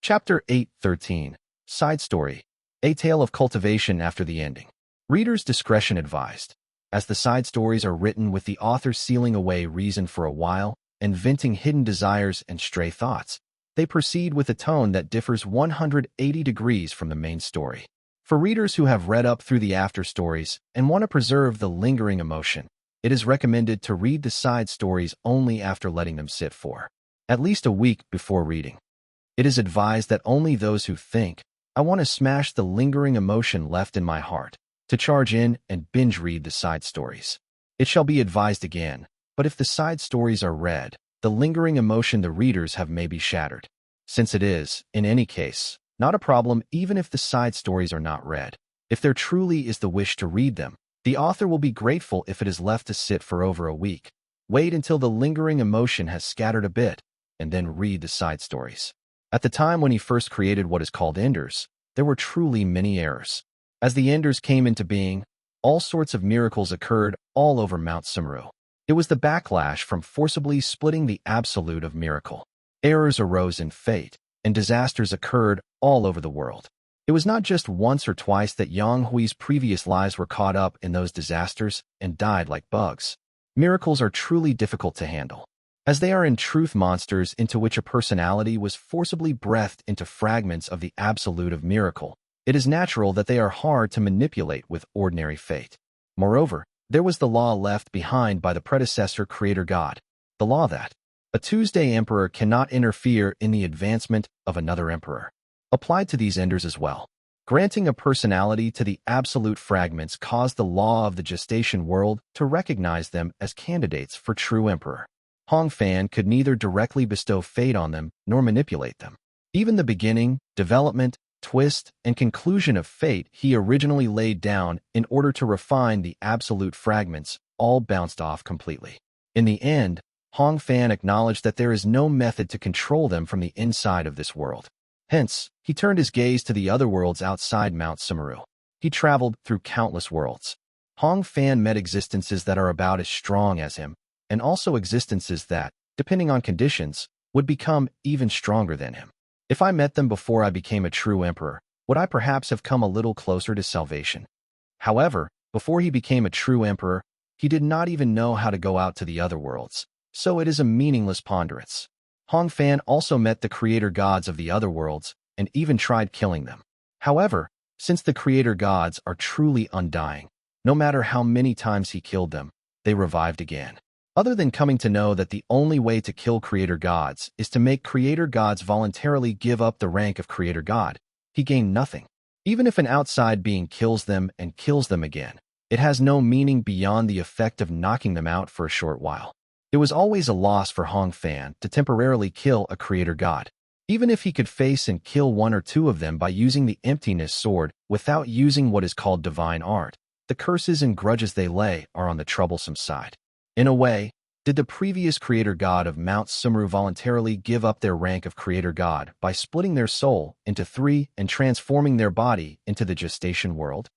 Chapter 8:13. Side Story. A Tale of Cultivation After the Ending. Reader's discretion advised. As the side stories are written with the author sealing away reason for a while and venting hidden desires and stray thoughts, they proceed with a tone that differs 180 degrees from the main story. For readers who have read up through the after stories and want to preserve the lingering emotion, it is recommended to read the side stories only after letting them sit for at least a week before reading. It is advised that only those who think, "I want to smash the lingering emotion left in my heart," to charge in and binge read the side stories. It shall be advised again, but if the side stories are read, the lingering emotion the readers have may be shattered. Since it is, in any case, not a problem even if the side stories are not read. If there truly is the wish to read them, the author will be grateful if it is left to sit for over a week. Wait until the lingering emotion has scattered a bit, and then read the side stories. At the time when he first created what is called Enders, there were truly many errors. As the Enders came into being, all sorts of miracles occurred all over Mount Sumeru. It was the backlash from forcibly splitting the absolute of miracle. Errors arose in fate, and disasters occurred all over the world. It was not just once or twice that Yang Hui's previous lives were caught up in those disasters and died like bugs. Miracles are truly difficult to handle, as they are in truth monsters into which a personality was forcibly breathed into fragments of the absolute of miracle. It is natural that they are hard to manipulate with ordinary fate. Moreover, there was the law left behind by the predecessor creator god, the law that a Tuesday emperor cannot interfere in the advancement of another emperor, applied to these enders as well. Granting a personality to the absolute fragments caused the law of the gestation world to recognize them as candidates for true emperor. Hong Fan could neither directly bestow fate on them nor manipulate them. Even the beginning, development, twist, and conclusion of fate he originally laid down in order to refine the absolute fragments all bounced off completely. In the end, Hong Fan acknowledged that there is no method to control them from the inside of this world. Hence, he turned his gaze to the other worlds outside Mount Sumeru. He traveled through countless worlds. Hong Fan met existences that are about as strong as him, and also existences that, depending on conditions, would become even stronger than him. If I met them before I became a true emperor, would I perhaps have come a little closer to salvation? However, before he became a true emperor, he did not even know how to go out to the other worlds, so it is a meaningless ponderance. Hong Fan also met the creator gods of the other worlds and even tried killing them. However, since the creator gods are truly undying, no matter how many times he killed them, they revived again. Other than coming to know that the only way to kill creator gods is to make creator gods voluntarily give up the rank of creator god, he gained nothing. Even if an outside being kills them and kills them again, it has no meaning beyond the effect of knocking them out for a short while. It was always a loss for Hong Fan to temporarily kill a creator god. Even if he could face and kill one or two of them by using the emptiness sword without using what is called divine art, the curses and grudges they lay are on the troublesome side. In a way, did the previous creator god of Mount Sumeru voluntarily give up their rank of creator god by splitting their soul into three and transforming their body into the gestation world?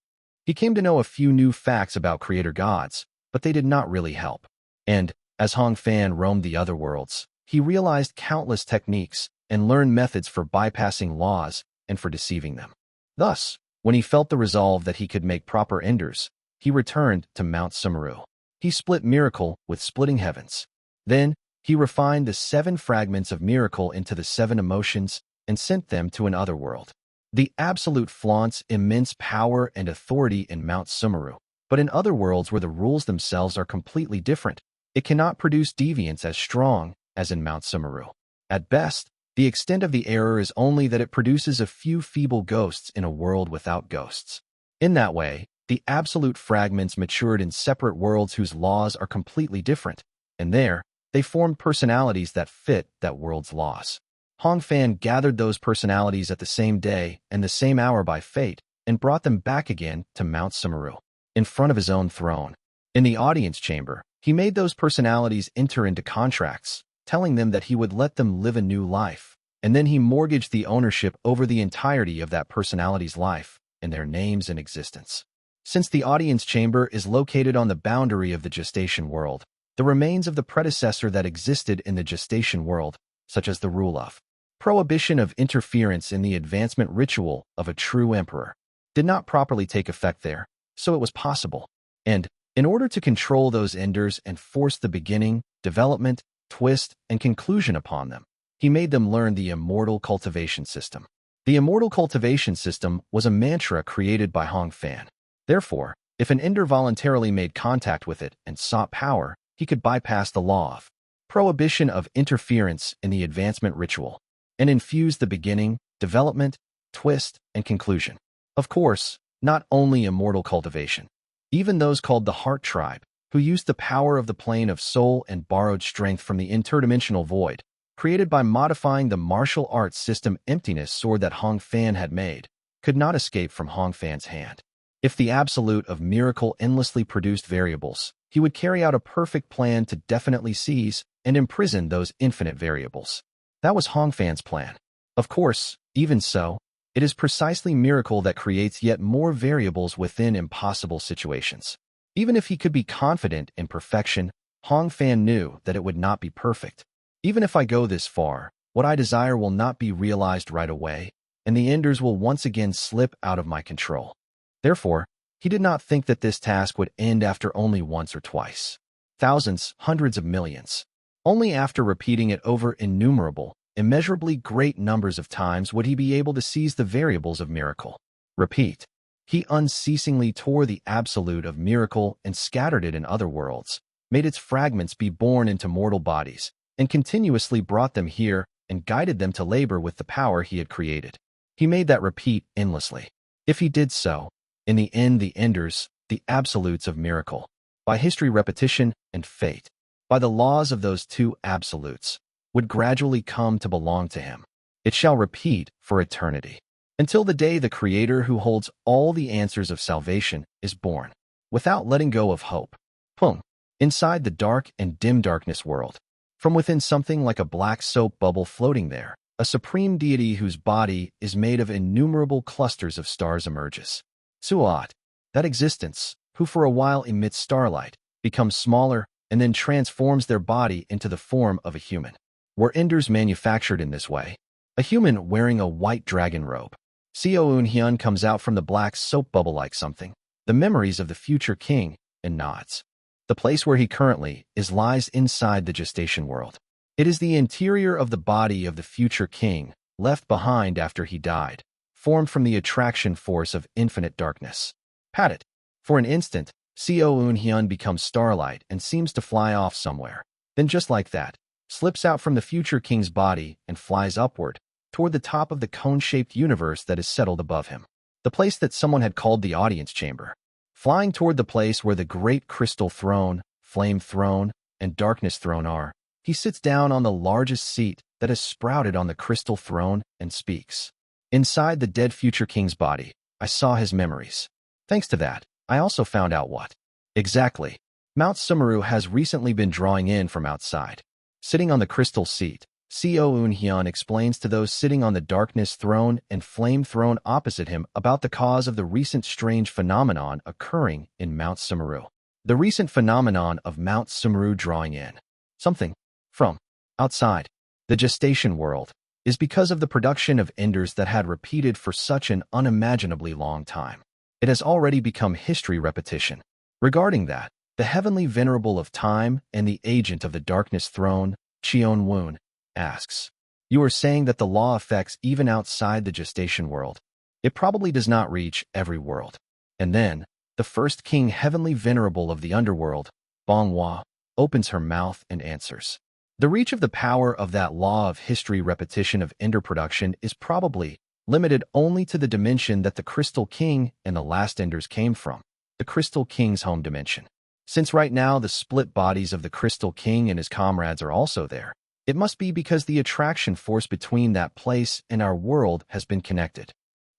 He came to know a few new facts about creator gods, but they did not really help. And, as Hong Fan roamed the other worlds, he realized countless techniques and learned methods for bypassing laws and for deceiving them. Thus, when he felt the resolve that he could make proper enders, he returned to Mount Sumeru. He split miracle with splitting heavens. Then, he refined the 7 fragments of miracle into the 7 emotions and sent them to an other world. The absolute flaunts immense power and authority in Mount Sumeru, but in other worlds where the rules themselves are completely different, it cannot produce deviance as strong as in Mount Sumeru. At best, the extent of the error is only that it produces a few feeble ghosts in a world without ghosts. In that way, the absolute fragments matured in separate worlds whose laws are completely different, and there, they formed personalities that fit that world's laws. Hong Fan gathered those personalities at the same day and the same hour by fate and brought them back again to Mount Sumeru, in front of his own throne. In the audience chamber, he made those personalities enter into contracts, telling them that he would let them live a new life, and then he mortgaged the ownership over the entirety of that personality's life and their names and existence. Since the audience chamber is located on the boundary of the gestation world, the remains of the predecessor that existed in the gestation world, such as the rule of prohibition of interference in the advancement ritual of a true emperor did not properly take effect there, so it was possible. And, in order to control those enders and force the beginning, development, twist, and conclusion upon them, he made them learn the immortal cultivation system. The immortal cultivation system was a mantra created by Hong Fan. Therefore, if an ender voluntarily made contact with it and sought power, he could bypass the law of prohibition of interference in the advancement ritual and infuse the beginning, development, twist, and conclusion. Of course, not only immortal cultivation. Even those called the Heart Tribe, who used the power of the plane of soul and borrowed strength from the interdimensional void, created by modifying the martial arts system emptiness sword that Hong Fan had made, could not escape from Hong Fan's hand. If the absolute of miracle endlessly produced variables, he would carry out a perfect plan to definitely seize and imprison those infinite variables. That was Hong Fan's plan. Of course, even so, it is precisely miracle that creates yet more variables within impossible situations. Even if he could be confident in perfection, Hong Fan knew that it would not be perfect. Even if I go this far, what I desire will not be realized right away, and the enders will once again slip out of my control. Therefore, he did not think that this task would end after only once or twice. Thousands, hundreds of millions. Only after repeating it over innumerable, immeasurably great numbers of times would he be able to seize the variables of miracle. Repeat. He unceasingly tore the absolute of miracle and scattered it in other worlds, made its fragments be born into mortal bodies, and continuously brought them here and guided them to labor with the power he had created. He made that repeat endlessly. If he did so, in the end the enders, the absolutes of miracle, by history repetition and fate, by the laws of those two absolutes, would gradually come to belong to him. It shall repeat for eternity, until the day the Creator who holds all the answers of salvation is born, without letting go of hope. Pung. Inside the dark and dim darkness world, from within something like a black soap bubble floating there, a supreme deity whose body is made of innumerable clusters of stars emerges. Suat, that existence, who for a while emits starlight, becomes smaller, and then transforms their body into the form of a human. Were enders manufactured in this way? A human wearing a white dragon robe. Seoun Hyun comes out from the black soap bubble like something, the memories of the future king, and nods. The place where he currently is lies inside the gestation world. It is the interior of the body of the future king, left behind after he died, formed from the attraction force of infinite darkness. Pat it. For an instant, Seoun Hyun becomes starlight and seems to fly off somewhere. Then just like that, slips out from the future king's body and flies upward, toward the top of the cone-shaped universe that is settled above him. The place that someone had called the audience chamber. Flying toward the place where the great crystal throne, flame throne, and darkness throne are, he sits down on the largest seat that has sprouted on the crystal throne and speaks. Inside the dead future king's body, I saw his memories. Thanks to that, I also found out what exactly Mount Sumeru has recently been drawing in from outside. Sitting on the crystal seat, Seoun Hyun explains to those sitting on the darkness throne and flame throne opposite him about the cause of the recent strange phenomenon occurring in Mount Sumeru. The recent phenomenon of Mount Sumeru drawing in something from outside the gestation world is because of the production of enders that had repeated for such an unimaginably long time. It has already become history repetition. Regarding that, the heavenly venerable of time and the agent of the darkness throne, Cheon Woon, asks, "You are saying that the law affects even outside the gestation world? It probably does not reach every world." And then, the first king heavenly venerable of the underworld, Bonghua, opens her mouth and answers. The reach of the power of that law of history repetition of ender production is probably limited only to the dimension that the Crystal King and the last enders came from, the Crystal King's home dimension. Since right now the split bodies of the Crystal King and his comrades are also there, it must be because the attraction force between that place and our world has been connected.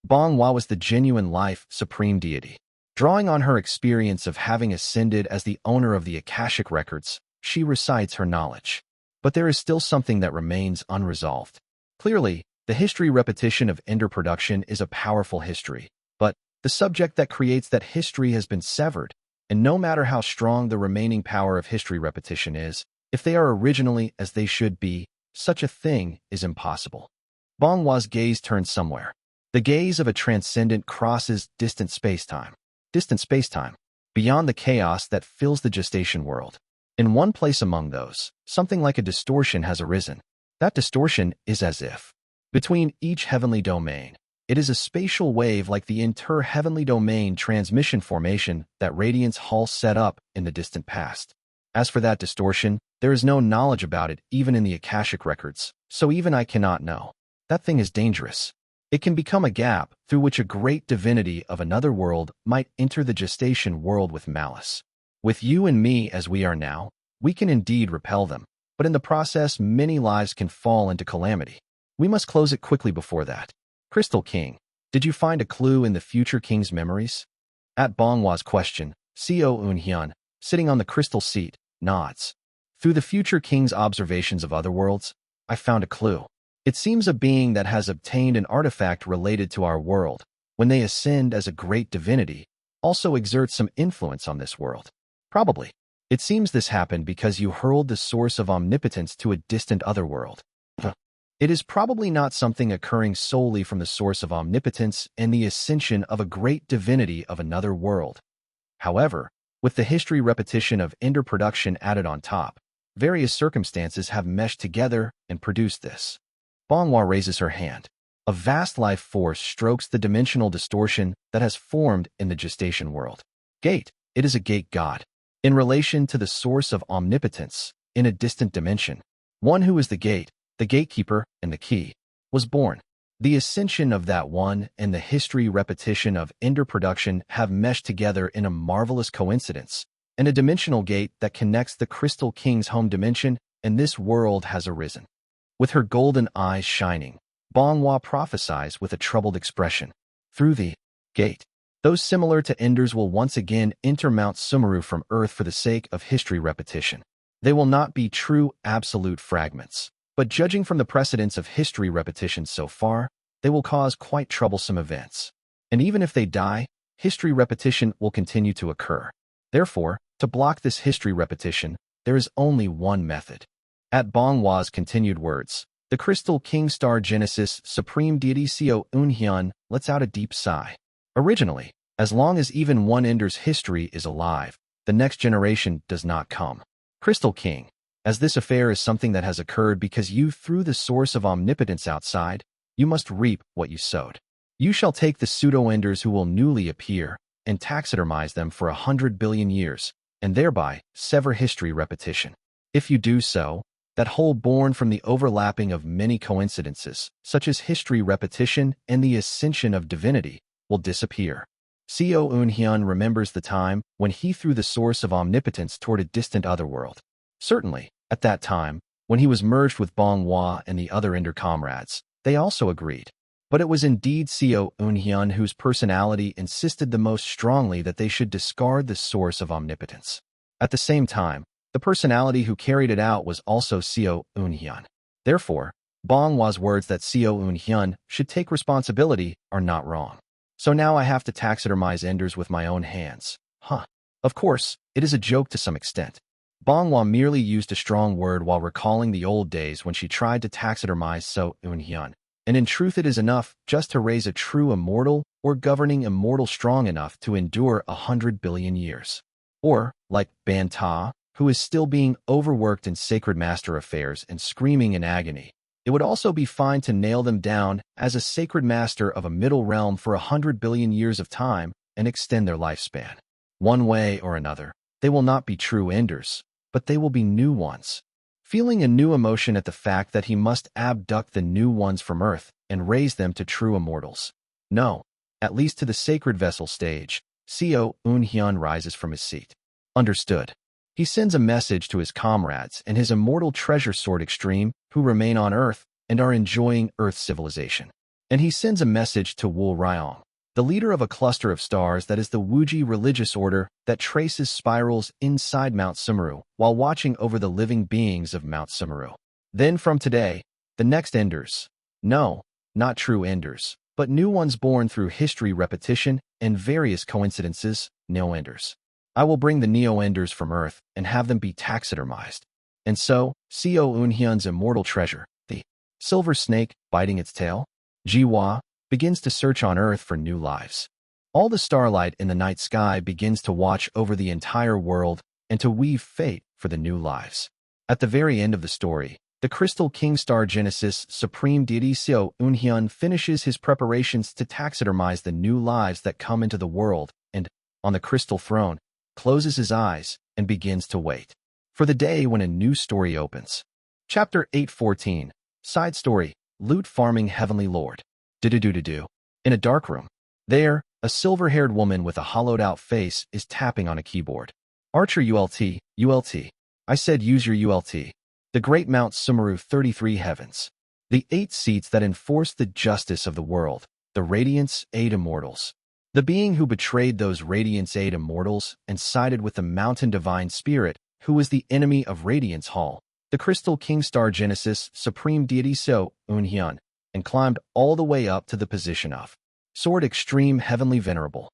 Bonghua was the genuine life, supreme deity. Drawing on her experience of having ascended as the owner of the Akashic records, she recites her knowledge. But there is still something that remains unresolved. Clearly, the history repetition of ender production is a powerful history, but the subject that creates that history has been severed, and no matter how strong the remaining power of history repetition is, if they are originally as they should be, such a thing is impossible. Bonghwa's gaze turned somewhere. The gaze of a transcendent crosses distant space-time. Distant space-time, beyond the chaos that fills the gestation world. In one place among those, something like a distortion has arisen. That distortion is as if, between each heavenly domain, it is a spatial wave like the inter-heavenly domain transmission formation that Radiance Hall set up in the distant past. As for that distortion, there is no knowledge about it even in the Akashic records, so even I cannot know. That thing is dangerous. It can become a gap through which a great divinity of another world might enter the gestation world with malice. With you and me as we are now, we can indeed repel them, but in the process many lives can fall into calamity. We must close it quickly before that. Crystal King, did you find a clue in the future king's memories? At Bonghwa's question, Co Eunhyun, sitting on the crystal seat, nods. Through the future king's observations of other worlds, I found a clue. It seems a being that has obtained an artifact related to our world, when they ascend as a great divinity, also exerts some influence on this world. Probably. It seems this happened because you hurled the source of omnipotence to a distant other world. It is probably not something occurring solely from the source of omnipotence and the ascension of a great divinity of another world. However, with the history repetition of Ender production added on top, various circumstances have meshed together and produced this. Bonghwa raises her hand. A vast life force strokes the dimensional distortion that has formed in the gestation world. Gate. It is a gate god. In relation to the source of omnipotence, in a distant dimension, one who is the gate, the gatekeeper, and the key, was born. The ascension of that one and the history repetition of Ender production have meshed together in a marvelous coincidence, and a dimensional gate that connects the Crystal King's home dimension and this world has arisen. With her golden eyes shining, Bonghwa prophesies with a troubled expression. Through the gate, those similar to Enders will once again enter Mount Sumeru from Earth for the sake of history repetition. They will not be true absolute fragments, but judging from the precedents of history repetition so far, they will cause quite troublesome events. And even if they die, history repetition will continue to occur. Therefore, to block this history repetition, there is only one method. At Bonghwa's continued words, the Crystal King Star Genesis Supreme Deity Co Eunhyun lets out a deep sigh. Originally, as long as even one Ender's history is alive, the next generation does not come. Crystal King, as this affair is something that has occurred because you threw the source of omnipotence outside, you must reap what you sowed. You shall take the pseudo-Enders who will newly appear and taxidermize them for 100 billion years, and thereby sever history repetition. If you do so, that whole born from the overlapping of many coincidences, such as history repetition and the ascension of divinity, will disappear. Co Eunhyun remembers the time when he threw the source of omnipotence toward a distant otherworld. Certainly, at that time, when he was merged with Bonghwa and the other Ender comrades, they also agreed. But it was indeed Co Eunhyun whose personality insisted the most strongly that they should discard the source of omnipotence. At the same time, the personality who carried it out was also Co Eunhyun. Therefore, Bonghwa's words that Co Eunhyun should take responsibility are not wrong. So now I have to taxidermize Enders with my own hands. Of course, it is a joke to some extent. Bonghwa merely used a strong word while recalling the old days when she tried to taxidermize Co Eunhyun. And in truth it is enough just to raise a true immortal or governing immortal strong enough to endure 100 billion years. Or, like Ban Ta, who is still being overworked in sacred master affairs and screaming in agony, it would also be fine to nail them down as a sacred master of a middle realm for 100 billion years of time and extend their lifespan. One way or another, they will not be true Enders, but they will be new ones. Feeling a new emotion at the fact that he must abduct the new ones from Earth and raise them to true immortals. No, at least to the sacred vessel stage, Co Eunhyun rises from his seat. Understood. He sends a message to his comrades and his immortal treasure sword Extreme, who remain on Earth and are enjoying Earth civilization. And he sends a message to Wu Ryong, the leader of a cluster of stars that is the Wuji religious order that traces spirals inside Mount Sumeru while watching over the living beings of Mount Sumeru. Then from today, the next Enders. No, not true Enders, but new ones born through history repetition and various coincidences, Neo-Enders. I will bring the Neo-Enders from Earth and have them be taxidermized. And so, Co Eunhyun's immortal treasure, the Silver snake, biting its tail. Jiwa begins to search on Earth for new lives. All the starlight in the night sky begins to watch over the entire world and to weave fate for the new lives. At the very end of the story, the Crystal King Star Genesis Supreme Deity Seo Unhyun finishes his preparations to taxidermize the new lives that come into the world and, on the crystal throne, closes his eyes and begins to wait for the day when a new story opens. Chapter 814. Side Story, Loot Farming Heavenly Lord. Do-do-do-do-do. In a dark room. There, a silver-haired woman with a hollowed-out face is tapping on a keyboard. Archer ULT, ULT. I said use your ULT. The Great Mount Sumeru 33 Heavens. The 8 seats that enforce the justice of the world. The Radiance 8 Immortals. The being who betrayed those Radiance 8 Immortals and sided with the Mountain Divine Spirit, who was the enemy of Radiance Hall. The Crystal King Star Genesis Supreme Deity Seo Unhyun, and climbed all the way up to the position of Sword Extreme Heavenly Venerable.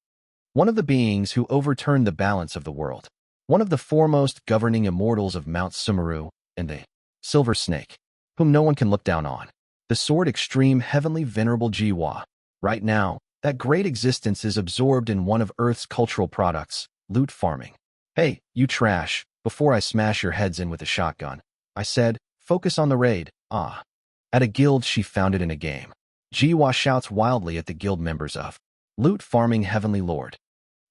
One of the beings who overturned the balance of the world. One of the foremost governing immortals of Mount Sumeru, and the Silver Snake, whom no one can look down on. The Sword Extreme Heavenly Venerable Jiwa. Right now, that great existence is absorbed in one of Earth's cultural products, loot farming. Hey, you trash, before I smash your heads in with a shotgun. I said, focus on the raid, At a guild she founded in a game. Jiwa shouts wildly at the guild members of Loot Farming Heavenly Lord.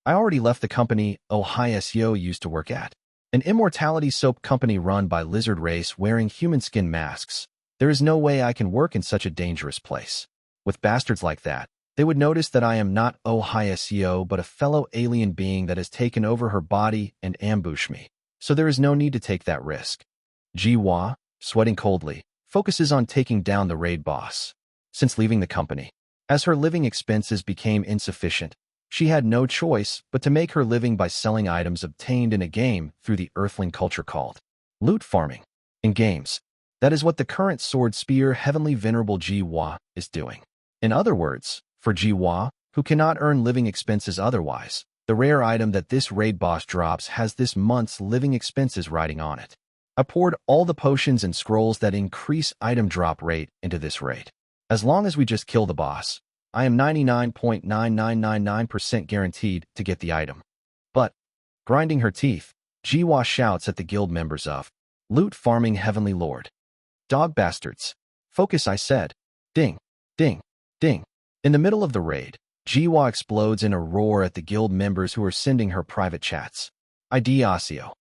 I already left the company Ohio used to work at. An immortality soap company run by lizard race wearing human skin masks. There is no way I can work in such a dangerous place. With bastards like that, they would notice that I am not Ohio but a fellow alien being that has taken over her body and ambush me. So there is no need to take that risk. Jiwa, sweating coldly, focuses on taking down the raid boss. Since leaving the company, as her living expenses became insufficient, she had no choice but to make her living by selling items obtained in a game through the Earthling culture called loot farming. In games, that is what the current Sword Spear Heavenly Venerable Jiwa is doing. In other words, for Jiwa, who cannot earn living expenses otherwise, the rare item that this raid boss drops has this month's living expenses riding on it. I poured all the potions and scrolls that increase item drop rate into this raid. As long as we just kill the boss, I am 99.9999% guaranteed to get the item. But, grinding her teeth, Jiwa shouts at the guild members of Loot Farming Heavenly Lord. Dog bastards. Focus, I said. Ding, ding, ding. In the middle of the raid, Jiwa explodes in a roar at the guild members who are sending her private chats. ID Asio.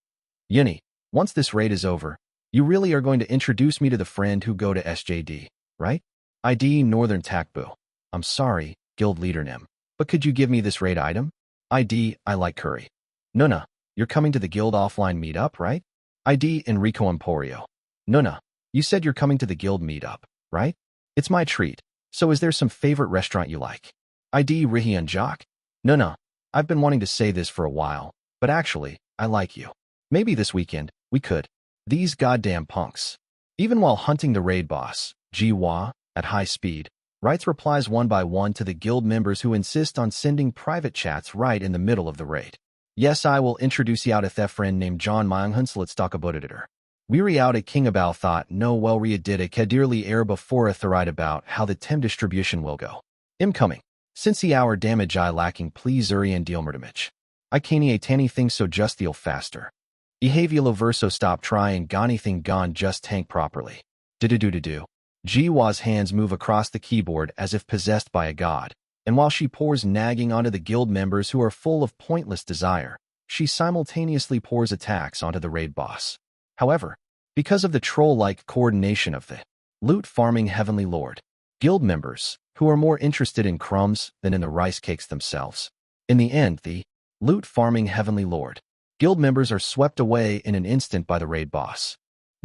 Yuni. Once this raid is over, you really are going to introduce me to the friend who go to SJD, right? ID Northern Takbu. I'm sorry, guild leader Nim, but could you give me this raid item? ID I like curry. Nuna, you're coming to the guild offline meetup, right? ID Enrico Emporio. Nuna, you said you're coming to the guild meetup, right? It's my treat, so is there some favorite restaurant you like? ID Rihian Jock. Nuna, I've been wanting to say this for a while, but actually, I like you. Maybe this weekend, we could. These goddamn punks. Even while hunting the raid boss, Jiwa, at high speed, writes replies one by one to the guild members who insist on sending private chats right in the middle of the raid. Yes, I will introduce you out a friend named John Myunghunslet Weary out a king about thought no well did a kedirly air before a thorite about how the tem distribution will go. Incoming. Since the hour damage I lacking please Uri and Dielmerdamich. I can't eat anything so just deal faster. Behavioral verso stop trying anything gone just tank properly. Do-do-do-do-do. Jiwa's hands move across the keyboard as if possessed by a god, and while she pours nagging onto the guild members who are full of pointless desire, she simultaneously pours attacks onto the raid boss. However, because of the troll-like coordination of the loot farming Heavenly Lord, guild members, who are more interested in crumbs than in the rice cakes themselves. In the end, the loot farming Heavenly Lord, guild members are swept away in an instant by the raid boss.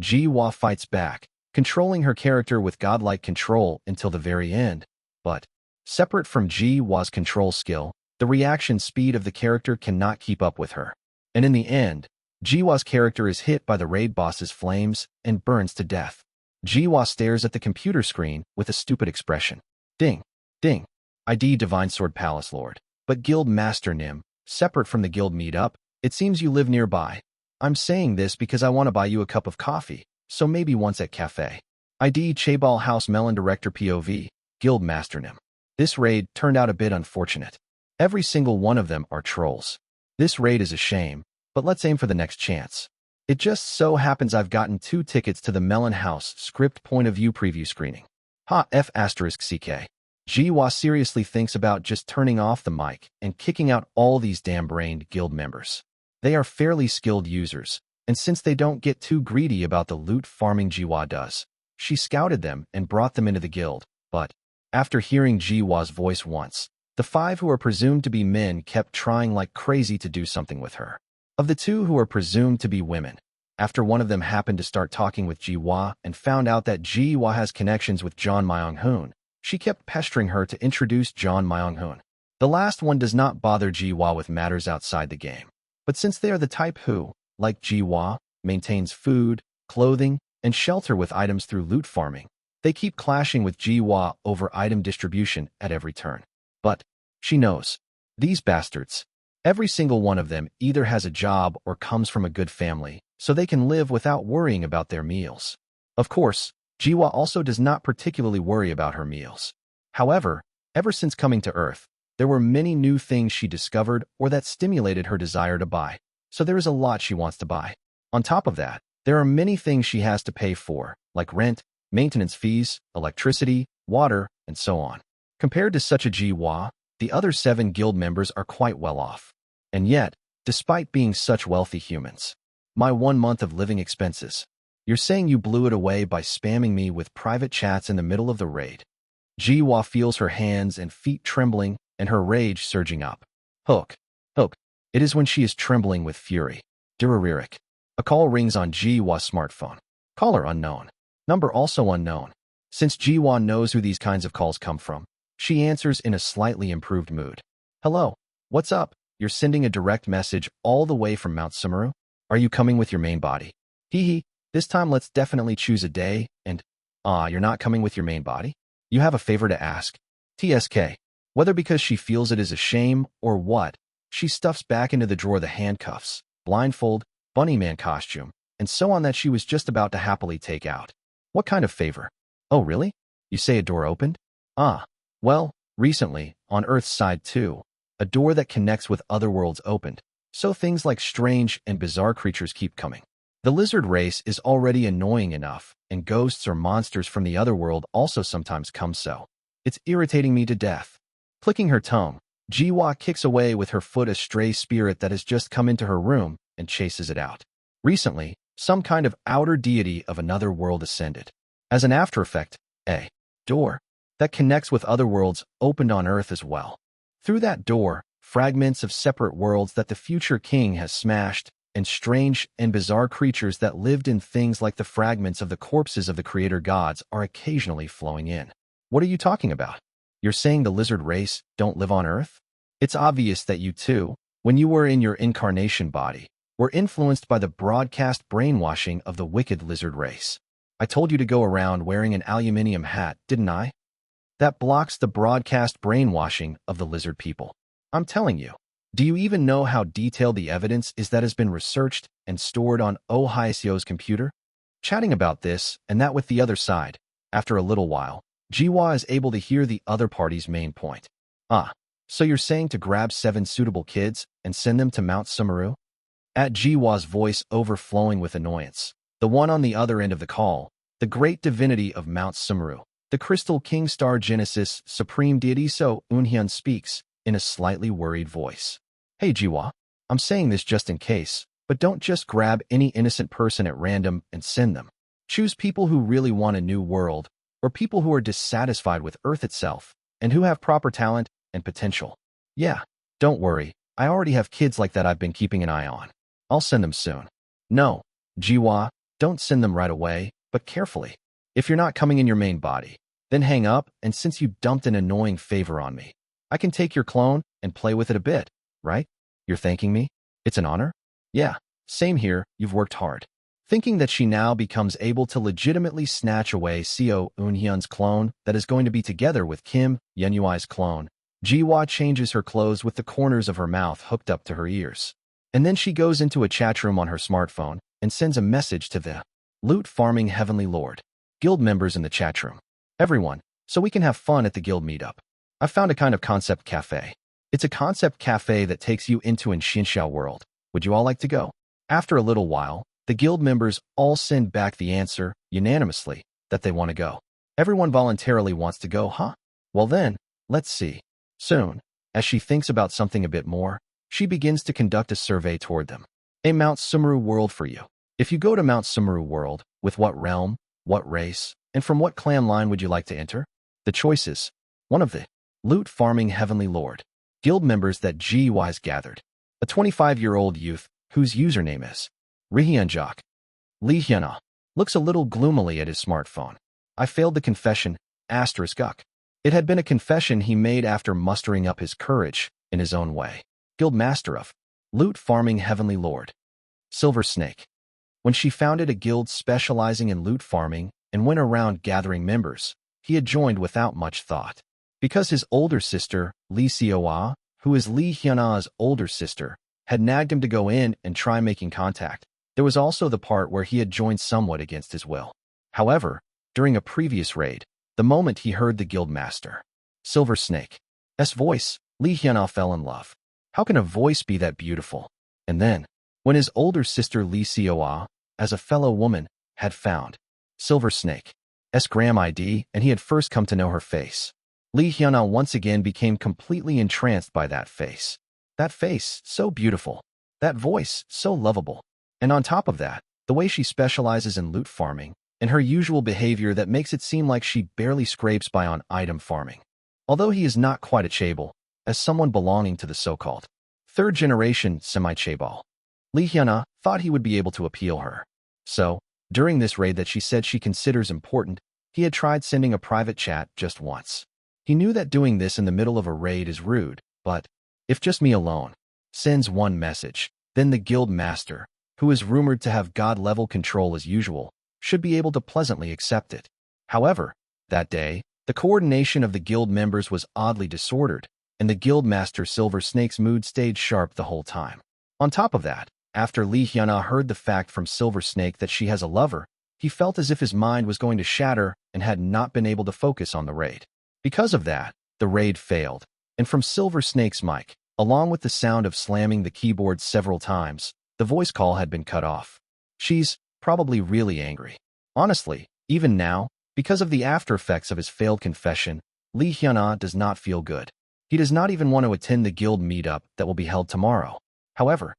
Jiwa fights back, controlling her character with godlike control until the very end, but, separate from Jiwa's control skill, the reaction speed of the character cannot keep up with her. And in the end, Jiwa's character is hit by the raid boss's flames and burns to death. Jiwa stares at the computer screen with a stupid expression. Ding, ding. ID Divine Sword Palace Lord. But Guild Master Nim, separate from the guild meetup, it seems you live nearby. I'm saying this because I want to buy you a cup of coffee, so maybe once at cafe. ID Chaebol House Melon Director POV, Guild Master Nim. This raid turned out a bit unfortunate. Every single one of them are trolls. This raid is a shame, but let's aim for the next chance. It just so happens I've gotten 2 tickets to the Melon House script point of view preview screening. Ha F asterisk CK. Jiwa seriously thinks about just turning off the mic and kicking out all these damn-brained guild members. They are fairly skilled users, and since they don't get too greedy about the loot farming Jiwa does, she scouted them and brought them into the guild, but after hearing Jiwa's voice once, the 5 who are presumed to be men kept trying like crazy to do something with her. Of the 2 who are presumed to be women, after one of them happened to start talking with Jiwa and found out that Jiwa has connections with John Myung-hoon, she kept pestering her to introduce John Myung-hoon. The last one does not bother Jiwa with matters outside the game, but since they are the type who, like Jiwa, maintains food, clothing, and shelter with items through loot farming, they keep clashing with Jiwa over item distribution at every turn. But she knows. These bastards. Every single one of them either has a job or comes from a good family, so they can live without worrying about their meals. Of course, Jiwa also does not particularly worry about her meals. However, ever since coming to Earth, there were many new things she discovered or that stimulated her desire to buy, so there is a lot she wants to buy. On top of that, there are many things she has to pay for, like rent, maintenance fees, electricity, water, and so on. Compared to such a Jiwa, the other 7 guild members are quite well off. And yet, despite being such wealthy humans, my 1 month of living expenses, you're saying you blew it away by spamming me with private chats in the middle of the raid. Jiwa feels her hands and feet trembling and her rage surging up. Hook. It is when she is trembling with fury. Duraririk. A call rings on Jiwa's smartphone. Caller unknown. Number also unknown. Since Jiwa knows who these kinds of calls come from, she answers in a slightly improved mood. Hello. What's up? You're sending a direct message all the way from Mount Sumeru? Are you coming with your main body? Hee. This time let's definitely choose a day and, you're not coming with your main body? You have a favor to ask. TSK. Whether because she feels it is a shame or what, she stuffs back into the drawer the handcuffs, blindfold, bunny man costume, and so on that she was just about to happily take out. What kind of favor? Oh really? You say a door opened? Well, recently, on Earth's side too, a door that connects with other worlds opened, so things like strange and bizarre creatures keep coming. The lizard race is already annoying enough, and ghosts or monsters from the other world also sometimes come so. It's irritating me to death. Clicking her tongue, Jiwa kicks away with her foot a stray spirit that has just come into her room and chases it out. Recently, some kind of outer deity of another world ascended. As an after effect, a door that connects with other worlds opened on Earth as well. Through that door, fragments of separate worlds that the future king has smashed, and strange and bizarre creatures that lived in things like the fragments of the corpses of the creator gods are occasionally flowing in. What are you talking about? You're saying the lizard race don't live on Earth? It's obvious that you too, when you were in your incarnation body, were influenced by the broadcast brainwashing of the wicked lizard race. I told you to go around wearing an aluminium hat, didn't I? That blocks the broadcast brainwashing of the lizard people. I'm telling you. Do you even know how detailed the evidence is that has been researched and stored on Oh Hyeseo's computer? Chatting about this and that with the other side, after a little while, Jiwa is able to hear the other party's main point. So you're saying to grab 7 suitable kids and send them to Mount Sumeru? At Jiwa's voice overflowing with annoyance, the one on the other end of the call, the great divinity of Mount Sumeru, the Crystal King Star Genesis Supreme Deity So Eunhyun speaks in a slightly worried voice. Hey Jiwa, I'm saying this just in case, but don't just grab any innocent person at random and send them. Choose people who really want a new world, or people who are dissatisfied with Earth itself, and who have proper talent and potential. Yeah, don't worry, I already have kids like that I've been keeping an eye on. I'll send them soon. No, Jiwa, don't send them right away, but carefully. If you're not coming in your main body, then hang up, and since you dumped an annoying favor on me, I can take your clone and play with it a bit, right? You're thanking me? It's an honor? Yeah, same here, you've worked hard. Thinking that she now becomes able to legitimately snatch away Seo Eunhyun's clone that is going to be together with Kim Yenui's clone, Jiwa changes her clothes with the corners of her mouth hooked up to her ears. And then she goes into a chat room on her smartphone and sends a message to the loot farming heavenly lord. Guild members in the chat room. Everyone, so we can have fun at the guild meetup. I've found a kind of concept cafe. It's a concept cafe that takes you into an Xinxiao world. Would you all like to go? After a little while, the guild members all send back the answer, unanimously, that they want to go. Everyone voluntarily wants to go, huh? Well then, let's see. Soon, as she thinks about something a bit more, she begins to conduct a survey toward them. A Mount Sumeru world for you. If you go to Mount Sumeru world, with what realm, what race, and from what clan line would you like to enter? The choices. One of the loot farming heavenly lord. Guild members that G-wise gathered. A 25-year-old youth whose username is Rihyunjok. Li Hyuna looks a little gloomily at his smartphone. I failed the confession, **. It had been a confession he made after mustering up his courage, in his own way. Guild master of loot farming heavenly lord. Silver Snake. When she founded a guild specializing in loot farming and went around gathering members, he had joined without much thought. Because his older sister, Li Xiaoa, who is Li Hyuna's older sister, had nagged him to go in and try making contact, there was also the part where he had joined somewhat against his will. However, during a previous raid, the moment he heard the guild master, Silver Snake's voice, Li Hyuna fell in love. How can a voice be that beautiful? And then, when his older sister Li Xiaoa, as a fellow woman, had found Silver Snake's gram ID and he had first come to know her face, Li Hyuna once again became completely entranced by that face. That face, so beautiful. That voice, so lovable. And on top of that, the way she specializes in loot farming, and her usual behavior that makes it seem like she barely scrapes by on item farming. Although he is not quite a chaebol, as someone belonging to the so-called third-generation semi-chaebol, Li Hyuna thought he would be able to appeal her. So, during this raid that she said she considers important, he had tried sending a private chat just once. He knew that doing this in the middle of a raid is rude, but if just me alone sends one message, then the guild master, who is rumored to have god-level control as usual, should be able to pleasantly accept it. However, that day, the coordination of the guild members was oddly disordered, and the guild master Silver Snake's mood stayed sharp the whole time. On top of that, after Li Hyuna heard the fact from Silver Snake that she has a lover, he felt as if his mind was going to shatter and had not been able to focus on the raid. Because of that, the raid failed, and from Silver Snake's mic, along with the sound of slamming the keyboard several times, the voice call had been cut off. She's probably really angry. Honestly, even now, because of the after effects of his failed confession, Li Hyuna does not feel good. He does not even want to attend the guild meetup that will be held tomorrow. However,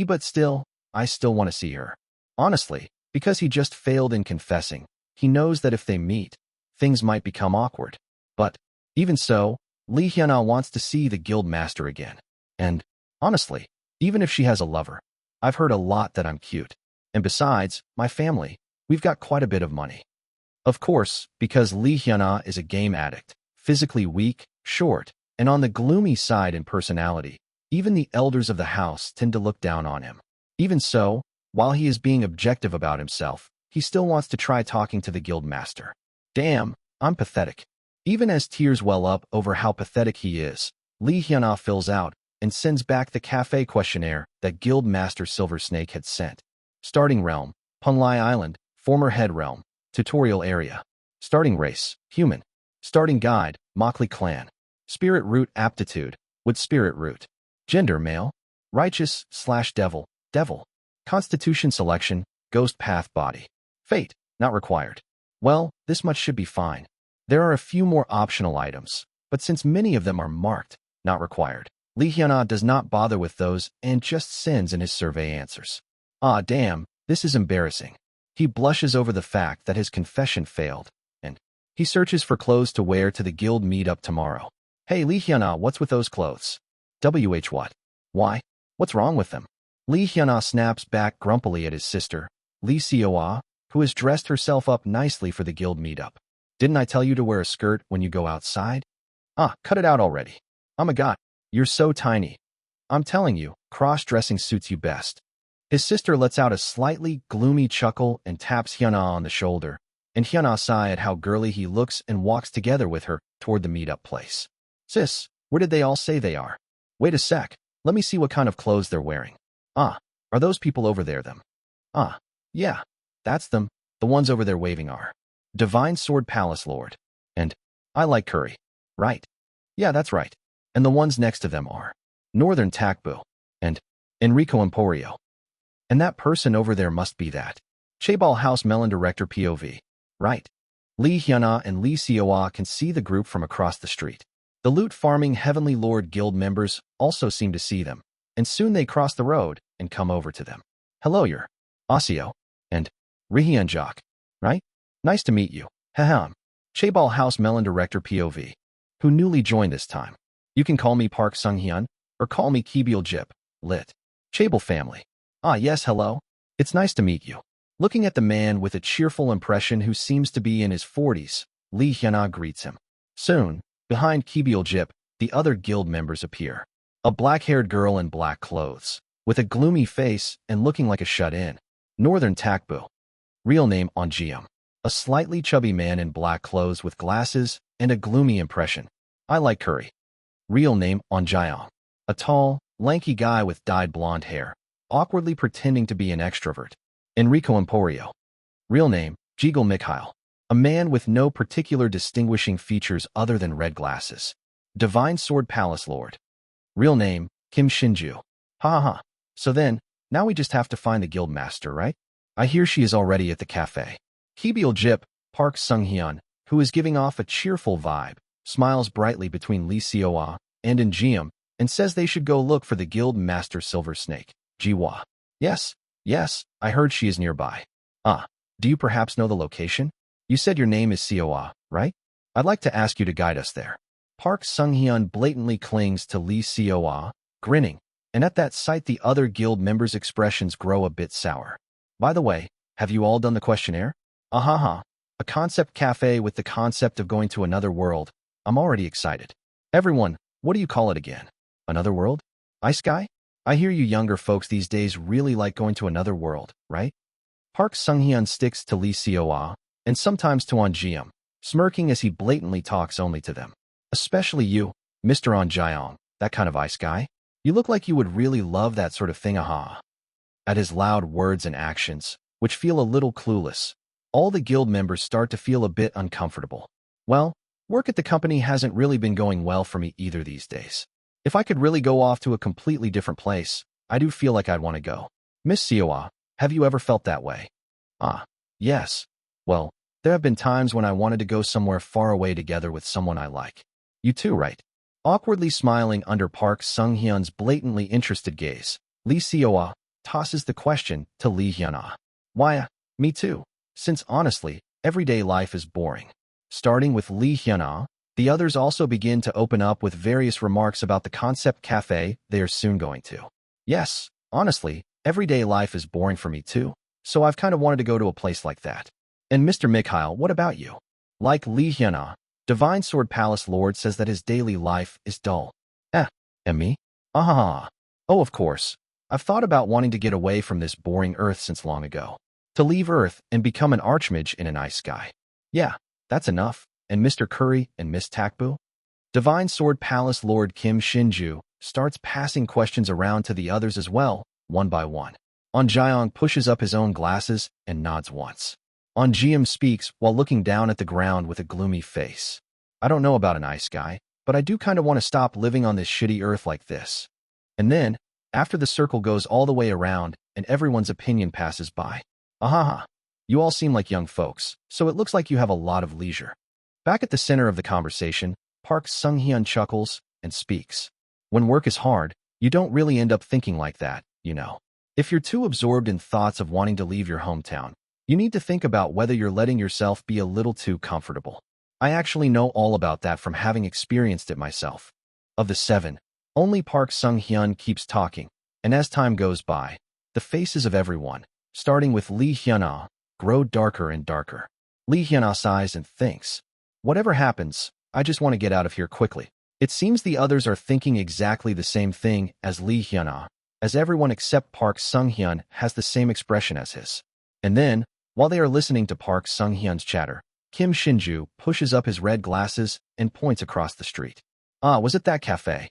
but still, I still want to see her. Honestly, because he just failed in confessing, he knows that if they meet, things might become awkward. But, even so, Li Hyuna wants to see the guild master again. And, honestly, even if she has a lover, I've heard a lot that I'm cute. And besides, my family, we've got quite a bit of money. Of course, because Li Hyuna is a game addict, physically weak, short, and on the gloomy side in personality, even the elders of the house tend to look down on him. Even so, while he is being objective about himself, he still wants to try talking to the guild master. Damn, I'm pathetic. Even as tears well up over how pathetic he is, Li Hyuna fills out and sends back the cafe questionnaire that Guild Master Silver Snake had sent. Starting realm, Punlai Island, former head realm, tutorial area. Starting race, human. Starting guide, Makli clan. Spirit root aptitude, with spirit root. Gender male. Righteous/devil, devil. Constitution selection, ghost path body. Fate, not required. Well, this much should be fine. There are a few more optional items, but since many of them are marked, not required, Li Hyuna does not bother with those and just sends in his survey answers. Ah damn, this is embarrassing. He blushes over the fact that his confession failed, and he searches for clothes to wear to the guild meetup tomorrow. Hey Li Hyuna, what's with those clothes? What? Why? What's wrong with them? Li Hyuna snaps back grumpily at his sister, Li Xiaoa, who has dressed herself up nicely for the guild meetup. Didn't I tell you to wear a skirt when you go outside? Ah, cut it out already. Oh my god, you're so tiny. I'm telling you, cross-dressing suits you best. His sister lets out a slightly gloomy chuckle and taps Hyuna on the shoulder, and Hyuna sighs at how girly he looks and walks together with her toward the meetup place. Sis, where did they all say they are? Wait a sec, let me see what kind of clothes they're wearing. Ah, are those people over there them? Ah, yeah, that's them, the ones over there waving are. Divine Sword Palace Lord. And I like curry. Right. Yeah, that's right. And the ones next to them are Northern Takbu and Enrico Emporio. And that person over there must be that Chaebol House Melon Director POV. Right. Li Hyuna and Li Sioa can see the group from across the street. The loot farming Heavenly Lord Guild members also seem to see them, and soon they cross the road and come over to them. Hello, you're Osio and Rihyun Jock, right? Nice to meet you. Hahem. Chaebol House Melon Director POV, who newly joined this time. You can call me Park Sung-hyun, or call me Kibyul Jip, lit. Chaebol family. Ah yes, hello. It's nice to meet you. Looking at the man with a cheerful impression who seems to be in his 40s, Li Hyuna greets him. Soon, behind Kibyul Jip, the other guild members appear. A black-haired girl in black clothes, with a gloomy face and looking like a shut-in. Northern Takbu. Real name Onjium. A slightly chubby man in black clothes with glasses and a gloomy impression. I like curry. Real name Onjiam. A tall, lanky guy with dyed blonde hair, awkwardly pretending to be an extrovert. Enrico Emporio. Real name Jigel Mikhail. A man with no particular distinguishing features other than red glasses. Divine Sword Palace Lord. Real name Kim Shinju. Ha ha ha. So then, now we just have to find the guild master, right? I hear she is already at the cafe. Kibyul Jip, Park Sung-hyun, who is giving off a cheerful vibe, smiles brightly between Lee Sioa and Injium and says they should go look for the guild master Silver Snake, Jiwa. Yes, I heard she is nearby. Do you perhaps know the location? You said your name is Sioa, right? I'd like to ask you to guide us there. Park Sung-hyun blatantly clings to Lee Sioa, grinning, and at that sight the other guild members' expressions grow a bit sour. By the way, have you all done the questionnaire? Ahaha. A concept cafe with the concept of going to another world. I'm already excited. Everyone, what do you call it again? Another world? Ice Guy? I hear you younger folks these days really like going to another world, right? Park Sung-hyun sticks to Lee Sioa, and sometimes to Onjium, smirking as he blatantly talks only to them. Especially you, Mr. Onjiam, that kind of ice guy. You look like you would really love that sort of thing, aha. At his loud words and actions, which feel a little clueless, all the guild members start to feel a bit uncomfortable. Well, work at the company hasn't really been going well for me either these days. If I could really go off to a completely different place, I do feel like I'd want to go. Miss Sioa, have you ever felt that way? Yes. Well, there have been times when I wanted to go somewhere far away together with someone I like. You too, right? Awkwardly smiling under Park Sung-hyun's blatantly interested gaze, Lee Sioa tosses the question to Lee Hyuna. Why, me too. Since honestly, everyday life is boring. Starting with Lee Hyuna, the others also begin to open up with various remarks about the concept cafe they are soon going to. Yes, honestly, everyday life is boring for me too, so I've kind of wanted to go to a place like that. And Mr. Mikhail, what about you? Like Lee Hyuna, Divine Sword Palace Lord says that his daily life is dull. And me? Oh, of course. I've thought about wanting to get away from this boring Earth since long ago. To leave Earth and become an archmage in a nice sky. Yeah, that's enough. And Mr. Curry and Miss Takbu? Divine Sword Palace Lord Kim Shinju starts passing questions around to the others as well, one by one. Onjiam pushes up his own glasses and nods once. Onjiam speaks while looking down at the ground with a gloomy face. I don't know about an ice guy, but I do kind of want to stop living on this shitty Earth like this. And then, after the circle goes all the way around and everyone's opinion passes by. Ahaha. You all seem like young folks, so it looks like you have a lot of leisure. Back at the center of the conversation, Park Sung-hyun chuckles and speaks. When work is hard, you don't really end up thinking like that, you know. If you're too absorbed in thoughts of wanting to leave your hometown, you need to think about whether you're letting yourself be a little too comfortable. I actually know all about that from having experienced it myself. Of the 7, only Park Sung-hyun keeps talking, and as time goes by, the faces of everyone, starting with Lee Hyuna, grow darker and darker. Lee Hyuna sighs and thinks, whatever happens, I just want to get out of here quickly. It seems the others are thinking exactly the same thing as Lee Hyuna, as everyone except Park Sung-hyun has the same expression as his. And then, while they are listening to Park Sung-hyun's chatter, Kim Shinju pushes up his red glasses and points across the street. Was it that cafe?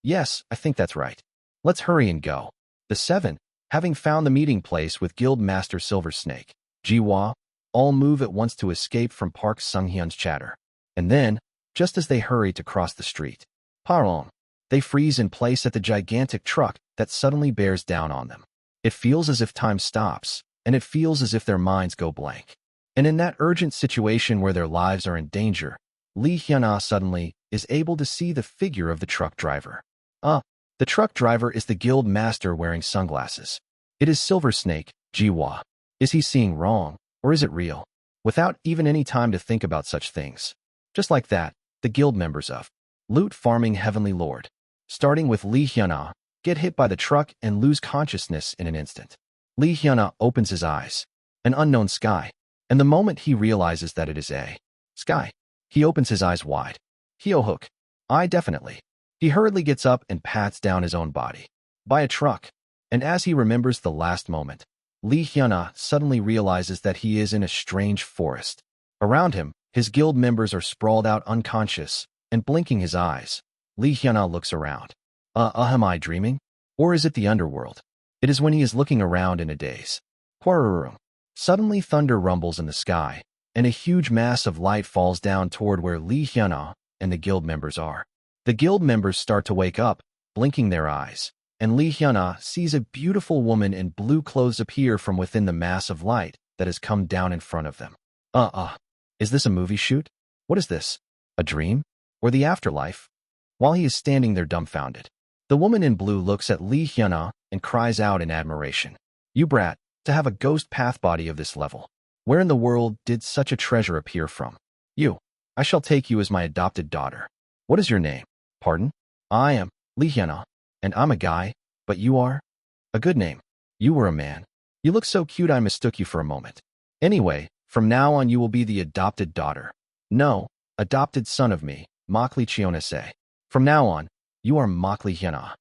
Yes, I think that's right. Let's hurry and go. The 7, having found the meeting place with Guild Master Silver Snake, Jiwa, all move at once to escape from Park Sung-hyun's chatter. And then, just as they hurry to cross the street, Parong, they freeze in place at the gigantic truck that suddenly bears down on them. It feels as if time stops, and it feels as if their minds go blank. And in that urgent situation where their lives are in danger, Lee Hyun-ah suddenly is able to see the figure of the truck driver. The truck driver is the guild master wearing sunglasses. It is Silver Snake, Jiwa. Is he seeing wrong, or is it real? Without even any time to think about such things. Just like that, the guild members of Loot Farming Heavenly Lord, starting with Lee Hyun-ah, get hit by the truck and lose consciousness in an instant. Lee Hyun-ah opens his eyes. An unknown sky. And the moment he realizes that it is a sky, he opens his eyes wide. Hyo-hook. I definitely. He hurriedly gets up and pats down his own body. By a truck. And as he remembers the last moment, Lee Hyun-ah suddenly realizes that he is in a strange forest. Around him, his guild members are sprawled out unconscious, and blinking his eyes. Lee Hyun-ah looks around. Am I dreaming? Or is it the underworld? It is when he is looking around in a daze. Quarrrum. Suddenly thunder rumbles in the sky, and a huge mass of light falls down toward where Lee Hyun-ah and the guild members are. The guild members start to wake up, blinking their eyes, and Lee Hyun-ah sees a beautiful woman in blue clothes appear from within the mass of light that has come down in front of them. Is this a movie shoot? What is this? A dream? Or the afterlife? While he is standing there dumbfounded, the woman in blue looks at Lee Hyun-ah and cries out in admiration. You brat, to have a ghost path body of this level. Where in the world did such a treasure appear from? You. I shall take you as my adopted daughter. What is your name? Pardon? I am Lee Hyun-ah, and I'm a guy, but you are? A good name. You were a man. You look so cute I mistook you for a moment. Anyway, from now on you will be the adopted daughter. No, adopted son of me, Makli Chionese. From now on, you are Makli Hyun-ah.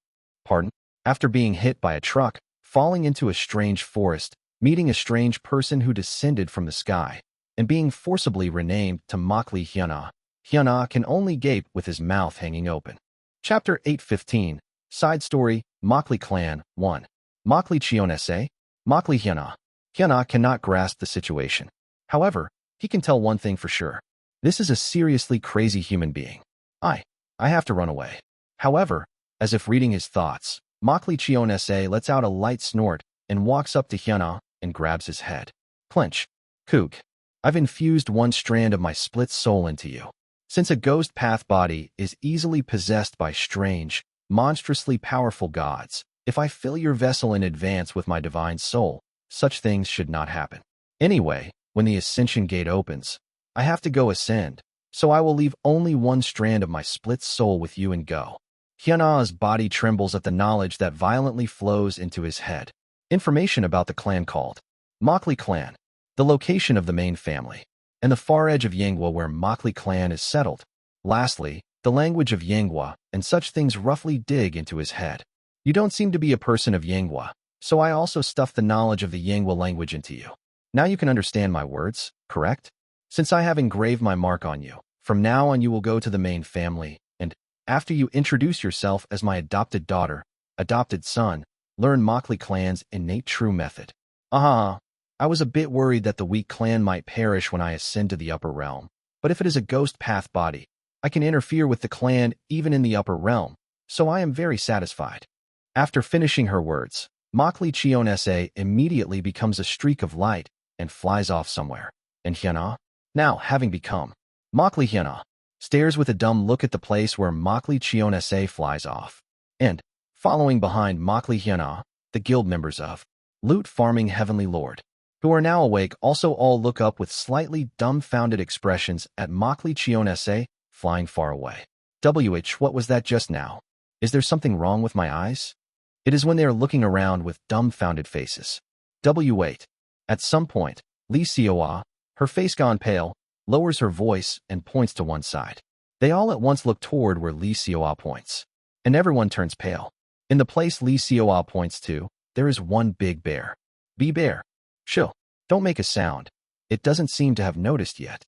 Pardon? After being hit by a truck, falling into a strange forest, meeting a strange person who descended from the sky, and being forcibly renamed to Makli Hyun-ah, Hyun-ah can only gape with his mouth hanging open. Chapter 815, Side Story, Makli Clan, 1. Makli Chionese, Makli Hyun-ah. Hyun-ah cannot grasp the situation. However, he can tell one thing for sure. This is a seriously crazy human being. I have to run away. However, as if reading his thoughts, Makli Chionese lets out a light snort and walks up to Hyun-ah and grabs his head. Clench. Kook. I've infused one strand of my split soul into you. Since a ghost path body is easily possessed by strange, monstrously powerful gods, if I fill your vessel in advance with my divine soul, such things should not happen. Anyway, when the ascension gate opens, I have to go ascend, so I will leave only one strand of my split soul with you and go. Hyun-ah's body trembles at the knowledge that violently flows into his head. Information about the clan called Makli Clan, the location of the main family, and the far edge of Yanghwa where Makli Clan is settled. Lastly, the language of Yanghwa and such things roughly dig into his head. You don't seem to be a person of Yanghwa, so I also stuffed the knowledge of the Yanghwa language into you. Now you can understand my words, correct? Since I have engraved my mark on you, from now on you will go to the main family, and, after you introduce yourself as my adopted daughter, adopted son, learn Makli Clan's innate true method. I was a bit worried that the weak clan might perish when I ascend to the upper realm, but if it is a ghost path body, I can interfere with the clan even in the upper realm, so I am very satisfied. After finishing her words, Makli Chionese immediately becomes a streak of light and flies off somewhere. And Hyun-ah, now having become Makli Hyun-ah, stares with a dumb look at the place where Makli Chionese flies off. And, following behind Makli Hyun-ah, the guild members of Loot Farming Heavenly Lord, who are now awake, also all look up with slightly dumbfounded expressions at Makli Chionese flying far away. What was that just now? Is there something wrong with my eyes? It is when they are looking around with dumbfounded faces. Wait. At some point, Lee Seoa, her face gone pale, lowers her voice and points to one side. They all at once look toward where Lee Seoa points, and everyone turns pale. In the place Lee Seoa points to, there is one big bear. Bear. Chill. Don't make a sound. It doesn't seem to have noticed yet.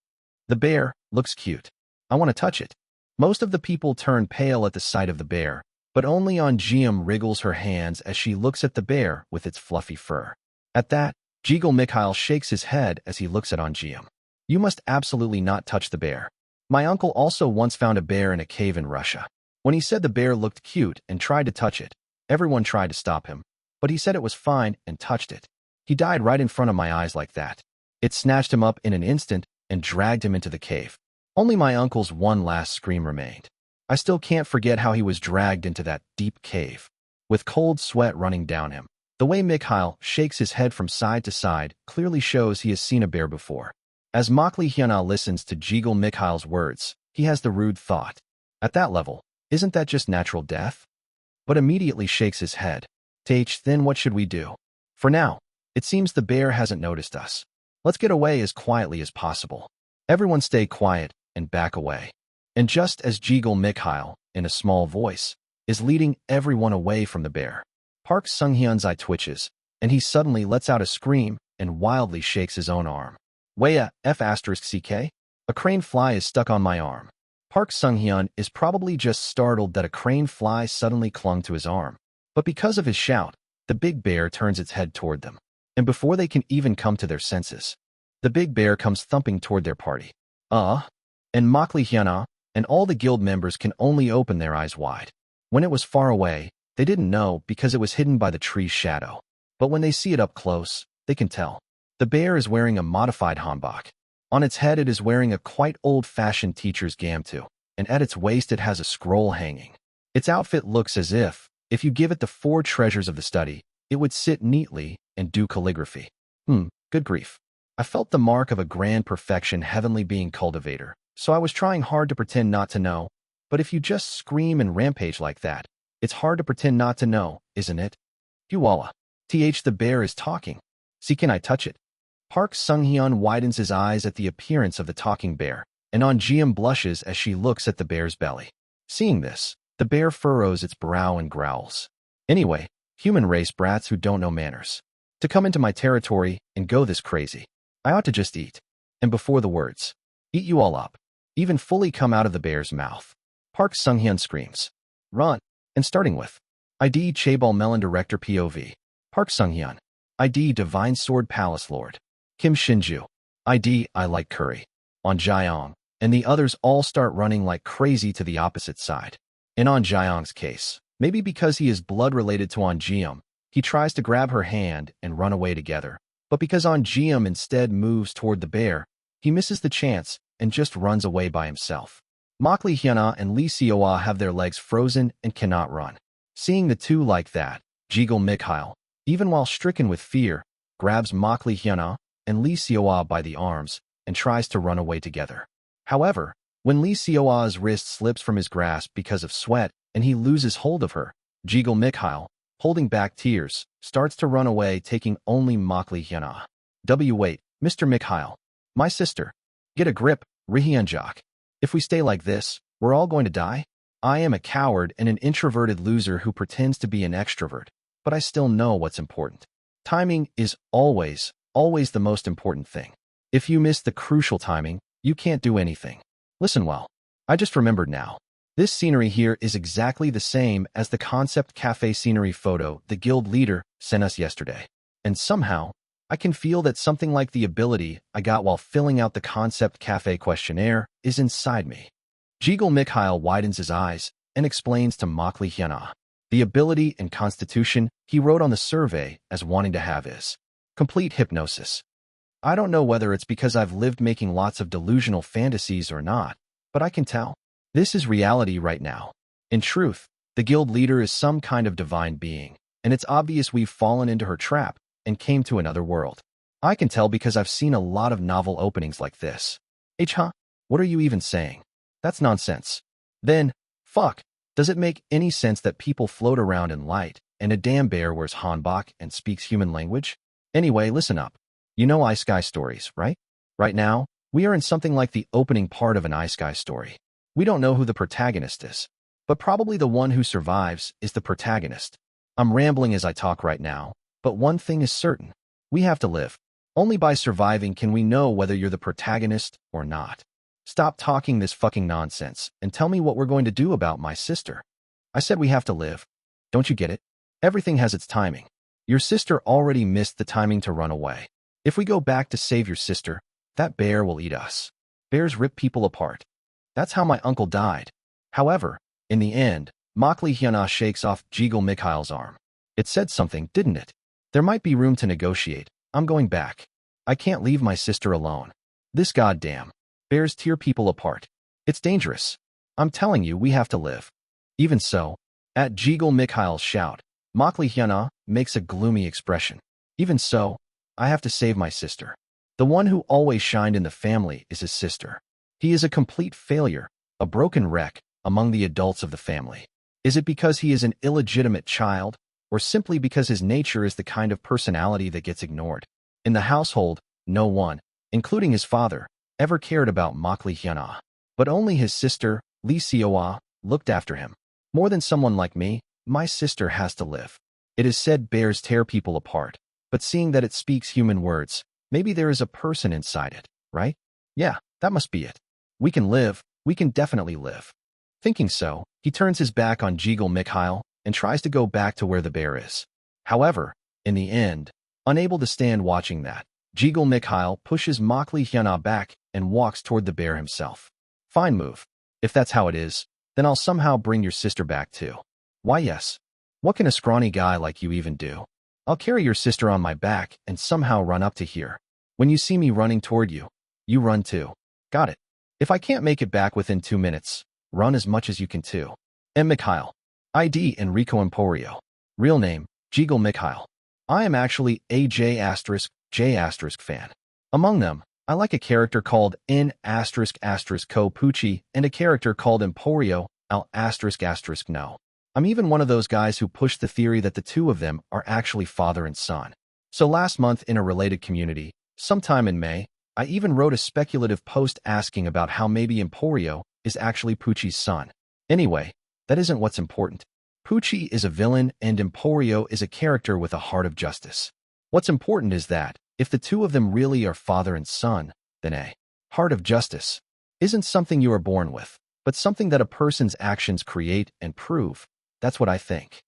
The bear looks cute. I want to touch it. Most of the people turn pale at the sight of the bear, but only Onjeom wriggles her hands as she looks at the bear with its fluffy fur. At that, Jiggle Mikhail shakes his head as he looks at Onjiam. You must absolutely not touch the bear. My uncle also once found a bear in a cave in Russia. When he said the bear looked cute and tried to touch it, everyone tried to stop him, but he said it was fine and touched it. He died right in front of my eyes like that. It snatched him up in an instant and dragged him into the cave. Only my uncle's one last scream remained. I still can't forget how he was dragged into that deep cave, with cold sweat running down him. The way Mikhail shakes his head from side to side clearly shows he has seen a bear before. As Makli Hyuna listens to Jiggle Mikhail's words, he has the rude thought. At that level, isn't that just natural death? But immediately shakes his head. Then what should we do? For now, it seems the bear hasn't noticed us. Let's get away as quietly as possible. Everyone stay quiet and back away. And just as Jiggle Mikhail, in a small voice, is leading everyone away from the bear, Park Sung-hyun's eye twitches, and he suddenly lets out a scream and wildly shakes his own arm. Waya, F***CK? A crane fly is stuck on my arm. Park Sung-hyun is probably just startled that a crane fly suddenly clung to his arm. But because of his shout, the big bear turns its head toward them. And before they can even come to their senses, the big bear comes thumping toward their party. And Makli Hyuna and all the guild members can only open their eyes wide. When it was far away, they didn't know because it was hidden by the tree's shadow. But when they see it up close, they can tell. The bear is wearing a modified hanbok. On its head it is wearing a quite old-fashioned teacher's gamtu, and at its waist it has a scroll hanging. Its outfit looks as if you give it the 4 treasures of the study, it would sit neatly and do calligraphy. Good grief. I felt the mark of a grand perfection heavenly being cultivator, so I was trying hard to pretend not to know. But if you just scream and rampage like that, it's hard to pretend not to know, isn't it? Yuwalla. The bear is talking. See, can I touch it? Park Sung-hyun widens his eyes at the appearance of the talking bear, and Onjiam blushes as she looks at the bear's belly. Seeing this, the bear furrows its brow and growls. Anyway, human race brats who don't know manners. To come into my territory and go this crazy. I ought to just eat. And before the words, eat you all up, even fully come out of the bear's mouth, Park Sung-hyun screams, run, and starting with, ID Chaebol Melon Director POV, Park Sung-hyun, ID Divine Sword Palace Lord, Kim Shinju, ID I Like Curry, On Jaeong, and the others all start running like crazy to the opposite side. In On Jaeong's case, maybe because he is blood related to Onjiam, he tries to grab her hand and run away together, but because Onjiam instead moves toward the bear, he misses the chance and just runs away by himself. Makli Hyuna and Lee Seoa have their legs frozen and cannot run. Seeing the two like that, Jiggle Mikhail, even while stricken with fear, grabs Makli Hyuna and Lee Seoa by the arms and tries to run away together. However, when Lee Seoa's wrist slips from his grasp because of sweat and he loses hold of her, Jiggle Mikhail, holding back tears, starts to run away, taking only Makli Hyuna. Wait, Mr. Mikhail. My sister. Get a grip, Rihyunjok. If we stay like this, we're all going to die? I am a coward and an introverted loser who pretends to be an extrovert, but I still know what's important. Timing is always the most important thing. If you miss the crucial timing, you can't do anything. Listen well. I just remembered now. This scenery here is exactly the same as the concept cafe scenery photo the guild leader sent us yesterday. And somehow, I can feel that something like the ability I got while filling out the concept cafe questionnaire is inside me. Jiggle Mikhail widens his eyes and explains to Makli Hyuna. The ability and constitution he wrote on the survey as wanting to have is complete hypnosis. I don't know whether it's because I've lived making lots of delusional fantasies or not, but I can tell. This is reality right now. In truth, the guild leader is some kind of divine being, and it's obvious we've fallen into her trap and came to another world. I can tell because I've seen a lot of novel openings like this. What are you even saying? That's nonsense. Then, fuck, does it make any sense that people float around in light and a damn bear wears hanbok and speaks human language? Anyway, listen up. You know Ice Sky stories, right? Right now, we are in something like the opening part of an Ice Sky story. We don't know who the protagonist is, but probably the one who survives is the protagonist. I'm rambling as I talk right now, but one thing is certain. We have to live. Only by surviving can we know whether you're the protagonist or not. Stop talking this fucking nonsense and tell me what we're going to do about my sister. I said we have to live. Don't you get it? Everything has its timing. Your sister already missed the timing to run away. If we go back to save your sister, that bear will eat us. Bears rip people apart. That's how my uncle died. However, in the end, Makli Hyuna shakes off Jiggle Mikhail's arm. It said something, didn't it? There might be room to negotiate. I'm going back. I can't leave my sister alone. This goddamn bears tear people apart. It's dangerous. I'm telling you, we have to live. Even so, at Jiggle Mikhail's shout, Makli Hyuna makes a gloomy expression. Even so, I have to save my sister. The one who always shined in the family is his sister. He is a complete failure, a broken wreck among the adults of the family. Is it because he is an illegitimate child, or simply because his nature is the kind of personality that gets ignored? In the household, no one, including his father, ever cared about Makli Hyuna. But only his sister, Lee Seoa, looked after him. More than someone like me, my sister has to live. It is said bears tear people apart, but seeing that it speaks human words, maybe there is a person inside it, right? Yeah, that must be it. We can live, we can definitely live. Thinking so, he turns his back on Jiggle Mikhail and tries to go back to where the bear is. However, in the end, unable to stand watching that, Jiggle Mikhail pushes Makli Hyuna back and walks toward the bear himself. Fine move. If that's how it is, then I'll somehow bring your sister back too. Why yes. What can a scrawny guy like you even do? I'll carry your sister on my back and somehow run up to here. When you see me running toward you, you run too. Got it. If I can't make it back within 2 minutes, run as much as you can too. M. Mikhail. ID Enrico Emporio. Real name, Jiggle Mikhail. I am actually a J*J** fan. Among them, I like a character called N*** Co Pucci and a character called Emporio Al*** No. I'm even one of those guys who push the theory that the two of them are actually father and son. So last month in a related community, sometime in May, I even wrote a speculative post asking about how maybe Emporio is actually Pucci's son. Anyway, that isn't what's important. Pucci is a villain and Emporio is a character with a heart of justice. What's important is that, if the two of them really are father and son, then a heart of justice isn't something you are born with, but something that a person's actions create and prove. That's what I think.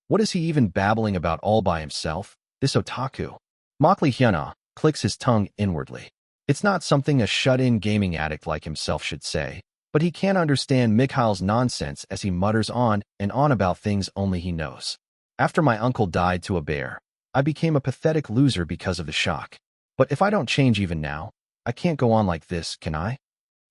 What is he even babbling about all by himself? This otaku. Makli Hyuna clicks his tongue inwardly. It's not something a shut-in gaming addict like himself should say, but he can't understand Mikhail's nonsense as he mutters on and on about things only he knows. After my uncle died to a bear, I became a pathetic loser because of the shock. But if I don't change even now, I can't go on like this, can I?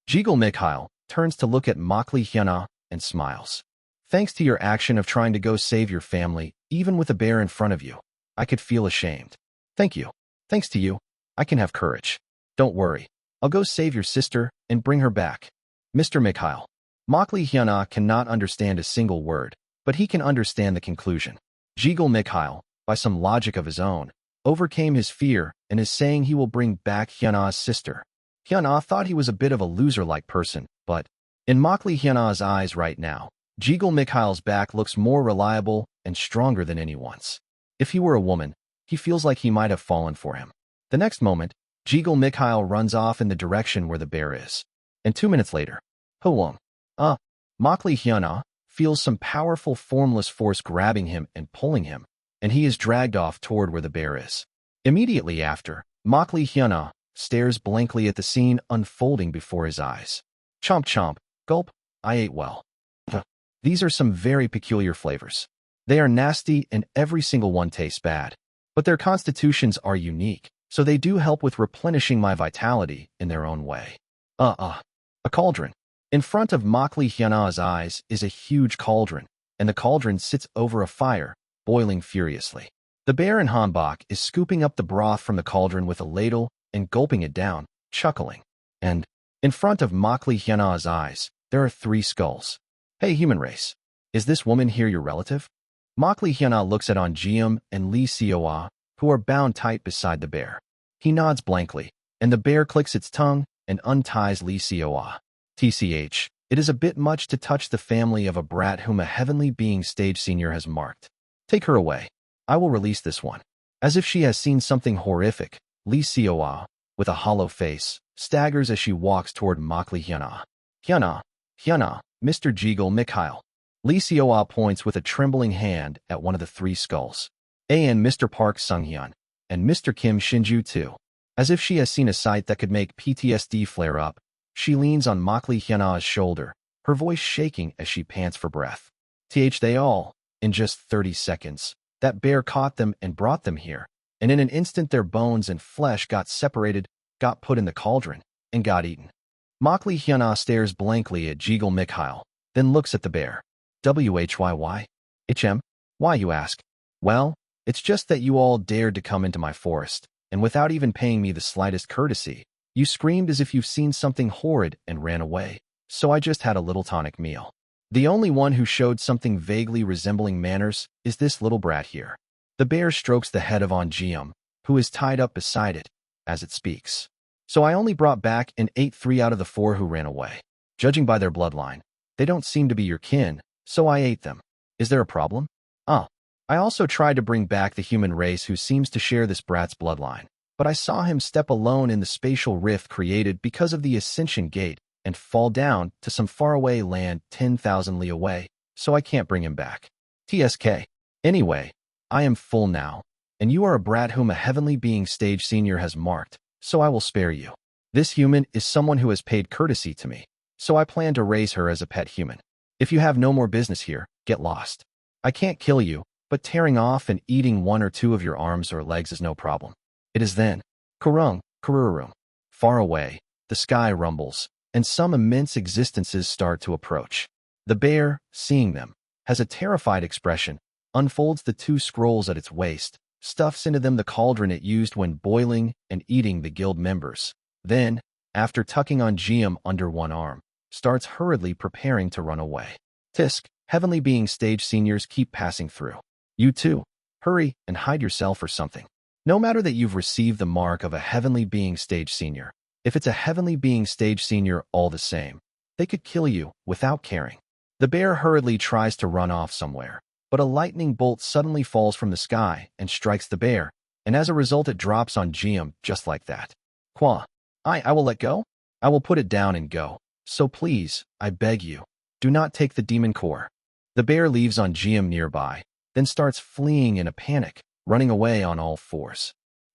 Jiggle Mikhail turns to look at Makli Hyuna and smiles. Thanks to your action of trying to go save your family, even with a bear in front of you, I could feel ashamed. Thank you. Thanks to you, I can have courage. Don't worry. I'll go save your sister and bring her back. Mr. Mikhail. Makli Hyuna cannot understand a single word, but he can understand the conclusion. Jiggle Mikhail, by some logic of his own, overcame his fear and is saying he will bring back Hyuna's sister. Hyuna thought he was a bit of a loser-like person, but in Makli Hyuna's eyes right now, Jiggle Mikhail's back looks more reliable and stronger than anyone's. If he were a woman, he feels like he might have fallen for him. The next moment, Jiggle Mikhail runs off in the direction where the bear is. And 2 minutes later, Makli Hyuna feels some powerful formless force grabbing him and pulling him, and he is dragged off toward where the bear is. Immediately after, Makli Hyuna stares blankly at the scene unfolding before his eyes. Chomp chomp, gulp, I ate well. These are some very peculiar flavors. They are nasty and every single one tastes bad. But their constitutions are unique, so they do help with replenishing my vitality in their own way. A cauldron. In front of Makli Hyuna's eyes is a huge cauldron, and the cauldron sits over a fire, boiling furiously. The bear in hanbok is scooping up the broth from the cauldron with a ladle and gulping it down, chuckling. And, in front of Makli Hyuna's eyes, there are 3 skulls. Hey human race, is this woman here your relative? Makli Hyuna looks at Onjeum and Lee Seoa, who are bound tight beside the bear. He nods blankly, and the bear clicks its tongue and unties Lee Seoa. TCH, it is a bit much to touch the family of a brat whom a heavenly being stage senior has marked. Take her away. I will release this one. As if she has seen something horrific, Lee Seoa, with a hollow face, staggers as she walks toward Makli Hyuna. Hyuna, Mr. Jiggle Mikhail. Lee Seoa points with a trembling hand at one of the 3 skulls. And Mr. Park Sunghyun, and Mr. Kim Shinju too. As if she has seen a sight that could make PTSD flare up, she leans on Makli Hyuna's shoulder, her voice shaking as she pants for breath. They all, in just 30 seconds, that bear caught them and brought them here, and in an instant their bones and flesh got separated, got put in the cauldron, and got eaten. Makli Hyuna stares blankly at Jegal Mikhail, then looks at the bear. Whyy? Why, you ask? Well, it's just that you all dared to come into my forest, and without even paying me the slightest courtesy, you screamed as if you've seen something horrid and ran away, so I just had a little tonic meal. The only one who showed something vaguely resembling manners is this little brat here. The bear strokes the head of Onjeum, who is tied up beside it, as it speaks. So I only brought back and ate 3 out of the 4 who ran away. Judging by their bloodline, they don't seem to be your kin, so I ate them. Is there a problem? I also tried to bring back the human race who seems to share this brat's bloodline, but I saw him step alone in the spatial rift created because of the Ascension Gate and fall down to some faraway land 10,000 li away, so I can't bring him back. Anyway, I am full now, and you are a brat whom a heavenly being stage senior has marked, so I will spare you. This human is someone who has paid courtesy to me, so I plan to raise her as a pet human. If you have no more business here, get lost. I can't kill you, but tearing off and eating 1 or 2 of your arms or legs is no problem. It is then. Kururum. Far away, the sky rumbles, and some immense existences start to approach. The bear, seeing them, has a terrified expression, unfolds the 2 scrolls at its waist, stuffs into them the cauldron it used when boiling and eating the guild members. Then, after tucking Onjeum under one arm, starts hurriedly preparing to run away. Heavenly being stage seniors keep passing through. You too, hurry and hide yourself or something. No matter that you've received the mark of a heavenly being stage senior, if it's a heavenly being stage senior all the same, they could kill you without caring. The bear hurriedly tries to run off somewhere, but a lightning bolt suddenly falls from the sky and strikes the bear, and as a result it drops on Jeum just like that. I will let go? I will put it down and go. So please, I beg you, do not take the demon core. The bear leaves Onjeum nearby, then starts fleeing in a panic, running away on all 4s.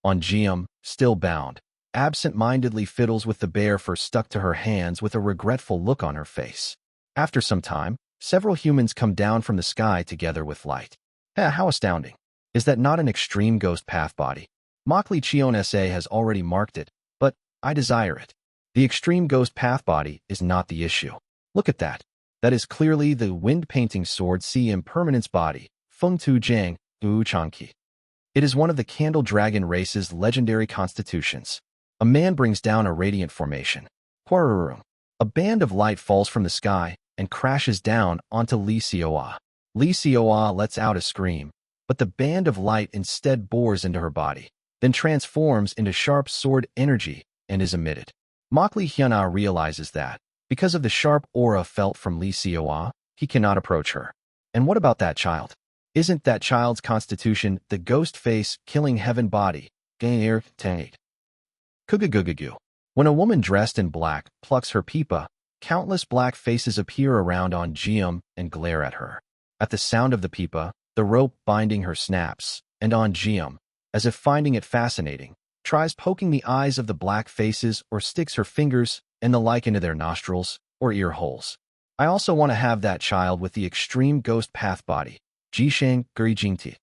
Onjeum, still bound, absent-mindedly fiddles with the bear for stuck to her hands with a regretful look on her face. After some time, several humans come down from the sky together with light. How astounding. Is that not an extreme ghost path body? Makli Chionsa has already marked it, but I desire it. The extreme ghost path body is not the issue. Look at that. That is clearly the wind painting sword C impermanence body, Feng Tu Jiang, Du Changqi. It is one of the Candle Dragon race's legendary constitutions. A man brings down a radiant formation. A band of light falls from the sky and crashes down onto Li Xiaoa. Li Xiaoa lets out a scream, but the band of light instead bores into her body, then transforms into sharp sword energy and is emitted. Makli Hyuna realizes that, because of the sharp aura felt from Li Xiaoa, he cannot approach her. And what about that child? Isn't that child's constitution the ghost face killing heaven body? Kugugugu. When a woman dressed in black plucks her pipa, countless black faces appear around Onjeum and glare at her. At the sound of the pipa, the rope binding her snaps, and Onjeum, as if finding it fascinating, tries poking the eyes of the black faces or sticks her fingers and the like into their nostrils or ear holes. I also want to have that child with the extreme ghost path body. Jishang Gurijingti.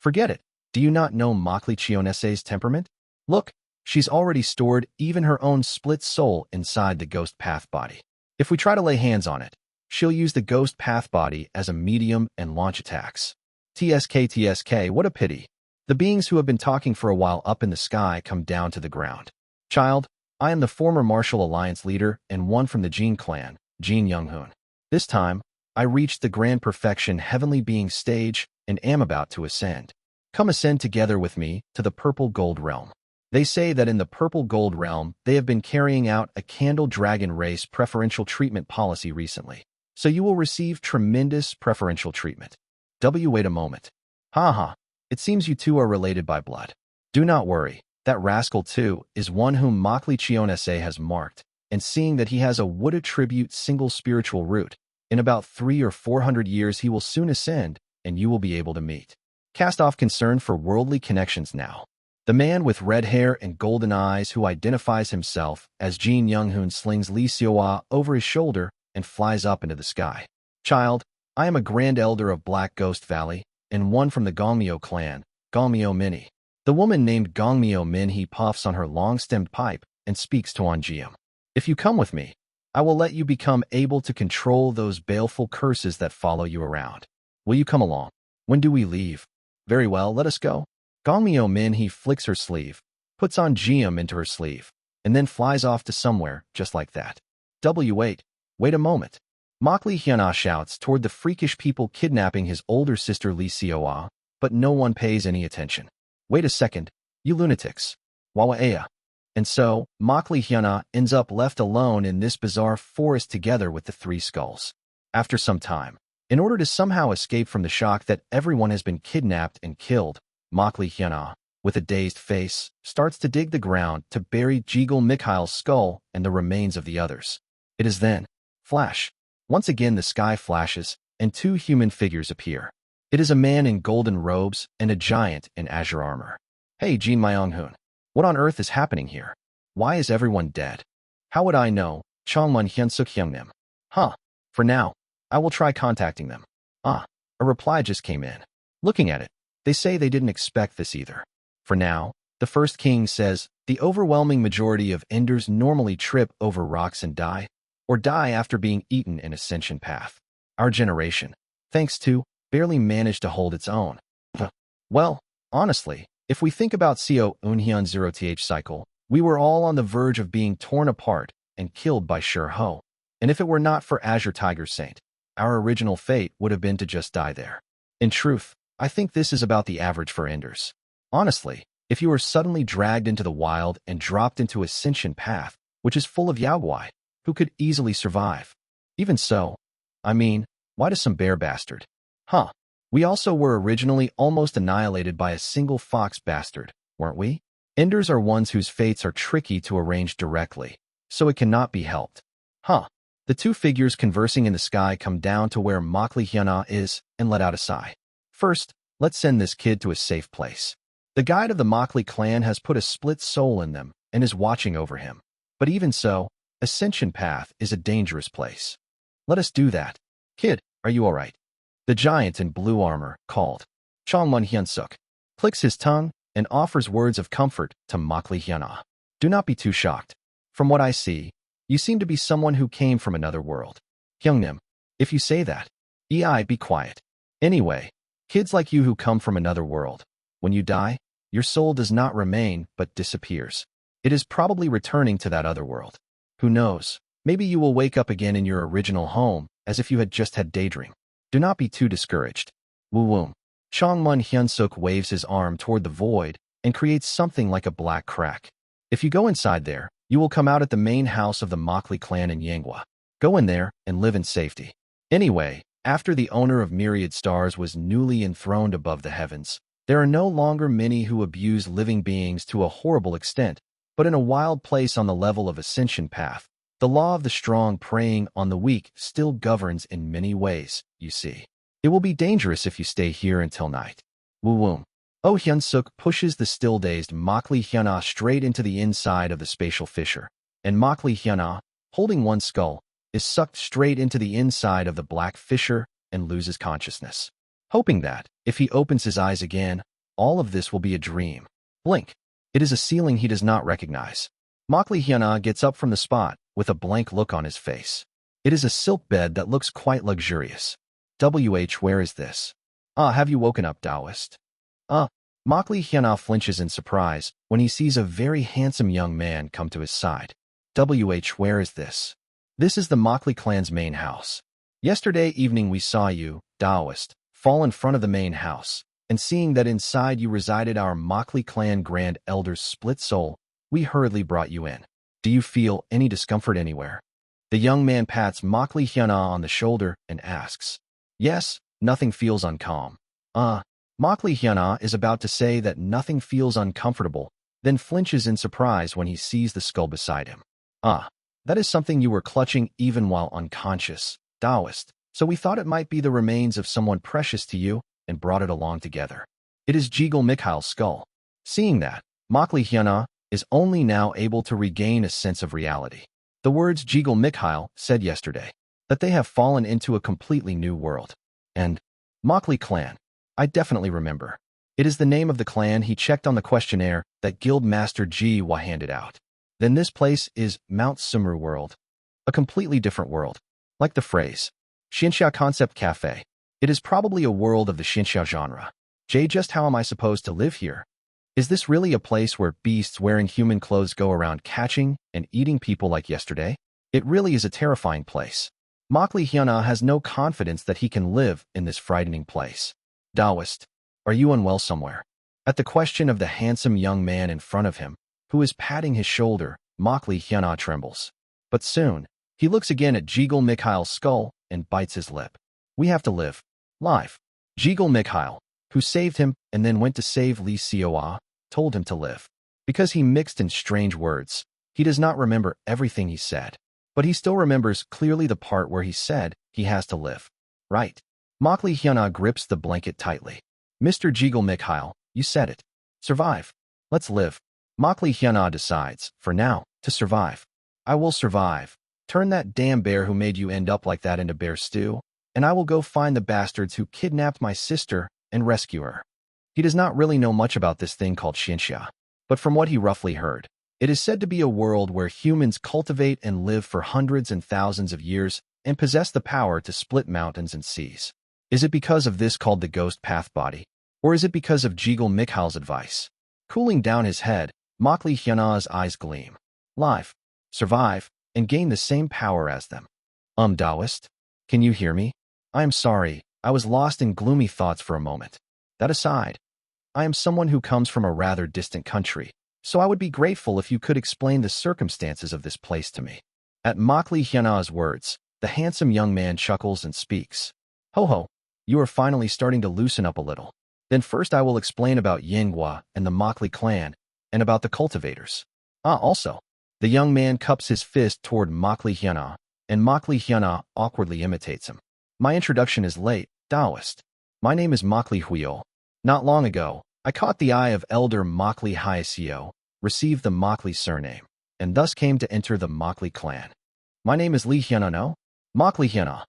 Forget it. Do you not know Makli Chionsa's temperament? Look, she's already stored even her own split soul inside the ghost path body. If we try to lay hands on it, she'll use the ghost path body as a medium and launch attacks. TSK, what a pity. The beings who have been talking for a while up in the sky come down to the ground. Child, I am the former Martial Alliance leader and one from the Jin clan, Jin Younghoon. This time, I reached the grand perfection heavenly being stage and am about to ascend. Come ascend together with me to the purple gold realm. They say that in the purple gold realm, they have been carrying out a Candle Dragon race preferential treatment policy recently. So you will receive tremendous preferential treatment. Wait a moment. It seems you two are related by blood. Do not worry. That rascal too is one whom Makli Chionsa has marked, and seeing that he has a wood attribute single spiritual root, in about 300 or 400 years he will soon ascend, and you will be able to meet. Cast off concern for worldly connections now. The man with red hair and golden eyes who identifies himself as Jin Young-hoon slings Lee Seowa over his shoulder and flies up into the sky. Child, I am a Grand Elder of Black Ghost Valley, and one from the Gongmyo clan, Gongmyo Minnie. The woman named Gongmyo Minhee puffs on her long-stemmed pipe and speaks to Onjiam. If you come with me, I will let you become able to control those baleful curses that follow you around. Will you come along? When do we leave? Very well, let us go. Gongmyo Minhee flicks her sleeve, puts on Jiam into her sleeve, and then flies off to somewhere just like that. Wait a moment. Makli Hyuna shouts toward the freakish people kidnapping his older sister Lee Seowa, but no one pays any attention. Wait a second, you lunatics. Wawaea. And so, Makli Hyuna ends up left alone in this bizarre forest together with the three skulls. After some time, in order to somehow escape from the shock that everyone has been kidnapped and killed, Makli Hyuna, with a dazed face, starts to dig the ground to bury Jigul Mikhail's skull and the remains of the others. It is then, flash. Once again the sky flashes, and two human figures appear. It is a man in golden robes and a giant in azure armor. Hey Jin Myung-hoon, what on earth is happening here? Why is everyone dead? How would I know? Chongmun Hyunsuk Hyungnim. Huh. For now, I will try contacting them. A reply just came in. Looking at it, they say they didn't expect this either. For now, the first king says, the overwhelming majority of Enders normally trip over rocks and die, or die after being eaten in Ascension Path. Our generation, thanks to, barely managed to hold its own. Well, honestly, if we think about Co Unhyun 0th cycle, we were all on the verge of being torn apart and killed by Sure Ho. And if it were not for Azure Tiger Saint, our original fate would have been to just die there. In truth, I think this is about the average for Enders. Honestly, if you were suddenly dragged into the wild and dropped into Ascension Path, which is full of Yaogwai, who could easily survive. Even so, I mean, why does some bear bastard? Huh. We also were originally almost annihilated by a single fox bastard, weren't we? Enders are ones whose fates are tricky to arrange directly, so it cannot be helped. Huh. The two figures conversing in the sky come down to where Makli Hyuna is and let out a sigh. First, let's send this kid to a safe place. The guide of the Makli clan has put a split soul in them and is watching over him. But even so, Ascension Path is a dangerous place. Let us do that. Kid, are you all right? The giant in blue armor, called Chongmun Hyunsuk, clicks his tongue and offers words of comfort to Makli Hyuna. Do not be too shocked. From what I see, you seem to be someone who came from another world. Hyungnim, if you say that, be quiet. Anyway, kids like you who come from another world, when you die, your soul does not remain but disappears. It is probably returning to that other world. Who knows, maybe you will wake up again in your original home as if you had just had daydream. Do not be too discouraged. Woo-woom. Chongmun Hyunsuk waves his arm toward the void and creates something like a black crack. If you go inside there, you will come out at the main house of the Makli clan in Yanghwa. Go in there and live in safety. Anyway, after the owner of myriad stars was newly enthroned above the heavens, there are no longer many who abuse living beings to a horrible extent, but in a wild place on the level of Ascension Path, the law of the strong preying on the weak still governs in many ways, you see. It will be dangerous if you stay here until night. Woo-woom. Oh Hyunsuk pushes the still-dazed Makli Hyuna straight into the inside of the spatial fissure, and Makli Hyuna, holding one skull, is sucked straight into the inside of the black fissure and loses consciousness. Hoping that, if he opens his eyes again, all of this will be a dream. Blink. It is a ceiling he does not recognize. Makli Hyuna gets up from the spot with a blank look on his face. It is a silk bed that looks quite luxurious. Where is this? Have you woken up, Taoist? Makli Hyuna flinches in surprise when he sees a very handsome young man come to his side. Where is this? This is the Makli clan's main house. Yesterday evening we saw you, Taoist, fall in front of the main house, and seeing that inside you resided our Makli clan Grand Elder's split soul, we hurriedly brought you in. Do you feel any discomfort anywhere? The young man pats Makli Hyuna on the shoulder and asks. Yes, nothing feels uncalm. Makli Hyuna is about to say that nothing feels uncomfortable, then flinches in surprise when he sees the skull beside him. That is something you were clutching even while unconscious, Taoist, so we thought it might be the remains of someone precious to you and brought it along together. It is Jiggle Mikhail's skull. Seeing that, Makli Hyuna is only now able to regain a sense of reality. The words Jiggle Mikhail said yesterday, that they have fallen into a completely new world. And Makli clan, I definitely remember. It is the name of the clan he checked on the questionnaire that Guild Master Jiwa handed out. Then this place is Mount Sumru World, a completely different world. Like the phrase, Xinxia Concept Cafe. It is probably a world of the Xinxia genre. Just how am I supposed to live here? Is this really a place where beasts wearing human clothes go around catching and eating people like yesterday? It really is a terrifying place. Makli Hyuna has no confidence that he can live in this frightening place. Taoist, are you unwell somewhere? At the question of the handsome young man in front of him, who is patting his shoulder, Makli Hyuna trembles. But soon, he looks again at Jiggle Mikhail's skull and bites his lip. We have to live. Life. Jiggle Mikhail, who saved him and then went to save Li Xiaoa, told him to live. Because he mixed in strange words, he does not remember everything he said. But he still remembers clearly the part where he said he has to live. Right. Makli Hyuna grips the blanket tightly. Mr. Jiggle Mikhail, you said it. Survive. Let's live. Makli Hyuna decides, for now, to survive. I will survive. Turn that damn bear who made you end up like that into bear stew, and I will go find the bastards who kidnapped my sister and rescue her. He does not really know much about this thing called Xinxia, but from what he roughly heard, it is said to be a world where humans cultivate and live for hundreds and thousands of years and possess the power to split mountains and seas. Is it because of this called the ghost path body? Or is it because of Jiggle Mikhail's advice? Cooling down his head, Makli Hyuna's eyes gleam. Live, survive, and gain the same power as them. Taoist? Can you hear me? I am sorry, I was lost in gloomy thoughts for a moment. That aside, I am someone who comes from a rather distant country, so I would be grateful if you could explain the circumstances of this place to me. At Makli Hyuna's words, the handsome young man chuckles and speaks. Ho ho, you are finally starting to loosen up a little. Then first I will explain about Yinghua and the Makli clan, and about the cultivators. Also, the young man cups his fist toward Makli Hyuna, and Makli Hyuna awkwardly imitates him. My introduction is late, Taoist. My name is Makli Huyo. Not long ago, I caught the eye of Elder Makli Hyasio, received the Makli surname, and thus came to enter the Makli clan. My name is Li Hyuna no? Makli Hyuna.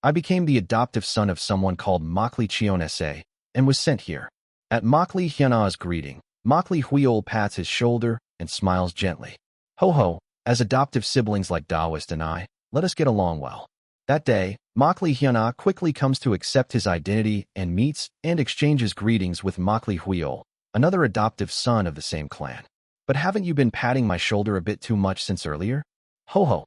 I became the adoptive son of someone called Makli Chionese, and was sent here. At Makli Hyuna's greeting, Makli Huyo pats his shoulder and smiles gently. Ho ho, as adoptive siblings like Taoist and I, let us get along well. That day, Makli Hyuna quickly comes to accept his identity and meets and exchanges greetings with Makli Huyo, another adoptive son of the same clan. But haven't you been patting my shoulder a bit too much since earlier? Ho ho.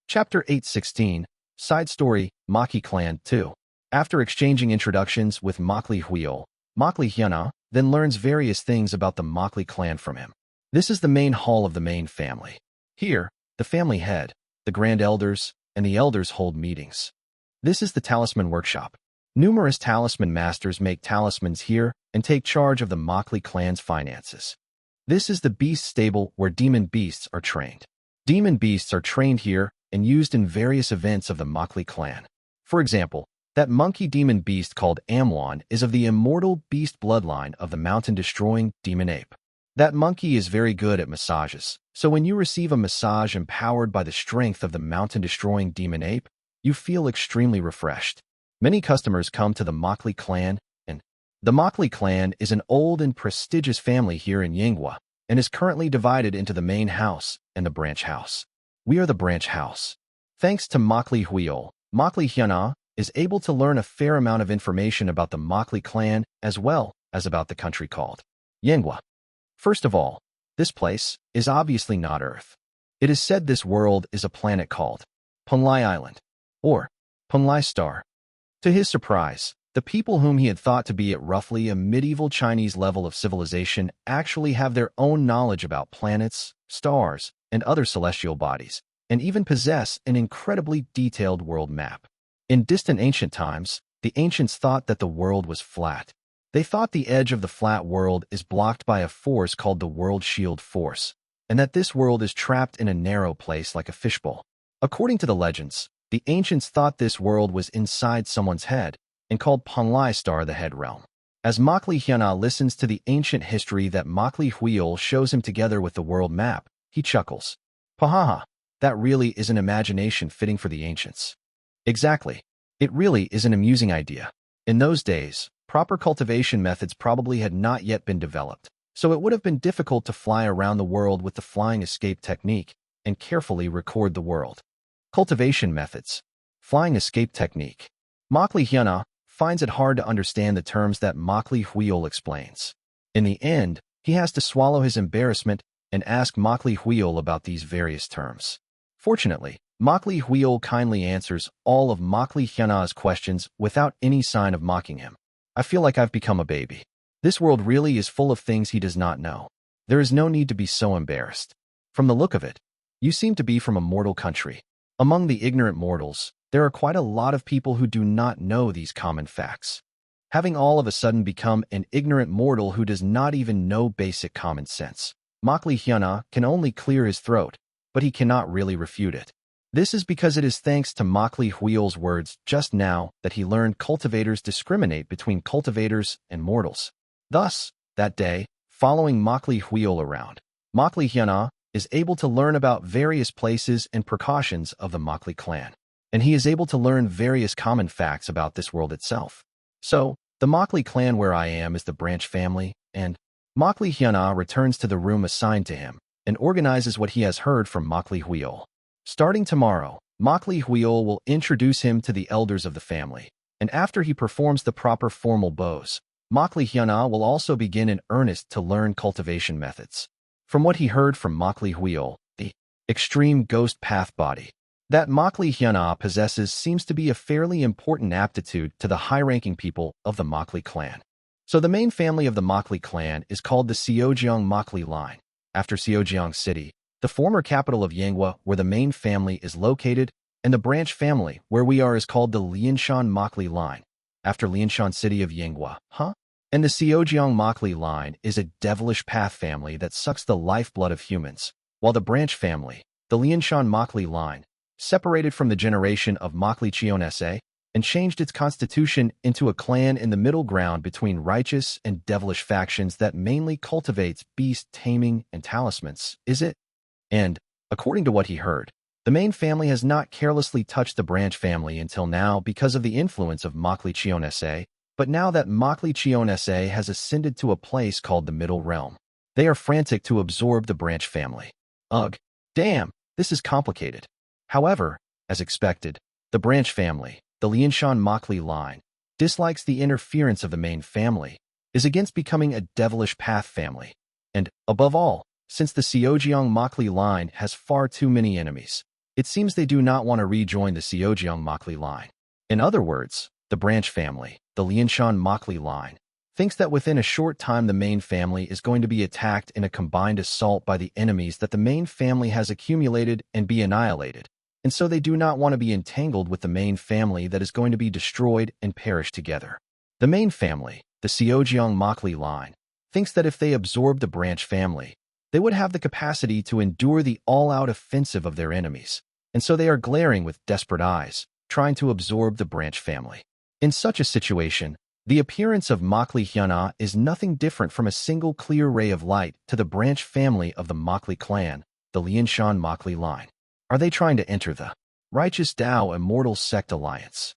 Chapter 816, Side Story, Maki Clan 2. After exchanging introductions with Makli Huyo, Makli Hyuna then learns various things about the Makli clan from him. This is the main hall of the main family. Here, the family head, the grand elders, and the elders hold meetings. This is the Talisman workshop. Numerous talisman masters make talismans here and take charge of the Makli clan's finances. This is the beast stable where demon beasts are trained. Demon beasts are trained here and used in various events of the Makli clan. For example, that monkey demon beast called Amwon is of the immortal beast bloodline of the mountain-destroying demon ape. That monkey is very good at massages, so when you receive a massage empowered by the strength of the mountain-destroying demon ape, you feel extremely refreshed. Many customers come to the Makli clan, and the Makli clan is an old and prestigious family here in Yinghua, and is currently divided into the main house and the branch house. We are the branch house. Thanks to Makli Huyo, Makli Hyuna is able to learn a fair amount of information about the Makli clan as well as about the country called Yinghua. First of all, this place is obviously not Earth. It is said this world is a planet called Punlai Island, or Punlai Star. To his surprise, the people whom he had thought to be at roughly a medieval Chinese level of civilization actually have their own knowledge about planets, stars, and other celestial bodies, and even possess an incredibly detailed world map. In distant ancient times, the ancients thought that the world was flat. They thought the edge of the flat world is blocked by a force called the World Shield Force, and that this world is trapped in a narrow place like a fishbowl. According to the legends, the ancients thought this world was inside someone's head and called Punlai Star the head realm. As Makli Hyuna listens to the ancient history that Makli Huil shows him together with the world map, he chuckles. Pahaha, that really is an imagination fitting for the ancients. Exactly. It really is an amusing idea. In those days, proper cultivation methods probably had not yet been developed, so it would have been difficult to fly around the world with the flying escape technique and carefully record the world. Cultivation methods. Flying escape technique. Makli Hyuna finds it hard to understand the terms that Makli Huil explains. In the end, he has to swallow his embarrassment and ask Makli Huil about these various terms. Fortunately, Makli Huil kindly answers all of Makli Hyuna's questions without any sign of mocking him. I feel like I've become a baby. This world really is full of things he does not know. There is no need to be so embarrassed. From the look of it, you seem to be from a mortal country. Among the ignorant mortals, there are quite a lot of people who do not know these common facts. Having all of a sudden become an ignorant mortal who does not even know basic common sense, Makli Hyuna can only clear his throat, but he cannot really refute it. This is because it is thanks to Makli Huil's words just now that he learned cultivators discriminate between cultivators and mortals. Thus, that day, following Makli Huil around, Makli Hyuna is able to learn about various places and precautions of the Makli clan, and he is able to learn various common facts about this world itself. So, the Makli clan where I am is the branch family, and Makli Hyuna returns to the room assigned to him and organizes what he has heard from Makli Huil. Starting tomorrow, Makli Huil will introduce him to the elders of the family, and after he performs the proper formal bows, Makli Hyuna will also begin in earnest to learn cultivation methods. From what he heard from Makli Huil, the extreme ghost path body that Makli Hyuna possesses seems to be a fairly important aptitude to the high-ranking people of the Makli clan. So the main family of the Makli clan is called the Seojeong Makli line, after Seojeong City, the former capital of Yanghwa, where the main family is located, and the branch family, where we are, is called the Lianshan Makli line, after Lianshan City of Yanghwa, And the Seojeong Makli line is a devilish path family that sucks the lifeblood of humans, while the branch family, the Lianshan Makli line, separated from the generation of Makli Cheonse and changed its constitution into a clan in the middle ground between righteous and devilish factions that mainly cultivates beast taming and talismans, is it? And, according to what he heard, the main family has not carelessly touched the branch family until now because of the influence of Makli Cheonse, but now that Makli Cheonse has ascended to a place called the Middle Realm, they are frantic to absorb the branch family. Ugh, damn, this is complicated. However, as expected, the branch family, the Lianshan Makli line, dislikes the interference of the main family, is against becoming a devilish path family, and, above all, since the Seojeong Makli line has far too many enemies, it seems they do not want to rejoin the Seojeong Makli line. In other words, the branch family, the Lianshan Makli line, thinks that within a short time the main family is going to be attacked in a combined assault by the enemies that the main family has accumulated and be annihilated, and so they do not want to be entangled with the main family that is going to be destroyed and perish together. The main family, the Seojeong Makli line, thinks that if they absorb the branch family, they would have the capacity to endure the all-out offensive of their enemies, and so they are glaring with desperate eyes, trying to absorb the branch family. In such a situation, the appearance of Makli Hyuna is nothing different from a single clear ray of light to the branch family of the Makli clan, the Lianshan Makli line. Are they trying to enter the Righteous Tao Immortal Sect Alliance?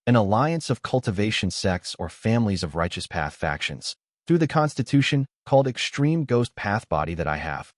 An alliance of cultivation sects or families of righteous path factions, through the constitution called Extreme Ghost Path Body that I have.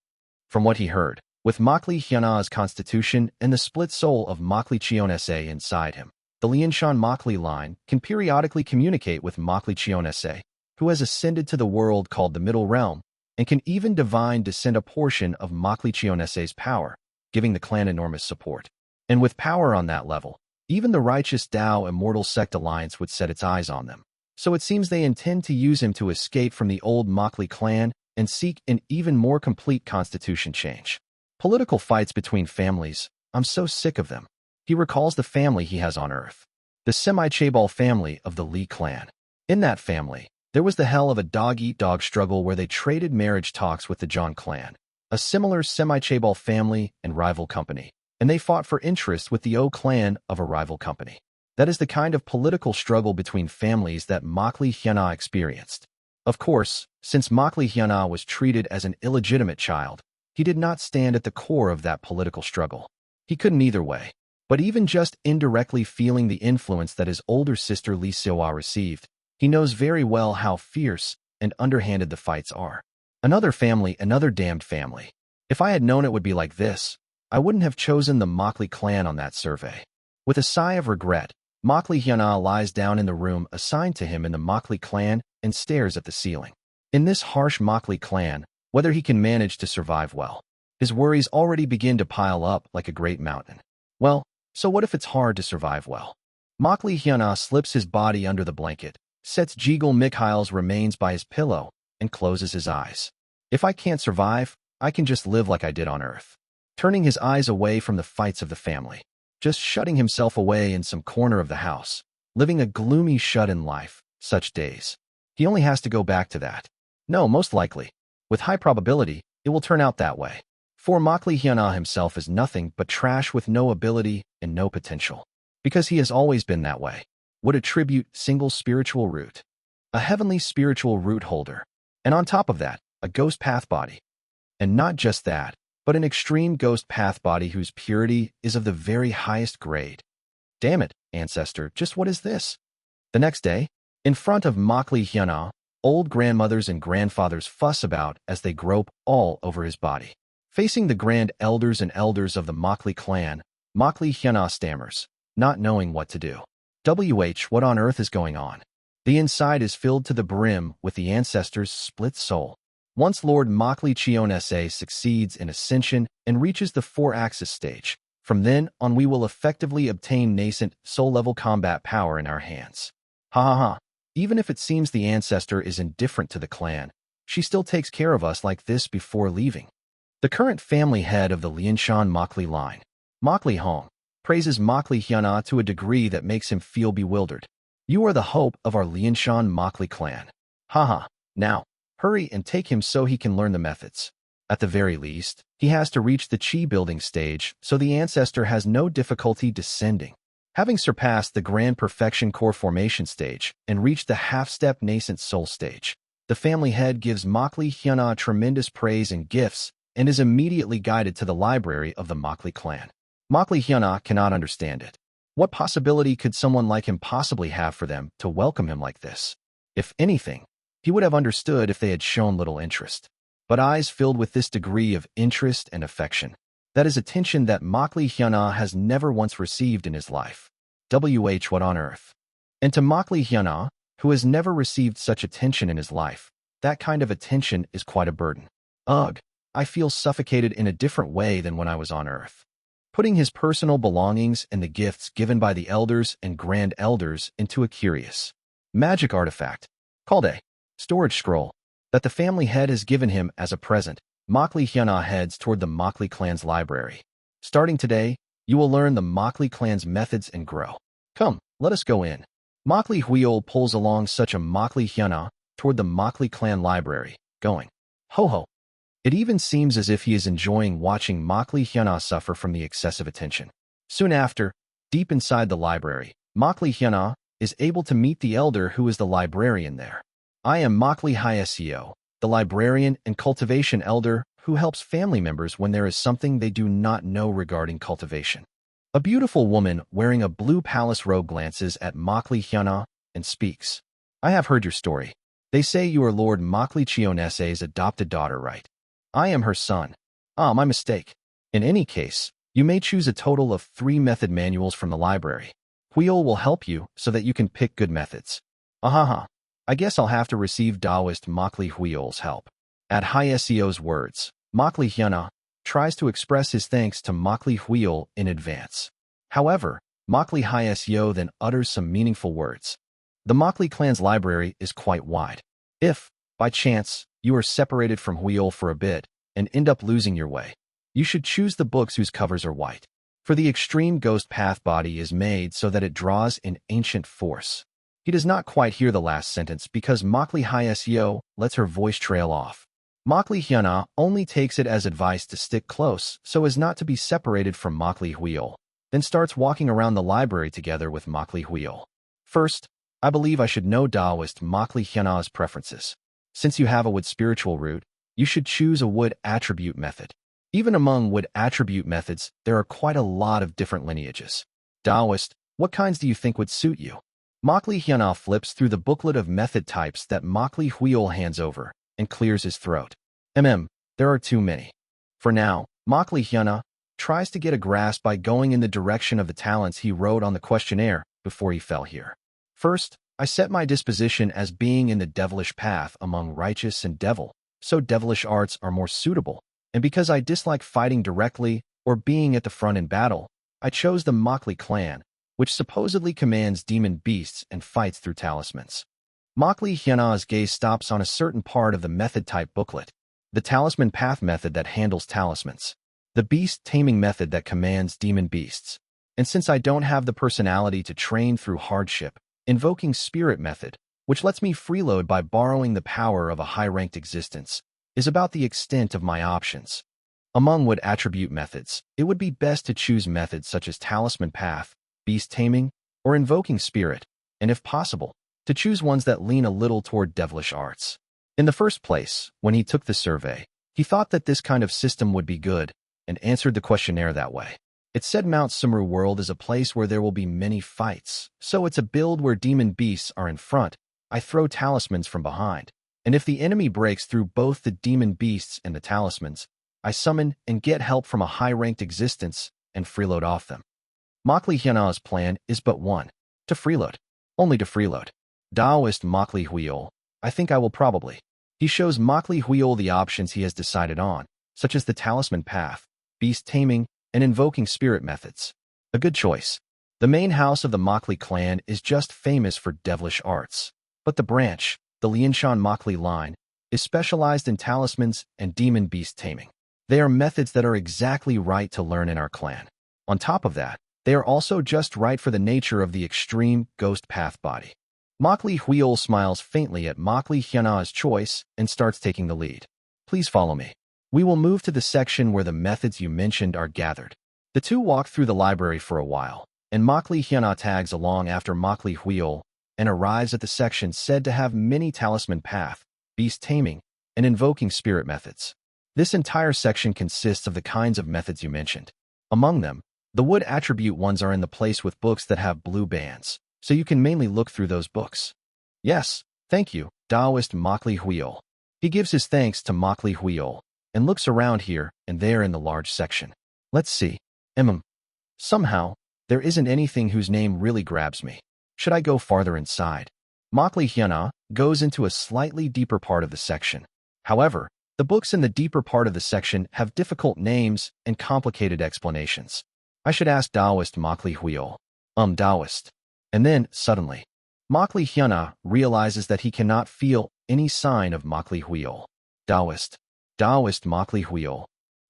From what he heard, with Makli Hyuna's constitution and the split soul of Makli Cheonse inside him, the Lianshan Makli line can periodically communicate with Makli Cheonse, who has ascended to the world called the Middle Realm, and can even divine descend a portion of Makli Cheonse's power, giving the clan enormous support. And with power on that level, even the Righteous Tao Immortal Sect Alliance would set its eyes on them. So it seems they intend to use him to escape from the old Makli clan and seek an even more complete constitution change. Political fights between families, I'm so sick of them. He recalls the family he has on Earth, the semi-chaebol family of the Li clan. In that family, there was the hell of a dog-eat-dog struggle where they traded marriage talks with the John clan, a similar semi-chaebol family and rival company, and they fought for interest with the O clan of a rival company. That is the kind of political struggle between families that Makli Hyuna experienced. Of course, since Makli Hyuna was treated as an illegitimate child, he did not stand at the core of that political struggle. He couldn't either way. But even just indirectly feeling the influence that his older sister Lee Sewa received, he knows very well how fierce and underhanded the fights are. Another family, another damned family. If I had known it would be like this, I wouldn't have chosen the Makli clan on that survey. With a sigh of regret, Makli Hyuna lies down in the room assigned to him in the Makli clan and stares at the ceiling. In this harsh Makli clan, whether he can manage to survive well. His worries already begin to pile up like a great mountain. Well, so what if it's hard to survive well? Makli Hyuna slips his body under the blanket, sets Jigul Mikhail's remains by his pillow, and closes his eyes. If I can't survive, I can just live like I did on Earth. Turning his eyes away from the fights of the family. Just shutting himself away in some corner of the house. Living a gloomy shut-in life, such days. He only has to go back to that. No, most likely. With high probability, it will turn out that way. For Makli Hyuna himself is nothing but trash with no ability and no potential. Because he has always been that way. Would attribute single spiritual root. A heavenly spiritual root holder. And on top of that, a ghost path body. And not just that, but an extreme ghost path body whose purity is of the very highest grade. Damn it, ancestor, just what is this? The next day, in front of Makli Hyuna, old grandmothers and grandfathers fuss about as they grope all over his body. Facing the grand elders and elders of the Makli clan, Makli Hyuna stammers, not knowing what to do. What on earth is going on? The inside is filled to the brim with the ancestors' split soul. Once Lord Makli Chionese succeeds in ascension and reaches the 4-axis stage, from then on we will effectively obtain nascent soul-level combat power in our hands. Ha ha ha. Even if it seems the ancestor is indifferent to the clan, she still takes care of us like this before leaving. The current family head of the Lianshan Makli line, Makli Hong, praises Makli Hyuna to a degree that makes him feel bewildered. You are the hope of our Lianshan Makli clan. Haha, now, hurry and take him so he can learn the methods. At the very least, he has to reach the chi building stage so the ancestor has no difficulty descending. Having surpassed the grand perfection core formation stage and reached the half-step nascent soul stage, the family head gives Makli Hyuna tremendous praise and gifts and is immediately guided to the library of the Makli clan. Makli Hyuna cannot understand it. What possibility could someone like him possibly have for them to welcome him like this? If anything, he would have understood if they had shown little interest. But eyes filled with this degree of interest and affection. That is attention that Makli Hyuna has never once received in his life. What on earth? And to Makli Hyuna, who has never received such attention in his life, that kind of attention is quite a burden. Ugh, I feel suffocated in a different way than when I was on Earth. Putting his personal belongings and the gifts given by the elders and grand elders into a curious magic artifact, called a storage scroll, that the family head has given him as a present, Makli Hyuna heads toward the Makli clan's library. Starting today, you will learn the Makli clan's methods and grow. Come, let us go in. Makli Huiol pulls along such a Makli Hyuna toward the Makli clan library, going, ho ho. It even seems as if he is enjoying watching Makli Hyuna suffer from the excessive attention. Soon after, deep inside the library, Makli Hyuna is able to meet the elder who is the librarian there. I am Makli Hyesio, the librarian and cultivation elder who helps family members when there is something they do not know regarding cultivation. A beautiful woman wearing a blue palace robe glances at Makli Hyuna and speaks. I have heard your story. They say you are Lord Makli Chionese's adopted daughter, right? I am her son. Ah, my mistake. In any case, you may choose a total of 3 method manuals from the library. Huiol will help you so that you can pick good methods. Ahaha. I guess I'll have to receive Taoist Makli Huiol's help. At Hyesio's words, Makli Hyuna tries to express his thanks to Makli Huiol in advance. However, Makli Hyesio then utters some meaningful words. The Makli clan's library is quite wide. If, by chance, you are separated from Huiol for a bit and end up losing your way, you should choose the books whose covers are white. For the extreme ghost path body is made so that it draws in ancient force. He does not quite hear the last sentence because Makli Hyesio lets her voice trail off. Makli Hyuna only takes it as advice to stick close so as not to be separated from Makli Huiol. then starts walking around the library together with Makli Huil. First, I believe I should know Taoist Makli Hyana's preferences. Since you have a wood spiritual root, you should choose a wood attribute method. Even among wood attribute methods, there are quite a lot of different lineages. Taoist, what kinds do you think would suit you? Makli Hyana flips through the booklet of method types that Makli Huil hands over and clears his throat. There are too many. For now, Makli Hyana tries to get a grasp by going in the direction of the talents he wrote on the questionnaire before he fell here. First, I set my disposition as being in the devilish path among righteous and devil, so devilish arts are more suitable, and because I dislike fighting directly or being at the front in battle, I chose the Makli clan, which supposedly commands demon beasts and fights through talismans. Makli Hyana's gaze stops on a certain part of the method type booklet, the talisman path method that handles talismans, the beast taming method that commands demon beasts, and since I don't have the personality to train through hardship, invoking spirit method, which lets me freeload by borrowing the power of a high-ranked existence, is about the extent of my options. Among wood attribute methods, it would be best to choose methods such as talisman path, beast taming, or invoking spirit, and if possible, to choose ones that lean a little toward devilish arts. In the first place, when he took the survey, he thought that this kind of system would be good, and answered the questionnaire that way. It said Mount Sumru World is a place where there will be many fights, so it's a build where demon beasts are in front, I throw talismans from behind, and if the enemy breaks through both the demon beasts and the talismans, I summon and get help from a high-ranked existence and freeload off them. Makli Hyana's plan is but one, to freeload. Only to freeload. Taoist Makli Huil, I think I will probably. He shows Makli Huil the options he has decided on, such as the talisman path, beast taming, and invoking spirit methods. A good choice. The main house of the Makli clan is just famous for devilish arts, but the branch, the Lianshan Makli line, is specialized in talismans and demon beast taming. They are methods that are exactly right to learn in our clan. On top of that, they are also just right for the nature of the extreme ghost path body. Makli Huil smiles faintly at Makli Hyana's choice and starts taking the lead. Please follow me. We will move to the section where the methods you mentioned are gathered. The two walk through the library for a while, and Makli Hyana tags along after Makli Huil and arrives at the section said to have many talisman path, beast taming, and invoking spirit methods. This entire section consists of the kinds of methods you mentioned. Among them, the wood attribute ones are in the place with books that have blue bands, so you can mainly look through those books. Yes, thank you, Taoist Makli Huil. He gives his thanks to Makli Huil and looks around here and there in the large section. Let's see. Somehow, there isn't anything whose name really grabs me. Should I go farther inside? Makli Hyana goes into a slightly deeper part of the section. However, the books in the deeper part of the section have difficult names and complicated explanations. I should ask Taoist Makli Huil. Taoist. And then, suddenly, Makli Hyana realizes that he cannot feel any sign of Makli Huil. Taoist Makli Huil.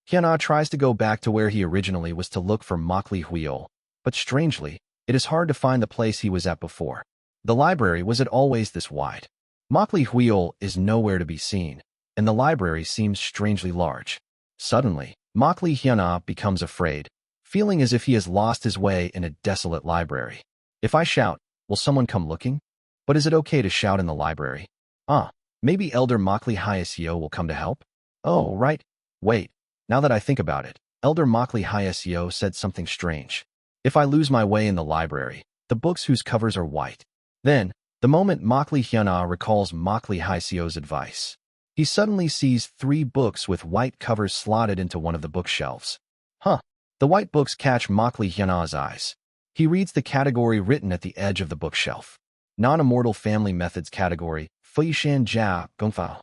Hyana tries to go back to where he originally was to look for Makli Huil, but strangely, it is hard to find the place he was at before. The library was it always this wide? Makli Huil is nowhere to be seen, and the library seems strangely large. Suddenly, Makli Hyana becomes afraid, feeling as if he has lost his way in a desolate library. If I shout, will someone come looking? But is it okay to shout in the library? Maybe Elder Makli Hyasio will come to help? Oh, right. Wait, now that I think about it, Elder Makli Hyasio said something strange. If I lose my way in the library, the books whose covers are white. Then, the moment Makli Hyana recalls Makli Hyasio's advice, he suddenly sees 3 books with white covers slotted into one of the bookshelves. The white books catch Makli Hyana's eyes. He reads the category written at the edge of the bookshelf. Non-immortal family methods category, Feishan Jia Gongfao.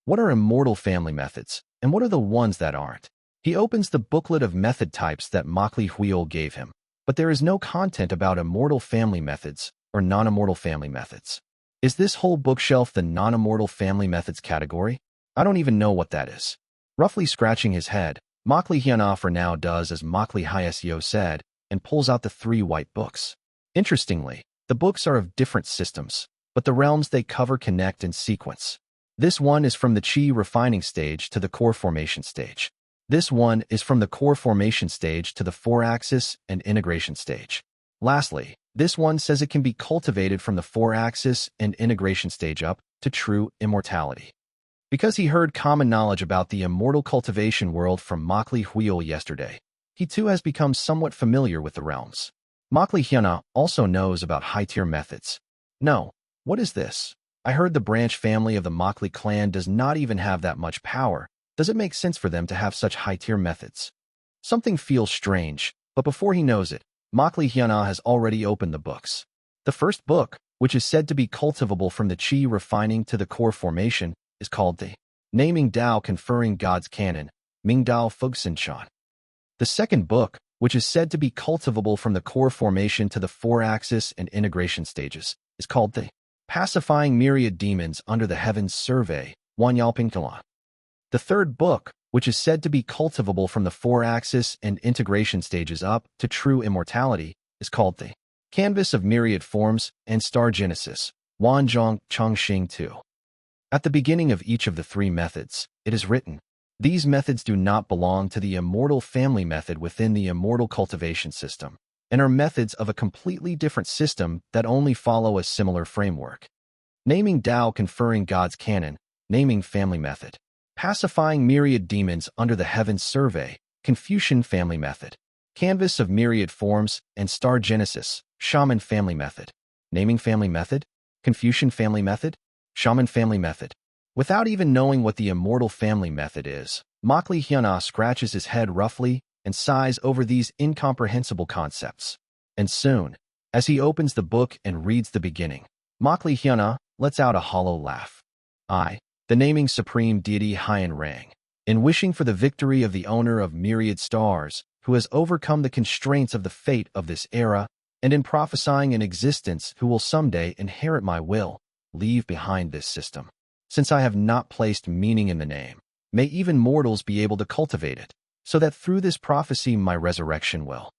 What are immortal family methods, and what are the ones that aren't? He opens the booklet of method types that Makli Huil gave him, but there is no content about immortal family methods or non-immortal family methods. Is this whole bookshelf the non-immortal family methods category? I don't even know what that is. Roughly scratching his head, Makli Hyana for now does as Makli Hyasio said and pulls out the 3 white books. Interestingly, the books are of different systems, but the realms they cover connect in sequence. This one is from the Qi refining stage to the core formation stage. This one is from the core formation stage to the 4-axis and integration stage. Lastly, this one says it can be cultivated from the 4-axis and integration stage up to true immortality. Because he heard common knowledge about the immortal cultivation world from Makli yesterday, he too has become somewhat familiar with the realms. Makli also knows about high-tier methods. No, what is this? I heard the branch family of the Makli clan does not even have that much power. Does it make sense for them to have such high-tier methods? Something feels strange, but before he knows it, Makli has already opened the books. The first book, which is said to be cultivable from the Qi refining to the core formation, is called the Naming Dao Conferring God's Canon, Ming Dao Fugsen Chan. The second book, which is said to be cultivable from the core formation to the 4-axis and integration stages, is called the Pacifying Myriad Demons Under the Heavens Survey, Wanyalping Kalan. The third book, which is said to be cultivable from the 4-axis and integration stages up to true immortality, is called the Canvas of Myriad Forms and Star Genesis, Wanzhong Chongxing 2. At the beginning of each of the 3 methods, it is written, these methods do not belong to the immortal family method within the immortal cultivation system, and are methods of a completely different system that only follow a similar framework. Naming Dao Conferring God's Canon, Naming Family Method. Pacifying Myriad Demons Under the Heavens Survey, Confucian Family Method. Canvas of Myriad Forms and Star Genesis, Shaman Family Method. Naming Family Method. Confucian Family Method. Shaman Family Method. Without even knowing what the immortal family method is, Makli scratches his head roughly and sighs over these incomprehensible concepts. And soon, as he opens the book and reads the beginning, Makli lets out a hollow laugh. The naming supreme deity Haiyan Rang, in wishing for the victory of the owner of myriad stars, who has overcome the constraints of the fate of this era, and in prophesying an existence who will someday inherit my will, leave behind this system. Since I have not placed meaning in the name, may even mortals be able to cultivate it, so that through this prophecy my resurrection will.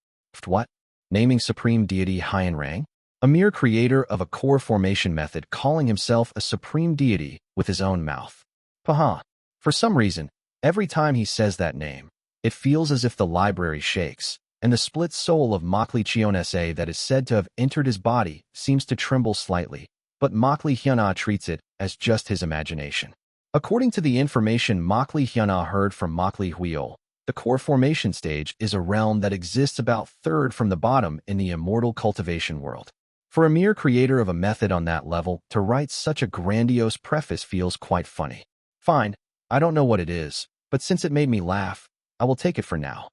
What? Naming supreme deity Haiyan Rang? A mere creator of a core formation method calling himself a supreme deity with his own mouth. Paha. For some reason, every time he says that name, it feels as if the library shakes, and the split soul of Makli Chionse that is said to have entered his body seems to tremble slightly, but Makli treats it as just his imagination. According to the information Makli heard from Makli Huiol, the core formation stage is a realm that exists about third from the bottom in the immortal cultivation world. For a mere creator of a method on that level to write such a grandiose preface feels quite funny. Fine, I don't know what it is, but since it made me laugh, I will take it for now.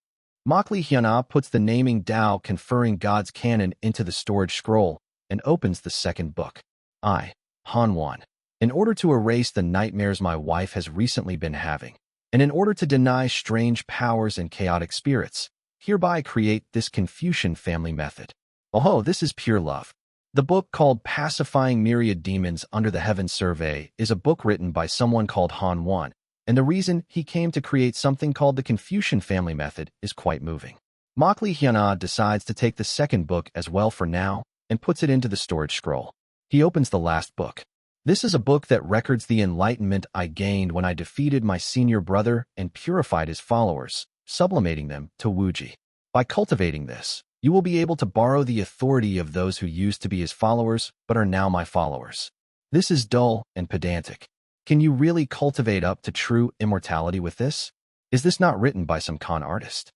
Makli puts the Naming Dao Conferring God's Canon into the storage scroll and opens the second book. Han 1. In order to erase the nightmares my wife has recently been having, and in order to deny strange powers and chaotic spirits, hereby create this Confucian family method. Oh, this is pure love. The book called Pacifying Myriad Demons Under the Heavens Survey is a book written by someone called Han 1, and the reason he came to create something called the Confucian family method is quite moving. Makli decides to take the second book as well for now and puts it into the storage scroll. He opens the last book. This is a book that records the enlightenment I gained when I defeated my senior brother and purified his followers, sublimating them to Wuji. By cultivating this, you will be able to borrow the authority of those who used to be his followers but are now my followers. This is dull and pedantic. Can you really cultivate up to true immortality with this? Is this not written by some con artist?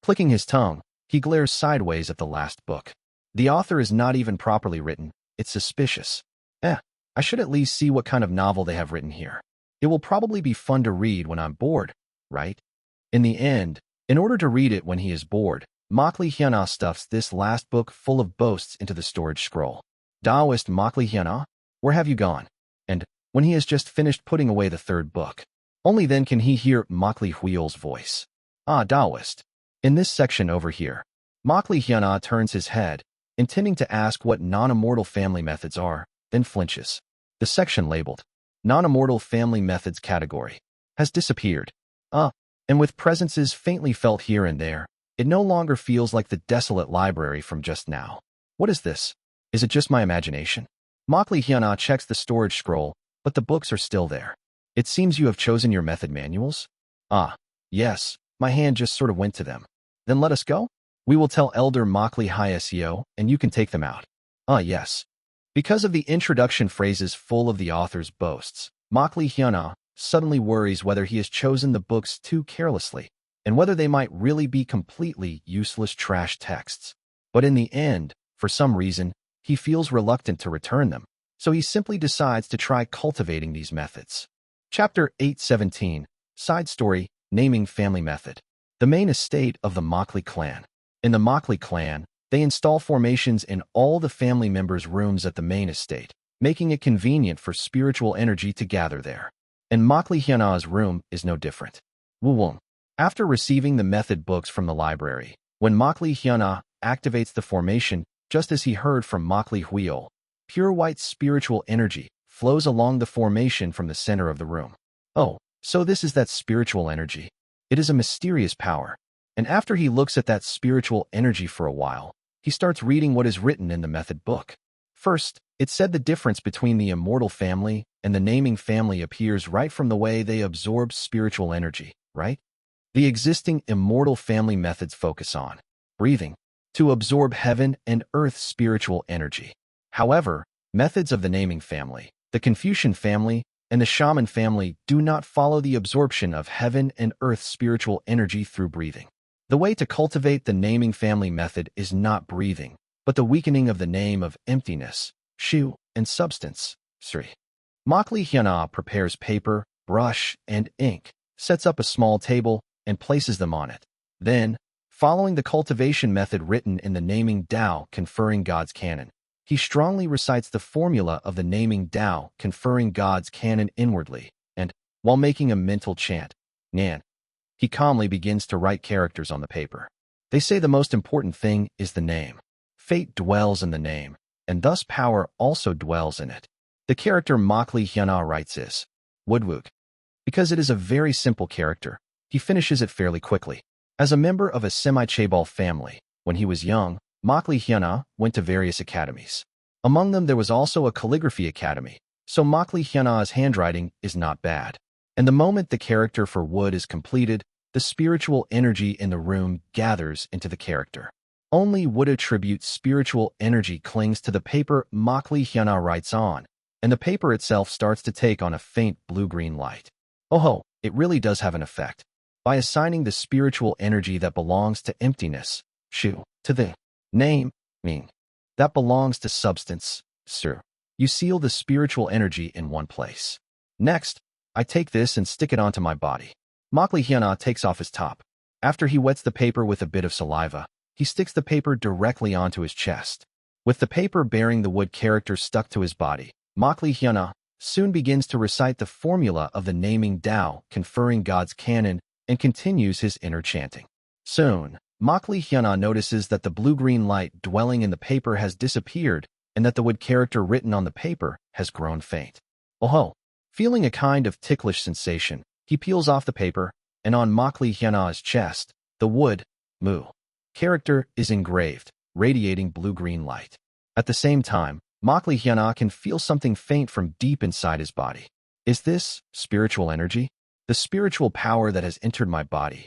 Clicking his tongue, he glares sideways at the last book. The author is not even properly written. It's suspicious. I should at least see what kind of novel they have written here. It will probably be fun to read when I'm bored, right? In the end, in order to read it when he is bored, Makli stuffs this last book full of boasts into the storage scroll. Taoist Makli, where have you gone? And when he has just finished putting away the third book, only then can he hear Makli Huiol's voice. Taoist. In this section over here, Makli turns his head, intending to ask what non-immortal family methods are, then flinches. The section labeled Non-Immortal Family Methods category has disappeared. And with presences faintly felt here and there, it no longer feels like the desolate library from just now. What is this? Is it just my imagination? Makli checks the storage scroll, but the books are still there. It seems you have chosen your method manuals? Yes, My hand just sort of went to them. Then let us go? We will tell Elder Makli Hyesio, and you can take them out. Yes. Because of the introduction phrases full of the author's boasts, Makli Hyuna suddenly worries whether he has chosen the books too carelessly, and whether they might really be completely useless trash texts. But in the end, for some reason, he feels reluctant to return them, so he simply decides to try cultivating these methods. Chapter 817, Side Story, Naming Family Method. The main estate of the Makli clan. In the Makli clan, they install formations in all the family members' rooms at the main estate, making it convenient for spiritual energy to gather there. And Makli Hyuna's room is no different. Woo-woo. After receiving the method books from the library, when Makli Hyuna activates the formation, just as he heard from Makli Huiol, pure white spiritual energy flows along the formation from the center of the room. Oh, so this is that spiritual energy. It is a mysterious power. And after he looks at that spiritual energy for a while, he starts reading what is written in the method book. First, it said the difference between the immortal family and the naming family appears right from the way they absorb spiritual energy, right? The existing immortal family methods focus on breathing to absorb heaven and earth spiritual energy. However, methods of the naming family, the Confucian family, and the shaman family do not follow the absorption of heaven and earth spiritual energy through breathing. The way to cultivate the naming family method is not breathing, but the weakening of the name of emptiness, shu, and substance, sri. Makli Hyuna prepares paper, brush, and ink, sets up a small table, and places them on it. Then, following the cultivation method written in the naming Tao conferring God's canon, he strongly recites the formula of the naming Tao conferring God's canon inwardly, and, while making a mental chant, Nan, he calmly begins to write characters on the paper. They say the most important thing is the name. Fate dwells in the name, and thus power also dwells in it. The character Makli Hyuna writes is Woodwook. Because it is a very simple character, he finishes it fairly quickly. As a member of a semi-chaebol family, when he was young, Makli Hyuna went to various academies. Among them there was also a calligraphy academy, so Makli Hyuna's handwriting is not bad. And the moment the character for Wood is completed, the spiritual energy in the room gathers into the character. Only Wood attribute spiritual energy clings to the paper Makli Hyuna writes on, and the paper itself starts to take on a faint blue-green light. Oh, it really does have an effect. By assigning the spiritual energy that belongs to emptiness, shu, to the name, ming, that belongs to substance, sur, you seal the spiritual energy in one place. Next, I take this and stick it onto my body. Makli Hyuna takes off his top. After he wets the paper with a bit of saliva, he sticks the paper directly onto his chest. With the paper bearing the wood character stuck to his body, Makli Hyuna soon begins to recite the formula of the naming Tao conferring God's canon and continues his inner chanting. Soon, Makli Hyuna notices that the blue-green light dwelling in the paper has disappeared and that the wood character written on the paper has grown faint. Oh, feeling a kind of ticklish sensation, he peels off the paper, and on Makli Hyuna's chest, the wood, mu, character is engraved, radiating blue-green light. At the same time, Makli Hyuna can feel something faint from deep inside his body. Is this spiritual energy? The spiritual power that has entered my body.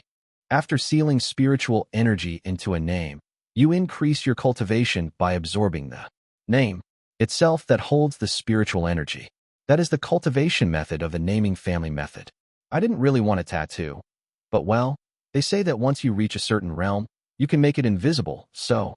After sealing spiritual energy into a name, you increase your cultivation by absorbing the name itself that holds the spiritual energy. That is the cultivation method of the naming family method. I didn't really want a tattoo, but well, they say that once you reach a certain realm, you can make it invisible, so.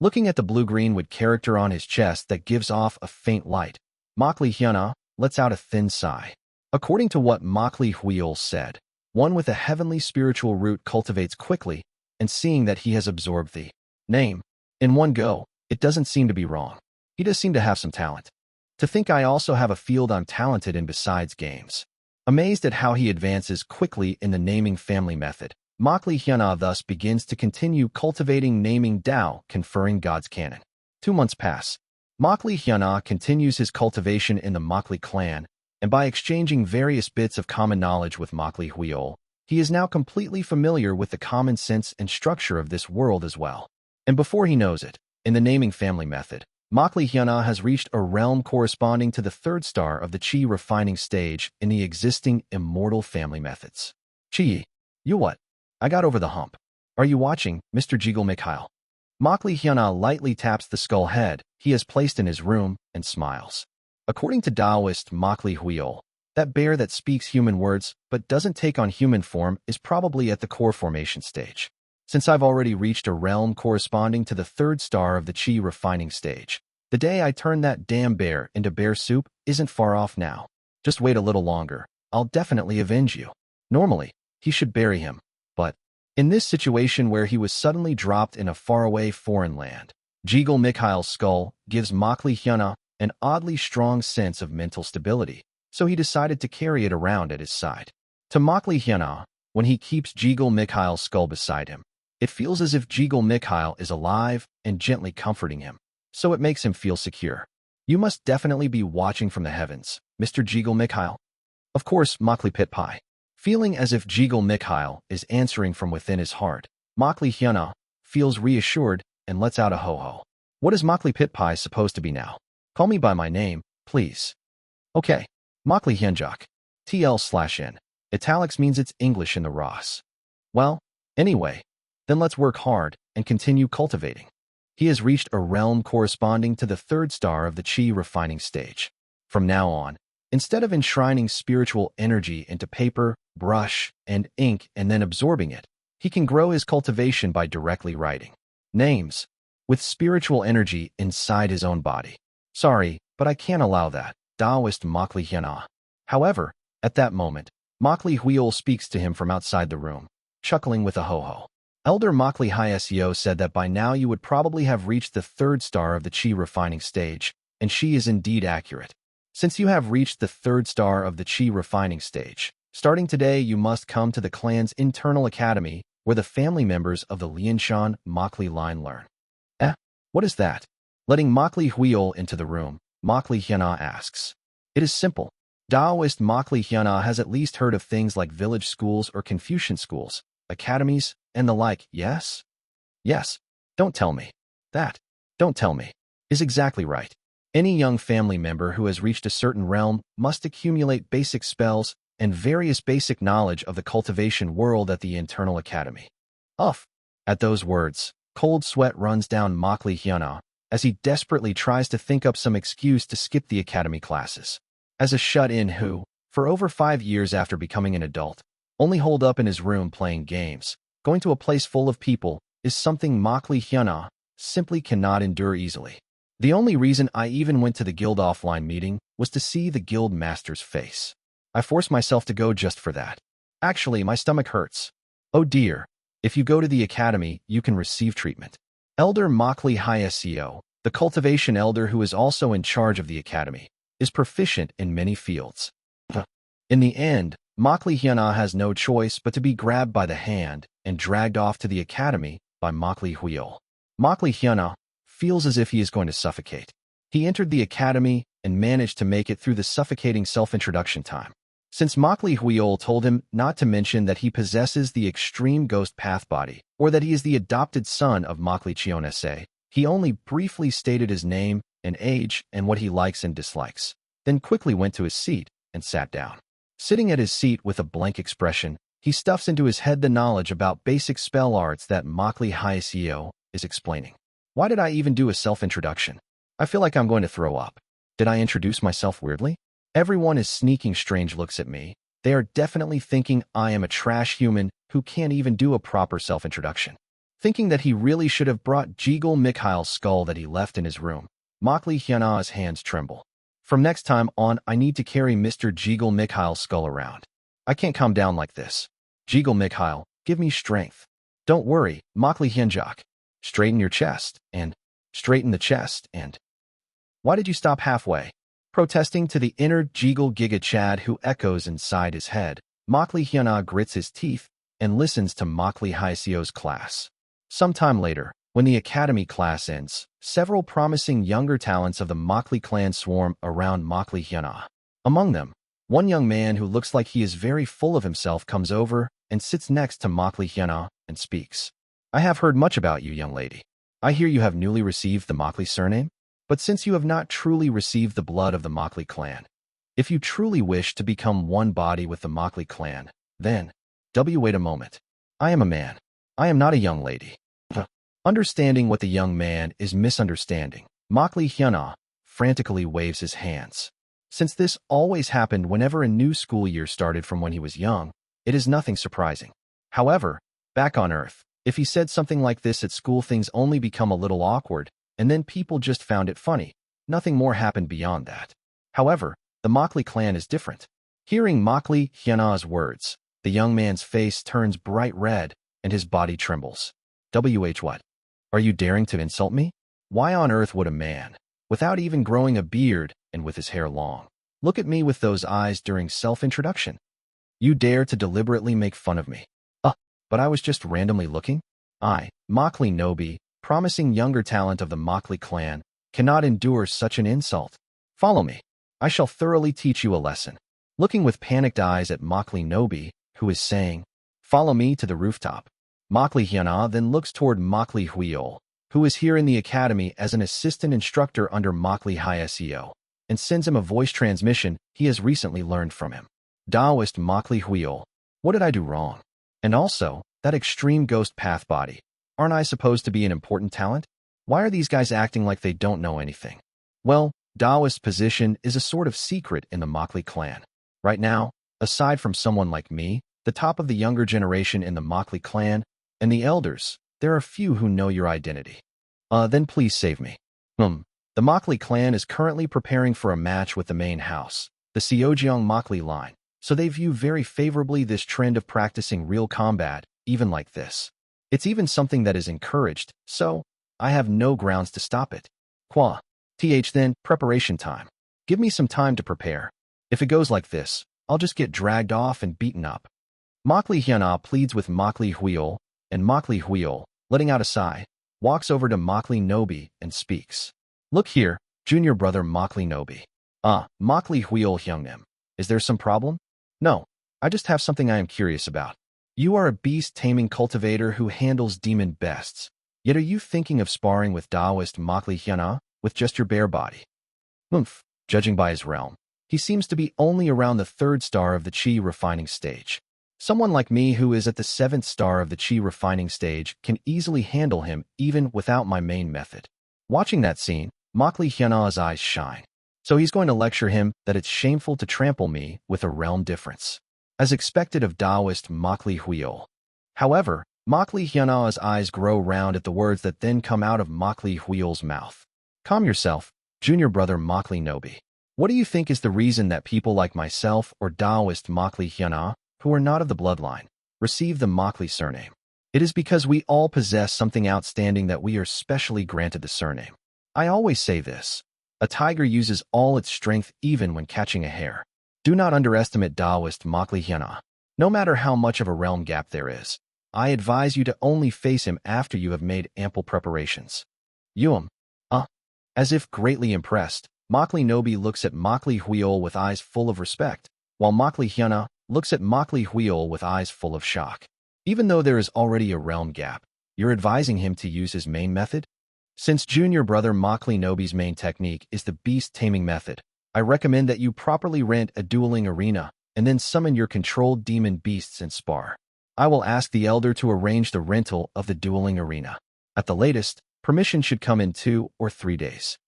Looking at the blue-green wood character on his chest that gives off a faint light, Makli Hyuna lets out a thin sigh. According to what Makli Huiol said, one with a heavenly spiritual root cultivates quickly, and seeing that he has absorbed the name in one go, it doesn't seem to be wrong. He does seem to have some talent. To think I also have a field I'm talented in besides games. Amazed at how he advances quickly in the naming family method, Makli Hyuna thus begins to continue cultivating naming Tao conferring God's canon. 2 months pass. Makli Hyuna continues his cultivation in the Makli clan, and by exchanging various bits of common knowledge with Makli Huiol, he is now completely familiar with the common sense and structure of this world as well. And before he knows it, in the naming family method, Makli Hyuna has reached a realm corresponding to the 3rd star of the Qi refining stage in the existing immortal family methods. Qi, you what? I got over the hump. Are you watching, Mr. Jiggle Mikhail? Makli Hyuna lightly taps the skull head he has placed in his room and smiles. According to Taoist Makli Huiol, that bear that speaks human words but doesn't take on human form is probably at the core formation stage. Since I've already reached a realm corresponding to the third star of the chi refining stage, the day I turn that damn bear into bear soup isn't far off now. Just wait a little longer. I'll definitely avenge you. Normally, he should bury him, but in this situation where he was suddenly dropped in a faraway foreign land, Jiggle Mikhail's skull gives Makli Hyuna an oddly strong sense of mental stability, so he decided to carry it around at his side. To Makli Hyuna, when he keeps Jiggle Mikhail's skull beside him, it feels as if Jiggle Mikhail is alive and gently comforting him, so it makes him feel secure. You must definitely be watching from the heavens, Mr. Jiggle Mikhail. Of course, Makli Pit Pie. Feeling as if Jiggle Mikhail is answering from within his heart, Makli Hyuna feels reassured and lets out a ho-ho. What is Makli Pit Pie supposed to be now? Call me by my name, please. Okay. Makli Hyunjok. TL/N. Italics means it's English in the Ross. Well, anyway, then let's work hard and continue cultivating. He has reached a realm corresponding to the third star of the chi refining stage. From now on, instead of enshrining spiritual energy into paper, brush, and ink and then absorbing it, he can grow his cultivation by directly writing names with spiritual energy inside his own body. Sorry, but I can't allow that. Taoist Makli Hyuna. However, at that moment, Makli Huiol speaks to him from outside the room, chuckling with a ho-ho. Elder Makli Hyesio said that by now you would probably have reached the third star of the chi refining stage, and she is indeed accurate. Since you have reached the third star of the chi refining stage, starting today you must come to the clan's internal academy where the family members of the Lianshan Makli line learn. What is that? Letting Makli Huiol into the room, Makli Hyuna asks. It is simple. Taoist Makli Hyuna has at least heard of things like village schools or Confucian schools, academies, and the like, yes? Yes. Don't tell me. That, don't tell me, is exactly right. Any young family member who has reached a certain realm must accumulate basic spells and various basic knowledge of the cultivation world at the internal academy. Uff. At those words, cold sweat runs down Makli Hyuna as he desperately tries to think up some excuse to skip the academy classes. As a shut-in who, for over 5 years after becoming an adult, only holed up in his room playing games, going to a place full of people is something Makli Hyuna simply cannot endure easily. The only reason I even went to the guild offline meeting was to see the guild master's face. I forced myself to go just for that. Actually, my stomach hurts. Oh dear. If you go to the academy, you can receive treatment. Elder Makli Hyesio, the cultivation elder who is also in charge of the academy, is proficient in many fields. In the end, Makli Hyuna has no choice but to be grabbed by the hand and dragged off to the academy by Makli Huiol. Makli Hyuna feels as if he is going to suffocate. He entered the academy and managed to make it through the suffocating self-introduction time. Since Makli Huiol told him not to mention that he possesses the extreme ghost path body, or that he is the adopted son of Makli Chionese, he only briefly stated his name and age and what he likes and dislikes, then quickly went to his seat and sat down. Sitting at his seat with a blank expression, he stuffs into his head the knowledge about basic spell arts that Makli Hyesio is explaining. Why did I even do a self-introduction? I feel like I'm going to throw up. Did I introduce myself weirdly? Everyone is sneaking strange looks at me. They are definitely thinking I am a trash human who can't even do a proper self-introduction. Thinking that he really should have brought Jiggle Mikhail's skull that he left in his room, Makli Hyuna's hands tremble. From next time on, I need to carry Mr. Jiggle Mikhail's skull around. I can't calm down like this. Jiggle Mikhail, give me strength. Don't worry, Makli Hyunjok. Straighten your chest, and straighten the chest, and... Why did you stop halfway? Protesting to the inner Jiggle Giga Chad who echoes inside his head, Makli Hyuna grits his teeth and listens to Makli Hyesio's class. Sometime later, when the academy class ends, several promising younger talents of the Makli clan swarm around Makli Hyuna. Among them, one young man who looks like he is very full of himself comes over and sits next to Makli Hyuna and speaks. I have heard much about you, young lady. I hear you have newly received the Makli surname, but since you have not truly received the blood of the Makli clan, if you truly wish to become one body with the Makli clan, then, wait a moment. I am a man. I am not a young lady. Understanding what the young man is misunderstanding, Makli Hyuna frantically waves his hands. Since this always happened whenever a new school year started from when he was young, it is nothing surprising. However, back on Earth, if he said something like this at school, things only become a little awkward, and then people just found it funny. Nothing more happened beyond that. However, the Makli clan is different. Hearing Makli Hyuna's words, the young man's face turns bright red, and his body trembles. What? Are you daring to insult me? Why on earth would a man, without even growing a beard and with his hair long, look at me with those eyes during self-introduction? You dare to deliberately make fun of me? But I was just randomly looking? I, Makli Nobi, promising younger talent of the Makli clan, cannot endure such an insult. Follow me. I shall thoroughly teach you a lesson. Looking with panicked eyes at Makli Nobi, who is saying, "Follow me to the rooftop." Makli Hyuna then looks toward Makli Huiol, who is here in the academy as an assistant instructor under Makli Hyeseo, and sends him a voice transmission he has recently learned from him. Taoist Makli Huiol, what did I do wrong? And also, that extreme ghost path body. Aren't I supposed to be an important talent? Why are these guys acting like they don't know anything? Well, Taoist's position is a sort of secret in the Makli clan. Right now, aside from someone like me, the top of the younger generation in the Makli clan, and the elders, there are few who know your identity. Then please save me. The Makli clan is currently preparing for a match with the main house, the Seojeong Makli line, so they view very favorably this trend of practicing real combat, even like this. It's even something that is encouraged, so I have no grounds to stop it. Then, preparation time. Give me some time to prepare. If it goes like this, I'll just get dragged off and beaten up. Makli Hyuna pleads with Makli Huiol, and Makli Huiol, letting out a sigh, walks over to Makli Nobi and speaks. Look here, junior brother Makli Nobi. Makli Huiol Hyungnim. Is there some problem? No, I just have something I am curious about. You are a beast-taming cultivator who handles demon beasts. Yet are you thinking of sparring with Taoist Makli Hyuna with just your bare body? Judging by his realm, he seems to be only around the 3rd star of the chi refining stage. Someone like me who is at the 7th star of the chi refining stage can easily handle him even without my main method. Watching that scene, Makli Hyuna's eyes shine. So he's going to lecture him that it's shameful to trample me with a realm difference, as expected of Taoist Makli Huiol. However, Makli Hyuna's eyes grow round at the words that then come out of Makli Huiol's mouth. Calm yourself, junior brother Makli Nobi. What do you think is the reason that people like myself or Taoist Makli Hyuna, who are not of the bloodline, receive the Makli surname? It is because we all possess something outstanding that we are specially granted the surname. I always say this. A tiger uses all its strength even when catching a hare. Do not underestimate Taoist Makli Hyuna. No matter how much of a realm gap there is, I advise you to only face him after you have made ample preparations. As if greatly impressed, Makli Nobi looks at Makli Huiol with eyes full of respect, while Makli Hyuna looks at Makli Huiol with eyes full of shock. Even though there is already a realm gap, you're advising him to use his main method? Since junior brother Makli Nobi's main technique is the beast taming method, I recommend that you properly rent a dueling arena and then summon your controlled demon beasts and spar. I will ask the elder to arrange the rental of the dueling arena. At the latest, permission should come in 2 or 3 days.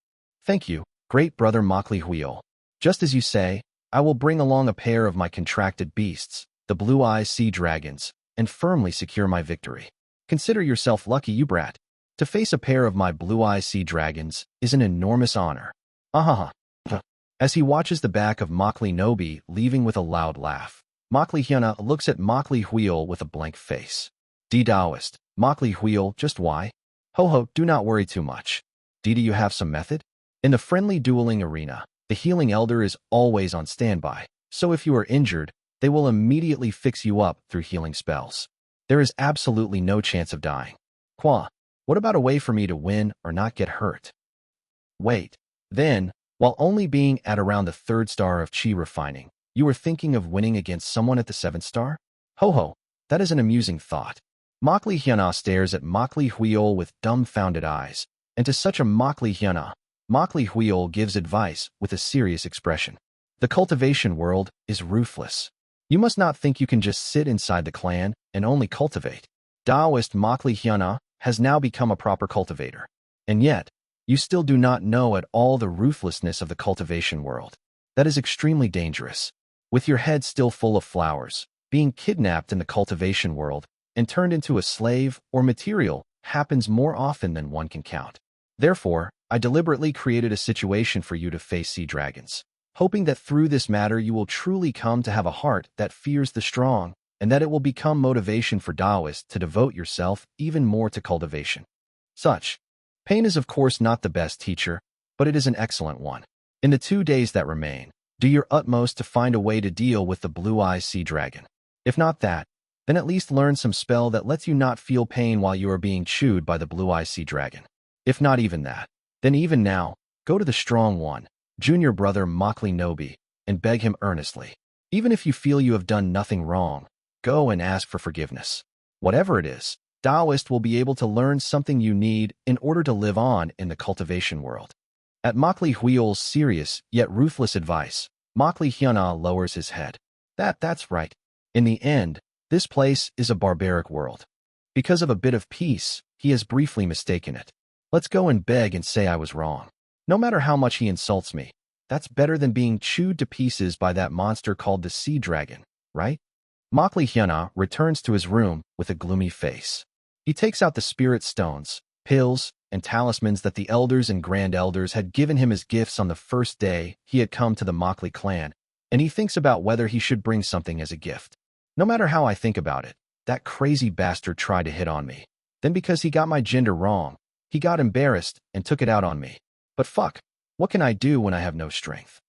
Thank you, great brother Makli Huiol. Just as you say, I will bring along a pair of my contracted beasts, the blue-eyes sea dragons, and firmly secure my victory. Consider yourself lucky, you brat. To face a pair of my blue-eyes sea dragons is an enormous honor. As he watches the back of Makli Nobi leaving with a loud laugh, Makli Hyuna looks at Makli Huiol with a blank face. Taoist, Makli Huiol, just why? Do not worry too much. Do you have some method? In the friendly dueling arena, the healing elder is always on standby, so if you are injured, they will immediately fix you up through healing spells. There is absolutely no chance of dying. What about a way for me to win or not get hurt? Wait, then, while only being at around the 3rd star of chi refining, you are thinking of winning against someone at the 7th star? That is an amusing thought. Makli Hyuna stares at Makli Huiol with dumbfounded eyes, and to such a Makli Hyuna, Makli Huiol gives advice with a serious expression. The cultivation world is ruthless. You must not think you can just sit inside the clan and only cultivate. Taoist Makli Hyuna has now become a proper cultivator. And yet, you still do not know at all the ruthlessness of the cultivation world. That is extremely dangerous. With your head still full of flowers, being kidnapped in the cultivation world and turned into a slave or material happens more often than one can count. Therefore, I deliberately created a situation for you to face sea dragons, hoping that through this matter you will truly come to have a heart that fears the strong, and that it will become motivation for Taoists to devote yourself even more to cultivation. Such pain is of course not the best teacher, but it is an excellent one. In the 2 days that remain, do your utmost to find a way to deal with the blue-eye sea dragon. If not that, then at least learn some spell that lets you not feel pain while you are being chewed by the blue-eye sea dragon. If not even that, then even now, go to the strong one, junior brother Makli Nobi, and beg him earnestly. Even if you feel you have done nothing wrong, go and ask for forgiveness. Whatever it is, Taoist will be able to learn something you need in order to live on in the cultivation world. At Makli Huiol's serious yet ruthless advice, Makli Hyuna lowers his head. That's right. In the end, this place is a barbaric world. Because of a bit of peace, he has briefly mistaken it. Let's go and beg and say I was wrong. No matter how much he insults me, that's better than being chewed to pieces by that monster called the sea dragon, right? Makli Hyuna returns to his room with a gloomy face. He takes out the spirit stones, pills, and talismans that the elders and grand elders had given him as gifts on the first day he had come to the Makli clan, and he thinks about whether he should bring something as a gift. No matter how I think about it, that crazy bastard tried to hit on me. Then because he got my gender wrong, he got embarrassed and took it out on me. But fuck, what can I do when I have no strength?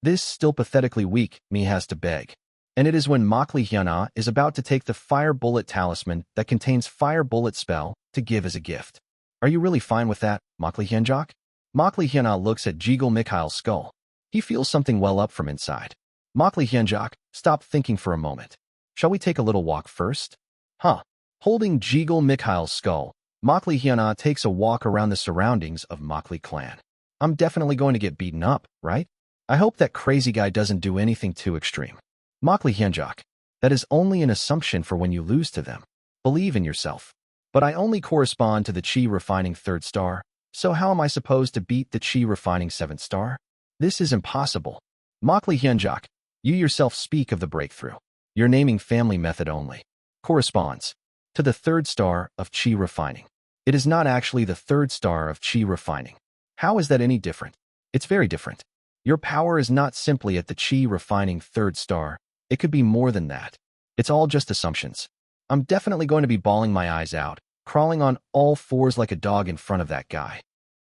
This still pathetically weak me has to beg. And it is when Makli Hyuna is about to take the fire bullet talisman that contains fire bullet spell to give as a gift. Are you really fine with that, Makli Hyunjak? Makli Hyuna looks at Jiggle Mikhail's skull. He feels something well up from inside. Makli Hyunjak, stop thinking for a moment. Shall we take a little walk first? Huh. Holding Jiggle Mikhail's skull, Makli Hyuna takes a walk around the surroundings of Makli clan. I'm definitely going to get beaten up, right? I hope that crazy guy doesn't do anything too extreme. Makli Hyunjak, that is only an assumption for when you lose to them. Believe in yourself. But I only correspond to the Chi refining 3rd star, so how am I supposed to beat the Chi refining 7th star? This is impossible. Makli Hyunjak, you yourself speak of the breakthrough. Your naming family method only corresponds to the 3rd star of Chi refining. It is not actually the 3rd star of Chi refining. How is that any different? It's very different. Your power is not simply at the Chi refining 3rd star. It could be more than that. It's all just assumptions. I'm definitely going to be bawling my eyes out, crawling on all fours like a dog in front of that guy.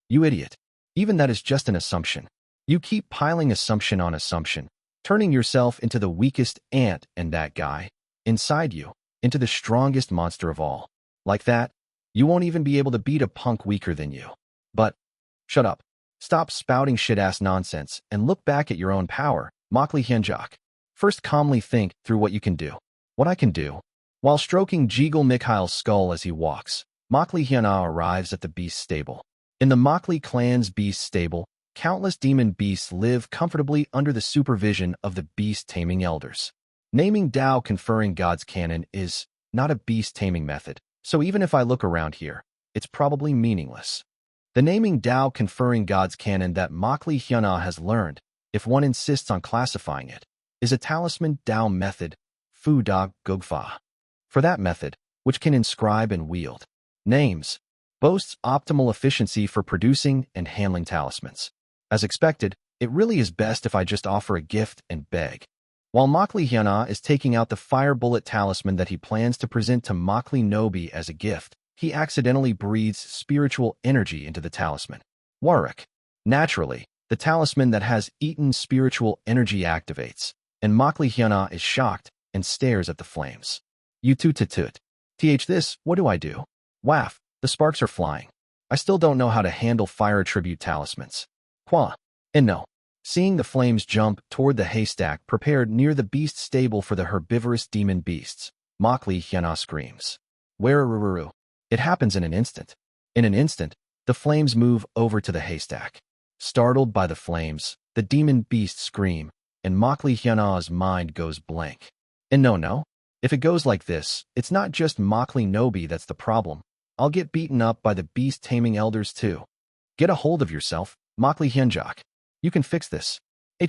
You idiot. Even that is just an assumption. You keep piling assumption on assumption, turning yourself into the weakest ant and that guy, inside you, into the strongest monster of all. Like that, you won't even be able to beat a punk weaker than you. But, shut up. Stop spouting shit-ass nonsense and look back at your own power, Makli Hyunjak. First calmly think through what you can do. What I can do. While stroking Jiggle Mikhail's skull as he walks, Makli Hyuna arrives at the beast stable. In the Makli clan's beast stable, countless demon beasts live comfortably under the supervision of the beast-taming elders. Naming Tao conferring God's canon is not a beast-taming method, so even if I look around here, it's probably meaningless. The naming Tao conferring God's canon that Makli Hyuna has learned, if one insists on classifying it, is a talisman Tao method, Fu Da Gugfa. For that method, which can inscribe and wield names, boasts optimal efficiency for producing and handling talismans. As expected, it really is best if I just offer a gift and beg. While Makli Hyuna is taking out the fire bullet talisman that he plans to present to Makli Nobi as a gift, he accidentally breathes spiritual energy into the talisman. Warwick. Naturally, the talisman that has eaten spiritual energy activates, and Makli Hyuna is shocked and stares at the flames. You toot. This, what do I do? Waff, the sparks are flying. I still don't know how to handle fire attribute talismans. Qua. And no. Seeing the flames jump toward the haystack prepared near the beast stable for the herbivorous demon beasts, Makli Hyuna screams. Wereruru. It happens in an instant. In an instant, the flames move over to the haystack. Startled by the flames, the demon beasts scream, and Makli Hyuna's mind goes blank. And no. If it goes like this, it's not just Makli Nobi that's the problem. I'll get beaten up by the beast-taming elders too. Get a hold of yourself, Makli Hyunjak. You can fix this.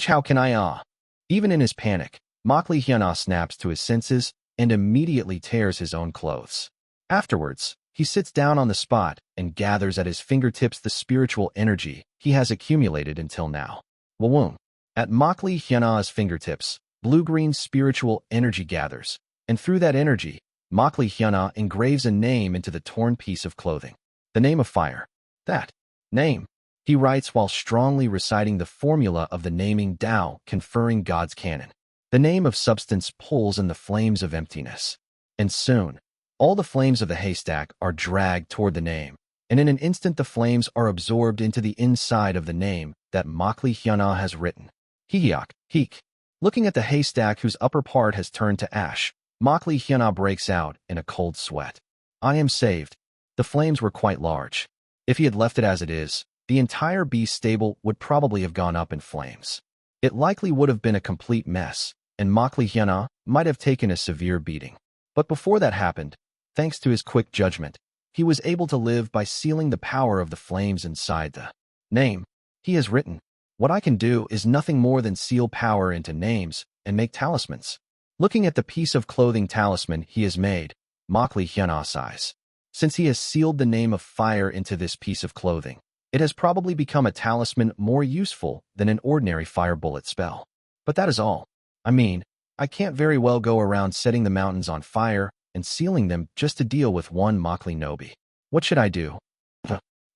How can I? Even in his panic, Makli Hyuna snaps to his senses and immediately tears his own clothes. Afterwards, he sits down on the spot and gathers at his fingertips the spiritual energy he has accumulated until now. Wawoom. At Makli Hyuna's fingertips, blue-green spiritual energy gathers, and through that energy, Makli Hyuna engraves a name into the torn piece of clothing. The name of fire. That name, he writes while strongly reciting the formula of the naming Tao conferring God's canon. The name of substance pulls in the flames of emptiness. And soon, all the flames of the haystack are dragged toward the name, and in an instant the flames are absorbed into the inside of the name that Makli Hyuna has written. Heek. Looking at the haystack whose upper part has turned to ash, Makli Hyuna breaks out in a cold sweat. I am saved. The flames were quite large. If he had left it as it is, the entire beast stable would probably have gone up in flames. It likely would have been a complete mess, and Makli Hyuna might have taken a severe beating. But before that happened, thanks to his quick judgment, he was able to live by sealing the power of the flames inside the name he has written. What I can do is nothing more than seal power into names and make talismans. Looking at the piece of clothing talisman he has made, Makli Hyuna sighs. Since he has sealed the name of fire into this piece of clothing, it has probably become a talisman more useful than an ordinary fire bullet spell. But that is all. I mean, I can't very well go around setting the mountains on fire and sealing them just to deal with one Makli Nobi. What should I do?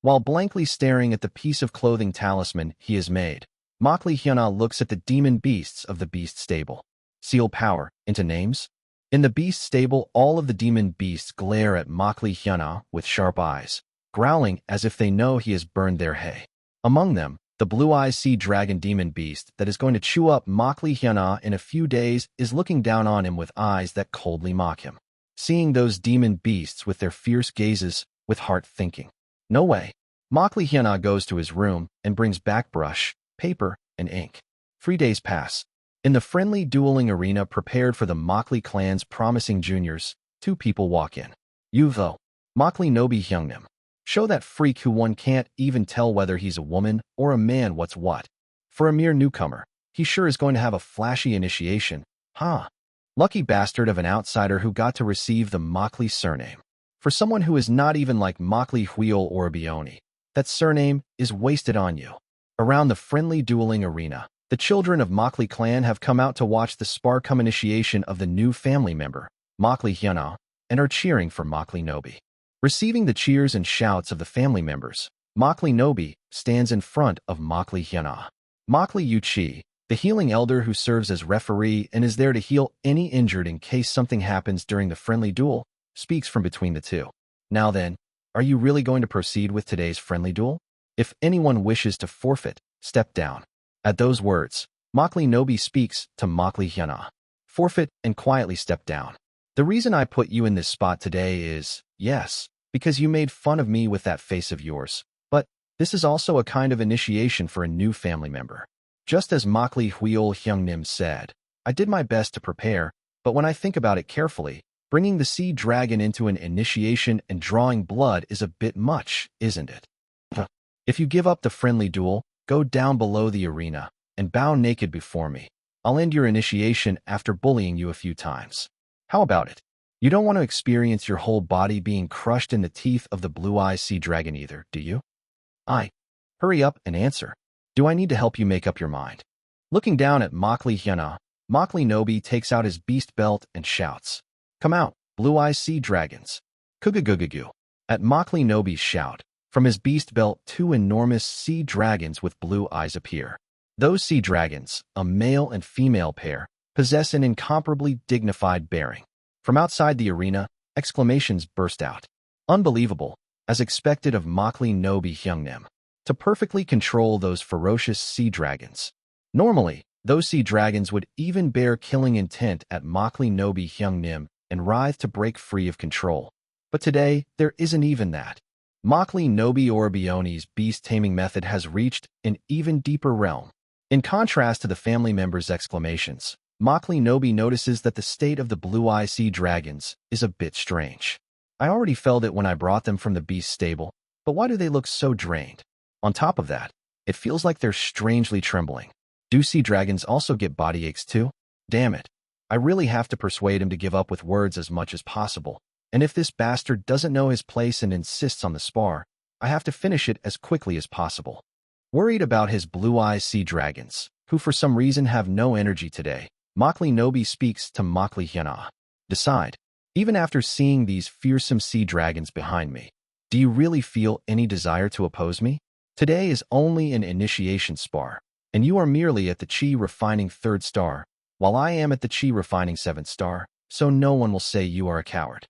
While blankly staring at the piece of clothing talisman he has made, Makli Hyuna looks at the demon beasts of the beast stable. Seal power into names? In the beast stable, all of the demon beasts glare at Makli Hyuna with sharp eyes, growling as if they know he has burned their hay. Among them, the blue-eyed sea dragon demon beast that is going to chew up Makli Hyuna in a few days is looking down on him with eyes that coldly mock him. Seeing those demon beasts with their fierce gazes, with heart thinking, no way. Makli Hyuna goes to his room and brings back brush, paper, and ink. 3 days pass. In the friendly dueling arena prepared for the Makli clan's promising juniors, 2 people walk in. Yuvo. Makli Nobi Hyungnim. Show that freak who one can't even tell whether he's a woman or a man what's what. For a mere newcomer, he sure is going to have a flashy initiation, huh? Lucky bastard of an outsider who got to receive the Makli surname. For someone who is not even like Makli Huil or Bioni, that surname is wasted on you. Around the friendly dueling arena, the children of Makli clan have come out to watch the Sparkum initiation of the new family member, Makli Hyuna, and are cheering for Makli Nobi. Receiving the cheers and shouts of the family members, Makli Nobi stands in front of Makli Hyuna. Makli Yuchi, the healing elder who serves as referee and is there to heal any injured in case something happens during the friendly duel, speaks from between the two. Now then, are you really going to proceed with today's friendly duel? If anyone wishes to forfeit, step down. At those words, Makli Nobi speaks to Makli Hyuna. Forfeit and quietly step down. The reason I put you in this spot today is, yes, because you made fun of me with that face of yours, but this is also a kind of initiation for a new family member. Just as Makli Huil Hyungnim said, I did my best to prepare, but when I think about it carefully, bringing the sea dragon into an initiation and drawing blood is a bit much, isn't it? If you give up the friendly duel, go down below the arena and bow naked before me. I'll end your initiation after bullying you a few times. How about it? You don't want to experience your whole body being crushed in the teeth of the blue-eyed sea dragon either, do you? Hurry up and answer. Do I need to help you make up your mind? Looking down at Makli Hyuna, Makli Nobi takes out his beast belt and shouts, Come out, blue-eyed sea dragons. Kugugugugu. At Makli Nobi's shout, from his beast belt 2 enormous sea dragons with blue eyes appear. Those sea dragons, a male and female pair, possess an incomparably dignified bearing. From outside the arena, exclamations burst out. Unbelievable, as expected of Makli Nobi Hyungnim, to perfectly control those ferocious sea dragons. Normally, those sea dragons would even bear killing intent at Makli Nobi Hyungnim and writhe to break free of control. But today, there isn't even that. Makli Nobi Orbioni's beast-taming method has reached an even deeper realm. In contrast to the family members' exclamations, Makli Nobi notices that the state of the blue-eye sea dragons is a bit strange. I already felt it when I brought them from the beast stable, but why do they look so drained? On top of that, it feels like they're strangely trembling. Do sea dragons also get body aches too? Damn it. I really have to persuade him to give up with words as much as possible. And if this bastard doesn't know his place and insists on the spar, I have to finish it as quickly as possible. Worried about his blue-eye sea dragons, who for some reason have no energy today, Makli Nobi speaks to Makli Hyana. Decide, even after seeing these fearsome sea dragons behind me, do you really feel any desire to oppose me? Today is only an initiation spar, and you are merely at the Chi refining 3rd star, while I am at the Chi refining 7th star, so no one will say you are a coward.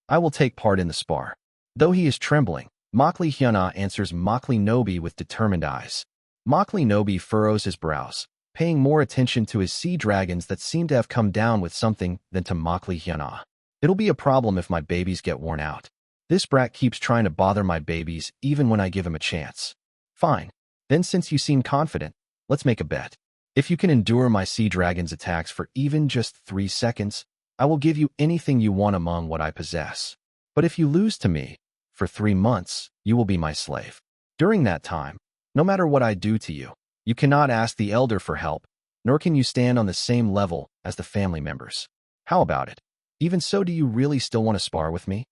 I will take part in the spar. Though he is trembling, Makli Hyana answers Makli Nobi with determined eyes. Makli Nobi furrows his brows, paying more attention to his sea dragons that seem to have come down with something than to Makli Hyana. It'll be a problem if my babies get worn out. This brat keeps trying to bother my babies even when I give him a chance. Fine. Then since you seem confident, let's make a bet. If you can endure my sea dragon's attacks for even just 3 seconds, I will give you anything you want among what I possess. But if you lose to me, for 3 months, you will be my slave. During that time, no matter what I do to you, you cannot ask the elder for help, nor can you stand on the same level as the family members. How about it? Even so, do you really still want to spar with me?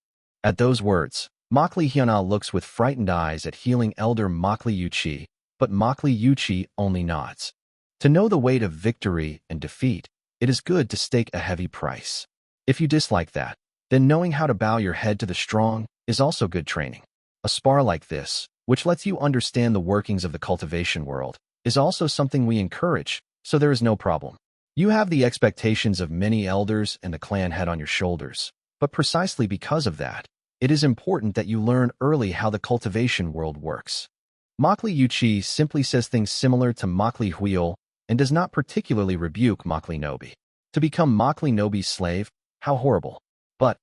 At those words, Makli Hyana looks with frightened eyes at healing elder Makli Yuchi, but Makli Yuchi only nods. To know the weight of victory and defeat, it is good to stake a heavy price. If you dislike that, then knowing how to bow your head to the strong is also good training. A spar like this, which lets you understand the workings of the cultivation world, is also something we encourage, so there is no problem. You have the expectations of many elders and the clan head on your shoulders, but precisely because of that, it is important that you learn early how the cultivation world works. Makli Yuchi simply says things similar to Makli Huil and does not particularly rebuke Makli Nobi. To become Makli Nobi's slave? How horrible. But,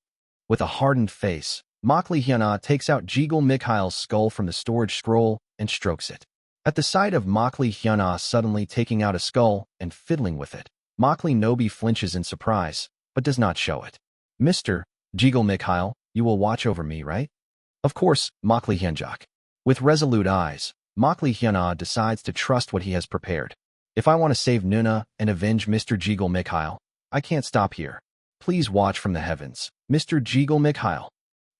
with a hardened face, Makli Hyana takes out Jigel Mikhail's skull from the storage scroll and strokes it. At the sight of Makli Hyana suddenly taking out a skull and fiddling with it, Makli Nobi flinches in surprise, but does not show it. Mr. Jigel Mikhail, you will watch over me, right? Of course, Makli Hyenjak. With resolute eyes, Makli Hyana decides to trust what he has prepared. If I want to save Nuna and avenge Mr. Jigel Mikhail, I can't stop here. Please watch from the heavens, Mr. Jigel Mikhail.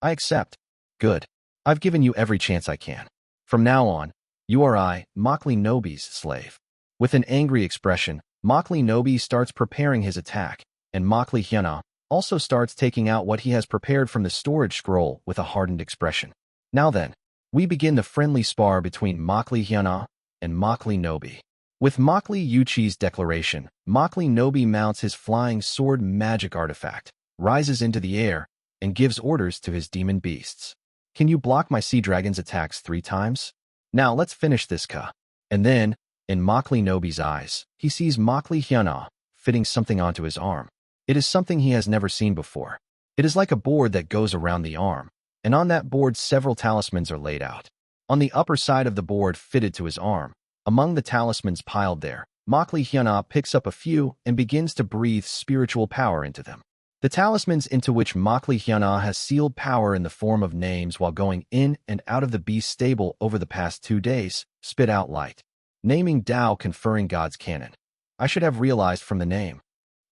I accept. Good. I've given you every chance I can. From now on, you are Makli Nobi's slave. With an angry expression, Makli Nobi starts preparing his attack, and Makli Hyana also starts taking out what he has prepared from the storage scroll with a hardened expression. Now then, we begin the friendly spar between Makli Hyana and Makli Nobi. With Makli Yuchi's declaration, Makli Nobi mounts his flying sword magic artifact, rises into the air, and gives orders to his demon beasts. Can you block my sea dragon's attacks 3 times? Now let's finish this ka. And then, in Makli Nobi's eyes, he sees Makli Hyana fitting something onto his arm. It is something he has never seen before. It is like a board that goes around the arm, and on that board several talismans are laid out. On the upper side of the board fitted to his arm, among the talismans piled there, Makli Hyana picks up a few and begins to breathe spiritual power into them. The talismans into which Makli Hyana has sealed power in the form of names while going in and out of the beast stable over the past 2 days, spit out light. Naming Dao conferring God's canon. I should have realized from the name.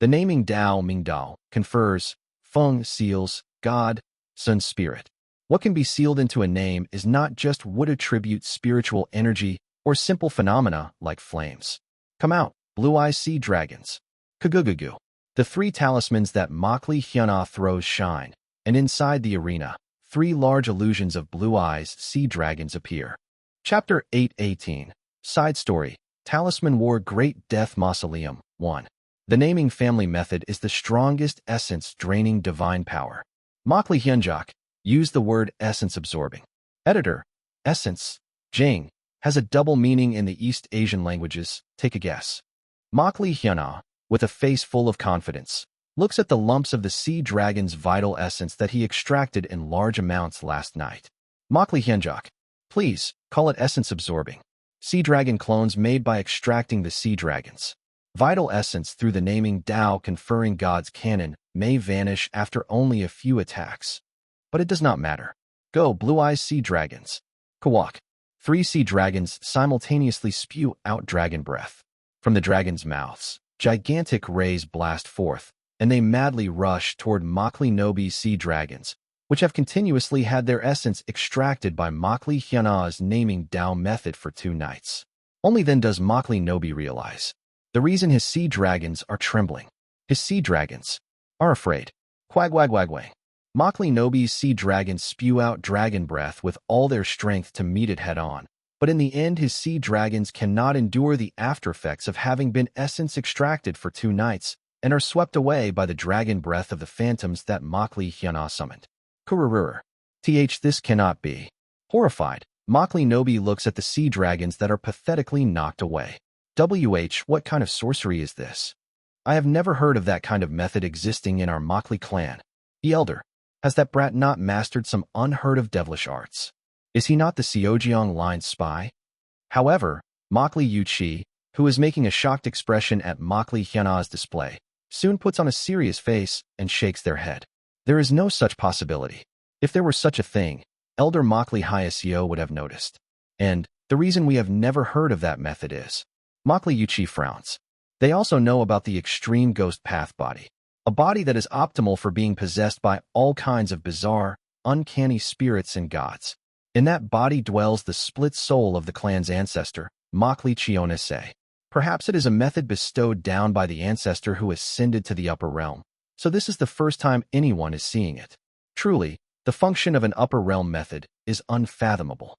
The naming Dao Ming Dao confers, Feng seals, God, Sun spirit. What can be sealed into a name is not just would attribute spiritual energy or simple phenomena like flames. Come out, blue-eyed sea dragons. Kagugugu. The 3 talismans that Makli Hyana throws shine, and inside the arena, 3 large illusions of blue eyes sea dragons appear. Chapter 8:18. Side Story. Talisman War Great Death Mausoleum 1. The naming family method is the strongest essence-draining divine power. Makli Hyenjak, use the word essence-absorbing. Editor. Essence, Jing, has a double meaning in the East Asian languages. Take a guess. Makli Hyana, with a face full of confidence, looks at the lumps of the sea dragon's vital essence that he extracted in large amounts last night. Makli Hyenjak, please, call it essence-absorbing. Sea dragon clones made by extracting the sea dragons. Vital essence through the naming Dao conferring God's canon may vanish after only a few attacks. But it does not matter. Go, Blue Eyes Sea Dragons. Kawak. 3 sea dragons simultaneously spew out dragon breath. From the dragons' mouths, gigantic rays blast forth, and they madly rush toward Makli Nobi's sea dragons, which have continuously had their essence extracted by Makli Hyana's naming Dao method for 2 nights. Only then does Makli Nobi realize the reason his sea dragons are trembling. His sea dragons are afraid. Quagwagwagwang. Makli Nobi's sea dragons spew out dragon breath with all their strength to meet it head-on, but in the end his sea dragons cannot endure the aftereffects of having been essence extracted for 2 nights and are swept away by the dragon breath of the phantoms that Makli Hyana summoned. Kururur. This cannot be. Horrified, Makli Nobi looks at the sea dragons that are pathetically knocked away. What kind of sorcery is this? I have never heard of that kind of method existing in our Makli clan. The elder. Has that brat not mastered some unheard-of devilish arts? Is he not the Xiaojiang line's spy? However, Makli Yuqi, who is making a shocked expression at Makli Hyana's display, soon puts on a serious face and shakes their head. There is no such possibility. If there were such a thing, Elder Makli Hyasio would have noticed. And the reason we have never heard of that method is... Makli Yuqi frowns. They also know about the extreme ghost path body. A body that is optimal for being possessed by all kinds of bizarre, uncanny spirits and gods. In that body dwells the split soul of the clan's ancestor, Makli Chionese. Perhaps it is a method bestowed down by the ancestor who ascended to the upper realm, so this is the first time anyone is seeing it. Truly, the function of an upper realm method is unfathomable.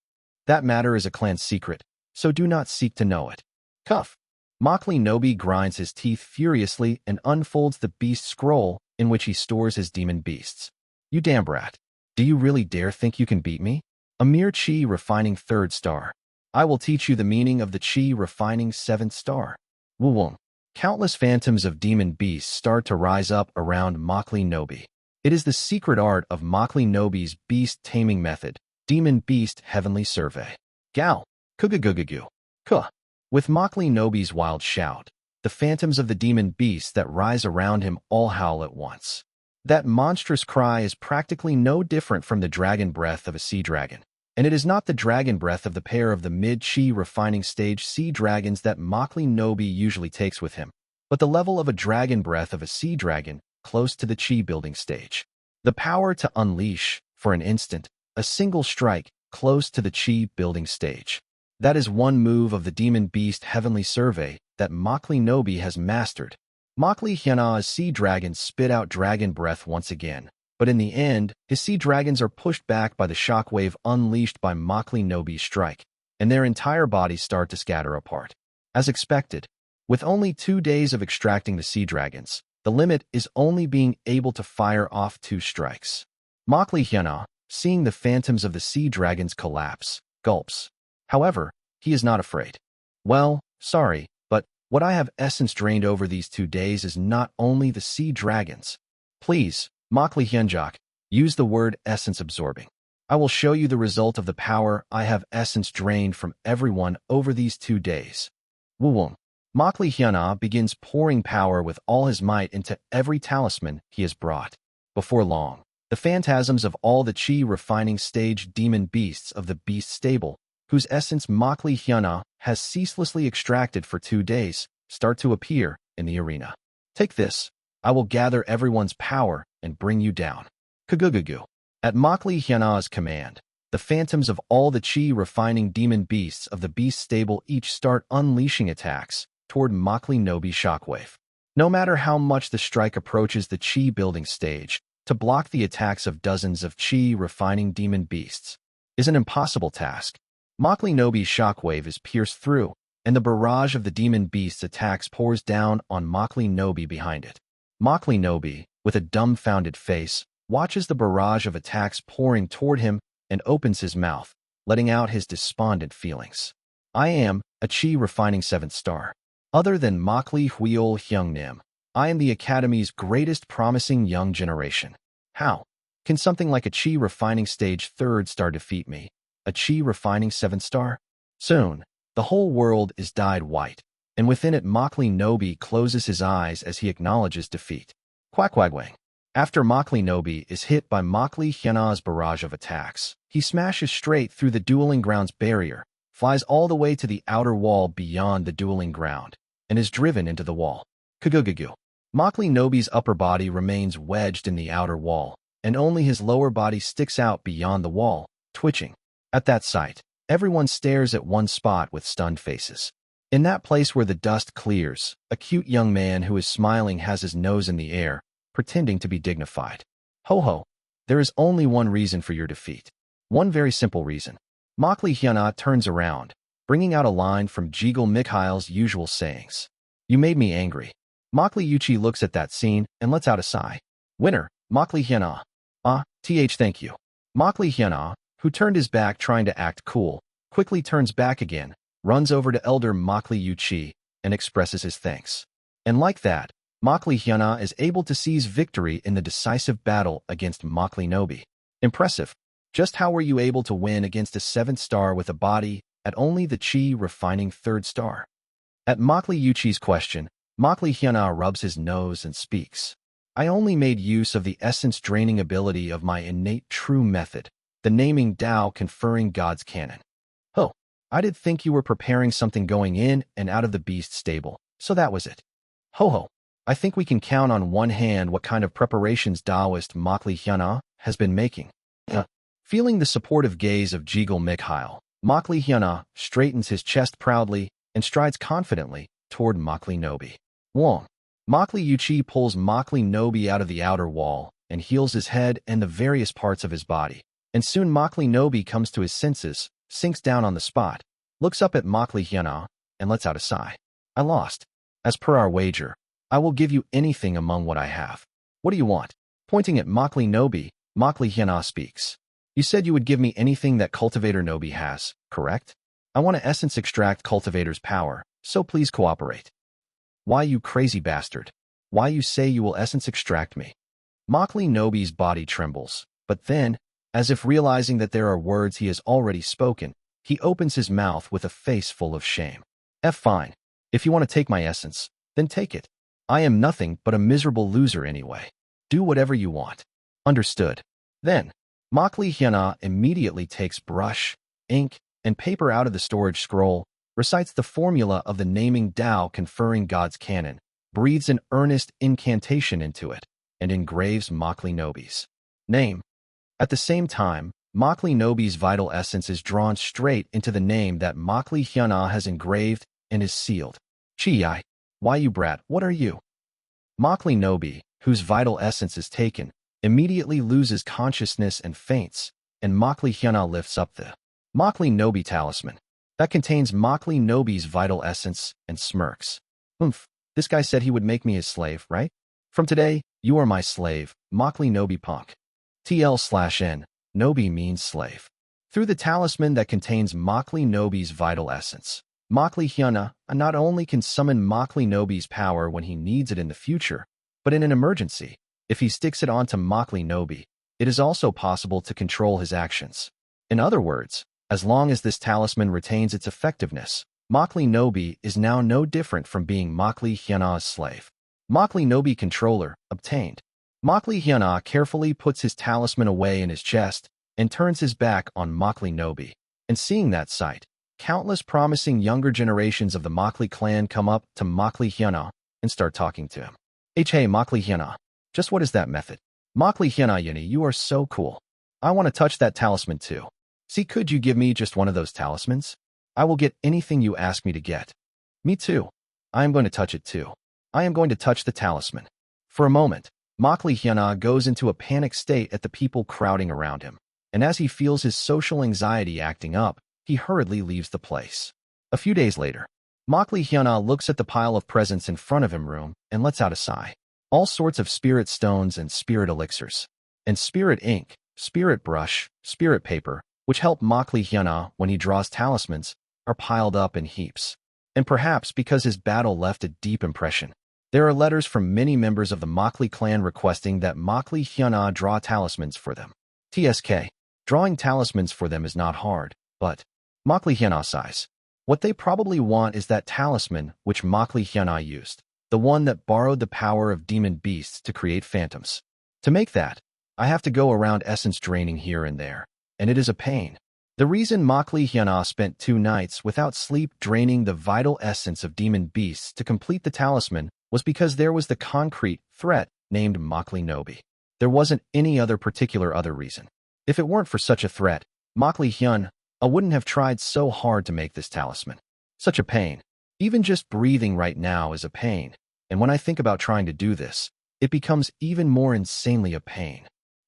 That matter is a clan's secret, so do not seek to know it. Cuff. Makli Nobi grinds his teeth furiously and unfolds the beast scroll in which he stores his demon beasts. You damn brat. Do you really dare think you can beat me? A mere chi refining 3rd star. I will teach you the meaning of the chi refining 7th star. Wu-wong. Countless phantoms of demon beasts start to rise up around Makli Nobi. It is the secret art of Makli Nobi's beast taming method, Demon Beast Heavenly Survey. Gal. Kugagugagu. Kuh. With Makli Nobi's wild shout, the phantoms of the demon beasts that rise around him all howl at once. That monstrous cry is practically no different from the dragon breath of a sea dragon, and it is not the dragon breath of the pair of the mid-chi refining stage sea dragons that Makli Nobi usually takes with him, but the level of a dragon breath of a sea dragon close to the chi building stage. The power to unleash, for an instant, a single strike close to the chi building stage. That is one move of the Demon Beast Heavenly Survey that Makli Nobi has mastered. Makli Hyana's sea dragons spit out dragon breath once again, but in the end, his sea dragons are pushed back by the shockwave unleashed by Makli Nobi's strike, and their entire bodies start to scatter apart. As expected, with only 2 days of extracting the sea dragons, the limit is only being able to fire off 2 strikes. Makli Hyana, seeing the phantoms of the sea dragons collapse, gulps. However, he is not afraid. Well, sorry, but what I have essence drained over these 2 days is not only the sea dragons. Please, Makli Hyunjok, use the word essence absorbing. I will show you the result of the power I have essence drained from everyone over these 2 days. Wu-wong. Makli Hyana begins pouring power with all his might into every talisman he has brought. Before long, the phantasms of all the chi refining stage demon beasts of the beast stable, whose essence Makli Hyana has ceaselessly extracted for 2 days, start to appear in the arena. Take this. I will gather everyone's power and bring you down. Kagugugu. At Makli Hyana's command, the phantoms of all the chi refining demon beasts of the beast stable each start unleashing attacks toward Makli Nobi's shockwave. No matter how much the strike approaches the chi building stage, to block the attacks of dozens of chi refining demon beasts is an impossible task. Makli Nobi's shockwave is pierced through, and the barrage of the demon beast's attacks pours down on Makli Nobi behind it. Makli Nobi, with a dumbfounded face, watches the barrage of attacks pouring toward him and opens his mouth, letting out his despondent feelings. I am a chi refining 7th star. Other than Makli Huiol Hyungnim, I am the Academy's greatest promising young generation. How can something like a chi refining stage 3rd star defeat me? A chi refining 7th star? Soon, the whole world is dyed white. and within it Makli Nobi closes his eyes as he acknowledges defeat. Quack-quack-wang. After Makli Nobi is hit by Makli Hyuna's barrage of attacks, he smashes straight through the dueling ground's barrier, flies all the way to the outer wall beyond the dueling ground, and is driven into the wall. Kagugugu. Makli Nobi's upper body remains wedged in the outer wall, and only his lower body sticks out beyond the wall, twitching. At that sight, everyone stares at one spot with stunned faces. In that place where the dust clears, a cute young man who is smiling has his nose in the air, pretending to be dignified. Ho ho, there is only one reason for your defeat. One very simple reason. Makli Hyuna turns around, bringing out a line from Jiggle Mikhail's usual sayings. You made me angry. Makli Yuchi looks at that scene and lets out a sigh. Winner, Makli Hyuna. Thank you. Makli Hyuna, who turned his back trying to act cool, quickly turns back again, runs over to Elder Makli Yuchi, and expresses his thanks. And like that, Makli Hyuna is able to seize victory in the decisive battle against Makli Nobi. Impressive. Just how were you able to win against a 7th star with a body at only the chi refining 3rd star? At Makli Yuchi's question, Makli Hyuna rubs his nose and speaks. I only made use of the essence-draining ability of my innate true method, the naming Tao conferring God's canon. Oh, I did think you were preparing something going in and out of the beast stable, so that was it. Ho ho, I think we can count on one hand what kind of preparations Taoist Makli Hyuna has been making. Feeling the supportive gaze of Jiggle Mikhail, Makli Hyuna straightens his chest proudly and strides confidently toward Makli Nobi. Wong. Makli Yuchi pulls Makli Nobi out of the outer wall and heals his head and the various parts of his body. And soon Makli Nobi comes to his senses, sinks down on the spot, looks up at Makli Hyuna, and lets out a sigh. I lost. As per our wager, I will give you anything among what I have. What do you want? Pointing at Makli Nobi, Makli Hyuna speaks. You said you would give me anything that Cultivator Nobi has, correct? I want to essence extract Cultivator's power, so please cooperate. Why, you crazy bastard? Why you say you will essence extract me? Makli Nobi's body trembles, but then, as if realizing that there are words he has already spoken, he opens his mouth with a face full of shame. Fine. If you want to take my essence, then take it. I am nothing but a miserable loser anyway. Do whatever you want. Understood. Then, Makli Hyuna immediately takes brush, ink, and paper out of the storage scroll, recites the formula of the naming Tao conferring God's canon, breathes an earnest incantation into it, and engraves Makli Nobi's name. At the same time, Makli Nobi's vital essence is drawn straight into the name that Makli Hyuna has engraved and is sealed. Chi, why you brat, what are you? Makli Nobi, whose vital essence is taken, immediately loses consciousness and faints, and Makli Hyuna lifts up the Makli Nobi talisman that contains Makli Nobi's vital essence and smirks. This guy said he would make me his slave, right? From today, you are my slave, Makli Nobi punk. TL/N, Nobi means slave. Through the talisman that contains Makli Nobi's vital essence, Makli Hyuna not only can summon Makli Nobi's power when he needs it in the future, but in an emergency, if he sticks it onto Makli Nobi, it is also possible to control his actions. In other words, as long as this talisman retains its effectiveness, Makli Nobi is now no different from being Makli Hyuna's slave. Makli Nobi controller obtained. Makli Hyuna carefully puts his talisman away in his chest and turns his back on Makli Nobi. And seeing that sight, countless promising younger generations of the Makli clan come up to Makli Hyuna and start talking to him. Hey Makli Hyuna, just what is that method? Makli Hyuna Yuni, you are so cool. I want to touch that talisman too. See, could you give me just one of those talismans? I will get anything you ask me to get. Me too. I am going to touch it too. I am going to touch the talisman. For a moment, Makli Hyuna goes into a panic state at the people crowding around him, and as he feels his social anxiety acting up, he hurriedly leaves the place. A few days later, Makli Hyuna looks at the pile of presents in front of him room and lets out a sigh. All sorts of spirit stones and spirit elixirs, and spirit ink, spirit brush, spirit paper, which help Makli Hyuna when he draws talismans, are piled up in heaps. And perhaps because his battle left a deep impression, there are letters from many members of the Makli clan requesting that Makli Hyuna draw talismans for them. TSK. Drawing talismans for them is not hard, but Makli Hyuna sighs. What they probably want is that talisman which Makli Hyuna used, the one that borrowed the power of demon beasts to create phantoms. To make that, I have to go around essence draining here and there, and it is a pain. The reason Makli Hyuna spent 2 nights without sleep draining the vital essence of demon beasts to complete the talisman was because there was the concrete threat named Makli Nobi. There wasn't any other reason. If it weren't for such a threat, Makli Hyun wouldn't have tried so hard to make this talisman. Such a pain. Even just breathing right now is a pain, and when I think about trying to do this, it becomes even more insanely a pain.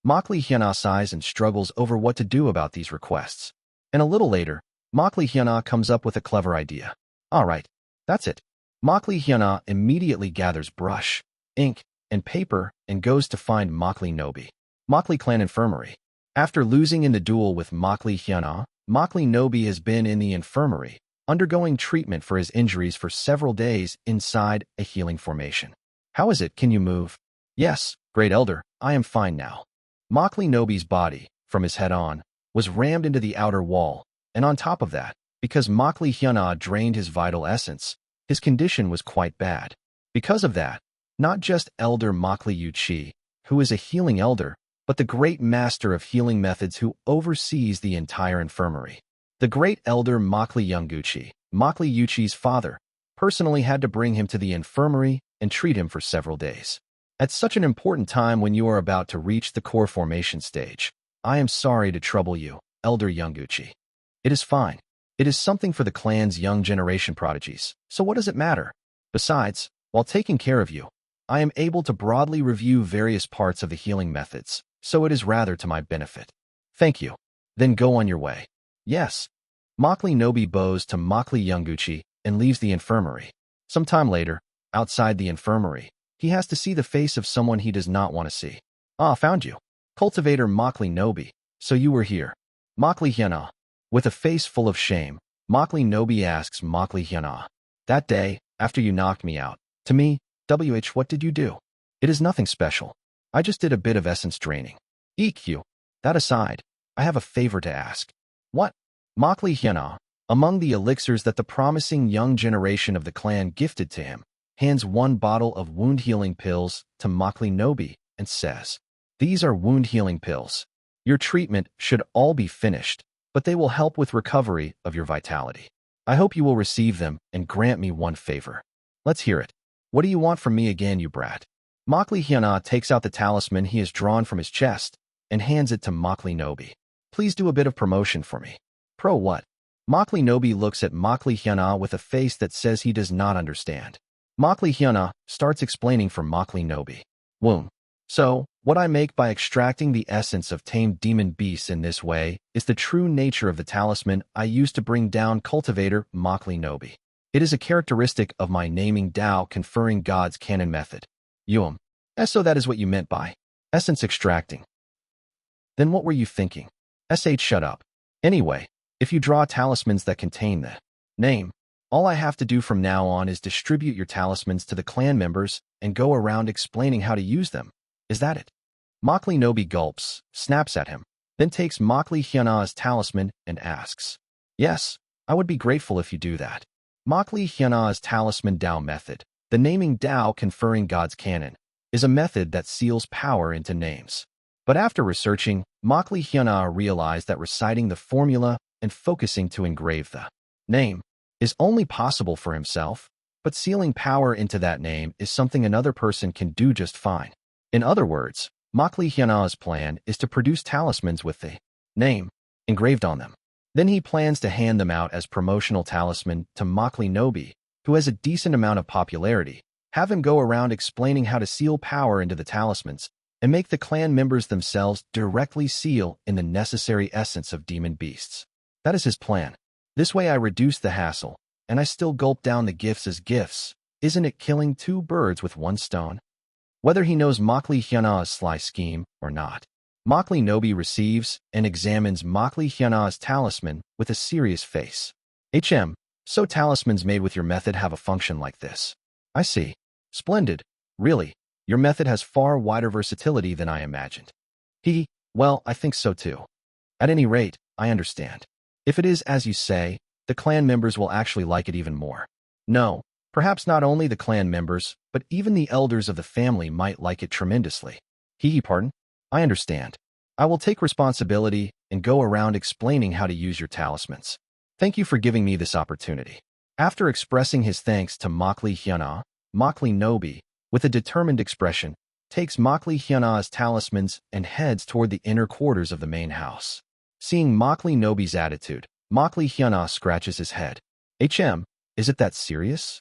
Makli Hyuna sighs and struggles over what to do about these requests. And a little later, Makli Hyuna comes up with a clever idea. Alright, that's it. Makli Hyuna immediately gathers brush, ink, and paper and goes to find Makli Nobi. Makli Clan Infirmary. After losing in the duel with Makli Hyuna, Makli Nobi has been in the infirmary, undergoing treatment for his injuries for several days inside a healing formation. How is it? Can you move? Yes, Great Elder, I am fine now. Makli Nobi's body, from his head on, was rammed into the outer wall, and on top of that, because Makli Hyuna drained his vital essence, his condition was quite bad. Because of that, not just Elder Makli Yuchi, who is a healing elder, but the great master of healing methods who oversees the entire infirmary. The great elder Makli Yunguchi, Makli Yuchi's father, personally had to bring him to the infirmary and treat him for several days. At such an important time when you are about to reach the core formation stage, I am sorry to trouble you, Elder Yunguchi. It is fine. It is something for the clan's young generation prodigies, so what does it matter? Besides, while taking care of you, I am able to broadly review various parts of the healing methods, so it is rather to my benefit. Thank you. Then go on your way. Yes. Makli Nobi bows to Makli Yunguchi and leaves the infirmary. Some time later, outside the infirmary, he has to see the face of someone he does not want to see. Ah, found you. Cultivator Makli Nobi. So you were here. Makli Hyuna. With a face full of shame, Makli Nobi asks Makli Hyuna. That day, after you knocked me out, to me, what did you do? It is nothing special. I just did a bit of essence draining. EQ. That aside, I have a favor to ask. What? Makli Hyuna, among the elixirs that the promising young generation of the clan gifted to him, hands 1 bottle of wound healing pills to Makli Nobi and says, "These are wound healing pills. Your treatment should all be finished, but they will help with recovery of your vitality. I hope you will receive them and grant me one favor." Let's hear it. What do you want from me again, you brat? Makli Hyuna takes out the talisman he has drawn from his chest and hands it to Makli Nobi. Please do a bit of promotion for me. Pro what? Makli Nobi looks at Makli Hyuna with a face that says he does not understand. Makli Hyuna starts explaining for Makli Nobi. Wound. So, what I make by extracting the essence of tamed demon beasts in this way is the true nature of the talisman I used to bring down cultivator Makli Nobi. It is a characteristic of my naming Tao conferring God's canon method. So that is what you meant by essence extracting. Then what were you thinking? Shut up. Anyway, if you draw talismans that contain the name, all I have to do from now on is distribute your talismans to the clan members and go around explaining how to use them. Is that it? Makli Nobi gulps, snaps at him, then takes Makli Hyuna's talisman and asks, "Yes, I would be grateful if you do that." Makli Hyuna's talisman Tao method, the naming Tao conferring God's canon, is a method that seals power into names. But after researching, Makli Hyuna realized that reciting the formula and focusing to engrave the name is only possible for himself, but sealing power into that name is something another person can do just fine. In other words, Makli Hyuna's plan is to produce talismans with the name engraved on them. Then he plans to hand them out as promotional talisman to Makli Nobi, who has a decent amount of popularity, have him go around explaining how to seal power into the talismans, and make the clan members themselves directly seal in the necessary essence of demon beasts. That is his plan. This way I reduce the hassle, and I still gulp down the gifts as gifts. Isn't it killing 2 birds with 1 stone? Whether he knows Makli Hyuna's sly scheme or not, Makli Nobi receives and examines Makli Hyuna's talisman with a serious face. So talismans made with your method have a function like this. I see. Splendid. Really, your method has far wider versatility than I imagined. Well, I think so too. At any rate, I understand. If it is as you say, the clan members will actually like it even more. No, perhaps not only the clan members, but even the elders of the family might like it tremendously. Pardon? I understand. I will take responsibility and go around explaining how to use your talismans. Thank you for giving me this opportunity. After expressing his thanks to Makli Hyuna, Makli Nobi, with a determined expression, takes Makli Hyuna's talismans and heads toward the inner quarters of the main house. Seeing Makli Nobi's attitude, Makli Hyuna scratches his head. Is it that serious?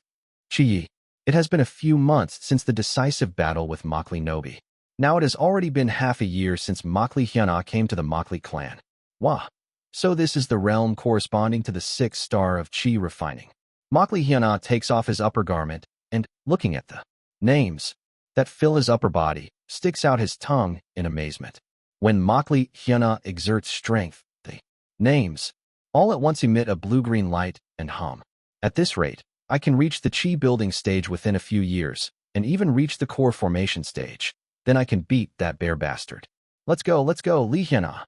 Chi, it has been a few months since the decisive battle with Makli Nobi. Now it has already been half a year since Makli Hyuna came to the Makli clan. Wah. So this is the realm corresponding to the 6th star of Chi refining. Makli Hyuna takes off his upper garment and, looking at the names that fill his upper body, sticks out his tongue in amazement. When Makli Hyuna exerts strength, the names all at once emit a blue-green light and hum. At this rate, I can reach the Chi building stage within a few years, and even reach the core formation stage. Then I can beat that bear bastard. Let's go, Li Hyuna.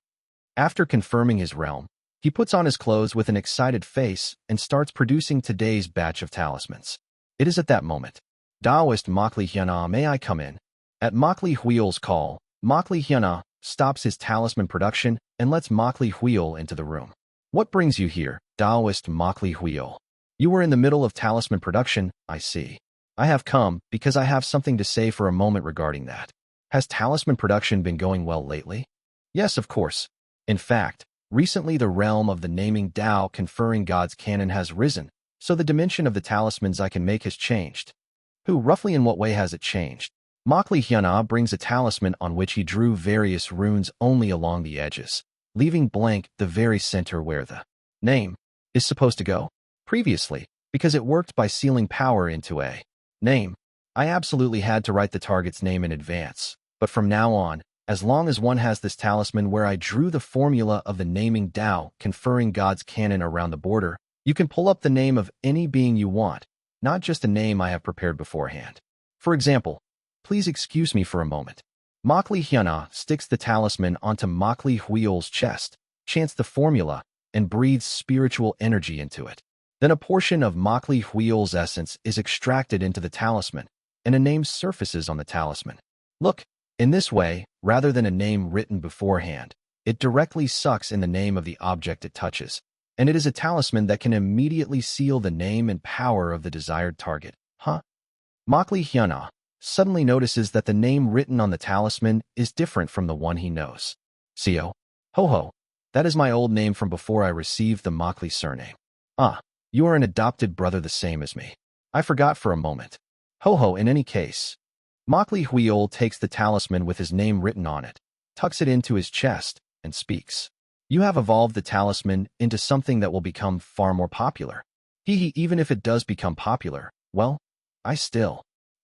After confirming his realm, he puts on his clothes with an excited face and starts producing today's batch of talismans. It is at that moment. Taoist Makli Hyuna, may I come in? At Makli Huil's call, Makli Hyuna stops his talisman production and lets Makli Huil into the room. What brings you here, Taoist Makli Huil? You were in the middle of talisman production, I see. I have come because I have something to say for a moment regarding that. Has talisman production been going well lately? Yes, of course. In fact, recently the realm of the naming Tao conferring God's canon has risen, so the dimension of the talismans I can make has changed. Roughly in what way has it changed? Makli Hyuna brings a talisman on which he drew various runes only along the edges, leaving blank the very center where the name is supposed to go. Previously, because it worked by sealing power into a name, I absolutely had to write the target's name in advance, but from now on, as long as one has this talisman where I drew the formula of the naming Tao conferring God's canon around the border, you can pull up the name of any being you want, not just a name I have prepared beforehand. For example, please excuse me for a moment. Makli Hyuna sticks the talisman onto Makli Huil's chest, chants the formula, and breathes spiritual energy into it. Then a portion of Makli Huil's essence is extracted into the talisman, and a name surfaces on the talisman. Look, in this way, rather than a name written beforehand, it directly sucks in the name of the object it touches, and it is a talisman that can immediately seal the name and power of the desired target. Makli Hyuna suddenly notices that the name written on the talisman is different from the one he knows. Seo. Ho-ho. That is my old name from before I received the Makli surname. You are an adopted brother the same as me. I forgot for a moment. Ho-ho, in any case. Makli Huil takes the talisman with his name written on it, tucks it into his chest, and speaks. You have evolved the talisman into something that will become far more popular. Even if it does become popular, well,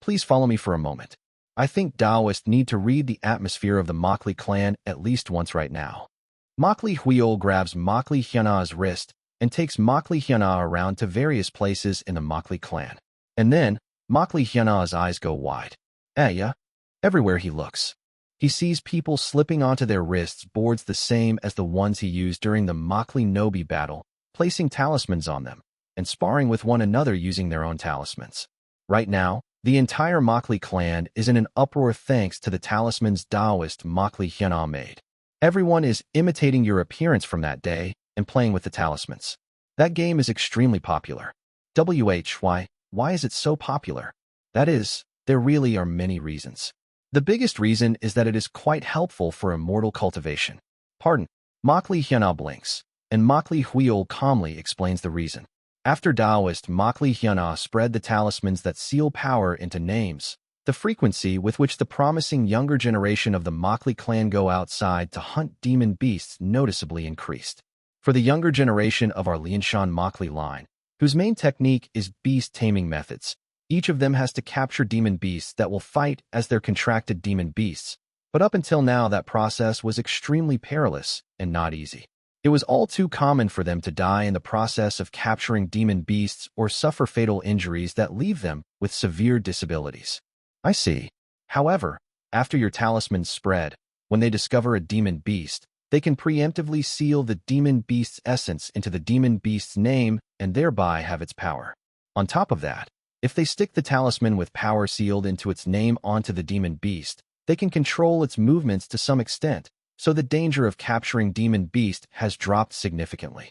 Please follow me for a moment. I think Taoists need to read the atmosphere of the Makli clan at least once right now. Makli Huil grabs Makli Hyuna's wrist and takes Makli Hyuna around to various places in the Makli clan. And then, Makli Hyuna's eyes go wide. Yeah. Everywhere he looks, he sees people slipping onto their wrists boards the same as the ones he used during the Makli Nobi battle, placing talismans on them, and sparring with one another using their own talismans. Right now, the entire Makli clan is in an uproar thanks to the talismans Taoist Makli Hyuna made. Everyone is imitating your appearance from that day and playing with the talismans. That game is extremely popular. Why is it so popular? That is, there really are many reasons. The biggest reason is that it is quite helpful for immortal cultivation. Pardon. Makli Hyuna blinks, and Makli Huil calmly explains the reason. After Taoist Makli Hyuna spread the talismans that seal power into names, the frequency with which the promising younger generation of the Makli clan go outside to hunt demon beasts noticeably increased. For the younger generation of our Lianshan Makli line, whose main technique is beast taming methods, each of them has to capture demon beasts that will fight as their contracted demon beasts, but up until now that process was extremely perilous and not easy. It was all too common for them to die in the process of capturing demon beasts or suffer fatal injuries that leave them with severe disabilities. I see. However, after your talismans spread, when they discover a demon beast, they can preemptively seal the demon beast's essence into the demon beast's name and thereby have its power. On top of that, if they stick the talisman with power sealed into its name onto the demon beast, they can control its movements to some extent, so the danger of capturing demon beast has dropped significantly.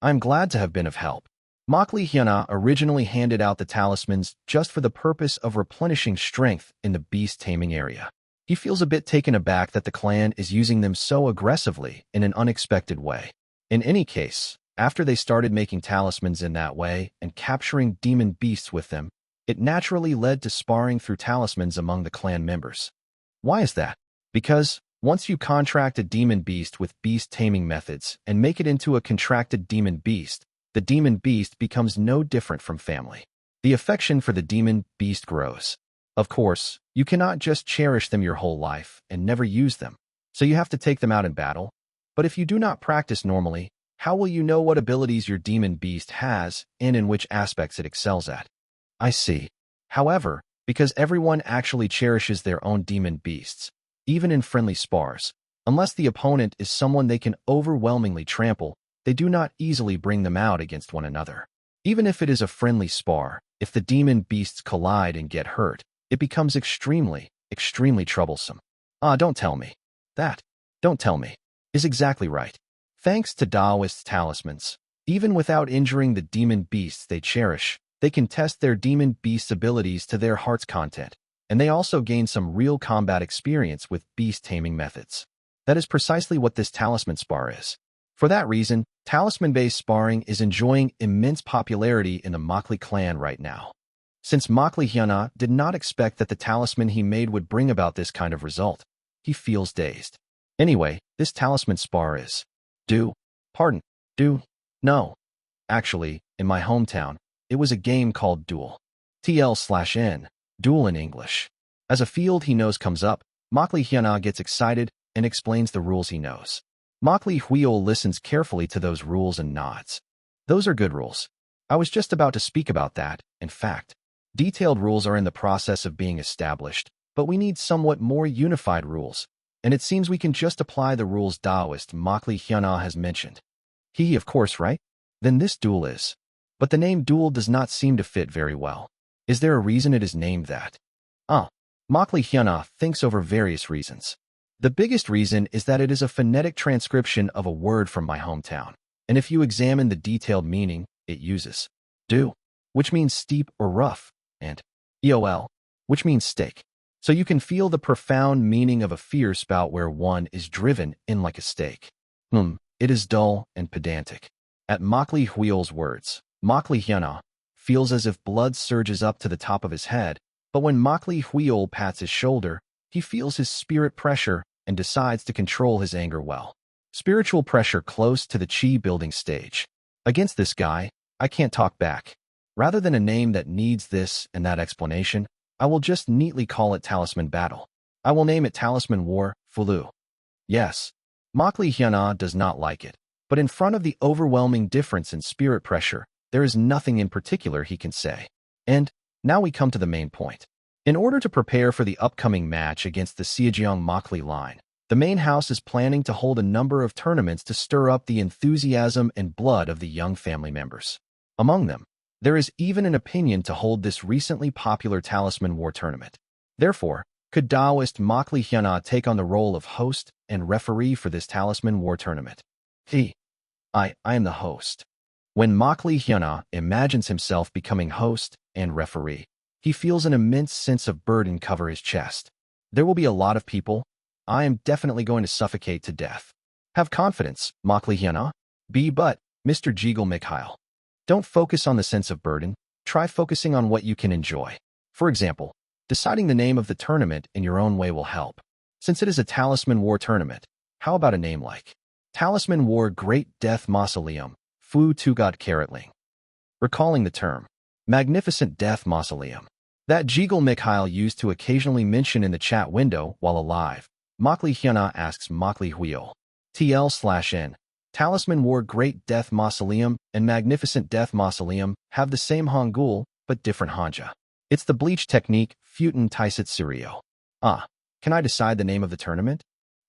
I'm glad to have been of help. Makli originally handed out the talismans just for the purpose of replenishing strength in the beast taming area. He feels a bit taken aback that the clan is using them so aggressively in an unexpected way. In any case, after they started making talismans in that way and capturing demon beasts with them, it naturally led to sparring through talismans among the clan members. Why is that? Because once you contract a demon beast with beast taming methods and make it into a contracted demon beast, the demon beast becomes no different from family. The affection for the demon beast grows. Of course, you cannot just cherish them your whole life and never use them, so you have to take them out in battle. But if you do not practice normally, how will you know what abilities your demon beast has and in which aspects it excels at? I see. However, because everyone actually cherishes their own demon beasts, even in friendly spars, unless the opponent is someone they can overwhelmingly trample, they do not easily bring them out against one another. Even if it is a friendly spar, if the demon beasts collide and get hurt, it becomes extremely troublesome. Don't tell me. Don't tell me, is exactly right. Thanks to Taoist talismans, even without injuring the demon beasts they cherish, they can test their demon beast's abilities to their heart's content, and they also gain some real combat experience with beast taming methods. That is precisely what this talisman spar is. For that reason, talisman-based sparring is enjoying immense popularity in the Makli clan right now. Since Makli did not expect that the talisman he made would bring about this kind of result, he feels dazed. Anyway, this talisman spar is no. Actually, in my hometown, it was a game called Duel. TL/N, Duel in English. As a field he knows comes up, Makli gets excited and explains the rules he knows. Makli listens carefully to those rules and nods. Those are good rules. I was just about to speak about that, in fact. Detailed rules are in the process of being established, but we need somewhat more unified rules, and it seems we can just apply the rules Taoist Makli has mentioned. Of course, right? Then this duel is. But the name duel does not seem to fit very well. Is there a reason it is named that? Makli thinks over various reasons. The biggest reason is that it is a phonetic transcription of a word from my hometown, and if you examine the detailed meaning, it uses do, which means steep or rough, and eol, which means stake. So you can feel the profound meaning of a fierce bout where one is driven in like a stake. It is dull and pedantic. At Makli's words, Makli feels as if blood surges up to the top of his head, but when Makli pats his shoulder, he feels his spirit pressure and decides to control his anger well. Spiritual pressure close to the chi building stage. Against this guy, I can't talk back. Rather than a name that needs this and that explanation, I will just neatly call it Talisman Battle. I will name it Talisman War, Fulu. Yes, Makli does not like it, but in front of the overwhelming difference in spirit pressure, there is nothing in particular he can say. And now we come to the main point. In order to prepare for the upcoming match against the Xiejiang Makli line, the main house is planning to hold a number of tournaments to stir up the enthusiasm and blood of the young family members. Among them, there is even an opinion to hold this recently popular Talisman War tournament. Therefore, could Taoist Makli take on the role of host and referee for this Talisman War tournament? I am the host. When Makli imagines himself becoming host and referee, he feels an immense sense of burden cover his chest. There will be a lot of people. I am definitely going to suffocate to death. Have confidence, Makli. But, Mr. Jiggle Mikhail. Don't focus on the sense of burden, try focusing on what you can enjoy. For example, deciding the name of the tournament in your own way will help. Since it is a Talisman War tournament, how about a name like Talisman War Great Death Mausoleum, Fu Tugat Carrotling? Recalling the term, Magnificent Death Mausoleum, that Jiggle Mikhail used to occasionally mention in the chat window while alive, Makli asks Makli TL/N. Talisman War Great Death Mausoleum and Magnificent Death Mausoleum have the same Hangul, but different Hanja. It's the bleach technique, Futin Taisit Sirio. Can I decide the name of the tournament?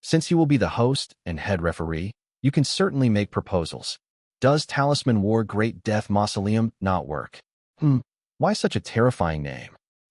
Since you will be the host and head referee, you can certainly make proposals. Does Talisman War Great Death Mausoleum not work? Why such a terrifying name?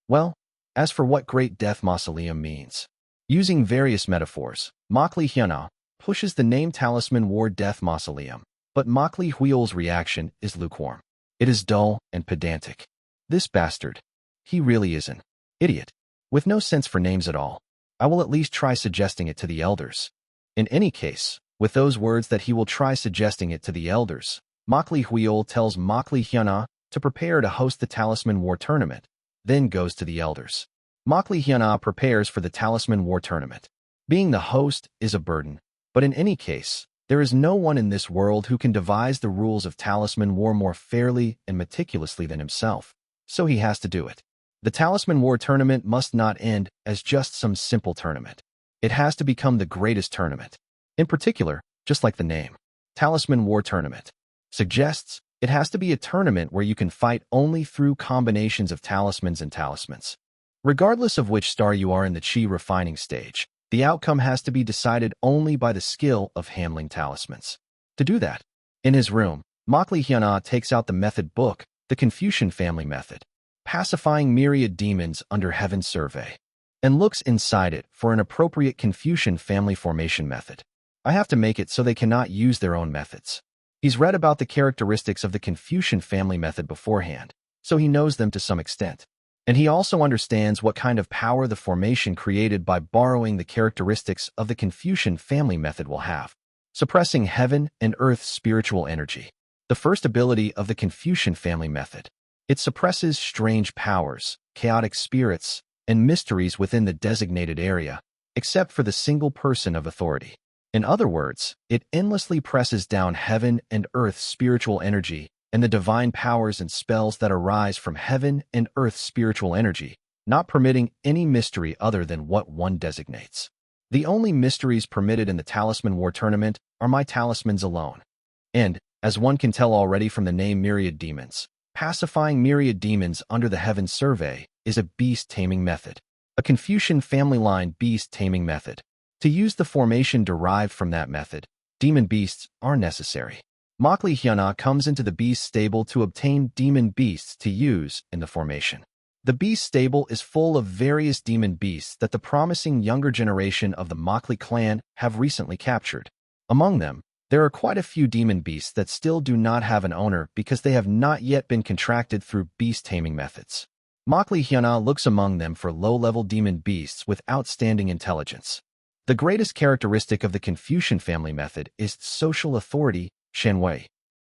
Well, as for what Great Death Mausoleum means, using various metaphors, Makli Hyuna pushes the name Talisman War Death Mausoleum, but Makli Huil's reaction is lukewarm. It is dull and pedantic. This bastard. He really is an idiot. With no sense for names at all. I will at least try suggesting it to the elders. In any case, with those words that he will try suggesting it to the elders, Makli Huil tells Makli Hyuna to prepare to host the Talisman War Tournament, then goes to the elders. Makli Hyuna prepares for the Talisman War Tournament. Being the host is a burden, but in any case, there is no one in this world who can devise the rules of Talisman War more fairly and meticulously than himself, so he has to do it. The Talisman War Tournament must not end as just some simple tournament. It has to become the greatest tournament. In particular, just like the name, Talisman War Tournament suggests, it has to be a tournament where you can fight only through combinations of talismans and talismans. Regardless of which star you are in the chi refining stage, the outcome has to be decided only by the skill of handling talismans. To do that, in his room, Makli Hyuna takes out the method book, the Confucian family method, pacifying myriad demons under heaven's survey, and looks inside it for an appropriate Confucian family formation method. I have to make it so they cannot use their own methods. He's read about the characteristics of the Confucian family method beforehand, so he knows them to some extent. And he also understands what kind of power the formation created by borrowing the characteristics of the Confucian family method will have, suppressing heaven and earth's spiritual energy. The first ability of the Confucian family method. It suppresses strange powers, chaotic spirits, and mysteries within the designated area, except for the single person of authority. In other words, it endlessly presses down heaven and earth's spiritual energy and the divine powers and spells that arise from heaven and earth's spiritual energy, not permitting any mystery other than what one designates. The only mysteries permitted in the Talisman War Tournament are my talismans alone. And, as one can tell already from the name Myriad Demons, pacifying myriad demons under the heaven survey is a beast-taming method, a Confucian family line beast-taming method. To use the formation derived from that method, demon beasts are necessary. Makli Hyuna comes into the beast stable to obtain demon beasts to use in the formation. The beast stable is full of various demon beasts that the promising younger generation of the Makli clan have recently captured. Among them, there are quite a few demon beasts that still do not have an owner because they have not yet been contracted through beast-taming methods. Makli Hyuna looks among them for low-level demon beasts with outstanding intelligence. The greatest characteristic of the Confucian family method is social authority, shenwei.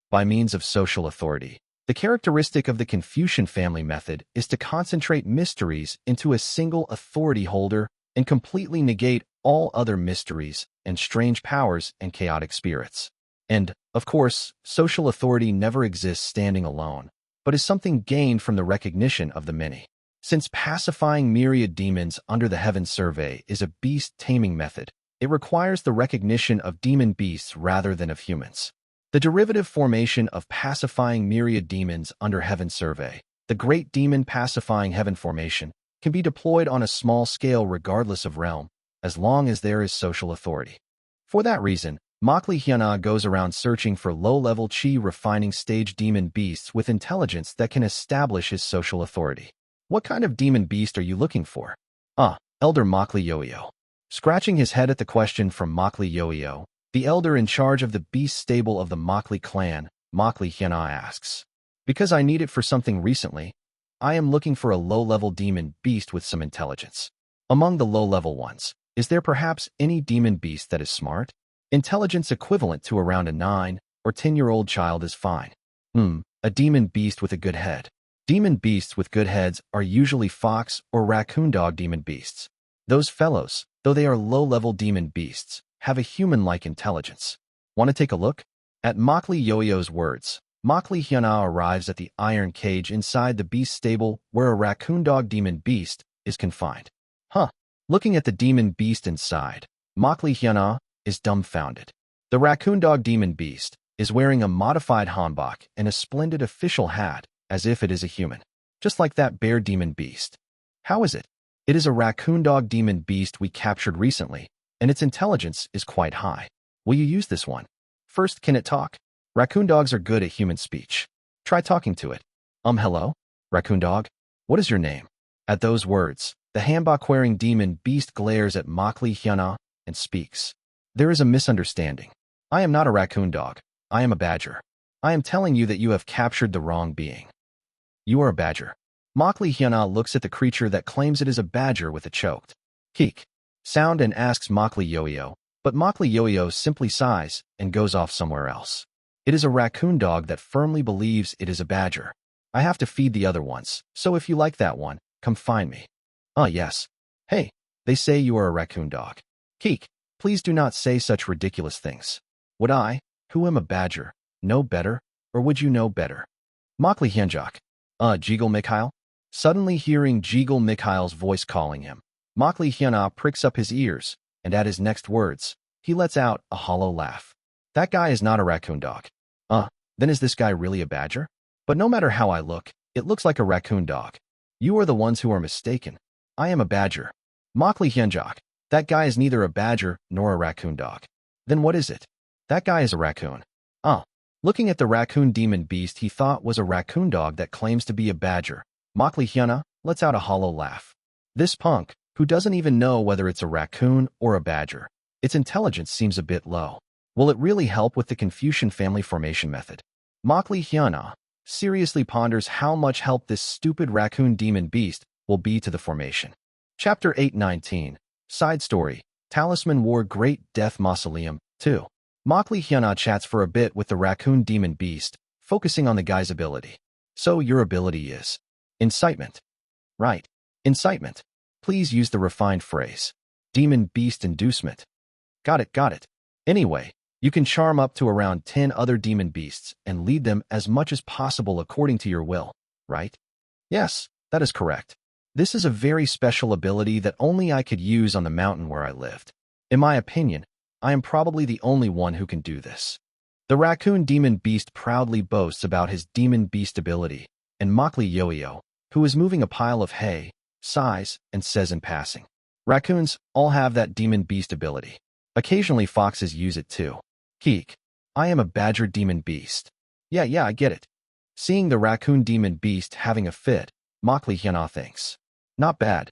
By means of social authority, the characteristic of the Confucian family method is to concentrate mysteries into a single authority holder and completely negate all other mysteries and strange powers and chaotic spirits. And, of course, social authority never exists standing alone, but is something gained from the recognition of the many. Since pacifying myriad demons under the heaven survey is a beast-taming method, it requires the recognition of demon beasts rather than of humans. The derivative formation of pacifying myriad demons under heaven survey, the great demon pacifying heaven formation, can be deployed on a small scale regardless of realm, as long as there is social authority. For that reason, Makli Hyuna goes around searching for low-level chi refining stage demon beasts with intelligence that can establish his social authority. What kind of demon beast are you looking for? Elder Makli Yoyo. Scratching his head at the question from Makli Yoyo, the elder in charge of the beast stable of the Makli clan, Makli Hyuna asks. Because I need it for something recently, I am looking for a low-level demon beast with some intelligence. Among the low-level ones, is there perhaps any demon beast that is smart? Intelligence equivalent to around a 9 or 10-year-old child is fine. A demon beast with a good head. Demon beasts with good heads are usually fox or raccoon dog demon beasts. Those fellows, though they are low-level demon beasts, have a human-like intelligence. Want to take a look? At Makli Yoyo's words, Makli Hyuna arrives at the iron cage inside the beast stable where a raccoon dog demon beast is confined. Looking at the demon beast inside, Makli Hyuna is dumbfounded. The raccoon dog demon beast is wearing a modified hanbok and a splendid official hat as if it is a human, just like that bear demon beast. How is it? It is a raccoon dog demon beast we captured recently, and its intelligence is quite high. Will you use this one? First, can it talk? Raccoon dogs are good at human speech. Try talking to it. Hello? Raccoon dog? What is your name? At those words, the hanbok-wearing demon beast glares at Makli Hyuna and speaks. There is a misunderstanding. I am not a raccoon dog. I am a badger. I am telling you that you have captured the wrong being. You are a badger. Makli Hyuna looks at the creature that claims it is a badger with a choked keek sound and asks Makli Yoyo, but Makli Yoyo simply sighs and goes off somewhere else. It is a raccoon dog that firmly believes it is a badger. I have to feed the other ones, so if you like that one, come find me. Yes. Hey, they say you are a raccoon dog. Keek, please do not say such ridiculous things. Would I, who am a badger, know better, or would you know better? Makli Hyunjok. Jiggle Mikhail? Suddenly hearing Jiggle Mikhail's voice calling him, Makli Hyuna pricks up his ears, and at his next words, he lets out a hollow laugh. That guy is not a raccoon dog. Then is this guy really a badger? But no matter how I look, it looks like a raccoon dog. You are the ones who are mistaken. I am a badger. Makli Hyunjok. That guy is neither a badger nor a raccoon dog. Then what is it? That guy is a raccoon. Looking at the raccoon demon beast he thought was a raccoon dog that claims to be a badger, Makli Hyuna lets out a hollow laugh. This punk, who doesn't even know whether it's a raccoon or a badger, its intelligence seems a bit low. Will it really help with the Confucian family formation method? Makli Hyuna seriously ponders how much help this stupid raccoon demon beast will be to the formation. Chapter 819. Side Story. Talisman War Great Death Mausoleum 2. Makli Hyuna chats for a bit with the raccoon demon beast, focusing on the guy's ability. So your ability is incitement. Right. Incitement. Please use the refined phrase. Demon beast inducement. Got it. Anyway, you can charm up to around 10 other demon beasts and lead them as much as possible according to your will, right? Yes, that is correct. This is a very special ability that only I could use on the mountain where I lived. In my opinion, I am probably the only one who can do this. The raccoon demon beast proudly boasts about his demon beast ability, and Makli Yoyo, who is moving a pile of hay, sighs and says in passing, raccoons all have that demon beast ability. Occasionally foxes use it too. Keek, I am a badger demon beast. Yeah, I get it. Seeing the raccoon demon beast having a fit, Makli Hyuna thinks. Not bad.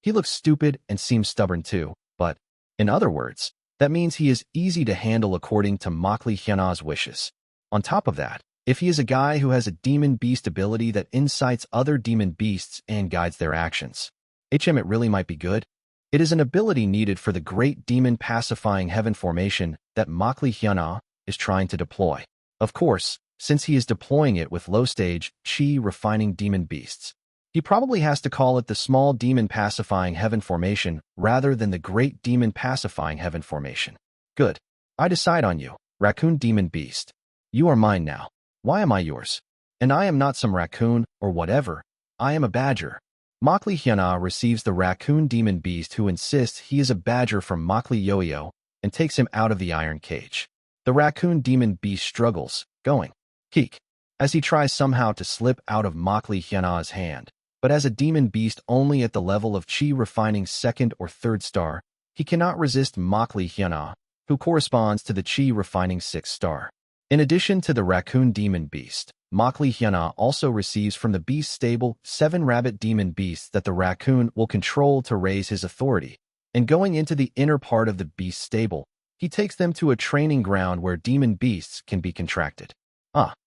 He looks stupid and seems stubborn too, but, in other words, that means he is easy to handle according to Makli Hyuna's wishes. On top of that, if he is a guy who has a demon beast ability that incites other demon beasts and guides their actions, it really might be good. It is an ability needed for the great demon pacifying heaven formation that Makli Hyuna is trying to deploy. Of course, since he is deploying it with low-stage, chi refining demon beasts, he probably has to call it the small demon pacifying heaven formation rather than the great demon pacifying heaven formation. Good. I decide on you, raccoon demon beast. You are mine now. Why am I yours? And I am not some raccoon or whatever. I am a badger. Makli Hyuna receives the raccoon demon beast who insists he is a badger from Makli Yoyo and takes him out of the iron cage. The raccoon demon beast struggles, going, keek, as he tries somehow to slip out of Makli Hyuna's hand. But as a demon beast only at the level of chi refining 2nd or 3rd star, he cannot resist Makli Hyuna, who corresponds to the chi refining 6th star. In addition to the raccoon demon beast, Makli Hyuna also receives from the beast stable 7 rabbit demon beasts that the raccoon will control to raise his authority. And going into the inner part of the beast stable, he takes them to a training ground where demon beasts can be contracted.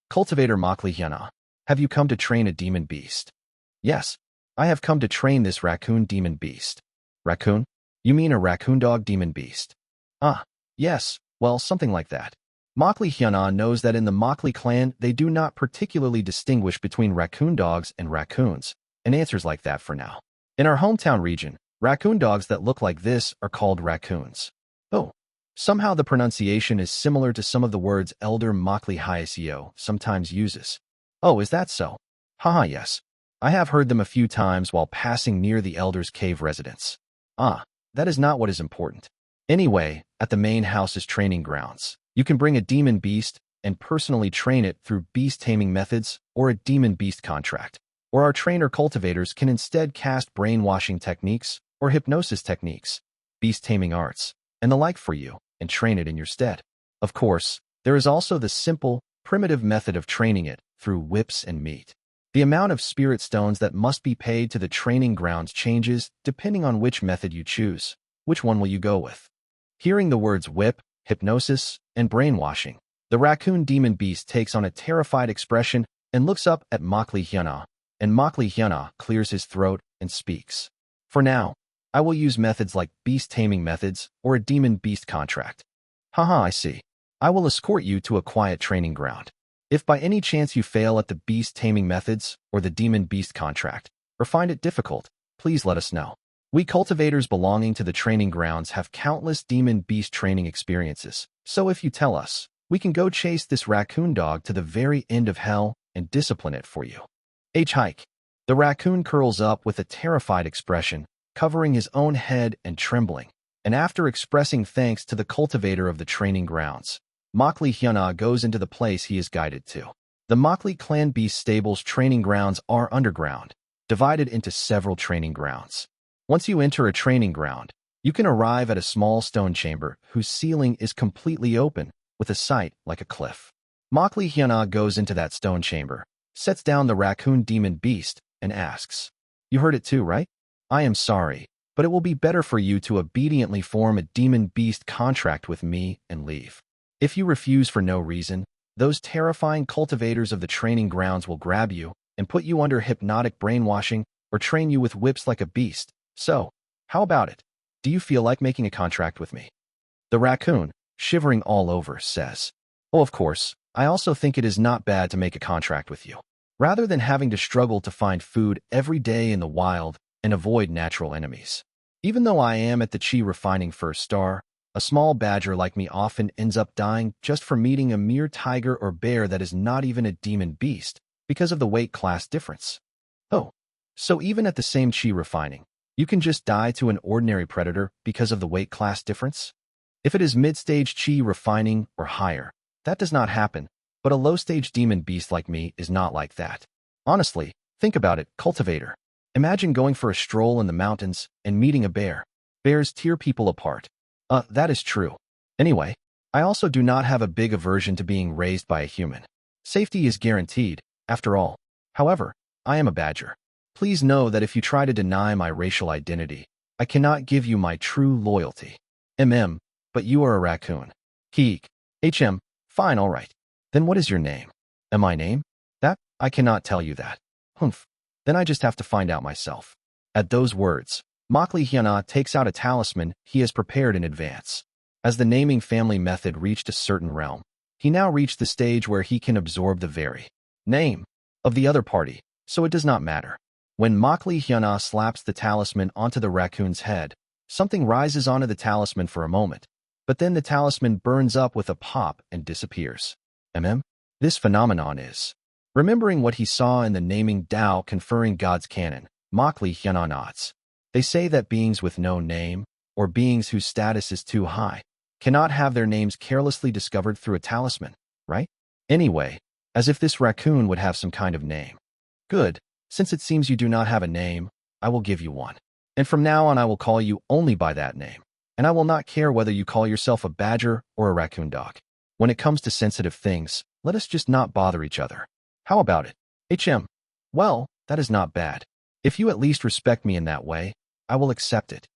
Cultivator Makli Hyuna, have you come to train a demon beast? Yes, I have come to train this raccoon demon beast. Raccoon? You mean a raccoon dog demon beast? Yes, well, something like that. Makli Hyuna knows that in the Makli clan they do not particularly distinguish between raccoon dogs and raccoons, and answers like that for now. In our hometown region, raccoon dogs that look like this are called raccoons. Somehow the pronunciation is similar to some of the words Elder Makli Hyasio sometimes uses. Is that so? Yes. I have heard them a few times while passing near the Elder's cave residence. That is not what is important. Anyway, at the main house's training grounds, you can bring a demon beast and personally train it through beast taming methods or a demon beast contract. Or our trainer cultivators can instead cast brainwashing techniques or hypnosis techniques, beast taming arts. and the like for you, and train it in your stead. Of course, there is also the simple, primitive method of training it through whips and meat. The amount of spirit stones that must be paid to the training grounds changes depending on which method you choose. Which one will you go with? Hearing the words whip, hypnosis, and brainwashing, the raccoon demon beast takes on a terrified expression and looks up at Makli Hyuna, and Makli Hyuna clears his throat and speaks. For now, I will use methods like beast taming methods or a demon beast contract. Haha, I see. I will escort you to a quiet training ground. If by any chance you fail at the beast taming methods or the demon beast contract, or find it difficult, please let us know. We cultivators belonging to the training grounds have countless demon beast training experiences, so if you tell us, we can go chase this raccoon dog to the very end of hell and discipline it for you. Hike. The raccoon curls up with a terrified expression, covering his own head and trembling, and after expressing thanks to the cultivator of the training grounds, Makli Hyuna goes into the place he is guided to. The Makli clan beast stables training grounds are underground, divided into several training grounds. Once you enter a training ground, you can arrive at a small stone chamber whose ceiling is completely open, with a sight like a cliff. Makli Hyuna goes into that stone chamber, sets down the raccoon demon beast, and asks, "You heard it too, right? I am sorry, but it will be better for you to obediently form a demon beast contract with me and leave. If you refuse for no reason, those terrifying cultivators of the training grounds will grab you and put you under hypnotic brainwashing or train you with whips like a beast. So, how about it? Do you feel like making a contract with me?" The raccoon, shivering all over, says, "Oh, of course, I also think it is not bad to make a contract with you. Rather than having to struggle to find food every day in the wild and avoid natural enemies. Even though I am at the Chi refining first star, a small badger like me often ends up dying just for meeting a mere tiger or bear that is not even a demon beast because of the weight class difference. Oh, so even at the same Chi refining, you can just die to an ordinary predator because of the weight class difference? If it is mid-stage Chi refining or higher, that does not happen, but a low-stage demon beast like me is not like that. Honestly, think about it, cultivator. Imagine going for a stroll in the mountains and meeting a bear. Bears tear people apart. That is true. Anyway, I also do not have a big aversion to being raised by a human. Safety is guaranteed, after all. However, I am a badger. Please know that if you try to deny my racial identity, I cannot give you my true loyalty. But you are a raccoon. Keek. Fine, all right. Then what is your name? My name? That? I cannot tell you that. Humph. Then I just have to find out myself. At those words, Makli Hyuna takes out a talisman he has prepared in advance. As the naming family method reached a certain realm, he now reached the stage where he can absorb the very name of the other party, so it does not matter. When Makli Hyuna slaps the talisman onto the raccoon's head, something rises onto the talisman for a moment, but then the talisman burns up with a pop and disappears. This phenomenon is. Remembering what he saw in the naming Tao conferring God's canon, Makli Hyuna nods. They say that beings with no name, or beings whose status is too high, cannot have their names carelessly discovered through a talisman, right? Anyway, as if this raccoon would have some kind of name. Good, since it seems you do not have a name, I will give you one. And from now on I will call you only by that name, and I will not care whether you call yourself a badger or a raccoon dog. When it comes to sensitive things, let us just not bother each other. How about it? Well, that is not bad. If you at least respect me in that way, I will accept it.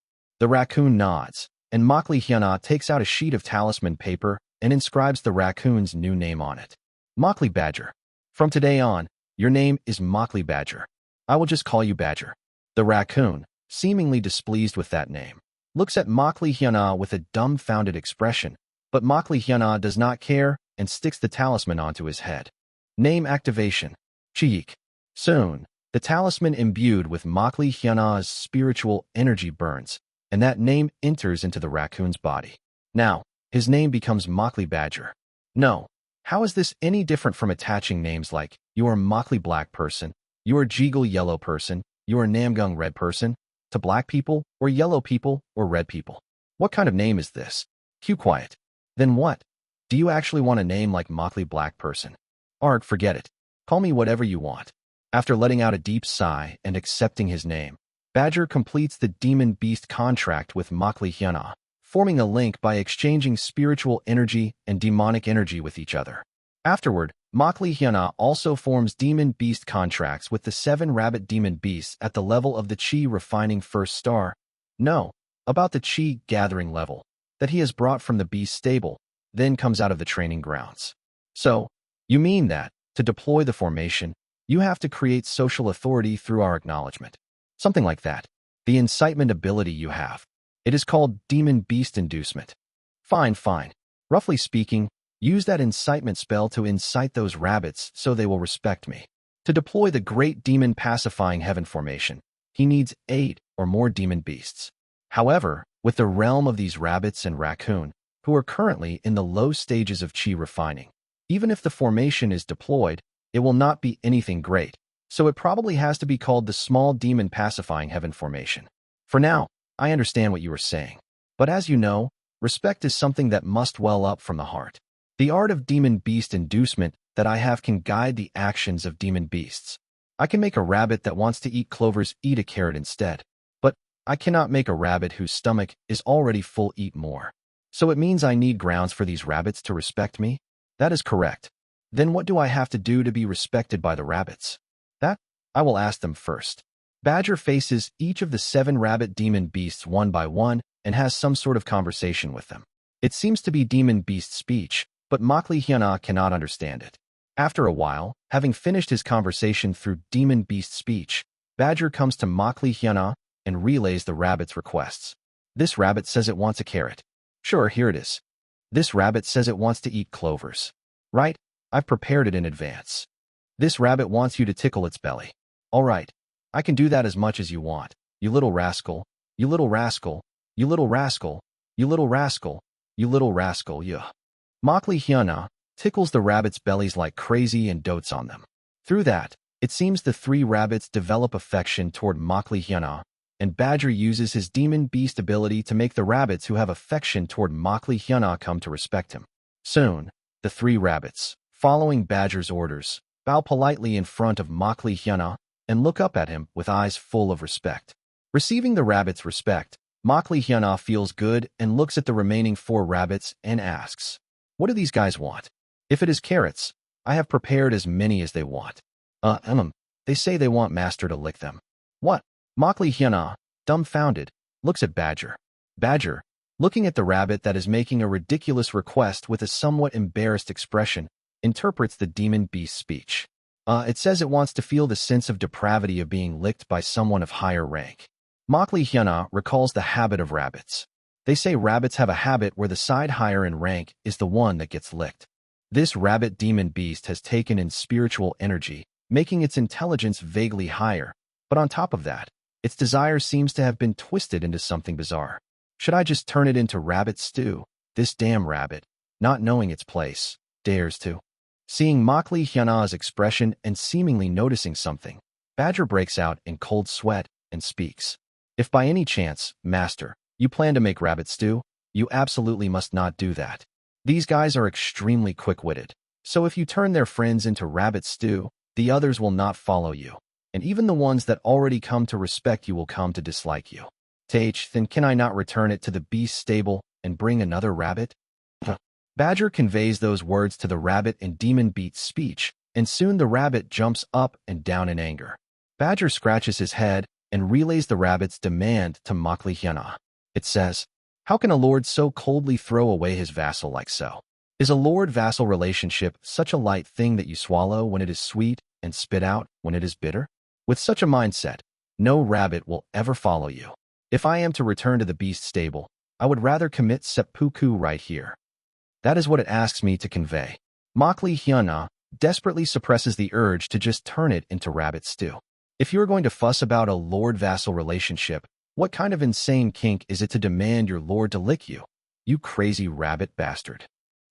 The raccoon nods, and Makli Hyuna takes out a sheet of talisman paper and inscribes the raccoon's new name on it. Makli Badger. From today on, your name is Makli Badger. I will just call you Badger. The raccoon, seemingly displeased with that name, looks at Makli Hyuna with a dumbfounded expression, but Makli Hyuna does not care and sticks the talisman onto his head. Name activation. Cheek. Soon, the talisman imbued with Makli Hyuna's spiritual energy burns, and that name enters into the raccoon's body. Now, his name becomes Makli Badger. No, how is this any different from attaching names like, you are Makli Black Person, you are Jeagle Yellow Person, you are Namgung Red Person, to black people, or yellow people, or red people? What kind of name is this? Q quiet. Then what? Do you actually want a name like Makli Black Person? Art, forget it. Call me whatever you want. After letting out a deep sigh and accepting his name, Badger completes the demon beast contract with Makli Hyuna, forming a link by exchanging spiritual energy and demonic energy with each other. Afterward, Makli Hyuna also forms demon beast contracts with the 7 rabbit demon beasts at the level of the Chi refining first star. No, about the Chi gathering level that he has brought from the beast stable, then comes out of the training grounds. So, you mean that, to deploy the formation, you have to create social authority through our acknowledgement. Something like that. The incitement ability you have. It is called demon beast inducement. Fine. Roughly speaking, use that incitement spell to incite those rabbits so they will respect me. To deploy the great demon pacifying heaven formation, he needs 8 or more demon beasts. However, with the realm of these rabbits and raccoon, who are currently in the low stages of chi refining, even if the formation is deployed, it will not be anything great, so it probably has to be called the small demon pacifying heaven formation. For now, I understand what you were saying, but as you know, respect is something that must well up from the heart. The art of demon beast inducement that I have can guide the actions of demon beasts. I can make a rabbit that wants to eat clovers eat a carrot instead, but I cannot make a rabbit whose stomach is already full eat more. So it means I need grounds for these rabbits to respect me? That is correct. Then what do I have to do to be respected by the rabbits? That, I will ask them first. Badger faces each of the 7 rabbit demon beasts one by one and has some sort of conversation with them. It seems to be demon beast speech, but Makli Hyuna cannot understand it. After a while, having finished his conversation through demon beast speech, Badger comes to Makli Hyuna and relays the rabbit's requests. This rabbit says it wants a carrot. Sure, here it is. This rabbit says it wants to eat clovers. Right, I've prepared it in advance. This rabbit wants you to tickle its belly. All right, I can do that as much as you want. You little rascal, you little rascal, you little rascal, you little rascal, you little rascal, yeah. Makli Hyuna tickles the rabbits' bellies like crazy and dotes on them. Through that, it seems the 3 rabbits develop affection toward Makli Hyuna, and Badger uses his demon beast ability to make the rabbits who have affection toward Makli Hyuna come to respect him. Soon, the 3 rabbits, following Badger's orders, bow politely in front of Makli Hyuna and look up at him with eyes full of respect. Receiving the rabbits' respect, Makli Hyuna feels good and looks at the remaining 4 rabbits and asks, "What do these guys want? If it is carrots, I have prepared as many as they want." They say they want Master to lick them. What? Makli Hyuna, dumbfounded, looks at Badger. Badger, looking at the rabbit that is making a ridiculous request with a somewhat embarrassed expression, interprets the demon beast speech. It says it wants to feel the sense of depravity of being licked by someone of higher rank. Makli Hyuna recalls the habit of rabbits. They say rabbits have a habit where the side higher in rank is the one that gets licked. This rabbit demon beast has taken in spiritual energy, making its intelligence vaguely higher, but on top of that, its desire seems to have been twisted into something bizarre. Should I just turn it into rabbit stew? This damn rabbit, not knowing its place, dares to. Seeing Makli Hyuna's expression and seemingly noticing something, Badger breaks out in cold sweat and speaks. If by any chance, Master, you plan to make rabbit stew, you absolutely must not do that. These guys are extremely quick-witted, so if you turn their friends into rabbit stew, the others will not follow you, and even the ones that already come to respect you will come to dislike you. Then can I not return it to the beast stable and bring another rabbit? Badger conveys those words to the rabbit in demon beast speech, and soon the rabbit jumps up and down in anger. Badger scratches his head and relays the rabbit's demand to Makli Hyuna. It says, "How can a lord so coldly throw away his vassal like so? Is a lord-vassal relationship such a light thing that you swallow when it is sweet and spit out when it is bitter? With such a mindset, no rabbit will ever follow you. If I am to return to the beast stable, I would rather commit seppuku right here." That is what it asks me to convey. Makli Hyuna desperately suppresses the urge to just turn it into rabbit stew. If you are going to fuss about a lord-vassal relationship, what kind of insane kink is it to demand your lord to lick you? You crazy rabbit bastard.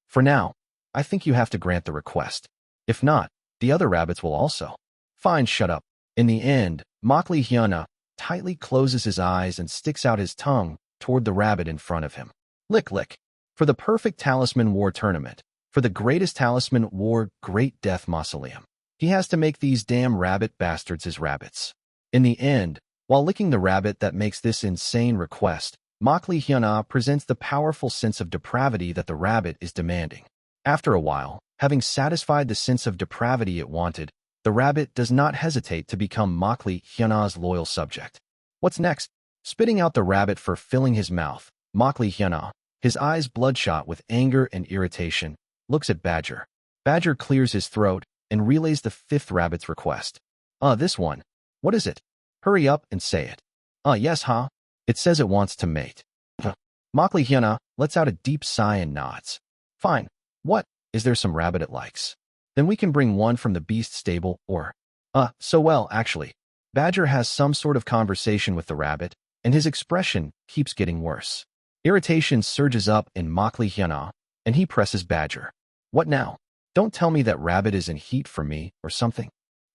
For now, I think you have to grant the request. If not, the other rabbits will also. Fine, shut up. In the end, Makli Hyuna tightly closes his eyes and sticks out his tongue toward the rabbit in front of him. Lick, lick. For the perfect Talisman War tournament, for the greatest Talisman War Great Death Mausoleum, he has to make these damn rabbit bastards his rabbits. In the end, while licking the rabbit that makes this insane request, Makli Hyuna presents the powerful sense of depravity that the rabbit is demanding. After a while, having satisfied the sense of depravity it wanted, the rabbit does not hesitate to become Makli Hyuna's loyal subject. What's next? Spitting out the rabbit for filling his mouth, Makli Hyuna, his eyes bloodshot with anger and irritation, looks at Badger. Badger clears his throat and relays the fifth rabbit's request. This one. What is it? Hurry up and say it. Yes, huh? It says it wants to mate. Makli Hyuna lets out a deep sigh and nods. Fine. What? Is there some rabbit it likes? Then we can bring one from the beast stable or… actually. Badger has some sort of conversation with the rabbit, and his expression keeps getting worse. Irritation surges up in Makli Hyuna, and he presses Badger. What now? Don't tell me that rabbit is in heat for me or something.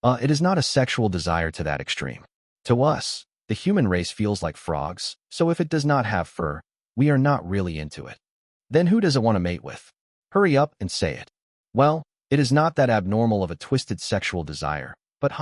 It is not a sexual desire to that extreme. To us, the human race feels like frogs, so if it does not have fur, we are not really into it. Then who does it want to mate with? Hurry up and say it. Well, it is not that abnormal of a twisted sexual desire, but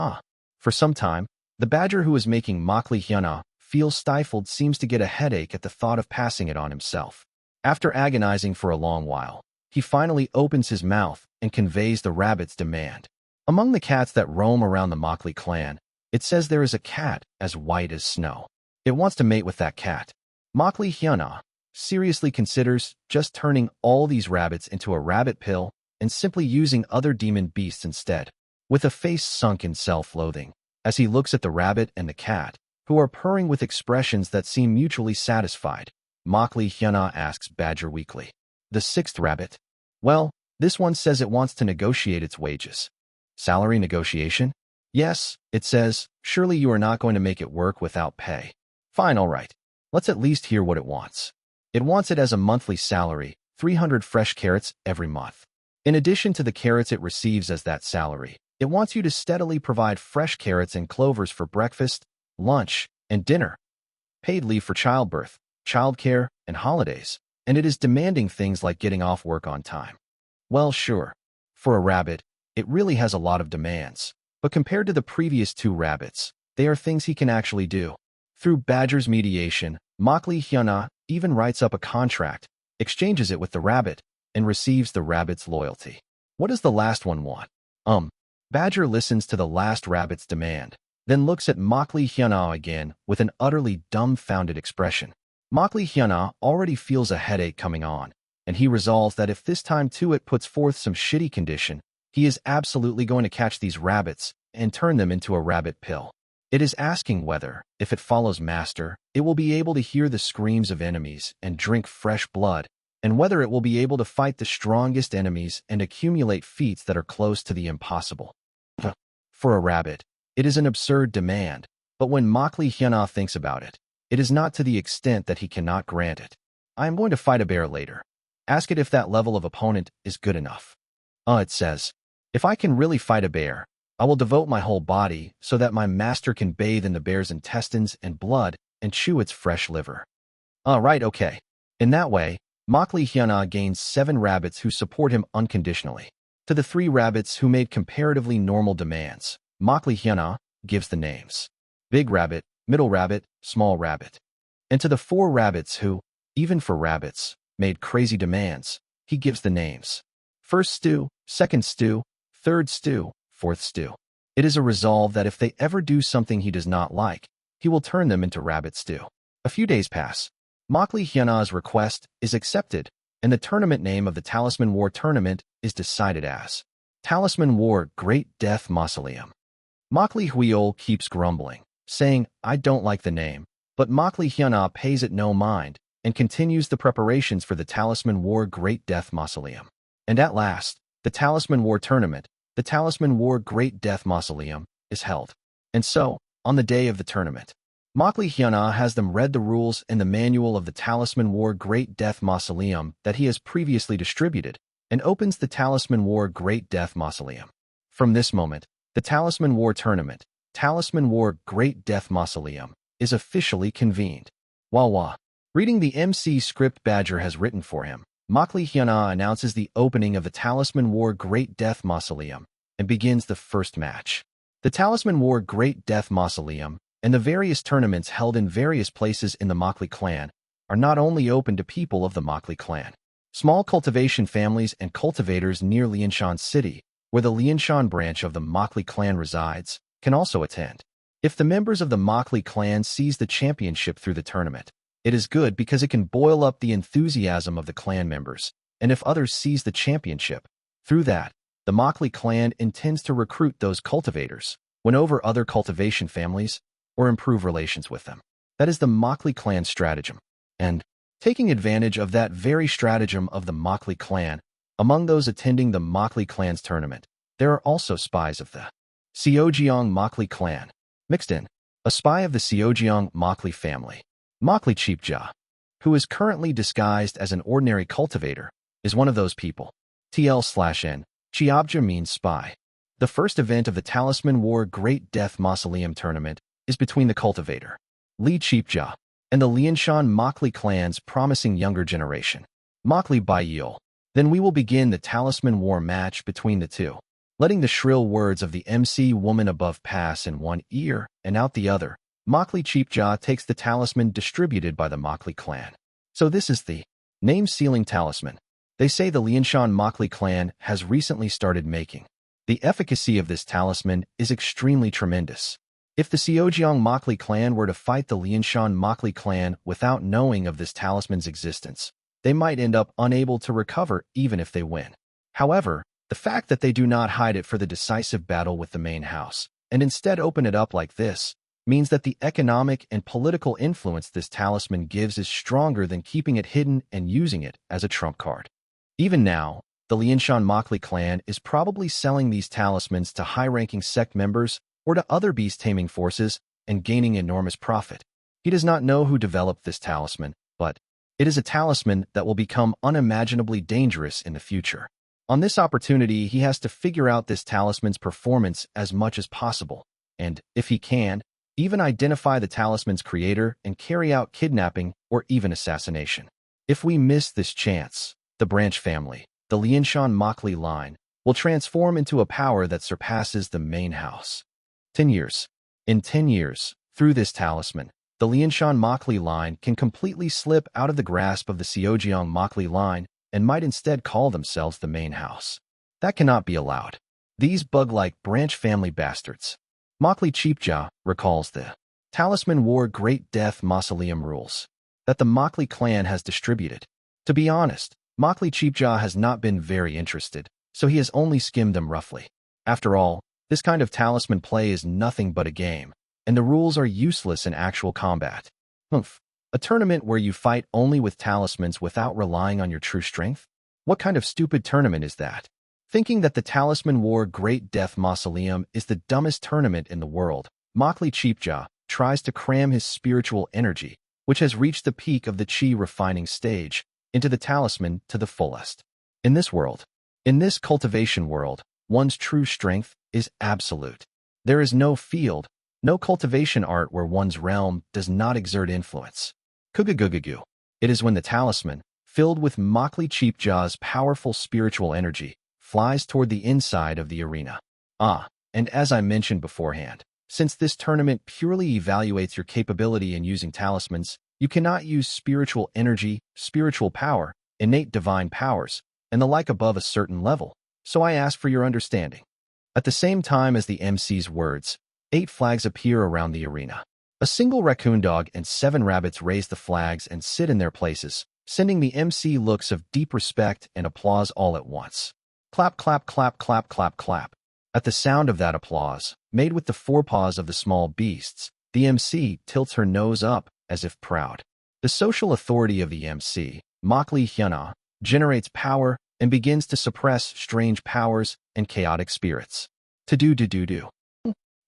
For some time, the badger who is making Makli Hyuna feel stifled seems to get a headache at the thought of passing it on himself. After agonizing for a long while, he finally opens his mouth and conveys the rabbit's demand. Among the cats that roam around the Makli clan, it says there is a cat as white as snow. It wants to mate with that cat. Makli Hyuna seriously considers just turning all these rabbits into a rabbit pill and simply using other demon beasts instead. With a face sunk in self-loathing, as he looks at the rabbit and the cat, who are purring with expressions that seem mutually satisfied, Makli Hyuna asks Badger weakly. The sixth rabbit? Well, this one says it wants to negotiate its wages. Salary negotiation? Yes, it says, surely you are not going to make it work without pay. Fine, all right. Let's at least hear what it wants. It wants it as a monthly salary, 300 fresh carrots every month. In addition to the carrots it receives as that salary, it wants you to steadily provide fresh carrots and clovers for breakfast, lunch, and dinner. Paid leave for childbirth, childcare, and holidays. And it is demanding things like getting off work on time. Well, sure. For a rabbit, it really has a lot of demands. But compared to the previous two rabbits, they are things he can actually do. Through Badger's mediation, Makli Hyuna even writes up a contract, exchanges it with the rabbit, and receives the rabbit's loyalty. What does the last one want? Badger listens to the last rabbit's demand, then looks at Makli Hyuna again with an utterly dumbfounded expression. Makli Hyuna already feels a headache coming on, and he resolves that if this time too it puts forth some shitty condition, he is absolutely going to catch these rabbits and turn them into a rabbit pill. It is asking whether, if it follows Master, it will be able to hear the screams of enemies and drink fresh blood, and whether it will be able to fight the strongest enemies and accumulate feats that are close to the impossible. For a rabbit, it is an absurd demand, but when Makli Hyuna thinks about it, it is not to the extent that he cannot grant it. I am going to fight a bear later. Ask it if that level of opponent is good enough. It says, if I can really fight a bear, I will devote my whole body so that my master can bathe in the bear's intestines and blood and chew its fresh liver. Right, okay. In that way, Makli Hyuna gains 7 rabbits who support him unconditionally. To the 3 rabbits who made comparatively normal demands, Makli Hyuna gives the names. Big Rabbit, Middle Rabbit, Small Rabbit. And to the 4 rabbits who, even for rabbits, made crazy demands, he gives the names. First stew, second stew, third stew, fourth stew. It is a resolve that if they ever do something he does not like, he will turn them into rabbit stew. A few days pass. Makli Hyuna's request is accepted, and the tournament name of the Talisman War Tournament is decided as Talisman War Great Death Mausoleum. Makli Hyuna keeps grumbling, saying, I don't like the name, but Makli Hyuna pays it no mind and continues the preparations for the Talisman War Great Death Mausoleum. And at last, the Talisman War Tournament, the Talisman War Great Death Mausoleum, is held. And so, on the day of the tournament, Makli Hyuna has them read the rules in the manual of the Talisman War Great Death Mausoleum that he has previously distributed, and opens the Talisman War Great Death Mausoleum. From this moment, the Talisman War Tournament, Talisman War Great Death Mausoleum, is officially convened. While reading the MC script Badger has written for him, Makli Hyuna announces the opening of the Talisman War Great Death Mausoleum and begins the first match. The Talisman War Great Death Mausoleum and the various tournaments held in various places in the Makli clan are not only open to people of the Makli clan. Small cultivation families and cultivators near Lianshan City, where the Lianshan branch of the Makli clan resides, can also attend. If the members of the Makli clan seize the championship through the tournament, it is good because it can boil up the enthusiasm of the clan members, and if others seize the championship, through that, the Makli clan intends to recruit those cultivators, win over other cultivation families, or improve relations with them. That is the Makli clan stratagem. And, taking advantage of that very stratagem of the Makli clan, among those attending the Makli clan's tournament, there are also spies of the Xiaojiang Makli clan. Mixed in, a spy of the Xiaojiang Makli family, Makli Cheapjia, who is currently disguised as an ordinary cultivator, is one of those people. TL/N, Cheapjia means spy. The first event of the Talisman War Great Death Mausoleum tournament is between the cultivator, Li Cheapjia, and the Lianshan Makli clan's promising younger generation, Makli Baiyul. Then we will begin the Talisman War match between the two, letting the shrill words of the MC woman above pass in one ear and out the other. Makli Cheapjia takes the talisman distributed by the Makli clan. So this is the name-sealing talisman. They say the Lianshan Makli clan has recently started making. The efficacy of this talisman is extremely tremendous. If the Xiaojiang Makli clan were to fight the Lianshan Makli clan without knowing of this talisman's existence, they might end up unable to recover even if they win. However, the fact that they do not hide it for the decisive battle with the main house, and instead open it up like this, means that the economic and political influence this talisman gives is stronger than keeping it hidden and using it as a trump card. Even now, the Lianshan Makli clan is probably selling these talismans to high-ranking sect members or to other beast-taming forces and gaining enormous profit. He does not know who developed this talisman, but it is a talisman that will become unimaginably dangerous in the future. On this opportunity, he has to figure out this talisman's performance as much as possible, and, if he can, even identify the talisman's creator and carry out kidnapping or even assassination. If we miss this chance, the branch family, the Lianshan Makli line, will transform into a power that surpasses the main house. 10 years. In 10 years, through this talisman, the Lianshan Makli line can completely slip out of the grasp of the Xiaojiang Makli line and might instead call themselves the main house. That cannot be allowed. These bug-like branch family bastards. Makli Cheapjia recalls the Talisman War Great Death Mausoleum rules that the Makli clan has distributed. To be honest, Makli Cheapjia has not been very interested, so he has only skimmed them roughly. After all, this kind of talisman play is nothing but a game, and the rules are useless in actual combat. A tournament where you fight only with talismans without relying on your true strength? What kind of stupid tournament is that? Thinking that the Talisman War Great Death Mausoleum is the dumbest tournament in the world, Makli Cheapjia tries to cram his spiritual energy, which has reached the peak of the chi refining stage, into the talisman to the fullest. In this world, in this cultivation world, one's true strength is absolute. There is no field, no cultivation art where one's realm does not exert influence. Kugugugugu. It is when the talisman, filled with Makli Cheapjia's powerful spiritual energy, flies toward the inside of the arena. And as I mentioned beforehand, since this tournament purely evaluates your capability in using talismans, you cannot use spiritual energy, spiritual power, innate divine powers, and the like above a certain level, so I ask for your understanding. At the same time as the MC's words, 8 flags appear around the arena. A single raccoon dog and 7 rabbits raise the flags and sit in their places, sending the MC looks of deep respect and applause all at once. Clap, clap, clap, clap, clap, clap. At the sound of that applause, made with the forepaws of the small beasts, the MC tilts her nose up, as if proud. The social authority of the MC, Makli Hyuna, generates power and begins to suppress strange powers and chaotic spirits. To-do-do-do-do.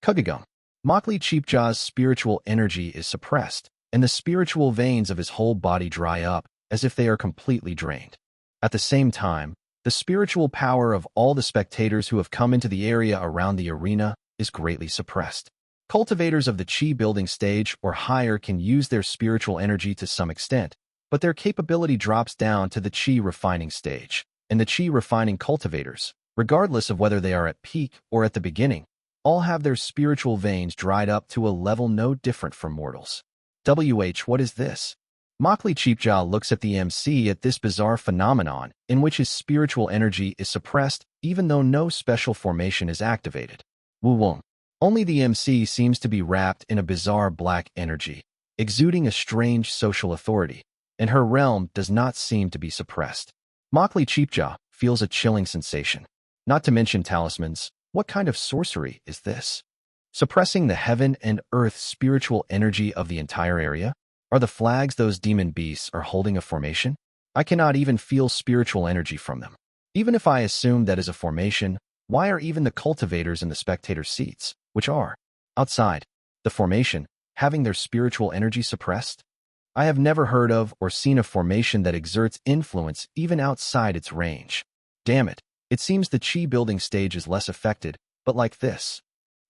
Kugagum. Makli Cheapjia's spiritual energy is suppressed, and the spiritual veins of his whole body dry up, as if they are completely drained. At the same time, the spiritual power of all the spectators who have come into the area around the arena is greatly suppressed. Cultivators of the chi building stage or higher can use their spiritual energy to some extent, but their capability drops down to the chi refining stage, and the chi refining cultivators, regardless of whether they are at peak or at the beginning, all have their spiritual veins dried up to a level no different from mortals. What is this? Makli Cheapjaw looks at the MC at this bizarre phenomenon in which his spiritual energy is suppressed even though no special formation is activated. Woo-wong. Only the MC seems to be wrapped in a bizarre black energy, exuding a strange social authority, and her realm does not seem to be suppressed. Makli Cheapjaw feels a chilling sensation. Not to mention talismans, what kind of sorcery is this? Suppressing the heaven and earth spiritual energy of the entire area? Are the flags those demon beasts are holding a formation? I cannot even feel spiritual energy from them. Even if I assume that is a formation, why are even the cultivators in the spectator seats, which are outside the formation, having their spiritual energy suppressed? I have never heard of or seen a formation that exerts influence even outside its range. Damn it, it seems the chi building stage is less affected, but like this.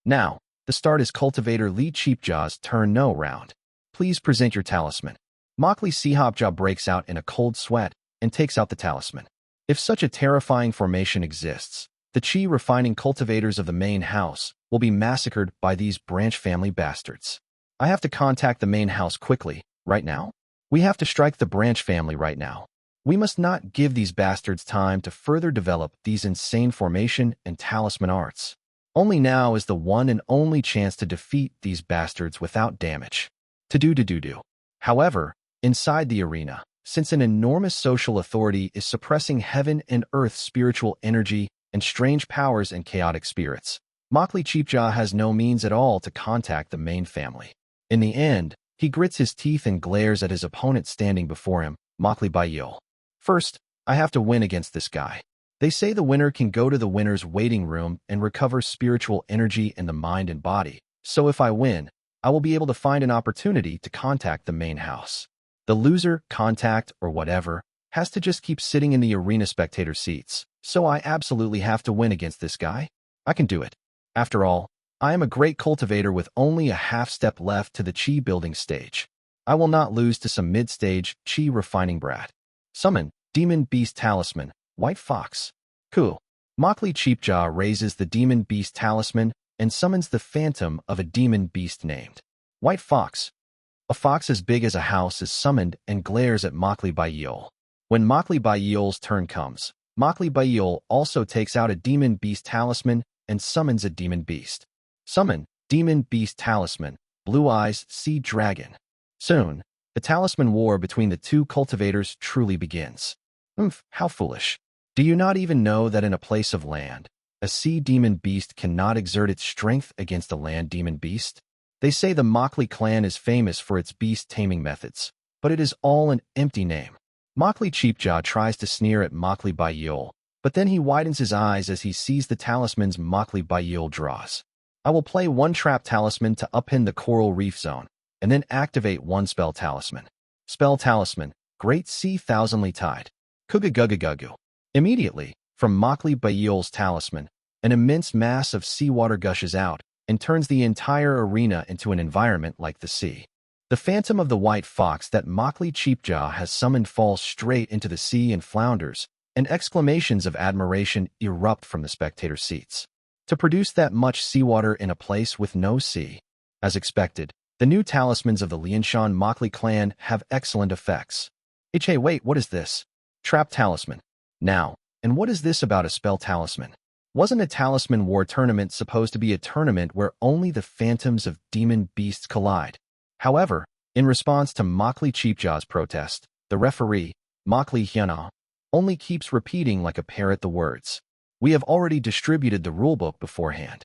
Now, the start is Cultivator Lee Cheapjaw's turn no round. Please present your talisman. Makli Seehopjaw breaks out in a cold sweat and takes out the talisman. If such a terrifying formation exists, the chi refining cultivators of the main house will be massacred by these branch family bastards. I have to contact the main house quickly, right now. We have to strike the branch family right now. We must not give these bastards time to further develop these insane formation and talisman arts. Only now is the one and only chance to defeat these bastards without damage. To-do. However, inside the arena, since an enormous social authority is suppressing heaven and earth spiritual energy and strange powers and chaotic spirits, Makli Cheapjaw has no means at all to contact the main family. In the end, he grits his teeth and glares at his opponent standing before him, Makli Bayul. First, I have to win against this guy. They say the winner can go to the winner's waiting room and recover spiritual energy in the mind and body, so if I win, I will be able to find an opportunity to contact the main house. The loser, contact, or whatever, has to just keep sitting in the arena spectator seats, so I absolutely have to win against this guy. I can do it. After all, I am a great cultivator with only a half step left to the chi building stage. I will not lose to some mid-stage chi refining brat. Summon, Demon Beast Talisman, White Fox. Cool. Makli Cheapjaw raises the Demon Beast Talisman and summons the phantom of a demon beast named White Fox. A fox as big as a house is summoned and glares at Makli Bayul. When Makli Bayul's turn comes, Makli Bayul also takes out a demon beast talisman and summons a demon beast. Summon, Demon Beast Talisman, Blue Eyes Sea Dragon. Soon, the talisman war between the two cultivators truly begins. How foolish. Do you not even know that in a place of land, a sea demon beast cannot exert its strength against a land demon beast? They say the Makli clan is famous for its beast taming methods, but it is all an empty name. Makli Cheapjaw tries to sneer at Makli Bayul, but then he widens his eyes as he sees the talismans Makli Bayul draws. I will play one trap talisman to upend the coral reef zone, and then activate one spell talisman. Spell talisman, Great Sea Thousandly Tide. Kuga-guga-gugu. Immediately, from Makli Bayul's talisman, an immense mass of seawater gushes out and turns the entire arena into an environment like the sea. The phantom of the white fox that Makli Cheapjaw has summoned falls straight into the sea and flounders, and exclamations of admiration erupt from the spectator seats. To produce that much seawater in a place with no sea. As expected, the new talismans of the Lianshan Makli clan have excellent effects. Hey, wait, what is this? Trap talisman. Now, and what is this about a spell talisman? Wasn't a talisman war tournament supposed to be a tournament where only the phantoms of demon beasts collide? However, in response to Makli Cheapjaw's protest, the referee, Makli Hyuna, only keeps repeating like a parrot the words. We have already distributed the rulebook beforehand.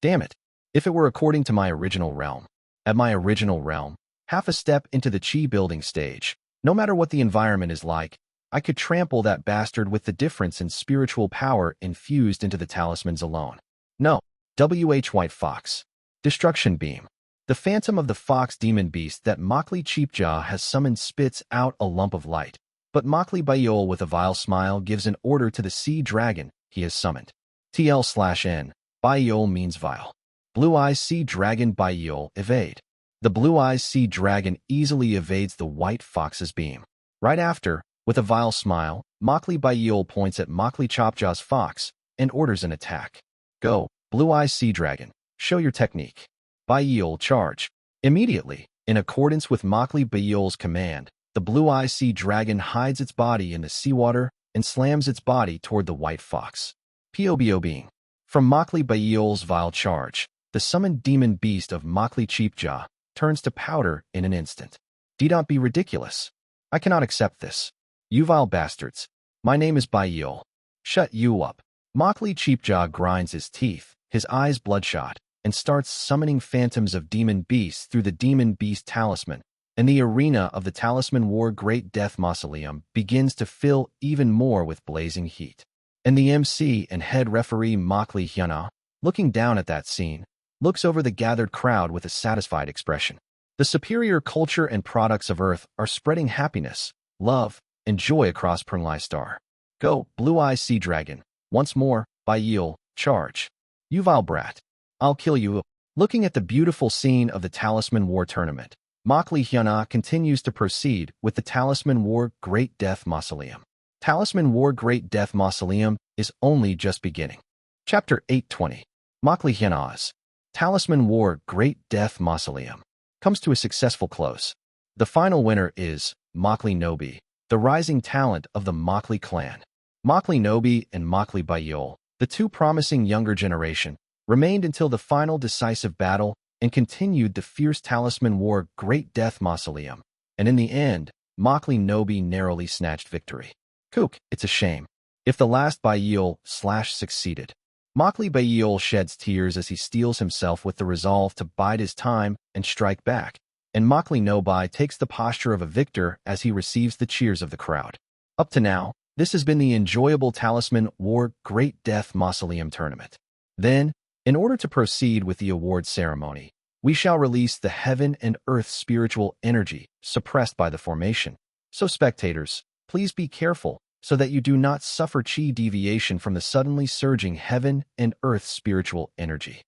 Damn it. If it were according to my original realm. At my original realm, half a step into the chi building stage, no matter what the environment is like, I could trample that bastard with the difference in spiritual power infused into the talismans alone. No. White Fox. Destruction Beam. The phantom of the fox demon beast that Makli Cheapjaw has summoned spits out a lump of light, but Makli Bayul with a vile smile gives an order to the sea dragon he has summoned. TL/N. Bayul means vile. Blue Eyes Sea Dragon Bayul evade. The Blue Eyes Sea Dragon easily evades the white fox's beam. Right after, with a vile smile, Makli Bayul points at Makli Cheapjaw's fox and orders an attack. Go, Blue Eyes Sea Dragon, show your technique. Bayul charge. Immediately, in accordance with Makli Bayul's command, The blue-eye sea dragon hides its body in the seawater and slams its body toward the white fox. Pobo being. From Makli Bayol's vile charge, the summoned demon beast of Makli Cheapjaw turns to powder in an instant. Do not be ridiculous. I cannot accept this. You vile bastards. My name is Bayol. Shut you up. Makli Cheapjaw grinds his teeth, his eyes bloodshot, and starts summoning phantoms of demon beasts through the demon beast talisman, and the arena of the Talisman War Great Death Mausoleum begins to fill even more with blazing heat. And the MC and head referee Makli Hyuna, looking down at that scene, looks over the gathered crowd with a satisfied expression. The superior culture and products of Earth are spreading happiness, love, and joy across Pernglai Star. Go, blue-eye sea dragon. Once more, Bayol, charge. You vile brat. I'll kill you. Looking at the beautiful scene of the Talisman War tournament, Makli Hyuna continues to proceed with the Talisman War Great Death Mausoleum. Talisman War Great Death Mausoleum is only just beginning. Chapter 820. Makli Hyuna's Talisman War Great Death Mausoleum comes to a successful close. The final winner is Makli Nobi, the rising talent of the Makli clan. Makli Nobi and Makli Bayol, the two promising younger generation, remained until the final decisive battle and continued the fierce Talisman War Great Death Mausoleum, and in the end, Makli Nobi narrowly snatched victory. Kook, it's a shame. If the last Bayol succeeded. Makli Bayol sheds tears as he steels himself with the resolve to bide his time and strike back, and Makli Nobi takes the posture of a victor as he receives the cheers of the crowd. Up to now, this has been the enjoyable Talisman War Great Death Mausoleum tournament. Then, in order to proceed with the award ceremony, we shall release the heaven and earth spiritual energy suppressed by the formation. So spectators, please be careful so that you do not suffer chi deviation from the suddenly surging heaven and earth spiritual energy.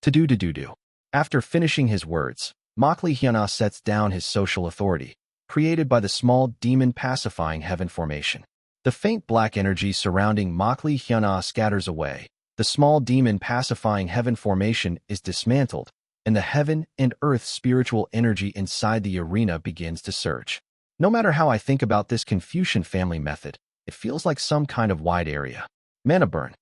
To-do. After finishing his words, Makli Hyuna sets down his social authority, created by the small demon pacifying heaven formation. The faint black energy surrounding Makli Hyuna scatters away. The small demon pacifying heaven formation is dismantled, and the heaven and earth spiritual energy inside the arena begins to surge. No matter how I think about this Confucian family method, it feels like some kind of wide area. Mana burn.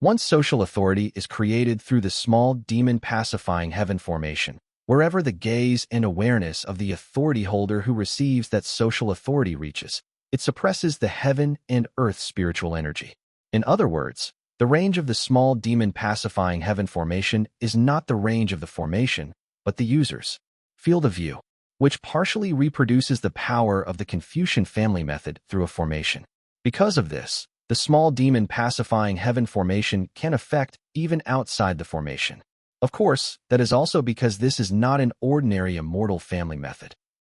Once social authority is created through the small demon pacifying heaven formation, wherever the gaze and awareness of the authority holder who receives that social authority reaches, it suppresses the heaven and earth spiritual energy. In other words, the range of the small demon pacifying heaven formation is not the range of the formation, but the user's field of view, which partially reproduces the power of the Confucian family method through a formation. Because of this, the small demon pacifying heaven formation can affect even outside the formation. Of course, that is also because this is not an ordinary immortal family method.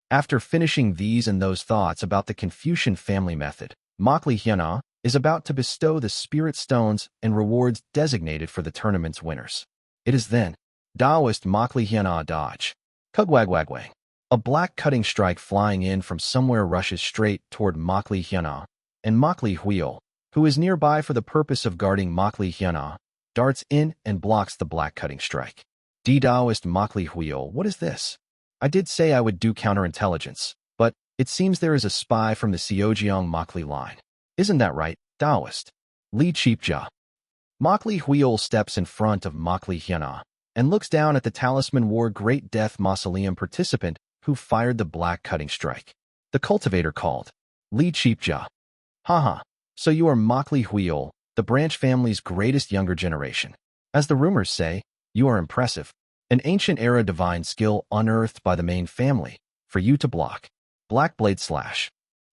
After finishing these and those thoughts about the Confucian family method, Makli Hyuna is about to bestow the spirit stones and rewards designated for the tournament's winners. It is then, Taoist Makli Hyuna dodge. Kugwagwagwang. A black cutting strike flying in from somewhere rushes straight toward Makli Hyuna, and Makli Huil, who is nearby for the purpose of guarding Makli Hyuna, darts in and blocks the black cutting strike. Taoist Makli Huil, what is this? I did say I would do counterintelligence, but it seems there is a spy from the Xiaojiang Makli line. Isn't that right, Taoist? Li Cheapjia. Makli Huil steps in front of Makli Hyuna and looks down at the Talisman War Great Death Mausoleum participant who fired the black cutting strike. The cultivator called. Li Cheapjia. Haha, so you are Makli Huil, the branch family's greatest younger generation. As the rumors say, you are impressive. An ancient era divine skill unearthed by the main family, for you to block. Black Blade Slash.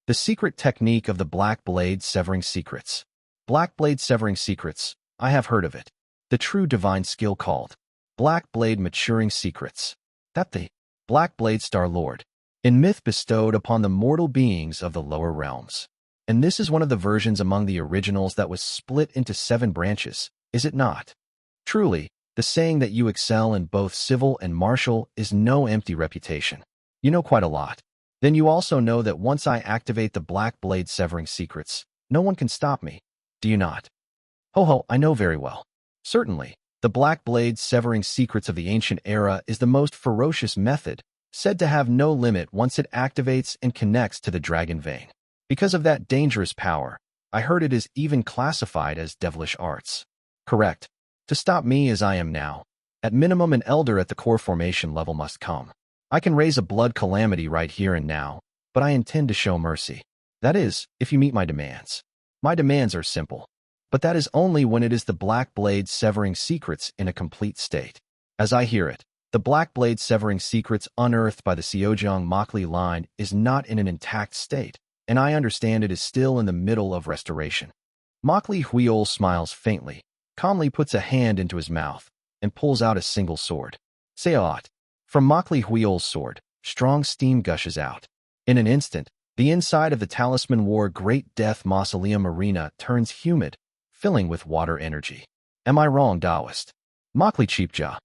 The secret technique of the Black Blade Severing Secrets. Black Blade Severing Secrets, I have heard of it. The true divine skill called Black Blade Maturing Secrets. That the Black Blade Star Lord, in myth bestowed upon the mortal beings of the lower realms. And this is one of the versions among the originals that was split into 7 branches, is it not? Truly, the saying that you excel in both civil and martial is no empty reputation. You know quite a lot. Then you also know that once I activate the Black Blade Severing Secrets, no one can stop me. Do you not? Ho, I know very well. Certainly, the Black Blade Severing Secrets of the ancient era is the most ferocious method said to have no limit once it activates and connects to the dragon vein. Because of that dangerous power, I heard it is even classified as devilish arts. Correct. To stop me as I am now, at minimum an elder at the core formation level must come. I can raise a blood calamity right here and now, but I intend to show mercy. That is, if you meet my demands. My demands are simple, but that is only when it is the Black Blade severing secrets in a complete state. As I hear it, the Black Blade severing secrets unearthed by the Seojiang Makli line is not in an intact state, and I understand it is still in the middle of restoration. Makli Huiol smiles faintly, calmly puts a hand into his mouth, and pulls out a single sword. Seot. From Makli Huiol's sword, strong steam gushes out. In an instant, the inside of the Talisman War Great Death Mausoleum arena turns humid, filling with water energy. Am I wrong, Taoist? Makli Cheapja.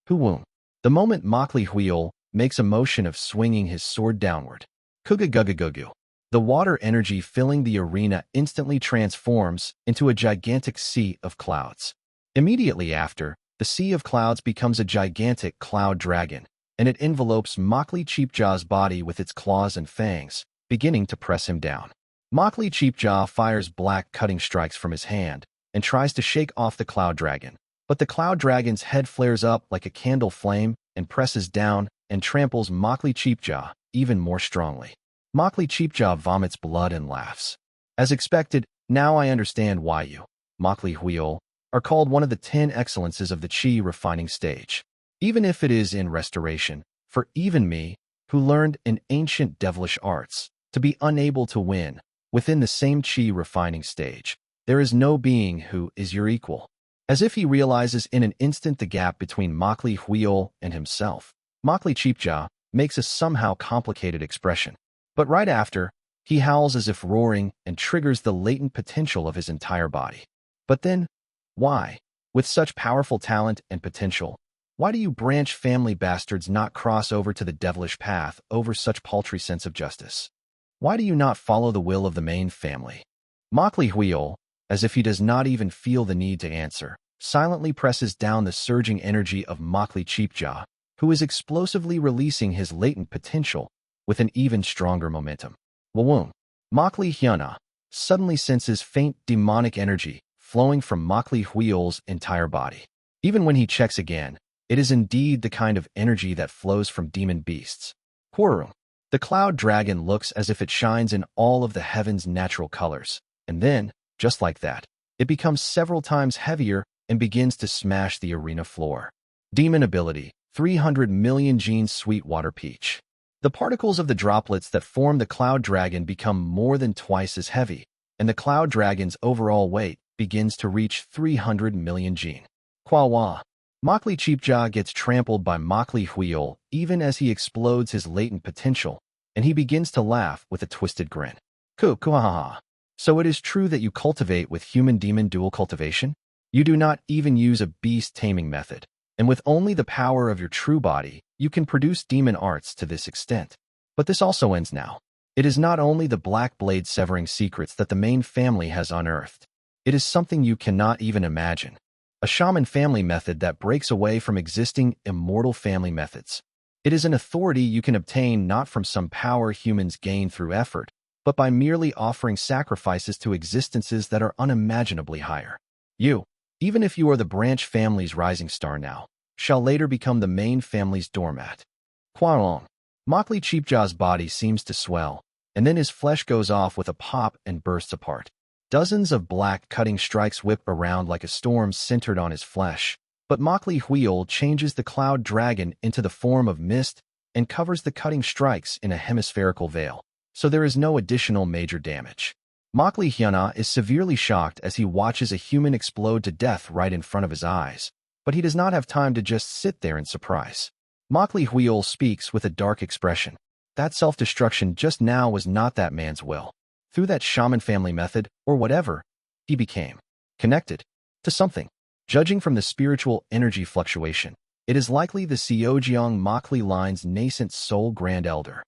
Huwoon. The moment Makli Huiol makes a motion of swinging his sword downward. Kugagugagugu. The water energy filling the arena instantly transforms into a gigantic sea of clouds. Immediately after, the sea of clouds becomes a gigantic cloud dragon, and it envelopes Makli Cheapja's body with its claws and fangs, beginning to press him down. Makli Cheapja fires black cutting strikes from his hand and tries to shake off the cloud dragon, but the cloud dragon's head flares up like a candle flame and presses down and tramples Makli Cheapja even more strongly. Makli Cheapja vomits blood and laughs. As expected, now I understand why you, Makli Huiol, are called one of the 10 excellences of the Qi refining stage. Even if it is in restoration, for even me, who learned in ancient devilish arts, to be unable to win within the same Qi refining stage, there is no being who is your equal. As if he realizes in an instant the gap between Makli Huiol and himself, Makli Cheapja makes a somehow complicated expression. But right after, he howls as if roaring and triggers the latent potential of his entire body. But then, why, with such powerful talent and potential, why do you branch family bastards not cross over to the devilish path over such paltry sense of justice? Why do you not follow the will of the main family? Makli Huiol, as if he does not even feel the need to answer, silently presses down the surging energy of Makli Cheapja, who is explosively releasing his latent potential with an even stronger momentum. Wawoon. Makli Hyuna suddenly senses faint demonic energy flowing from Makli Huiol's entire body. Even when he checks again, it is indeed the kind of energy that flows from demon beasts. Quorum. The cloud dragon looks as if it shines in all of the heaven's natural colors, and then, just like that, it becomes several times heavier and begins to smash the arena floor. Demon ability, 300 million genes Sweetwater Peach. The particles of the droplets that form the cloud dragon become more than twice as heavy, and the cloud dragon's overall weight begins to reach 300 million gene. Kwawa. Makli Cheapja gets trampled by Makli Huiol even as he explodes his latent potential, and he begins to laugh with a twisted grin. Kuhaha. So it is true that you cultivate with human-demon dual cultivation? You do not even use a beast-taming method, and with only the power of your true body, you can produce demon arts to this extent. But this also ends now. It is not only the Black Blade severing secrets that the main family has unearthed. It is something you cannot even imagine. A shaman family method that breaks away from existing immortal family methods. It is an authority you can obtain not from some power humans gain through effort, but by merely offering sacrifices to existences that are unimaginably higher. You, even if you are the branch family's rising star now, shall later become the main family's doormat. Kwaong. Makli Cheapja's body seems to swell, and then his flesh goes off with a pop and bursts apart. Dozens of black cutting strikes whip around like a storm centered on his flesh, but Makli Huiol changes the cloud dragon into the form of mist and covers the cutting strikes in a hemispherical veil, so there is no additional major damage. Makli Hyuna is severely shocked as he watches a human explode to death right in front of his eyes, but he does not have time to just sit there in surprise. Makli Huiol speaks with a dark expression. That self-destruction just now was not that man's will. Through that shaman family method, or whatever, he became connected to something. Judging from the spiritual energy fluctuation, it is likely the Seojiang Makli line's nascent soul grand elder.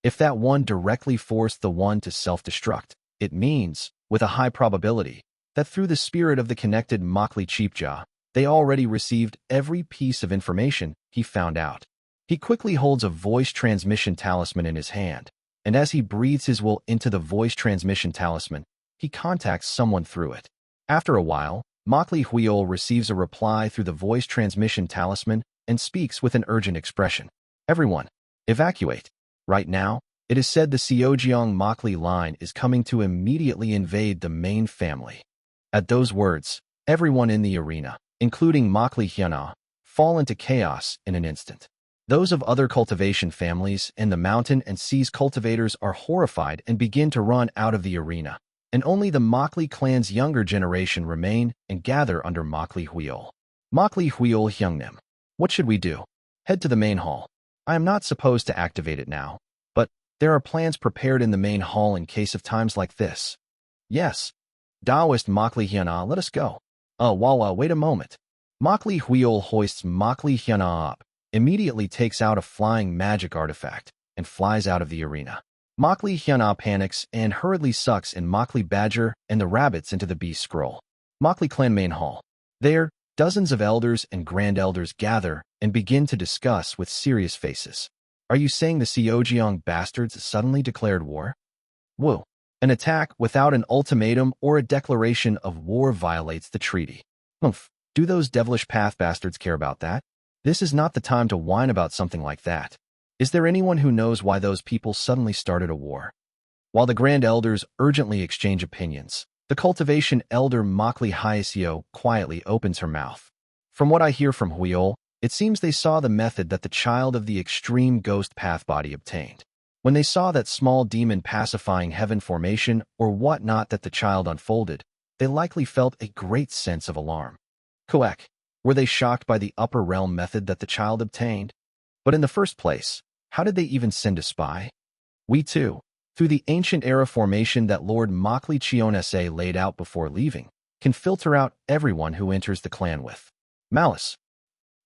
If that one directly forced the one to self-destruct, it means, with a high probability, that through the spirit of the connected Makli Cheapja, they already received every piece of information he found out. He quickly holds a voice transmission talisman in his hand, and as he breathes his will into the voice transmission talisman, he contacts someone through it. After a while, Makli receives a reply through the voice transmission talisman and speaks with an urgent expression. Everyone, evacuate. Right now, it is said the Seojeong Makli line is coming to immediately invade the main family. At those words, everyone in the arena, including Makli Hyuna, fall into chaos in an instant. Those of other cultivation families and the mountain and seas cultivators are horrified and begin to run out of the arena, and only the Makli clan's younger generation remain and gather under Makli Huiol. Makli Huiol Hyungnim. What should we do? Head to the main hall. I am not supposed to activate it now, but there are plans prepared in the main hall in case of times like this. Yes. Daoist Makli Hyuna, let us go. Wawa, wait a moment. Makli Huiol hoists Makli Hyuna up, immediately takes out a flying magic artifact, and flies out of the arena. Makli Hyuna panics and hurriedly sucks in Makli Badger and the rabbits into the beast scroll. Makli clan main hall. There, dozens of elders and grand elders gather and begin to discuss with serious faces. Are you saying the Seojeong bastards suddenly declared war? Woo. An attack without an ultimatum or a declaration of war violates the treaty. Humph. Do those devilish path bastards care about that? This is not the time to whine about something like that. Is there anyone who knows why those people suddenly started a war? While the Grand Elders urgently exchange opinions, the cultivation elder Makli Hyeseo quietly opens her mouth. From what I hear from Huiol, it seems they saw the method that the child of the extreme ghost path body obtained. When they saw that small demon pacifying heaven formation or whatnot that the child unfolded, they likely felt a great sense of alarm. Kuek. Were they shocked by the upper realm method that the child obtained? But in the first place, how did they even send a spy? We too, through the ancient era formation that Lord Makli Chionse laid out before leaving, can filter out everyone who enters the clan with malice.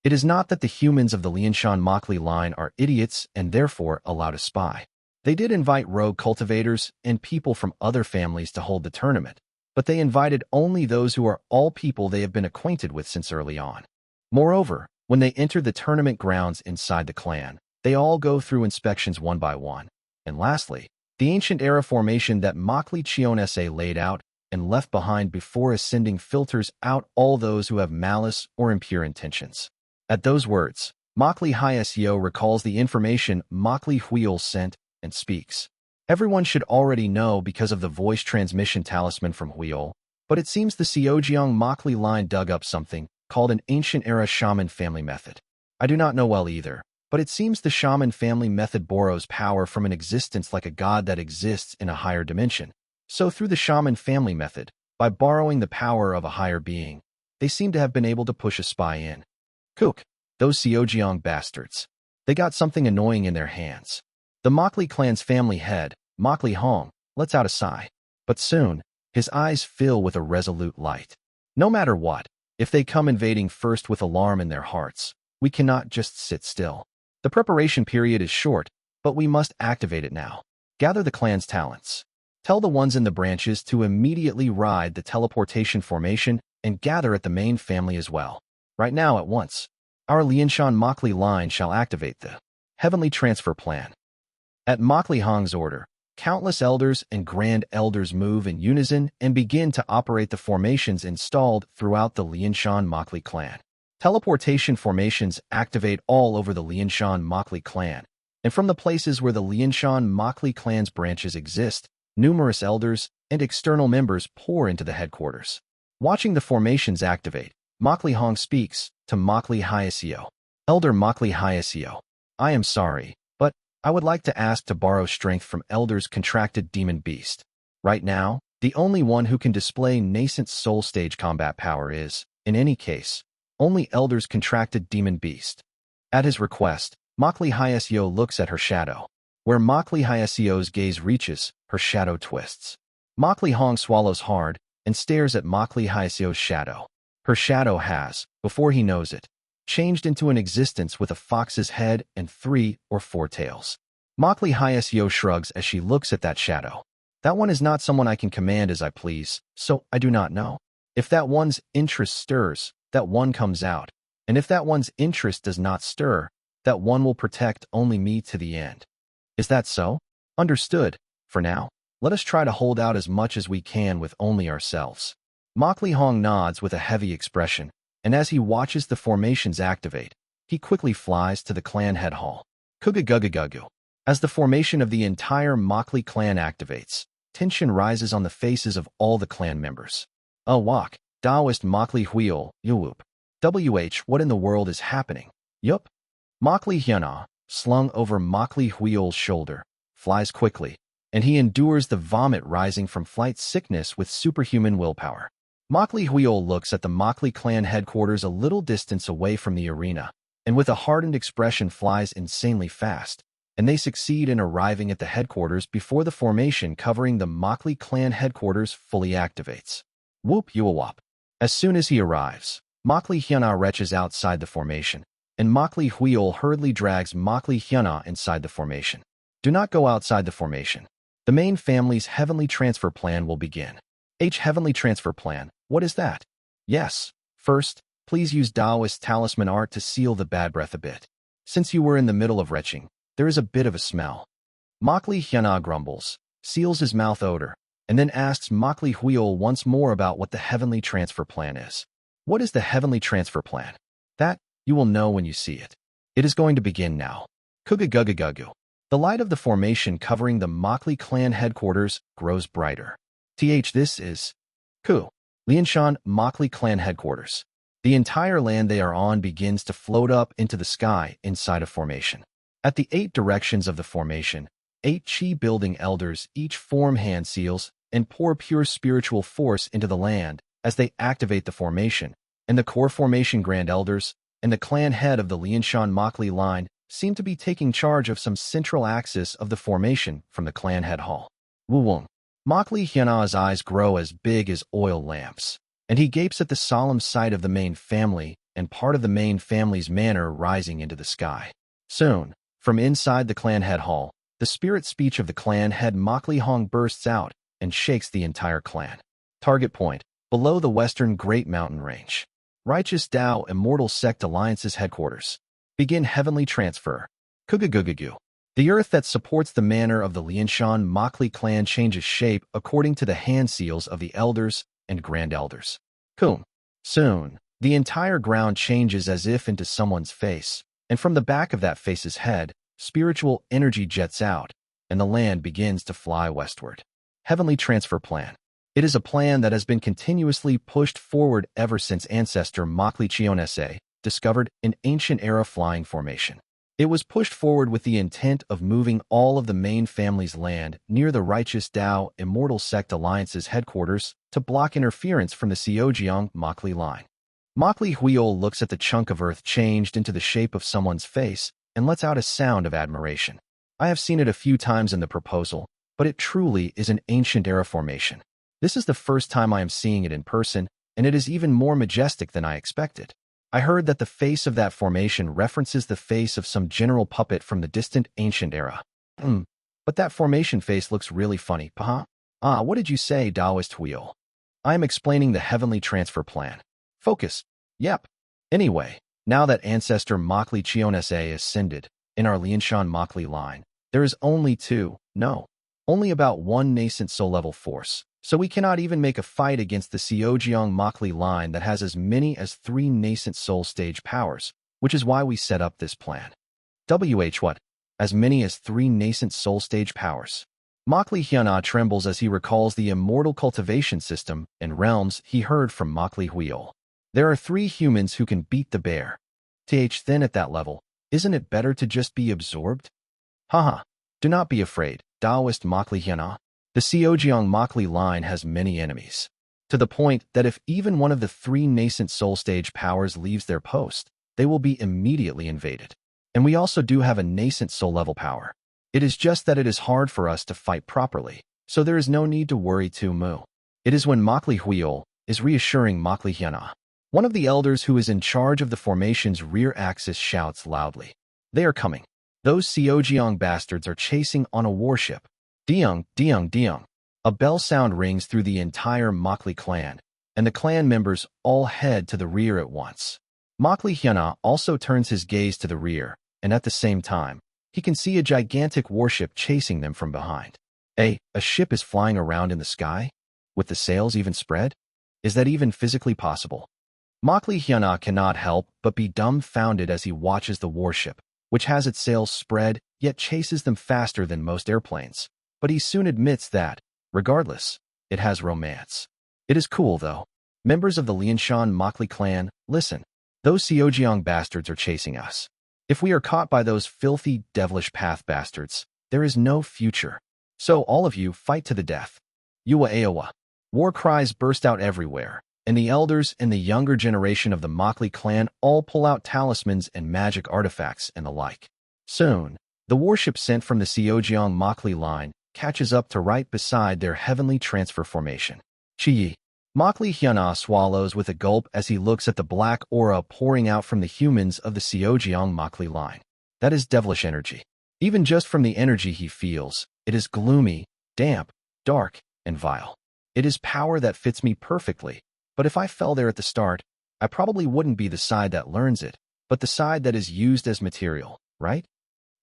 It is not that the humans of the Lianshan Makli line are idiots and therefore allow to spy. They did invite rogue cultivators and people from other families to hold the tournament, but they invited only those who are all people they have been acquainted with since early on. Moreover, when they enter the tournament grounds inside the clan, they all go through inspections one by one. And lastly, the ancient era formation that Makli Chionse laid out and left behind before ascending filters out all those who have malice or impure intentions. At those words, Makli Hyeseo recalls the information Makli Huiol sent and speaks. Everyone should already know because of the voice transmission talisman from Huiol, but it seems the Seojeong Makli line dug up something called an ancient era shaman family method. I do not know well either, but it seems the shaman family method borrows power from an existence like a god that exists in a higher dimension. So through the shaman family method, by borrowing the power of a higher being, they seem to have been able to push a spy in. Kook, those Seojeong bastards. They got something annoying in their hands. The Makli clan's family head, Makli Hong, lets out a sigh. But soon, his eyes fill with a resolute light. No matter what, if they come invading first with alarm in their hearts, we cannot just sit still. The preparation period is short, but we must activate it now. Gather the clan's talents. Tell the ones in the branches to immediately ride the teleportation formation and gather at the main family as well. Right now at once. Our Lianshan Makli line shall activate the heavenly transfer plan. At Makli Hong's order, countless elders and grand elders move in unison and begin to operate the formations installed throughout the Lianshan Makli clan. Teleportation formations activate all over the Lianshan Makli clan, and from the places where the Lianshan Makli clan's branches exist, numerous elders and external members pour into the headquarters. Watching the formations activate, Makli Hong speaks to Makli Hyeseo. Elder Makli Hyeseo, I am sorry, but I would like to ask to borrow strength from Elder's contracted demon beast. Right now, the only one who can display nascent soul stage combat power is, in any case, only Elder's contracted demon beast. At his request, Makli Hyeseo looks at her shadow. Where Makli Hyeseo's gaze reaches, her shadow twists. Makli Hong swallows hard and stares at Makli Hyeseo's shadow. Her shadow has, before he knows it, changed into an existence with a fox's head and 3 or 4 tails. Makli Hyeseo shrugs as she looks at that shadow. That one is not someone I can command as I please, so I do not know. If that one's interest stirs, that one comes out, and if that one's interest does not stir, that one will protect only me to the end. Is that so? Understood. For now, let us try to hold out as much as we can with only ourselves. Makli Hong nods with a heavy expression, and as he watches the formations activate, he quickly flies to the clan head hall. Kugagugagugu. As the formation of the entire Makli clan activates, tension rises on the faces of all the clan members. Wak, Taoist Makli Huil, Yuwup. What in the world is happening? Yup. Makli Hyuna, slung over Makli Huil's shoulder, flies quickly, and he endures the vomit rising from flight sickness with superhuman willpower. Makli Huil looks at the Makli clan headquarters a little distance away from the arena, and with a hardened expression flies insanely fast, and they succeed in arriving at the headquarters before the formation covering the Makli clan headquarters fully activates. Whoop Yuwap. As soon as he arrives, Makli Hyuna reaches outside the formation, and Makli Huil hurriedly drags Makli Hyuna inside the formation. Do not go outside the formation. The main family's heavenly transfer plan will begin. Heavenly transfer plan, what is that? Yes. First, please use Taoist talisman art to seal the bad breath a bit. Since you were in the middle of retching, there is a bit of a smell. Makli Hyuna grumbles, seals his mouth odor, and then asks Makli Huil once more about what the heavenly transfer plan is. What is the heavenly transfer plan? That, you will know when you see it. It is going to begin now. Kugagugagugu. The light of the formation covering the Makli clan headquarters grows brighter. This is Ku. Lianshan Makli clan headquarters. The entire land they are on begins to float up into the sky inside a formation. At the 8 directions of the formation, 8 chi building elders each form hand seals and pour pure spiritual force into the land as they activate the formation, and the core formation grand elders and the clan head of the Lianshan Makli line seem to be taking charge of some central axis of the formation from the clan head hall. Wu-wung. Makli Hyuna's eyes grow as big as oil lamps, and he gapes at the solemn sight of the main family and part of the main family's manor rising into the sky. Soon, from inside the clan head hall, the spirit speech of the clan head Makli Hong bursts out and shakes the entire clan. Target point, below the western Great Mountain Range. Righteous Tao Immortal Sect Alliance's headquarters. Begin heavenly transfer. Kugagugagu. The earth that supports the manor of the Lianshan Makli clan changes shape according to the hand seals of the elders and grand elders. Kum. Soon, the entire ground changes as if into someone's face, and from the back of that face's head, spiritual energy jets out, and the land begins to fly westward. Heavenly transfer plan. It is a plan that has been continuously pushed forward ever since ancestor Makli Chionese discovered an ancient era flying formation. It was pushed forward with the intent of moving all of the main family's land near the Righteous Tao Immortal Sect Alliance's headquarters to block interference from the Xiaojiang Makli line. Makli Huil looks at the chunk of earth changed into the shape of someone's face and lets out a sound of admiration. I have seen it a few times in the proposal, but it truly is an ancient era formation. This is the first time I am seeing it in person, and it is even more majestic than I expected. I heard that the face of that formation references the face of some general puppet from the distant ancient era. But that formation face looks really funny, paha. What did you say, Taoist Huil? I am explaining the heavenly transfer plan. Focus. Yep. Anyway, now that ancestor Makli Chionese ascended in our Lianshan Makli line, there is only only about 1 nascent soul level force. So we cannot even make a fight against the Xiaojiang Makli line that has as many as 3 nascent soul stage powers, which is why we set up this plan. What? As many as 3 nascent soul stage powers. Makli Hyuna trembles as he recalls the immortal cultivation system and realms he heard from Makli Huil. There are 3 humans who can beat the bear. Then at that level, isn't it better to just be absorbed? Haha. Do not be afraid, Taoist Makli Hyuna. The Xiaojiang Makli line has many enemies, to the point that if even one of the 3 nascent soul stage powers leaves their post, they will be immediately invaded. And we also do have a nascent soul level power. It is just that it is hard for us to fight properly, so there is no need to worry too much. It is when Makli Huil is reassuring Makli Hyuna. One of the elders who is in charge of the formation's rear axis shouts loudly. They are coming. Those Xiaojiang bastards are chasing on a warship. Diung, diung, diung. A bell sound rings through the entire Makli clan, and the clan members all head to the rear at once. Makli Hyuna also turns his gaze to the rear, and at the same time, he can see a gigantic warship chasing them from behind. A ship is flying around in the sky? With the sails even spread? Is that even physically possible? Makli Hyuna cannot help but be dumbfounded as he watches the warship, which has its sails spread, yet chases them faster than most airplanes. But he soon admits that, regardless, it has romance. It is cool, though. Members of the Lianshan Makli clan, listen. Those Seojiang bastards are chasing us. If we are caught by those filthy, devilish path bastards, there is no future. So all of you fight to the death. Yuwa Aowa. War cries burst out everywhere, and the elders and the younger generation of the Makli clan all pull out talismans and magic artifacts and the like. Soon, the warship sent from the Seojiang Makli line catches up to right beside their heavenly transfer formation. Chi. Makli Hyuna swallows with a gulp as he looks at the black aura pouring out from the humans of the Seojiang Makli line. That is devilish energy. Even just from the energy he feels, it is gloomy, damp, dark, and vile. It is power that fits me perfectly, but if I fell there at the start, I probably wouldn't be the side that learns it, but the side that is used as material, right?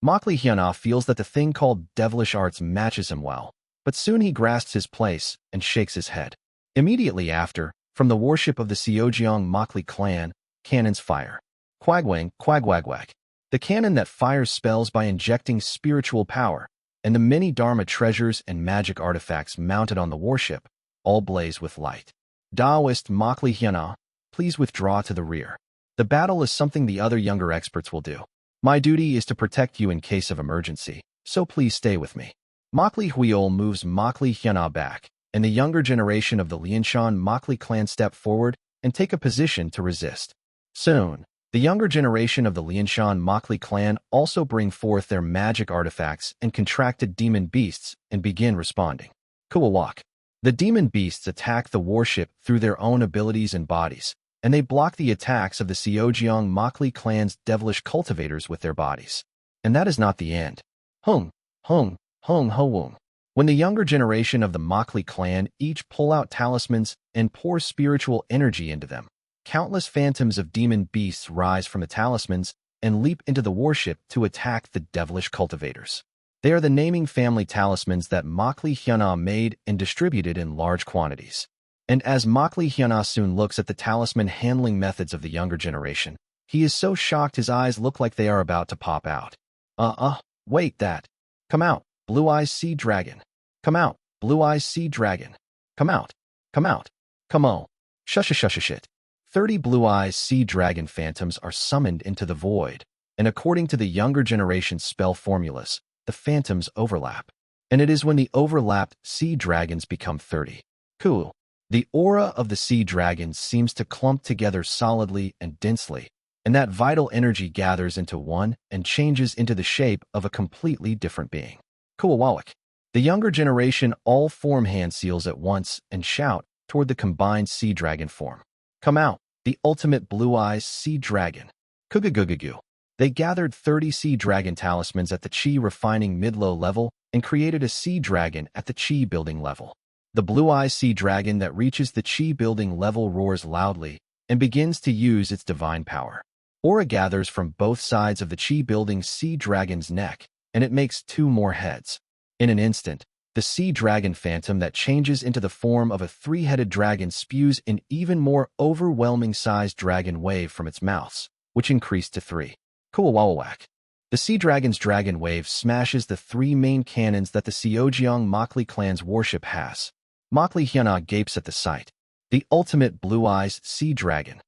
Makli Hyuna feels that the thing called devilish arts matches him well, but soon he grasps his place and shakes his head. Immediately after, from the warship of the Seojiang Makli clan, cannons fire. Quagwang, quagwagwag. The cannon that fires spells by injecting spiritual power, and the many Dharma treasures and magic artifacts mounted on the warship, all blaze with light. Daoist Makli Hyuna, please withdraw to the rear. The battle is something the other younger experts will do. My duty is to protect you in case of emergency, so please stay with me. Makli Huiol moves Makli Hyuna back, and the younger generation of the Lianshan Makli clan step forward and take a position to resist. Soon, the younger generation of the Lianshan Makli clan also bring forth their magic artifacts and contracted demon beasts and begin responding. Kuwawak. The demon beasts attack the warship through their own abilities and bodies, and they block the attacks of the Seojiang Makli clan's devilish cultivators with their bodies. And that is not the end. Hung, hung, hung, houng. When the younger generation of the Makli clan each pull out talismans and pour spiritual energy into them, countless phantoms of demon beasts rise from the talismans and leap into the warship to attack the devilish cultivators. They are the naming family talismans that Makli Hyuna made and distributed in large quantities. And as Makli Hyuna soon looks at the talisman handling methods of the younger generation, he is so shocked his eyes look like they are about to pop out. Wait that. Come out, Blue Eyes Sea Dragon. Come out, Blue Eyes Sea Dragon. Come out, come out, come on. Shush. 30 Blue Eyes Sea Dragon phantoms are summoned into the void, and according to the younger generation's spell formulas, the phantoms overlap. And it is when the overlapped sea dragons become 30. Cool. The aura of the sea dragons seems to clump together solidly and densely, and that vital energy gathers into one and changes into the shape of a completely different being. Kuwawak. The younger generation all form hand seals at once and shout toward the combined sea dragon form. Come out, the ultimate Blue Eyes Sea Dragon. Kugagugagu. They gathered 30 sea dragon talismans at the chi refining mid-low level and created a sea dragon at the chi building level. The Blue Eyes Sea Dragon that reaches the chi building level roars loudly and begins to use its divine power. Aura gathers from both sides of the chi building sea dragon's neck, and it makes 2 more heads. In an instant, the sea dragon phantom that changes into the form of a 3-headed dragon spews an even more overwhelming-sized dragon wave from its mouths, which increased to 3. Kuwawawak. The sea dragon's dragon wave smashes the 3 main cannons that the Seojiang Makli clan's warship has. Makli Hyuna gapes at the sight. The ultimate Blue Eyes Sea Dragon.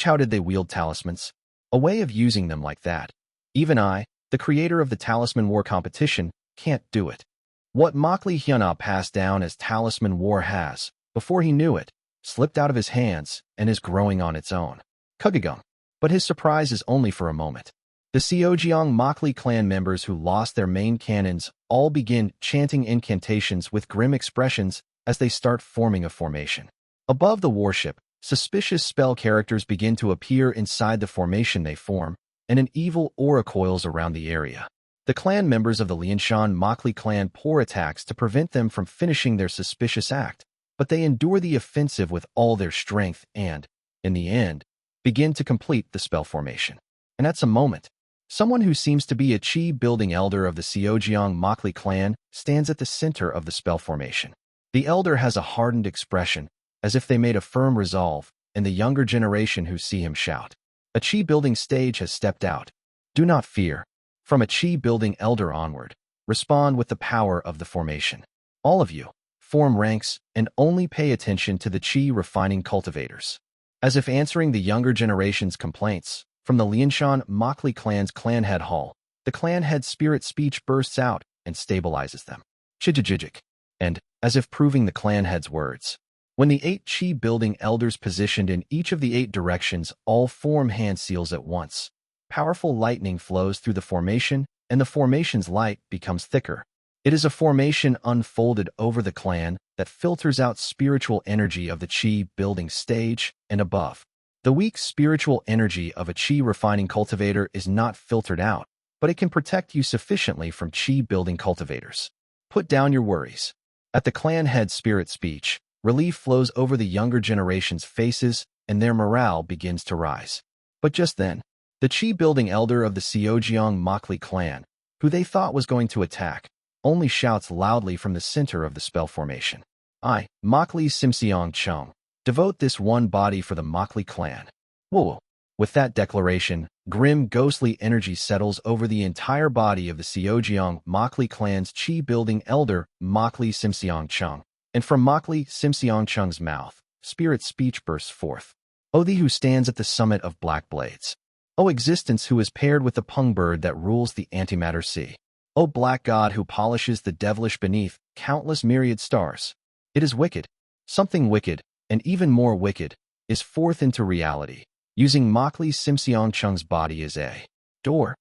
How did they wield talismans? A way of using them like that. Even I, the creator of the Talisman War competition, can't do it. What Makli Hyuna passed down as Talisman War has, before he knew it, slipped out of his hands and is growing on its own. Kugagum. But his surprise is only for a moment. The Seojiang Makli clan members who lost their main cannons all begin chanting incantations with grim expressions as they start forming a formation. Above the warship, suspicious spell characters begin to appear inside the formation they form, and an evil aura coils around the area. The clan members of the Lianshan Makli clan pour attacks to prevent them from finishing their suspicious act, but they endure the offensive with all their strength and, in the end, begin to complete the spell formation. And at some moment, Someone who seems to be a chi-building elder of the Seojiang Makli clan stands at the center of the spell formation. The elder has a hardened expression, as if they made a firm resolve, and the younger generation who see him shout. A chi-building stage has stepped out. Do not fear. From a chi-building elder onward, respond with the power of the formation. All of you, form ranks and only pay attention to the chi-refining cultivators. As if answering the younger generation's complaints, from the Lianshan Makli clan's clan head hall, the clan head's spirit speech bursts out and stabilizes them. Chijijijik. And, as if proving the clan head's words, when the 8 chi-building elders positioned in each of the 8 directions all form hand seals at once, powerful lightning flows through the formation, and the formation's light becomes thicker. It is a formation unfolded over the clan that filters out spiritual energy of the chi-building stage and above. The weak spiritual energy of a chi-refining cultivator is not filtered out, but it can protect you sufficiently from chi-building cultivators. Put down your worries. At the clan head's spirit speech, relief flows over the younger generation's faces, and their morale begins to rise. But just then, the chi-building elder of the Seojiang Makli clan, who they thought was going to attack, only shouts loudly from the center of the spell formation. I, Makli Simseong Chung, devote this one body for the Makli clan. Whoa! With that declaration, grim ghostly energy settles over the entire body of the Seojiang Makli clan's chi-building elder, Makli Simseong Chung. And from Makli Simseong Chung's mouth, spirit speech bursts forth. O thee who stands at the summit of black blades. O existence who is paired with the pung bird that rules the antimatter sea. O black god who polishes the devilish beneath countless myriad stars. It is wicked. Something wicked, and even more wicked, is forth into reality, using Makli Simseong Chung's body as a door.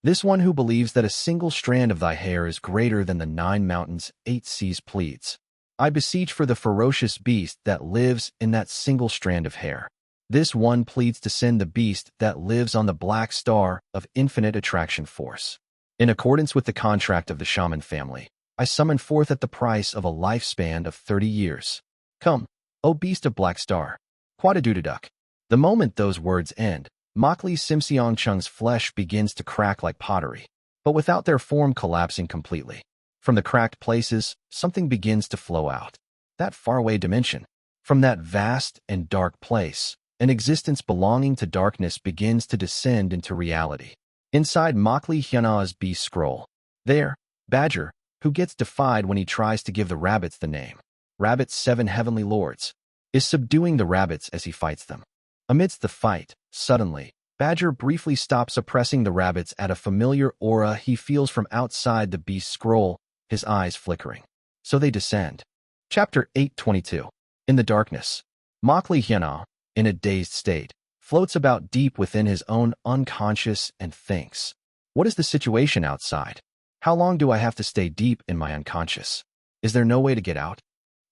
This one who believes that a single strand of thy hair is greater than the 9 mountains, 8 seas pleads. I beseech for the ferocious beast that lives in that single strand of hair. This one pleads to send the beast that lives on the black star of infinite attraction force. In accordance with the contract of the shaman family, I summon forth at the price of a lifespan of 30 years. Come, O beast of black star. Quadadoodaduk. The moment those words end, Makli Simseong Chung's flesh begins to crack like pottery, but without their form collapsing completely. From the cracked places, something begins to flow out. That faraway dimension. From that vast and dark place, an existence belonging to darkness begins to descend into reality. Inside Makli Hyana's beast scroll, there, Badger, who gets defied when he tries to give the rabbits the name, Rabbit's 7 heavenly lords, is subduing the rabbits as he fights them. Amidst the fight, suddenly, Badger briefly stops oppressing the rabbits at a familiar aura he feels from outside the beast scroll, his eyes flickering. So they descend. Chapter 822. In the darkness, Makli Hyana, in a dazed state, floats about deep within his own unconscious and thinks, what is the situation outside? How long do I have to stay deep in my unconscious? Is there no way to get out?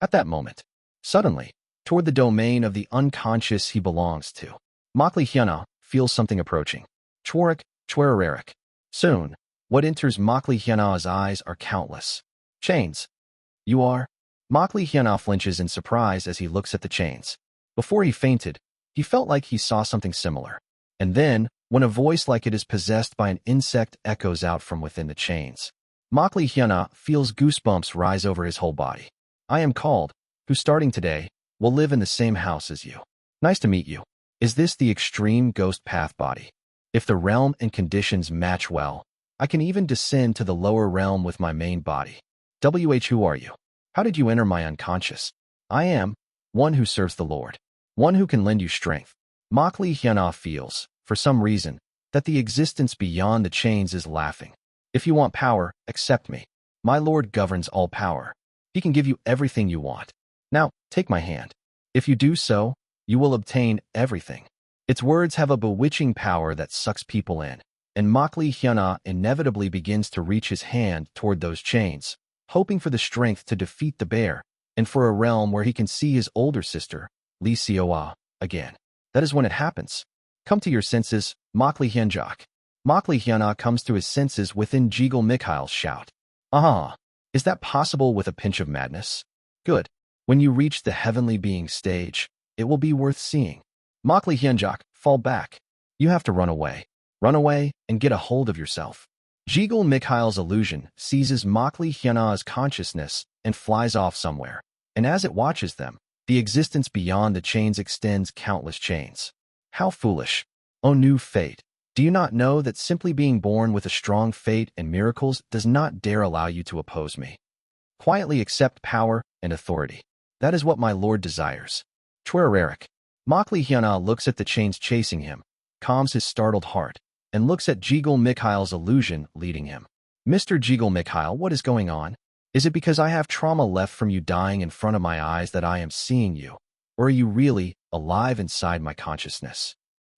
At that moment, suddenly, toward the domain of the unconscious he belongs to, Makli Hyana feels something approaching. Chwarik, Chwarararik. Soon, what enters Makli Hyana's eyes are countless. Chains. You are? Makli Hyana flinches in surprise as he looks at the chains. Before he fainted, he felt like he saw something similar. And then, when a voice like it is possessed by an insect echoes out from within the chains, Makli Hyana feels goosebumps rise over his whole body. I am called, who starting today, will live in the same house as you. Nice to meet you. Is this the extreme ghost path body? If the realm and conditions match well, I can even descend to the lower realm with my main body. Who are you? How did you enter my unconscious? I am one who serves the Lord. One who can lend you strength. Makli Hyana feels, for some reason, that the existence beyond the chains is laughing. If you want power, accept me. My Lord governs all power. He can give you everything you want. Now, take my hand. If you do so, you will obtain everything. Its words have a bewitching power that sucks people in, and Makli Hyana inevitably begins to reach his hand toward those chains, hoping for the strength to defeat the bear, and for a realm where he can see his older sister, Li Sioa, again. That is when it happens. Come to your senses, Makli Hyenjak. Makli Hyana comes to his senses within Jigel Mikhail's shout. Ah, is that possible with a pinch of madness? Good. When you reach the heavenly being stage, it will be worth seeing. Makli Hyenjak, fall back. You have to run away. Run away and get a hold of yourself. Jigul Mikhail's illusion seizes Makli Hyana's consciousness and flies off somewhere. And as it watches them, the existence beyond the chains extends countless chains. How foolish. O new fate. Do you not know that simply being born with a strong fate and miracles does not dare allow you to oppose me? Quietly accept power and authority. That is what my lord desires. Relic. Makli Hyana looks at the chains chasing him, calms his startled heart, and looks at Jigul Mikhail's illusion leading him. Mr. Jigul Mikhail, what is going on? Is it because I have trauma left from you dying in front of my eyes that I am seeing you? Or are you really alive inside my consciousness?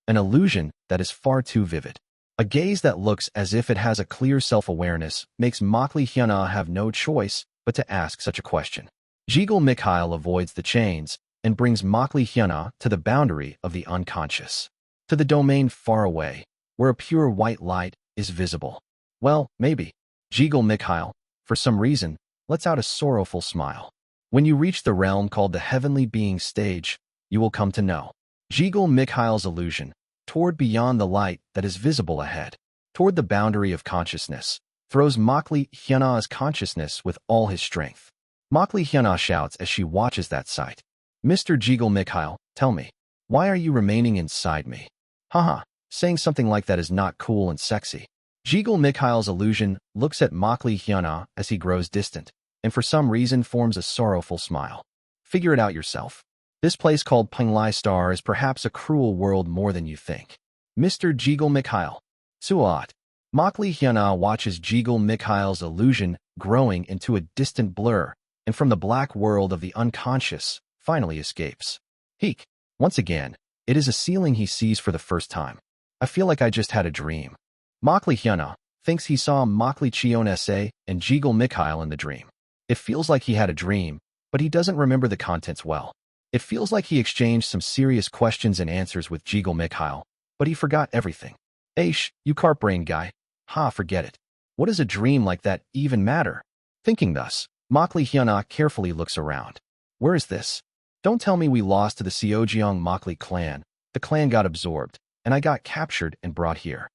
An illusion that is far too vivid. A gaze that looks as if it has a clear self-awareness makes Makli Hyana have no choice but to ask such a question. Jigul Mikhail avoids the chains and brings Makli Hyana to the boundary of the unconscious, to the domain far away, where a pure white light is visible. Well, maybe. Jigul Mikhail, for some reason, lets out a sorrowful smile. When you reach the realm called the Heavenly Being stage, you will come to know. Jigul Mikhail's illusion, toward beyond the light that is visible ahead, toward the boundary of consciousness, throws Makli Hyana's consciousness with all his strength. Makli Hyana shouts as she watches that sight. Mr. Jigul Mikhail, tell me, why are you remaining inside me? Haha, saying something like that is not cool and sexy. Jigul Mikhail's illusion looks at Makli Hyana as he grows distant, and for some reason forms a sorrowful smile. Figure it out yourself. This place called Penglai Star is perhaps a cruel world more than you think. Mr. Jigul Mikhail. Suat. Makli Hyana watches Jigul Mikhail's illusion growing into a distant blur, and from the black world of the unconscious, finally escapes. Heek. Once again, it is a ceiling he sees for the first time. I feel like I just had a dream. Makli Hyana thinks he saw Makli Chionese and Jigul Mikhail in the dream. It feels like he had a dream, but he doesn't remember the contents well. It feels like he exchanged some serious questions and answers with Jigul Mikhail, but he forgot everything. Aish, you carp-brain guy. Ha, forget it. What does a dream like that even matter? Thinking thus, Makli Hyana carefully looks around. Where is this? Don't tell me we lost to the Seojeong Makli clan. The clan got absorbed, and I got captured and brought here.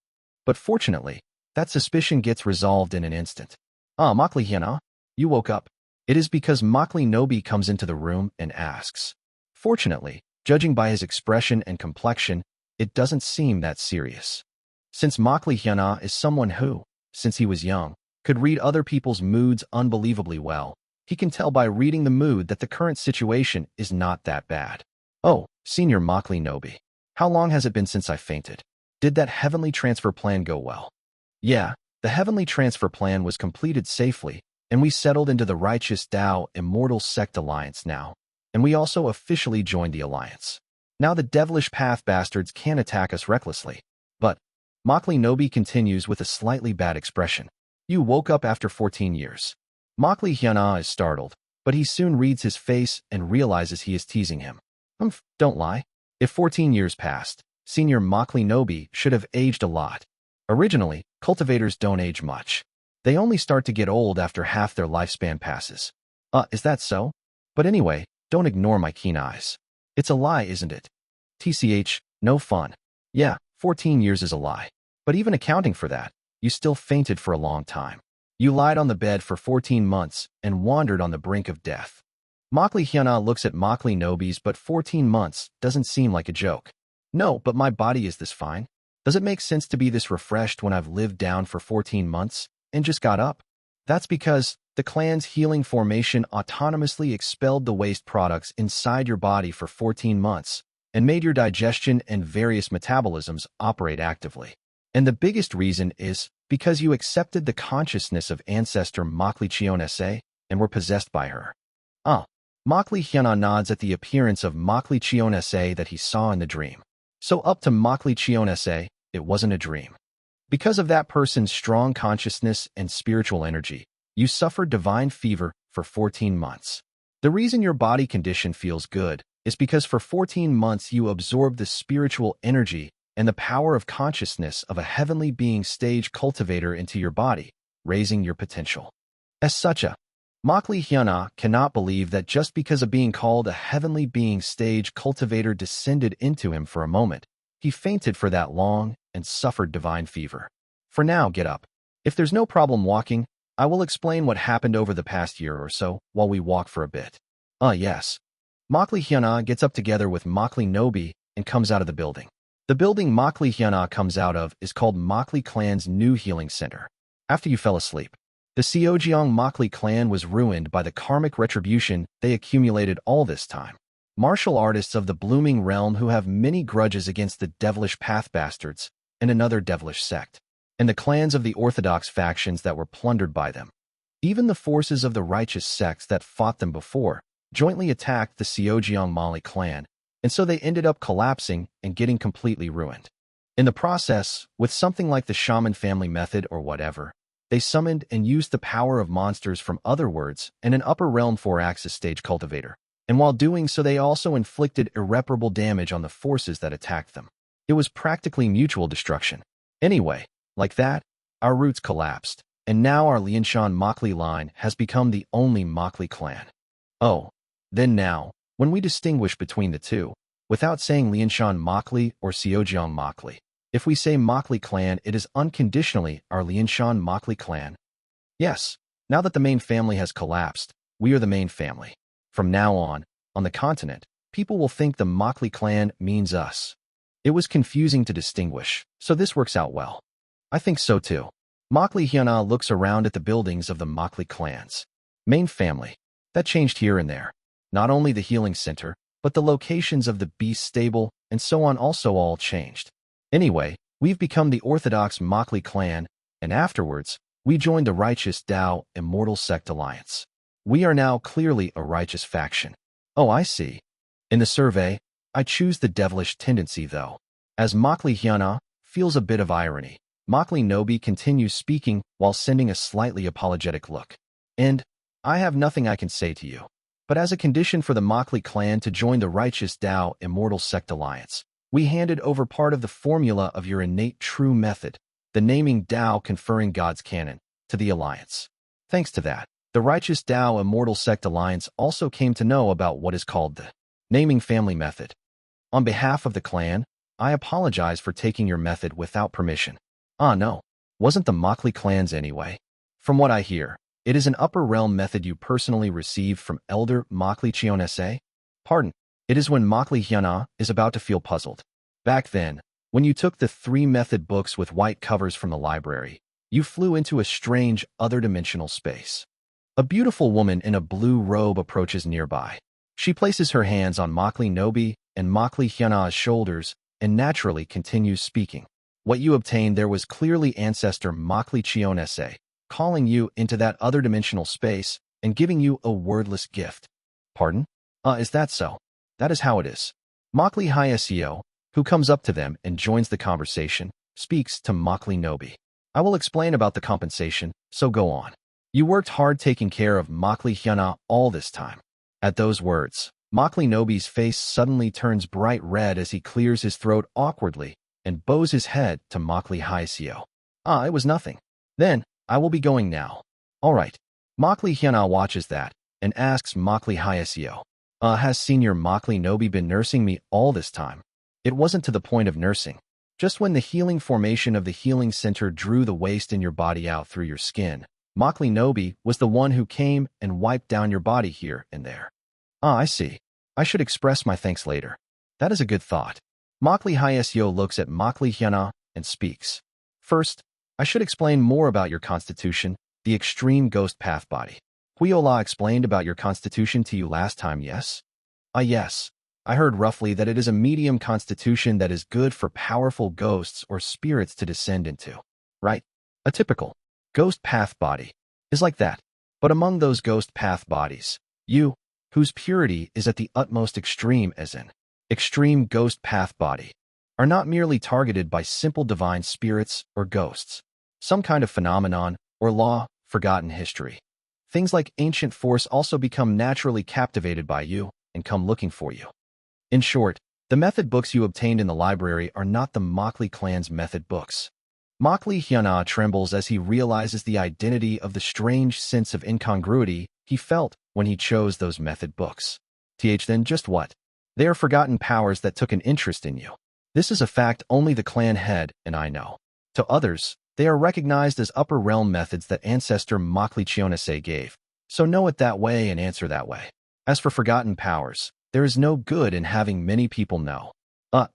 But fortunately, that suspicion gets resolved in an instant. Ah, Makli Hyana, you woke up. It is because Makli Nobi comes into the room and asks. Fortunately, judging by his expression and complexion, it doesn't seem that serious. Since Makli Hyana is someone who, since he was young, could read other people's moods unbelievably well, he can tell by reading the mood that the current situation is not that bad. Oh, Senior Makli Nobi. How long has it been since I fainted? Did that heavenly transfer plan go well? Yeah, the heavenly transfer plan was completed safely, and we settled into the Righteous Tao Immortal Sect Alliance now. And we also officially joined the alliance. Now the devilish path bastards can attack us recklessly. But, Makli Nobi continues with a slightly bad expression. You woke up after 14 years. Makli Hyana is startled, but he soon reads his face and realizes he is teasing him. Don't lie. If 14 years passed, Senior Makli Nobi should have aged a lot. Originally, cultivators don't age much. They only start to get old after half their lifespan passes. Is that so? But anyway, don't ignore my keen eyes. It's a lie, isn't it? TCH, no fun. Yeah, 14 years is a lie. But even accounting for that, you still fainted for a long time. You lied on the bed for 14 months and wandered on the brink of death. Makli Hyana looks at Makli Nobi's, but 14 months doesn't seem like a joke. No, but my body is this fine. Does it make sense to be this refreshed when I've lived down for 14 months and just got up? That's because the clan's healing formation autonomously expelled the waste products inside your body for 14 months and made your digestion and various metabolisms operate actively. And the biggest reason is because you accepted the consciousness of ancestor Makli Chionese and were possessed by her. Makli Hyana nods at the appearance of Makli Chionese that he saw in the dream. So up to Makli Chionese, it wasn't a dream. Because of that person's strong consciousness and spiritual energy, you suffered divine fever for 14 months. The reason your body condition feels good is because for 14 months you absorbed the spiritual energy and the power of consciousness of a heavenly being stage cultivator into your body, raising your potential. As such, Makli Hyana cannot believe that just because a being called a heavenly being stage cultivator descended into him for a moment, he fainted for that long and suffered divine fever. For now, get up. If there's no problem walking, I will explain what happened over the past year or so while we walk for a bit. Yes. Makli Hyuna gets up together with Makli Nobi and comes out of the building. The building Makli Hyuna comes out of is called Makli Clan's new healing center. After you fell asleep, the Seojeong Makli clan was ruined by the karmic retribution they accumulated all this time. Martial artists of the blooming realm who have many grudges against the devilish path bastards and another devilish sect, and the clans of the orthodox factions that were plundered by them. Even the forces of the righteous sects that fought them before jointly attacked the Seojeong Mali clan, and so they ended up collapsing and getting completely ruined. In the process, with something like the shaman family method or whatever, they summoned and used the power of monsters from other worlds and an upper realm 4-axis stage cultivator, and while doing so they also inflicted irreparable damage on the forces that attacked them. It was practically mutual destruction. Anyway, like that, our roots collapsed, and now our Lianshan Makli line has become the only Makli clan. Then now, when we distinguish between the two, without saying Lianshan Makli or Seojeong Makli, if we say Makli clan, it is unconditionally our Lianshan Makli clan. Yes, now that the main family has collapsed, we are the main family. From now on the continent, people will think the Makli clan means us. It was confusing to distinguish, so this works out well. I think so too. Makli Hyuna looks around at the buildings of the Makli clans. Main family. That changed here and there. Not only the healing center, but the locations of the beast stable and so on also all changed. Anyway, we've become the orthodox Makli clan, and afterwards, we joined the righteous Tao Immortal Sect Alliance. We are now clearly a righteous faction. I see. In the survey, I choose the devilish tendency though. As Makli Hyuna feels a bit of irony, Makli Nobi continues speaking while sending a slightly apologetic look. And I have nothing I can say to you. But as a condition for the Makli clan to join the righteous Tao Immortal Sect Alliance, we handed over part of the formula of your innate true method, the naming Tao conferring God's canon, to the Alliance. Thanks to that, the righteous Tao Immortal Sect Alliance also came to know about what is called the naming family method. On behalf of the clan, I apologize for taking your method without permission. No, wasn't the Makli clans anyway. From what I hear, it is an upper realm method you personally received from Elder Makli Chionese? Pardon, it is when Makli Hyuna is about to feel puzzled. Back then, when you took the 3 method books with white covers from the library, you flew into a strange other-dimensional space. A beautiful woman in a blue robe approaches nearby. She places her hands on Makli Nobi and Makli Hyuna's shoulders and naturally continues speaking. What you obtained there was clearly ancestor Makli Chionese, calling you into that other dimensional space and giving you a wordless gift. Pardon? Is that so? That is how it is. Makli Hyesio, who comes up to them and joins the conversation, speaks to Makli Nobi. I will explain about the compensation, so go on. You worked hard taking care of Makli Hyuna all this time. At those words, Makli Nobi's face suddenly turns bright red as he clears his throat awkwardly and bows his head to Makli Hyesio. It was nothing. Then, I will be going now. All right. Makli Hyuna watches that and asks Makli Hyesio, has Senior Makli Nobi been nursing me all this time? It wasn't to the point of nursing. Just when the healing formation of the healing center drew the waste in your body out through your skin, Makli Nobi was the one who came and wiped down your body here and there. I see. I should express my thanks later. That is a good thought. Makli Hyesio looks at Makli Hyuna and speaks. First, I should explain more about your constitution, the extreme ghost path body. Huiola explained about your constitution to you last time, yes? Yes. I heard roughly that it is a medium constitution that is good for powerful ghosts or spirits to descend into. Right? A typical ghost path body is like that. But among those ghost path bodies, you, whose purity is at the utmost extreme as in extreme ghost path body, are not merely targeted by simple divine spirits or ghosts. Some kind of phenomenon or law, forgotten history. Things like ancient force also become naturally captivated by you and come looking for you. In short, the method books you obtained in the library are not the Makli clan's method books. Makli Hyuna trembles as he realizes the identity of the strange sense of incongruity he felt when he chose those method books. Then just what? They are forgotten powers that took an interest in you. This is a fact only the clan head and I know. To others, they are recognized as upper realm methods that ancestor Makli gave. So know it that way and answer that way. As for forgotten powers, there is no good in having many people know.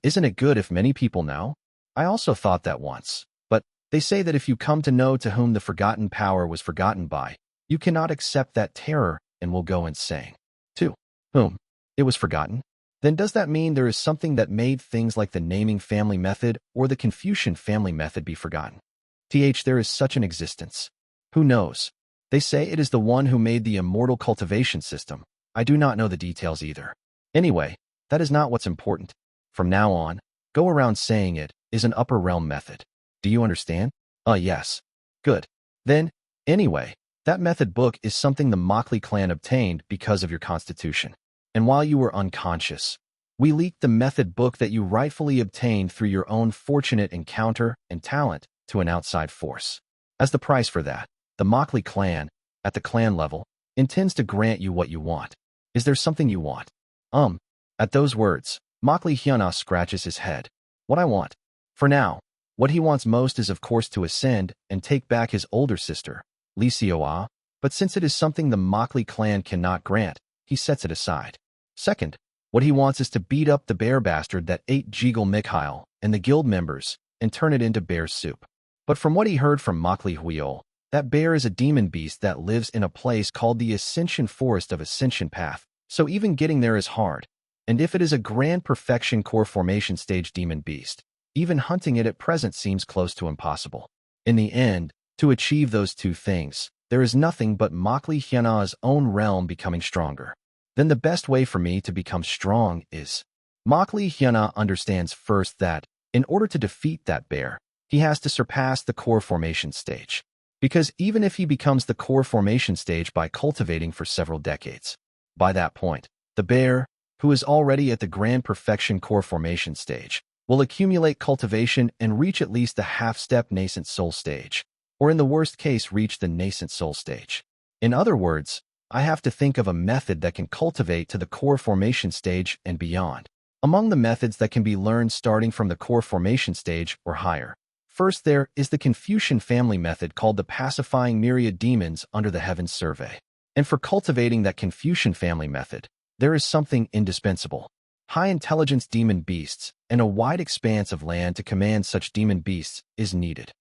Isn't it good if many people know? I also thought that once. But they say that if you come to know to whom the forgotten power was forgotten by, you cannot accept that terror and will go insane. To whom it was forgotten? Then does that mean there is something that made things like the naming family method or the Confucian family method be forgotten? There is such an existence. Who knows? They say it is the one who made the immortal cultivation system. I do not know the details either. Anyway, that is not what's important. From now on, go around saying it is an upper realm method. Do you understand? Yes. Good. Then, anyway, that method book is something the Makli clan obtained because of your constitution. And while you were unconscious, we leaked the method book that you rightfully obtained through your own fortunate encounter and talent to an outside force. As the price for that, the Makli clan, at the clan level, intends to grant you what you want. Is there something you want? At those words, Makli scratches his head. What I want? For now, what he wants most is of course to ascend and take back his older sister, Li Xiaoa, but since it is something the Makli clan cannot grant, he sets it aside. Second, what he wants is to beat up the bear bastard that ate Jigal Mikhail and the guild members and turn it into bear soup. But from what he heard from Makli Huiol, that bear is a demon beast that lives in a place called the Ascension Forest of Ascension Path, so even getting there is hard. And if it is a grand perfection core formation stage demon beast, even hunting it at present seems close to impossible. In the end, to achieve those two things, there is nothing but Makli Hyana's own realm becoming stronger. Then the best way for me to become strong is... Makli Hyana understands first that, in order to defeat that bear, he has to surpass the core formation stage. Because even if he becomes the core formation stage by cultivating for several decades, by that point, the bear, who is already at the grand perfection core formation stage, will accumulate cultivation and reach at least the half-step nascent soul stage, or in the worst case reach the nascent soul stage. In other words, I have to think of a method that can cultivate to the core formation stage and beyond. Among the methods that can be learned starting from the core formation stage or higher, first there is the Confucian family method called the pacifying myriad demons under the heavens survey. And for cultivating that Confucian family method, there is something indispensable. High intelligence demon beasts and a wide expanse of land to command such demon beasts is needed.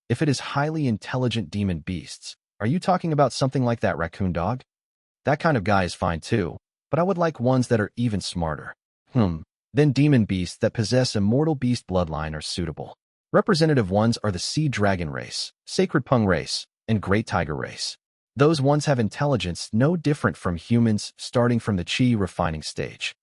If it is highly intelligent demon beasts, are you talking about something like that raccoon dog? That kind of guy is fine too, but I would like ones that are even smarter. Then demon beasts that possess immortal beast bloodline are suitable. Representative ones are the Sea Dragon race, Sacred Pung race, and Great Tiger race. Those ones have intelligence no different from humans starting from the Qi refining stage.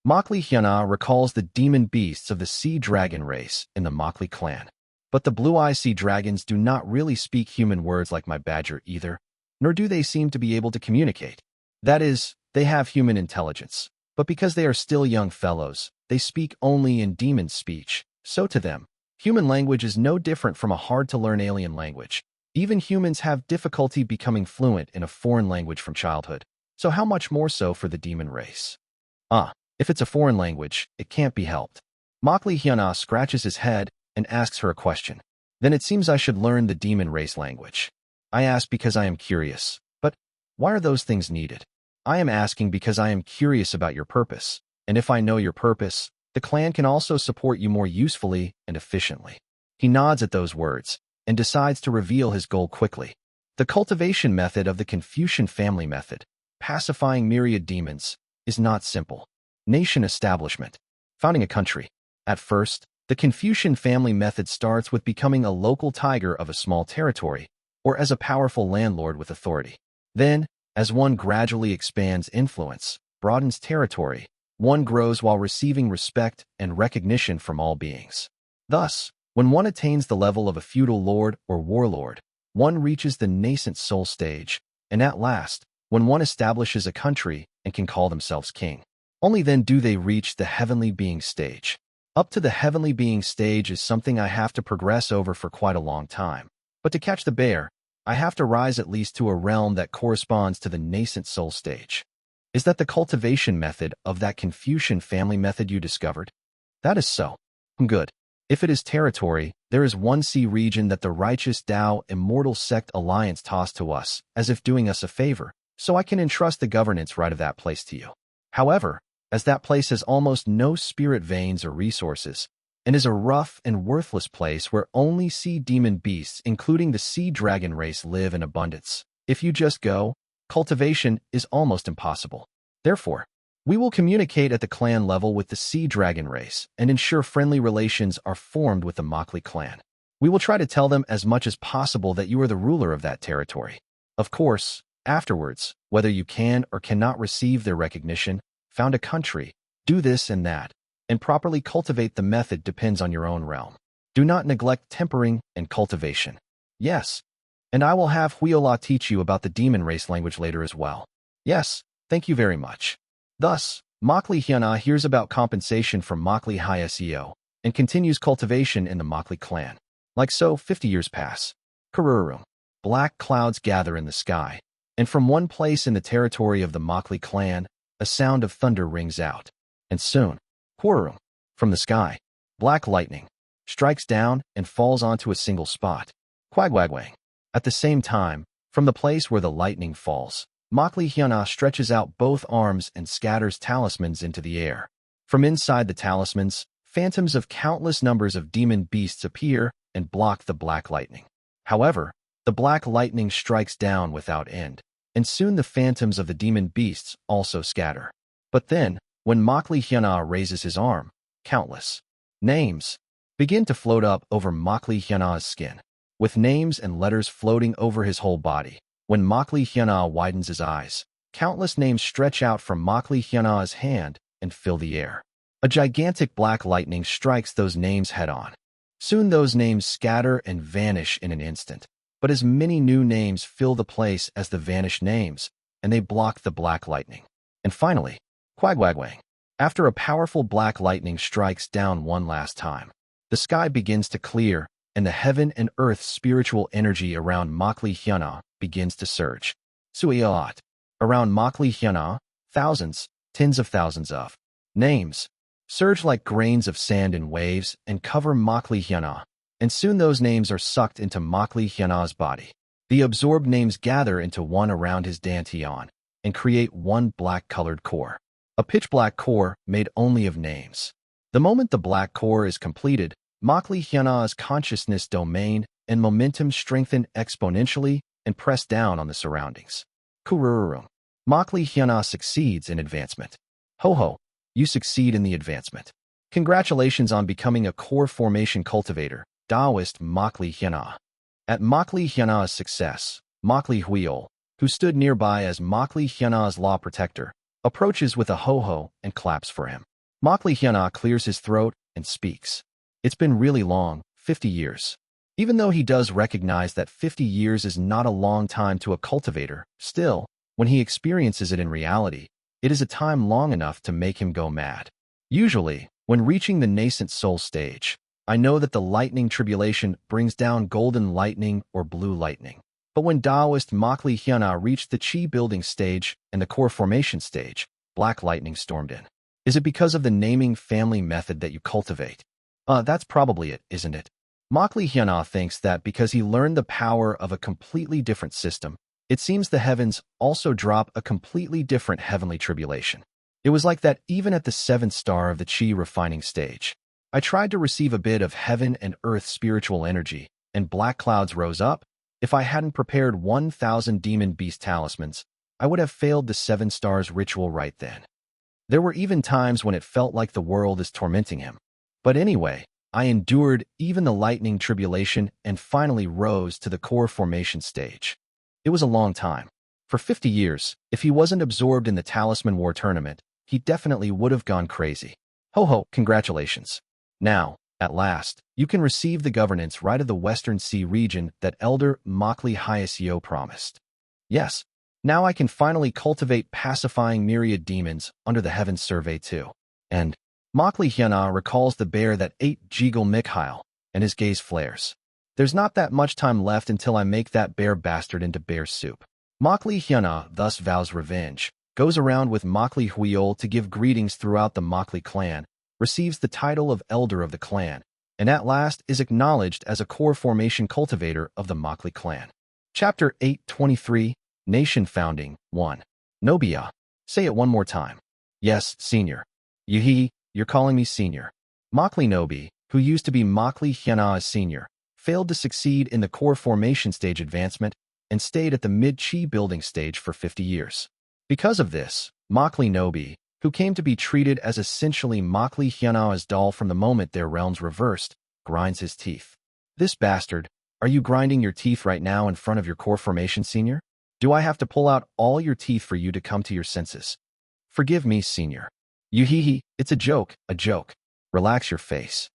Makli Hyana recalls the demon beasts of the Sea Dragon race in the Makli clan. But the blue-eye sea dragons do not really speak human words like my badger either, nor do they seem to be able to communicate. That is, they have human intelligence, but because they are still young fellows, they speak only in demon speech, so to them, human language is no different from a hard-to-learn alien language. Even humans have difficulty becoming fluent in a foreign language from childhood, so how much more so for the demon race? If it's a foreign language, it can't be helped. Makli Hyana scratches his head and asks her a question. Then it seems I should learn the demon race language. I ask because I am curious. But why are those things needed? I am asking because I am curious about your purpose. And if I know your purpose, the clan can also support you more usefully and efficiently. He nods at those words and decides to reveal his goal quickly. The cultivation method of the Confucian family method, pacifying myriad demons, is not simple. Nation establishment. Founding a country. At first, the Confucian family method starts with becoming a local tiger of a small territory, or as a powerful landlord with authority. Then, as one gradually expands influence, broadens territory, one grows while receiving respect and recognition from all beings. Thus, when one attains the level of a feudal lord or warlord, one reaches the nascent soul stage, and at last, when one establishes a country and can call themselves king, only then do they reach the heavenly being stage. Up to the heavenly being stage is something I have to progress over for quite a long time. But to catch the bear, I have to rise at least to a realm that corresponds to the nascent soul stage. Is that the cultivation method of that Confucian family method you discovered? That is so. Good. If it is territory, there is one sea region that the righteous Tao Immortal Sect Alliance tossed to us, as if doing us a favor, so I can entrust the governance right of that place to you. However, as that place has almost no spirit veins or resources, and is a rough and worthless place where only sea demon beasts, including the sea dragon race, live in abundance, if you just go, cultivation is almost impossible. Therefore, we will communicate at the clan level with the sea dragon race and ensure friendly relations are formed with the Makli clan. We will try to tell them as much as possible that you are the ruler of that territory. Of course, afterwards, whether you can or cannot receive their recognition, found a country, do this and that, and properly cultivate the method depends on your own realm. Do not neglect tempering and cultivation. Yes, and I will have Huiola teach you about the demon race language later as well. Yes, thank you very much. Thus, Makli Hyuna hears about compensation from Makli High SEO and continues cultivation in the Makli clan. Like so, 50 years pass. Kururum. Black clouds gather in the sky, and from one place in the territory of the Makli clan, a sound of thunder rings out. And soon, Kururum, from the sky, black lightning strikes down and falls onto a single spot. Quagwagwang. At the same time, from the place where the lightning falls, Makli Hyuna stretches out both arms and scatters talismans into the air. From inside the talismans, phantoms of countless numbers of demon beasts appear and block the black lightning. However, the black lightning strikes down without end, and soon the phantoms of the demon beasts also scatter. But then, when Makli Hyuna raises his arm, countless names begin to float up over Makli Hyuna's skin, with names and letters floating over his whole body. When Makli Hyuna widens his eyes, countless names stretch out from Makli Hyuna's hand and fill the air. A gigantic black lightning strikes those names head-on. Soon those names scatter and vanish in an instant, but as many new names fill the place as the vanished names, and they block the black lightning. And finally, Quagwagwang. After a powerful black lightning strikes down one last time, the sky begins to clear, and the heaven and earth spiritual energy around Makli Hyuna begins to surge. Suiyaat. Around Makli Hyuna, thousands, tens of thousands of names surge like grains of sand in waves and cover Makli Hyuna, and soon those names are sucked into Makli Hyuna's body. The absorbed names gather into one around his dantian and create one black-colored core, a pitch-black core made only of names. The moment the black core is completed, Makli Hyuna's consciousness domain and momentum strengthen exponentially and press down on the surroundings. Kururum. Makli Hyuna succeeds in advancement. Ho-ho, you succeed in the advancement. Congratulations on becoming a core formation cultivator, Taoist Makli Hyuna. At Makli Hyuna's success, Makli Huiol, who stood nearby as Makli Hyuna's law protector, approaches with a ho-ho and claps for him. Makli Hyuna clears his throat and speaks. It's been really long, 50 years. Even though he does recognize that 50 years is not a long time to a cultivator, still, when he experiences it in reality, it is a time long enough to make him go mad. Usually, when reaching the nascent soul stage, I know that the lightning tribulation brings down golden lightning or blue lightning. But when Taoist Makli Hyuna reached the Qi building stage and the core formation stage, black lightning stormed in. Is it because of the naming family method that you cultivate? That's probably it, isn't it? Makli Hyuna thinks that because he learned the power of a completely different system, it seems the heavens also drop a completely different heavenly tribulation. It was like that even at the 7th star of the Qi refining stage. I tried to receive a bit of heaven and earth spiritual energy, and black clouds rose up. If I hadn't prepared 1,000 demon beast talismans, I would have failed the 7 stars ritual right then. There were even times when it felt like the world is tormenting him. But anyway, I endured even the lightning tribulation and finally rose to the core formation stage. It was a long time. For 50 years, if he wasn't absorbed in the Talisman War tournament, he definitely would have gone crazy. Ho-ho, congratulations. Now, at last, you can receive the governance right of the Western Sea region that Elder Makli Hyasio promised. Yes, now I can finally cultivate pacifying myriad demons under the Heavens Survey too. And Makli Hyuna recalls the bear that ate Jiggle Mikhail, and his gaze flares. There's not that much time left until I make that bear bastard into bear soup. Makli Hyuna thus vows revenge, goes around with Makli Huiol to give greetings throughout the Makli clan, receives the title of Elder of the clan, and at last is acknowledged as a core formation cultivator of the Makli clan. Chapter 823, Nation Founding 1. Nobia. Say it one more time. Yes, Senior. Yuhi, you're calling me Senior. Makli Nobi, who used to be Makli Hyana as Senior, failed to succeed in the core formation stage advancement and stayed at the mid-chi building stage for 50 years. Because of this, Makli Nobi, who came to be treated as essentially Makli Hyana's doll from the moment their realms reversed, grinds his teeth. This bastard, are you grinding your teeth right now in front of your core formation, Senior? Do I have to pull out all your teeth for you to come to your senses? Forgive me, Senior. Yuhihi, it's a joke, a joke. Relax your face.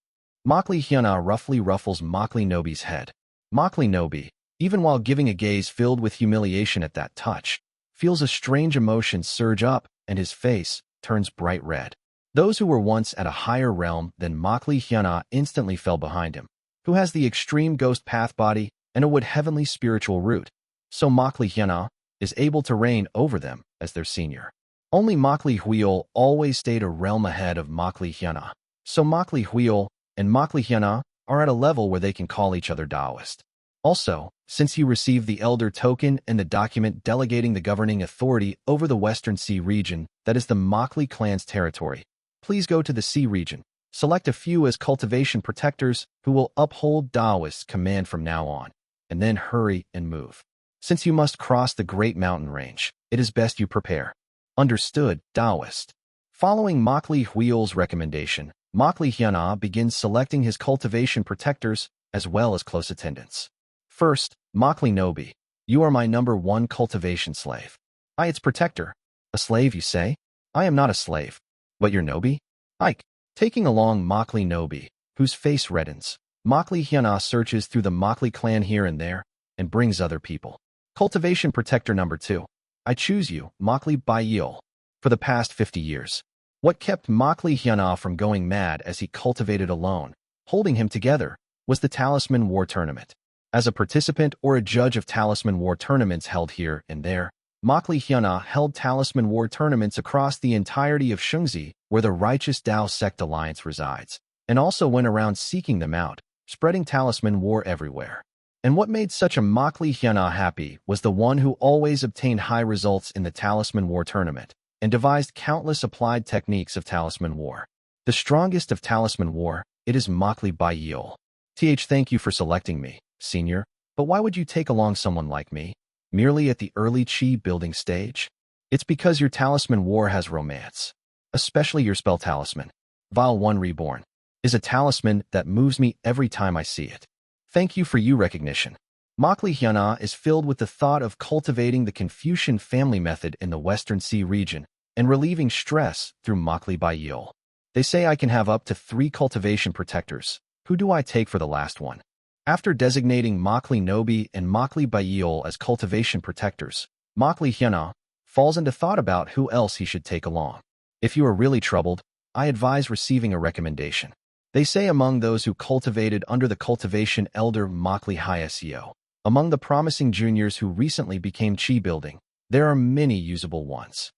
Makli Hyana roughly ruffles Makli Nobi's head. Makli Nobi, even while giving a gaze filled with humiliation at that touch, feels a strange emotion surge up and his face turns bright red. Those who were once at a higher realm than Makli Hyana instantly fell behind him, who has the extreme ghost path body and a wood heavenly spiritual root, so Makli Hyana is able to reign over them as their senior. Only Makli Huiol always stayed a realm ahead of Makli Hyana, so Makli Huiol and Makli Hyana are at a level where they can call each other Taoist. Also, since you received the Elder Token and the document delegating the governing authority over the Western Sea region that is the Makli clan's territory, please go to the Sea region, select a few as cultivation protectors who will uphold Taoist's command from now on, and then hurry and move. Since you must cross the Great Mountain Range, it is best you prepare. Understood, Taoist. Following Makli Huiol's recommendation, Makli Hyana begins selecting his cultivation protectors as well as close attendants. First, Makli Nobi, you are my #1 cultivation slave. I its protector. A slave, you say? I am not a slave. But you're Nobi? Ike. Taking along Makli Nobi, whose face reddens, Makli Hyana searches through the Makli clan here and there and brings other people. Cultivation protector #2. I choose you, Makli Bayil. For the past 50 years, what kept Makli Hyana from going mad as he cultivated alone, holding him together, was the Talisman War Tournament. As a participant or a judge of Talisman War tournaments held here and there, Makli Hyana held Talisman War tournaments across the entirety of Shungzi, where the Righteous Tao Sect Alliance resides, and also went around seeking them out, spreading Talisman War everywhere. And what made such a Makli Hyana happy was the one who always obtained high results in the Talisman War tournament, and devised countless applied techniques of Talisman War. The strongest of Talisman War, it is Makli Bayil. Thank you for selecting me, Senior, but why would you take along someone like me, merely at the early Chi building stage? It's because your Talisman War has romance. Especially your spell Talisman. Vile One Reborn is a talisman that moves me every time I see it. Thank you for your recognition. Makli Hyana is filled with the thought of cultivating the Confucian family method in the Western Sea region and relieving stress through Makli Bayil. They say I can have up to 3 cultivation protectors. Who do I take for the last one? After designating Makli Nobi and Makli Bayil as cultivation protectors, Makli Hyana falls into thought about who else he should take along. If you are really troubled, I advise receiving a recommendation. They say among those who cultivated under the cultivation elder Makli Hyasio, among the promising juniors who recently became Chi building, there are many usable ones.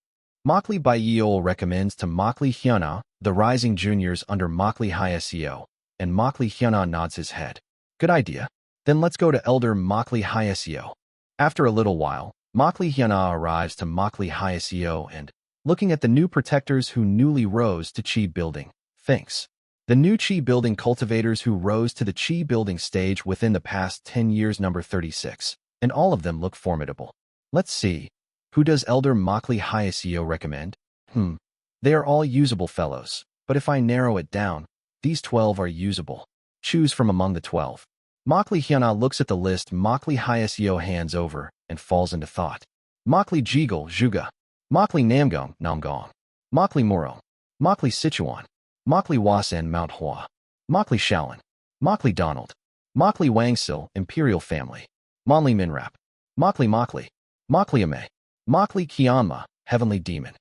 Makli Bayil recommends to Makli Hyana the rising juniors under Makli Hyasio, and Makli Hyana nods his head. Good idea. Then let's go to Elder Makli Hyasio. After a little while, Makli Hyana arrives to Makli Hyasio and, looking at the new protectors who newly rose to Chi building, thinks. The new Chi building cultivators who rose to the Chi building stage within the past 10 years number 36, and all of them look formidable. Let's see. Who does Elder Makli Hyasio recommend? They are all usable fellows, but if I narrow it down, these 12 are usable. Choose from among the 12. Makli Hyana looks at the list Makli Hyasio hands over and falls into thought. Makli Jigal Zhuga, Makli Namgong Namgong, Makli Moro, Makli Sichuan, Makli Wasan Mount Hua, Makli Shaolin, Makli Donald, Makli Wangsil Imperial Family, Monli Minrap, Makli Makli, Makli Ame, Makli Kianma Heavenly Demon.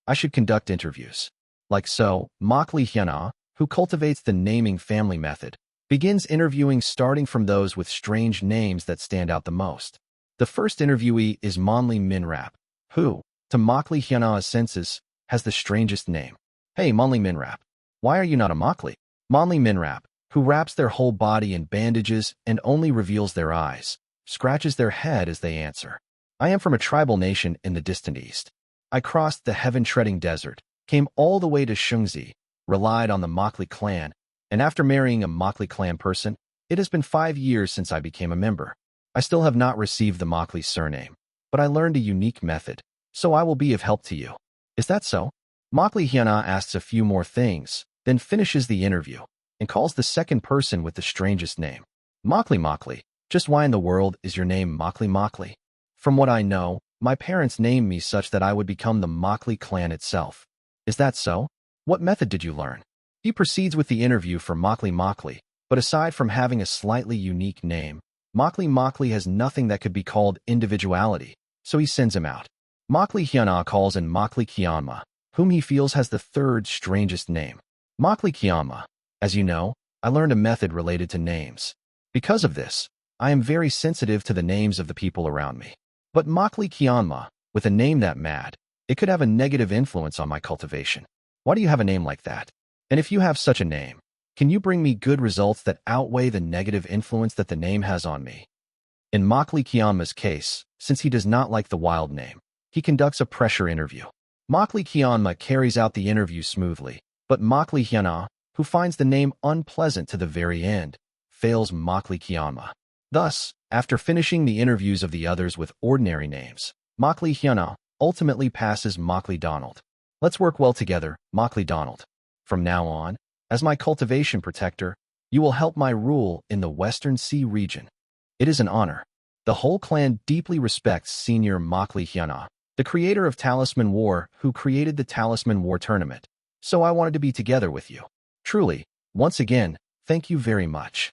I should conduct interviews. Like so, Makli Hyana, who cultivates the naming family method, begins interviewing starting from those with strange names that stand out the most. The first interviewee is Monli Minrap, who, to Makli Hyana's senses, has the strangest name. Hey, Monli Minrap. Why are you not a Makli? Monli Minrap, who wraps their whole body in bandages and only reveals their eyes, scratches their head as they answer. I am from a tribal nation in the distant east. I crossed the heaven-treading desert, came all the way to Shungzi, relied on the Makli clan, and after marrying a Makli clan person, it has been 5 years since I became a member. I still have not received the Makli surname, but I learned a unique method, so I will be of help to you. Is that so? Makli Hyana asks a few more things, then finishes the interview, and calls the second person with the strangest name. Makli Makli, just why in the world is your name Makli Makli? From what I know, my parents named me such that I would become the Makli clan itself. Is that so? What method did you learn? He proceeds with the interview for Makli Makli, but aside from having a slightly unique name, Makli Makli has nothing that could be called individuality, so he sends him out. Makli Hyana calls in Makli Kyanma, whom he feels has the third strangest name. Makli Kyanma, as you know, I learned a method related to names. Because of this, I am very sensitive to the names of the people around me. But Makli Kyanma, with a name that mad, it could have a negative influence on my cultivation. Why do you have a name like that? And if you have such a name, can you bring me good results that outweigh the negative influence that the name has on me? In Makli Kyanma's case, since he does not like the wild name, he conducts a pressure interview. Makli Kyanma carries out the interview smoothly, but Makli Hyana, who finds the name unpleasant to the very end, fails Makli Kyanma. Thus, after finishing the interviews of the others with ordinary names, Makli Hyana ultimately passes Makli Donald. Let's work well together, Makli Donald. From now on, as my cultivation protector, you will help my rule in the Western Sea region. It is an honor. The whole clan deeply respects Senior Makli Hyana, the creator of Talisman War, who created the Talisman War tournament. So I wanted to be together with you. Truly, once again, thank you very much.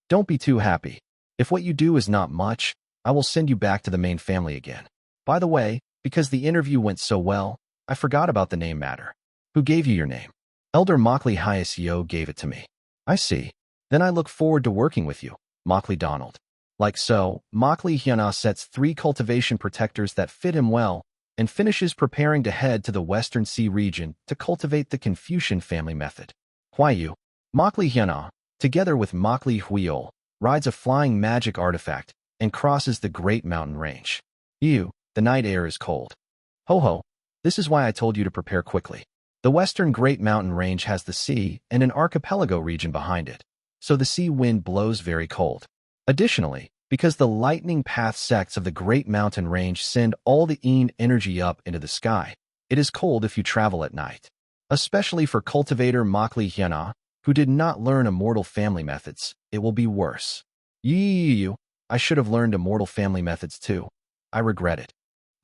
Don't be too happy. If what you do is not much, I will send you back to the main family again. By the way, because the interview went so well, I forgot about the name matter. Who gave you your name? Elder Makli Hyasio gave it to me. I see. Then I look forward to working with you, Makli Donald. Like so, Makli Hyana sets 3 cultivation protectors that fit him well, and finishes preparing to head to the Western Sea region to cultivate the Confucian family method. Huayu. Makli Hyana, together with Makli Huiol, rides a flying magic artifact and crosses the Great Mountain Range. The night air is cold. Ho ho, this is why I told you to prepare quickly. The Western Great Mountain Range has the sea and an archipelago region behind it, so the sea wind blows very cold. Additionally, because the lightning path sects of the Great Mountain Range send all the Yin energy up into the sky, it is cold if you travel at night. Especially for cultivator Makli Hyana, who did not learn immortal family methods, it will be worse. I should have learned immortal family methods too. I regret it.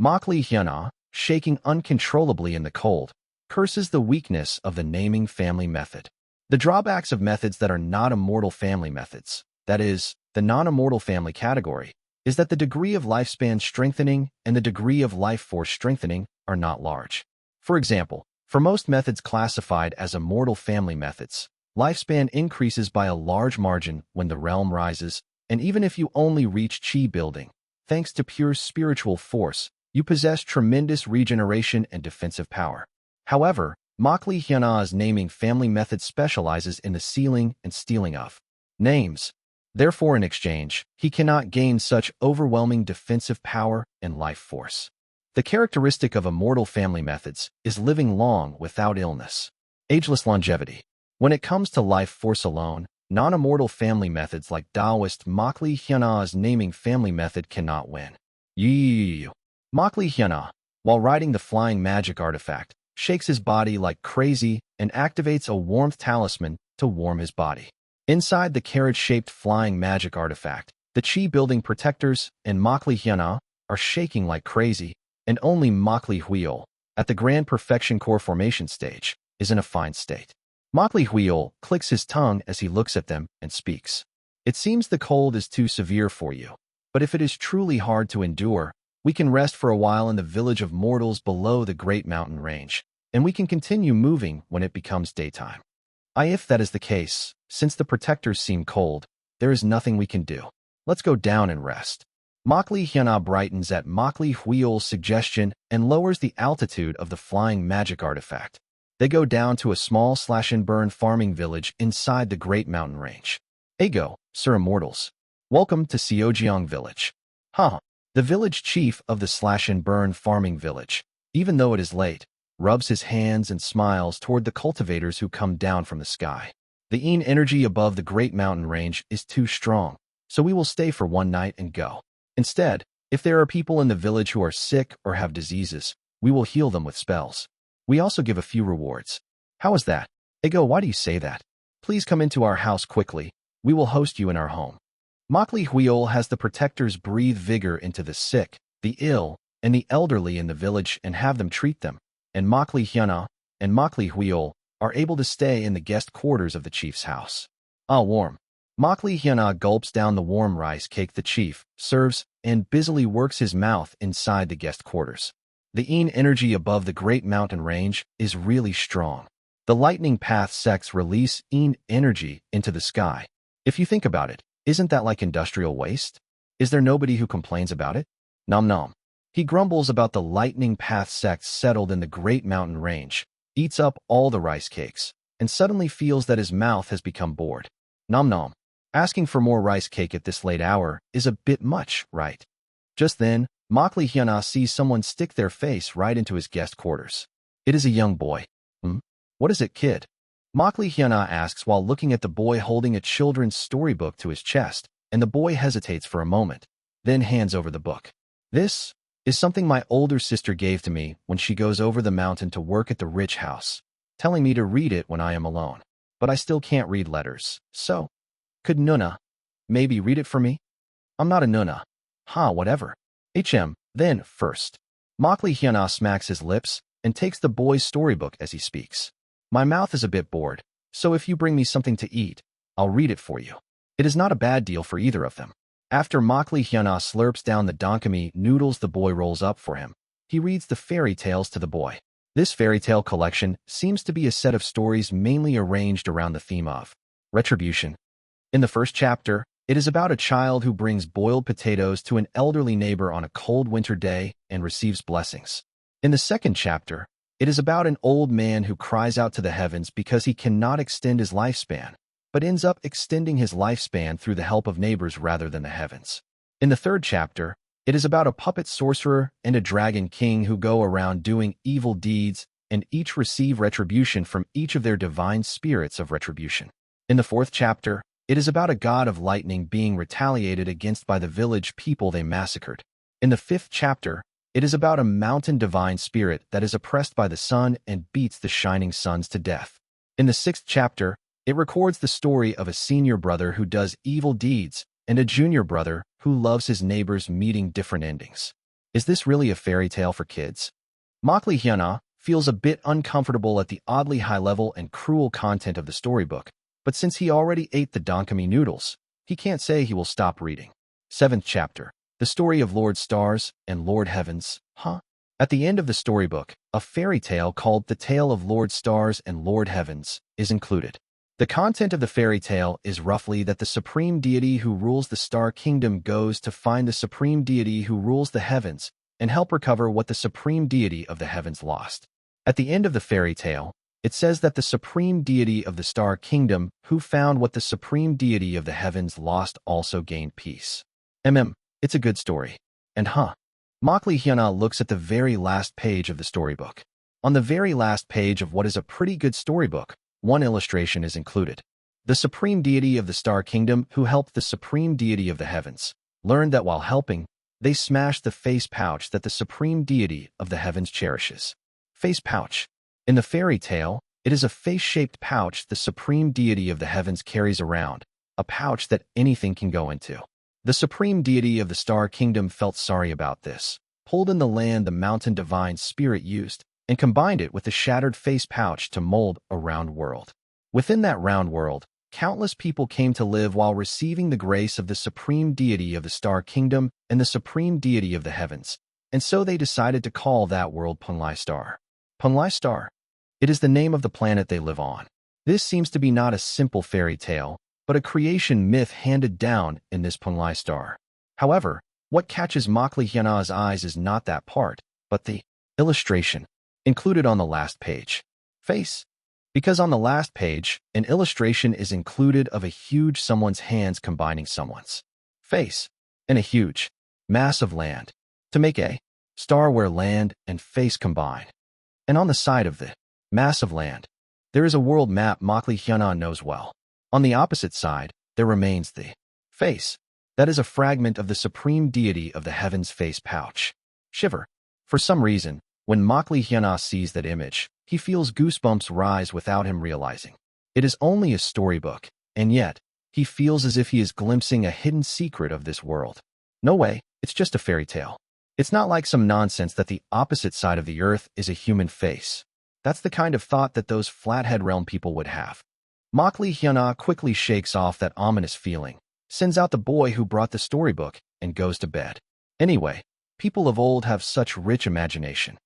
Makli Hyana, shaking uncontrollably in the cold, curses the weakness of the naming family method. The drawbacks of methods that are not immortal family methods, that is, the non-immortal family category, is that the degree of lifespan strengthening and the degree of life force strengthening are not large. For example, for most methods classified as immortal family methods, lifespan increases by a large margin when the realm rises, and even if you only reach chi building, thanks to pure spiritual force, you possess tremendous regeneration and defensive power. However, Makli Hyana's naming family method specializes in the sealing and stealing of names. Therefore, in exchange, he cannot gain such overwhelming defensive power and life force. The characteristic of immortal family methods is living long without illness. Ageless longevity. When it comes to life force alone, non-immortal family methods like Taoist Makli Hyana's naming family method cannot win. Makli Hyana, while riding the flying magic artifact, shakes his body like crazy and activates a warmth talisman to warm his body. Inside the carrot-shaped flying magic artifact, the chi-building protectors and Makli Hyana are shaking like crazy, and only Makli Huiol, at the Grand Perfection Core formation stage, is in a fine state. Makli Huiol clicks his tongue as he looks at them and speaks. It seems the cold is too severe for you, but if it is truly hard to endure, we can rest for a while in the village of mortals below the Great Mountain Range, and we can continue moving when it becomes daytime. If that is the case, since the protectors seem cold, there is nothing we can do. Let's go down and rest. Makli Hyana brightens at Makli Huiol's suggestion and lowers the altitude of the flying magic artifact. They go down to a small slash-and-burn farming village inside the Great Mountain Range. Ago, Sir Immortals. Welcome to Seojiang Village. Huh. The village chief of the slash-and-burn farming village, even though it is late, rubs his hands and smiles toward the cultivators who come down from the sky. The energy above the Great Mountain Range is too strong, so we will stay for one night and go. Instead, if there are people in the village who are sick or have diseases, we will heal them with spells. We also give a few rewards. How is that? Ego, why do you say that? Please come into our house quickly. We will host you in our home. Makli Huiol has the protectors breathe vigor into the sick, the ill, and the elderly in the village and have them treat them. And Makli Hyuna and Makli Huiol are able to stay in the guest quarters of the chief's house. Ah, warm. Makli Hyuna gulps down the warm rice cake the chief serves and busily works his mouth inside the guest quarters. The energy above the Great Mountain Range is really strong. The lightning path sects release energy into the sky. If you think about it, isn't that like industrial waste? Is there nobody who complains about it? Nom nom. He grumbles about the lightning path sects settled in the Great Mountain Range, eats up all the rice cakes, and suddenly feels that his mouth has become bored. Nom nom. Asking for more rice cake at this late hour is a bit much, right? Just then, Makli Hyuna sees someone stick their face right into his guest quarters. It is a young boy. What is it, kid? Makli Hyuna asks while looking at the boy holding a children's storybook to his chest, and the boy hesitates for a moment, then hands over the book. This is something my older sister gave to me when she goes over the mountain to work at the rich house, telling me to read it when I am alone. But I still can't read letters, so could Nuna maybe read it for me? I'm not a Nuna. Whatever. Then, first. Makli Hyuna smacks his lips and takes the boy's storybook as he speaks. My mouth is a bit bored, so if you bring me something to eat, I'll read it for you. It is not a bad deal for either of them. After Makli Hyuna slurps down the donkami noodles the boy rolls up for him, he reads the fairy tales to the boy. This fairy tale collection seems to be a set of stories mainly arranged around the theme of retribution. In the first chapter, it is about a child who brings boiled potatoes to an elderly neighbor on a cold winter day and receives blessings. In the second chapter, it is about an old man who cries out to the heavens because he cannot extend his lifespan, but ends up extending his lifespan through the help of neighbors rather than the heavens. In the third chapter, it is about a puppet sorcerer and a dragon king who go around doing evil deeds and each receive retribution from each of their divine spirits of retribution. In the fourth chapter, it is about a god of lightning being retaliated against by the village people they massacred. In the fifth chapter, it is about a mountain divine spirit that is oppressed by the sun and beats the shining suns to death. In the sixth chapter, it records the story of a senior brother who does evil deeds and a junior brother who loves his neighbors meeting different endings. Is this really a fairy tale for kids? Makli Hyuna feels a bit uncomfortable at the oddly high-level and cruel content of the storybook, but since he already ate the donkami noodles, he can't say he will stop reading. Seventh chapter. The story of Lord Stars and Lord Heavens. At the end of the storybook, a fairy tale called The Tale of Lord Stars and Lord Heavens is included. The content of the fairy tale is roughly that the supreme deity who rules the Star Kingdom goes to find the supreme deity who rules the heavens and help recover what the supreme deity of the heavens lost. At the end of the fairy tale, it says that the supreme deity of the Star Kingdom who found what the supreme deity of the heavens lost also gained peace. It's a good story. And Makli Hyuna looks at the very last page of the storybook. On the very last page of what is a pretty good storybook, one illustration is included. The supreme deity of the Star Kingdom who helped the supreme deity of the heavens learned that while helping, they smashed the face pouch that the supreme deity of the heavens cherishes. Face pouch. In the fairy tale, it is a face-shaped pouch the supreme deity of the heavens carries around, a pouch that anything can go into. The supreme deity of the Star Kingdom felt sorry about this, pulled in the land the mountain divine spirit used, and combined it with the shattered face pouch to mold a round world. Within that round world, countless people came to live while receiving the grace of the supreme deity of the Star Kingdom and the supreme deity of the heavens, and so they decided to call that world Punlai Star. Punlai Star. It is the name of the planet they live on. This seems to be not a simple fairy tale, but a creation myth handed down in this Punlai Star. However, what catches Makli Hyuna's eyes is not that part, but the illustration included on the last page. Face. Because on the last page, an illustration is included of a huge someone's hands combining someone's face and a huge mass of land to make a star where land and face combine. And on the side of the mass of land, there is a world map Makli knows well. On the opposite side, there remains the face. That is a fragment of the supreme deity of the heavens face pouch. Shiver. For some reason, when Makli sees that image, he feels goosebumps rise without him realizing. It is only a storybook, and yet, he feels as if he is glimpsing a hidden secret of this world. No way, it's just a fairy tale. It's not like some nonsense that the opposite side of the earth is a human face. That's the kind of thought that those Flathead Realm people would have. Makli quickly shakes off that ominous feeling, sends out the boy who brought the storybook, and goes to bed. Anyway, people of old have such rich imagination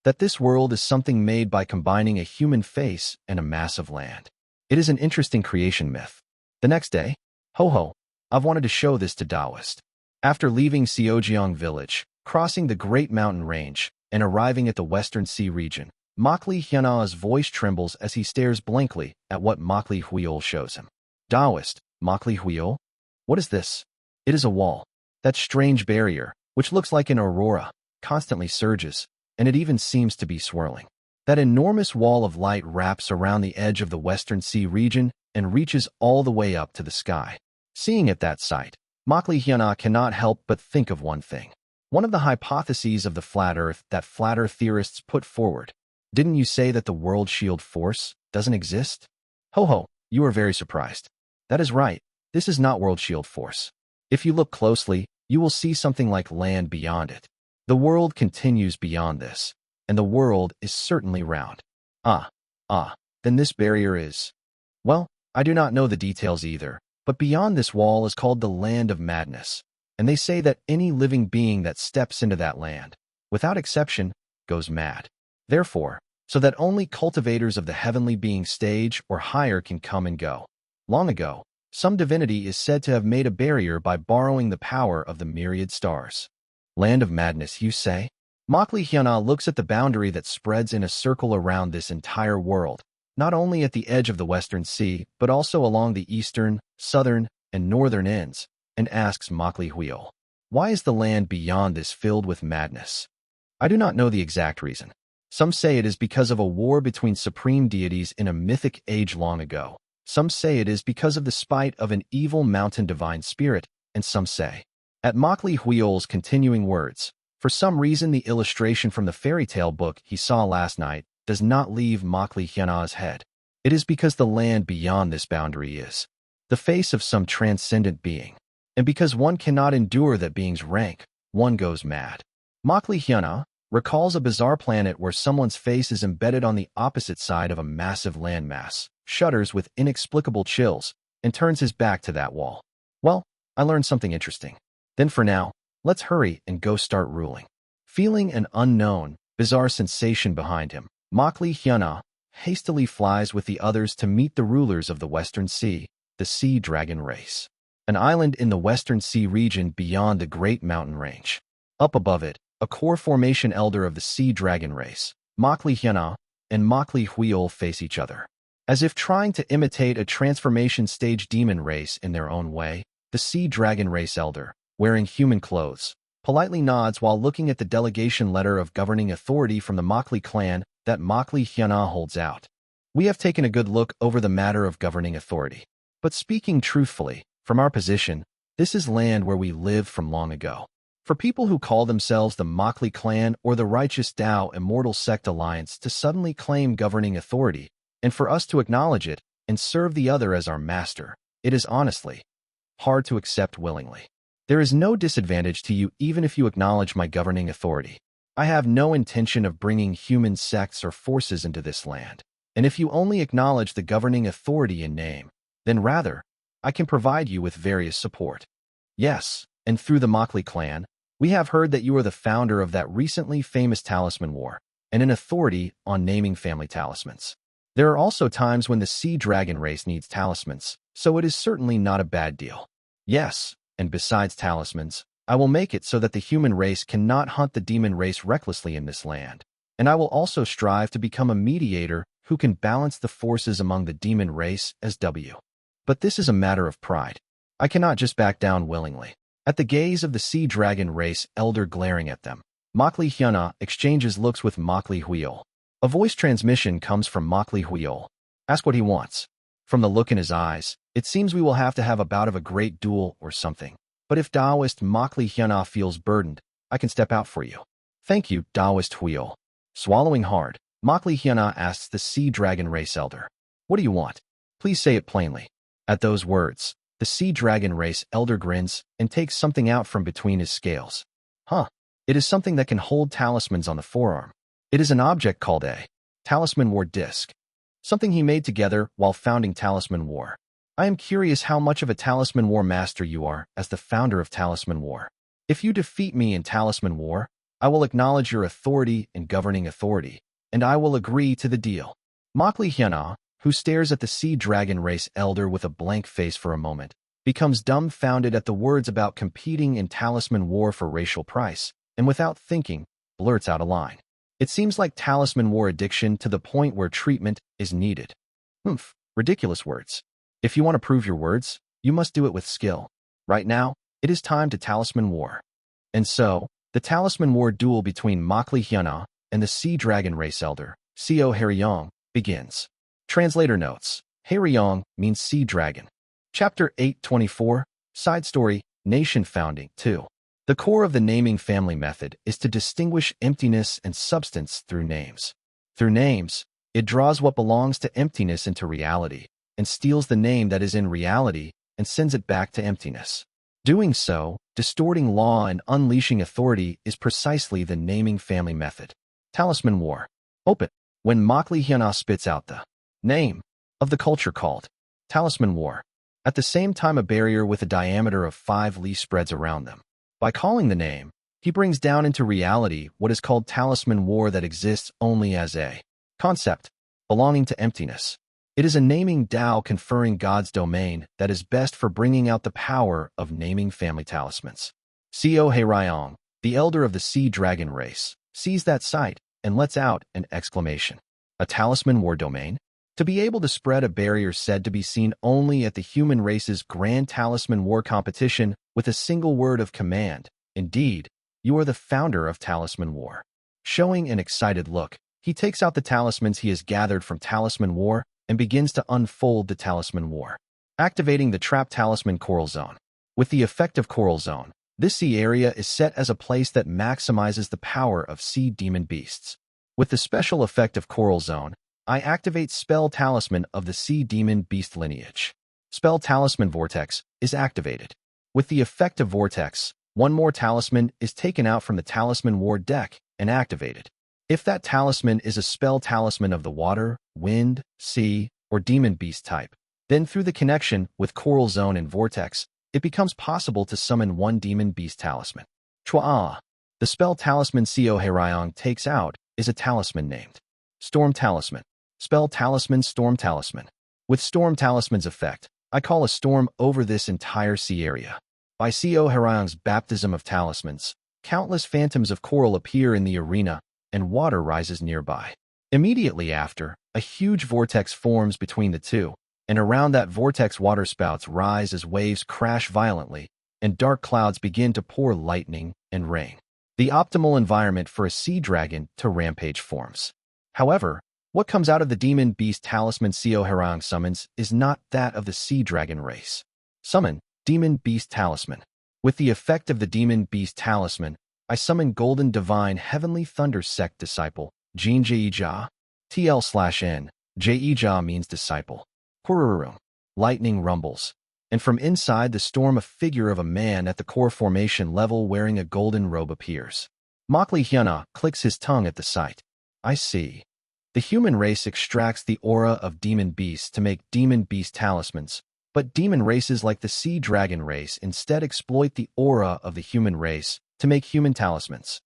that this world is something made by combining a human face and a mass of land. It is an interesting creation myth. The next day, I've wanted to show this to Taoist. After leaving Xiaojiang village, crossing the Great Mountain Range, and arriving at the Western Sea region, Makli's voice trembles as he stares blankly at what Makli shows him. Taoist, Makli, what is this? It is a wall. That strange barrier, which looks like an aurora, constantly surges, and it even seems to be swirling. That enormous wall of light wraps around the edge of the Western Sea region and reaches all the way up to the sky. Seeing at that sight, Makli cannot help but think of one thing. One of the hypotheses of the flat Earth that flat Earth theorists put forward. Didn't you say that the world shield force doesn't exist? You are very surprised. That is right. This is not world shield force. If you look closely, you will see something like land beyond it. The world continues beyond this, and the world is certainly round. Then this barrier is... Well, I do not know the details either, but beyond this wall is called the Land of Madness, and they say that any living being that steps into that land, without exception, goes mad. Therefore, so that only cultivators of the heavenly being stage or higher can come and go. Long ago, some divinity is said to have made a barrier by borrowing the power of the myriad stars. Land of Madness, you say? Makli looks at the boundary that spreads in a circle around this entire world, not only at the edge of the Western Sea, but also along the eastern, southern, and northern ends, and asks Makli, why is the land beyond this filled with madness? I do not know the exact reason. Some say it is because of a war between supreme deities in a mythic age long ago. Some say it is because of the spite of an evil mountain divine spirit, and some say, at Makli's continuing words, for some reason the illustration from the fairy tale book he saw last night does not leave Makli's head. It is because the land beyond this boundary is the face of some transcendent being, and because one cannot endure that being's rank, one goes mad. Makli recalls a bizarre planet where someone's face is embedded on the opposite side of a massive landmass, shudders with inexplicable chills, and turns his back to that wall. Well, I learned something interesting. Then for now, let's hurry and go start ruling. Feeling an unknown, bizarre sensation behind him, Makli hastily flies with the others to meet the rulers of the Western Sea, the Sea Dragon race. An island in the Western Sea region beyond the Great Mountain Range. Up above it, a core formation elder of the Sea Dragon race, Makli and Makli face each other. As if trying to imitate a transformation stage demon race in their own way, the Sea Dragon race elder, wearing human clothes, politely nods while looking at the delegation letter of governing authority from the Makli clan that Makli holds out. We have taken a good look over the matter of governing authority. But speaking truthfully, from our position, this is land where we lived from long ago. For people who call themselves the Makli clan or the Righteous Tao Immortal Sect Alliance to suddenly claim governing authority, and for us to acknowledge it and serve the other as our master, it is honestly hard to accept willingly. There is no disadvantage to you even if you acknowledge my governing authority. I have no intention of bringing human sects or forces into this land, and if you only acknowledge the governing authority in name, then rather, I can provide you with various support. Yes, and through the Makli clan, we have heard that you are the founder of that recently famous Talisman War, and an authority on naming family talismans. There are also times when the Sea Dragon race needs talismans, so it is certainly not a bad deal. Yes, and besides talismans, I will make it so that the human race cannot hunt the demon race recklessly in this land, and I will also strive to become a mediator who can balance the forces among the demon race as W. But this is a matter of pride. I cannot just back down willingly. At the gaze of the sea dragon race elder glaring at them, Makli Hyuna exchanges looks with Makli Huiol. A voice transmission comes from Makli Huiol. Ask what he wants. From the look in his eyes, it seems we will have to have a bout of a great duel or something. But if Taoist Makli Hyuna feels burdened, I can step out for you. Thank you, Taoist Huiol. Swallowing hard, Makli Hyuna asks the sea dragon race elder. What do you want? Please say it plainly. At those words, the sea dragon race elder grins and takes something out from between his scales. Huh. It is something that can hold talismans on the forearm. It is an object called a Talisman War Disc. Something he made together while founding Talisman War. I am curious how much of a Talisman War master you are as the founder of Talisman War. If you defeat me in Talisman War, I will acknowledge your authority and governing authority, and I will agree to the deal. Makli Hyuna, who stares at the sea dragon race elder with a blank face for a moment, becomes dumbfounded at the words about competing in Talisman War for racial price, and without thinking, blurts out a line. It seems like Talisman War addiction to the point where treatment is needed. Ridiculous words. If you want to prove your words, you must do it with skill. Right now, it is time to Talisman War. And so, the Talisman War duel between Makli Hyuna and the sea dragon race elder, Seo Haryong, begins. Translator notes, Haryong means sea dragon. Chapter 824, Side Story, Nation Founding 2. The core of the naming family method is to distinguish emptiness and substance through names. Through names, it draws what belongs to emptiness into reality, and steals the name that is in reality and sends it back to emptiness. Doing so, distorting law and unleashing authority is precisely the naming family method. Talisman War. Open. When Makli Hyuna spits out the name of the culture called Talisman War, at the same time a barrier with a diameter of 5 li spreads around them. By calling the name, he brings down into reality what is called Talisman War that exists only as a concept, belonging to emptiness. It is a naming Tao conferring God's domain that is best for bringing out the power of naming family talismans. Seo Haryong, the elder of the sea dragon race, sees that sight and lets out an exclamation. A Talisman War domain? To be able to spread a barrier said to be seen only at the human race's grand Talisman War competition with a single word of command. Indeed, you are the founder of Talisman War. Showing an excited look, he takes out the talismans he has gathered from Talisman War and begins to unfold the Talisman War. Activating the Trap Talisman Coral Zone. With the effect of Coral Zone, this sea area is set as a place that maximizes the power of sea demon beasts. With the special effect of Coral Zone, I activate Spell Talisman of the Sea Demon Beast lineage. Spell Talisman Vortex is activated. With the effect of Vortex, one more talisman is taken out from the Talisman War deck and activated. If that talisman is a spell talisman of the water, wind, sea, or demon beast type, then through the connection with Coral Zone and Vortex, it becomes possible to summon one demon beast talisman. Chua. The spell talisman Seo Haryong takes out is a talisman named Storm Talisman. Spell Talisman Storm Talisman. With Storm Talisman's effect, I call a storm over this entire sea area. By Seo Haryong's baptism of talismans, countless phantoms of coral appear in the arena, and water rises nearby. Immediately after, a huge vortex forms between the two, and around that vortex waterspouts rise as waves crash violently, and dark clouds begin to pour lightning and rain. The optimal environment for a sea dragon to rampage forms. However, what comes out of the demon beast talisman Seo Haryong summons is not that of the sea dragon race. Summon Demon Beast Talisman. With the effect of the Demon Beast Talisman, I summon Golden Divine Heavenly Thunder Sect Disciple, Jin Jeija. TL/N. Jeija means disciple. Hururum. Lightning rumbles. And from inside the storm a figure of a man at the core formation level wearing a golden robe appears. Makli Hyuna clicks his tongue at the sight. I see. The human race extracts the aura of demon beasts to make demon beast talismans, but demon races like the sea dragon race instead exploit the aura of the human race to make human talismans.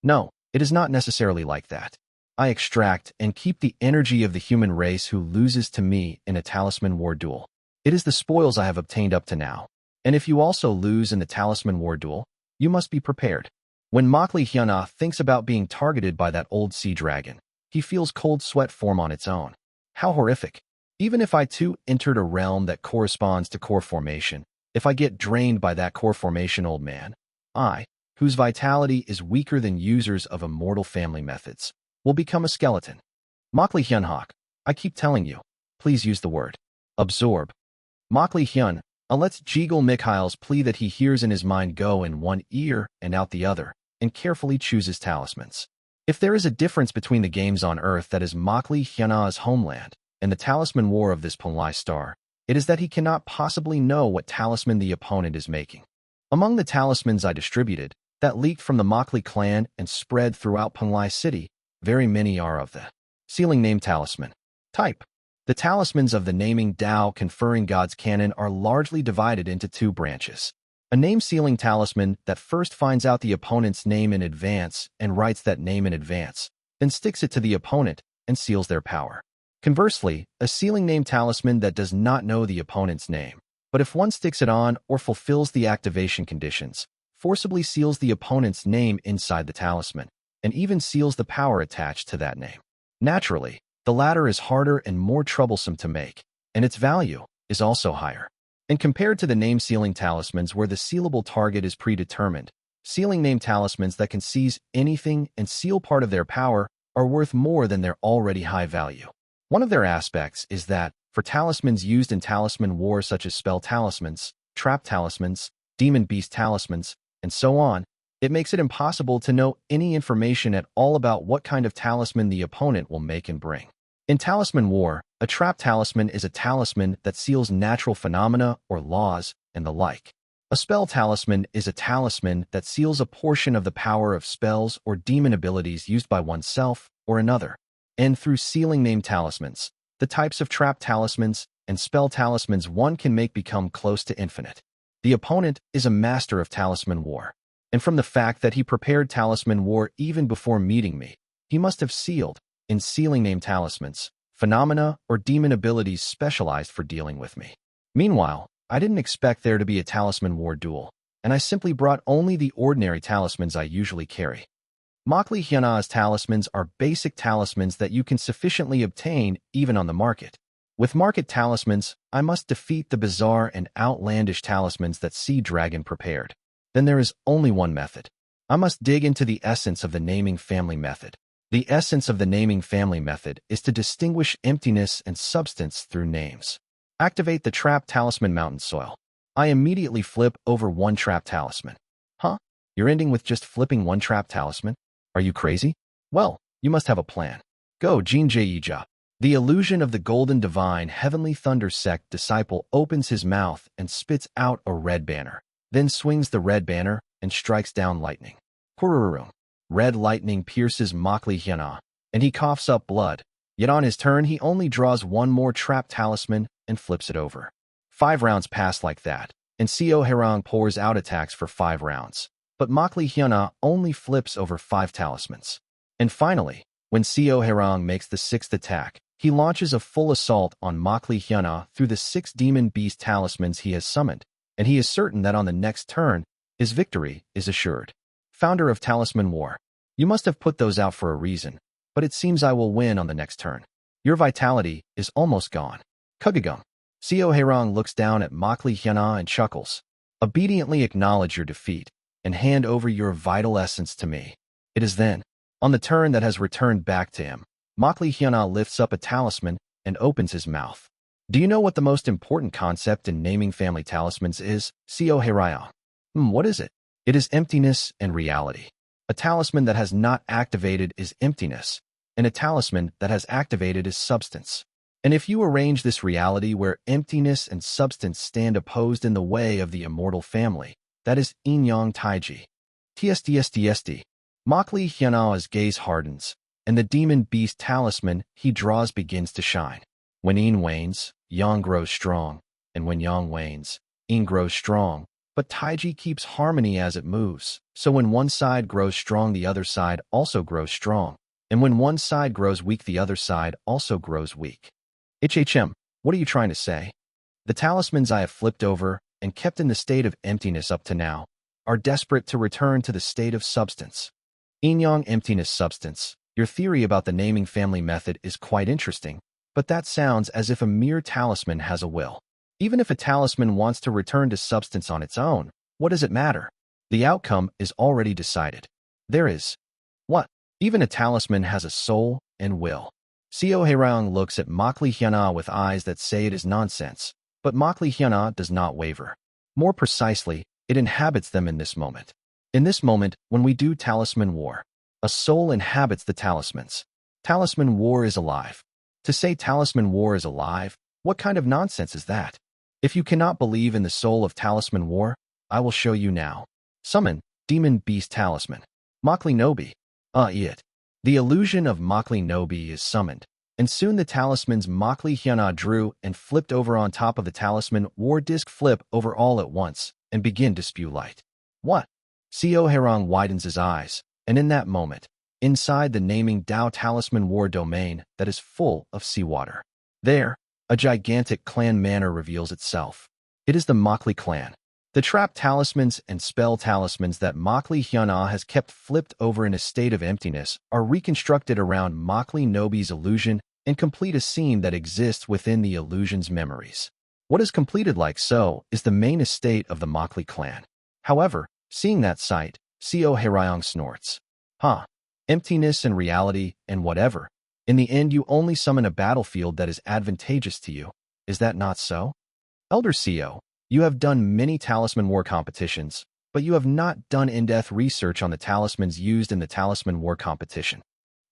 No, it is not necessarily like that. I extract and keep the energy of the human race who loses to me in a Talisman War duel. It is the spoils I have obtained up to now. And if you also lose in the Talisman War duel, you must be prepared. When Makli Hyuna thinks about being targeted by that old sea dragon, he feels cold sweat form on its own. How horrific. Even if I too entered a realm that corresponds to core formation, if I get drained by that core formation, old man, I, whose vitality is weaker than users of immortal family methods, will become a skeleton. Makli Hyunhak, I keep telling you, please use the word absorb. Makli Hyun, lets Jiggle Mikhail's plea that he hears in his mind go in one ear and out the other, and carefully chooses talismans. If there is a difference between the games on Earth that is Makli Hyuna's homeland and the talisman war of this Punlai star, it is that he cannot possibly know what talisman the opponent is making. Among the talismans I distributed, that leaked from the Makli clan and spread throughout Punlai City, very many are of the sealing name talisman type. The talismans of the naming Dao conferring gods canon are largely divided into two branches. A name-sealing talisman that first finds out the opponent's name in advance and writes that name in advance, then sticks it to the opponent and seals their power. Conversely, a sealing name talisman that does not know the opponent's name, but if one sticks it on or fulfills the activation conditions, forcibly seals the opponent's name inside the talisman, and even seals the power attached to that name. Naturally, the latter is harder and more troublesome to make, and its value is also higher. And compared to the name-sealing talismans where the sealable target is predetermined, sealing name talismans that can seize anything and seal part of their power are worth more than their already high value. One of their aspects is that, for talismans used in talisman war such as spell talismans, trap talismans, demon beast talismans, and so on, it makes it impossible to know any information at all about what kind of talisman the opponent will make and bring. In Talisman War, a trap talisman is a talisman that seals natural phenomena or laws and the like. A spell talisman is a talisman that seals a portion of the power of spells or demon abilities used by oneself or another. And through sealing name talismans, the types of trap talismans and spell talismans one can make become close to infinite. The opponent is a master of Talisman War. And from the fact that he prepared Talisman War even before meeting me, he must have sealed, in sealing name talismans, phenomena or demon abilities specialized for dealing with me. Meanwhile, I didn't expect there to be a Talisman War duel, and I simply brought only the ordinary talismans I usually carry. Makli Hyuna's talismans are basic talismans that you can sufficiently obtain even on the market. With market talismans, I must defeat the bizarre and outlandish talismans that Sea Dragon prepared. Then there is only one method. I must dig into the essence of the naming family method. The essence of the naming family method is to distinguish emptiness and substance through names. Activate the trap talisman mountain soil. I immediately flip over one trap talisman. Huh? You're ending with just flipping one trap talisman? Are you crazy? Well, you must have a plan. Go, Jin Jaija. The illusion of the golden divine heavenly thunder sect disciple opens his mouth and spits out a red banner, then swings the red banner and strikes down lightning. Kururum. Red lightning pierces Makli Hyuna, and he coughs up blood. Yet on his turn, he only draws one more trap talisman and flips it over. 5 rounds pass like that, and Seo Herang pours out attacks for 5 rounds. But Makli Hyuna only flips over 5 talismans. And finally, when Seo Herang makes the 6th attack, he launches a full assault on Makli Hyuna through the 6 demon beast talismans he has summoned, and he is certain that on the next turn, his victory is assured. Founder of Talisman War, you must have put those out for a reason, but it seems I will win on the next turn. Your vitality is almost gone. Kugagum. Seo Herang looks down at Makli Hyuna and chuckles. Obediently acknowledge your defeat, and hand over your vital essence to me. It is then, on the turn that has returned back to him, Makli Hyuna lifts up a talisman and opens his mouth. Do you know what the most important concept in naming family talismans is, Seo Herang? What is it? It is emptiness and reality. A talisman that has not activated is emptiness, and a talisman that has activated is substance. And if you arrange this reality where emptiness and substance stand opposed in the way of the immortal family, that is Yin-Yang Taiji. TSTSTST. Makli Hyuna's gaze hardens, and the demon beast talisman he draws begins to shine. When Yin wanes, Yang grows strong, and when Yang wanes, Yin grows strong. But Taiji keeps harmony as it moves, so when one side grows strong, the other side also grows strong, and when one side grows weak, the other side also grows weak. HHM, what are you trying to say? The talismans I have flipped over and kept in the state of emptiness up to now are desperate to return to the state of substance. Yin-Yang emptiness substance, Your theory about the naming family method is quite interesting, but that sounds as if a mere talisman has a will. Even if a talisman wants to return to substance on its own, what does it matter? The outcome is already decided. There is. What? Even a talisman has a soul and will. Seo Hairang looks at Makli Hyuna with eyes that say it is nonsense, but Makli Hyuna does not waver. More precisely, it inhabits them in this moment. In this moment, when we do talisman war, a soul inhabits the talismans. Talisman war is alive. To say talisman war is alive, what kind of nonsense is that? If you cannot believe in the soul of talisman war, I will show you now. Summon, Demon Beast Talisman. Makli Nobi. It. The illusion of Makli Nobi is summoned, and soon the talisman's Makli Hyuna drew and flipped over on top of the talisman war disc flip over all at once and begin to spew light. What? Seo Hairang widens his eyes, and in that moment, inside the naming Dao talisman war domain that is full of seawater, there, a gigantic clan manor reveals itself. It is the Makli clan. The trap talismans and spell talismans that Makli Hyuna has kept flipped over in a state of emptiness are reconstructed around Makli Nobi's illusion and complete a scene that exists within the illusion's memories. What is completed like so is the main estate of the Makli clan. However, seeing that sight, Seo Hairang snorts. Emptiness and reality and whatever. In the end, you only summon a battlefield that is advantageous to you. Is that not so? Elder Seo, you have done many talisman war competitions, but you have not done in-depth research on the talismans used in the talisman war competition.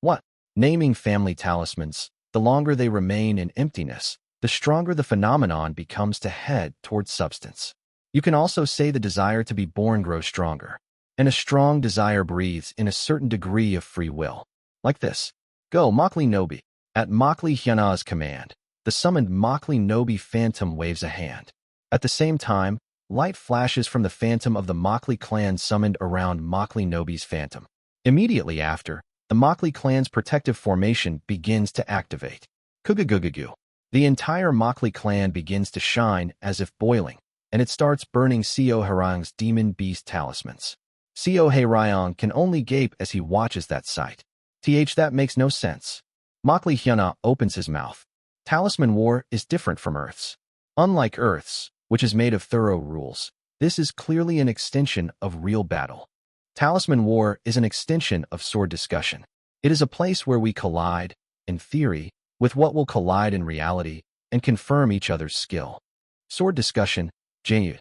What? Naming family talismans, the longer they remain in emptiness, the stronger the phenomenon becomes to head towards substance. You can also say the desire to be born grows stronger, and a strong desire breathes in a certain degree of free will. Like this. Go, Makli Nobi. At Makli Hyuna's command, the summoned Makli Nobi phantom waves a hand. At the same time, light flashes from the phantom of the Makli clan summoned around Makli Nobi's phantom. Immediately after, the Makli clan's protective formation begins to activate. Kugugugugu. The entire Makli clan begins to shine as if boiling, and it starts burning Seo Hairang's demon beast talismans. Seo Hairang can only gape as he watches that sight. That makes no sense. Makli Hyuna opens his mouth. Talisman war is different from Earth's. Unlike Earth's, which is made of thorough rules, this is clearly an extension of real battle. Talisman war is an extension of sword discussion. It is a place where we collide, in theory, with what will collide in reality and confirm each other's skill. Sword discussion, Jayut.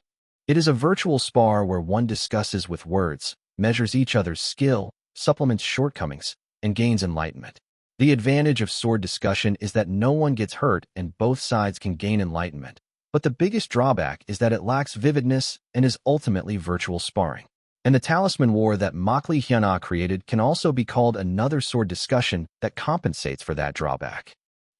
It is a virtual spar where one discusses with words, measures each other's skill, supplements shortcomings, and gains enlightenment. The advantage of sword discussion is that no one gets hurt and both sides can gain enlightenment. But the biggest drawback is that it lacks vividness and is ultimately virtual sparring. And the talisman war that Makli Hyuna created can also be called another sword discussion that compensates for that drawback.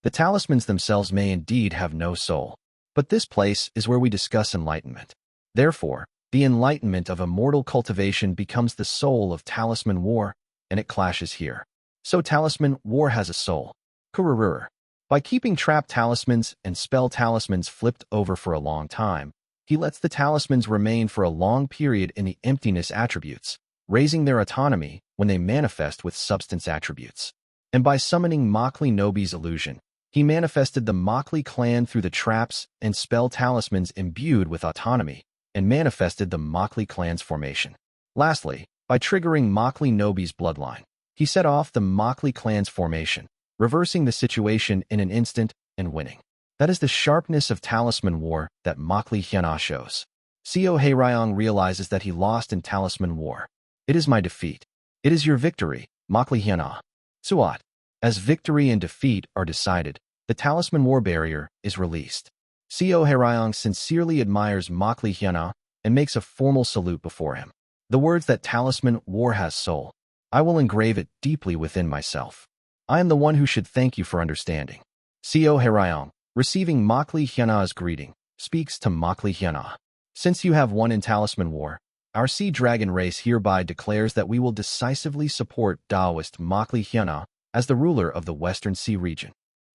The talismans themselves may indeed have no soul, but this place is where we discuss enlightenment. Therefore, the enlightenment of immortal cultivation becomes the soul of talisman war, and it clashes here. So talisman war has a soul. Kururur. By keeping trap talismans and spell talismans flipped over for a long time, he lets the talismans remain for a long period in the emptiness attributes, raising their autonomy when they manifest with substance attributes. And by summoning Makli Nobi's illusion, he manifested the Makli clan through the traps and spell talismans imbued with autonomy, and manifested the Makli clan's formation. Lastly, by triggering Makli Nobi's bloodline, he set off the Makli clan's formation, reversing the situation in an instant and winning. That is the sharpness of talisman war that Makli Hyuna shows. Seo Hairang realizes that he lost in talisman war. It is my defeat. It is your victory, Makli Hyuna. Suat. As victory and defeat are decided, the talisman war barrier is released. Seo Hairang sincerely admires Makli Hyuna and makes a formal salute before him. The words that talisman war has soul, I will engrave it deeply within myself. I am the one who should thank you for understanding. Seo Hairang, receiving Makli Hyuna's greeting, speaks to Makli Hyuna. Since you have won in talisman war, our sea dragon race hereby declares that we will decisively support Taoist Makli Hyuna as the ruler of the Western Sea region.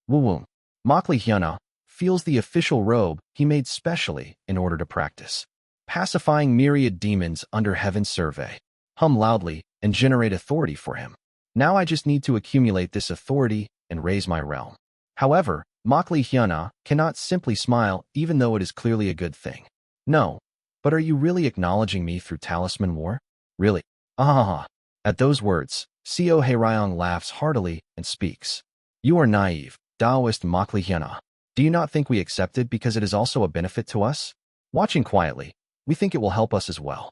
Woo-woo. Makli Hyuna feels the official robe he made specially in order to practice pacifying myriad demons under heaven's survey, hum loudly, and generate authority for him. Now I just need to accumulate this authority and raise my realm. However, Makli Hyuna cannot simply smile even though it is clearly a good thing. No. But are you really acknowledging me through Talisman War? Really? Ah. At those words, Seo Haeryong laughs heartily and speaks. You are naive, Taoist Makli Hyuna. Do you not think we accept it because it is also a benefit to us? Watching quietly, we think it will help us as well.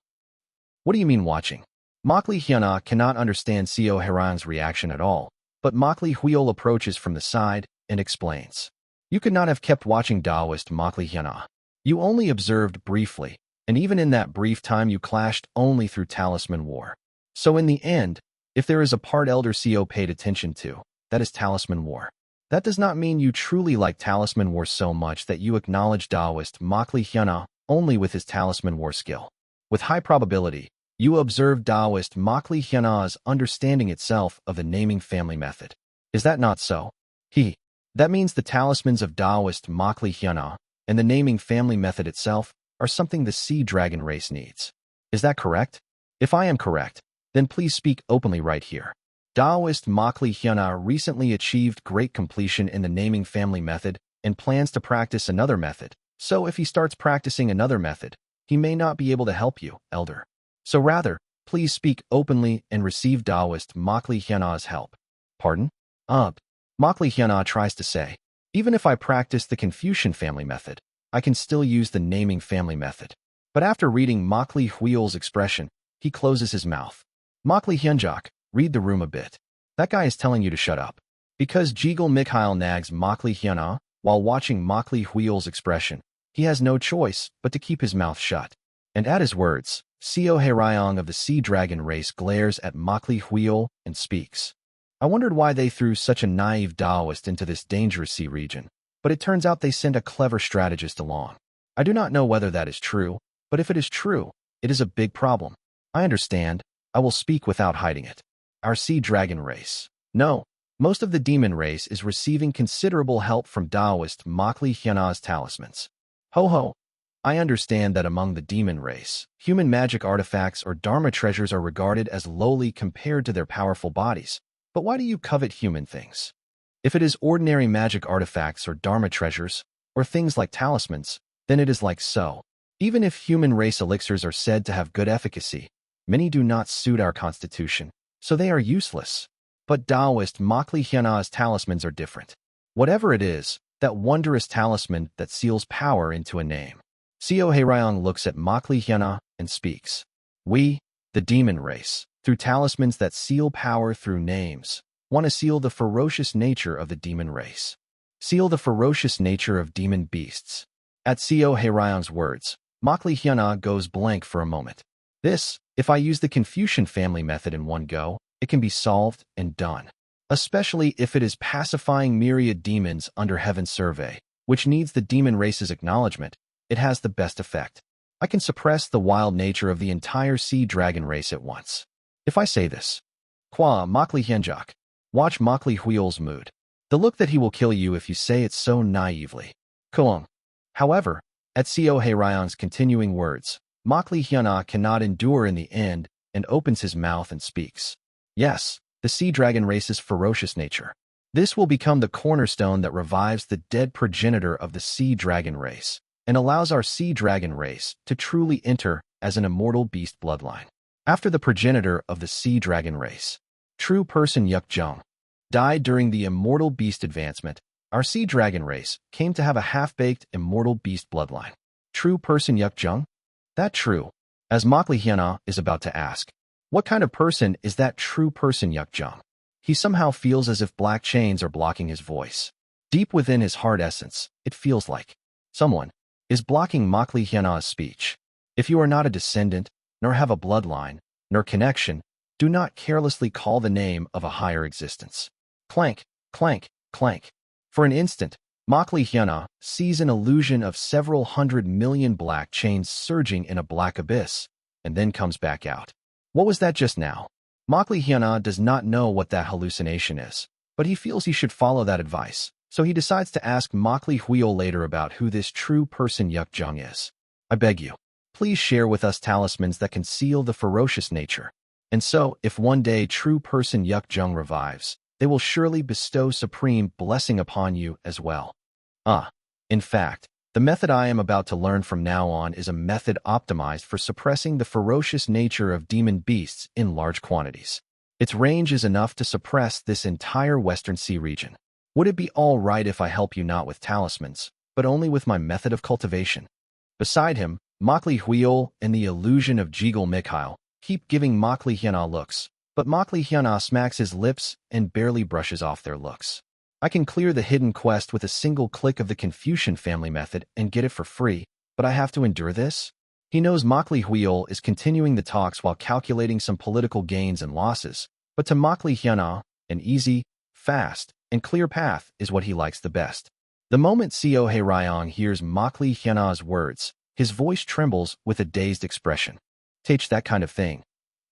What do you mean watching? Makli Hyuna cannot understand Seo Haeryong's reaction at all, but Makli Huiol approaches from the side and explains. You could not have kept watching Taoist Makli Hyuna. You only observed briefly, and even in that brief time you clashed only through Talisman War. So in the end, if there is a part Elder Seo paid attention to, that is Talisman War. That does not mean you truly like Talisman War so much that you acknowledge Taoist Makli Hyuna only with his Talisman War skill. With high probability, you observe Taoist Makli Hyuna's understanding itself of the naming family method. Is that not so? That means the talismans of Taoist Makli Hyuna and the naming family method itself are something the Sea Dragon race needs. Is that correct? If I am correct, then please speak openly right here. Taoist Makli Hyuna recently achieved great completion in the naming family method and plans to practice another method. So if he starts practicing another method, he may not be able to help you, Elder. So rather, please speak openly and receive Taoist Makli Hyuna's help. Pardon? Makli Hyuna tries to say, even if I practice the Confucian family method, I can still use the naming family method. But after reading Makli Huiol's expression, he closes his mouth. Makli Hyunjak, read the room a bit. That guy is telling you to shut up. Because Jigel Mikhail nags Makli Hyuna while watching Makli Huiol's expression, he has no choice but to keep his mouth shut. And at his words, Seo Haeryong of the Sea Dragon race glares at Makli Huiol and speaks. I wondered why they threw such a naive Taoist into this dangerous sea region, but it turns out they sent a clever strategist along. I do not know whether that is true, but if it is true, it is a big problem. I understand. I will speak without hiding it. Our Sea Dragon race. No, most of the demon race is receiving considerable help from Taoist Makli Hyuna's talismans. Ho ho. I understand that among the demon race, human magic artifacts or Dharma treasures are regarded as lowly compared to their powerful bodies. But why do you covet human things? If it is ordinary magic artifacts or Dharma treasures, or things like talismans, then it is like so. Even if human race elixirs are said to have good efficacy, many do not suit our constitution, so they are useless. But Taoist Makli Hyuna's talismans are different. Whatever it is, that wondrous talisman that seals power into a name. Seo Haeryong looks at Makli Hyuna and speaks. We, the demon race, through talismans that seal power through names, want to seal the ferocious nature of the demon race. Seal the ferocious nature of demon beasts. At Seo Haeryong's words, Makli Hyuna goes blank for a moment. This, if I use the Confucian family method in one go, it can be solved and done. Especially if it is pacifying myriad demons under Heaven's survey, which needs the demon race's acknowledgement, it has the best effect. I can suppress the wild nature of the entire Sea Dragon race at once. If I say this, Kwa Makli Hyunjak, watch Makli Huiol's mood. The look that he will kill you if you say it so naively. Kuong. However, at Seo Haeryong's continuing words, Makli Hyuna cannot endure in the end and opens his mouth and speaks. Yes, the Sea Dragon race's ferocious nature. This will become the cornerstone that revives the dead progenitor of the Sea Dragon race and allows our Sea Dragon race to truly enter as an immortal beast bloodline. After the progenitor of the Sea Dragon race, true person Yuk Jung, died during the immortal beast advancement, our Sea Dragon race came to have a half-baked immortal beast bloodline. True person Yuk Jung? That true? As Makli Hyuna is about to ask, what kind of person is that true person Yuk Jung? He somehow feels as if black chains are blocking his voice. Deep within his heart essence, it feels like someone is blocking Makli Hyuna's speech. If you are not a descendant, nor have a bloodline, nor connection, do not carelessly call the name of a higher existence. Clank, clank, clank. For an instant, Makli Hyuna sees an illusion of several 100 million black chains surging in a black abyss, and then comes back out. What was that just now? Makli Hyuna does not know what that hallucination is, but he feels he should follow that advice, so he decides to ask Makli Huiol later about who this true person Yuk Jung is. I beg you, please share with us talismans that conceal the ferocious nature. And so, if one day true person Yuk-jung revives, they will surely bestow supreme blessing upon you as well. In fact, the method I am about to learn from now on is a method optimized for suppressing the ferocious nature of demon beasts in large quantities. Its range is enough to suppress this entire Western Sea region. Would it be all right if I help you not with talismans, but only with my method of cultivation? Beside him, Makli Huiol and the illusion of Jiggle Mikhail keep giving Makli Hyuna looks, but Makli Hyuna smacks his lips and barely brushes off their looks. I can clear the hidden quest with a single click of the Confucian family method and get it for free, but I have to endure this? He knows Makli Huiol is continuing the talks while calculating some political gains and losses, but to Makli Hyuna, an easy, fast, and clear path is what he likes the best. The moment Seo Hae-ryong hears Makli Hyuna's words, his voice trembles with a dazed expression. Teach that kind of thing.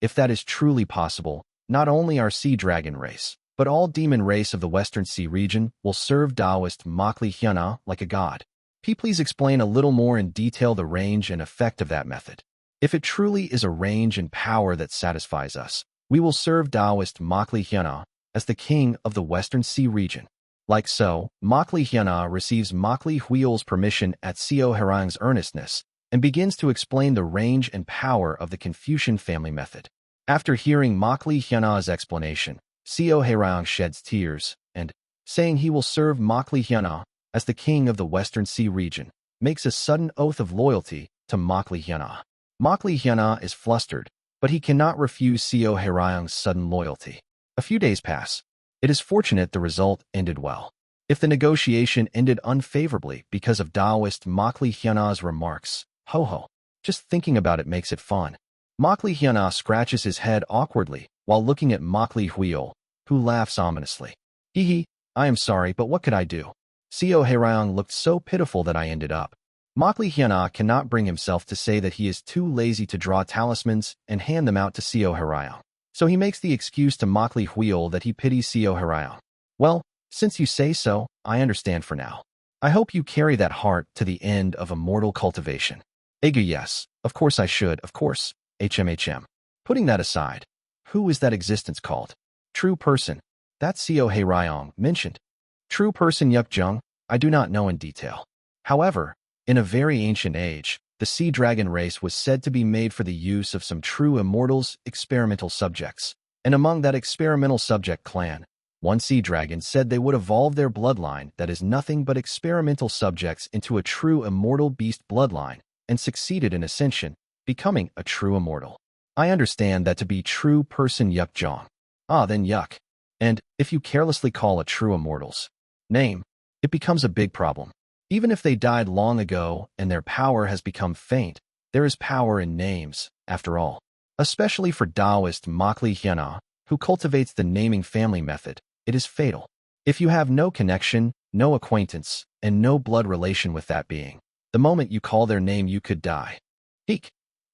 If that is truly possible, not only our sea dragon race, but all demon race of the Western Sea region will serve Taoist Makli Hyuna like a god. Please explain a little more in detail the range and effect of that method. If it truly is a range and power that satisfies us, we will serve Taoist Makli Hyuna as the king of the Western Sea region. Like so, Makli Hyuna receives Makli Huiol's permission at Seo Hae-ryong's earnestness and begins to explain the range and power of the Confucian family method. After hearing Makli Hyuna's explanation, Seo Hae-ryong sheds tears and, saying he will serve Makli Hyuna as the king of the Western Sea region, makes a sudden oath of loyalty to Makli Hyuna. Makli Hyuna is flustered, but he cannot refuse Seo Hae-ryong's sudden loyalty. A few days pass. It is fortunate the result ended well. If the negotiation ended unfavorably because of Taoist Makli Hyuna's remarks, just thinking about it makes it fun. Makli Hyuna scratches his head awkwardly while looking at Makli Huiol, who laughs ominously. Hee, I am sorry, but what could I do? Seo Hae-ryong looked so pitiful that I ended up. Makli Hyuna cannot bring himself to say that he is too lazy to draw talismans and hand them out to Seo Hae-ryong. So he makes the excuse to Makli Huiol that he pities Seo Hae-ryong. Well, since you say so, I understand for now. I hope you carry that heart to the end of immortal cultivation. Ega, yes, of course I should, of course, HMHM. Putting that aside, who is that existence called? True person. That's Seo Hae-ryong mentioned. True person Yuk-jung, I do not know in detail. However, in a very ancient age, the sea dragon race was said to be made for the use of some true immortals, experimental subjects. And among that experimental subject clan, one sea dragon said they would evolve their bloodline that is nothing but experimental subjects into a true immortal beast bloodline, and succeeded in ascension, becoming a true immortal. I understand that to be true person Yuk-jung. Then Yuk. And if you carelessly call a true immortal's name, it becomes a big problem. Even if they died long ago and their power has become faint, there is power in names, after all. Especially for Taoist Makli Hyuna, who cultivates the naming family method, it is fatal. If you have no connection, no acquaintance, and no blood relation with that being, the moment you call their name you could die.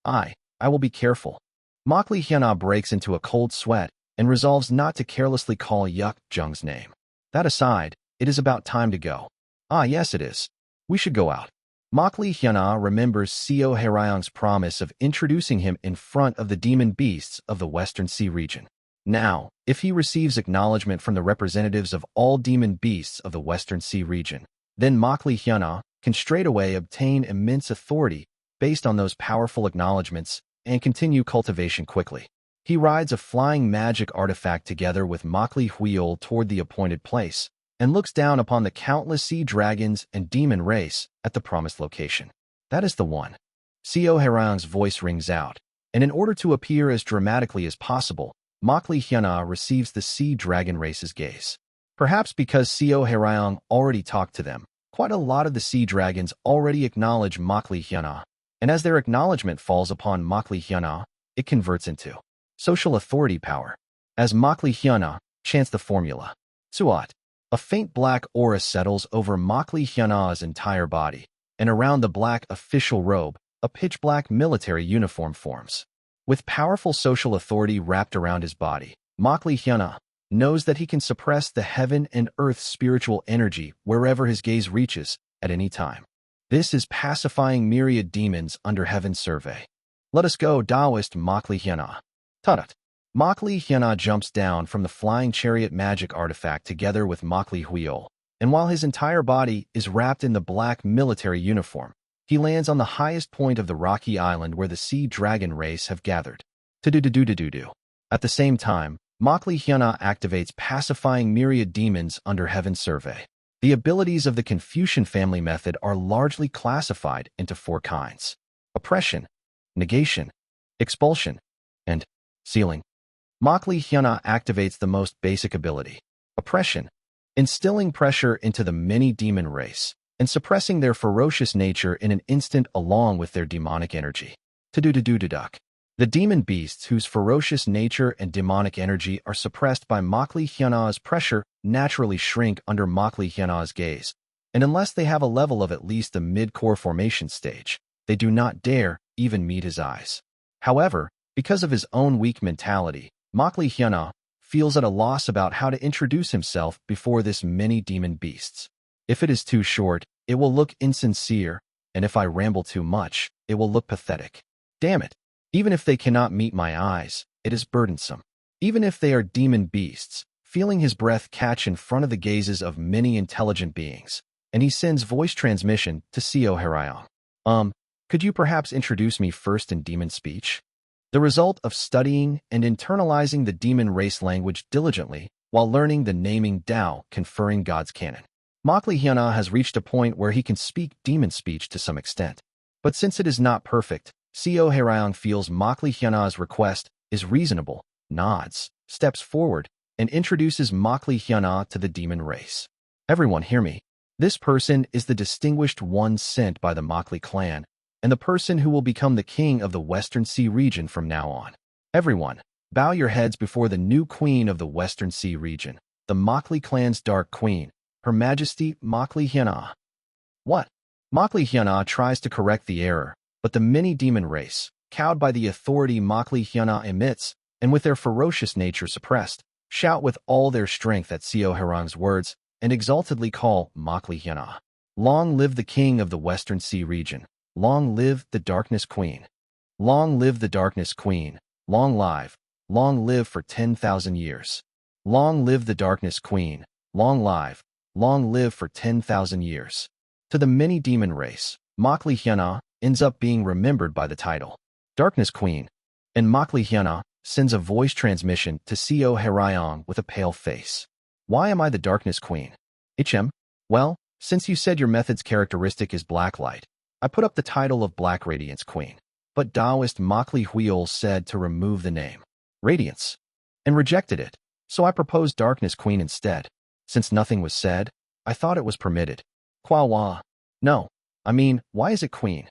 I will be careful. Makli Hyuna breaks into a cold sweat and resolves not to carelessly call Yuk-jung's name. That aside, it is about time to go. Yes it is. We should go out. Makli Hyuna remembers Seo Hae-ryong's promise of introducing him in front of the demon beasts of the Western Sea region. Now, if he receives acknowledgement from the representatives of all demon beasts of the Western Sea region, then Makli Hyuna can straightaway obtain immense authority based on those powerful acknowledgements and continue cultivation quickly. He rides a flying magic artifact together with Makli Huiol toward the appointed place, and looks down upon the countless sea dragons and demon race at the promised location. That is the one. Seo Hae-ryong's voice rings out, and in order to appear as dramatically as possible, Makli Hyuna receives the sea dragon race's gaze. Perhaps because Seo Hae-ryong already talked to them, quite a lot of the sea dragons already acknowledge Makli Hyuna, and as their acknowledgement falls upon Makli Hyuna, it converts into social authority power. As Makli Hyuna chants the formula, Suat, a faint black aura settles over Makli Hyuna's entire body, and around the black official robe, a pitch-black military uniform forms. With powerful social authority wrapped around his body, Makli Hyuna knows that he can suppress the heaven and earth spiritual energy wherever his gaze reaches at any time. This is pacifying myriad demons under heaven's survey. Let us go, Taoist Makli Hyuna. Tadat. Makli Hyuna jumps down from the flying chariot magic artifact together with Makli Huiol, and while his entire body is wrapped in the black military uniform, he lands on the highest point of the rocky island where the sea dragon race have gathered. Do-do-do-do-do-do. At the same time, Makli Hyuna activates pacifying myriad demons under Heaven's survey. The abilities of the Confucian family method are largely classified into 4 kinds: oppression, negation, expulsion, and sealing. Makli Hyuna activates the most basic ability, oppression, instilling pressure into the many-demon race and suppressing their ferocious nature in an instant along with their demonic energy. To-do-do-do-do-duck. The demon beasts whose ferocious nature and demonic energy are suppressed by Makli Hyuna's pressure naturally shrink under Makli Hyuna's gaze, and unless they have a level of at least the mid-core formation stage, they do not dare even meet his eyes. However, because of his own weak mentality, Makli Hyuna feels at a loss about how to introduce himself before this many demon beasts. If it is too short, it will look insincere, and if I ramble too much, it will look pathetic. Damn it. Even if they cannot meet my eyes, it is burdensome. Even if they are demon beasts, feeling his breath catch in front of the gazes of many intelligent beings, and he sends voice transmission to Seo Harayong. Could you perhaps introduce me first in demon speech? The result of studying and internalizing the demon race language diligently while learning the naming Tao conferring God's canon. Makli Hyuna has reached a point where he can speak demon speech to some extent. But since it is not perfect, Seo Harayong feels Makli Hyuna's request is reasonable, nods, steps forward, and introduces Makli Hyuna to the demon race. Everyone hear me. This person is the distinguished one sent by the Makli clan, and the person who will become the king of the Western Sea region from now on. Everyone, bow your heads before the new queen of the Western Sea region, the Makli clan's Dark Queen, Her Majesty Makli Hyuna. What? Makli Hyuna tries to correct the error, but the mini-demon race, cowed by the authority Makli Hyuna emits, and with their ferocious nature suppressed, shout with all their strength at Seo Harayong's words, and exaltedly call Makli Hyuna. Long live the king of the Western Sea region. Long live the Darkness Queen. Long live the Darkness Queen. Long live for 10,000 years. Long live the Darkness Queen. Long live for 10,000 years. To the mini-demon race, Makli Hyuna ends up being remembered by the title, Darkness Queen, and Makli Hyuna sends a voice transmission to Seo Harayong with a pale face. Why am I the Darkness Queen? Well, since you said your method's characteristic is black light, I put up the title of Black Radiance Queen, but Taoist Makli Huiol said to remove the name, Radiance, and rejected it, so I proposed Darkness Queen instead. Since nothing was said, I thought it was permitted. Kwa. No, I mean, why is it Queen?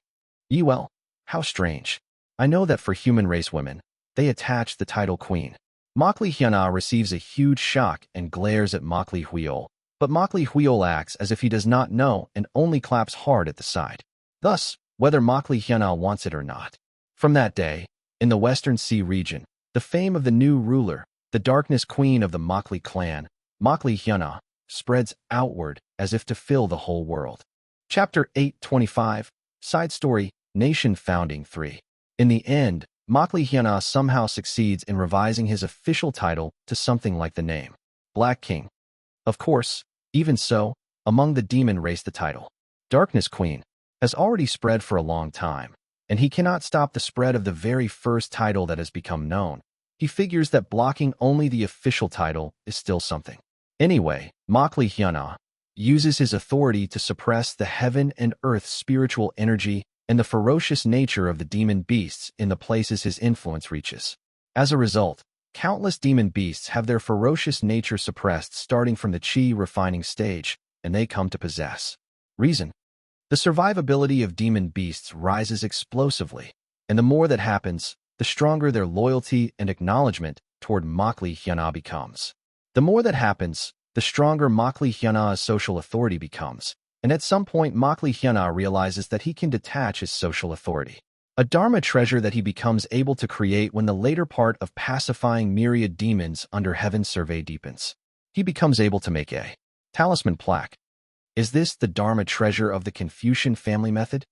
Well, how strange. I know that for human race women, they attach the title Queen. Makli Hyuna receives a huge shock and glares at Makli Huiol, but Makli Huiol acts as if he does not know and only claps hard at the side. Thus, whether Makli Hyuna wants it or not. From that day, in the Western Sea region, the fame of the new ruler, the Darkness Queen of the Makli clan, Makli Hyuna, spreads outward as if to fill the whole world. Chapter 825, Side Story, Nation Founding 3. In the end, Makli Hyuna somehow succeeds in revising his official title to something like the name, Black King. Of course, even so, among the demon race the title, Darkness Queen, has already spread for a long time, and he cannot stop the spread of the very first title that has become known. He figures that blocking only the official title is still something. Anyway, Makli Hyuna uses his authority to suppress the heaven and earth spiritual energy and the ferocious nature of the demon beasts in the places his influence reaches. As a result, countless demon beasts have their ferocious nature suppressed starting from the chi refining stage, and they come to possess reason. The survivability of demon beasts rises explosively, and the more that happens, the stronger their loyalty and acknowledgement toward Makli Hyuna becomes. The more that happens, the stronger Makli Hyuna's social authority becomes, and at some point Makli Hyuna realizes that he can detach his social authority. A dharma treasure that he becomes able to create when the later part of pacifying myriad demons under Heaven's survey deepens. He becomes able to make a talisman plaque. Is this the dharma treasure of the Confucian family method?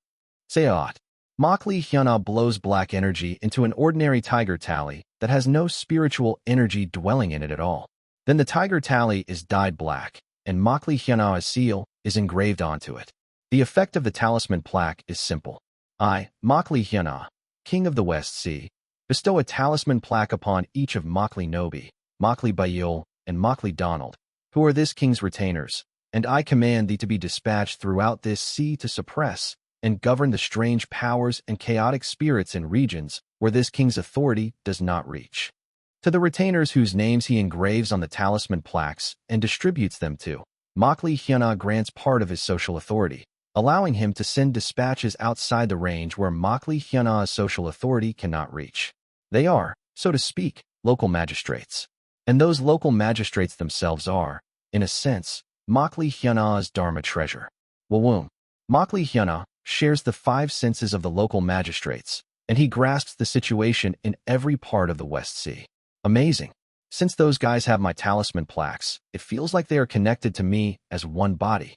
Sayat. Makli Hyuna blows black energy into an ordinary tiger tally that has no spiritual energy dwelling in it at all. Then the tiger tally is dyed black, and Makli Hyana's seal is engraved onto it. The effect of the talisman plaque is simple. I, Makli Hyana, King of the West Sea, bestow a talisman plaque upon each of Makli Nobi, Makli Bayul, and Makli Donald, who are this king's retainers, and I command thee to be dispatched throughout this sea to suppress and govern the strange powers and chaotic spirits in regions where this king's authority does not reach. To the retainers whose names he engraves on the talisman plaques and distributes them to, Makli Hyana grants part of his social authority, allowing him to send dispatches outside the range where Makli Hyana's social authority cannot reach. They are, so to speak, local magistrates. And those local magistrates themselves are, in a sense, Makli Hyana's Dharma treasure. Wawum. Makli Hyana shares the 5 senses of the local magistrates, and he grasps the situation in every part of the West Sea. Amazing. Since those guys have my talisman plaques, it feels like they are connected to me as one body.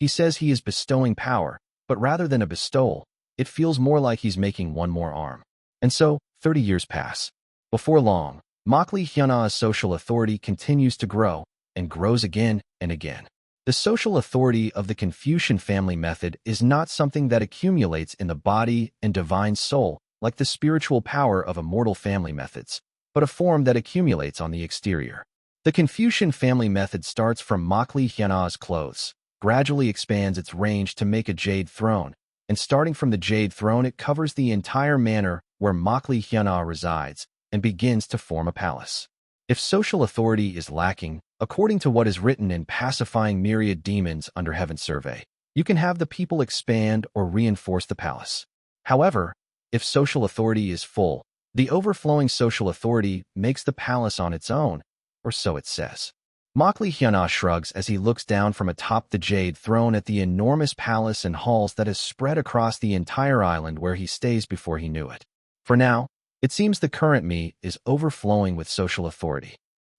He says he is bestowing power, but rather than a bestowal, it feels more like he's making one more arm. And so, 30 years pass. Before long, Makli Hyana's social authority continues to grow, and grows again and again. The social authority of the Confucian family method is not something that accumulates in the body and divine soul like the spiritual power of immortal family methods, but a form that accumulates on the exterior. The Confucian family method starts from Makli Hyana's clothes, gradually expands its range to make a jade throne, and starting from the jade throne it covers the entire manor where Makli Hyana resides and begins to form a palace. If social authority is lacking, according to what is written in Pacifying Myriad Demons under Heaven Survey, you can have the people expand or reinforce the palace. However, if social authority is full, the overflowing social authority makes the palace on its own, or so it says. Makli Hyana shrugs as he looks down from atop the jade throne at the enormous palace and halls that is spread across the entire island where he stays before he knew it. For now, it seems the current me is overflowing with social authority.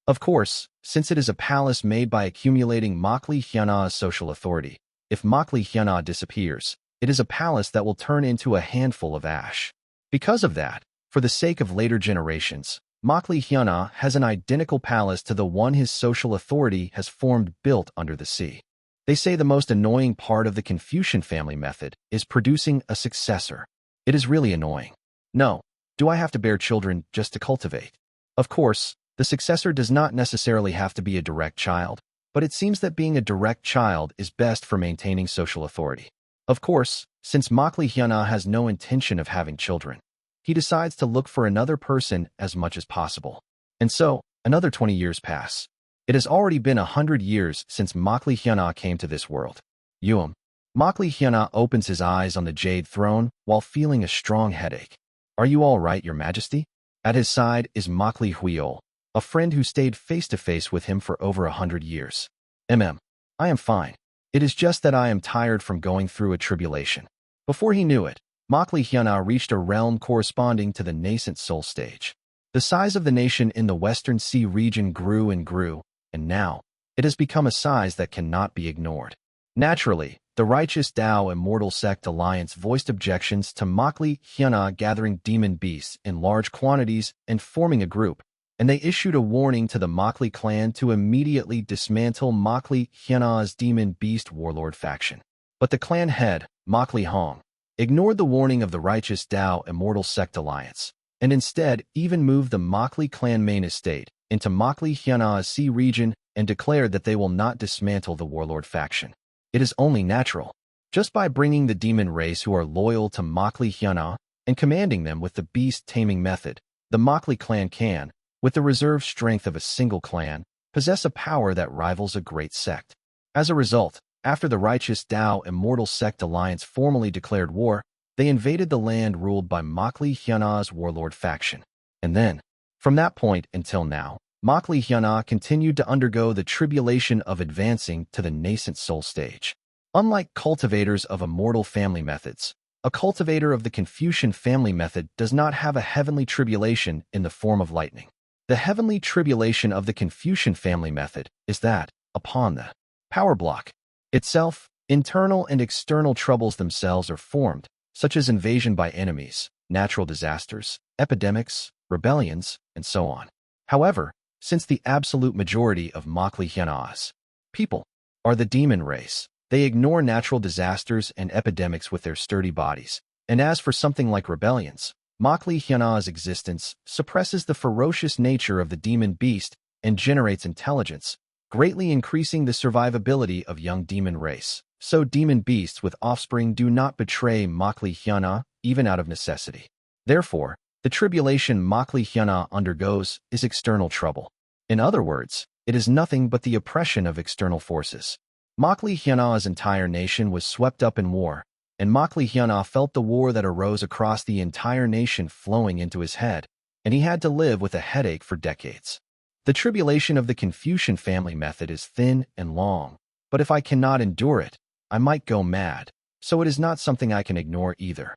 Of course, since it is a palace made by accumulating Makli Hyana's social authority, if Makli Hyana disappears, it is a palace that will turn into a handful of ash. Because of that, for the sake of later generations, Makli Hyana has an identical palace to the one his social authority has formed built under the sea. They say the most annoying part of the Confucian family method is producing a successor. It is really annoying. No, do I have to bear children just to cultivate? Of course, the successor does not necessarily have to be a direct child, but it seems that being a direct child is best for maintaining social authority. Of course, since Makli Hyana has no intention of having children, he decides to look for another person as much as possible. And so, another 20 years pass. It has already been 100 years since Makli Hyana came to this world. Yuam. Makli Hyana opens his eyes on the jade throne while feeling a strong headache. Are you all right, Your Majesty? At his side is Makli Huiol, a friend who stayed face-to-face with him for over 100 years. I am fine. It is just that I am tired from going through a tribulation. Before he knew it, Makli Hyana reached a realm corresponding to the nascent soul stage. The size of the nation in the Western Sea region grew and grew, and now, it has become a size that cannot be ignored. Naturally, the Righteous Tao Immortal Sect Alliance voiced objections to Makli Hyana gathering demon beasts in large quantities and forming a group, and they issued a warning to the Makli clan to immediately dismantle Makli Hyana's demon beast warlord faction. But the clan head, Makli Hong, ignored the warning of the Righteous Tao Immortal Sect Alliance, and instead even moved the Makli clan main estate into Makli Hyana's sea region and declared that they will not dismantle the warlord faction. It is only natural. Just by bringing the demon race who are loyal to Makli Hyana and commanding them with the beast-taming method, the Makli clan can, with the reserve strength of a single clan, possess a power that rivals a great sect. As a result, after the Righteous Tao Immortal Sect Alliance formally declared war, they invaded the land ruled by Makli Hyana's warlord faction. And then, from that point until now, Makli Hyana continued to undergo the tribulation of advancing to the nascent soul stage. Unlike cultivators of immortal family methods, a cultivator of the Confucian family method does not have a heavenly tribulation in the form of lightning. The heavenly tribulation of the Confucian family method is that, upon the power block itself, internal and external troubles themselves are formed, such as invasion by enemies, natural disasters, epidemics, rebellions, and so on. However, since the absolute majority of Makli people are the demon race, they ignore natural disasters and epidemics with their sturdy bodies. And as for something like rebellions, Makli existence suppresses the ferocious nature of the demon beast and generates intelligence, greatly increasing the survivability of young demon race. So demon beasts with offspring do not betray Makli even out of necessity. Therefore, the tribulation Makli undergoes is external trouble. In other words, it is nothing but the oppression of external forces. Makli's entire nation was swept up in war, and Makli felt the war that arose across the entire nation flowing into his head, and he had to live with a headache for decades. The tribulation of the Confucian family method is thin and long, but if I cannot endure it, I might go mad, so it is not something I can ignore either.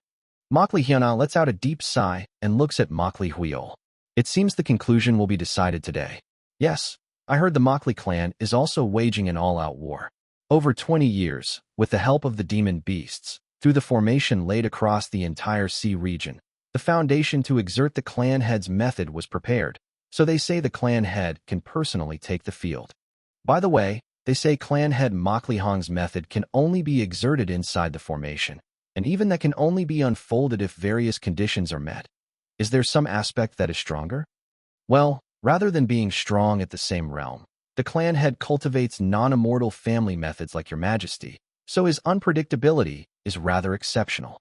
Makli lets out a deep sigh and looks at Makli. It seems the conclusion will be decided today. Yes, I heard the Makli clan is also waging an all-out war. Over 20 years, with the help of the demon beasts, through the formation laid across the entire sea region, the foundation to exert the clan head's method was prepared, so they say the clan head can personally take the field. By the way, they say clan head Makli method can only be exerted inside the formation, and even that can only be unfolded if various conditions are met. Is there some aspect that is stronger? Well, rather than being strong at the same realm, the clan head cultivates non-immortal family methods like your majesty, so his unpredictability is rather exceptional.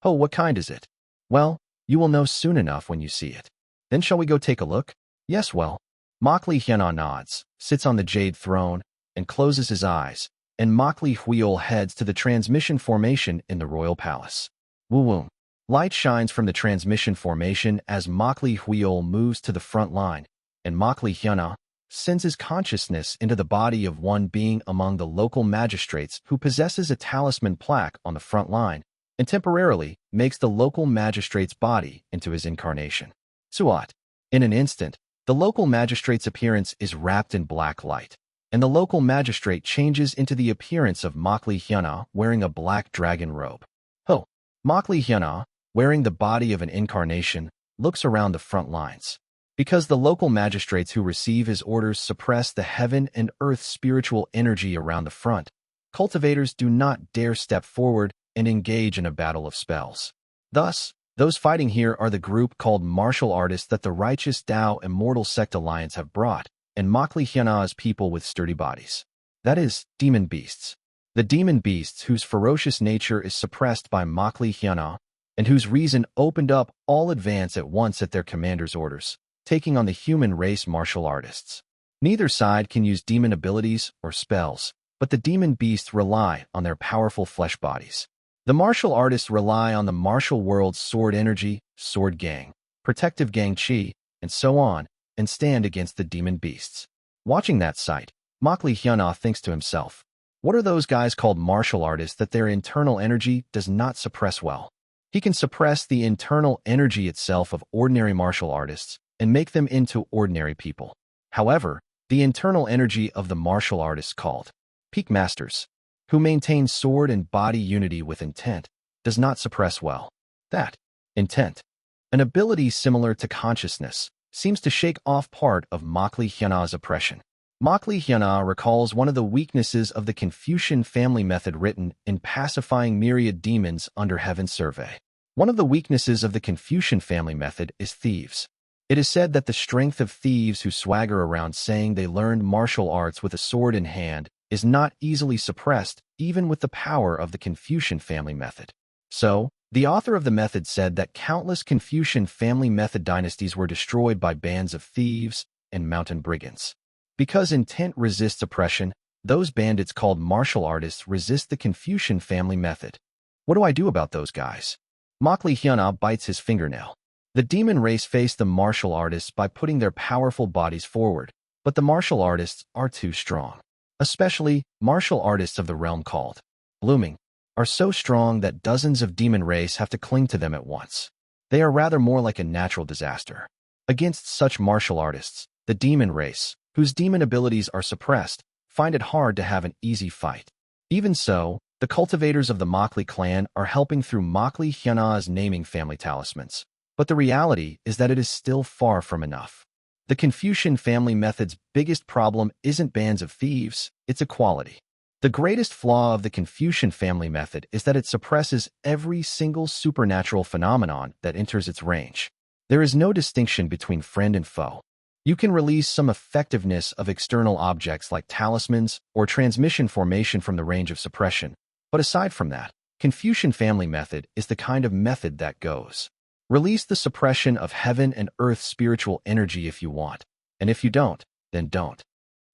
Oh, what kind is it? Well, you will know soon enough when you see it. Then shall we go take a look? Yes, well. Makli nods, sits on the jade throne, and closes his eyes, and Makli heads to the transmission formation in the royal palace. Woo-woo. Light shines from the transmission formation as Makli moves to the front line, and Makli sends his consciousness into the body of one being among the local magistrates who possesses a talisman plaque on the front line, and temporarily makes the local magistrate's body into his incarnation. Suat. In an instant, the local magistrate's appearance is wrapped in black light, and the local magistrate changes into the appearance of Makli wearing a black dragon robe. Oh, Makli wearing the body of an incarnation, looks around the front lines. Because the local magistrates who receive his orders suppress the heaven and earth spiritual energy around the front, cultivators do not dare step forward and engage in a battle of spells. Thus, those fighting here are the group called martial artists that the righteous Tao Immortal Sect Alliance have brought, and Makli people with sturdy bodies. That is, demon beasts. The demon beasts whose ferocious nature is suppressed by Makli and whose reason opened up all advance at once at their commander's orders, taking on the human race martial artists. Neither side can use demon abilities or spells, but the demon beasts rely on their powerful flesh bodies. The martial artists rely on the martial world's sword energy, sword gang, protective gang chi, and so on, and stand against the demon beasts. Watching that sight, Makli thinks to himself, what are those guys called martial artists that their internal energy does not suppress well? He can suppress the internal energy itself of ordinary martial artists and make them into ordinary people. However, the internal energy of the martial artists called peak masters, who maintain sword and body unity with intent, does not suppress well. That intent, an ability similar to consciousness, seems to shake off part of Makli oppression. Makli recalls one of the weaknesses of the Confucian family method written in Pacifying Myriad Demons Under Heaven's Survey. One of the weaknesses of the Confucian family method is thieves. It is said that the strength of thieves who swagger around saying they learned martial arts with a sword in hand is not easily suppressed even with the power of the Confucian family method. So, the author of the method said that countless Confucian family method dynasties were destroyed by bands of thieves and mountain brigands. Because intent resists oppression, those bandits called martial artists resist the Confucian family method. What do I do about those guys? Makli bites his fingernail. The demon race face the martial artists by putting their powerful bodies forward, but the martial artists are too strong. Especially, martial artists of the realm called blooming are so strong that dozens of demon race have to cling to them at once. They are rather more like a natural disaster. Against such martial artists, the demon race, whose demon abilities are suppressed, find it hard to have an easy fight. Even so, the cultivators of the Makli clan are helping through Makli's naming family talismans. But the reality is that it is still far from enough. The Confucian family method's biggest problem isn't bands of thieves, it's equality. The greatest flaw of the Confucian family method is that it suppresses every single supernatural phenomenon that enters its range. There is no distinction between friend and foe. You can release some effectiveness of external objects like talismans or transmission formation from the range of suppression, but aside from that, Confucian family method is the kind of method that goes. Release the suppression of heaven and earth spiritual energy if you want, and if you don't, then don't.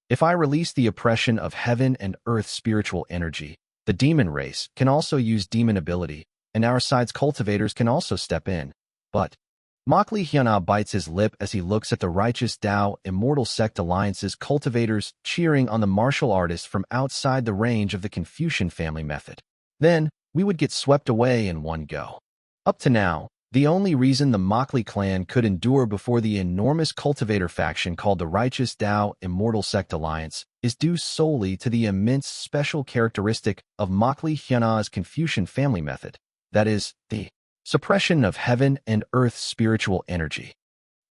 If I release the oppression of heaven and earth spiritual energy, the demon race can also use demon ability, and our side's cultivators can also step in. But Makli bites his lip as he looks at the Righteous Tao Immortal Sect Alliance's cultivators cheering on the martial artists from outside the range of the Confucian family method. Then, we would get swept away in one go. Up to now, the only reason the Makli clan could endure before the enormous cultivator faction called the Righteous Tao Immortal Sect Alliance is due solely to the immense special characteristic of Makli Hyunah's Confucian family method, that is, the suppression of heaven and earth spiritual energy.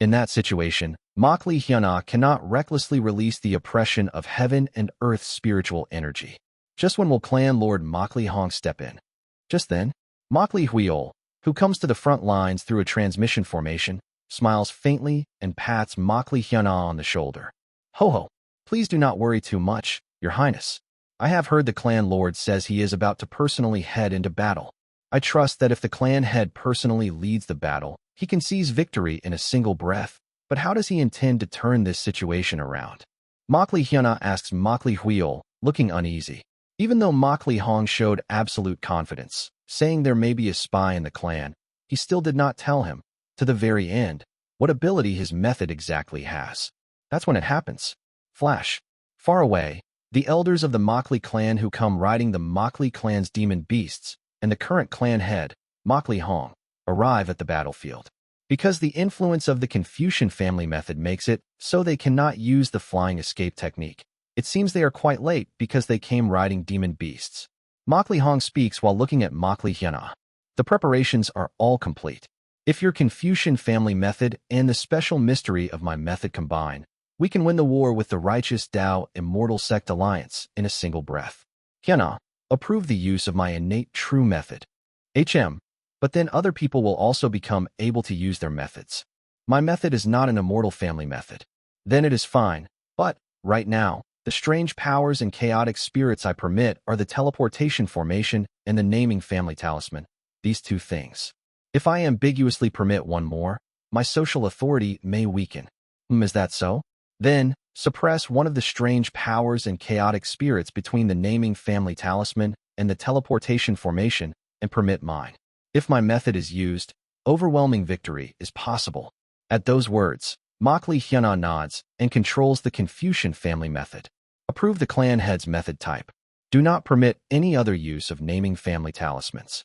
In that situation, Makli Hyunah cannot recklessly release the oppression of heaven and earth spiritual energy. Just when will Clan Lord Makli Hong step in? Just then, Makli Huiol, who comes to the front lines through a transmission formation, smiles faintly and pats Makli Hyunah on the shoulder. Ho ho, please do not worry too much, Your Highness. I have heard the clan lord says he is about to personally head into battle. I trust that if the clan head personally leads the battle, he can seize victory in a single breath. But how does he intend to turn this situation around? Makli Hyunah asks Makli Huiol, looking uneasy. Even though Makli Hong showed absolute confidence, saying there may be a spy in the clan, he still did not tell him, to the very end, what ability his method exactly has. That's when it happens. Flash. Far away, the elders of the Makli clan who come riding the Makli clan's demon beasts, and the current clan head, Makli Hong, arrive at the battlefield. Because the influence of the Confucian family method makes it so they cannot use the flying escape technique, it seems they are quite late because they came riding demon beasts. Makli Hong speaks while looking at Makli Hyunah. The preparations are all complete. If your Confucian family method and the special mystery of my method combine, we can win the war with the Righteous Tao Immortal Sect Alliance in a single breath. Hyunah, approve the use of my innate true method. But then other people will also become able to use their methods. My method is not an immortal family method. Then it is fine, but, right now, the strange powers and chaotic spirits I permit are the teleportation formation and the naming family talisman, these two things. If I ambiguously permit one more, my social authority may weaken. Is that so? Then, suppress one of the strange powers and chaotic spirits between the naming family talisman and the teleportation formation and permit mine. If my method is used, overwhelming victory is possible. At those words, Makli Hyunah nods and controls the Confucian family method. Approve the clan head's method type. Do not permit any other use of naming family talismans.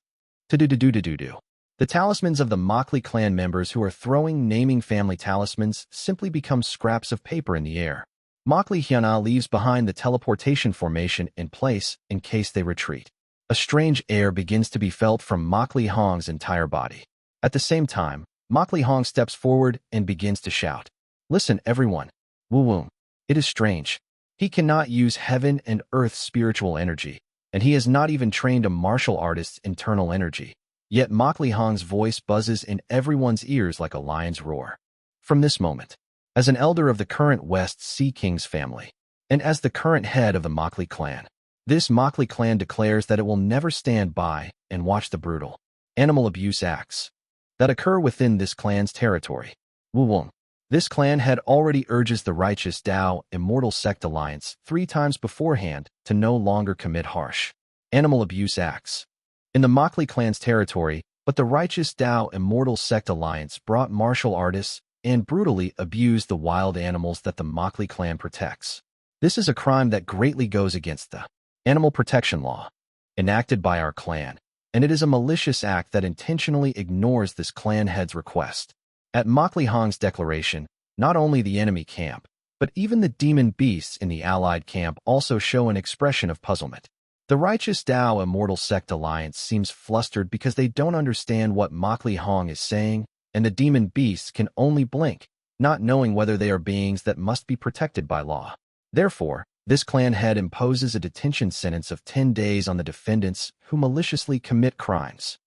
To-do-do-do-do-do-do. The talismans of the Makli clan members who are throwing naming family talismans simply become scraps of paper in the air. Makli Hyunah leaves behind the teleportation formation in place in case they retreat. A strange air begins to be felt from Makli Hong's entire body. At the same time, Makli Hong steps forward and begins to shout. Listen, everyone. Woo-woo. It is strange. He cannot use heaven and earth's spiritual energy, and he has not even trained a martial artist's internal energy. Yet Makli Hong's voice buzzes in everyone's ears like a lion's roar. From this moment, as an elder of the current West Sea King's family, and as the current head of the Makli clan, this Makli clan declares that it will never stand by and watch the brutal animal abuse acts that occur within this clan's territory. Woo-woo. This clan head already urges the Righteous Tao Immortal Sect Alliance 3 times beforehand to no longer commit harsh animal abuse acts in the Makli clan's territory, but the Righteous Tao Immortal Sect Alliance brought martial artists and brutally abused the wild animals that the Makli clan protects. This is a crime that greatly goes against the animal protection law enacted by our clan, and it is a malicious act that intentionally ignores this clan head's request. At Makli Hong's declaration, not only the enemy camp, but even the demon beasts in the allied camp also show an expression of puzzlement. The Righteous Tao Immortal Sect Alliance seems flustered because they don't understand what Makli Hong is saying, and the demon beasts can only blink, not knowing whether they are beings that must be protected by law. Therefore, this clan head imposes a detention sentence of 10 days on the defendants who maliciously commit crimes.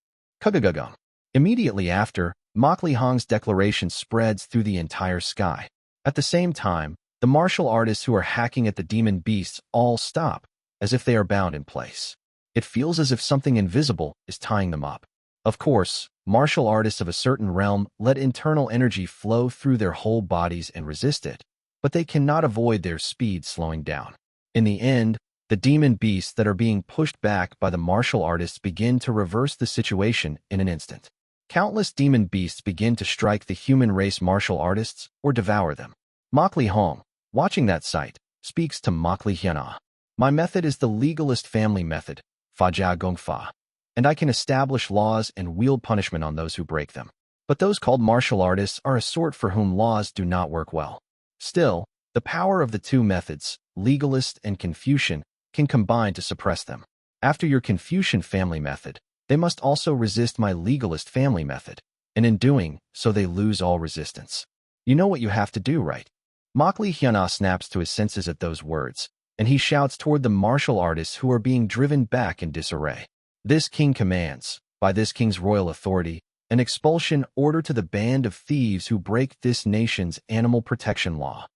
Kugagugum. Immediately after, Makli Hong's declaration spreads through the entire sky. At the same time, the martial artists who are hacking at the demon beasts all stop, as if they are bound in place. It feels as if something invisible is tying them up. Of course, martial artists of a certain realm let internal energy flow through their whole bodies and resist it, but they cannot avoid their speed slowing down. In the end, the demon beasts that are being pushed back by the martial artists begin to reverse the situation in an instant. Countless demon beasts begin to strike the human race martial artists or devour them. Makli Hong, watching that sight, speaks to Makli Hyana. My method is the legalist family method, Fa Jia Gong Fa, and I can establish laws and wield punishment on those who break them. But those called martial artists are a sort for whom laws do not work well. Still, the power of the two methods, legalist and Confucian, can combine to suppress them. After your Confucian family method, they must also resist my legalist family method, and in doing so they lose all resistance. You know what you have to do, right? Makli Hyana snaps to his senses at those words, and he shouts toward the martial artists who are being driven back in disarray. This king commands, by this king's royal authority, an expulsion order to the band of thieves who break this nation's animal protection law.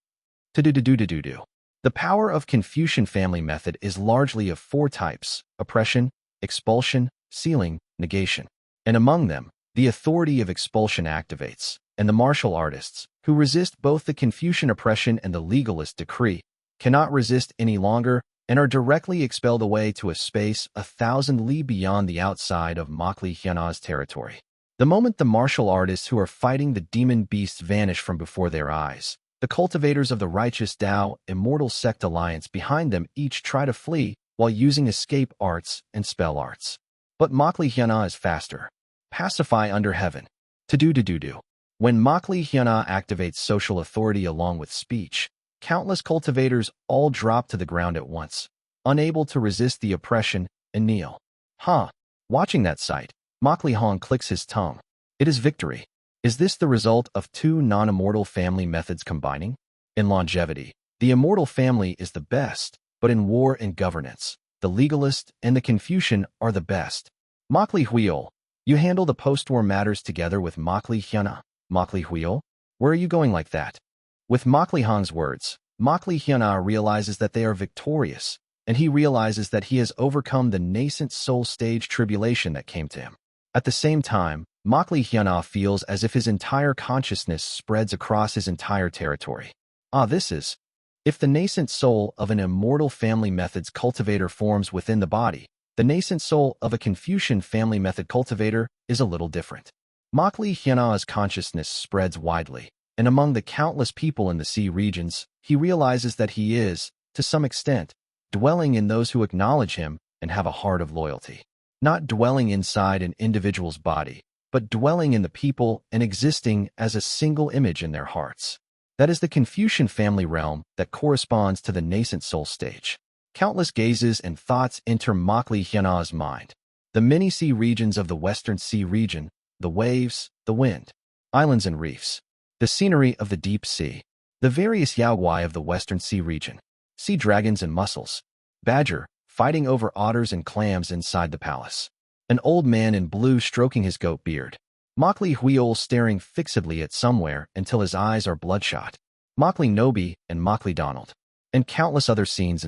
To-do-do-do-do-do. The power of Confucian family method is largely of 4 types: oppression, expulsion, sealing, negation. And among them, the authority of expulsion activates, and the martial artists, who resist both the Confucian oppression and the legalist decree, cannot resist any longer and are directly expelled away to a space 1,000 li beyond the outside of Makli Hyana's territory. The moment the martial artists who are fighting the demon beasts vanish from before their eyes, the cultivators of the righteous Tao Immortal Sect Alliance behind them each try to flee while using escape arts and spell arts. But Makli Hyana is faster. Pacify under heaven. To-do-do-do-do. When Makli Hyana activates social authority along with speech, countless cultivators all drop to the ground at once, unable to resist the oppression, and kneel. Watching that sight, Makli Hong clicks his tongue. It is victory. Is this the result of 2 non-immortal family methods combining? In longevity, the immortal family is the best, but in war and governance, the legalist and the Confucian are the best. Makli Huiol, you handle the post-war matters together with Makli Hyana. Makli Huiol, where are you going like that? With Makli Hong's words, Makli Hyana realizes that they are victorious, and he realizes that he has overcome the nascent soul stage tribulation that came to him. At the same time, Makli Hyana feels as if his entire consciousness spreads across his entire territory. If the nascent soul of an immortal family method's cultivator forms within the body, the nascent soul of a Confucian family method cultivator is a little different. Makli Hyana's consciousness spreads widely, and among the countless people in the sea regions, he realizes that he is, to some extent, dwelling in those who acknowledge him and have a heart of loyalty. Not dwelling inside an individual's body, but dwelling in the people and existing as a single image in their hearts. That is the Confucian family realm that corresponds to the nascent soul stage. Countless gazes and thoughts enter Makli Hyana's mind. The many sea regions of the Western Sea region, the waves, the wind, islands and reefs, the scenery of the deep sea, the various yaoguai of the Western Sea region, sea dragons and mussels, badger, fighting over otters and clams inside the palace, an old man in blue stroking his goat beard, Makli Huiol staring fixedly at somewhere until his eyes are bloodshot, Makli Nobi and Makli Donald, and countless other scenes.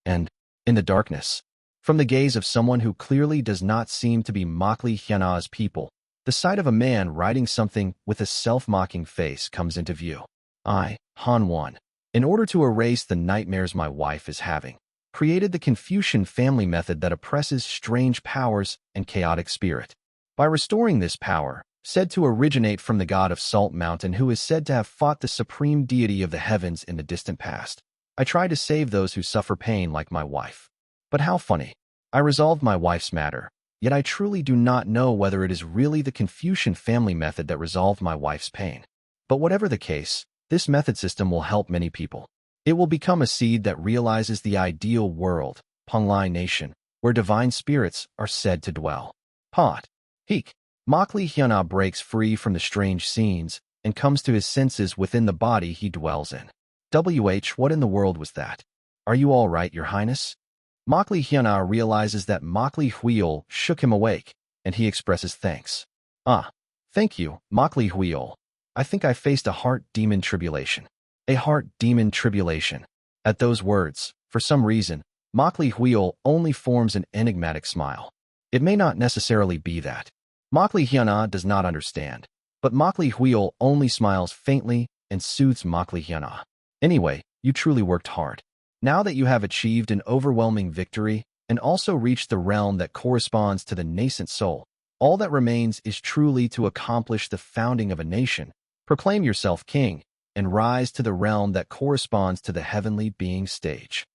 And, in the darkness, from the gaze of someone who clearly does not seem to be Makli Hyana's people, the sight of a man writing something with a self-mocking face comes into view. I, Han Wan, in order to erase the nightmares my wife is having, created the Confucian family method that oppresses strange powers and chaotic spirit. By restoring this power, said to originate from the god of Salt Mountain who is said to have fought the supreme deity of the heavens in the distant past, I try to save those who suffer pain like my wife. But how funny. I resolved my wife's matter, yet I truly do not know whether it is really the Confucian family method that resolved my wife's pain. But whatever the case, this method system will help many people. It will become a seed that realizes the ideal world, Penglai Nation, where divine spirits are said to dwell. Pot. Heek. Makli Hyuna breaks free from the strange scenes and comes to his senses within the body he dwells in. What in the world was that? Are you all right, Your Highness? Makli Hyuna realizes that Makli Huiol shook him awake, and he expresses thanks. Thank you, Makli Huiol. I think I faced a heart demon tribulation. A heart demon tribulation. At those words, for some reason, Makli Huiol only forms an enigmatic smile. It may not necessarily be that. Makli Hyuna does not understand, but Makli Huiol only smiles faintly and soothes Makli Hyuna. Anyway, you truly worked hard. Now that you have achieved an overwhelming victory and also reached the realm that corresponds to the nascent soul, all that remains is truly to accomplish the founding of a nation, proclaim yourself king, and rise to the realm that corresponds to the heavenly being stage.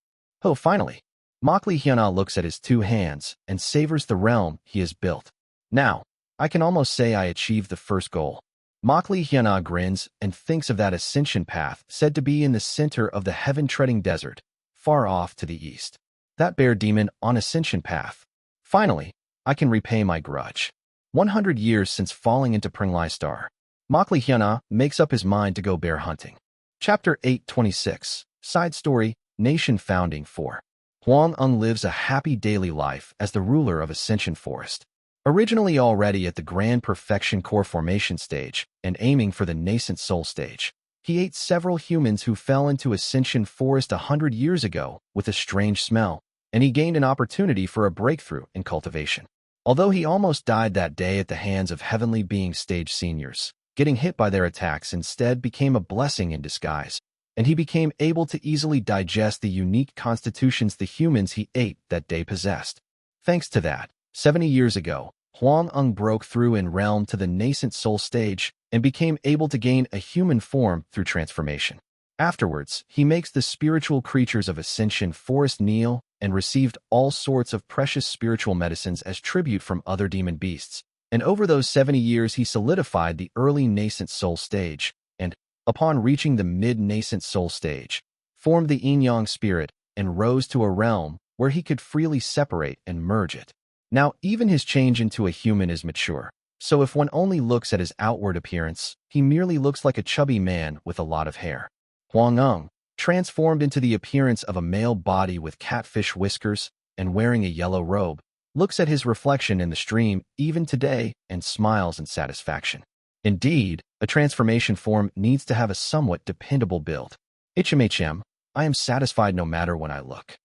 Oh, finally. Makli Hyuna looks at his two hands and savors the realm he has built. Now, I can almost say I achieved the first goal. Makli Hyuna grins and thinks of that ascension path said to be in the center of the heaven-treading desert, far off to the east. That bear demon on ascension path. Finally, I can repay my grudge. 100 years since falling into Pringlai Star. Makli Hyuna makes up his mind to go bear hunting. Chapter 826. Side Story, Nation Founding 4. Huang Ung lives a happy daily life as the ruler of Ascension Forest. Originally already at the Grand Perfection Core Formation stage and aiming for the Nascent Soul stage, he ate several humans who fell into Ascension Forest 100 years ago with a strange smell, and he gained an opportunity for a breakthrough in cultivation. Although he almost died that day at the hands of Heavenly Being stage seniors, getting hit by their attacks instead became a blessing in disguise, and he became able to easily digest the unique constitutions the humans he ate that day possessed. Thanks to that, 70 years ago, Huang Ung broke through in realm to the nascent soul stage and became able to gain a human form through transformation. Afterwards, he makes the spiritual creatures of Ascension Forest kneel and received all sorts of precious spiritual medicines as tribute from other demon beasts. And over those 70 years he solidified the early nascent soul stage, and, upon reaching the mid-nascent soul stage, formed the yin-yang spirit and rose to a realm where he could freely separate and merge it. Now, even his change into a human is mature, so if one only looks at his outward appearance, he merely looks like a chubby man with a lot of hair. Huang Ung, transformed into the appearance of a male body with catfish whiskers and wearing a yellow robe, looks at his reflection in the stream even today and smiles in satisfaction. Indeed, a transformation form needs to have a somewhat dependable build. I am satisfied no matter when I look.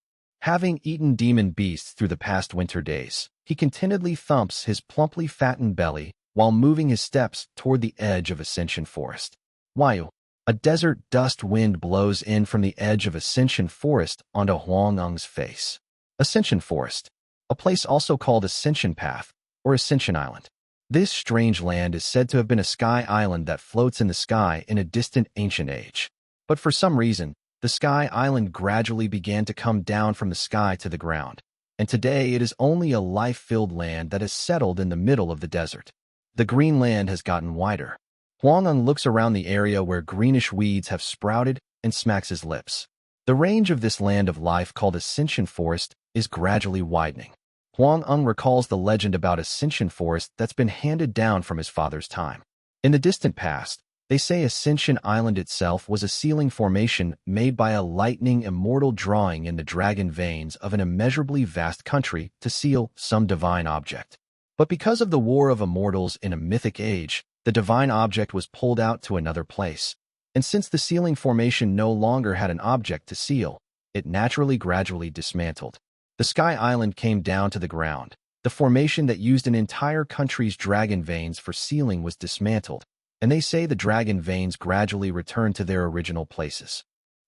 Having eaten demon beasts through the past winter days, he contentedly thumps his plumply fattened belly while moving his steps toward the edge of Ascension Forest. Why? A desert dust wind blows in from the edge of Ascension Forest onto Huang Ung's face. Ascension Forest, a place also called Ascension Path, or Ascension Island. This strange land is said to have been a sky island that floats in the sky in a distant ancient age. But for some reason, the sky island gradually began to come down from the sky to the ground, and today it is only a life-filled land that is settled in the middle of the desert. The green land has gotten wider. Huang Ung looks around the area where greenish weeds have sprouted and smacks his lips. The range of this land of life called Ascension Forest is gradually widening. Huang Ung recalls the legend about Ascension Forest that's been handed down from his father's time. In the distant past, they say Ascension Island itself was a sealing formation made by a lightning immortal drawing in the dragon veins of an immeasurably vast country to seal some divine object. But because of the war of immortals in a mythic age, the divine object was pulled out to another place. And since the sealing formation no longer had an object to seal, it naturally gradually dismantled. The Sky Island came down to the ground. The formation that used an entire country's dragon veins for sealing was dismantled, and they say the dragon veins gradually returned to their original places.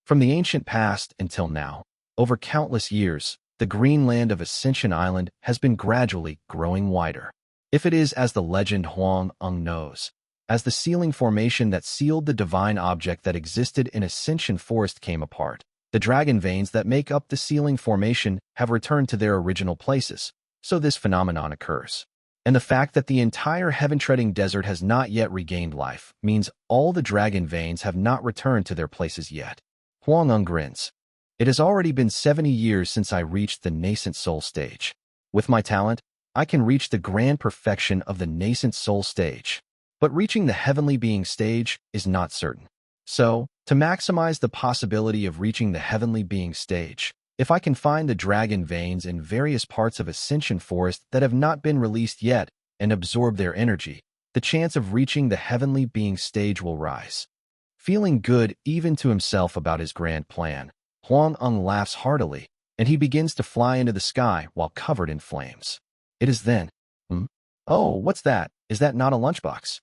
From the ancient past until now, over countless years, the green land of Ascension Island has been gradually growing wider. If it is as the legend Huang Ung knows, as the sealing formation that sealed the divine object that existed in Ascension Forest came apart, the dragon veins that make up the sealing formation have returned to their original places, so this phenomenon occurs. And the fact that the entire heaven-treading desert has not yet regained life means all the dragon veins have not returned to their places yet. Huang Ung grins. It has already been 70 years since I reached the nascent soul stage. With my talent, I can reach the grand perfection of the nascent soul stage. But reaching the heavenly being stage is not certain. So, to maximize the possibility of reaching the heavenly being stage, if I can find the dragon veins in various parts of Ascension Forest that have not been released yet and absorb their energy, the chance of reaching the heavenly being stage will rise. Feeling good even to himself about his grand plan, Huang Eng laughs heartily, and he begins to fly into the sky while covered in flames. It is then, Oh, what's that? Is that not a lunchbox?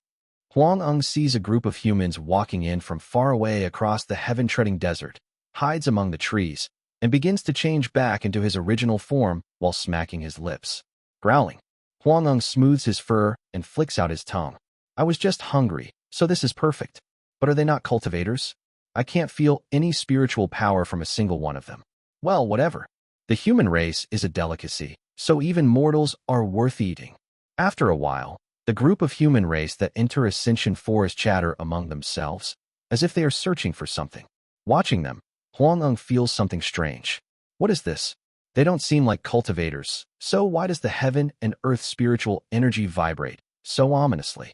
Huang Eng sees a group of humans walking in from far away across the heaven-treading desert, hides among the trees, and begins to change back into his original form while smacking his lips. Growling, Huang Eng smooths his fur and flicks out his tongue. I was just hungry, so this is perfect. But are they not cultivators? I can't feel any spiritual power from a single one of them. Well, whatever. The human race is a delicacy, so even mortals are worth eating. After a while, the group of human race that enter Ascension Forest chatter among themselves, as if they are searching for something. Watching them, Huang Eng feels something strange. What is this? They don't seem like cultivators, so why does the heaven and earth spiritual energy vibrate so ominously?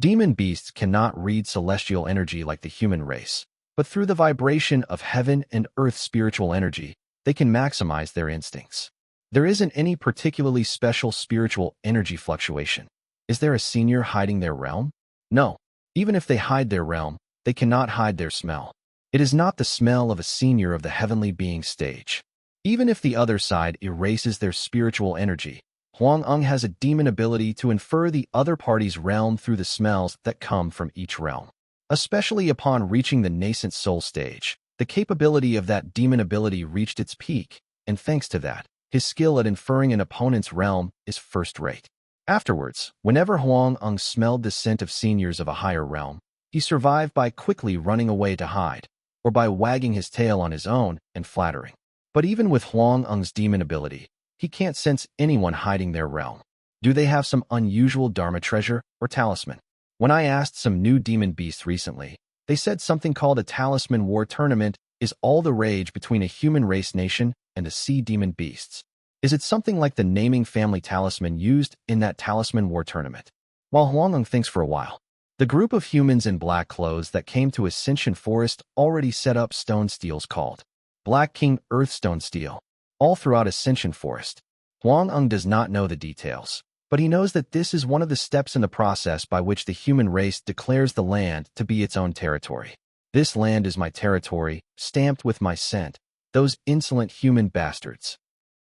Demon beasts cannot read celestial energy like the human race, but through the vibration of heaven and earth spiritual energy, they can maximize their instincts. There isn't any particularly special spiritual energy fluctuation. Is there a senior hiding their realm? No. Even if they hide their realm, they cannot hide their smell. It is not the smell of a senior of the heavenly being stage. Even if the other side erases their spiritual energy, Huang Eng has a demon ability to infer the other party's realm through the smells that come from each realm. Especially upon reaching the nascent soul stage, the capability of that demon ability reached its peak, and thanks to that, his skill at inferring an opponent's realm is first-rate. Afterwards, whenever Huang Eng smelled the scent of seniors of a higher realm, he survived by quickly running away to hide, or by wagging his tail on his own and flattering. But even with Huang Eng's demon ability, he can't sense anyone hiding their realm. Do they have some unusual Dharma treasure or talisman? When I asked some new demon beasts recently, they said something called a talisman war tournament is all the rage between a human race nation and the sea demon beasts. Is it something like the naming family talisman used in that talisman war tournament? While Huang Eng thinks for a while, the group of humans in black clothes that came to Ascension Forest already set up stone steels called Black King Earthstone Steel, all throughout Ascension Forest. Huang Eng does not know the details, but he knows that this is one of the steps in the process by which the human race declares the land to be its own territory. This land is my territory, stamped with my scent, those insolent human bastards.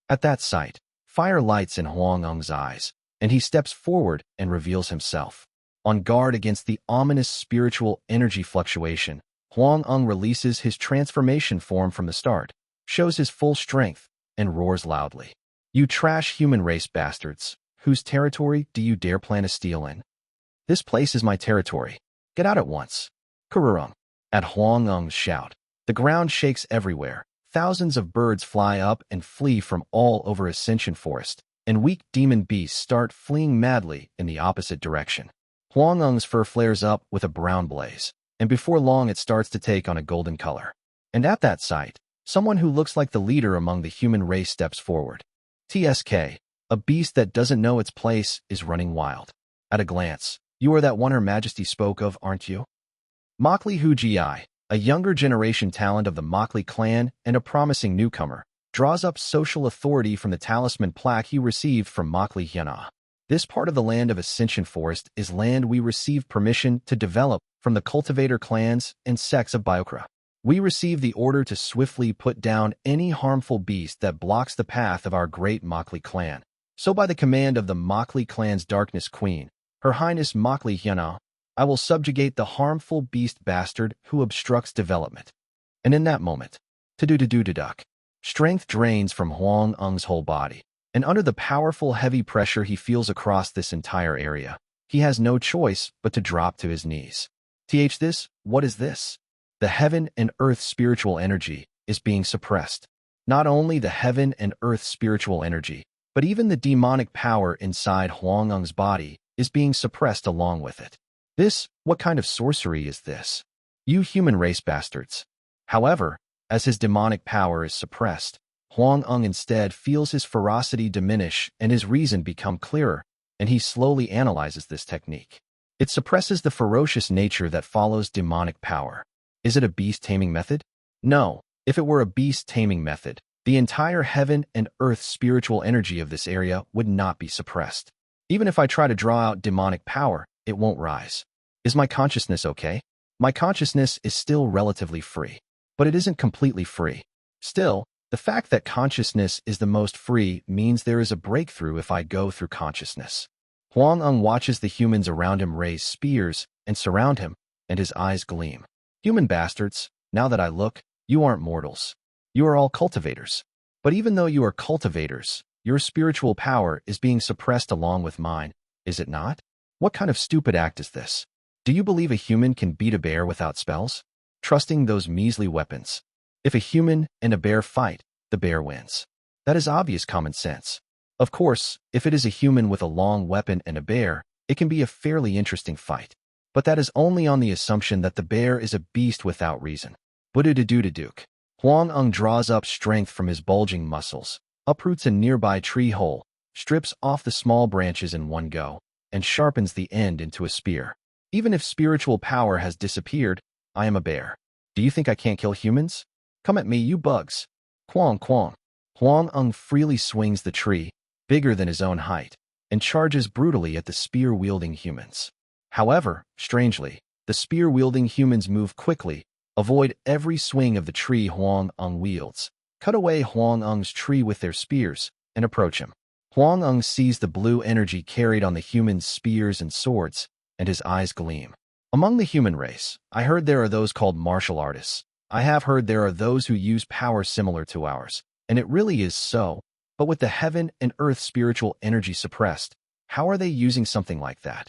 At that sight, fire lights in Huang Eng's eyes, and he steps forward and reveals himself. On guard against the ominous spiritual energy fluctuation, Huang Eng releases his transformation form from the start, shows his full strength, and roars loudly. You trash human race bastards, whose territory do you dare plan to steal in? This place is my territory. Get out at once. Kururung. At Huang Eng's shout, the ground shakes everywhere. Thousands of birds fly up and flee from all over Ascension Forest, and weak demon beasts start fleeing madly in the opposite direction. Huang Eng's fur flares up with a brown blaze, and before long it starts to take on a golden color. And at that sight, someone who looks like the leader among the human race steps forward. TSK, a beast that doesn't know its place, is running wild. At a glance, you are that one Her Majesty spoke of, aren't you? Makli Hujii, a younger generation talent of the Makli clan and a promising newcomer, draws up social authority from the talisman plaque he received from Makli Hyana. This part of the land of Ascension Forest is land we received permission to develop from the cultivator clans and sects of Biokra. We received the order to swiftly put down any harmful beast that blocks the path of our great Makli clan. So by the command of the Makli clan's Darkness Queen, Her Highness Makli Hyana, I will subjugate the harmful beast bastard who obstructs development. And in that moment, to-do-to-do-to-duck, strength drains from Huang Eng's whole body, and under the powerful heavy pressure he feels across this entire area, he has no choice but to drop to his knees. What is this? The heaven and earth spiritual energy is being suppressed. Not only the heaven and earth spiritual energy, but even the demonic power inside Huang Eng's body is being suppressed along with it. What kind of sorcery is this? You human race bastards. However, as his demonic power is suppressed, Huang Eng instead feels his ferocity diminish and his reason become clearer, and he slowly analyzes this technique. It suppresses the ferocious nature that follows demonic power. Is it a beast-taming method? No. If it were a beast-taming method, the entire heaven and earth spiritual energy of this area would not be suppressed. Even if I try to draw out demonic power, it won't rise. Is my consciousness okay? My consciousness is still relatively free, but it isn't completely free. Still, the fact that consciousness is the most free means there is a breakthrough if I go through consciousness. Huang Eng watches the humans around him raise spears and surround him, and his eyes gleam. Human bastards, now that I look, you aren't mortals. You are all cultivators. But even though you are cultivators, your spiritual power is being suppressed along with mine, is it not? What kind of stupid act is this? Do you believe a human can beat a bear without spells? Trusting those measly weapons. If a human and a bear fight, the bear wins. That is obvious common sense. Of course, if it is a human with a long weapon and a bear, it can be a fairly interesting fight. But that is only on the assumption that the bear is a beast without reason. Budu-de-doo-de-dook. Huang Eng draws up strength from his bulging muscles, uproots a nearby tree hole, strips off the small branches in one go, and sharpens the end into a spear. Even if spiritual power has disappeared, I am a bear. Do you think I can't kill humans? Come at me, you bugs. Quang quang. Huang Eng freely swings the tree, bigger than his own height, and charges brutally at the spear-wielding humans. However, strangely, the spear-wielding humans move quickly, avoid every swing of the tree Huang Eng wields, cut away Huang Eng's tree with their spears, and approach him. Huang Eng sees the blue energy carried on the humans' spears and swords, and his eyes gleam. Among the human race, I heard there are those called martial artists. I have heard there are those who use power similar to ours, and it really is so. But with the heaven and earth spiritual energy suppressed, how are they using something like that?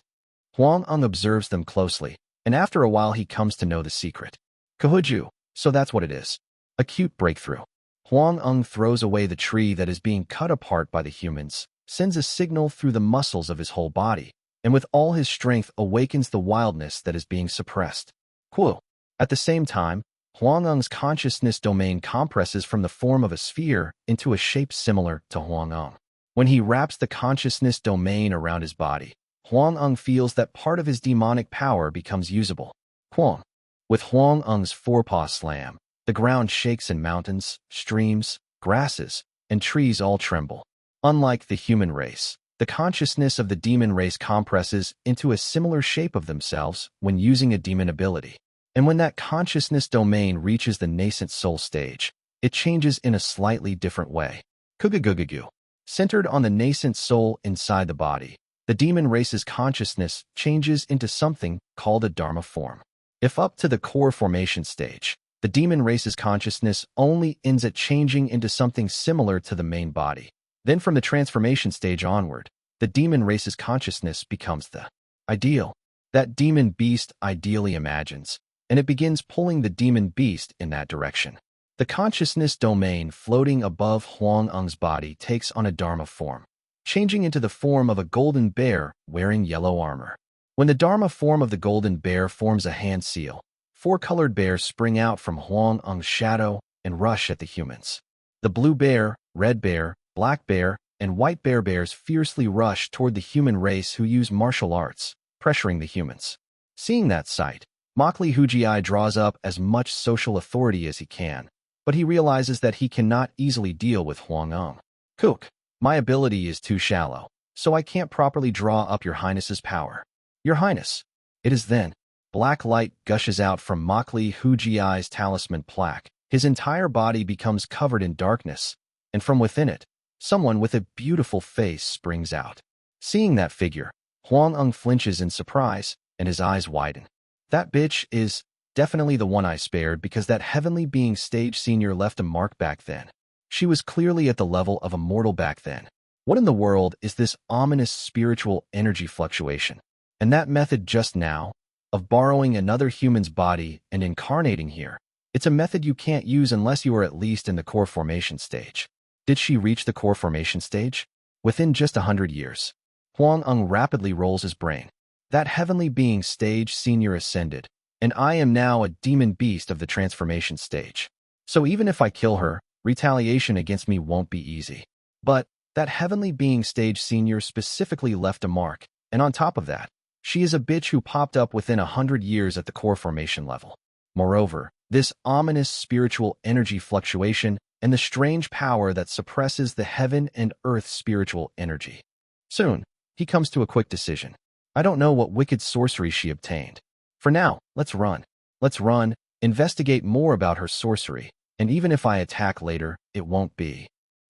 Huang Eng observes them closely, and after a while he comes to know the secret. Kahuju, so that's what it is. Acute breakthrough. Huang Eng throws away the tree that is being cut apart by the humans, sends a signal through the muscles of his whole body, and with all his strength awakens the wildness that is being suppressed. Quo. At the same time, Huang Eng's consciousness domain compresses from the form of a sphere into a shape similar to Huang Eng. When he wraps the consciousness domain around his body, Huang Eng feels that part of his demonic power becomes usable. Huang. With Huang Eng's forepaw slam, the ground shakes and mountains, streams, grasses, and trees all tremble. Unlike the human race, the consciousness of the demon race compresses into a similar shape of themselves when using a demon ability. And when that consciousness domain reaches the nascent soul stage, it changes in a slightly different way. Kugugugugu. Centered on the nascent soul inside the body, the demon race's consciousness changes into something called a Dharma form. If up to the core formation stage, the demon race's consciousness only ends at changing into something similar to the main body, then from the transformation stage onward, the demon race's consciousness becomes the ideal that demon beast ideally imagines, and it begins pulling the demon beast in that direction. The consciousness domain floating above Huang Eng's body takes on a Dharma form, changing into the form of a golden bear wearing yellow armor. When the Dharma form of the golden bear forms a hand seal, 4 colored bears spring out from Huang Eng's shadow and rush at the humans. The blue bear, red bear, black bear, and white bears fiercely rush toward the human race who use martial arts, pressuring the humans. Seeing that sight, Makli Hujii draws up as much social authority as he can, but he realizes that he cannot easily deal with Huang Eng. Kook, my ability is too shallow, so I can't properly draw up your highness's power. Your highness. It is then. Black light gushes out from Makli Hujii's talisman plaque. His entire body becomes covered in darkness, and from within it, someone with a beautiful face springs out. Seeing that figure, Huang Eng flinches in surprise, and his eyes widen. That bitch is definitely the one I spared because that heavenly being stage senior left a mark back then. She was clearly at the level of a mortal back then. What in the world is this ominous spiritual energy fluctuation? And that method just now, of borrowing another human's body and incarnating here, it's a method you can't use unless you are at least in the core formation stage. Did she reach the core formation stage? Within just 100 years. Huang Eng rapidly rolls his brain. That heavenly being stage senior ascended, and I am now a demon beast of the transformation stage. So even if I kill her, Retaliation against me won't be easy. But that heavenly being stage senior specifically left a mark, and on top of that, she is a bitch who popped up within 100 years at the core formation level. Moreover, this ominous spiritual energy fluctuation and the strange power that suppresses the heaven and earth spiritual energy. Soon, he comes to a quick decision. I don't know what wicked sorcery she obtained. For now, let's run. Let's run, investigate more about her sorcery, and even if I attack later, it won't be.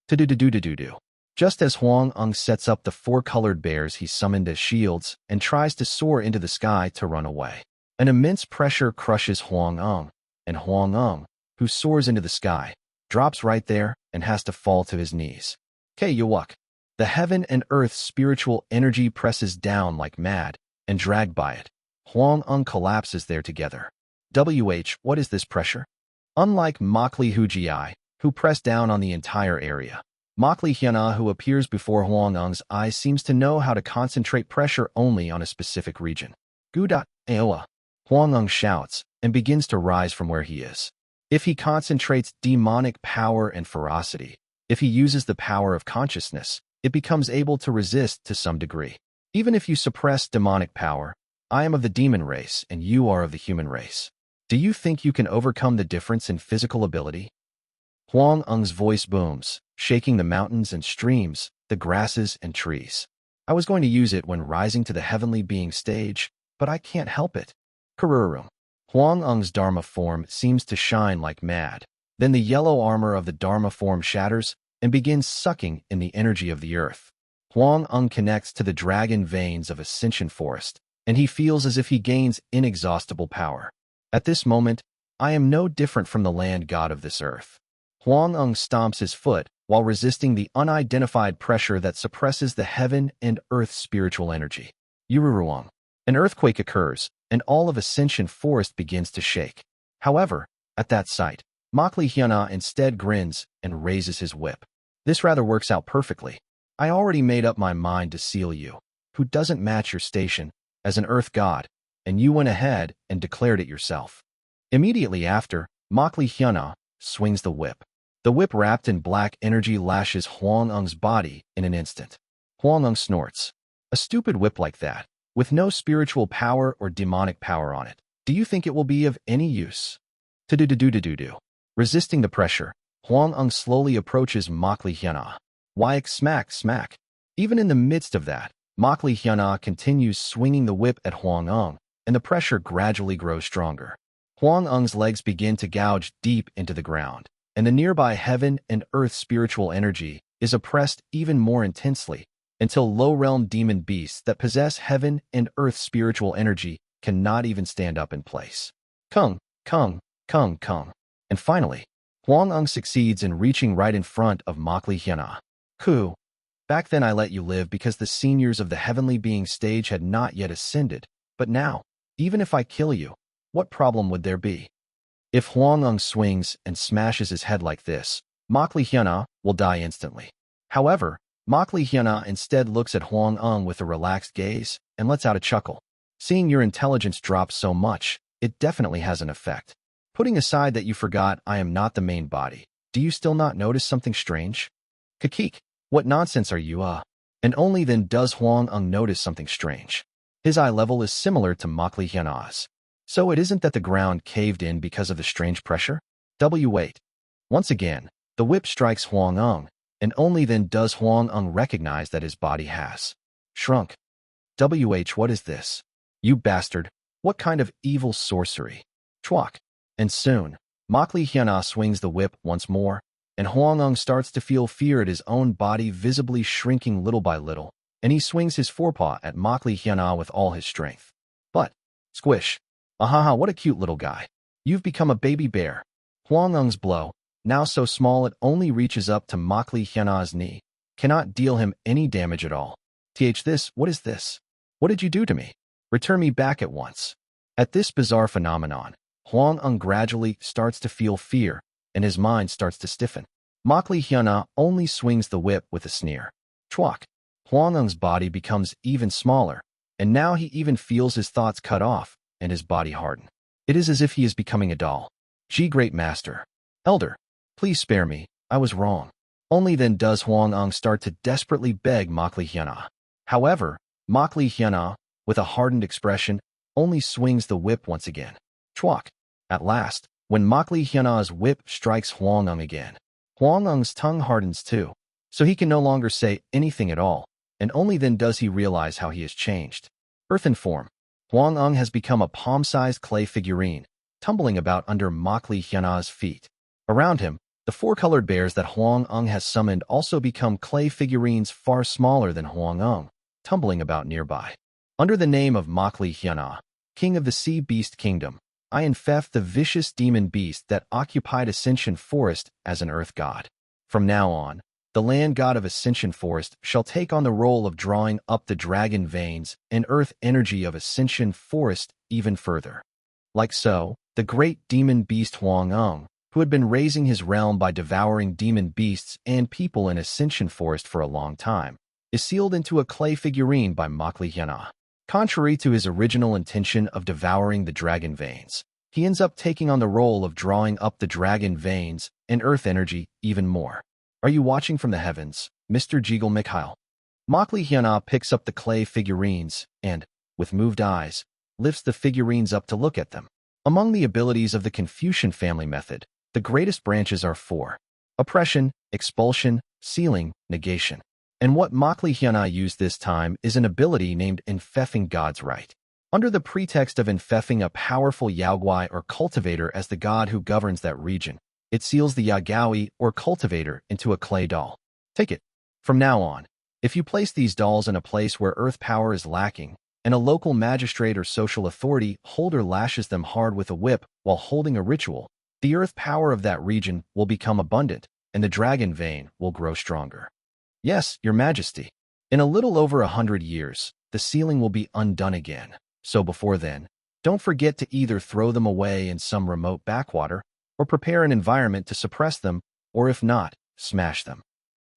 Do-do-do-do-do-do. Just as Huang-Ung sets up the 4 colored bears he summoned as shields and tries to soar into the sky to run away, an immense pressure crushes Huang-Ung, and Huang-Ung, who soars into the sky, drops right there and has to fall to his knees. Yuck. The heaven and earth spiritual energy presses down like mad, and dragged by it, Huang-Ung collapses there together. What is this pressure? Unlike Makli Hujii, who pressed down on the entire area, Makli Hyuna, who appears before Huang-Ung's eyes, seems to know how to concentrate pressure only on a specific region. Aoa. Huang-Ung shouts and begins to rise from where he is. If he concentrates demonic power and ferocity, if he uses the power of consciousness, it becomes able to resist to some degree. Even if you suppress demonic power, I am of the demon race and you are of the human race. Do you think you can overcome the difference in physical ability? Huang-Ung's voice booms, shaking the mountains and streams, the grasses and trees. I was going to use it when rising to the heavenly being stage, but I can't help it. Kururum. Huang-Ung's Dharma form seems to shine like mad. Then the yellow armor of the Dharma form shatters and begins sucking in the energy of the earth. Huang-Ung connects to the dragon veins of Ascension Forest, and he feels as if he gains inexhaustible power. At this moment, I am no different from the land god of this earth. Huang-Ung stomps his foot while resisting the unidentified pressure that suppresses the heaven and earth spiritual energy. Yururuang. An earthquake occurs, and all of Ascension Forest begins to shake. However, at that sight, Makli Hyuna instead grins and raises his whip. This rather works out perfectly. I already made up my mind to seal you, who doesn't match your station, as an earth god, and you went ahead and declared it yourself. Immediately after, Makli Hyuna swings the whip. The whip wrapped in black energy lashes Huang-Ung's body in an instant. Huang-Ung snorts. A stupid whip like that, with no spiritual power or demonic power on it. Do you think it will be of any use? Do-do-do-do-do-do. Resisting the pressure, Huang-Ung slowly approaches Makli Hyuna. Smack. Even in the midst of that, Makli Hyuna continues swinging the whip at Huang-Ung, and the pressure gradually grows stronger. Huang-Ung's legs begin to gouge deep into the ground, and the nearby heaven and earth spiritual energy is oppressed even more intensely, until low-realm demon beasts that possess heaven and earth spiritual energy cannot even stand up in place. Kung. And finally, Huang-Ung succeeds in reaching right in front of Makli Hyuna. Ku. Back then I let you live because the seniors of the heavenly being stage had not yet ascended, but now, even if I kill you, what problem would there be? If Huang-Ung swings and smashes his head like this, Makli Hyuna will die instantly. However, Makli Hyuna instead looks at Huang-Ung with a relaxed gaze and lets out a chuckle. Seeing your intelligence drop so much, it definitely has an effect. Putting aside that you forgot I am not the main body, do you still not notice something strange? Kakik, what nonsense are you, And only then does Huang-Ung notice something strange. His eye level is similar to Makli Hyuna's. So it isn't that the ground caved in because of the strange pressure? Wait. Once again, the whip strikes Huang-Ung, and only then does Huang-Ung recognize that his body has shrunk. What is this? You bastard, what kind of evil sorcery? Chwak. And soon, Makli Hyuna swings the whip once more, and Huang-Ung starts to feel fear at his own body visibly shrinking little by little, and he swings his forepaw at Makli Hyuna with all his strength. But, squish. Ahaha, what a cute little guy. You've become a baby bear. Huang-Ung's blow, now so small it only reaches up to Makli Hyuna's knee, cannot deal him any damage at all. What is this? What did you do to me? Return me back at once. At this bizarre phenomenon, Huang-Ung gradually starts to feel fear, and his mind starts to stiffen. Makli Hyuna only swings the whip with a sneer. Chwak. Huang-Ung's body becomes even smaller, and now he even feels his thoughts cut off and his body harden. It is as if he is becoming a doll. Great Master. Elder, please spare me. I was wrong. Only then does Huang start to desperately beg Makli Hyuna. However, Makli Hyuna, with a hardened expression, only swings the whip once again. Chwak. At last, when Makli Hyuna's whip strikes Huang again, Huang's tongue hardens too, so he can no longer say anything at all, and only then does he realize how he has changed. Earthen form. Huang has become a palm-sized clay figurine, tumbling about under Makli Hyuna's feet. Around him, the four-colored bears that Huang has summoned also become clay figurines far smaller than Huang, tumbling about nearby. Under the name of Makli Hyuna, king of the sea beast kingdom, I infect the vicious demon beast that occupied Ascension Forest as an earth god. From now on, the land god of Ascension Forest shall take on the role of drawing up the dragon veins and earth energy of Ascension Forest even further. Like so, the great demon beast Huang, who had been raising his realm by devouring demon beasts and people in Ascension Forest for a long time, is sealed into a clay figurine by Makli Hyuna. Contrary to his original intention of devouring the dragon veins, he ends up taking on the role of drawing up the dragon veins and earth energy even more. Are you watching from the heavens, Mr. Jiggle Mikhail? Makli Hyuna picks up the clay figurines and, with moved eyes, lifts the figurines up to look at them. Among the abilities of the Confucian family method, the greatest branches are four: oppression, expulsion, sealing, negation. And what Makli Hyuna used this time is an ability named Infeffing God's Right. Under the pretext of infeffing a powerful Yaogui or cultivator as the god who governs that region, it seals the Yagawi or cultivator into a clay doll. Take it. From now on, if you place these dolls in a place where earth power is lacking, and a local magistrate or social authority holder lashes them hard with a whip while holding a ritual, the earth power of that region will become abundant, and the dragon vein will grow stronger. Yes, Your Majesty. In a little over 100 years, the sealing will be undone again. So before then, don't forget to either throw them away in some remote backwater, or prepare an environment to suppress them, or if not, smash them.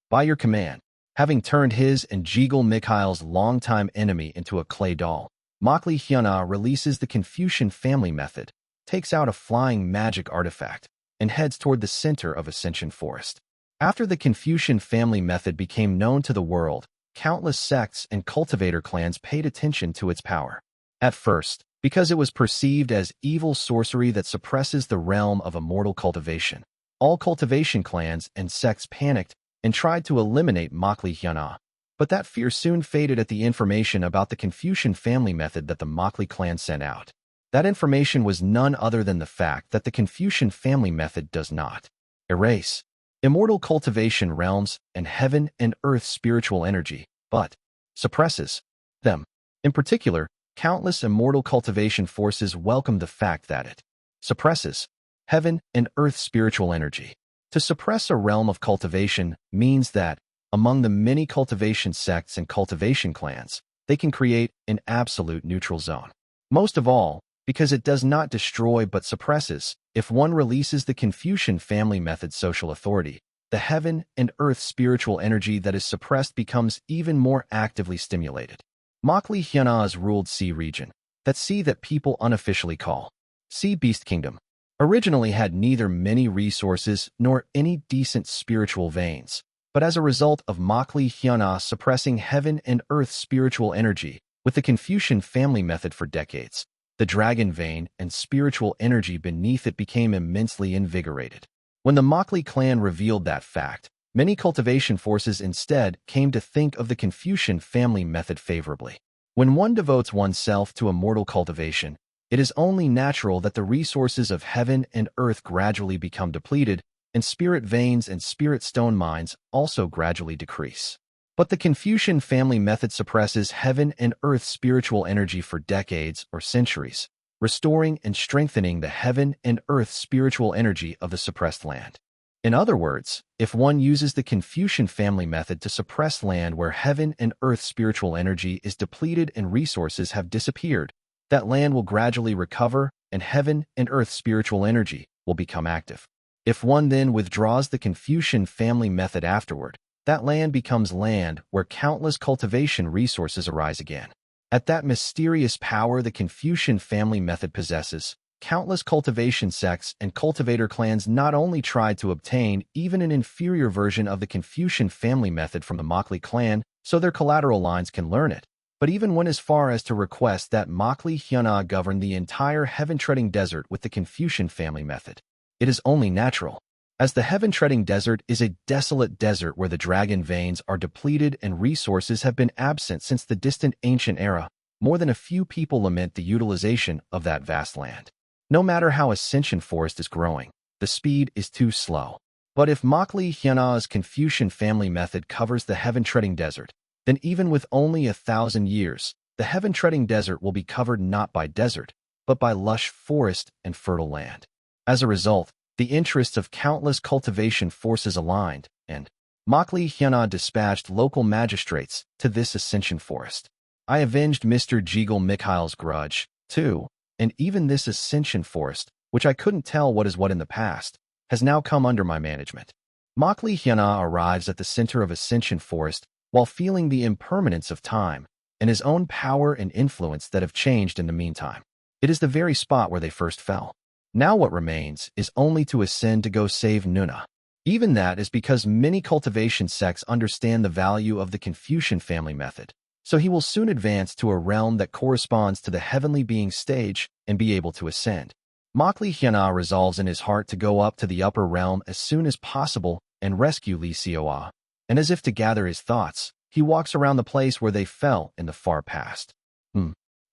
By your command, having turned his and Jiggle Mikhail's longtime enemy into a clay doll, Makli Hyuna releases the Confucian family method, takes out a flying magic artifact, and heads toward the center of Ascension Forest. After the Confucian family method became known to the world, countless sects and cultivator clans paid attention to its power. At first, because it was perceived as evil sorcery that suppresses the realm of immortal cultivation, all cultivation clans and sects panicked and tried to eliminate Makli Hyuna. But that fear soon faded at the information about the Confucian family method that the Makli clan sent out. That information was none other than the fact that the Confucian family method does not erase immortal cultivation realms and heaven and earth spiritual energy, but suppresses them. In particular, countless immortal cultivation forces welcome the fact that it suppresses heaven and earth spiritual energy. To suppress a realm of cultivation means that, among the many cultivation sects and cultivation clans, they can create an absolute neutral zone. Most of all, because it does not destroy but suppresses. If one releases the Confucian family method social authority, the heaven and earth spiritual energy that is suppressed becomes even more actively stimulated. Makli Hyuna's ruled sea region, that sea that people unofficially call Sea Beast Kingdom, originally had neither many resources nor any decent spiritual veins, but as a result of Makli Hyuna suppressing heaven and earth spiritual energy with the Confucian family method for decades, the dragon vein and spiritual energy beneath it became immensely invigorated. When the Makli clan revealed that fact, many cultivation forces instead came to think of the Confucian family method favorably. When one devotes oneself to immortal cultivation, it is only natural that the resources of heaven and earth gradually become depleted, and spirit veins and spirit stone mines also gradually decrease. But the Confucian family method suppresses heaven and earth spiritual energy for decades or centuries, restoring and strengthening the heaven and earth spiritual energy of the suppressed land. In other words, if one uses the Confucian family method to suppress land where heaven and earth spiritual energy is depleted and resources have disappeared, that land will gradually recover and heaven and earth spiritual energy will become active. If one then withdraws the Confucian family method afterward, that land becomes land where countless cultivation resources arise again. At that mysterious power the Confucian family method possesses, countless cultivation sects and cultivator clans not only tried to obtain even an inferior version of the Confucian family method from the Makli clan so their collateral lines can learn it, but even went as far as to request that Makli Hyuna govern the entire heaven-treading desert with the Confucian family method. It is only natural, as the heaven-treading desert is a desolate desert where the dragon veins are depleted and resources have been absent since the distant ancient era. More than a few people lament the utilization of that vast land. No matter how Ascension Forest is growing, the speed is too slow. But if Makli Hyuna's Confucian family method covers the heaven-treading desert, then even with only 1,000 years, the heaven-treading desert will be covered not by desert, but by lush forest and fertile land. As a result, the interests of countless cultivation forces aligned, and Makli Hyuna dispatched local magistrates to this Ascension Forest. I avenged Mr. Jiggle Mikhail's grudge, too, and even this Ascension Forest, which I couldn't tell what is what in the past, has now come under my management. Makli Hyuna arrives at the center of Ascension Forest while feeling the impermanence of time and his own power and influence that have changed in the meantime. It is the very spot where they first fell. Now what remains is only to ascend to go save Nuna. Even that is because many cultivation sects understand the value of the Confucian family method, so he will soon advance to a realm that corresponds to the heavenly being stage and be able to ascend. Makli Hyuna resolves in his heart to go up to the upper realm as soon as possible and rescue Li Xiaoa, and as if to gather his thoughts, he walks around the place where they fell in the far past.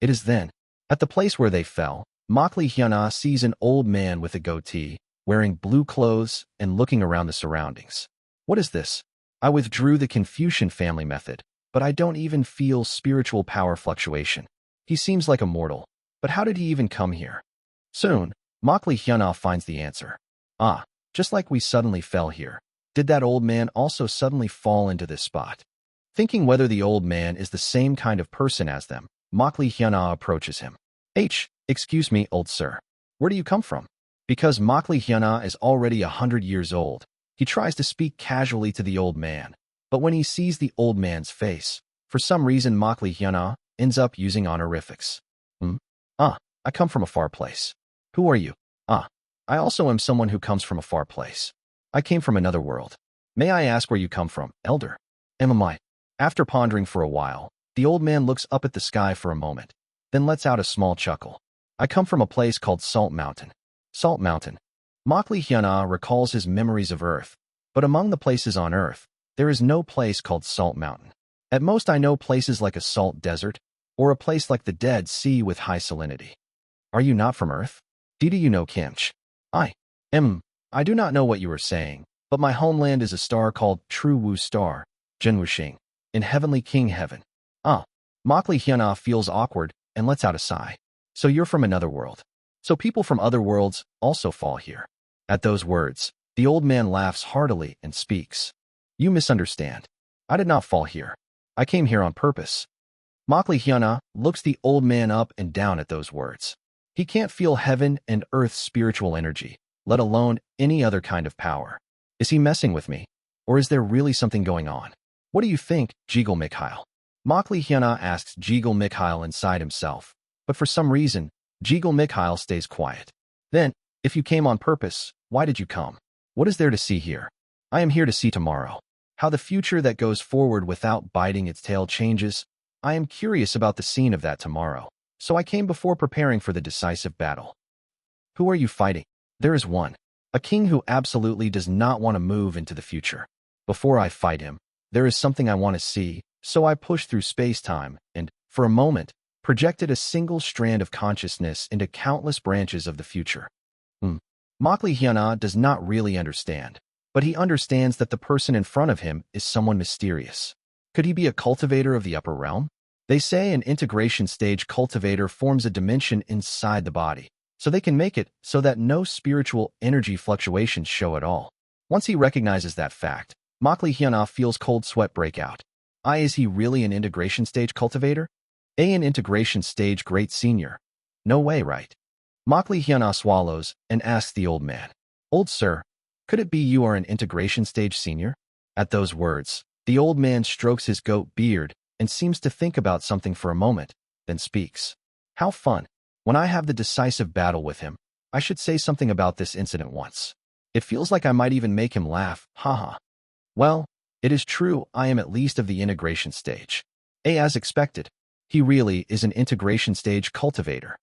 It is then, at the place where they fell, Makli Hyuna sees an old man with a goatee, wearing blue clothes and looking around the surroundings. What is this? I withdrew the Confucian family method, but I don't even feel spiritual power fluctuation. He seems like a mortal, but how did he even come here? Soon, Makli Hyuna finds the answer. Just like we suddenly fell here, did that old man also suddenly fall into this spot? Thinking whether the old man is the same kind of person as them, Makli Hyuna approaches him. Excuse me, old sir. Where do you come from? Because Makli Hyuna is already 100 years old, he tries to speak casually to the old man, but when he sees the old man's face, for some reason Makli Hyuna ends up using honorifics. I come from a far place. Who are you? I also am someone who comes from a far place. I came from another world. May I ask where you come from, elder? MMI. After pondering for a while, the old man looks up at the sky for a moment, then lets out a small chuckle. I come from a place called Salt Mountain. Salt Mountain. Makli Hyuna recalls his memories of Earth, but among the places on Earth, there is no place called Salt Mountain. At most I know places like a salt desert, or a place like the Dead Sea with high salinity. Are you not from Earth? Do you know Kimch? I do not know what you are saying, but my homeland is a star called True Wu Star, Jinwuxing, in Heavenly King Heaven. Makli Hyuna feels awkward and lets out a sigh. So you're from another world. So people from other worlds also fall here. At those words, the old man laughs heartily and speaks. You misunderstand. I did not fall here. I came here on purpose. Makli Hyuna looks the old man up and down at those words. He can't feel heaven and earth's spiritual energy, let alone any other kind of power. Is he messing with me? Or is there really something going on? What do you think, Jiggle Mikhail? Makli Hyuna asks Jiggle Mikhail inside himself, but for some reason, Jiggle Mikhail stays quiet. Then, if you came on purpose, why did you come? What is there to see here? I am here to see tomorrow. How the future that goes forward without biting its tail changes. I am curious about the scene of that tomorrow, so I came before preparing for the decisive battle. Who are you fighting? There is one. A king who absolutely does not want to move into the future. Before I fight him, there is something I want to see, so I push through space-time and, for a moment, projected a single strand of consciousness into countless branches of the future. Makli Hyuna does not really understand, but he understands that the person in front of him is someone mysterious. Could he be a cultivator of the upper realm? They say an integration stage cultivator forms a dimension inside the body, so they can make it so that no spiritual energy fluctuations show at all. Once he recognizes that fact, Makli Hyuna feels cold sweat break out. Is he really an integration stage cultivator? An integration stage great senior? No way, right? Makli Hyuna swallows and asks the old man, Old sir, could it be you are an integration stage senior? At those words, the old man strokes his goat beard and seems to think about something for a moment, then speaks. How fun. When I have the decisive battle with him, I should say something about this incident once. It feels like I might even make him laugh, haha. Well, it is true I am at least of the integration stage. As expected, he really is an integration stage cultivator.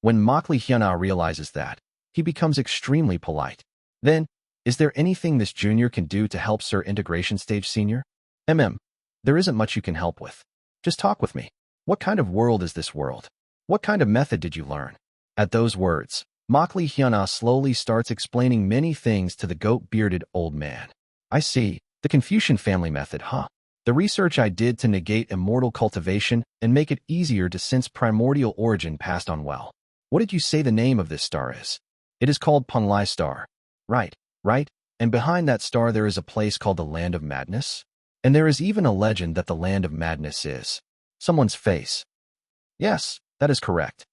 When Makli Hyuna realizes that, he becomes extremely polite. Then, is there anything this junior can do to help Sir Integration Stage Senior? There isn't much you can help with. Just talk with me. What kind of world is this world? What kind of method did you learn? At those words, Makli Hyuna slowly starts explaining many things to the goat-bearded old man. I see. The Confucian family method, huh? The research I did to negate immortal cultivation and make it easier to sense primordial origin passed on well. What did you say the name of this star is? It is called Punlai Star. Right. And behind that star there is a place called the Land of Madness? And there is even a legend that the Land of Madness is someone's face. Yes, that is correct.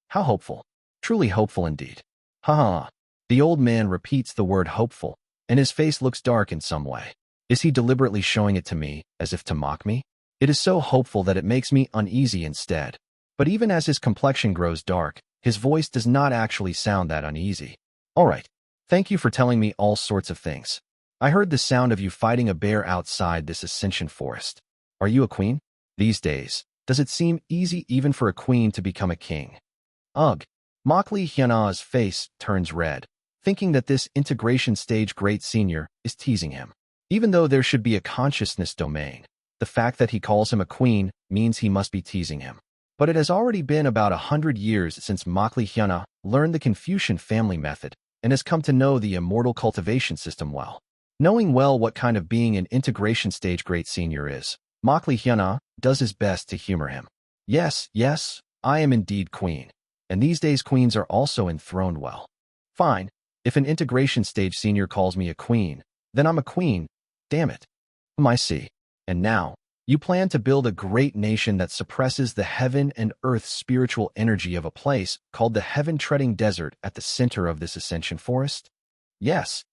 How hopeful. Truly hopeful indeed. Haha. The old man repeats the word hopeful, and his face looks dark in some way. Is he deliberately showing it to me, as if to mock me? It is so hopeful that it makes me uneasy instead. But even as his complexion grows dark, his voice does not actually sound that uneasy. All right. Thank you for telling me all sorts of things. I heard the sound of you fighting a bear outside this Ascension Forest. Are you a queen? These days, does it seem easy even for a queen to become a king? Ugh. Makli Hyuna's face turns red, thinking that this integration stage great senior is teasing him. Even though there should be a consciousness domain, the fact that he calls him a queen means he must be teasing him. But it has already been about 100 years since Makli Hyuna learned the Confucian family method and has come to know the immortal cultivation system well. Knowing well what kind of being an integration stage great senior is, Makli Hyuna does his best to humor him. Yes, I am indeed queen. And these days queens are also enthroned well. Fine, if an integration stage senior calls me a queen, then I'm a queen. Damn it. I see. And now, you plan to build a great nation that suppresses the heaven and earth spiritual energy of a place called the heaven-treading desert at the center of this Ascension Forest? Yes.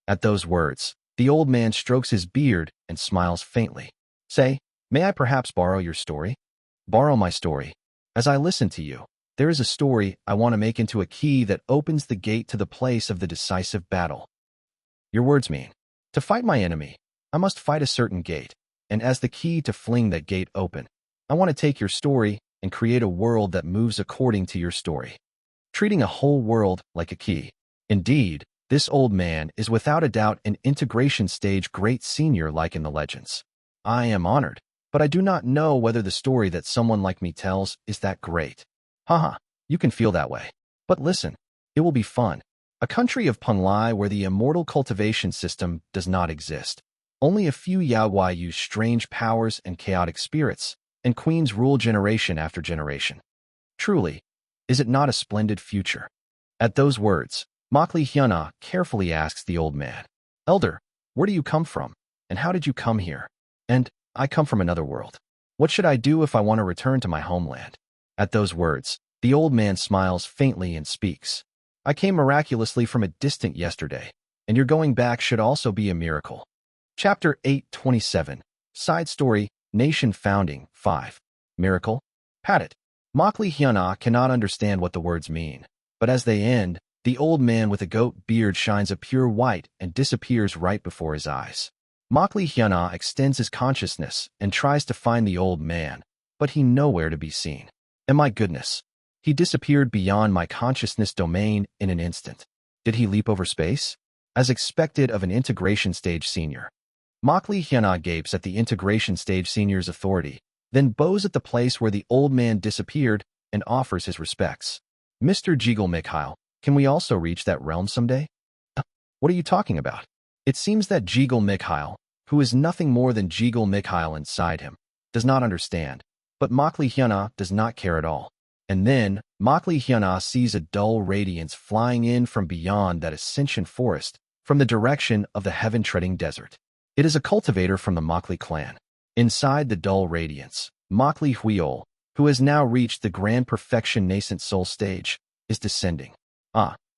At those words, the old man strokes his beard and smiles faintly. Say, may I perhaps borrow your story? Borrow my story. As I listen to you, there is a story I want to make into a key that opens the gate to the place of the decisive battle. Your words mean, to fight my enemy, I must fight a certain gate, and as the key to fling that gate open, I want to take your story and create a world that moves according to your story, treating a whole world like a key. Indeed, this old man is without a doubt an integration stage great senior like in the legends. I am honored, but I do not know whether the story that someone like me tells is that great. Haha, you can feel that way. But listen, it will be fun. A country of Punlai where the immortal cultivation system does not exist. Only a few Yaowai use strange powers and chaotic spirits, and queens rule generation after generation. Truly, is it not a splendid future? At those words, Makli Hyuna carefully asks the old man, Elder, where do you come from, and how did you come here? And, I come from another world. What should I do if I want to return to my homeland? At those words, the old man smiles faintly and speaks. I came miraculously from a distant yesterday, and your going back should also be a miracle. Chapter 827, Side Story, Nation Founding, 5. Miracle? Pat. Makli Hyuna cannot understand what the words mean, but as they end, the old man with a goat beard shines a pure white and disappears right before his eyes. Makli Hyuna extends his consciousness and tries to find the old man, but he nowhere to be seen. And my goodness, he disappeared beyond my consciousness domain in an instant. Did he leap over space? As expected of an integration stage senior. Makli Hyuna gapes at the integration stage senior's authority, then bows at the place where the old man disappeared and offers his respects. Mr. Jiggle Mikhail, can we also reach that realm someday? What are you talking about? It seems that Jiggle Mikhail, who is nothing more than Jiggle Mikhail inside him, does not understand, but Makli Hyuna does not care at all. And then, Makli Hyuna sees a dull radiance flying in from beyond that Ascension Forest, from the direction of the heaven-treading desert. It is a cultivator from the Makli clan. Inside the dull radiance, Makli Huiol, who has now reached the grand perfection nascent soul stage, is descending.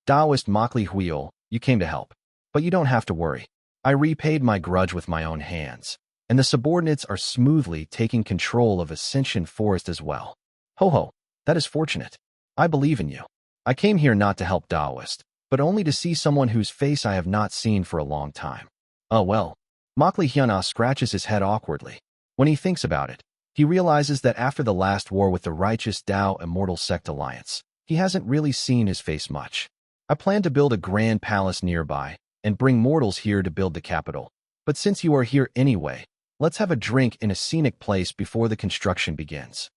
Taoist Makli Huiol, you came to help. But you don't have to worry. I repaid my grudge with my own hands, and the subordinates are smoothly taking control of Ascension Forest as well. Ho ho, that is fortunate. I believe in you. I came here not to help Daoist, but only to see someone whose face I have not seen for a long time. Oh well. Makli Hyuna scratches his head awkwardly. When he thinks about it, he realizes that after the last war with the righteous Dao Immortal Sect Alliance, he hasn't really seen his face much. I plan to build a grand palace nearby and bring mortals here to build the capital. But since you are here anyway, let's have a drink in a scenic place before the construction begins.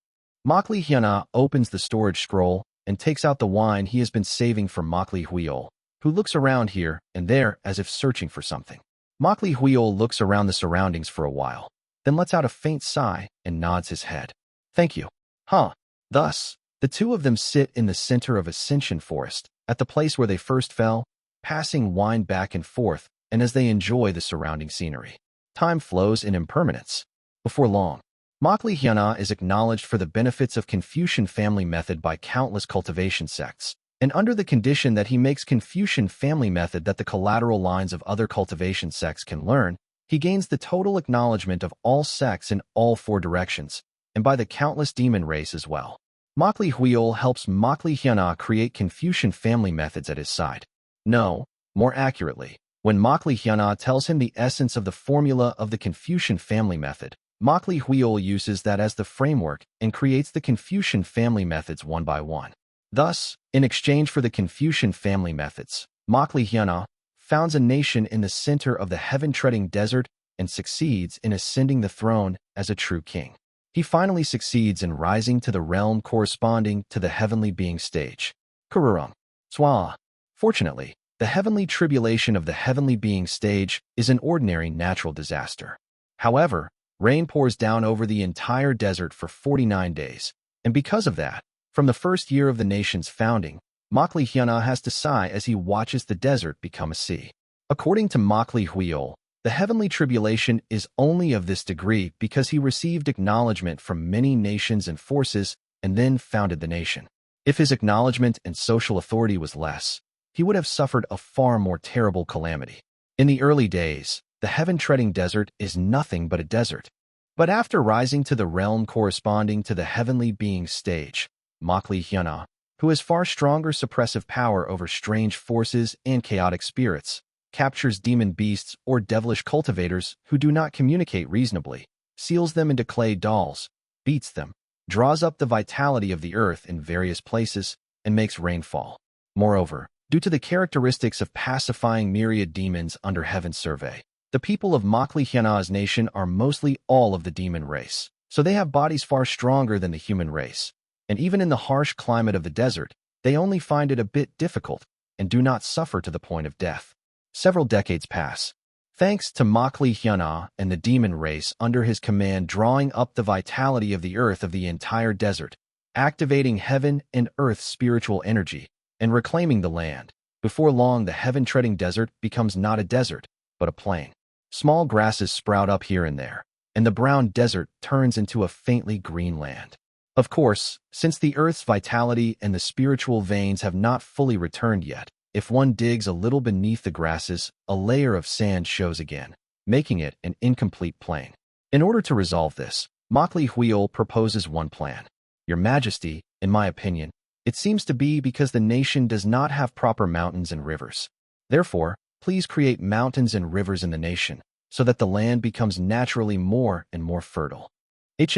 Makli Hyuna opens the storage scroll and takes out the wine he has been saving for Makli Huiol, who looks around here and there as if searching for something. Makli Huiol looks around the surroundings for a while, then lets out a faint sigh and nods his head. Thank you. Huh. Thus, the two of them sit in the center of Ascension Forest, at the place where they first fell, passing wine back and forth, and as they enjoy the surrounding scenery. Time flows in impermanence. Before long, Makli Hyuna is acknowledged for the benefits of Confucian family method by countless cultivation sects, and under the condition that he makes Confucian family method that the collateral lines of other cultivation sects can learn, he gains the total acknowledgement of all sects in all four directions, and by the countless demon race as well. Makli Huiol helps Makli Hyuna create Confucian family methods at his side. No, more accurately, when Makli Hyuna tells him the essence of the formula of the Confucian family method, Makli Huiol uses that as the framework and creates the Confucian family methods one by one. Thus, in exchange for the Confucian family methods, Makli Hyuna founds a nation in the center of the heaven-treading desert and succeeds in ascending the throne as a true king. He finally succeeds in rising to the realm corresponding to the heavenly being stage. Kururung. Swa. Fortunately, the heavenly tribulation of the heavenly being stage is an ordinary natural disaster. However, rain pours down over the entire desert for 49 days, and because of that, from the first year of the nation's founding, Makli Hyuna has to sigh as he watches the desert become a sea. According to Makli Huiol, the heavenly tribulation is only of this degree because he received acknowledgement from many nations and forces and then founded the nation. If his acknowledgement and social authority was less, he would have suffered a far more terrible calamity. In the early days, the heaven-treading desert is nothing but a desert. But after rising to the realm corresponding to the heavenly being stage, Makli Hyuna, who has far stronger suppressive power over strange forces and chaotic spirits, captures demon beasts or devilish cultivators who do not communicate reasonably, seals them into clay dolls, beats them, draws up the vitality of the earth in various places, and makes rainfall. Moreover, due to the characteristics of pacifying myriad demons under heaven's survey, the people of Makli Hyuna's nation are mostly all of the demon race, so they have bodies far stronger than the human race. And even in the harsh climate of the desert, they only find it a bit difficult and do not suffer to the point of death. Several decades pass. Thanks to Makli Hyuna and the demon race under his command drawing up the vitality of the earth of the entire desert, activating heaven and earth's spiritual energy, and reclaiming the land, before long the heaven-treading desert becomes not a desert, but a plain. Small grasses sprout up here and there, and the brown desert turns into a faintly green land. Of course, since the earth's vitality and the spiritual veins have not fully returned yet, if one digs a little beneath the grasses, a layer of sand shows again, making it an incomplete plain. In order to resolve this, Makli Huiol proposes one plan. Your Majesty, in my opinion, it seems to be because the nation does not have proper mountains and rivers. Therefore, please create mountains and rivers in the nation, so that the land becomes naturally more and more fertile. It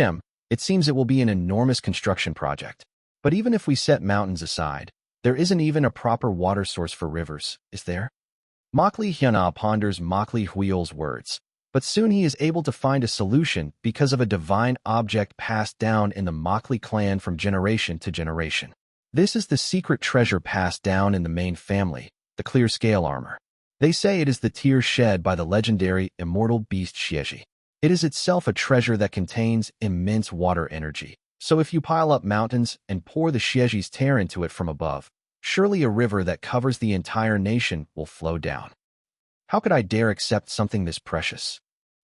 seems it will be an enormous construction project. But even if we set mountains aside, there isn't even a proper water source for rivers, is there? Makli Hyuna ponders Makli Huiol's words, but soon he is able to find a solution because of a divine object passed down in the Makli clan from generation to generation. This is the secret treasure passed down in the main family, the clear scale armor. They say it is the tears shed by the legendary immortal beast Xieji. It is itself a treasure that contains immense water energy. So if you pile up mountains and pour the Xieji's tear into it from above, surely a river that covers the entire nation will flow down. How could I dare accept something this precious?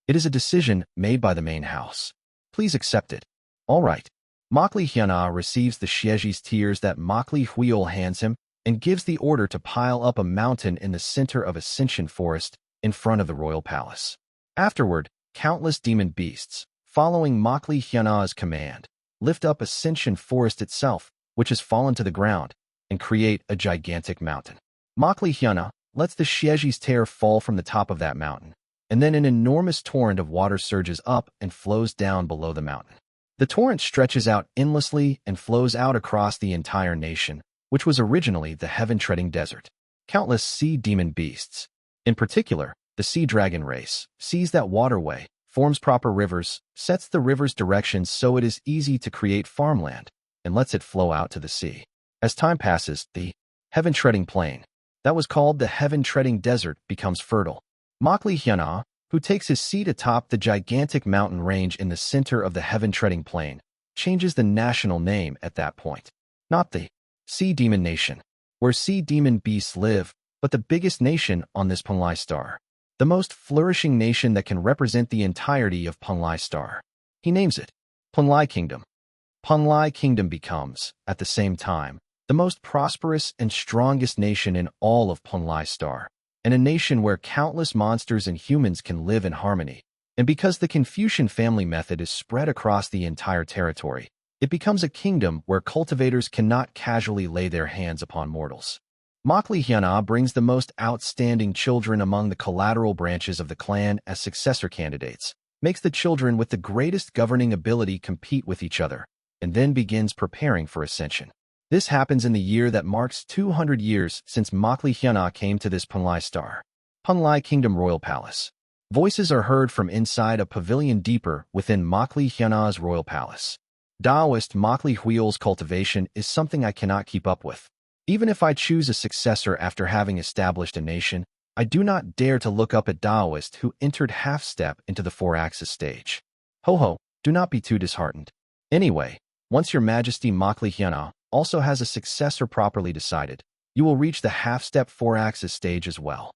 It is a decision made by the main house. Please accept it. All right. Makli Hyuna receives the Xieji's tears that Makli Huiol hands him and gives the order to pile up a mountain in the center of Ascension Forest in front of the royal palace. Afterward, countless demon beasts, following Makli Hyuna's command, lift up Ascension Forest itself which has fallen to the ground, and create a gigantic mountain. Makli Hyuna lets the Shieji's tear fall from the top of that mountain, and then an enormous torrent of water surges up and flows down below the mountain. The torrent stretches out endlessly and flows out across the entire nation, which was originally the heaven-treading desert. Countless sea demon beasts, in particular, the sea dragon race, sees that waterway, forms proper rivers, sets the river's direction so it is easy to create farmland, and lets it flow out to the sea. As time passes, the heaven-treading plain, that was called the heaven-treading desert, becomes fertile. Makli Hyuna, who takes his seat atop the gigantic mountain range in the center of the heaven-treading plain, changes the national name at that point. Not the Sea Demon Nation, where sea demon beasts live, but the biggest nation on this Punlai star. The most flourishing nation that can represent the entirety of Punlai star. He names it Punlai Kingdom. Punlai Kingdom becomes, at the same time, the most prosperous and strongest nation in all of Punlai star, and a nation where countless monsters and humans can live in harmony. And because the Confucian family method is spread across the entire territory, it becomes a kingdom where cultivators cannot casually lay their hands upon mortals. Makli Hyuna brings the most outstanding children among the collateral branches of the clan as successor candidates, makes the children with the greatest governing ability compete with each other, and then begins preparing for ascension. This happens in the year that marks 200 years since Makli Hyuna came to this Punlai star. Punlai Kingdom Royal Palace. Voices are heard from inside a pavilion deeper within Makli Hyuna's royal palace. Taoist Makli Hui's cultivation is something I cannot keep up with. Even if I choose a successor after having established a nation, I do not dare to look up at Taoist who entered half-step into the 4-axis stage. Ho, do not be too disheartened. Anyway, once Your Majesty Makli Hyuna also has a successor properly decided, you will reach the half-step 4-axis stage as well.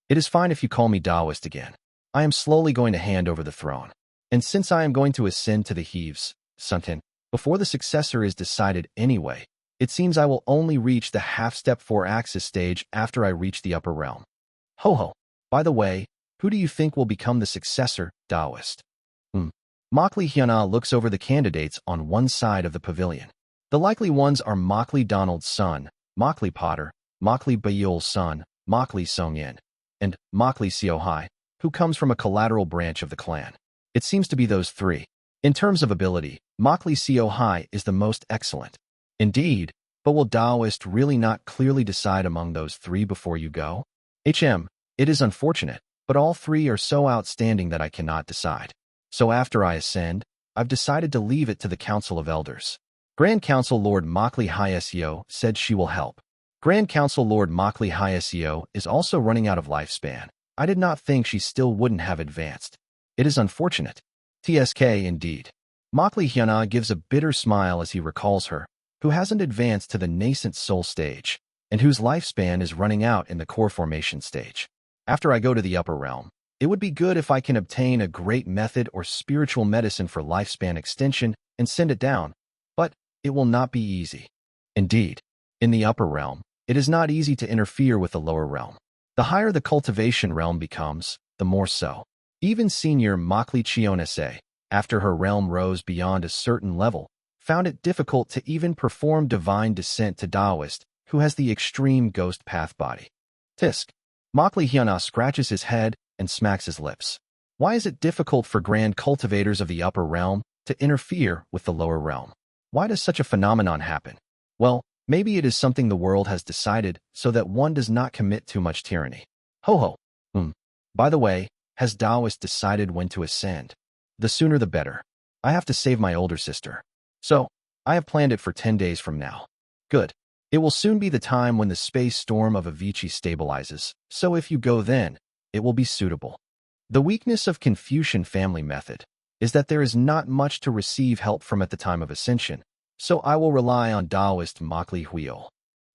It is fine if you call me Taoist again. I am slowly going to hand over the throne. And since I am going to ascend to the Heaves, Sunten, before the successor is decided anyway, it seems I will only reach the half-step 4-axis stage after I reach the upper realm. Ho, by the way, who do you think will become the successor, Taoist? Makli Hyuna looks over the candidates on one side of the pavilion. The likely ones are Makli Donald's son, Makli Potter, Makli Bayul's son, Makli Songyin, and Makli Siohai, who comes from a collateral branch of the clan. It seems to be those three. In terms of ability, Makli Siohai is the most excellent. Indeed, but will Taoist really not clearly decide among those three before you go? It is unfortunate, but all three are so outstanding that I cannot decide. So after I ascend, I've decided to leave it to the Council of Elders. Grand Council Lord Makli Hyesio said she will help. Grand Council Lord Makli Hyesio is also running out of lifespan. I did not think she still wouldn't have advanced. It is unfortunate. TSK indeed. Makli Hyuna gives a bitter smile as he recalls her, who hasn't advanced to the nascent soul stage, and whose lifespan is running out in the core formation stage. After I go to the upper realm, it would be good if I can obtain a great method or spiritual medicine for lifespan extension and send it down, but it will not be easy. Indeed, in the upper realm, it is not easy to interfere with the lower realm. The higher the cultivation realm becomes, the more so. Even senior Makli Chionese, after her realm rose beyond a certain level, found it difficult to even perform divine descent to Taoist, who has the extreme ghost path body. Tisk. Makli Hyuna scratches his head and smacks his lips. Why is it difficult for grand cultivators of the upper realm to interfere with the lower realm? Why does such a phenomenon happen? Well, maybe it is something the world has decided so that one does not commit too much tyranny. Ho. By the way, has Taoist decided when to ascend? The sooner the better. I have to save my older sister. So, I have planned it for 10 days from now. Good. It will soon be the time when the space storm of Avicii stabilizes, so if you go then, it will be suitable. The weakness of Confucian family method is that there is not much to receive help from at the time of ascension, so I will rely on Taoist Makli Hui.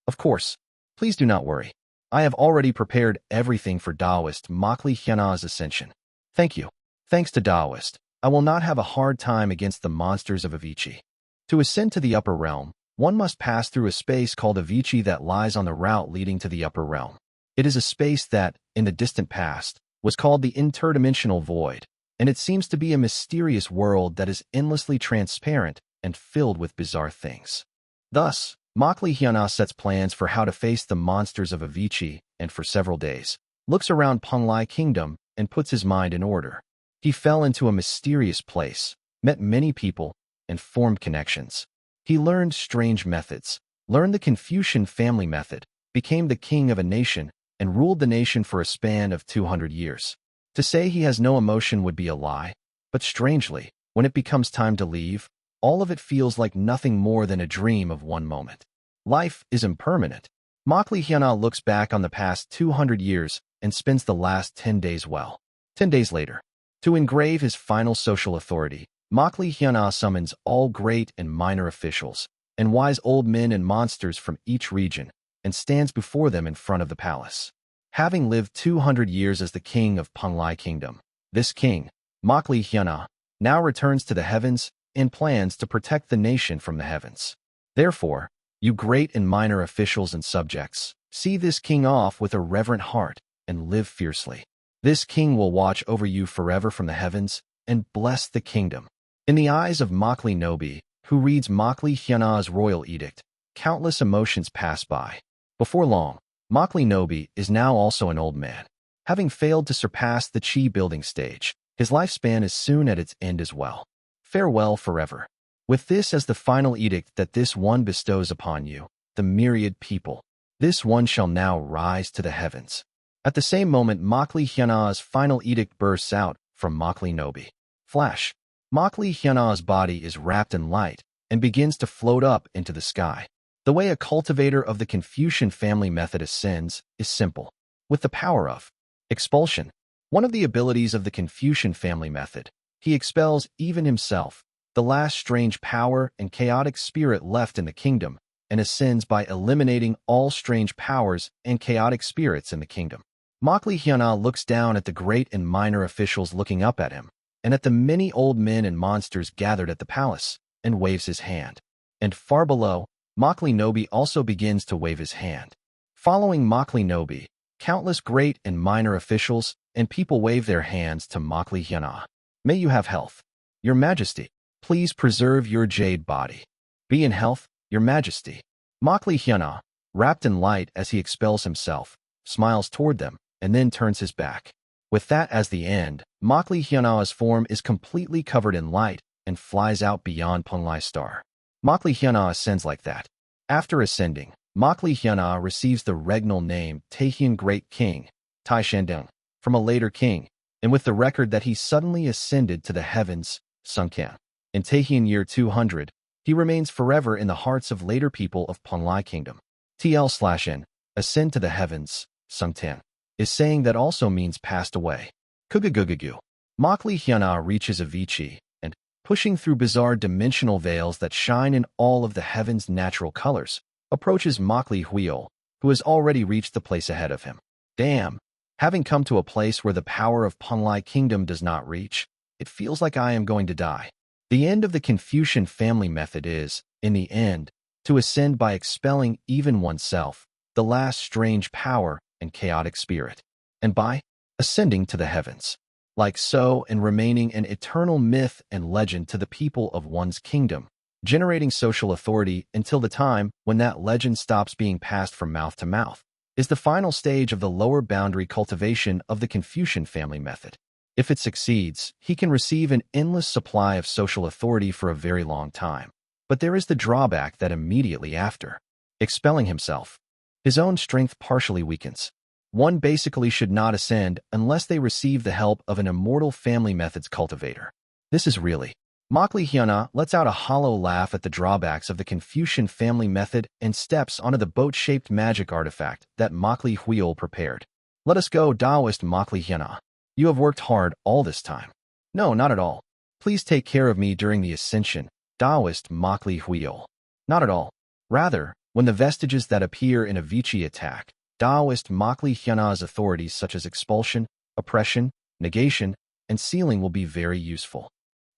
Of course, please do not worry. I have already prepared everything for Taoist Makli Hyuna's ascension. Thank you. Thanks to Taoist, I will not have a hard time against the monsters of Avicii. To ascend to the upper realm, one must pass through a space called Avicii that lies on the route leading to the upper realm. It is a space that, in the distant past, was called the interdimensional void, and it seems to be a mysterious world that is endlessly transparent and filled with bizarre things. Thus, Makli Hyana sets plans for how to face the monsters of Avicii and for several days, looks around Penglai Kingdom and puts his mind in order. He fell into a mysterious place, met many people, and formed connections. He learned strange methods, learned the Confucian family method, became the king of a nation, and ruled the nation for a span of 200 years. To say he has no emotion would be a lie, but strangely, when it becomes time to leave, all of it feels like nothing more than a dream of one moment. Life is impermanent. Makli Hyana looks back on the past 200 years and spends the last 10 days well. 10 days later, to engrave his final social authority, Makli Hyana summons all great and minor officials, and wise old men and monsters from each region, and stands before them in front of the palace. Having lived 200 years as the king of Penglai Kingdom, this king, Makli Hyana, now returns to the heavens and plans to protect the nation from the heavens. Therefore, you great and minor officials and subjects, see this king off with a reverent heart and live fiercely. This king will watch over you forever from the heavens and bless the kingdom. In the eyes of Makli Nobi, who reads Makli Hyana's royal edict, countless emotions pass by. Before long, Makli Nobi is now also an old man. Having failed to surpass the Qi building stage, his lifespan is soon at its end as well. Farewell forever. With this as the final edict that this one bestows upon you, the myriad people, this one shall now rise to the heavens. At the same moment, Makli Hyana's final edict bursts out from Makli Nobi. Flash. Makli Hyana's body is wrapped in light and begins to float up into the sky. The way a cultivator of the Confucian family method ascends is simple. With the power of expulsion, one of the abilities of the Confucian family method, he expels even himself, the last strange power and chaotic spirit left in the kingdom, and ascends by eliminating all strange powers and chaotic spirits in the kingdom. Makli Hyana looks down at the great and minor officials looking up at him, and at the many old men and monsters gathered at the palace, and waves his hand. And far below, Makli Nobi also begins to wave his hand. Following Makli Nobi, countless great and minor officials and people wave their hands to Makli Hyana. May you have health. Your Majesty, please preserve your jade body. Be in health, Your Majesty. Makli Hyana, wrapped in light as he expels himself, smiles toward them, and then turns his back. With that as the end, Makli Hyana's form is completely covered in light and flies out beyond Penglai Star. Makli Hyana ascends like that. After ascending, Makli Hyana receives the regnal name Tahian Great King, Tai Shandong, from a later king, and with the record that he suddenly ascended to the heavens, Sunkan. In Tahian year 200, he remains forever in the hearts of later people of Penglai Kingdom. TL/N, ascend to the heavens, Sungtan, is saying that also means passed away. Kugagugagu. Makli Hyana reaches Avicii, and, pushing through bizarre dimensional veils that shine in all of the heaven's natural colors, approaches Makli Huiol, who has already reached the place ahead of him. Damn. Having come to a place where the power of Penglai Kingdom does not reach, it feels like I am going to die. The end of the Confucian family method is, in the end, to ascend by expelling even oneself, the last strange power and chaotic spirit, and by ascending to the heavens. Like so, and remaining an eternal myth and legend to the people of one's kingdom, generating social authority until the time when that legend stops being passed from mouth to mouth, is the final stage of the lower boundary cultivation of the Confucian family method. If it succeeds, he can receive an endless supply of social authority for a very long time. But there is the drawback that immediately after expelling himself, his own strength partially weakens. One basically should not ascend unless they receive the help of an immortal family method's cultivator. This is really. Makli Hyana lets out a hollow laugh at the drawbacks of the Confucian family method and steps onto the boat-shaped magic artifact that Makli Huiol prepared. Let us go, Taoist Makli Hyana. You have worked hard all this time. No, not at all. Please take care of me during the ascension, Taoist Makli Huiol. Not at all. Rather, when the vestiges that appear in Avicii attack, Taoist Makli Hyana's authorities such as expulsion, oppression, negation, and sealing will be very useful.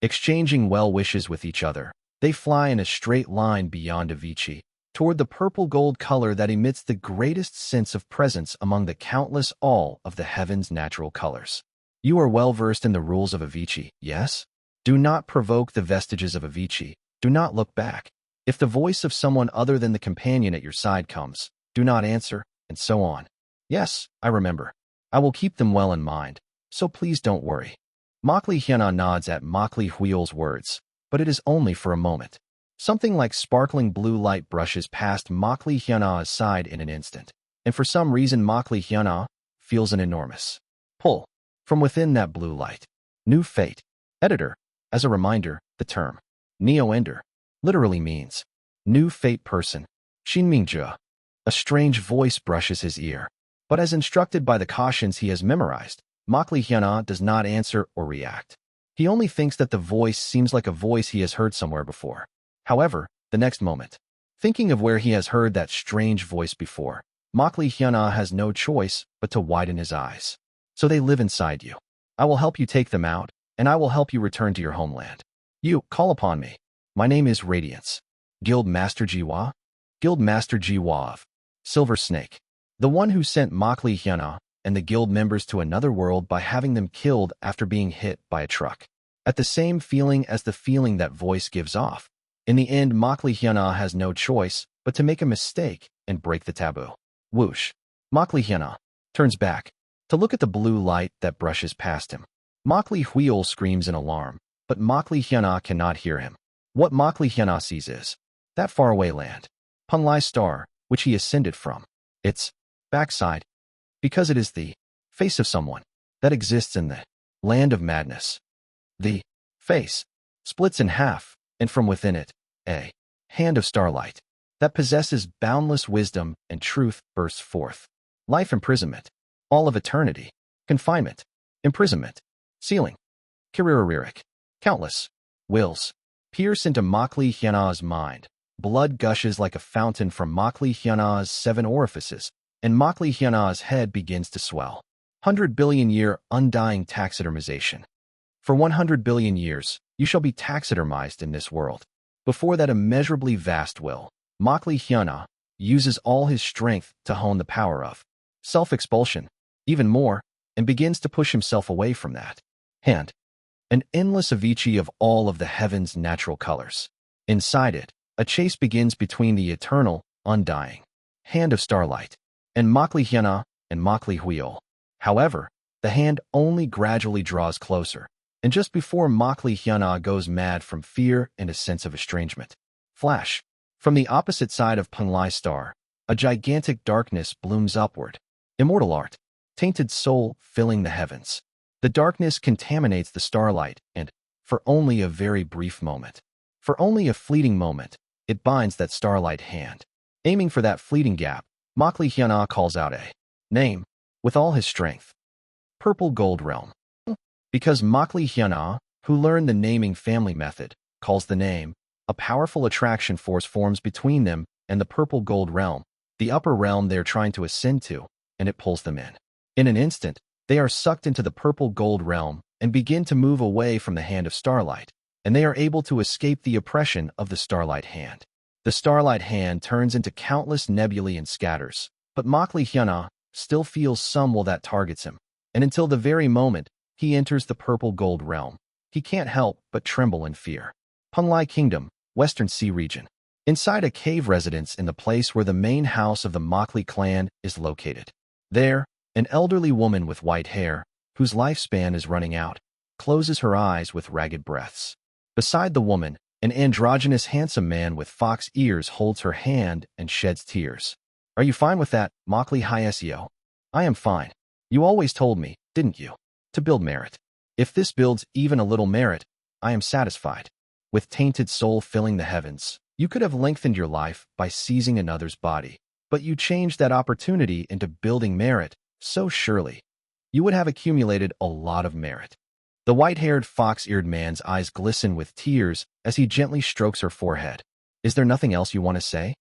Exchanging well wishes with each other, they fly in a straight line beyond Avicii, toward the purple-gold color that emits the greatest sense of presence among the countless all of the heaven's natural colors. You are well versed in the rules of Avicii, yes? Do not provoke the vestiges of Avicii. Do not look back. If the voice of someone other than the companion at your side comes, do not answer, and so on. Yes, I remember. I will keep them well in mind, so please don't worry. Makli Hyuna nods at Makli Huil's words, but it is only for a moment. Something like sparkling blue light brushes past Makli Hyuna's side in an instant, and for some reason Makli Hyuna feels an enormous pull from within that blue light. New fate. Editor. As a reminder, the term Neo-Ender literally means new fate person. Shinmingjia. A strange voice brushes his ear, but as instructed by the cautions he has memorized, Makli Hyuna does not answer or react. He only thinks that the voice seems like a voice he has heard somewhere before. However, the next moment, thinking of where he has heard that strange voice before, Makli Hyuna has no choice but to widen his eyes. So they live inside you. I will help you take them out, and I will help you return to your homeland. You, call upon me. My name is Radiance. Guild Master Jiwa? Guild Master Jiwa of Silver Snake. The one who sent Makli Hyuna and the guild members to another world by having them killed after being hit by a truck. At the same feeling as the feeling that voice gives off. In the end, Makli Hyuna has no choice but to make a mistake and break the taboo. Whoosh. Makli Hyuna turns back to look at the blue light that brushes past him. Makli Huil screams in alarm, but Makli Hyuna cannot hear him. What Makli Hyuna sees is that faraway land, Punlai Star, which he ascended from. Its backside, because it is the face of someone that exists in the land of madness. The face splits in half, and from within it, a hand of starlight that possesses boundless wisdom and truth bursts forth. Life imprisonment, all of eternity, confinement, imprisonment, sealing, Kiriririk, countless wills pierce into Makli Hyuna's mind. Blood gushes like a fountain from Makli Hyuna's 7 orifices, and Makli Hyuna's head begins to swell. 100 billion year undying taxidermization. For 100 billion years, you shall be taxidermized in this world. Before that immeasurably vast will, Makli Hyuna uses all his strength to hone the power of self-expulsion, even more, and begins to push himself away from that hand. An endless Avicii of all of the heaven's natural colors. Inside it, a chase begins between the eternal, undying hand of starlight and Makli Hyuna and Makli Huil. However, the hand only gradually draws closer, and just before Makli Hyuna goes mad from fear and a sense of estrangement. Flash. From the opposite side of Punlai Star, a gigantic darkness blooms upward. Immortal art. Tainted soul filling the heavens. The darkness contaminates the starlight, and, for only a very brief moment, for only a fleeting moment, it binds that starlight hand. Aiming for that fleeting gap, Makli Hyuna calls out a name with all his strength. Purple Gold Realm. Because Makli Hyuna, who learned the naming family method, calls the name, a powerful attraction force forms between them and the Purple Gold Realm, the upper realm they're trying to ascend to, and it pulls them in. In an instant, they are sucked into the Purple Gold Realm and begin to move away from the Hand of Starlight, and they are able to escape the oppression of the Starlight Hand. The Starlight Hand turns into countless nebulae and scatters, but Makli Hyuna still feels some will that targets him, and until the very moment he enters the Purple Gold Realm, he can't help but tremble in fear. Punlai Kingdom, Western Sea Region. Inside a cave residence in the place where the main house of the Makli clan is located. There, an elderly woman with white hair, whose lifespan is running out, closes her eyes with ragged breaths. Beside the woman, an androgynous handsome man with fox ears holds her hand and sheds tears. Are you fine with that, Makli Hyesio? I am fine. You always told me, didn't you, to build merit. If this builds even a little merit, I am satisfied. With tainted soul filling the heavens, you could have lengthened your life by seizing another's body, but you changed that opportunity into building merit, so surely you would have accumulated a lot of merit. The white-haired, fox-eared man's eyes glisten with tears as he gently strokes her forehead. Is there nothing else you want to say?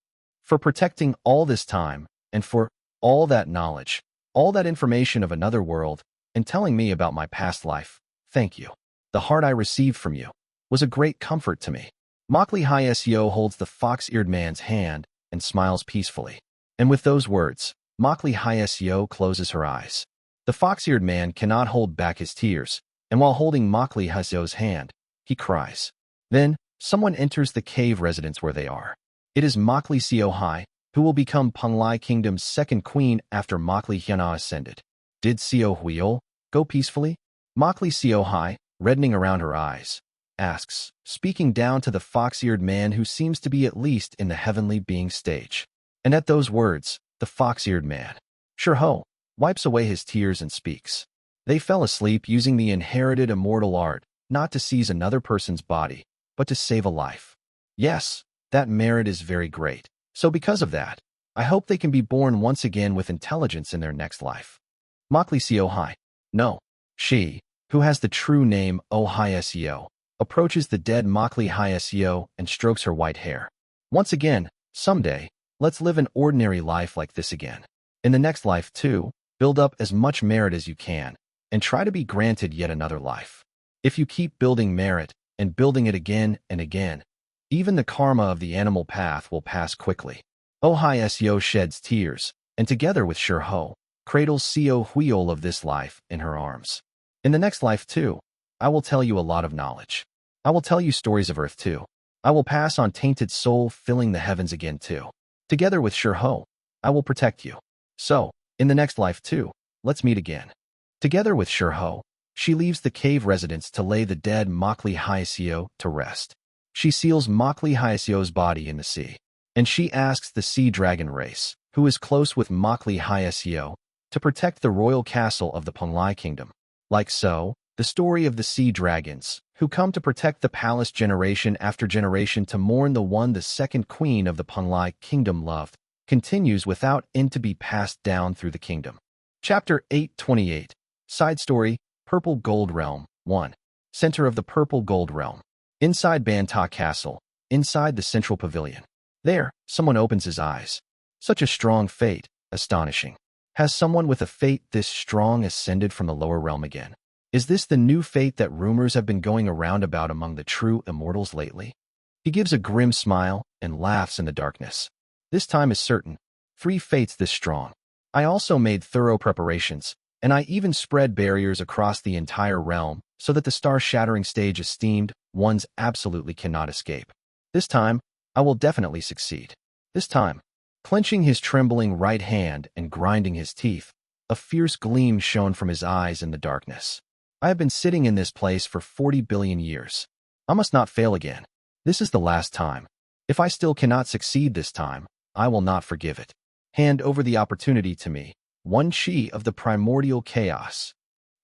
For protecting all this time, and for all that knowledge, all that information of another world, and telling me about my past life, thank you. The heart I received from you was a great comfort to me. Makli Hyesio holds the fox-eared man's hand and smiles peacefully. And with those words, Makli Hyesio closes her eyes. The fox-eared man cannot hold back his tears, and while holding Makli Hyesio's hand, he cries. Then, someone enters the cave residence where they are. It is Makli Seohai, who will become Penglai Kingdom's second queen after Makli Hyuna ascended. Did Seo Huiol go peacefully? Makli Seohai, reddening around her eyes, asks, speaking down to the fox-eared man who seems to be at least in the heavenly being stage. And at those words, the fox-eared man, Shirho, wipes away his tears and speaks. They fell asleep using the inherited immortal art, not to seize another person's body, but to save a life. Yes, that merit is very great. So because of that, I hope they can be born once again with intelligence in their next life. Makli Seohai, no, she, who has the true name Ohai Seo, approaches the dead Makli Hyeseo and strokes her white hair. Once again, someday, let's live an ordinary life like this again. In the next life too, build up as much merit as you can, and try to be granted yet another life. If you keep building merit, and building it again and again, even the karma of the animal path will pass quickly. Ohai Seo sheds tears, and together with Shirho, cradles Seo Huiol of this life in her arms. In the next life too, I will tell you a lot of knowledge. I will tell you stories of Earth too. I will pass on tainted soul filling the heavens again too. Together with Shirho, I will protect you. So, in the next life too, let's meet again. Together with Shirho, she leaves the cave residence to lay the dead Makli Hyeseo to rest. She seals Makli Hyeseo's body in the sea, and she asks the sea dragon race, who is close with Makli Hyeseo, to protect the royal castle of the Penglai Kingdom. Like so, the story of the sea dragons, who come to protect the palace generation after generation to mourn the one the second queen of the Penglai Kingdom loved, continues without end to be passed down through the kingdom. Chapter 828. Side Story, Purple Gold Realm, 1. Center of the Purple Gold Realm. Inside Banta Castle, inside the central pavilion. There, someone opens his eyes. Such a strong fate, astonishing. Has someone with a fate this strong ascended from the lower realm again? Is this the new fate that rumors have been going around about among the true immortals lately? He gives a grim smile and laughs in the darkness. This time is certain. 3 fates this strong. I also made thorough preparations, and I even spread barriers across the entire realm so that the star-shattering stage esteemed ones absolutely cannot escape. This time, I will definitely succeed. This time, clenching his trembling right hand and grinding his teeth, a fierce gleam shone from his eyes in the darkness. I have been sitting in this place for 40 billion years. I must not fail again. This is the last time. If I still cannot succeed this time, I will not forgive it. Hand over the opportunity to me, one chi of the primordial chaos.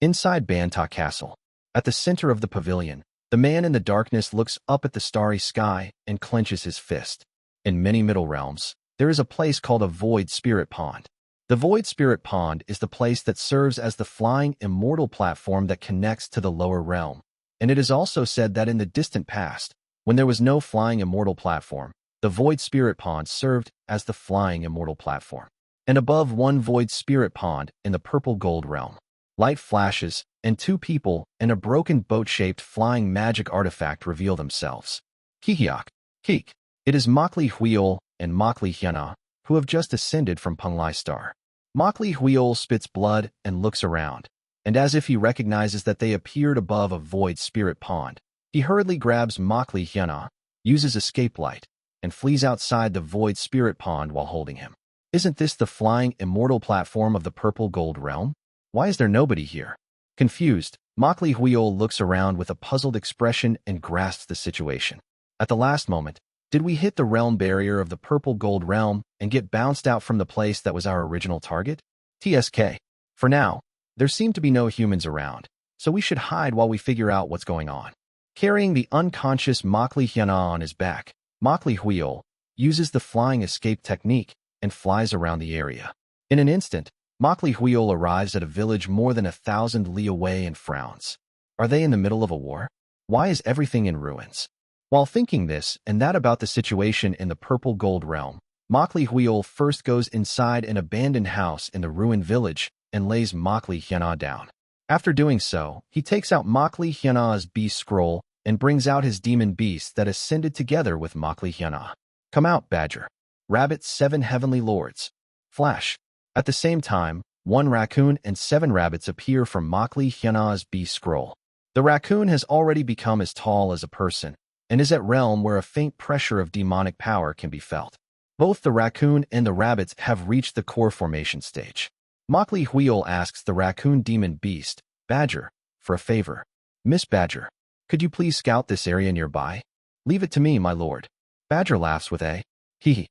Inside Banta Castle, at the center of the pavilion, the man in the darkness looks up at the starry sky and clenches his fist. In many middle realms, there is a place called a Void Spirit Pond. The Void Spirit Pond is the place that serves as the flying immortal platform that connects to the lower realm. And it is also said that in the distant past, when there was no flying immortal platform, the Void Spirit Pond served as the flying immortal platform. And above one Void Spirit Pond in the Purple Gold Realm, light flashes, and 2 people and a broken boat-shaped flying magic artifact reveal themselves. Kihyok, Kik. It is Makli Huiol and Makli Hyuna, who have just ascended from Penglai Star. Makli Huiol spits blood and looks around, and as if he recognizes that they appeared above a Void Spirit Pond, he hurriedly grabs Makli Hyuna, uses escape light, and flees outside the Void Spirit Pond while holding him. Isn't this the flying immortal platform of the Purple Gold Realm? Why is there nobody here? Confused, Makli Huiol looks around with a puzzled expression and grasps the situation. At the last moment, did we hit the realm barrier of the Purple Gold Realm and get bounced out from the place that was our original target? TSK. For now, there seem to be no humans around, so we should hide while we figure out what's going on. Carrying the unconscious Makli Hyuna on his back, Makli Huiol uses the flying escape technique and flies around the area. In an instant, Makli Huiol arrives at a village more than 1,000 li away and frowns. Are they in the middle of a war? Why is everything in ruins? While thinking this and that about the situation in the Purple Gold Realm, Makli Huiol first goes inside an abandoned house in the ruined village and lays Makli Hyuna down. After doing so, he takes out Makli Hyuna's beast scroll and brings out his demon beast that ascended together with Makli Hyuna. Come out, Badger. Rabbit 7 heavenly lords. Flash. At the same time, 1 raccoon and 7 rabbits appear from Makli Hyuna's beast scroll. The raccoon has already become as tall as a person, and is at realm where a faint pressure of demonic power can be felt. Both the raccoon and the rabbits have reached the core formation stage. Makli Huil asks the raccoon demon beast, Badger, for a favor. Miss Badger, could you please scout this area nearby? Leave it to me, my lord. Badger laughs with a hee,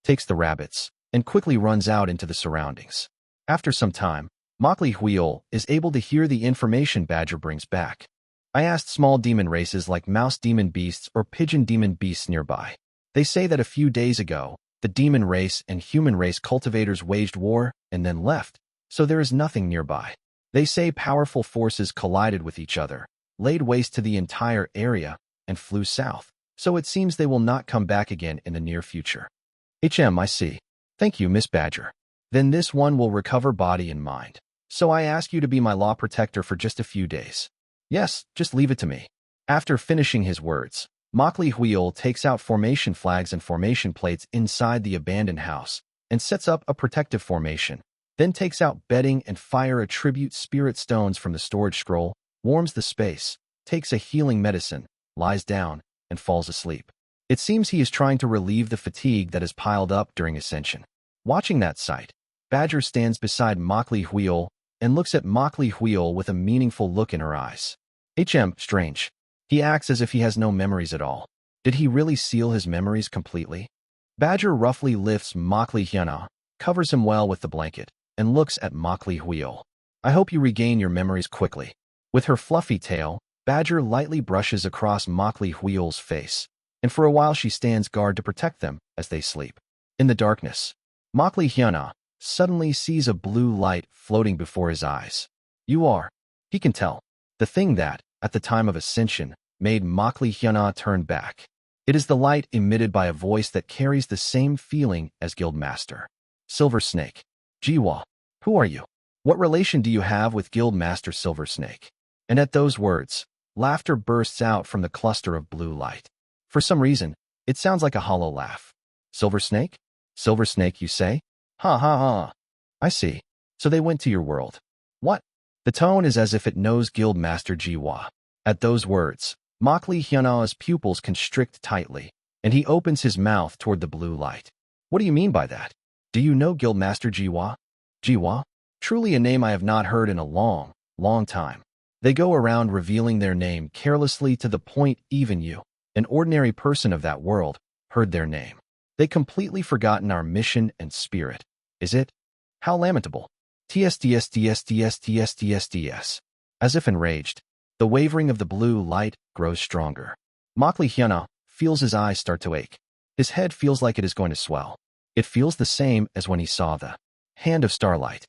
takes the rabbits, and quickly runs out into the surroundings. After some time, Makli Huil is able to hear the information Badger brings back. I asked small demon races like mouse demon beasts or pigeon demon beasts nearby. They say that a few days ago, the demon race and human race cultivators waged war and then left, so there is nothing nearby. They say powerful forces collided with each other, laid waste to the entire area, and flew south, so it seems they will not come back again in the near future. I see. Thank you, Miss Badger. Then this one will recover body and mind. So I ask you to be my law protector for just a few days. Yes, just leave it to me. After finishing his words, Makli Huil takes out formation flags and formation plates inside the abandoned house and sets up a protective formation, then takes out bedding and fire attribute spirit stones from the storage scroll, warms the space, takes a healing medicine, lies down, and falls asleep. It seems he is trying to relieve the fatigue that has piled up during ascension. Watching that sight, Badger stands beside Makli Huil and looks at Makli Huil with a meaningful look in her eyes. Strange. He acts as if he has no memories at all. Did he really seal his memories completely? Badger roughly lifts Makli Hyuna, covers him well with the blanket, and looks at Makli Huil. I hope you regain your memories quickly. With her fluffy tail, Badger lightly brushes across Makli Huil's face, and for a while she stands guard to protect them as they sleep. In the darkness, Makli Hyuna suddenly sees a blue light floating before his eyes. He can tell, the thing that, at the time of ascension, made Makli Hyuna turn back. It is the light emitted by a voice that carries the same feeling as Guildmaster. Silver Snake. Jiwa, who are you? What relation do you have with Guildmaster Silver Snake? And at those words, laughter bursts out from the cluster of blue light. For some reason, it sounds like a hollow laugh. Silver Snake? Silver Snake, you say? Ha ha ha. I see. So they went to your world. What? The tone is as if it knows Guildmaster Jiwa. At those words, Makli Hyuna's pupils constrict tightly, and he opens his mouth toward the blue light. What do you mean by that? Do you know Guildmaster Jiwa? Jiwa? Truly a name I have not heard in a long, long time. They go around revealing their name carelessly to the point even you, an ordinary person of that world, heard their name. They completely forgotten our mission and spirit. Is it? How lamentable. TSDS. As if enraged, the wavering of the blue light grows stronger. Makli Hyuna feels his eyes start to ache. His head feels like it is going to swell. It feels the same as when he saw the hand of starlight.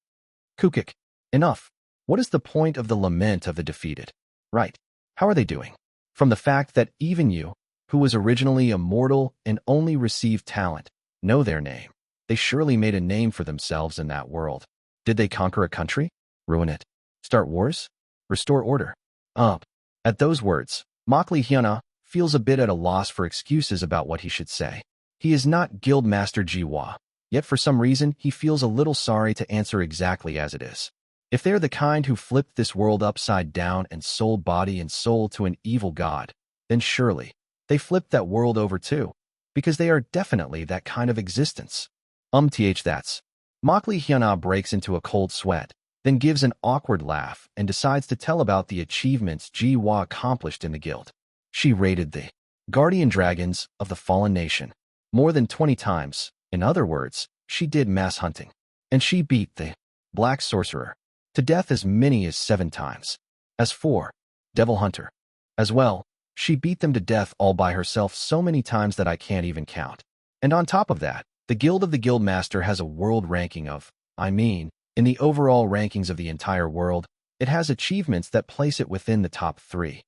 Kukik. Enough. What is the point of the lament of the defeated? Right. How are they doing? From the fact that even you, who was originally a mortal and only received talent, know their name. They surely made a name for themselves in that world. Did they conquer a country? Ruin it? Start wars? Restore order? Up. At those words, Makli Hyuna feels a bit at a loss for excuses about what he should say. He is not Guildmaster Jiwa, yet for some reason he feels a little sorry to answer exactly as it is. If they're the kind who flipped this world upside down and sold body and soul to an evil god, then surely they flipped that world over too, because they are definitely that kind of existence. That's. Makli Hyuna breaks into a cold sweat, then gives an awkward laugh and decides to tell about the achievements Jiwa accomplished in the guild. She raided the guardian dragons of the fallen nation more than 20 times. In other words, she did mass hunting. And she beat the black sorcerer to death as many as 7 times. As for devil hunter as well, she beat them to death all by herself so many times that I can't even count. And on top of that, the Guild of the Guildmaster has a world ranking of, in the overall rankings of the entire world, it has achievements that place it within the top 3.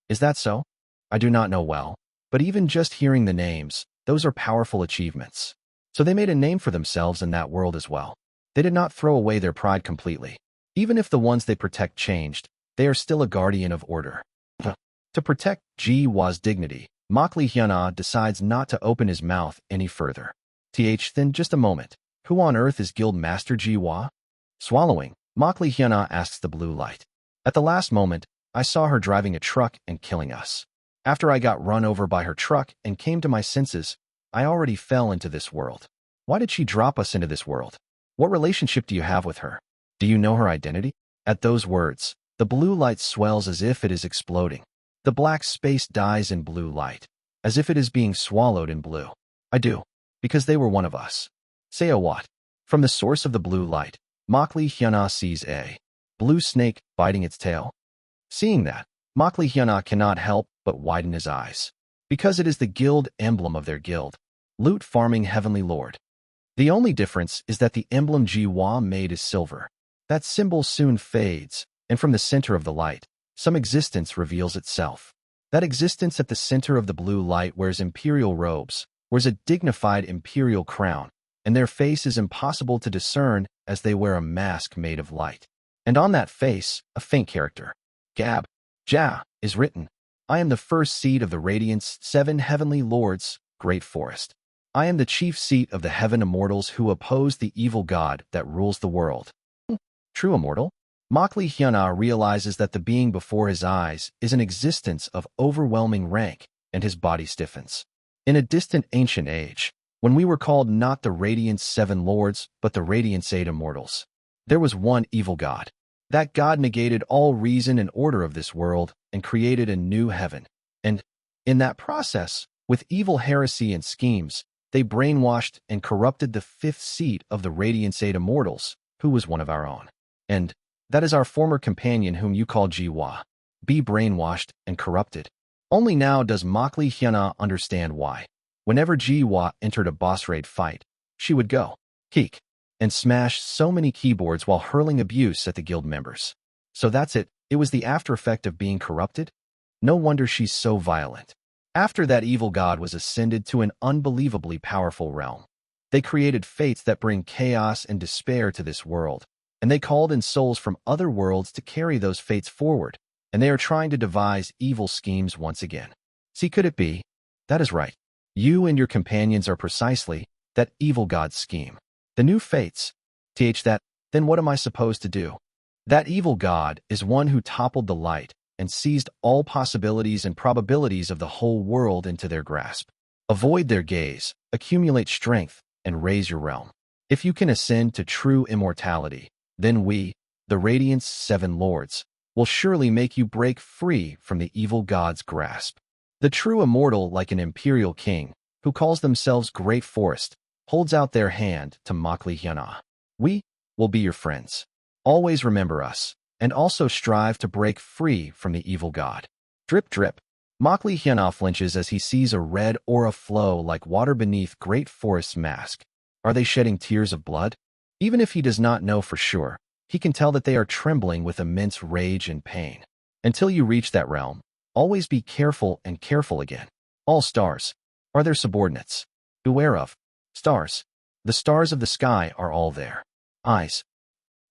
Is that so? I do not know well, but even just hearing the names, those are powerful achievements. So they made a name for themselves in that world as well. They did not throw away their pride completely. Even if the ones they protect changed, they are still a guardian of order. To protect Jiwa's dignity, Makli Hyuna decides not to open his mouth any further. Then just a moment. Who on earth is Guildmaster Jiwa? Swallowing, Makli Hyuna asks the blue light. At the last moment, I saw her driving a truck and killing us. After I got run over by her truck and came to my senses, I already fell into this world. Why did she drop us into this world? What relationship do you have with her? Do you know her identity? At those words, the blue light swells as if it is exploding. The black space dies in blue light, as if it is being swallowed in blue. I do, because they were one of us. Say a what? From the source of the blue light, Makli Hyuna sees a blue snake biting its tail. Seeing that, Makli Hyuna cannot help but widen his eyes, because it is the guild emblem of their guild, Loot Farming Heavenly Lord. The only difference is that the emblem Jiwa made is silver. That symbol soon fades, and from the center of the light, some existence reveals itself. That existence at the center of the blue light wears imperial robes, wears a dignified imperial crown, and their face is impossible to discern as they wear a mask made of light. And on that face, a faint character, Gab, Ja, is written. I am the first seed of the Radiant's 7 heavenly lords, great forest. I am the chief seat of the heaven immortals who oppose the evil god that rules the world. True immortal? Makli Hyuna realizes that the being before his eyes is an existence of overwhelming rank, and his body stiffens. In a distant ancient age, when we were called not the Radiant's 7 lords, but the Radiant's 8 immortals, there was one evil god. That god negated all reason and order of this world and created a new heaven. And, in that process, with evil heresy and schemes, they brainwashed and corrupted the 5th seat of the Radiant's 8 immortals, who was one of our own. And that is our former companion whom you call Jiwa. Be brainwashed and corrupted. Only now does Makli Hyuna understand why. Whenever Jiwa entered a boss raid fight, she would go, peek, and smash so many keyboards while hurling abuse at the guild members. So that's it. It was the after effect of being corrupted? No wonder she's so violent. After that evil god was ascended to an unbelievably powerful realm, they created fates that bring chaos and despair to this world, and they called in souls from other worlds to carry those fates forward, and they are trying to devise evil schemes once again. See, could it be? That is right. You and your companions are precisely that evil god's scheme. The new fates. Then what am I supposed to do? That evil god is one who toppled the light and seized all possibilities and probabilities of the whole world into their grasp. Avoid their gaze, accumulate strength, and raise your realm. If you can ascend to true immortality, then we, the Radiant's 7 lords, will surely make you break free from the evil god's grasp. The true immortal, like an imperial king, who calls themselves Great Forest, holds out their hand to Makli Hyuna. We will be your friends. Always remember us, and also strive to break free from the evil god. Drip drip. Makli Hyuna flinches as he sees a red aura flow like water beneath Great Forest's mask. Are they shedding tears of blood? Even if he does not know for sure, he can tell that they are trembling with immense rage and pain. Until you reach that realm, always be careful and careful again. All stars are their subordinates. Beware of stars. The stars of the sky are all there. Eyes.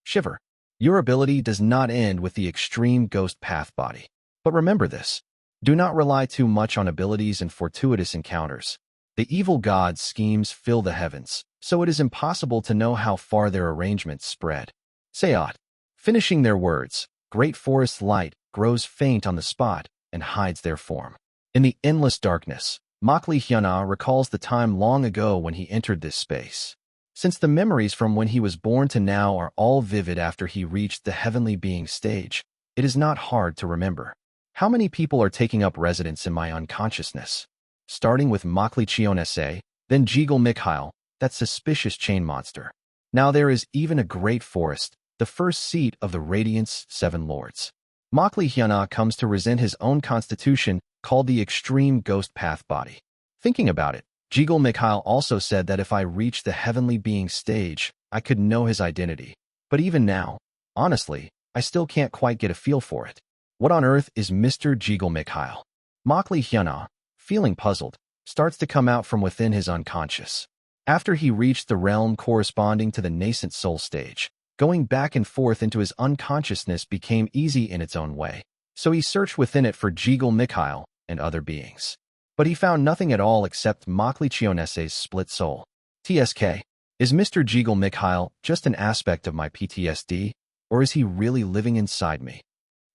Shiver. Your ability does not end with the extreme ghost path body. But remember this. Do not rely too much on abilities and fortuitous encounters. The evil god's schemes fill the heavens, so it is impossible to know how far their arrangements spread. Sayat. Finishing their words, Great Forest light grows faint on the spot and hides their form. In the endless darkness, Makli Hyuna recalls the time long ago when he entered this space. Since the memories from when he was born to now are all vivid after he reached the heavenly being stage, it is not hard to remember. How many people are taking up residence in my unconsciousness? Starting with Makli Chionese, then Jigal Mikhail, that suspicious chain monster. Now there is even a Great Forest, the first seat of the Radiant's 7 lords. Makli Hyuna comes to resent his own constitution, called the extreme ghost path body. Thinking about it, Jigal Mikhail also said that if I reached the heavenly being stage, I could know his identity. But even now, honestly, I still can't quite get a feel for it. What on earth is Mr. Jigal Mikhail? Makli Hyuna, feeling puzzled, starts to come out from within his unconscious. After he reached the realm corresponding to the nascent soul stage, going back and forth into his unconsciousness became easy in its own way, so he searched within it for Jigal Mikhail and other beings. But he found nothing at all except Makli Chionese's split soul. TSK, is Mr. Jigal Mikhail just an aspect of my PTSD, or is he really living inside me?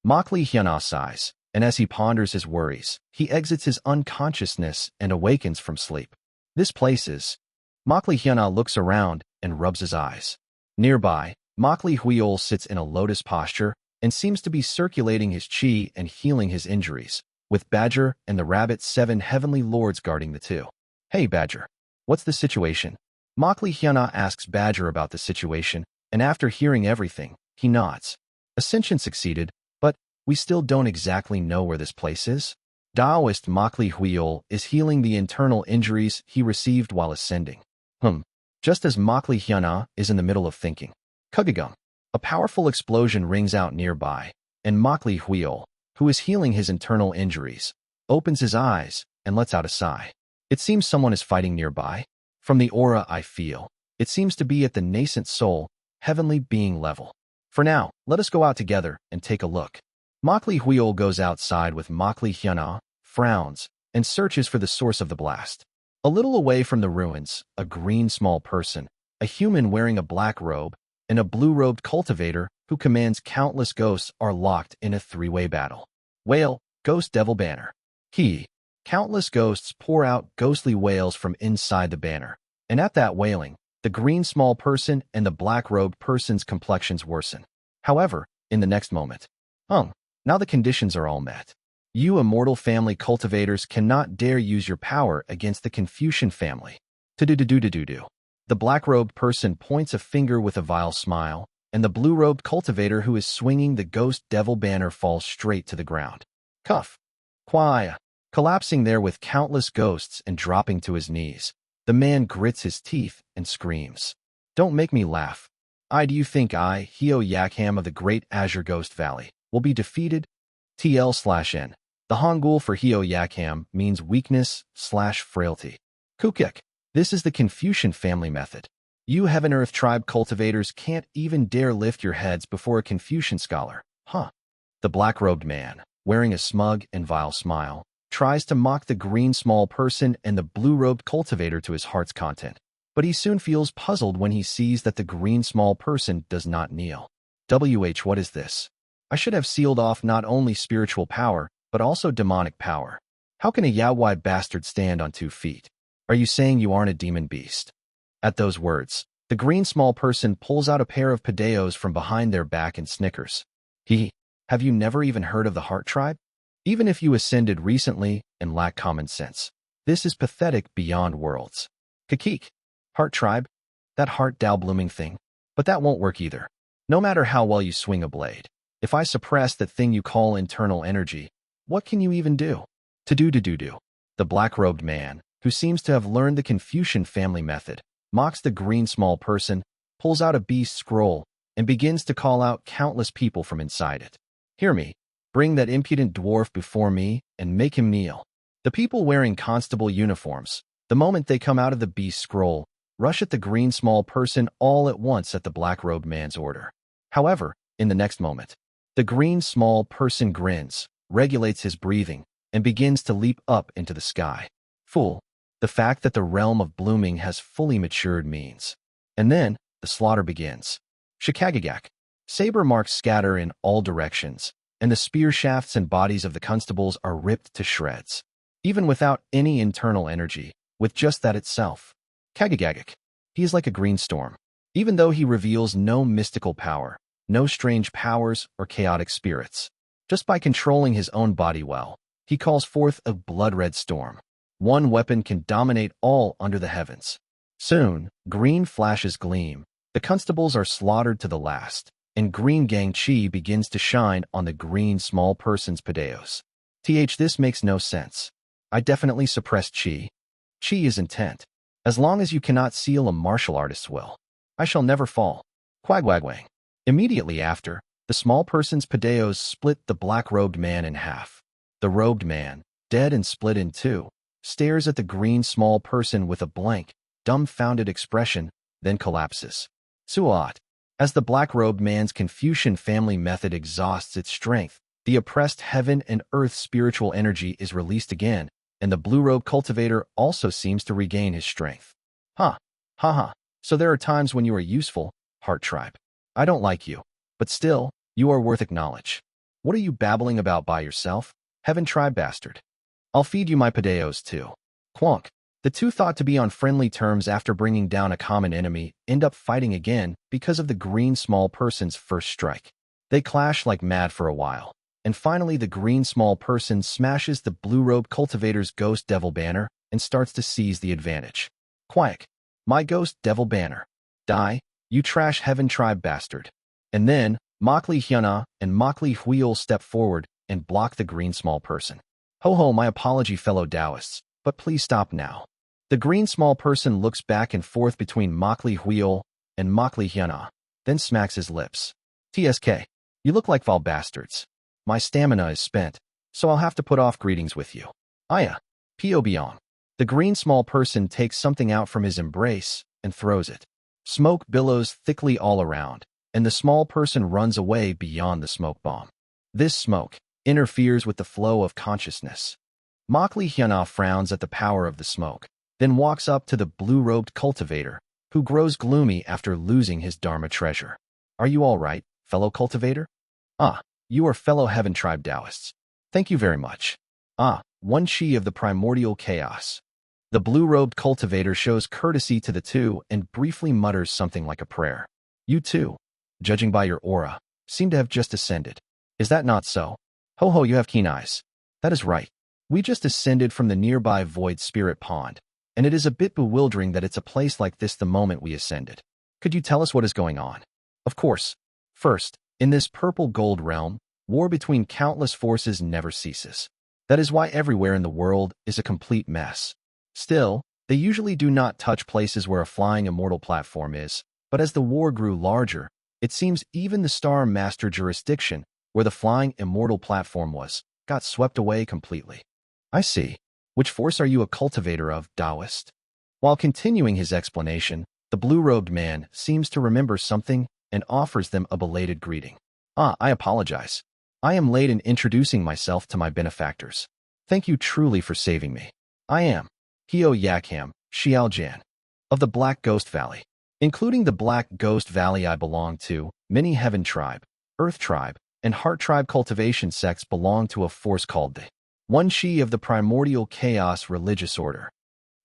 Makli Hyuna sighs, and as he ponders his worries, he exits his unconsciousness and awakens from sleep. This place is... Makli Hyuna looks around and rubs his eyes. Nearby, Makli Huiol sits in a lotus posture and seems to be circulating his chi and healing his injuries, with Badger and the Rabbit 7 heavenly lords guarding the two. Hey Badger, what's the situation? Makli Hyuna asks Badger about the situation, and after hearing everything, he nods. Ascension succeeded, but we still don't exactly know where this place is. Taoist Makli Huiol is healing the internal injuries he received while ascending. Just as Makli Hyuna is in the middle of thinking. Kugagum. A powerful explosion rings out nearby, and Makli Huiol, who is healing his internal injuries, opens his eyes and lets out a sigh. It seems someone is fighting nearby. From the aura I feel, it seems to be at the nascent soul, heavenly being level. For now, let us go out together and take a look. Makli Huiol goes outside with Makli Hyuna, frowns, and searches for the source of the blast. A little away from the ruins, a green small person, a human wearing a black robe, and a blue-robed cultivator who commands countless ghosts are locked in a three-way battle. Wail, Ghost Devil Banner. Countless ghosts pour out ghostly wails from inside the banner, and at that wailing, the green small person and the black-robed person's complexions worsen. However, in the next moment, now the conditions are all met. You immortal family cultivators cannot dare use your power against the Confucian family. To-do-do-do-do-do-do. The black-robed person points a finger with a vile smile, and the blue-robed cultivator who is swinging the ghost devil banner falls straight to the ground. Cuff. Quiet. Collapsing there with countless ghosts and dropping to his knees, the man grits his teeth and screams. Don't make me laugh. Do you think I, Heo Yakham of the Great Azure Ghost Valley, will be defeated? TL/N. The Hangul for Heo Yakham means weakness/frailty. Kukik. This is the Confucian family method. You Heaven Earth tribe cultivators can't even dare lift your heads before a Confucian scholar. The black-robed man, wearing a smug and vile smile, tries to mock the green small person and the blue-robed cultivator to his heart's content. But he soon feels puzzled when he sees that the green small person does not kneel. What is this? I should have sealed off not only spiritual power, but also demonic power. How can a Yawai bastard stand on 2 feet? Are you saying you aren't a demon beast? At those words, the green small person pulls out a pair of padeos from behind their back and snickers. Have you never even heard of the Heart Tribe? Even if you ascended recently and lack common sense, this is pathetic beyond worlds. Kakik. Heart Tribe? That heart Dao blooming thing? But that won't work either. No matter how well you swing a blade, if I suppress that thing you call internal energy, what can you even do? To-do-do-do-do. The black-robed man, who seems to have learned the Confucian family method, mocks the green small person, pulls out a beast scroll, and begins to call out countless people from inside it. Hear me. Bring that impudent dwarf before me and make him kneel. The people wearing constable uniforms, the moment they come out of the beast scroll, rush at the green small person all at once at the black-robed man's order. However, in the next moment, the green small person grins, regulates his breathing, and begins to leap up into the sky. Fool. The fact that the realm of blooming has fully matured means. And then, the slaughter begins. Shikagagak. Saber marks scatter in all directions, and the spear shafts and bodies of the constables are ripped to shreds. Even without any internal energy, with just that itself. Kagagagak. He is like a green storm. Even though he reveals no mystical power, no strange powers or chaotic spirits. Just by controlling his own body well, he calls forth a blood-red storm. One weapon can dominate all under the heavens. Soon, green flashes gleam. The constables are slaughtered to the last, and green gang chi begins to shine on the green small person's padeos. This makes no sense. I definitely suppressed chi. Chi is intent. As long as you cannot seal a martial artist's will, I shall never fall. Quagwagwang. Immediately after, the small person's padeos split the black-robed man in half. The robed man, dead and split in two, stares at the green small person with a blank, dumbfounded expression, then collapses. Suat. As the black-robed man's Confucian family method exhausts its strength, the oppressed heaven and earth spiritual energy is released again, and the blue-robe cultivator also seems to regain his strength. So there are times when you are useful, Heart Tribe. I don't like you, but still, you are worth acknowledge. What are you babbling about by yourself? Heaven tribe bastard. I'll feed you my padeos too. Quonk. The two, thought to be on friendly terms after bringing down a common enemy, end up fighting again because of the green small person's first strike. They clash like mad for a while, and finally the green small person smashes the blue-robed cultivator's ghost devil banner and starts to seize the advantage. Quack. My ghost devil banner. Die, you trash heaven tribe bastard. And then, Makli Hyuna and Makli Huil step forward and block the green small person. Ho ho, my apology fellow Taoists, but please stop now. The green small person looks back and forth between Makli Huil and Makli Hyuna, then smacks his lips. TSK, you look like foul bastards. My stamina is spent, so I'll have to put off greetings with you. Aya. Pio Biong. The green small person takes something out from his embrace and throws it. Smoke billows thickly all around, and the small person runs away beyond the smoke bomb. This smoke interferes with the flow of consciousness. Makli Hyuna frowns at the power of the smoke, then walks up to the blue-robed cultivator, who grows gloomy after losing his Dharma treasure. Are you all right, fellow cultivator? Ah, you are fellow heaven tribe Taoists. Thank you very much. Ah, one chi of the primordial chaos. The blue-robed cultivator shows courtesy to the two and briefly mutters something like a prayer. You too, judging by your aura, seem to have just ascended. Is that not so? Ho ho, you have keen eyes. That is right. We just ascended from the nearby void spirit pond, and it is a bit bewildering that it's a place like this the moment we ascended. Could you tell us what is going on? Of course. First, in this purple gold realm, war between countless forces never ceases. That is why everywhere in the world is a complete mess. Still, they usually do not touch places where a flying immortal platform is, but as the war grew larger, it seems even the Star Master jurisdiction, where the flying immortal platform was, got swept away completely. I see. Which force are you a cultivator of, Taoist? While continuing his explanation, the blue-robed man seems to remember something and offers them a belated greeting. Ah, I apologize. I am late in introducing myself to my benefactors. Thank you truly for saving me. I am Hio Yakham, Xiaojian, of the Black Ghost Valley. Including the Black Ghost Valley I belong to, many Heaven Tribe, Earth Tribe, and Heart Tribe cultivation sects belong to a force called the One Chi of the Primordial Chaos Religious Order.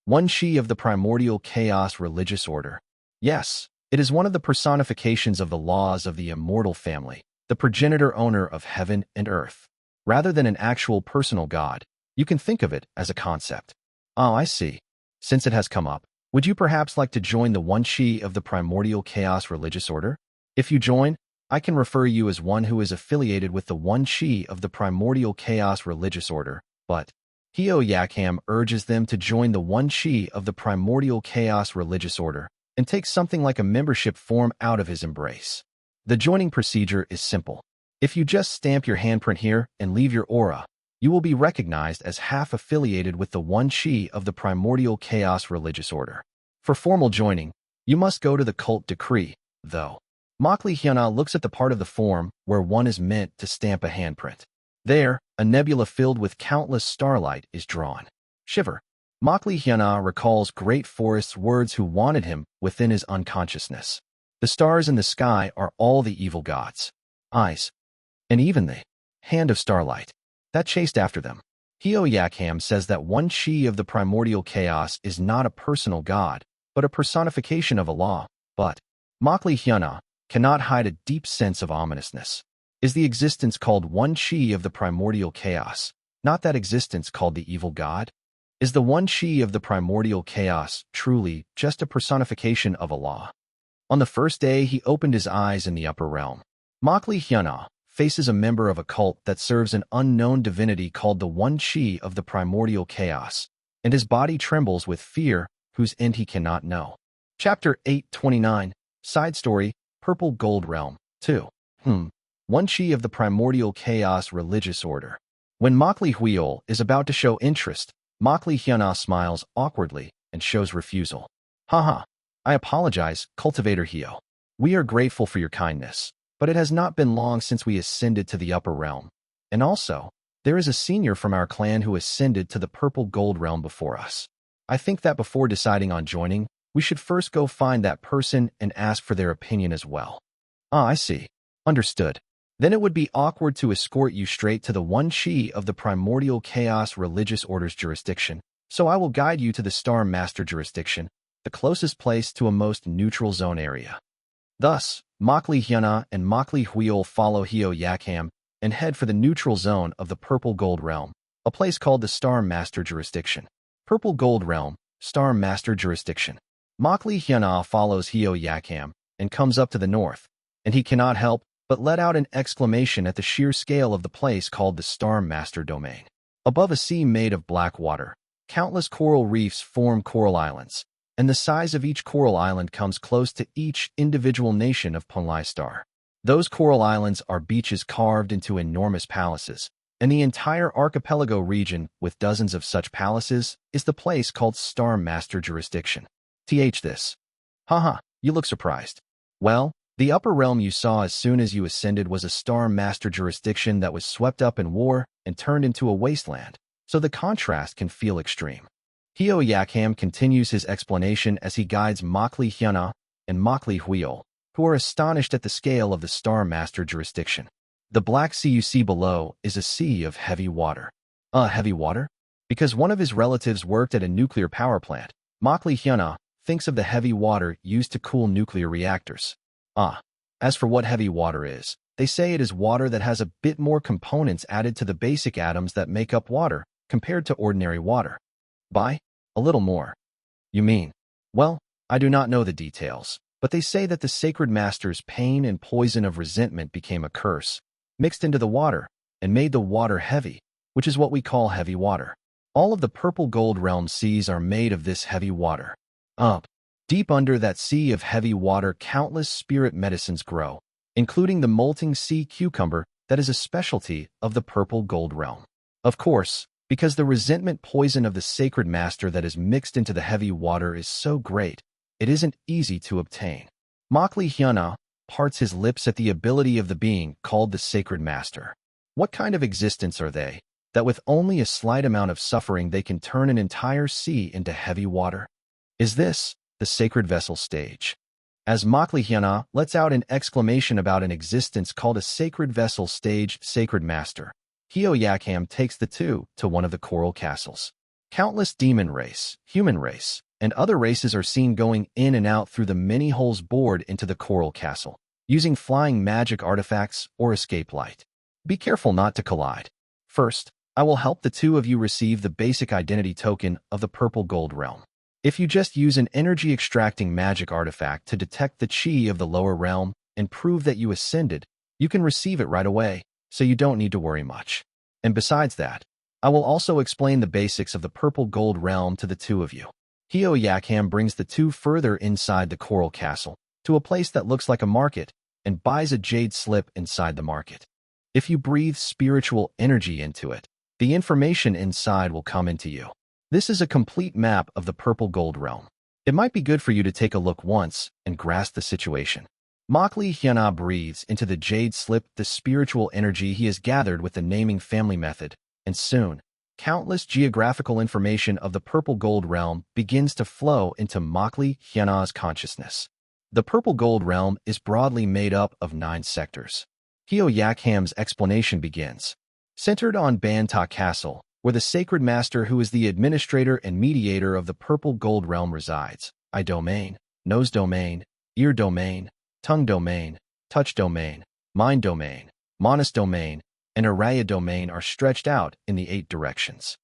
One Chi of the Primordial Chaos Religious Order. Yes, it is one of the personifications of the laws of the immortal family, the progenitor owner of heaven and earth. Rather than an actual personal god, you can think of it as a concept. Oh, I see. Since it has come up, would you perhaps like to join the One Chi of the Primordial Chaos Religious Order? If you join, I can refer you as one who is affiliated with the One Chi of the Primordial Chaos Religious Order, but Hio Yakham urges them to join the One Chi of the Primordial Chaos Religious Order and take something like a membership form out of his embrace. The joining procedure is simple. If you just stamp your handprint here and leave your aura, you will be recognized as half affiliated with the One Chi of the Primordial Chaos Religious Order. For formal joining, you must go to the cult decree, though. Makli Hyuna looks at the part of the form where one is meant to stamp a handprint. There, a nebula filled with countless starlight is drawn. Shiver. Makli Hyuna recalls Great Forest's words who wanted him within his unconsciousness. The stars in the sky are all the evil gods' eyes, and even the hand of starlight that chased after them. Hio Yakham says that One Chi of the Primordial Chaos is not a personal god, but a personification of a law. But Makli Hyuna cannot hide a deep sense of ominousness. Is the existence called One Chi of the Primordial Chaos, not that existence called the evil god? Is the One Chi of the Primordial Chaos truly just a personification of a law? On the first day he opened his eyes in the upper realm, Makli Hyuna faces a member of a cult that serves an unknown divinity called the One Chi of the Primordial Chaos, and his body trembles with fear whose end he cannot know. Chapter 829, Side Story, Purple Gold Realm, 2. One Chi of the Primordial Chaos Religious Order. When Makli Huil is about to show interest, Makli Hyuna smiles awkwardly and shows refusal. Haha, I apologize, Cultivator Hio. We are grateful for your kindness, but it has not been long since we ascended to the upper realm. And also, there is a senior from our clan who ascended to the Purple Gold Realm before us. I think that before deciding on joining, we should first go find that person and ask for their opinion as well. Ah, I see. Understood. Then it would be awkward to escort you straight to the one chi of the primordial chaos religious order's jurisdiction, so I will guide you to the Star Master jurisdiction, the closest place to a most neutral zone area. Thus, Makli Hyuna and Makli Huiol follow Hio Yakham and head for the neutral zone of the Purple Gold Realm, a place called the Star Master jurisdiction. Purple Gold Realm, Star Master jurisdiction. Makli Hyuna follows Hio Yakham and comes up to the north, and he cannot help but let out an exclamation at the sheer scale of the place called the Star Master domain. Above a sea made of black water, countless coral reefs form coral islands, and the size of each coral island comes close to each individual nation of Punlai Star. Those coral islands are beaches carved into enormous palaces, and the entire archipelago region, with dozens of such palaces, is the place called Star Master jurisdiction. This. Haha, you look surprised. Well, the upper realm you saw as soon as you ascended was a Star Master jurisdiction that was swept up in war and turned into a wasteland, so the contrast can feel extreme. Hio Yakham continues his explanation as he guides Makli Hyuna and Makli Huiol, who are astonished at the scale of the Star Master jurisdiction. The black sea you see below is a sea of heavy water. Heavy water? Because one of his relatives worked at a nuclear power plant, Makli Hyuna thinks of the heavy water used to cool nuclear reactors. As for what heavy water is, they say it is water that has a bit more components added to the basic atoms that make up water compared to ordinary water. By a little more. You mean? Well, I do not know the details, but they say that the Sacred Master's pain and poison of resentment became a curse, mixed into the water, and made the water heavy, which is what we call heavy water. All of the Purple Gold Realm seas are made of this heavy water. Deep under that sea of heavy water, countless spirit medicines grow, including the molting sea cucumber that is a specialty of the Purple Gold Realm. Of course, because the resentment poison of the Sacred Master that is mixed into the heavy water is so great, it isn't easy to obtain. Makli Hyuna parts his lips at the ability of the being called the Sacred Master. What kind of existence are they, that with only a slight amount of suffering they can turn an entire sea into heavy water? Is this the Sacred Vessel stage? As Makli Hyuna lets out an exclamation about an existence called a Sacred Vessel stage, Sacred Master, Hio Yakham takes the two to one of the coral castles. Countless demon race, human race, and other races are seen going in and out through the many holes bored into the coral castle, using flying magic artifacts or escape light. Be careful not to collide. First, I will help the two of you receive the basic identity token of the Purple Gold Realm. If you just use an energy-extracting magic artifact to detect the chi of the lower realm and prove that you ascended, you can receive it right away, so you don't need to worry much. And besides that, I will also explain the basics of the Purple Gold Realm to the two of you. Hio Yakham brings the two further inside the coral castle, to a place that looks like a market, and buys a jade slip inside the market. If you breathe spiritual energy into it, the information inside will come into you. This is a complete map of the Purple Gold Realm. It might be good for you to take a look once and grasp the situation. Makli Hyuna breathes into the jade slip the spiritual energy he has gathered with the naming family method, and soon, countless geographical information of the Purple Gold Realm begins to flow into Makli Hyuna's consciousness. The Purple Gold Realm is broadly made up of 9 sectors. Hio Yakham's explanation begins. Centered on Banta Castle, where the Sacred Master, who is the administrator and mediator of the Purple Gold Realm, resides, eye domain, nose domain, ear domain, tongue domain, touch domain, mind domain, Manas domain, and Araya domain are stretched out in the 8 directions.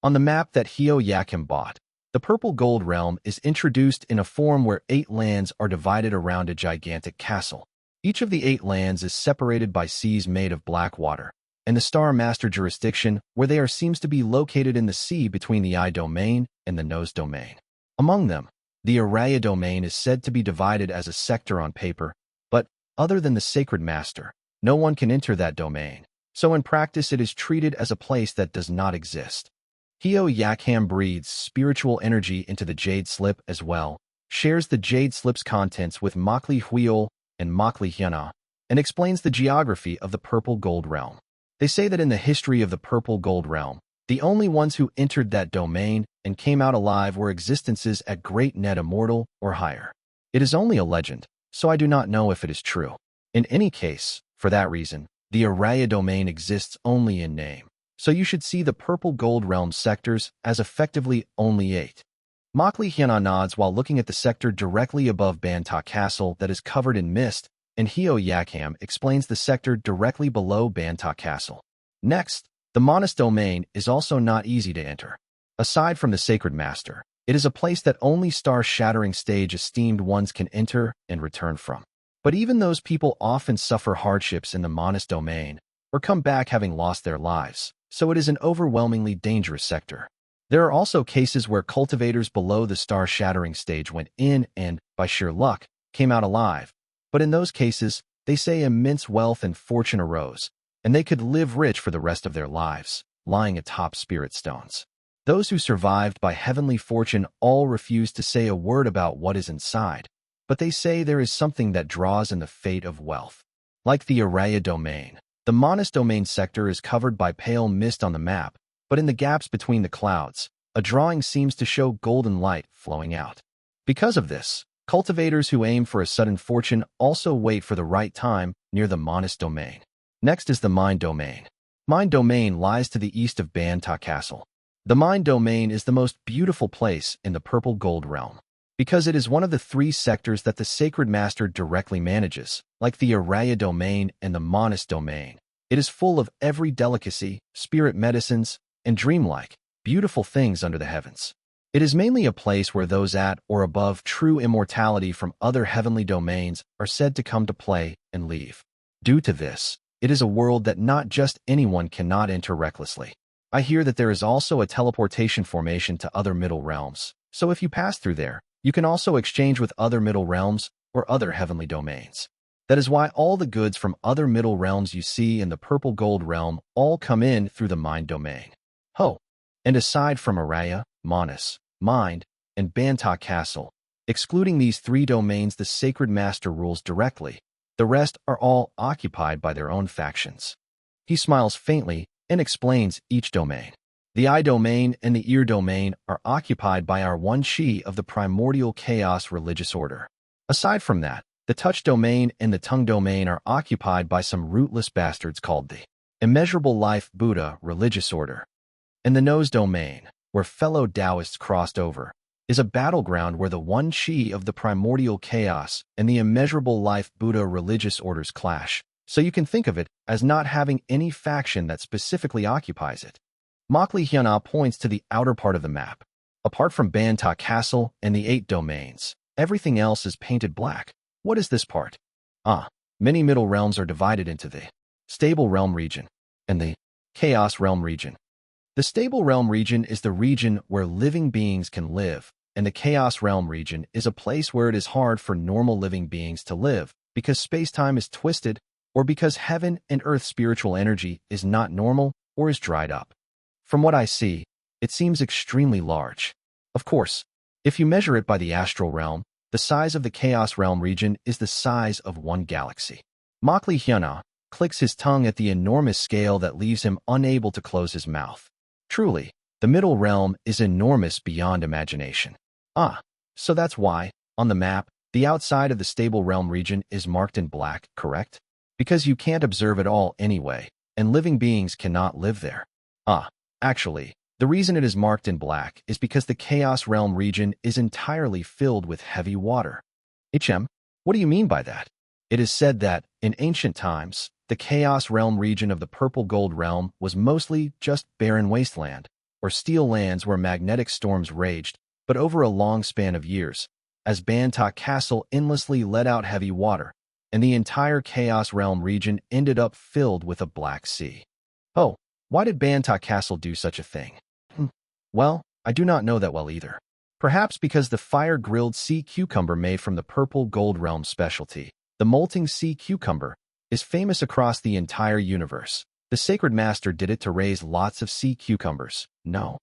On the map that Hio Yakham bought, the Purple Gold Realm is introduced in a form where 8 lands are divided around a gigantic castle. Each of the 8 lands is separated by seas made of black water, and the Star Master jurisdiction where they are seems to be located in the sea between the eye domain and the nose domain. Among them, the Araya domain is said to be divided as a sector on paper, but, other than the Sacred Master, no one can enter that domain, so in practice it is treated as a place that does not exist. Hio Yakham breathes spiritual energy into the jade slip as well, shares the jade slip's contents with Makli Huiol and Makli Hyuna, and explains the geography of the Purple Gold Realm. They say that in the history of the Purple Gold Realm, the only ones who entered that domain and came out alive were existences at Great Net Immortal or higher. It is only a legend, so I do not know if it is true. In any case, for that reason, the Araya domain exists only in name, so you should see the Purple Gold Realm sectors as effectively only 8. Makli Hyuna nods while looking at the sector directly above Banta Castle that is covered in mist, and Hyo Yakham explains the sector directly below Banta Castle. Next, the Monas domain is also not easy to enter. Aside from the Sacred Master, it is a place that only star-shattering stage esteemed ones can enter and return from. But even those people often suffer hardships in the Monas domain, or come back having lost their lives, so it is an overwhelmingly dangerous sector. There are also cases where cultivators below the star-shattering stage went in and, by sheer luck, came out alive. But in those cases, they say immense wealth and fortune arose, and they could live rich for the rest of their lives, lying atop spirit stones. Those who survived by heavenly fortune all refuse to say a word about what is inside, but they say there is something that draws in the fate of wealth. Like the Araya domain, the Monas domain sector is covered by pale mist on the map, but in the gaps between the clouds, a drawing seems to show golden light flowing out. Because of this, cultivators who aim for a sudden fortune also wait for the right time near the Monas domain. Next is the Mind domain. Mind domain lies to the east of Banta Castle. The Mind domain is the most beautiful place in the Purple Gold Realm, because it is one of the 3 sectors that the Sacred Master directly manages, like the Araya domain and the Monas domain. It is full of every delicacy, spirit medicines, and dreamlike, beautiful things under the heavens. It is mainly a place where those at or above true immortality from other heavenly domains are said to come to play and leave. Due to this, it is a world that not just anyone cannot enter recklessly. I hear that there is also a teleportation formation to other middle realms, so if you pass through there, you can also exchange with other middle realms or other heavenly domains. That is why all the goods from other middle realms you see in the Purple Gold Realm all come in through the Mind domain. And aside from Araya, Monas, Mind, and Banta Castle, excluding these 3 domains the Sacred Master rules directly, the rest are all occupied by their own factions. He smiles faintly and explains each domain. The Eye domain and the Ear domain are occupied by our One Chi of the Primordial Chaos Religious Order. Aside from that, the Touch domain and the Tongue domain are occupied by some rootless bastards called the Immeasurable Life Buddha Religious Order. And the Nose domain, where fellow Taoists crossed over, is a battleground where the One Chi of the Primordial Chaos and the Immeasurable Life Buddha religious orders clash, so you can think of it as not having any faction that specifically occupies it. Makli Hyuna points to the outer part of the map. Apart from Banta Castle and the 8 domains, everything else is painted black. What is this part? Many middle realms are divided into the Stable Realm region and the Chaos Realm region. The Stable Realm region is the region where living beings can live, and the Chaos Realm region is a place where it is hard for normal living beings to live because space-time is twisted or because heaven and earth spiritual energy is not normal or is dried up. From what I see, it seems extremely large. Of course, if you measure it by the astral realm, the size of the Chaos Realm region is the size of one galaxy. Makli Hyuna clicks his tongue at the enormous scale that leaves him unable to close his mouth. Truly, the middle realm is enormous beyond imagination. So that's why, on the map, the outside of the Stable Realm region is marked in black, correct? Because you can't observe it all anyway, and living beings cannot live there. Actually, the reason it is marked in black is because the Chaos Realm region is entirely filled with heavy water. What do you mean by that? It is said that, in ancient times, the Chaos Realm region of the Purple Gold Realm was mostly just barren wasteland, or steel lands where magnetic storms raged, but over a long span of years, as Banta Castle endlessly let out heavy water, and the entire Chaos Realm region ended up filled with a black sea. Why did Banta Castle do such a thing? Well, I do not know that well either. Perhaps because the fire-grilled sea cucumber made from the Purple Gold Realm specialty, the molting sea cucumber, is famous across the entire universe. The Sacred Master did it to raise lots of sea cucumbers. No.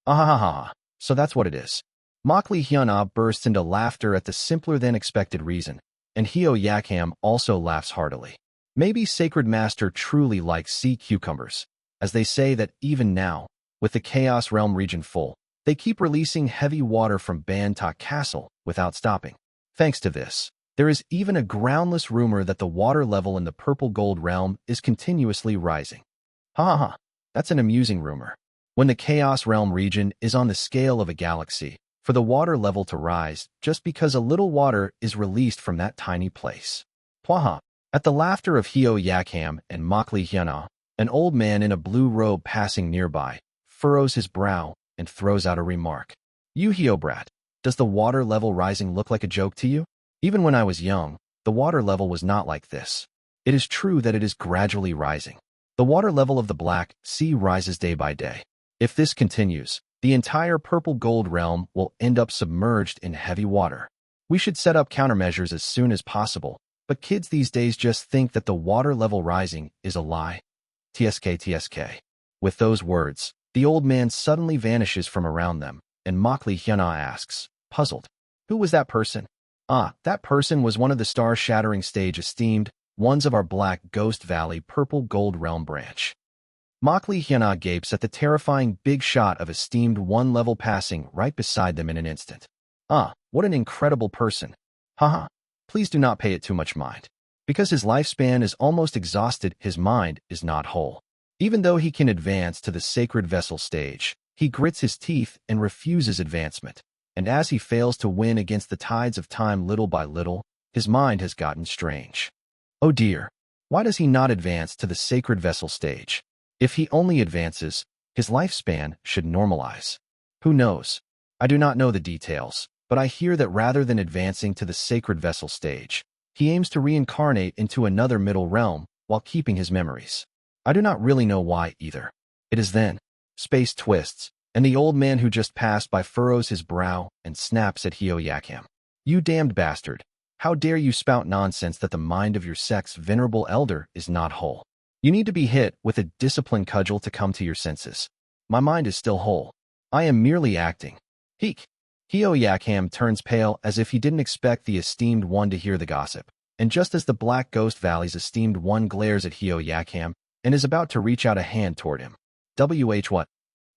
So that's what it is. Makli Hyuna bursts into laughter at the simpler-than-expected reason, and Hyo Yakham also laughs heartily. Maybe Sacred Master truly likes sea cucumbers, as they say that even now, with the Chaos Realm region full, they keep releasing heavy water from Banta Castle without stopping. Thanks to this, There is even a groundless rumor that the water level in the purple gold realm is continuously rising. Ha ha ha, that's an amusing rumor. When the Chaos Realm region is on the scale of a galaxy, for the water level to rise just because a little water is released from that tiny place. Pwaha. At the laughter of Hio Yakham and Makli Hyana, an old man in a blue robe passing nearby, furrows his brow and throws out a remark. You Hio brat, does the water level rising look like a joke to you? Even when I was young, the water level was not like this. It is true that it is gradually rising. The water level of the Black Sea rises day by day. If this continues, the entire purple gold realm will end up submerged in heavy water. We should set up countermeasures as soon as possible, but kids these days just think that the water level rising is a lie. TSK. With those words, the old man suddenly vanishes from around them, and Makli Hyana asks, puzzled, who was that person? That person was one of the star-shattering stage esteemed ones of our Black Ghost Valley Purple Gold Realm branch. Makli Hyana gapes at the terrifying big shot of esteemed one level passing right beside them in an instant. What an incredible person. Haha, please do not pay it too much mind. Because his lifespan is almost exhausted, his mind is not whole. Even though he can advance to the sacred vessel stage, he grits his teeth and refuses advancement. And as he fails to win against the tides of time little by little, his mind has gotten strange. Oh dear, why does he not advance to the sacred vessel stage? If he only advances, his lifespan should normalize. Who knows? I do not know the details, but I hear that rather than advancing to the sacred vessel stage, he aims to reincarnate into another middle realm while keeping his memories. I do not really know why either. It is then, space twists, and the old man who just passed by furrows his brow and snaps at Hio Yakham. You damned bastard. How dare you spout nonsense that the mind of your sect's venerable elder is not whole? You need to be hit with a discipline cudgel to come to your senses. My mind is still whole. I am merely acting. Heek. Hio Yakham turns pale as if he didn't expect the esteemed one to hear the gossip, and just as the Black Ghost Valley's esteemed one glares at Hio Yakham and is about to reach out a hand toward him. What?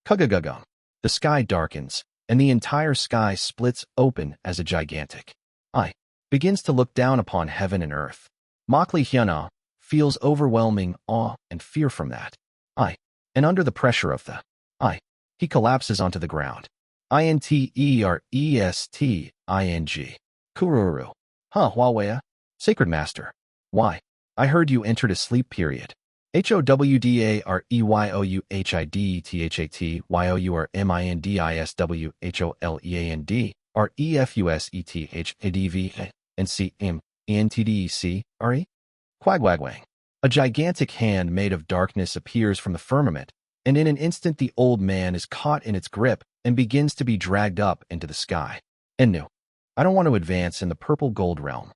Kugagugum. The sky darkens, and the entire sky splits open as a gigantic eye begins to look down upon heaven and earth. Makli Hyana feels overwhelming awe and fear from that eye, and under the pressure of the eye, he collapses onto the ground. Interestring. Kururu. Huawei. Sacred Master. Why? I heard you entered a sleep period. HOWDAREYOUHIDTHATYYOURMINDISWHENCEMENTDECRE? Quagwagwang. A gigantic hand made of darkness appears from the firmament, and in an instant the old man is caught in its grip and begins to be dragged up into the sky. Ennu. I don't want to advance in the purple gold realm.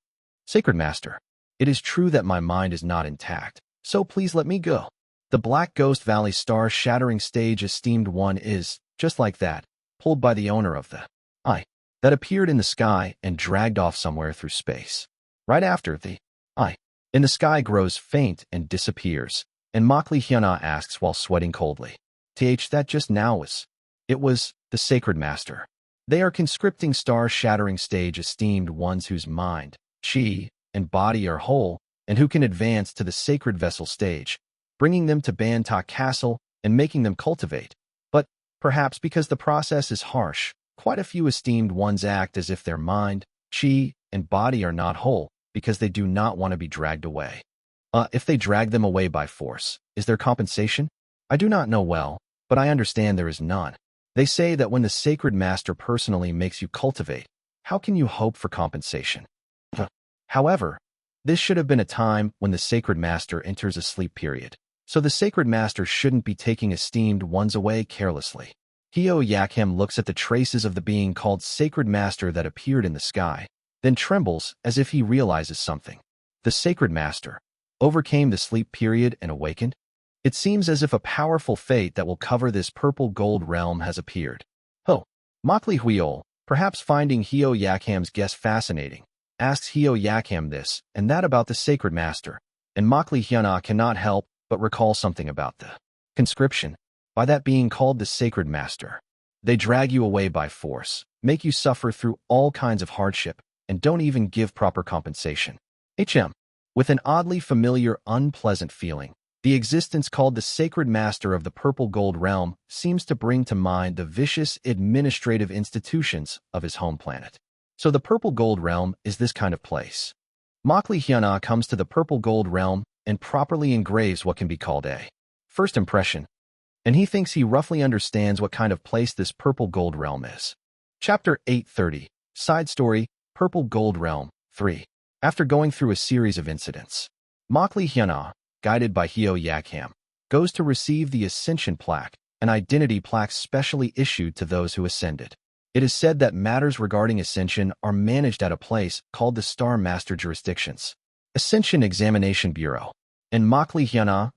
Sacred Master, it is true that my mind is not intact, so please let me go. The Black Ghost Valley star-shattering stage esteemed one is, just like that, pulled by the owner of the eye that appeared in the sky and dragged off somewhere through space. Right after the eye in the sky grows faint and disappears, and Makli Hyana asks while sweating coldly. That just now was. It was the Sacred Master. They are conscripting star-shattering stage esteemed ones whose mind, chi, and body are whole, and who can advance to the sacred vessel stage, bringing them to Banta Castle and making them cultivate. But, perhaps because the process is harsh, quite a few esteemed ones act as if their mind, chi, and body are not whole, because they do not want to be dragged away. If they drag them away by force, is there compensation? I do not know well, but I understand there is none. They say that when the Sacred Master personally makes you cultivate, how can you hope for compensation? However, this should have been a time when the Sacred Master enters a sleep period, so the Sacred Master shouldn't be taking esteemed ones away carelessly. Hio Yakham looks at the traces of the being called Sacred Master that appeared in the sky, then trembles as if he realizes something. The Sacred Master overcame the sleep period and awakened? It seems as if a powerful fate that will cover this purple gold realm has appeared. Makli Huiol, perhaps finding Hio Yakham's guess fascinating, asks Hio Yakham this and that about the Sacred Master, and Makli Hyana cannot help but recall something about the conscription by that being called the Sacred Master. They drag you away by force, make you suffer through all kinds of hardship, and don't even give proper compensation. With an oddly familiar, unpleasant feeling, the existence called the Sacred Master of the Purple Gold Realm seems to bring to mind the vicious administrative institutions of his home planet. So the Purple Gold Realm is this kind of place. Makli comes to the Purple Gold Realm and properly engraves what can be called a first impression, and he thinks he roughly understands what kind of place this Purple Gold Realm is. Chapter 830, Side Story, Purple Gold Realm, 3. After going through a series of incidents, Makli, guided by Hyo Yakham, goes to receive the Ascension Plaque, an identity plaque specially issued to those who ascended. It is said that matters regarding Ascension are managed at a place called the Star Master Jurisdictions, Ascension Examination Bureau. And Makli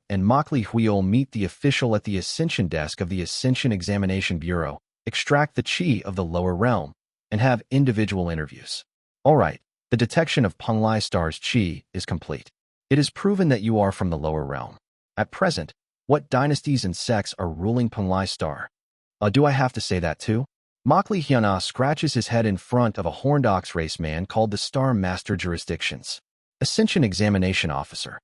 and Makli Huiol meet the official at the Ascension Desk of the Ascension Examination Bureau, extract the chi of the lower realm, and have individual interviews. Alright, the detection of Penglai Star's chi is complete. It is proven that you are from the lower realm. At present, what dynasties and sects are ruling Penglai Star? Do I have to say that too? Makli scratches his head in front of a horned ox race man called the Star Master Jurisdictions, Ascension Examination Officer.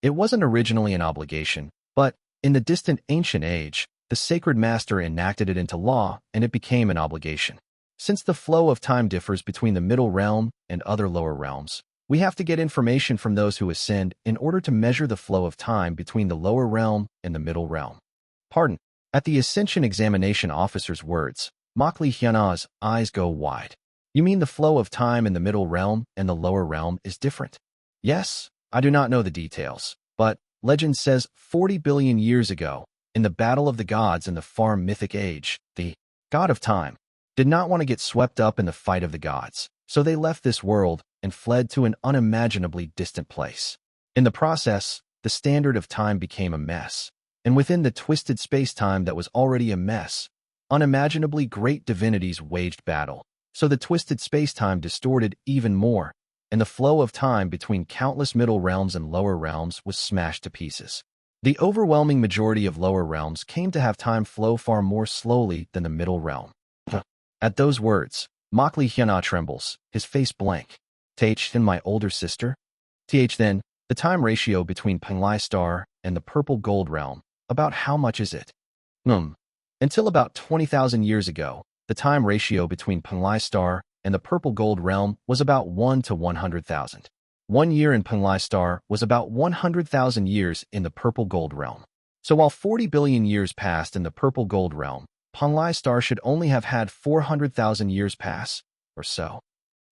It wasn't originally an obligation, but, in the distant ancient age, the Sacred Master enacted it into law and it became an obligation. Since the flow of time differs between the middle realm and other lower realms, we have to get information from those who ascend in order to measure the flow of time between the lower realm and the middle realm. Pardon. At the Ascension Examination Officer's words, Makli eyes go wide. You mean the flow of time in the middle realm and the lower realm is different? Yes, I do not know the details, but legend says 40 billion years ago, in the Battle of the Gods in the far mythic age, the God of Time did not want to get swept up in the fight of the gods, so they left this world and fled to an unimaginably distant place. In the process, the standard of time became a mess, and within the twisted space-time that was already a mess, unimaginably great divinities waged battle, so the twisted space-time distorted even more, and the flow of time between countless middle realms and lower realms was smashed to pieces. The overwhelming majority of lower realms came to have time flow far more slowly than the middle realm. At those words, Makli trembles, his face blank. Then my older sister? Then, the time ratio between Penglai Star and the Purple Gold Realm, about how much is it? Until about 20,000 years ago, the time ratio between Penglai Star and the Purple Gold Realm was about 1 to 100,000. 1 year in Penglai Star was about 100,000 years in the Purple Gold Realm. So while 40 billion years passed in the Purple Gold Realm, Penglai Star should only have had 400,000 years pass, or so.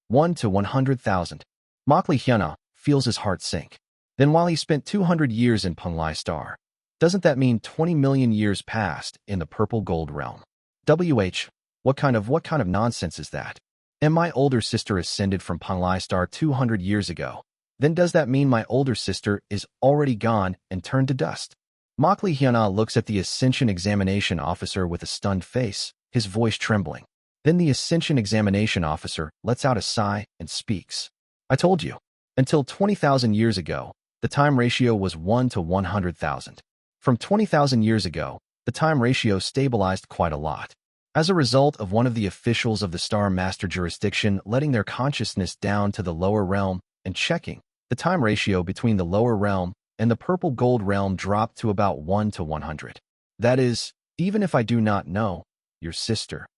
1 to 100,000. Makli feels his heart sink. Then while he spent 200 years in Penglai Star, doesn't that mean 20 million years passed in the Purple Gold Realm? What kind of nonsense is that? And my older sister ascended from Penglai Star 200 years ago. Then does that mean my older sister is already gone and turned to dust? Makli looks at the Ascension Examination Officer with a stunned face, his voice trembling. Then the Ascension Examination Officer lets out a sigh and speaks. I told you. Until 20,000 years ago, the time ratio was 1 to 100,000. From 20,000 years ago, the time ratio stabilized quite a lot. As a result of one of the officials of the Star Master Jurisdiction letting their consciousness down to the lower realm and checking, the time ratio between the lower realm and the Purple Gold Realm dropped to about 1 to 100. That is, even if I do not know, your sister.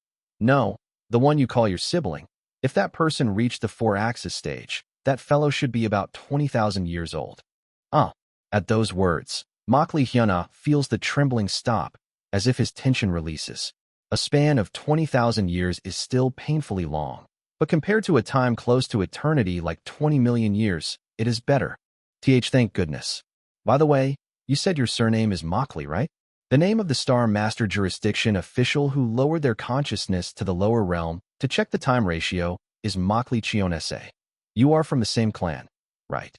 No, the one you call your sibling. If that person reached the 4-axis stage, that fellow should be about 20,000 years old. At those words, Makli feels the trembling stop, as if his tension releases. A span of 20,000 years is still painfully long, but compared to a time close to eternity like 20 million years, it is better. Thank goodness. By the way, you said your surname is Makli, right? The name of the Star Master Jurisdiction official who lowered their consciousness to the lower realm to check the time ratio is Makli Chionese. You are from the same clan, right?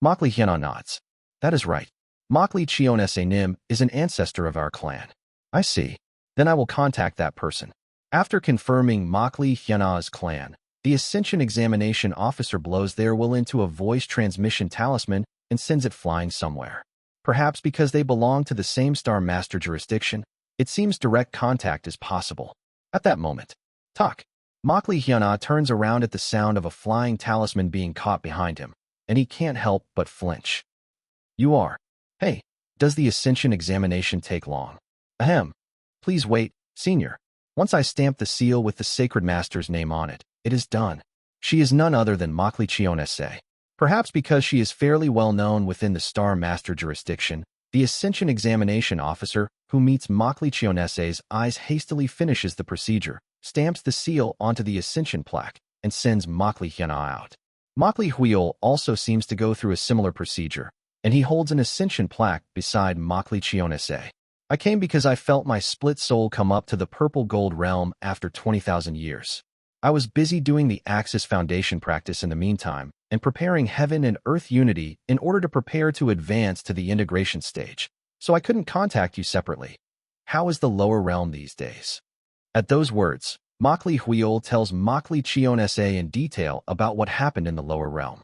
Makli nods. That is right. Makli Chionese Nim is an ancestor of our clan. I see. Then I will contact that person. After confirming Makli Hyena's clan, the Ascension Examination Officer blows their will into a voice transmission talisman and sends it flying somewhere. Perhaps because they belong to the same Star Master Jurisdiction, it seems direct contact is possible. At that moment, talk. Makli Hyuna turns around at the sound of a flying talisman being caught behind him, and he can't help but flinch. You are. Hey, does the Ascension examination take long? Ahem. Please wait, Senior. Once I stamp the seal with the Sacred Master's name on it, it is done. She is none other than Makli Chionese. Perhaps because she is fairly well known within the Star Master jurisdiction, the Ascension examination officer who meets Makli Chionese's eyes hastily finishes the procedure, stamps the seal onto the Ascension plaque, and sends Makli Hyuna out. Makli Huiol also seems to go through a similar procedure, and he holds an Ascension plaque beside Makli Chionese. I came because I felt my split soul come up to the purple gold realm after 20,000 years. I was busy doing the Axis Foundation practice in the meantime, and preparing Heaven and Earth Unity in order to prepare to advance to the integration stage, so I couldn't contact you separately. How is the lower realm these days? At those words, Makli Huiol tells Makli Chionese in detail about what happened in the lower realm.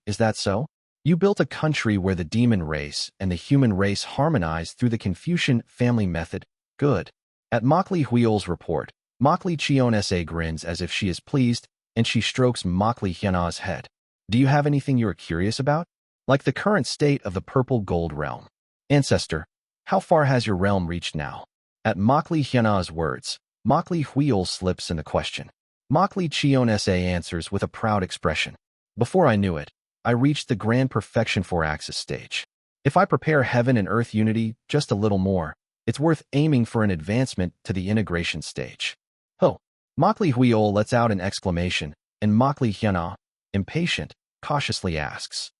Is that so? You built a country where the demon race and the human race harmonized through the Confucian family method. Good. At Makli Huiol's report, Makli Chionese grins as if she is pleased, and she strokes Makli Hyuna's head. Do you have anything you are curious about? Like the current state of the purple gold realm. Ancestor, how far has your realm reached now? At Makli Hyuna's words, Makli Huiol slips in the question. Makli Chionese answers with a proud expression. Before I knew it, I reached the grand perfection 4-axis stage. If I prepare Heaven and Earth Unity just a little more, it's worth aiming for an advancement to the integration stage. Oh, Makli Huiol lets out an exclamation, and Makli Hyuna, impatient, cautiously asks.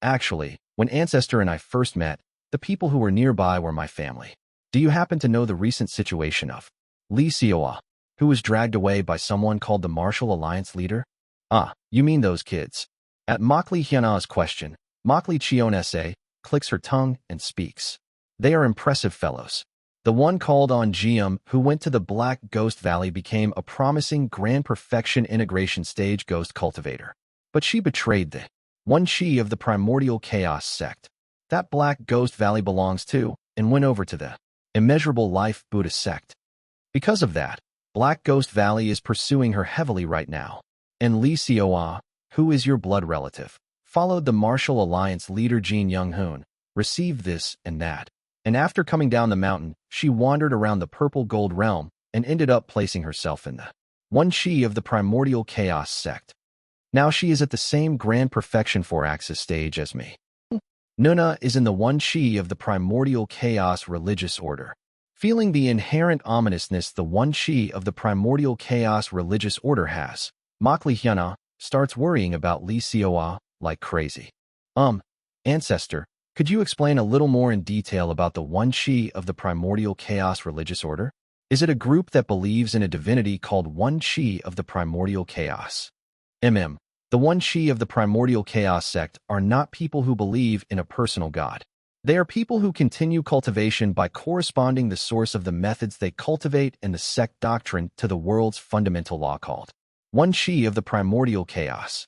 Actually, when Ancestor and I first met, the people who were nearby were my family. Do you happen to know the recent situation of Lee Seoa, who was dragged away by someone called the Martial Alliance leader? Ah, you mean those kids. At Makli Hyuna's question, Makli Chionese clicks her tongue and speaks. They are impressive fellows. The one called on Jium, who went to the Black Ghost Valley, became a promising grand perfection integration stage ghost cultivator. But she betrayed the one chi of the primordial chaos sect that Black Ghost Valley belongs to, and went over to the immeasurable life Buddha sect. Because of that, Black Ghost Valley is pursuing her heavily right now. And Lee Seoa, who is your blood relative, followed the Martial Alliance leader Jin Young-hoon, received this and that. And after coming down the mountain, she wandered around the purple gold realm and ended up placing herself in the one chi of the primordial chaos sect. Now she is at the same grand perfection 4-axis stage as me. Nuna is in the one chi of the primordial chaos religious order. Feeling the inherent ominousness the one chi of the primordial chaos religious order has, Makli Hyuna starts worrying about Lee Seoa like crazy. Ancestor, could you explain a little more in detail about the one chi of the primordial chaos religious order? Is it a group that believes in a divinity called one chi of the primordial chaos? The one chi of the primordial chaos sect are not people who believe in a personal god. They are people who continue cultivation by corresponding the source of the methods they cultivate and the sect doctrine to the world's fundamental law called one chi of the primordial chaos.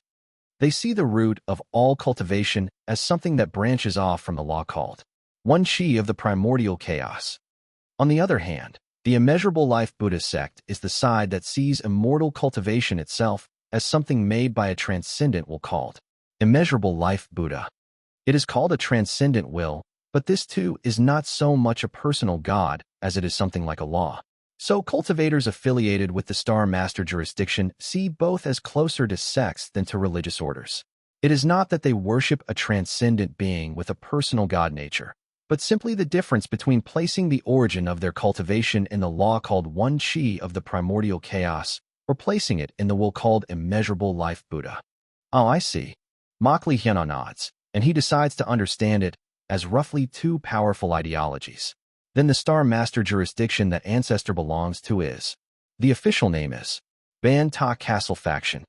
They see the root of all cultivation as something that branches off from the law called one chi of the primordial chaos. On the other hand, the immeasurable life Buddha sect is the side that sees immortal cultivation itself as something made by a transcendent will called immeasurable life Buddha. It is called a transcendent will, but this too is not so much a personal god as it is something like a law. So cultivators affiliated with the Star Master jurisdiction see both as closer to sects than to religious orders. It is not that they worship a transcendent being with a personal god nature, but simply the difference between placing the origin of their cultivation in the law called one chi of the primordial chaos, or placing it in the will called immeasurable life Buddha. Oh, I see. Makli Hyuna nods, and he decides to understand it as roughly two powerful ideologies. Then the Star Master jurisdiction that Ancestor belongs to is. The official name is Ban Ta Castle Faction.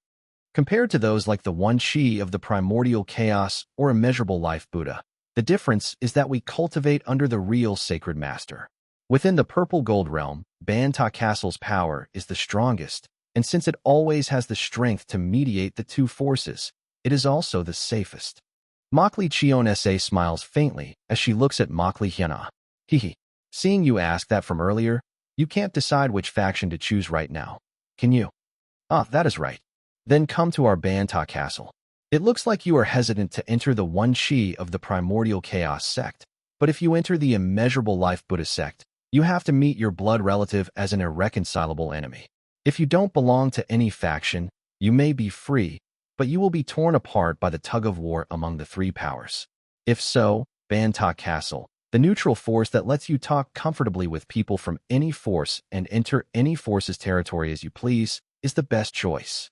Compared to those like the one chi of the primordial chaos or immeasurable life Buddha, the difference is that we cultivate under the real Sacred Master. Within the purple gold realm, Ban Ta Castle's power is the strongest, and since it always has the strength to mediate the two forces, it is also the safest. Makli Chionese smiles faintly as she looks at Makli Hyuna. Hehe. Seeing you ask that from earlier, you can't decide which faction to choose right now. Can you? Ah, that is right. Then come to our Banta castle. It looks like you are hesitant to enter the one Shi of the primordial chaos sect, but if you enter the immeasurable life Buddha sect, you have to meet your blood relative as an irreconcilable enemy. If you don't belong to any faction, you may be free, but you will be torn apart by the tug-of-war among the three powers. If so, Banta Castle, the neutral force that lets you talk comfortably with people from any force and enter any force's territory as you please, is the best choice.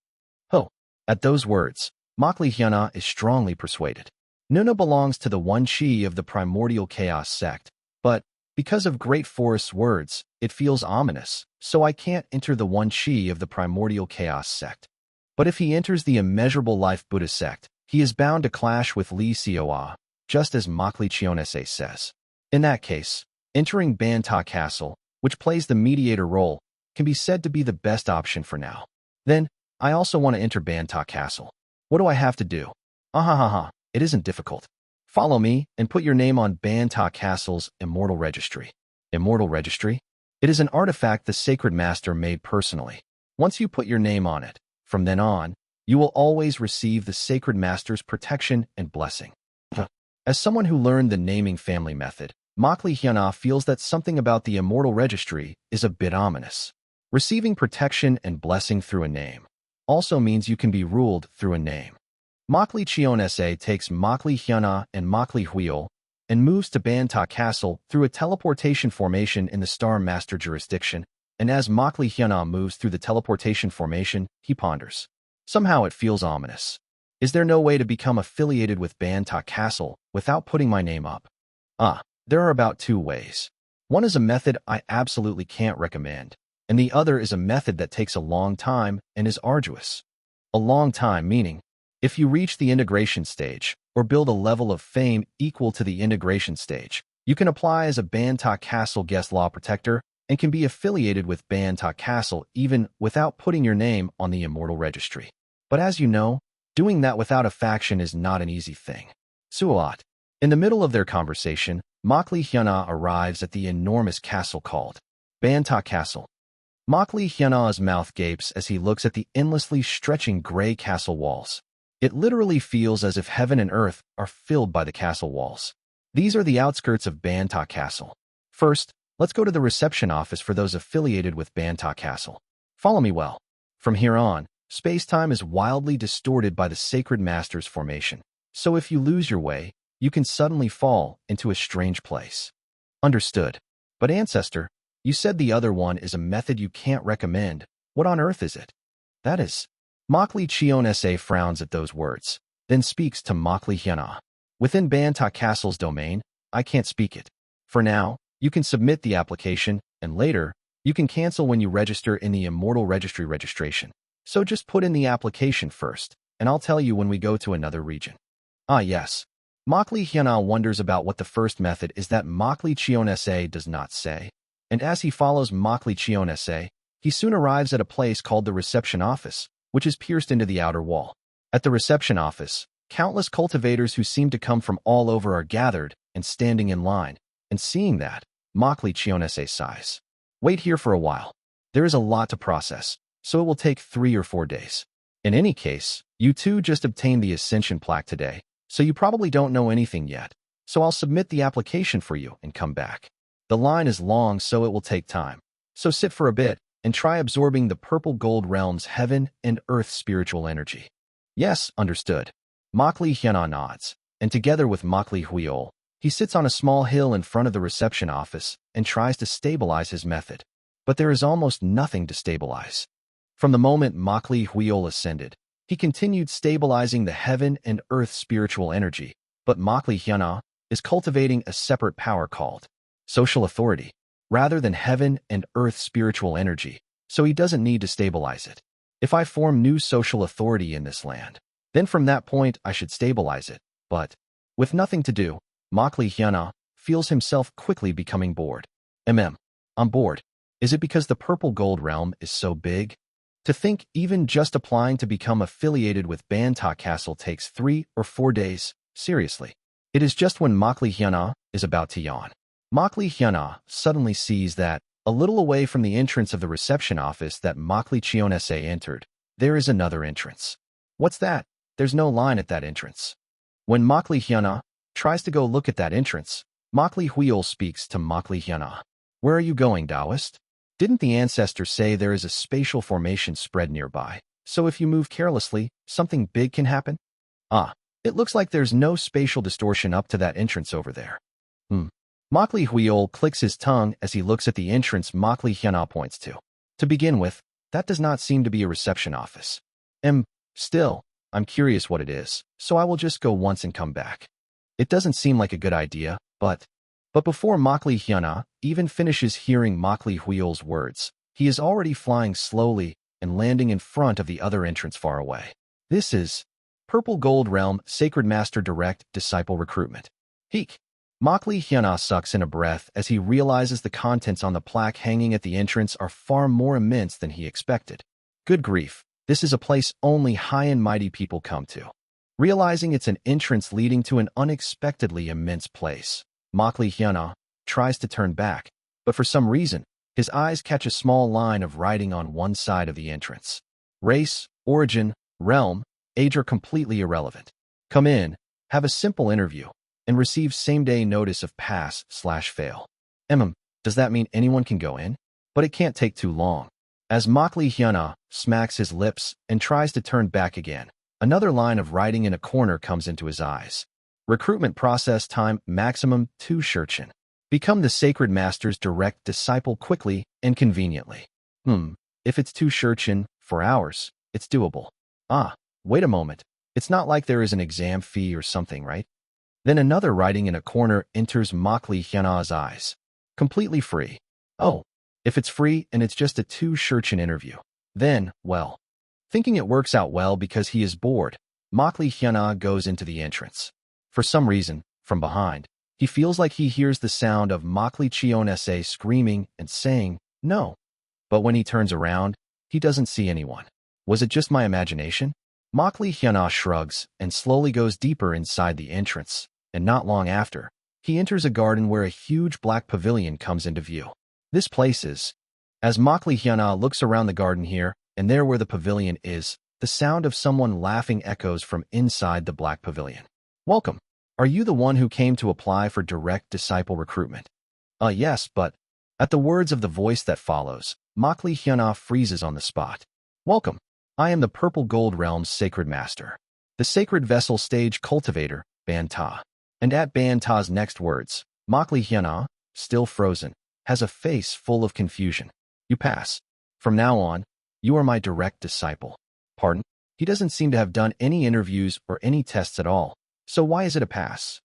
Oh, at those words, Makli Hyuna is strongly persuaded. Nuna belongs to the one Shi of the primordial chaos sect, but because of Great Forest's words, it feels ominous, so I can't enter the one Shi of the primordial chaos sect. But if he enters the immeasurable life Buddha sect, he is bound to clash with Li Xiaoa, just as Makli Chionese says. In that case, entering Banta Castle, which plays the mediator role, can be said to be the best option for now. Then, I also want to enter Banta Castle. What do I have to do? Ahahaha, it isn't difficult. Follow me and put your name on Banta Castle's Immortal Registry. Immortal Registry? It is an artifact the Sacred Master made personally. Once you put your name on it, from then on, you will always receive the Sacred Master's protection and blessing. As someone who learned the naming family method, Makli Hyuna feels that something about the Immortal Registry is a bit ominous. Receiving protection and blessing through a name also means you can be ruled through a name. Makli Chionese takes Makli Hyuna and Makli Huiol and moves to Banta Castle through a teleportation formation in the Star Master jurisdiction, and as Makli Hyuna moves through the teleportation formation, he ponders. Somehow it feels ominous. Is there no way to become affiliated with Banta Castle without putting my name up? There are about 2 ways. One is a method I absolutely can't recommend, and the other is a method that takes a long time and is arduous. A long time meaning, if you reach the integration stage, or build a level of fame equal to the integration stage, you can apply as a Banta Castle guest law protector and can be affiliated with Banta Castle even without putting your name on the Immortal Registry. But as you know, doing that without a faction is not an easy thing. Suat. In the middle of their conversation, Makli Hyuna arrives at the enormous castle called Banta Castle. Makli Hyuna's mouth gapes as he looks at the endlessly stretching gray castle walls. It literally feels as if heaven and earth are filled by the castle walls. These are the outskirts of Banta Castle. First, let's go to the reception office for those affiliated with Banta Castle. Follow me well. From here on, space-time is wildly distorted by the Sacred Master's formation, so if you lose your way, you can suddenly fall into a strange place. Understood. But Ancestor, you said the other one is a method you can't recommend. What on earth is it? That is. Makli Chionese frowns at those words, then speaks to Makli Hyuna. Within Banta Castle's domain, I can't speak it. For now, you can submit the application, and later, you can cancel when you register in the Immortal Registry registration. So just put in the application first, and I'll tell you when we go to another region. Ah yes. Makli Hyuna wonders about what the first method is that Makli Chionese does not say, and as he follows Makli Chionese, he soon arrives at a place called the reception office, which is pierced into the outer wall. At the reception office, countless cultivators who seem to come from all over are gathered and standing in line, and seeing that, Makli Chionese sighs. Wait here for a while. There is a lot to process, so it will take 3 or 4 days. In any case, you two just obtained the Ascension plaque today, so you probably don't know anything yet, so I'll submit the application for you and come back. The line is long, so it will take time. So sit for a bit and try absorbing the purple gold realm's heaven and earth spiritual energy. Yes, understood. Makli Hyuna nods, and together with Makli Huiol, he sits on a small hill in front of the reception office and tries to stabilize his method. But there is almost nothing to stabilize. From the moment Makli Huiol ascended, he continued stabilizing the heaven and earth spiritual energy, but Makli Hyuna is cultivating a separate power called social authority, rather than heaven and earth spiritual energy, so he doesn't need to stabilize it. If I form new social authority in this land, then from that point I should stabilize it, but with nothing to do, Makli Hyuna feels himself quickly becoming bored. I'm bored. Is it because the purple gold realm is so big? To think even just applying to become affiliated with Banta Castle takes 3 or 4 days, seriously. It is just when Makli Hyuna is about to yawn. Makli Hyuna suddenly sees that, A little away from the entrance of the reception office that Makli Chionese entered, there is another entrance. What's that? There's no line at that entrance. When Makli Hyuna tries to go look at that entrance, Makli Huil speaks to Makli Hyuna. Where are you going, Taoist? Didn't the ancestor say there is a spatial formation spread nearby, so if you move carelessly, something big can happen? Ah, it looks like there's no spatial distortion up to that entrance over there. Makli Huil clicks his tongue as he looks at the entrance Makli Hyuna points to. To begin with, that does not seem to be a reception office. Still, I'm curious what it is, so I will just go once and come back. It doesn't seem like a good idea, but before Makli Hyuna even finishes hearing Makli Huil's words, he is already flying slowly and landing in front of the other entrance far away. This is Purple Gold Realm Sacred Master Direct Disciple Recruitment. Heek. Makli Hyuna sucks in a breath as he realizes the contents on the plaque hanging at the entrance are far more immense than he expected. Good grief, this is a place only high and mighty people come to. Realizing it's an entrance leading to an unexpectedly immense place, Makli Hyuna tries to turn back, but for some reason, his eyes catch a small line of writing on one side of the entrance. Race, origin, realm, age are completely irrelevant. Come in, have a simple interview, and receive same-day notice of pass/fail. Does that mean anyone can go in? But it can't take too long. As Makli Hyuna smacks his lips and tries to turn back again, another line of writing in a corner comes into his eyes. Recruitment process time maximum 2 Shurchen. Become the Sacred Master's direct disciple quickly and conveniently. If it's 2 Shurchen, 4 hours, it's doable. Ah, wait a moment. It's not like there is an exam fee or something, right? Then another writing in a corner enters Makli Hyuna's eyes. Completely free. Oh, if it's free and it's just a 2 Shurchen interview, then, well. Thinking it works out well because he is bored, Makli Hyuna goes into the entrance. For some reason, from behind, he feels like he hears the sound of Makli Chionese screaming and saying, no. But when he turns around, he doesn't see anyone. Was it just my imagination? Makli Hyuna shrugs and slowly goes deeper inside the entrance, and not long after, he enters a garden where a huge black pavilion comes into view. This place is. As Makli Hyuna looks around the garden here, and there where the pavilion is, the sound of someone laughing echoes from inside the black pavilion. Welcome. Are you the one who came to apply for direct disciple recruitment? Yes, but... At the words of the voice that follows, Makli Hyuna freezes on the spot. Welcome. I am the Purple Gold Realm's Sacred Master. The Sacred Vessel Stage Cultivator, Banta. And at Banta's next words, Makli Hyuna, still frozen, has a face full of confusion. You pass. From now on, you are my direct disciple. Pardon? He doesn't seem to have done any interviews or any tests at all, so why is it a pass?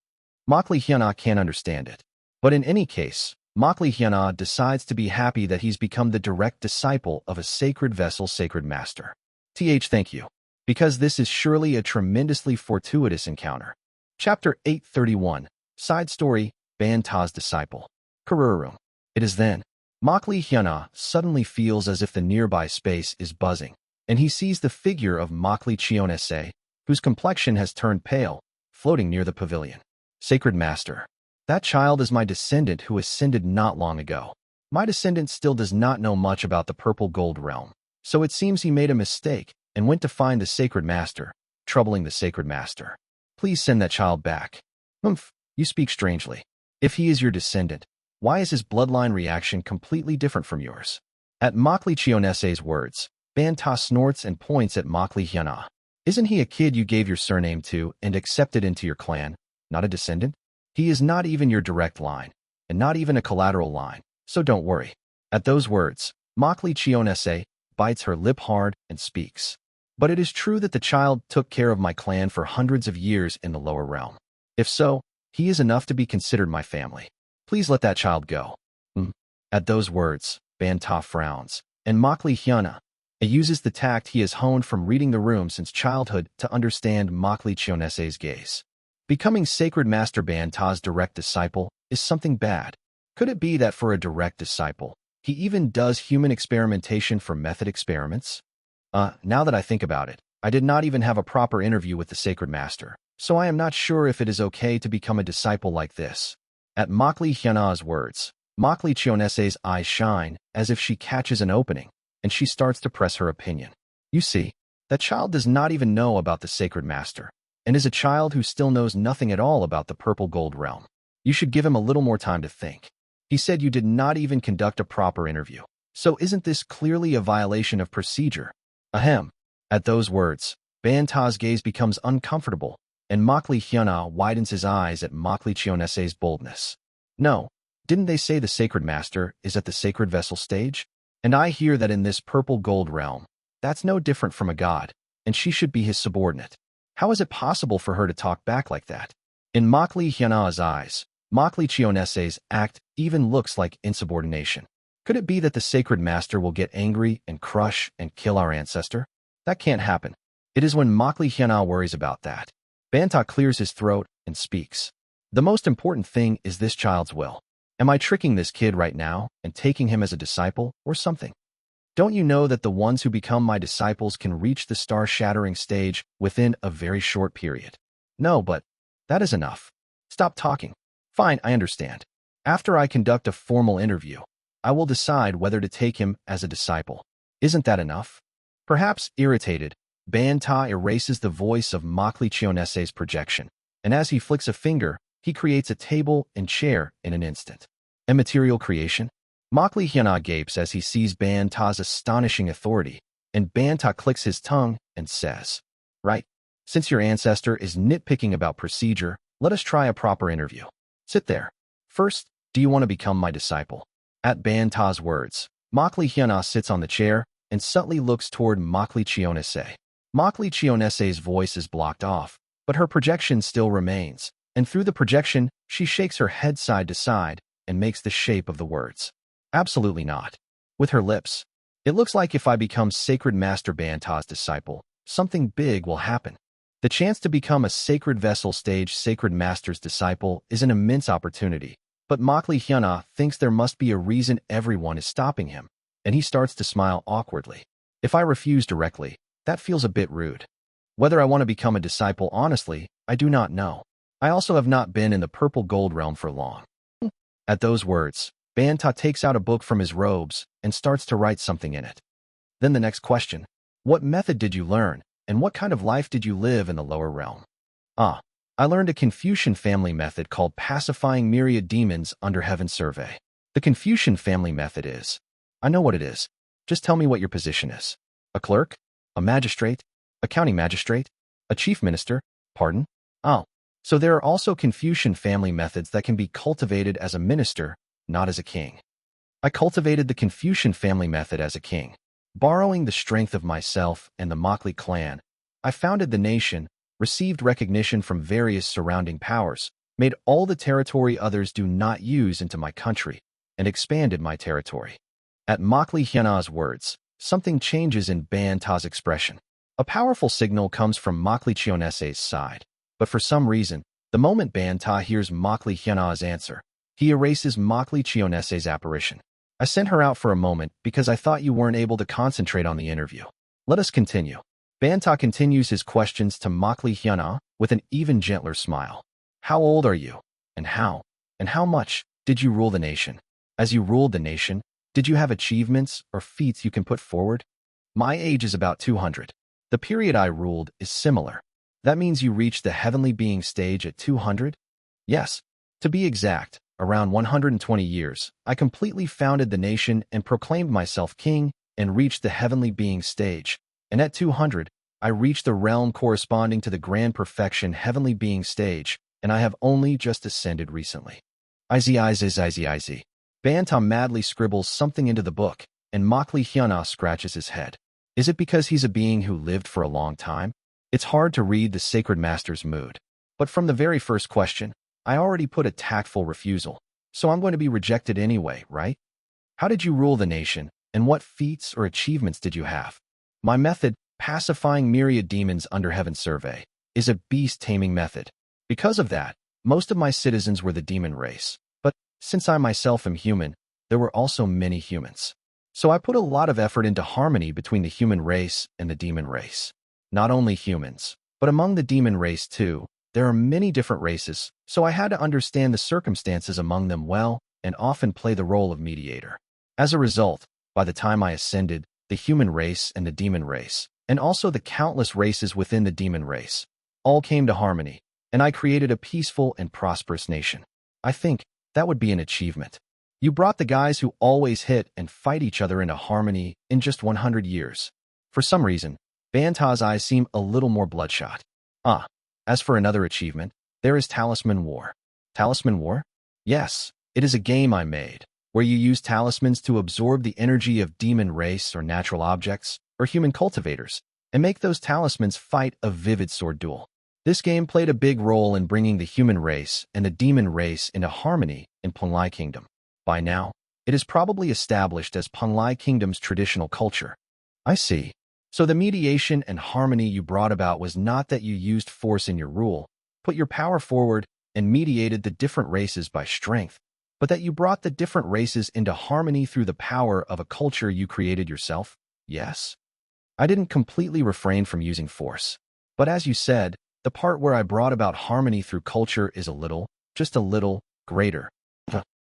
Makli Hyuna can't understand it. But in any case, Makli Hyuna decides to be happy that he's become the direct disciple of a Sacred Vessel Sacred Master. Thank you. Because this is surely a tremendously fortuitous encounter. Chapter 831, Side Story, Banta's Disciple. Kururum. It is then. Makli Hyuna suddenly feels as if the nearby space is buzzing, and he sees the figure of Makli Chionese, whose complexion has turned pale, floating near the pavilion. Sacred Master. That child is my descendant who ascended not long ago. My descendant still does not know much about the Purple Gold Realm, so it seems he made a mistake and went to find the Sacred Master, troubling the Sacred Master. Please send that child back. You speak strangely. If he is your descendant, why is his bloodline reaction completely different from yours? At Makli Chionese's words, Banta snorts and points at Makli Hyuna. Isn't he a kid you gave your surname to and accepted into your clan, not a descendant? He is not even your direct line, and not even a collateral line, so don't worry. At those words, Makli Chionese bites her lip hard and speaks. But it is true that the child took care of my clan for hundreds of years in the lower realm. If so, he is enough to be considered my family. Please let that child go. At those words, Banta frowns, and Makli Hyuna uses the tact he has honed from reading the room since childhood to understand Makli Chionese's gaze. Becoming Sacred Master Banta's direct disciple is something bad. Could it be that for a direct disciple, he even does human experimentation for method experiments? Now that I think about it, I did not even have a proper interview with the Sacred Master, so I am not sure if it is okay to become a disciple like this. At Makli Hyuna's words, Makli Chionese's eyes shine, as if she catches an opening, and she starts to press her opinion. You see, that child does not even know about the Sacred Master, and is a child who still knows nothing at all about the Purple Gold Realm. You should give him a little more time to think. He said you did not even conduct a proper interview. So isn't this clearly a violation of procedure? Ahem. At those words, Banta's gaze becomes uncomfortable, and Makli Hyuna widens his eyes at Makli Chionese's boldness. No, didn't they say the Sacred Master is at the Sacred Vessel stage? And I hear that in this Purple Gold Realm, that's no different from a god, and she should be his subordinate. How is it possible for her to talk back like that? In Makli Hyuna's eyes, Makli Chionese's act even looks like insubordination. Could it be that the Sacred Master will get angry and crush and kill our ancestor? That can't happen. It is when Makli Hyuna worries about that. Banta clears his throat and speaks. The most important thing is this child's will. Am I tricking this kid right now and taking him as a disciple or something? Don't you know that the ones who become my disciples can reach the star-shattering stage within a very short period? No, but that is enough. Stop talking. Fine, I understand. After I conduct a formal interview, I will decide whether to take him as a disciple. Isn't that enough? Perhaps irritated, Banta erases the voice of Makli Chionese's projection, and as he flicks a finger, he creates a table and chair in an instant. Immaterial creation? Makli Hyuna gapes as he sees Banta's astonishing authority, and Banta clicks his tongue and says, Right, since your ancestor is nitpicking about procedure, let us try a proper interview. Sit there. First, do you want to become my disciple? At Banta's words, Makli Hyuna sits on the chair and subtly looks toward Makli Chionese. Makli Chionese's voice is blocked off, but her projection still remains, and through the projection, she shakes her head side to side and makes the shape of the words. Absolutely not. With her lips. It looks like if I become Sacred Master Banta's disciple, something big will happen. The chance to become a Sacred Vessel stage Sacred Master's disciple is an immense opportunity, but Makli Hyuna thinks there must be a reason everyone is stopping him, and he starts to smile awkwardly. If I refuse directly, that feels a bit rude. Whether I want to become a disciple honestly, I do not know. I also have not been in the Purple Gold Realm for long. At those words, Banta takes out a book from his robes and starts to write something in it. Then the next question, what method did you learn, and what kind of life did you live in the lower realm? I learned a Confucian family method called pacifying myriad demons under heaven survey. The Confucian family method is, I know what it is. Just tell me what your position is. A clerk? A magistrate? A county magistrate? A chief minister? Pardon? Oh, so there are also Confucian family methods that can be cultivated as a minister, not as a king. I cultivated the Confucian family method as a king. Borrowing the strength of myself and the Makli clan, I founded the nation, received recognition from various surrounding powers, made all the territory others do not use into my country, and expanded my territory. At Makli Hyuna's words, something changes in Banta's expression. A powerful signal comes from Makli Chionese's side, but for some reason, the moment Banta hears Makli Hyuna's answer, he erases Makli Chionese's apparition. I sent her out for a moment because I thought you weren't able to concentrate on the interview. Let us continue. Banta continues his questions to Makli Hyuna with an even gentler smile. How old are you? And how much did you rule the nation? As you ruled the nation, did you have achievements or feats you can put forward? My age is about 200. The period I ruled is similar. That means you reached the heavenly being stage at 200? Yes. To be exact, around 120 years, I completely founded the nation and proclaimed myself king and reached the heavenly being stage. And at 200, I reached the realm corresponding to the grand perfection heavenly being stage, and I have only just ascended recently. Iz. Banta madly scribbles something into the book, and Makli Hyuna scratches his head. Is it because he's a being who lived for a long time? It's hard to read the Sacred Master's mood. But from the very first question, I already put a tactful refusal, so I'm going to be rejected anyway, right? How did you rule the nation, and what feats or achievements did you have? My method, pacifying myriad demons under heaven survey, is a beast-taming method. Because of that, most of my citizens were the demon race. But since I myself am human, there were also many humans. So I put a lot of effort into harmony between the human race and the demon race. Not only humans, but among the demon race too, there are many different races, so I had to understand the circumstances among them well and often play the role of mediator. As a result, by the time I ascended, the human race and the demon race, and also the countless races within the demon race, all came to harmony, and I created a peaceful and prosperous nation. I think that would be an achievement. You brought the guys who always hit and fight each other into harmony in just 100 years. For some reason, Banta's eyes seem a little more bloodshot. As for another achievement, there is Talisman War. Talisman War? Yes, it is a game I made, where you use talismans to absorb the energy of demon race or natural objects, or human cultivators, and make those talismans fight a vivid sword duel. This game played a big role in bringing the human race and the demon race into harmony in Panglai Kingdom. By now, it is probably established as Panglai Kingdom's traditional culture. I see. So the mediation and harmony you brought about was not that you used force in your rule, put your power forward, and mediated the different races by strength, but that you brought the different races into harmony through the power of a culture you created yourself? Yes. I didn't completely refrain from using force, but as you said, the part where I brought about harmony through culture is just a little, greater.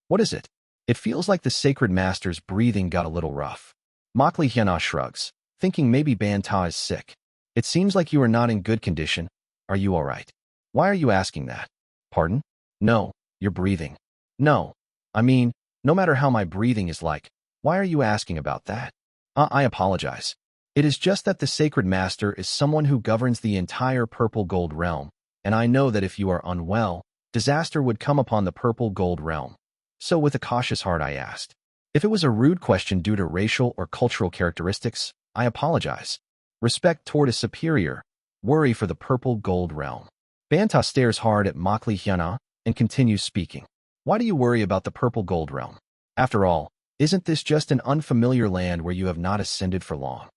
What is it? It feels like the Sacred Master's breathing got a little rough. Makli shrugs, thinking maybe Banta is sick. It seems like you are not in good condition. Are you all right? Why are you asking that? Pardon? No, you're breathing. No. I mean, no matter how my breathing is like, why are you asking about that? I apologize. It is just that the Sacred Master is someone who governs the entire Purple Gold Realm, and I know that if you are unwell, disaster would come upon the Purple Gold Realm. So with a cautious heart I asked. If it was a rude question due to racial or cultural characteristics, I apologize. Respect toward a superior, worry for the Purple Gold Realm. Banta stares hard at Makli and continues speaking. Why do you worry about the Purple Gold Realm? After all, isn't this just an unfamiliar land where you have not ascended for long?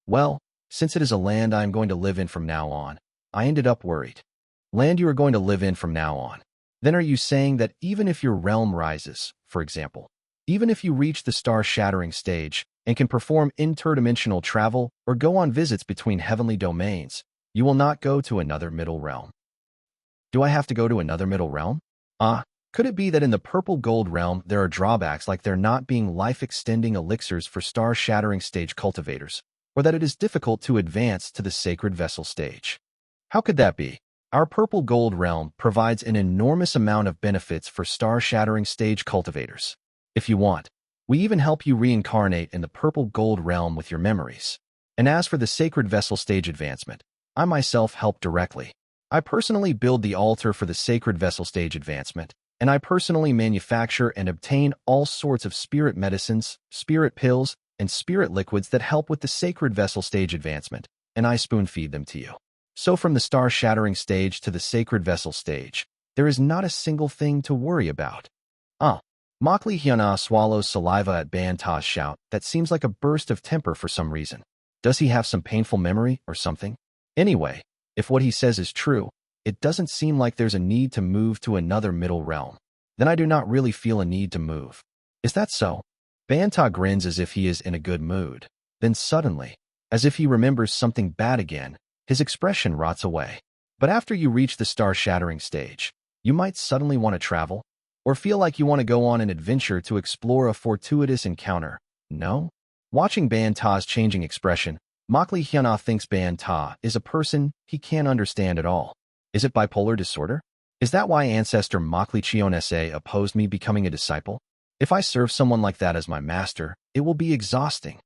Well, since it is a land I am going to live in from now on, I ended up worried. Land you are going to live in from now on. Then are you saying that even if your realm rises, for example, even if you reach the star-shattering stage and can perform interdimensional travel or go on visits between heavenly domains, you will not go to another middle realm? Do I have to go to another middle realm? Could it be that in the Purple Gold Realm there are drawbacks like there not being life-extending elixirs for star-shattering stage cultivators, or that it is difficult to advance to the Sacred Vessel stage? How could that be? Our Purple Gold Realm provides an enormous amount of benefits for star-shattering stage cultivators. If you want, we even help you reincarnate in the Purple Gold Realm with your memories. And as for the Sacred Vessel stage advancement, I myself help directly. I personally build the altar for the Sacred Vessel stage advancement, and I personally manufacture and obtain all sorts of spirit medicines, spirit pills, and spirit liquids that help with the Sacred Vessel stage advancement, and I spoon-feed them to you. So from the star-shattering stage to the Sacred Vessel stage, there is not a single thing to worry about. Makli swallows saliva at Banta's shout that seems like a burst of temper for some reason. Does he have some painful memory or something? Anyway, if what he says is true, it doesn't seem like there's a need to move to another middle realm. Then I do not really feel a need to move. Is that so? Banta grins as if he is in a good mood. Then suddenly, as if he remembers something bad again, his expression rots away. But after you reach the star-shattering stage, you might suddenly want to travel, or feel like you want to go on an adventure to explore a fortuitous encounter. No? Watching Banta's changing expression, Makli thinks Banta is a person he can't understand at all. Is it bipolar disorder? Is that why ancestor Makli opposed me becoming a disciple? If I serve someone like that as my master, it will be exhausting.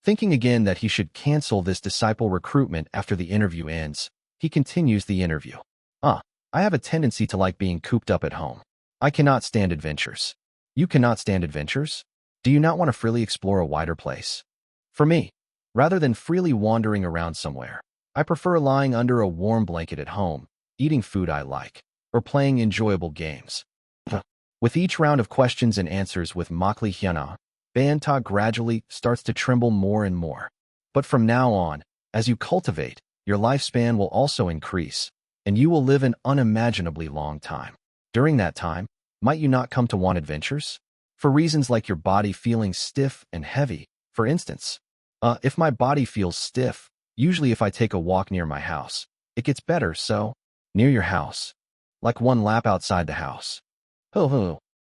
Thinking again that he should cancel this disciple recruitment after the interview ends, he continues the interview. I have a tendency to like being cooped up at home. I cannot stand adventures. You cannot stand adventures? Do you not want to freely explore a wider place? For me, rather than freely wandering around somewhere, I prefer lying under a warm blanket at home, eating food I like, or playing enjoyable games. With each round of questions and answers with Makli Banta gradually starts to tremble more and more. But from now on, as you cultivate, your lifespan will also increase, and you will live an unimaginably long time. During that time, might you not come to want adventures? For reasons like your body feeling stiff and heavy, for instance. If my body feels stiff, usually if I take a walk near my house, it gets better, so, near your house. Like one lap outside the house. Ho ho.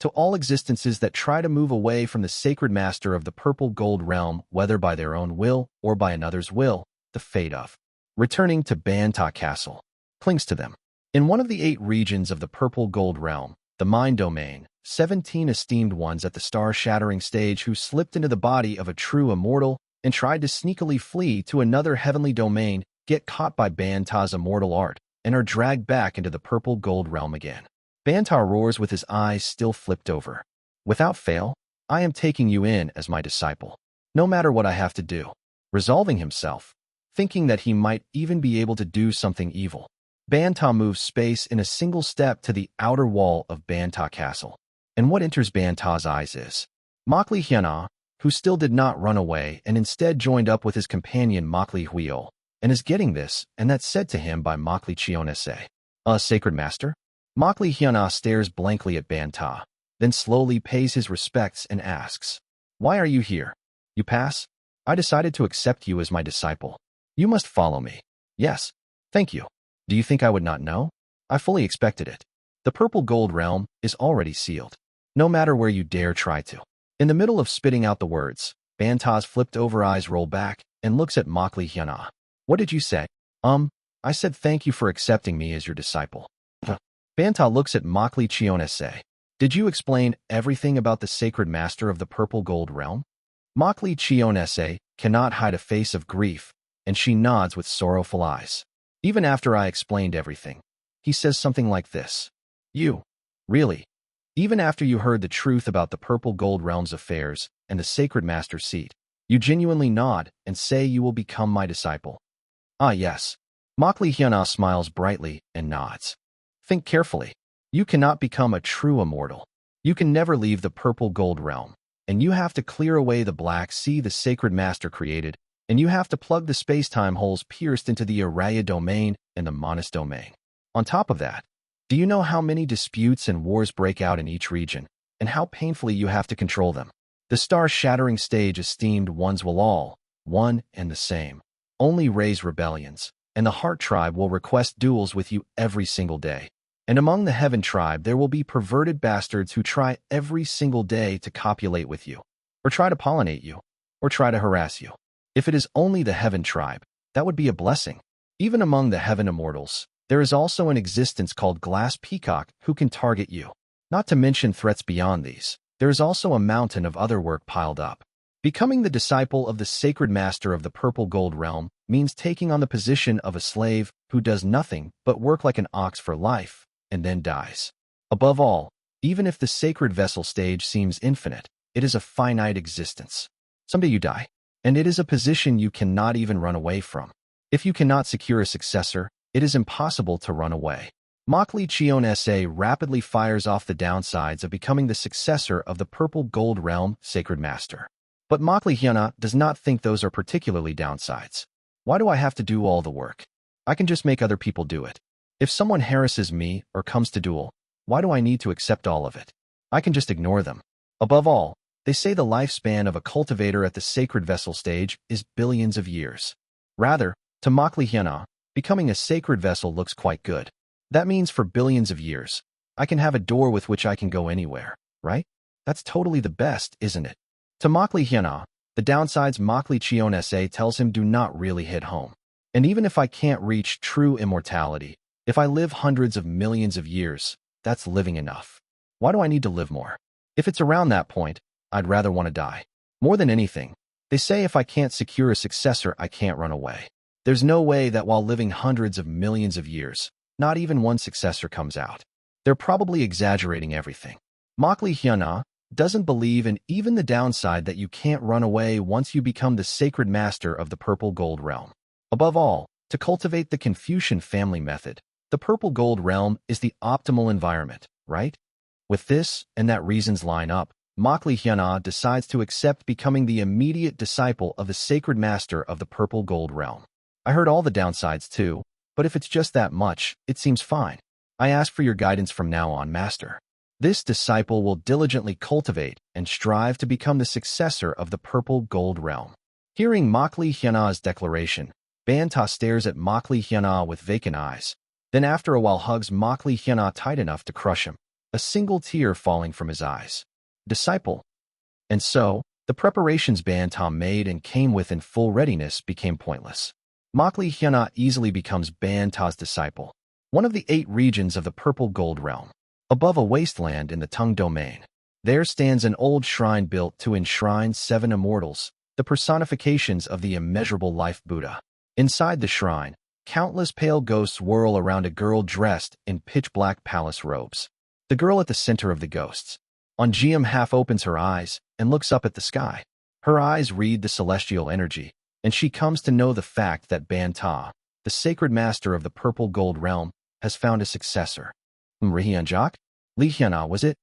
To all existences that try to move away from the sacred master of the purple gold realm, whether by their own will or by another's will, the fate of returning to Banta Castle clings to them. In one of the 8 regions of the purple gold realm, the mind domain, 17 esteemed ones at the star-shattering stage who slipped into the body of a true immortal and tried to sneakily flee to another heavenly domain get caught by Banta's immortal art and are dragged back into the purple gold realm again. Banta roars with his eyes still flipped over. Without fail, I am taking you in as my disciple, no matter what I have to do. Resolving himself, thinking that he might even be able to do something evil, Banta moves space in a single step to the outer wall of Banta Castle. And what enters Banta's eyes is Makli Hyana, who still did not run away and instead joined up with his companion Makli Huiol, and is getting this and that said to him by Makli Chionese. Sacred Master? Makli Hyana stares blankly at Banta, then slowly pays his respects and asks, "Why are you here? You pass? I decided to accept you as my disciple. You must follow me." "Yes, thank you. Do you think I would not know? I fully expected it. The purple gold realm is already sealed. No matter where you dare try to." In the middle of spitting out the words, Banta's flipped-over eyes roll back and looks at Makli Hyana. "What did you say?" I said thank you for accepting me as your disciple." Banta looks at Makli Chionese. "Did you explain everything about the sacred master of the purple gold realm?" Makli Chionese cannot hide a face of grief, and she nods with sorrowful eyes. "Even after I explained everything," he says something like this. "You, really? Even after you heard the truth about the purple gold realm's affairs and the sacred master's seat, you genuinely nod and say you will become my disciple?" "Ah, yes." Makli Hyana smiles brightly and nods. "Think carefully. You cannot become a true immortal. You can never leave the purple gold realm, and you have to clear away the black sea the sacred master created, and you have to plug the space-time holes pierced into the Araya domain and the Monas domain. On top of that, do you know how many disputes and wars break out in each region, and how painfully you have to control them? The star-shattering stage esteemed ones will all, one and the same, only raise rebellions, and the Heart Tribe will request duels with you every single day. And among the Heaven Tribe there will be perverted bastards who try every single day to copulate with you, or try to pollinate you, or try to harass you. If it is only the Heaven Tribe, that would be a blessing. Even among the Heaven Immortals, there is also an existence called Glass Peacock who can target you. Not to mention threats beyond these, there is also a mountain of other work piled up. Becoming the disciple of the sacred master of the purple gold realm means taking on the position of a slave who does nothing but work like an ox for life, and then dies. Above all, even if the sacred vessel stage seems infinite, it is a finite existence. Someday you die, and it is a position you cannot even run away from. If you cannot secure a successor, it is impossible to run away. Makli Chionese rapidly fires off the downsides of becoming the successor of the purple gold realm sacred master. But Makli Hyana does not think those are particularly downsides. "Why do I have to do all the work? I can just make other people do it. If someone harasses me or comes to duel, why do I need to accept all of it? I can just ignore them." Above all, they say the lifespan of a cultivator at the sacred vessel stage is billions of years. Rather, to Makli Hyana, becoming a sacred vessel looks quite good. That means for billions of years, I can have a door with which I can go anywhere, right? That's totally the best, isn't it? To Makli Hyana, the downsides Makli Chionese tells him do not really hit home. And even if I can't reach true immortality, if I live hundreds of millions of years, that's living enough. Why do I need to live more? If it's around that point, I'd rather want to die. More than anything, they say if I can't secure a successor, I can't run away. There's no way that while living hundreds of millions of years, not even one successor comes out. They're probably exaggerating everything. Makli Hyana doesn't believe in even the downside that you can't run away once you become the sacred master of the purple gold realm. Above all, to cultivate the Confucian family method, the purple gold realm is the optimal environment, right? With this and that reasons line up, Makli Hyana decides to accept becoming the immediate disciple of the sacred master of the purple gold realm. I heard all the downsides too, but if it's just that much, it seems fine. I ask for your guidance from now on, Master. This disciple will diligently cultivate and strive to become the successor of the purple gold realm. Hearing Makli Hyana's declaration, Banta stares at Makli Hyana with vacant eyes, then after a while hugs Makli Hyana tight enough to crush him. a single tear falling from his eyes. Disciple. And so, the preparations Ban-Ta made and came with in full readiness became pointless. Makli Hyana easily becomes Ban-Ta's disciple, one of the 8 regions of the Purple Gold Realm. Above a wasteland in the Tung domain, there stands an old shrine built to enshrine 7 immortals, the personifications of the immeasurable life Buddha. Inside the shrine, countless pale ghosts whirl around a girl dressed in pitch-black palace robes. The girl at the center of the ghosts, Onjiam, half opens her eyes and looks up at the sky. Her eyes read the celestial energy, and she comes to know the fact that Ban-Ta, the sacred master of the Purple Gold Realm, has found a successor. Rihianjak? Li Hyana, was it?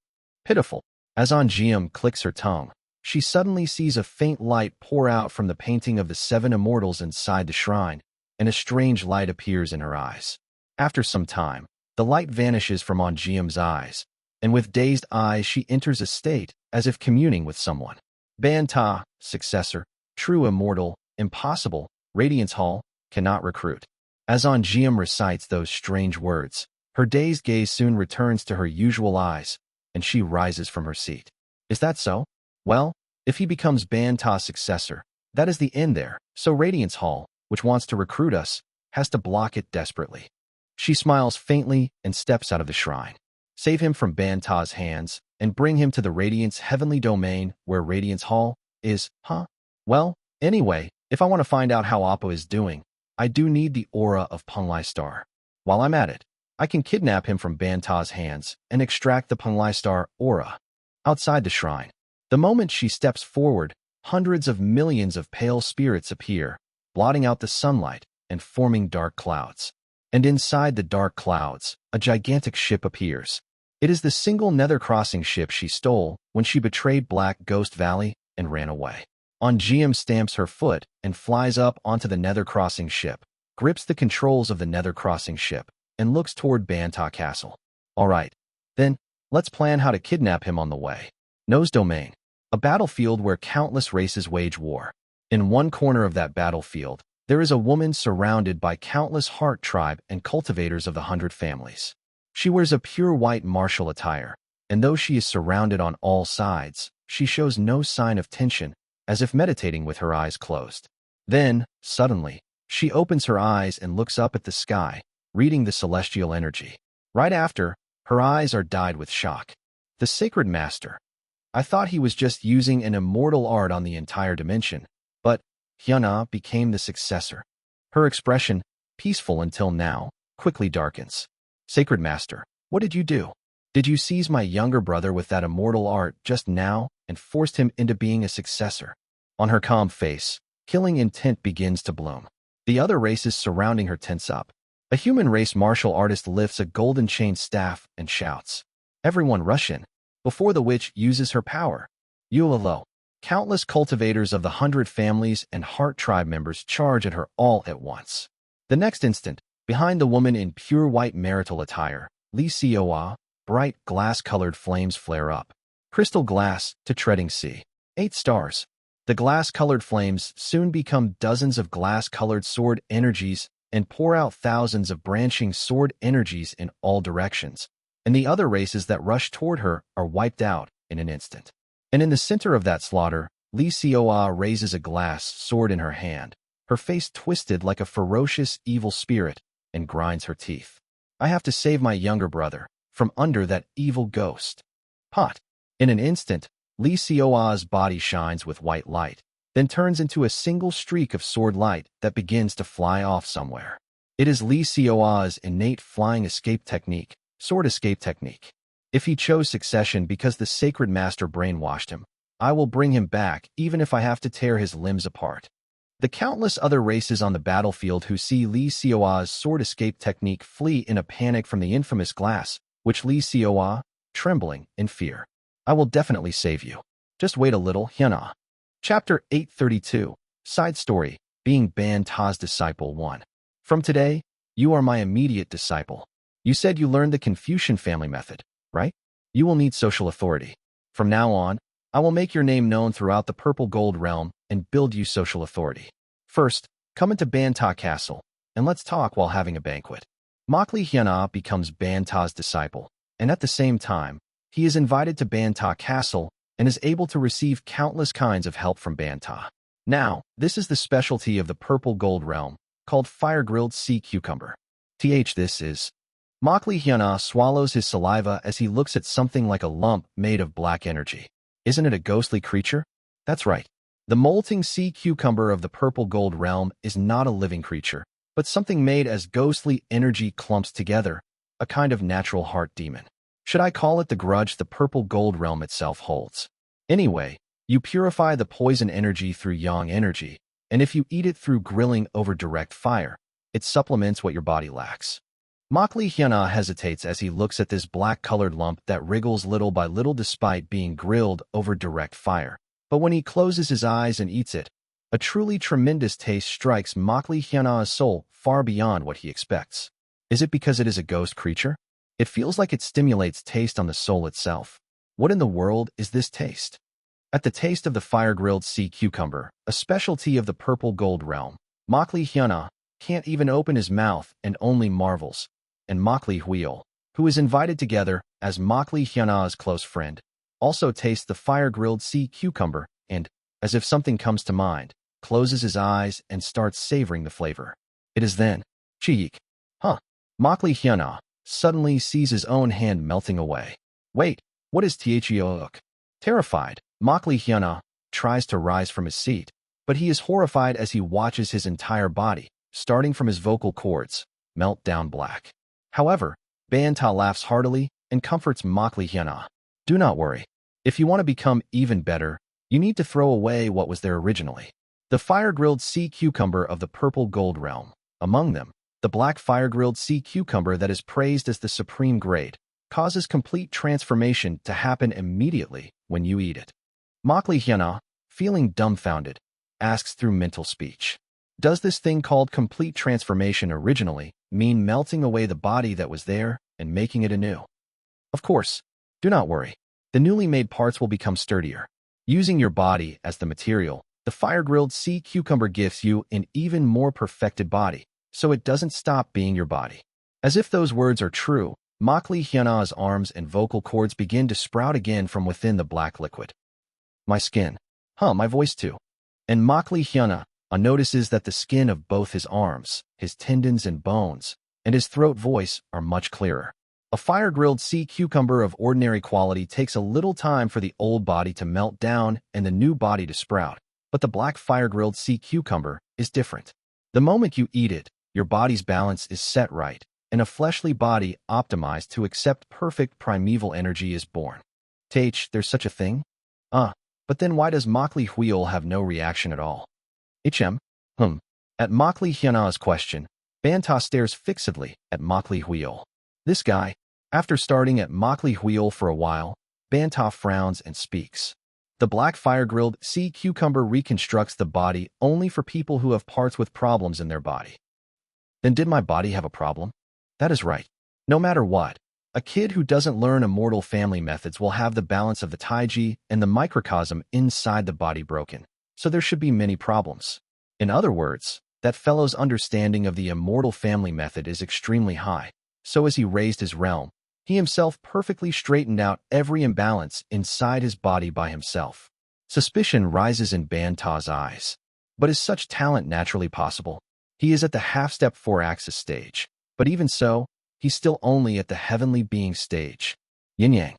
Pitiful. As Onjiam clicks her tongue, she suddenly sees a faint light pour out from the painting of the 7 immortals inside the shrine, and a strange light appears in her eyes. After some time, the light vanishes from Onjiam's eyes, and with dazed eyes she enters a state as if communing with someone. Ban-Ta, successor, true immortal, impossible, Radiance Hall, cannot recruit. As Onjiam recites those strange words, her dazed gaze soon returns to her usual eyes, and she rises from her seat. Is that so? Well, if he becomes Ban-Ta's successor, that is the end there, so Radiance Hall, which wants to recruit us, has to block it desperately. She smiles faintly and steps out of the shrine. Save him from Ban-Ta's hands and bring him to the Radiance Heavenly Domain where Radiance Hall is, huh? Well, anyway, if I want to find out how Appa is doing, I do need the aura of Penglai Star. While I'm at it, I can kidnap him from Ban-Ta's hands and extract the Penglai Star aura. Outside the shrine, the moment she steps forward, hundreds of millions of pale spirits appear, blotting out the sunlight and forming dark clouds. And inside the dark clouds, a gigantic ship appears. It is the single nether crossing ship she stole when she betrayed Black Ghost Valley and ran away. Onjiam stamps her foot and flies up onto the nether crossing ship, grips the controls of the nether crossing ship, and looks toward Ban-Ta Castle. All right, then, let's plan how to kidnap him on the way. Nose Domain, a battlefield where countless races wage war. In one corner of that battlefield, there is a woman surrounded by countless Heart Tribe and cultivators of the 100 families. She wears a pure white martial attire, and though she is surrounded on all sides, she shows no sign of tension, as if meditating with her eyes closed. Then, suddenly, she opens her eyes and looks up at the sky, reading the celestial energy. Right after, her eyes are dyed with shock. The Sacred Master. I thought he was just using an immortal art on the entire dimension, but Hyana became the successor. Her expression, peaceful until now, quickly darkens. Sacred Master, what did you do? Did you seize my younger brother with that immortal art just now and forced him into being a successor? On her calm face, killing intent begins to bloom. The other races surrounding her tense up. A human race martial artist lifts a golden chain staff and shouts. Everyone rush in, before the witch uses her power. Ulalo. Countless cultivators of the 100 families and Heart Tribe members charge at her all at once. The next instant, behind the woman in pure white marital attire, Li Sioa, bright glass-colored flames flare up. Crystal glass to treading sea. 8 stars. The glass-colored flames soon become dozens of glass-colored sword energies and pour out thousands of branching sword energies in all directions, and the other races that rush toward her are wiped out in an instant. And in the center of that slaughter, Li Sioa raises a glass sword in her hand, her face twisted like a ferocious evil spirit, and grinds her teeth. I have to save my younger brother from under that evil ghost. Pot. In an instant, Li Sioa's body shines with white light, then turns into a single streak of sword light that begins to fly off somewhere. It is Li Sioa's innate flying escape technique, sword escape technique. If he chose succession because the Sacred Master brainwashed him, I will bring him back even if I have to tear his limbs apart. The countless other races on the battlefield who see Li Sioa's sword escape technique flee in a panic from the infamous glass, which Li Sioa, trembling in fear. I will definitely save you. Just wait a little, Hyana. Chapter 832, Side Story, Being Ban-Ta's Disciple 1. From today, you are my immediate disciple. You said you learned the Confucian family method, right? You will need social authority. From now on, I will make your name known throughout the Purple Gold Realm and build you social authority. First, come into Ban-Ta Castle, and let's talk while having a banquet. Makli Hyana becomes Ban-Ta's disciple, and at the same time, he is invited to Banta Castle and is able to receive countless kinds of help from Banta. Now, this is the specialty of the purple gold realm, called fire-grilled sea cucumber. This is. Makli Hyuna swallows his saliva as he looks at something like a lump made of black energy. Isn't it a ghostly creature? That's right. The molting sea cucumber of the purple gold realm is not a living creature, but something made as ghostly energy clumps together, a kind of natural heart demon. Should I call it the grudge the purple gold realm itself holds? Anyway, you purify the poison energy through yang energy, and if you eat it through grilling over direct fire, it supplements what your body lacks. Makli Hyuna hesitates as he looks at this black-colored lump that wriggles little by little despite being grilled over direct fire. But when he closes his eyes and eats it, a truly tremendous taste strikes Makli Hyuna's soul far beyond what he expects. Is it because it is a ghost creature? It feels like it stimulates taste on the soul itself. What in the world is this taste? At the taste of the fire-grilled sea cucumber, a specialty of the purple gold realm, Makli Hyuna can't even open his mouth and only marvels. And Makli Huil, who is invited together as Makli Hyuna's close friend, also tastes the fire-grilled sea cucumber and, as if something comes to mind, closes his eyes and starts savoring the flavor. It is then, Chiik. Makli Hyuna suddenly sees his own hand melting away. Wait, what is Thiook? Terrified, Makli Hyuna tries to rise from his seat, but he is horrified as he watches his entire body, starting from his vocal cords, melt down black. However, Banta laughs heartily and comforts Makli Hyuna. Do not worry. If you want to become even better, you need to throw away what was there originally. The fire-grilled sea cucumber of the purple gold realm. Among them, the black fire-grilled sea cucumber that is praised as the supreme grade, causes complete transformation to happen immediately when you eat it. Makli Hyuna, feeling dumbfounded, asks through mental speech. Does this thing called complete transformation originally mean melting away the body that was there and making it anew? Of course, do not worry. The newly made parts will become sturdier. Using your body as the material, the fire-grilled sea cucumber gives you an even more perfected body, so it doesn't stop being your body. As if those words are true, Makli Hyuna's arms and vocal cords begin to sprout again from within the black liquid. My skin. My voice too. And Makli Hyuna notices that the skin of both his arms, his tendons and bones, and his throat voice are much clearer. A fire-grilled sea cucumber of ordinary quality takes a little time for the old body to melt down and the new body to sprout, but the black fire-grilled sea cucumber is different. The moment you eat it, your body's balance is set right, and a fleshly body optimized to accept perfect primeval energy is born. There's such a thing? But then why does Makli Huil have no reaction at all? At Makli Hyuna's question, Banta stares fixedly at Makli Huil. This guy, after starting at Makli Huil for a while, Banta frowns and speaks. The black fire-grilled sea cucumber reconstructs the body only for people who have parts with problems in their body. Then did my body have a problem? That is right. No matter what, a kid who doesn't learn immortal family methods will have the balance of the Taiji and the microcosm inside the body broken, so there should be many problems. In other words, that fellow's understanding of the immortal family method is extremely high, so as he raised his realm, he himself perfectly straightened out every imbalance inside his body by himself. Suspicion rises in Banta's eyes. But is such talent naturally possible? He is at the half-step 4-axis stage, but even so, he's still only at the heavenly being stage. Yin-yang.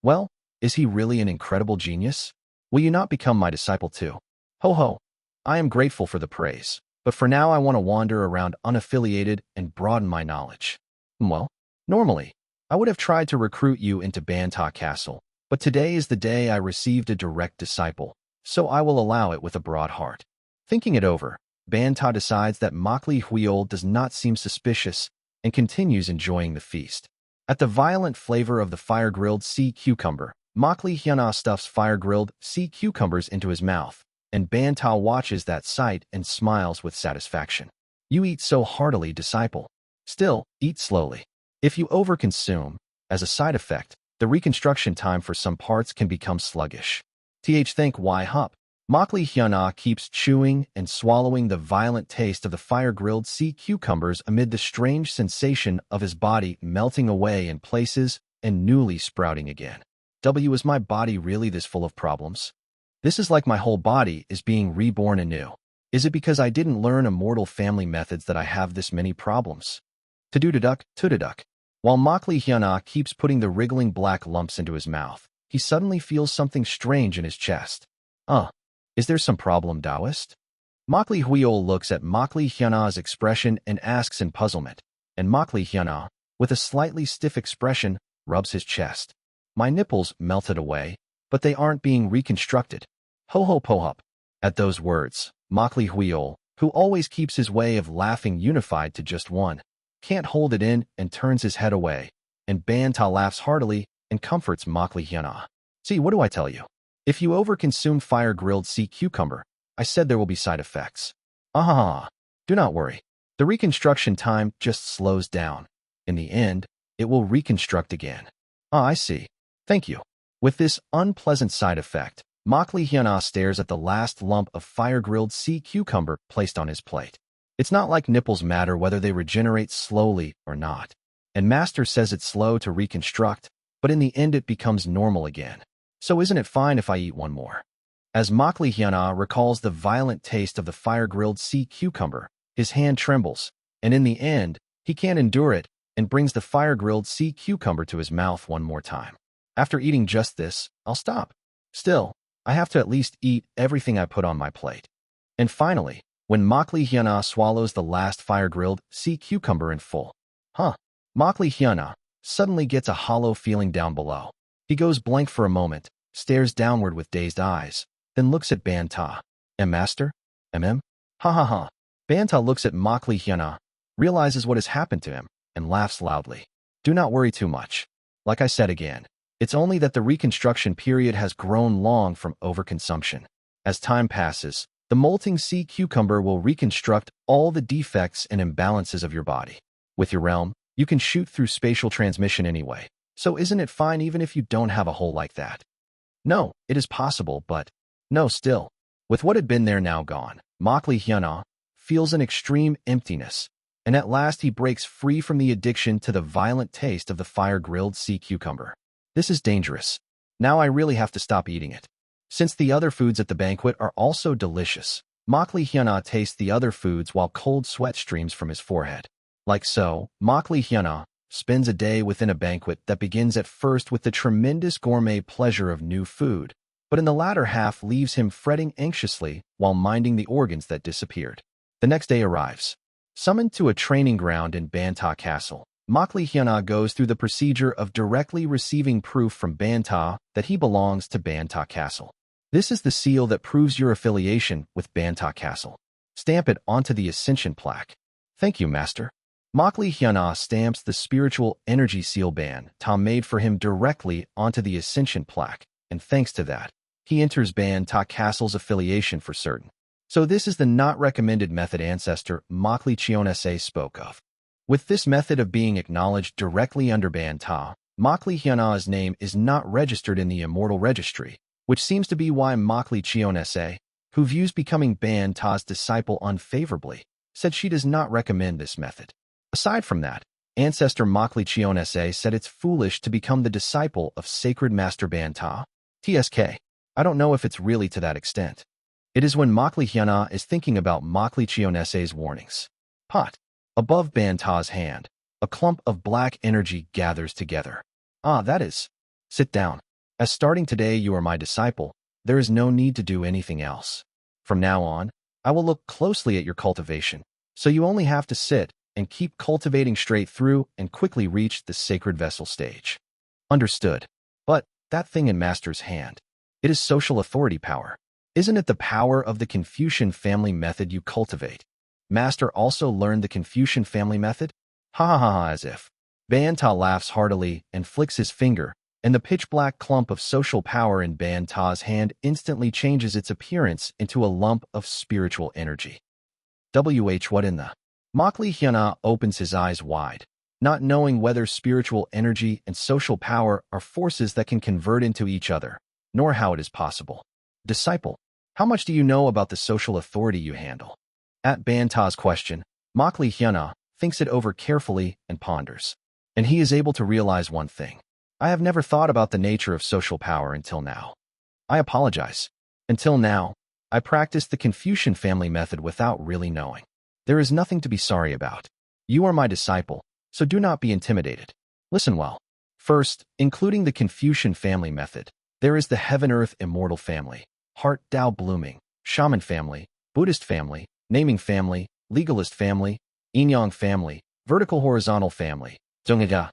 Well, is he really an incredible genius? Will you not become my disciple too? Ho. I am grateful for the praise, but for now I want to wander around unaffiliated and broaden my knowledge. Well, normally, I would have tried to recruit you into Banta Castle, but today is the day I received a direct disciple, so I will allow it with a broad heart. Thinking it over, Banta decides that Makli Huil does not seem suspicious and continues enjoying the feast. At the violent flavor of the fire-grilled sea cucumber, Makli Hyuna stuffs fire-grilled sea cucumbers into his mouth, and Banta watches that sight and smiles with satisfaction. You eat so heartily, disciple. Still, eat slowly. If you overconsume, as a side effect, the reconstruction time for some parts can become sluggish. Think why hup? Makli Hyuna keeps chewing and swallowing the violent taste of the fire-grilled sea cucumbers amid the strange sensation of his body melting away in places and newly sprouting again. Is my body really this full of problems? This is like my whole body is being reborn anew. Is it because I didn't learn immortal family methods that I have this many problems? To-do-da-duck, to-da-duck. While Makli Hyuna keeps putting the wriggling black lumps into his mouth, he suddenly feels something strange in his chest. Is there some problem, Taoist? Makli Huiol looks at Makli Hyuna's expression and asks in puzzlement, and Makli Hyuna, with a slightly stiff expression, rubs his chest. My nipples melted away, but they aren't being reconstructed. Ho-ho-po-hup. At those words, Makli Huiol, who always keeps his way of laughing unified to just one, can't hold it in and turns his head away, and Banta laughs heartily and comforts Makli Hyuna. See, what do I tell you? If you overconsume fire-grilled sea cucumber, I said there will be side effects. Do not worry. The reconstruction time just slows down. In the end, it will reconstruct again. I see. Thank you. With this unpleasant side effect, Makli Hyuna stares at the last lump of fire-grilled sea cucumber placed on his plate. It's not like nipples matter whether they regenerate slowly or not. And Master says it's slow to reconstruct, but in the end it becomes normal again. So isn't it fine if I eat one more? As Makli Hyuna recalls the violent taste of the fire-grilled sea cucumber, his hand trembles, and in the end, he can't endure it and brings the fire-grilled sea cucumber to his mouth one more time. After eating just this, I'll stop. Still, I have to at least eat everything I put on my plate. And finally, when Makli Hyuna swallows the last fire-grilled sea cucumber in full, Makli Hyuna suddenly gets a hollow feeling down below. He goes blank for a moment, stares downward with dazed eyes, then looks at Banta. Master? Ha ha ha. Banta looks at Makli Hyuna, realizes what has happened to him, and laughs loudly. Do not worry too much. Like I said again, it's only that the reconstruction period has grown long from overconsumption. As time passes, the molting sea cucumber will reconstruct all the defects and imbalances of your body. With your realm, you can shoot through spatial transmission anyway. So isn't it fine even if you don't have a hole like that? No, it is possible, but no still. With what had been there now gone, Makli Hyuna feels an extreme emptiness, and at last he breaks free from the addiction to the violent taste of the fire-grilled sea cucumber. This is dangerous. Now I really have to stop eating it. Since the other foods at the banquet are also delicious, Makli Hyuna tastes the other foods while cold sweat streams from his forehead. Like so, Makli Hyuna spends a day within a banquet that begins at first with the tremendous gourmet pleasure of new food, but in the latter half leaves him fretting anxiously while minding the organs that disappeared. The next day arrives. Summoned to a training ground in Banta Castle, Makli Hyuna goes through the procedure of directly receiving proof from Banta that he belongs to Banta Castle. This is the seal that proves your affiliation with Banta Castle. Stamp it onto the Ascension plaque. Thank you, Master. Makli Hyuna stamps the spiritual energy seal band Tom made for him directly onto the Ascension plaque, and thanks to that, he enters Banta Castle's affiliation for certain. So this is the not recommended method ancestor Makli Chionese spoke of. With this method of being acknowledged directly under Banta, Makli Hyuna's name is not registered in the Immortal Registry, which seems to be why Makli Chionese, who views becoming Banta's disciple unfavorably, said she does not recommend this method. Aside from that, ancestor Makli Chionese said it's foolish to become the disciple of Sacred Master Banta. TSK. I don't know if it's really to that extent. It is when Makli Hyuna is thinking about Makli Chionese's warnings. Above Banta's hand, a clump of black energy gathers together. That is. Sit down. As starting today you are my disciple, there is no need to do anything else. From now on, I will look closely at your cultivation, so you only have to sit and keep cultivating straight through and quickly reach the sacred vessel stage. Understood. But that thing in Master's hand, it is social authority power. Isn't it the power of the Confucian family method you cultivate? Master also learned the Confucian family method? As if. Banta laughs heartily and flicks his finger, and the pitch-black clump of social power in Banta's hand instantly changes its appearance into a lump of spiritual energy. What in the? Makli Hyuna opens his eyes wide, not knowing whether spiritual energy and social power are forces that can convert into each other, nor how it is possible. Disciple. How much do you know about the social authority you handle? At Banta's question, Makli Hyuna thinks it over carefully and ponders. And he is able to realize one thing. I have never thought about the nature of social power until now. I apologize. Until now, I practiced the Confucian family method without really knowing. There is nothing to be sorry about. You are my disciple, so do not be intimidated. Listen well. First, including the Confucian family method, there is the Heaven-Earth Immortal family, Heart Tao Blooming, Shaman family, Buddhist family, Naming family, Legalist family, Yin-Yang family, Vertical Horizontal family, Zhongga,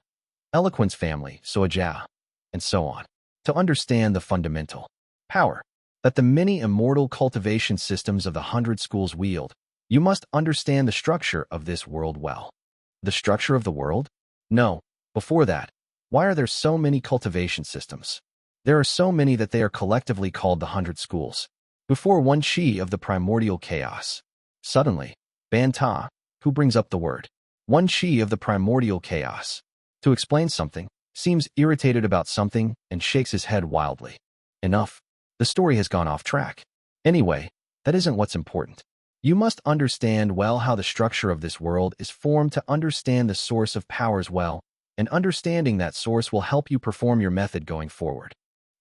Eloquence family, Soajia, and so on. To understand the fundamental power that the many immortal cultivation systems of the 100 schools wield, you must understand the structure of this world well. The structure of the world? No. Before that, why are there so many cultivation systems? There are so many that they are collectively called the 100 schools. Before one chi of the primordial chaos. Suddenly, Banta, who brings up the word, one chi of the primordial chaos, to explain something, seems irritated about something and shakes his head wildly. Enough. The story has gone off track. Anyway, that isn't what's important. You must understand well how the structure of this world is formed to understand the source of powers well, and understanding that source will help you perform your method going forward.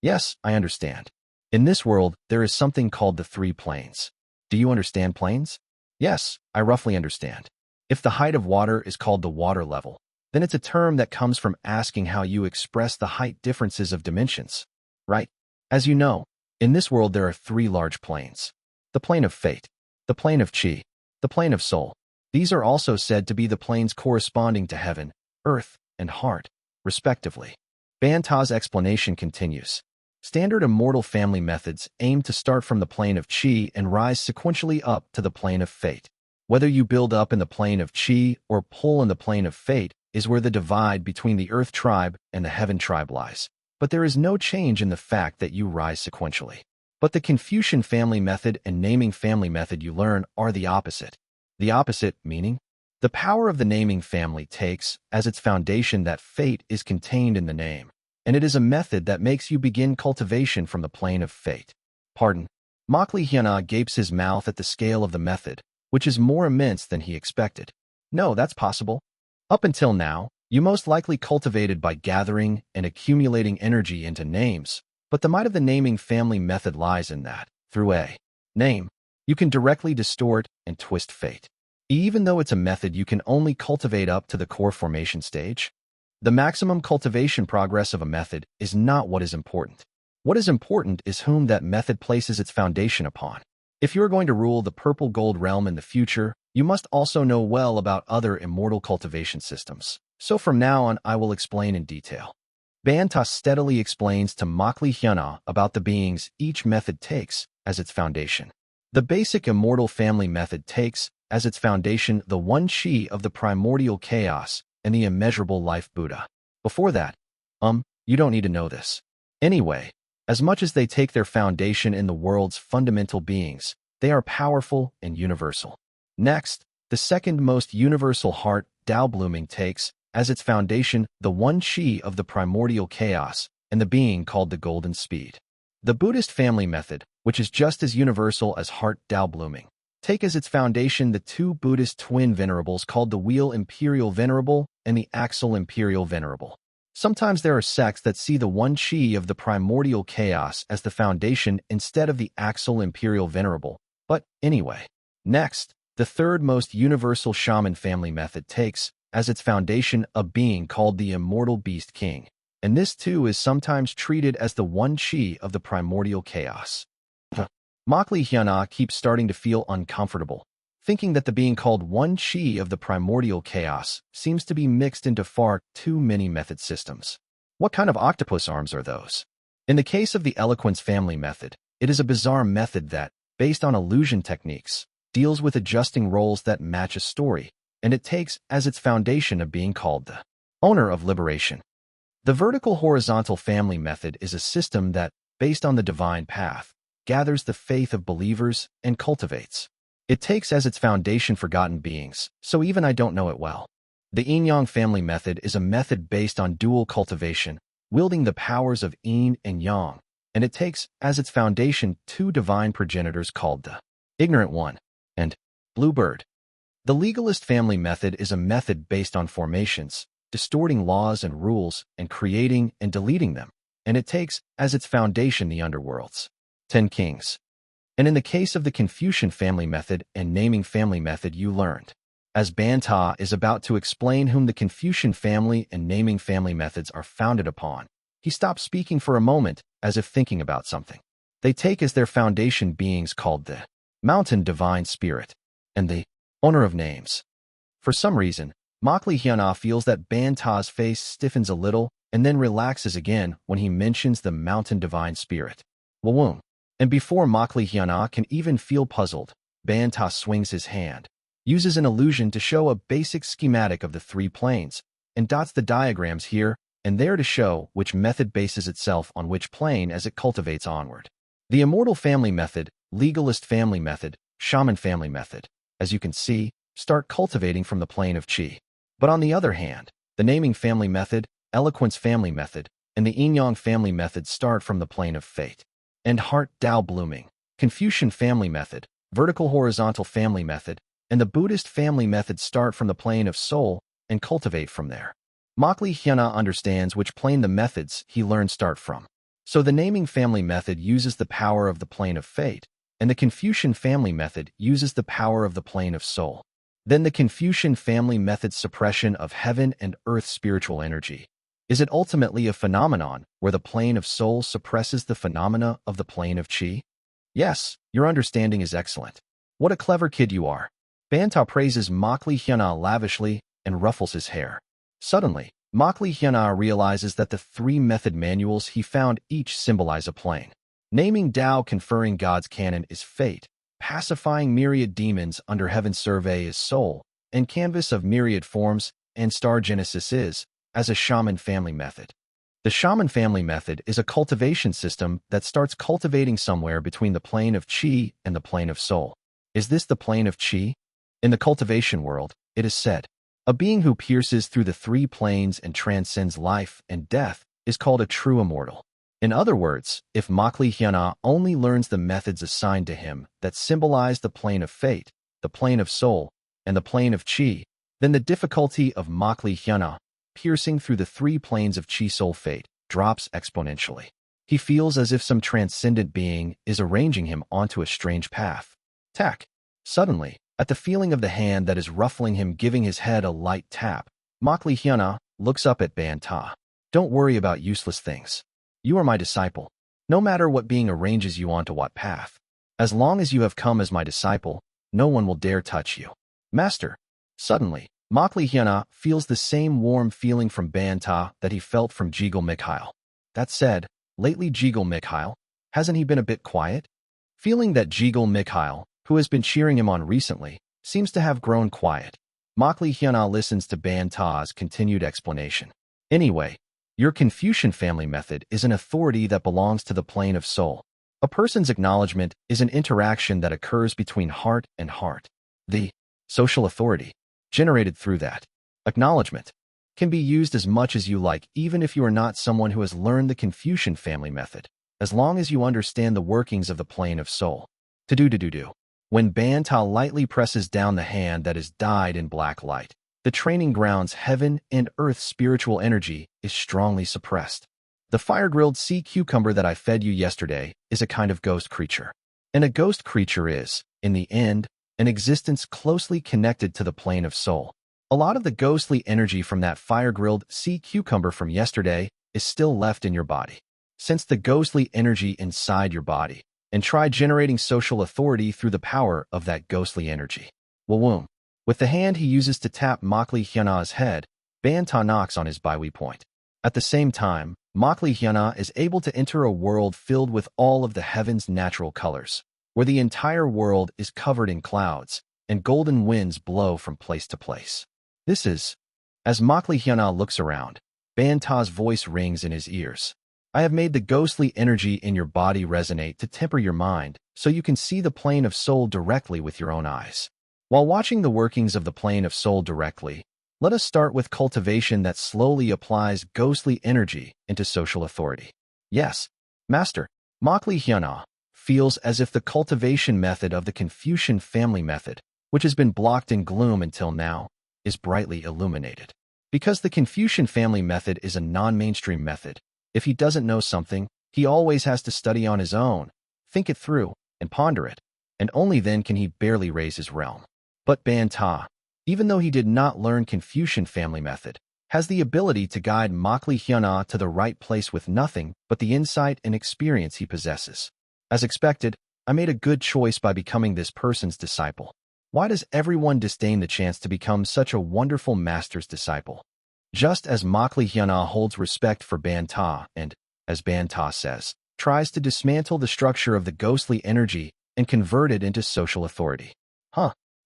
Yes, I understand. In this world, there is something called the 3 planes. Do you understand planes? Yes, I roughly understand. If the height of water is called the water level, then it's a term that comes from asking how you express the height differences of dimensions. Right? As you know, in this world there are 3 large planes. The plane of fate, the plane of chi, the plane of soul. These are also said to be the planes corresponding to heaven, earth, and heart, respectively. Banta's explanation continues. Standard immortal family methods aim to start from the plane of chi and rise sequentially up to the plane of fate. Whether you build up in the plane of chi or pull in the plane of fate is where the divide between the earth tribe and the heaven tribe lies. But there is no change in the fact that you rise sequentially. But the Confucian family method and naming family method you learn are the opposite. The opposite meaning? The power of the naming family takes as its foundation that fate is contained in the name, and it is a method that makes you begin cultivation from the plane of fate. Pardon. Makli Hyuna gapes his mouth at the scale of the method, which is more immense than he expected. No, that's possible. Up until now, you most likely cultivated by gathering and accumulating energy into names, but the might of the naming family method lies in that, through a name, you can directly distort and twist fate. Even though it's a method you can only cultivate up to the core formation stage, the maximum cultivation progress of a method is not what is important. What is important is whom that method places its foundation upon. If you're going to rule the purple gold realm in the future, you must also know well about other immortal cultivation systems. So from now on, I will explain in detail. Banta steadily explains to Makli Hyuna about the beings each method takes as its foundation. The basic immortal family method takes as its foundation the one chi of the primordial chaos and the immeasurable life Buddha. Before that, you don't need to know this. Anyway, as much as they take their foundation in the world's fundamental beings, they are powerful and universal. Next, the second most universal heart, Tao Blooming, takes as its foundation the one chi of the primordial chaos and the being called the golden speed. The Buddhist family method, which is just as universal as heart Tao Blooming, take as its foundation the 2 Buddhist twin venerables called the wheel imperial venerable and the axle imperial venerable. Sometimes there are sects that see the one chi of the primordial chaos as the foundation instead of the axle imperial venerable, but anyway. Next, the third most universal shaman family method takes as its foundation a being called the immortal beast king, and this too is sometimes treated as the one chi of the primordial chaos. Makli Hyuna keeps starting to feel uncomfortable, thinking that the being called one chi of the primordial chaos seems to be mixed into far too many method systems. What kind of octopus arms are those? In the case of the eloquence family method, it is a bizarre method that, based on illusion techniques, deals with adjusting roles that match a story, and it takes as its foundation a being called the owner of liberation. The vertical horizontal family method is a system that, based on the divine path, gathers the faith of believers and cultivates. It takes as its foundation forgotten beings, so even I don't know it well. The Yin-Yang family method is a method based on dual cultivation, wielding the powers of Yin and Yang, and it takes as its foundation two divine progenitors called the Ignorant One and Bluebird. The legalist family method is a method based on formations, distorting laws and rules, and creating and deleting them, and it takes as its foundation the underworld's 10 kings. And in the case of the Confucian family method and naming family method, you learned, as Banta is about to explain whom the Confucian family and naming family methods are founded upon, he stops speaking for a moment as if thinking about something. They take as their foundation beings called the Mountain Divine Spirit and the Owner of Names. For some reason, Makli feels that Banta's face stiffens a little and then relaxes again when he mentions the Mountain Divine Spirit. Wawoom. And before Makli can even feel puzzled, Banta swings his hand, uses an illusion to show a basic schematic of the three planes, and dots the diagrams here and there to show which method bases itself on which plane as it cultivates onward. The Immortal Family Method, Legalist Family Method, Shaman Family Method, as you can see, start cultivating from the plane of Qi. But on the other hand, the Naming Family Method, Eloquence Family Method, and the Yin-Yang Family Method start from the plane of Fate and Heart Dao Blooming, Confucian Family Method, Vertical Horizontal Family Method, and the Buddhist Family Method start from the plane of Soul and cultivate from there. Makli understands which plane the methods he learned start from. So the Naming Family Method uses the power of the plane of Fate, and the Confucian Family Method uses the power of the plane of Soul. Then the Confucian Family Method's suppression of heaven and earth spiritual energy. Is it ultimately a phenomenon where the plane of Soul suppresses the phenomena of the plane of Qi? Yes, your understanding is excellent. What a clever kid you are. Banta praises Makli lavishly and ruffles his hair. Suddenly, Makli realizes that the three method manuals he found each symbolize a plane. Naming Tao conferring God's canon is Fate, pacifying myriad demons under Heaven's survey is Soul, and Canvas of myriad forms and Star Genesis is, as a Shaman Family Method. The Shaman Family Method is a cultivation system that starts cultivating somewhere between the plane of Qi and the plane of Soul. Is this the plane of Qi? In the cultivation world, it is said, a being who pierces through the three planes and transcends life and death is called a true immortal. In other words, if Makli only learns the methods assigned to him that symbolize the plane of Fate, the plane of Soul, and the plane of Qi, then the difficulty of Makli piercing through the three planes of Qi Soul Fate drops exponentially. He feels as if some transcendent being is arranging him onto a strange path. Tack. Suddenly, at the feeling of the hand that is ruffling him giving his head a light tap, Makli looks up at Banta. Don't worry about useless things. You are my disciple. No matter what being arranges you onto what path. As long as you have come as my disciple, no one will dare touch you. Master. Suddenly, Makli feels the same warm feeling from Banta that he felt from Jiggle Mikhail. That said, lately Jiggle Mikhail, hasn't he been a bit quiet? Feeling that Jiggle Mikhail, who has been cheering him on recently, seems to have grown quiet. Makli listens to Banta's continued explanation. Anyway, your Confucian Family Method is an authority that belongs to the plane of Soul. A person's acknowledgement is an interaction that occurs between heart and heart. The social authority, generated through that acknowledgement, can be used as much as you like even if you are not someone who has learned the Confucian Family Method, as long as you understand the workings of the plane of Soul. To-do. When Banta lightly presses down the hand that is dyed in black light, the training ground's heaven and earth spiritual energy is strongly suppressed. The fire-grilled sea cucumber that I fed you yesterday is a kind of ghost creature. And a ghost creature is, in the end, an existence closely connected to the plane of Soul. A lot of the ghostly energy from that fire-grilled sea cucumber from yesterday is still left in your body. Sense the ghostly energy inside your body, and try generating social authority through the power of that ghostly energy. Wawoom. With the hand he uses to tap Makli head, Banta knocks on his biwi point. At the same time, Makli is able to enter a world filled with all of the heaven's natural colors, where the entire world is covered in clouds, and golden winds blow from place to place. This is, as Makli looks around, Banta's voice rings in his ears. I have made the ghostly energy in your body resonate to temper your mind, so you can see the plane of Soul directly with your own eyes. While watching the workings of the plane of Soul directly, let us start with cultivation that slowly applies ghostly energy into social authority. Yes, Master. Makli Hyuna feels as if the cultivation method of the Confucian family method, which has been blocked in gloom until now, is brightly illuminated. Because the Confucian family method is a non-mainstream method, if he doesn't know something, he always has to study on his own, think it through, and ponder it, and only then can he barely raise his realm. But Ban Ta, even though he did not learn Confucian family method, has the ability to guide Makli Hyuna to the right place with nothing but the insight and experience he possesses. As expected, I made a good choice by becoming this person's disciple. Why does everyone disdain the chance to become such a wonderful master's disciple? Just as Makli Hyuna holds respect for Ban Ta and, as Ban Ta says, tries to dismantle the structure of the ghostly energy and convert it into social authority.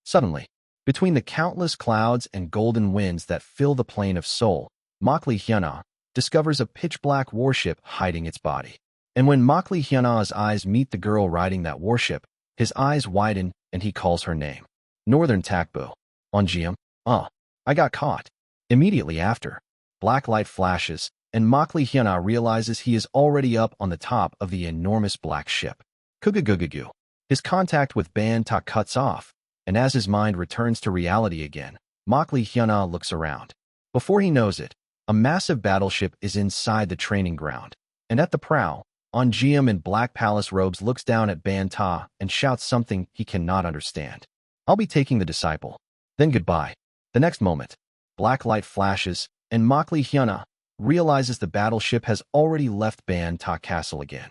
Suddenly, between the countless clouds and golden winds that fill the plane of Seoul, Makli Hyuna discovers a pitch-black warship hiding its body. And when Makli Hyuna's eyes meet the girl riding that warship, his eyes widen and he calls her name. Northern Takbu. Onjiam. I got caught. Immediately after, black light flashes, and Makli Hyuna realizes he is already up on the top of the enormous black ship. Kugugugugu. His contact with Ban Ta cuts off, and as his mind returns to reality again, Makli Hyuna looks around. Before he knows it, a massive battleship is inside the training ground, and at the prow, Onjiam in black palace robes looks down at Ban Ta and shouts something he cannot understand. I'll be taking the disciple. Then goodbye. The next moment, black light flashes, and Makli Hyuna realizes the battleship has already left Ban Ta Castle again.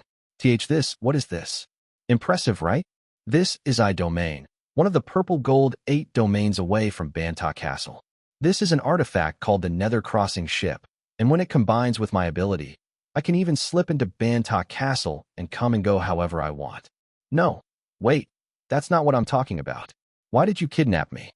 What is this? Impressive, right? This is I Domain, one of the purple gold 8 domains away from Ban Ta Castle. This is an artifact called the Nether Crossing Ship, and when it combines with my ability, I can even slip into Ban Ta Castle and come and go however I want. No, wait, that's not what I'm talking about. Why did you kidnap me?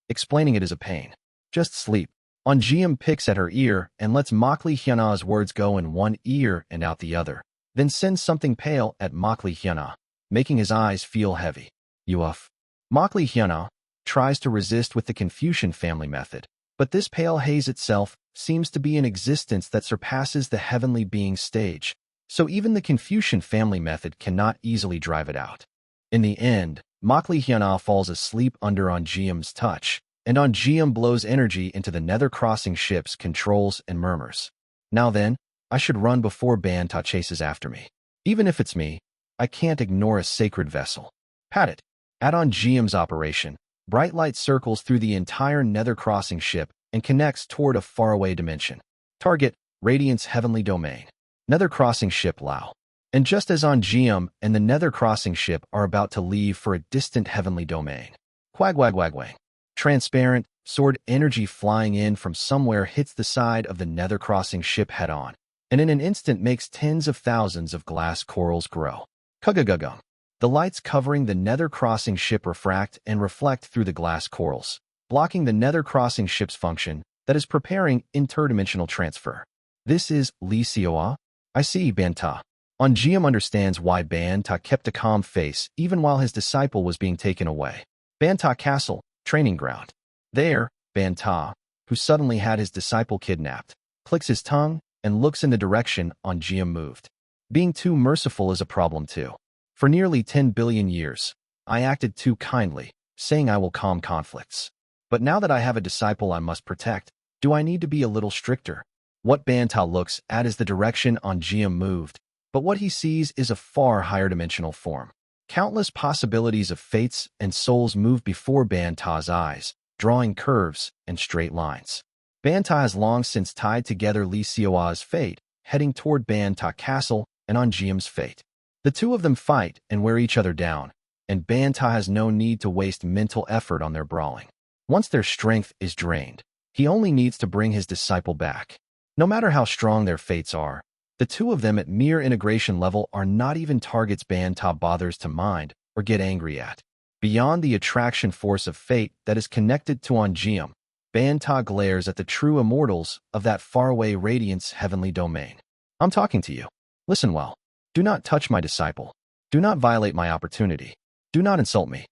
Explaining it is a pain. Just sleep. Onjiam picks at her ear and lets Makli Hyuna's words go in one ear and out the other, then sends something pale at Makli Hyuna, making his eyes feel heavy. Uff. Makli Hyuna tries to resist with the Confucian family method, but this pale haze itself seems to be an existence that surpasses the heavenly being stage, so even the Confucian family method cannot easily drive it out. In the end, Makli Hyuna falls asleep under Onjiam's touch, and Onjiam blows energy into the Nether Crossing ship's controls and murmurs. Now then, I should run before Ban Ta chases after me. Even if it's me, I can't ignore a sacred vessel. Pat it. At Onjiam's operation, bright light circles through the entire Nether Crossing ship and connects toward a faraway dimension. Target, Radiant's heavenly domain. Nether Crossing ship Lao. And just as Onjiam and the Nether Crossing ship are about to leave for a distant heavenly domain. Quagwagwagwang. Transparent, sword energy flying in from somewhere hits the side of the Nether Crossing ship head-on, and in an instant makes tens of thousands of glass corals grow. Kugagugum. The lights covering the Nether Crossing ship refract and reflect through the glass corals, blocking the Nether Crossing ship's function that is preparing interdimensional transfer. This is Li Xiaoa. I see, Ban Ta. Onjiam understands why Ban Ta kept a calm face even while his disciple was being taken away. Ban Ta Castle, training ground. There, Ban Ta, who suddenly had his disciple kidnapped, clicks his tongue and looks in the direction Onjiam moved. Being too merciful is a problem too. For nearly 10 billion years, I acted too kindly, saying I will calm conflicts. But now that I have a disciple I must protect, do I need to be a little stricter? What Ban Ta looks at is the direction Onjiam moved, but what he sees is a far higher dimensional form. Countless possibilities of fates and souls move before Ban Ta's eyes, drawing curves and straight lines. Ban Ta has long since tied together Li Xiaoa's fate, heading toward Ban Ta Castle and Onjiam's fate. The two of them fight and wear each other down, and Ban Ta has no need to waste mental effort on their brawling. Once their strength is drained, he only needs to bring his disciple back. No matter how strong their fates are, the two of them at mere integration level are not even targets Ban Ta bothers to mind or get angry at. Beyond the attraction force of fate that is connected to Onjiam, Ban Ta glares at the true immortals of that faraway radiance heavenly domain. I'm talking to you. Listen well. Do not touch my disciple. Do not violate my opportunity. Do not insult me.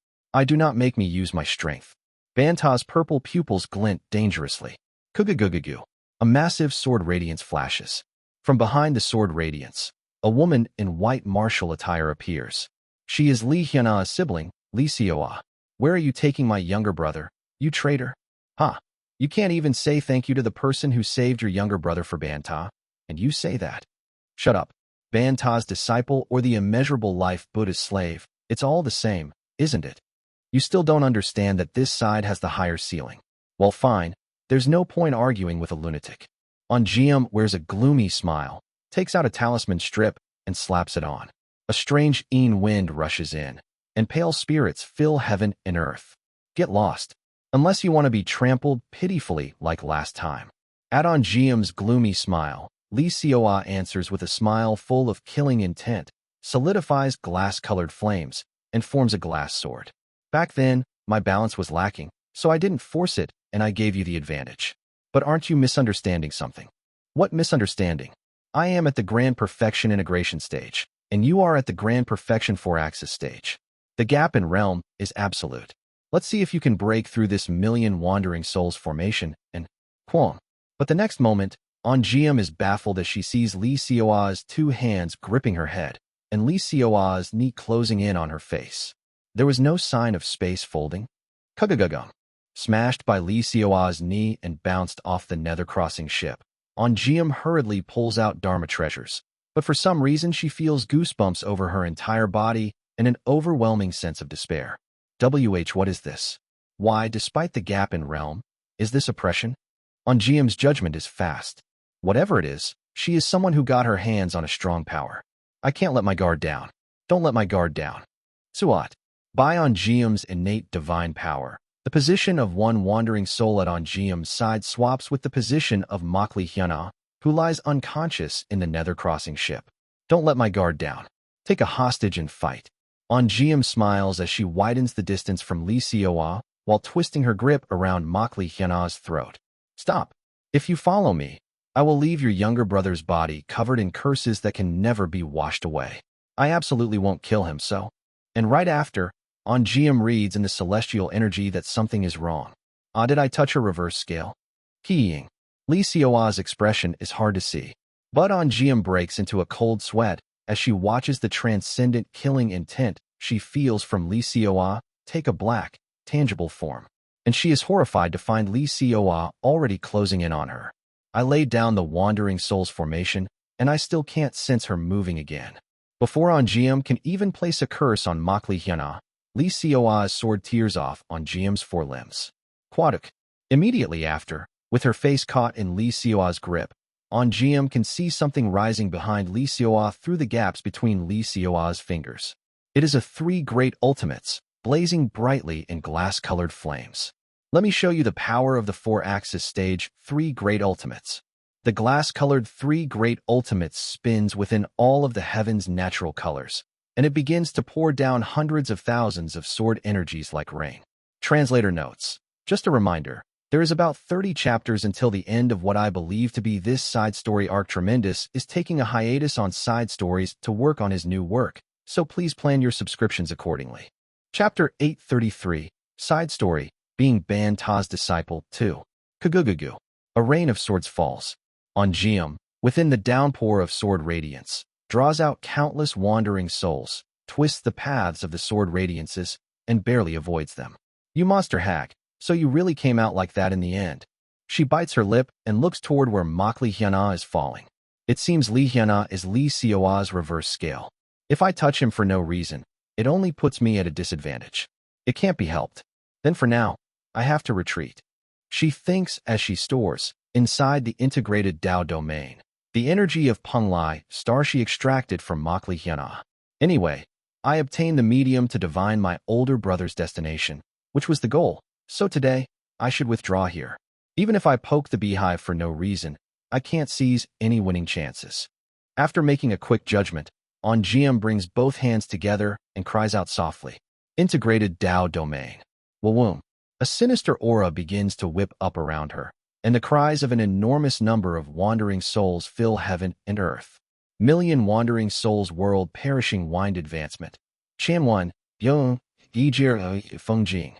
Do not make me use my strength. Ban Ta's purple pupils glint dangerously. Kugugugugu. A massive sword radiance flashes. From behind the sword radiance, A woman in white martial attire appears. She is Li Hyunah's sibling, Li Seoa. Where are you taking my younger brother, you traitor? Huh? You can't even say thank you to the person who saved your younger brother for Banta, and you say that. Shut up. Banta's disciple or the immeasurable life Buddha's slave, it's all the same, isn't it? You still don't understand that this side has the higher ceiling. Well, fine, there's no point arguing with a lunatic. Onjium wears a gloomy smile, takes out a talisman strip, and slaps it on. A strange wind rushes in, and pale spirits fill heaven and earth. Get lost, unless you want to be trampled pitifully like last time. At Onjium's gloomy smile, Li Seoa answers with a smile full of killing intent, solidifies glass-colored flames, and forms a glass sword. Back then, my balance was lacking, so I didn't force it, and I gave you the advantage. But aren't you misunderstanding something? What misunderstanding? I am at the Grand Perfection integration stage, and you are at the Grand Perfection 4-axis stage. The gap in realm is absolute. Let's see if you can break through this million wandering souls formation, and quong. But the next moment, Onjium is baffled as she sees Li Seoa's 2 hands gripping her head, and Li Seoa's knee closing in on her face. There was no sign of space folding. Kugagugum. Smashed by Li Seoa's knee and bounced off the nether-crossing ship. Onjium hurriedly pulls out Dharma treasures, but for some reason she feels goosebumps over her entire body and an overwhelming sense of despair. What is this? Why, despite the gap in realm, is this oppression? Onjium's judgment is fast. Whatever it is, she is someone who got her hands on a strong power. I can't let my guard down. Don't let my guard down. Suat. By Onjium's innate divine power, the position of one wandering soul at Onjium's side swaps with the position of Makli Hyunah, who lies unconscious in the nether-crossing ship. Don't let my guard down. Take a hostage and fight. Onjium smiles as she widens the distance from Li Seoa while twisting her grip around Makli Hyunah's throat. Stop. If you follow me, I will leave your younger brother's body covered in curses that can never be washed away. I absolutely won't kill him, so. And right after, Onjium reads in the celestial energy that something is wrong. Did I touch a reverse scale? Keying. Li Seoa's expression is hard to see, but Onjium breaks into a cold sweat as she watches the transcendent killing intent she feels from Li Seoa take a black, tangible form. And she is horrified to find Li Seoa already closing in on her. I laid down the wandering soul's formation, and I still can't sense her moving again. Before Onjium can even place a curse on Makli Hyunah, Li Seoa's sword tears off Onjium's forelimbs. Quaduk. Immediately after, with her face caught in Li Seoa's grip, Onjium can see something rising behind Li Seoa through the gaps between Li Seoa's fingers. It is a 3 great ultimates, blazing brightly in glass-colored flames. Let me show you the power of the 4-axis stage 3 great ultimates. The glass-colored 3 great ultimates spins within all of the heaven's natural colors, and it begins to pour down hundreds of thousands of sword energies like rain. Translator notes. Just a reminder, there is about 30 chapters until the end of what I believe to be this side story arc. Tremendous is taking a hiatus on side stories to work on his new work, so please plan your subscriptions accordingly. Chapter 833, Side Story, Being Banta's Disciple 2. Kagugugu. A rain of swords falls. Onjium, within the downpour of sword radiance, draws out countless wandering souls, twists the paths of the sword radiances, and barely avoids them. You monster hack, so you really came out like that in the end. She bites her lip and looks toward where Makli Hyunah is falling. It seems Li Hyunah is Li Seoa's reverse scale. If I touch him for no reason, it only puts me at a disadvantage. It can't be helped. Then for now, I have to retreat. She thinks as she stores, inside the integrated Dao domain, the energy of Punglai star she extracted from Makli Hyunah. Anyway, I obtained the medium to divine my older brother's destination, which was the goal, so today, I should withdraw here. Even if I poke the beehive for no reason, I can't seize any winning chances. After making a quick judgment, Onjium brings both hands together and cries out softly. Integrated Dao domain. Wawoom. A sinister aura begins to whip up around her, and the cries of an enormous number of wandering souls fill heaven and earth. Million wandering souls world perishing wind advancement. Chanwan, Byung, Yijir, Fengjing.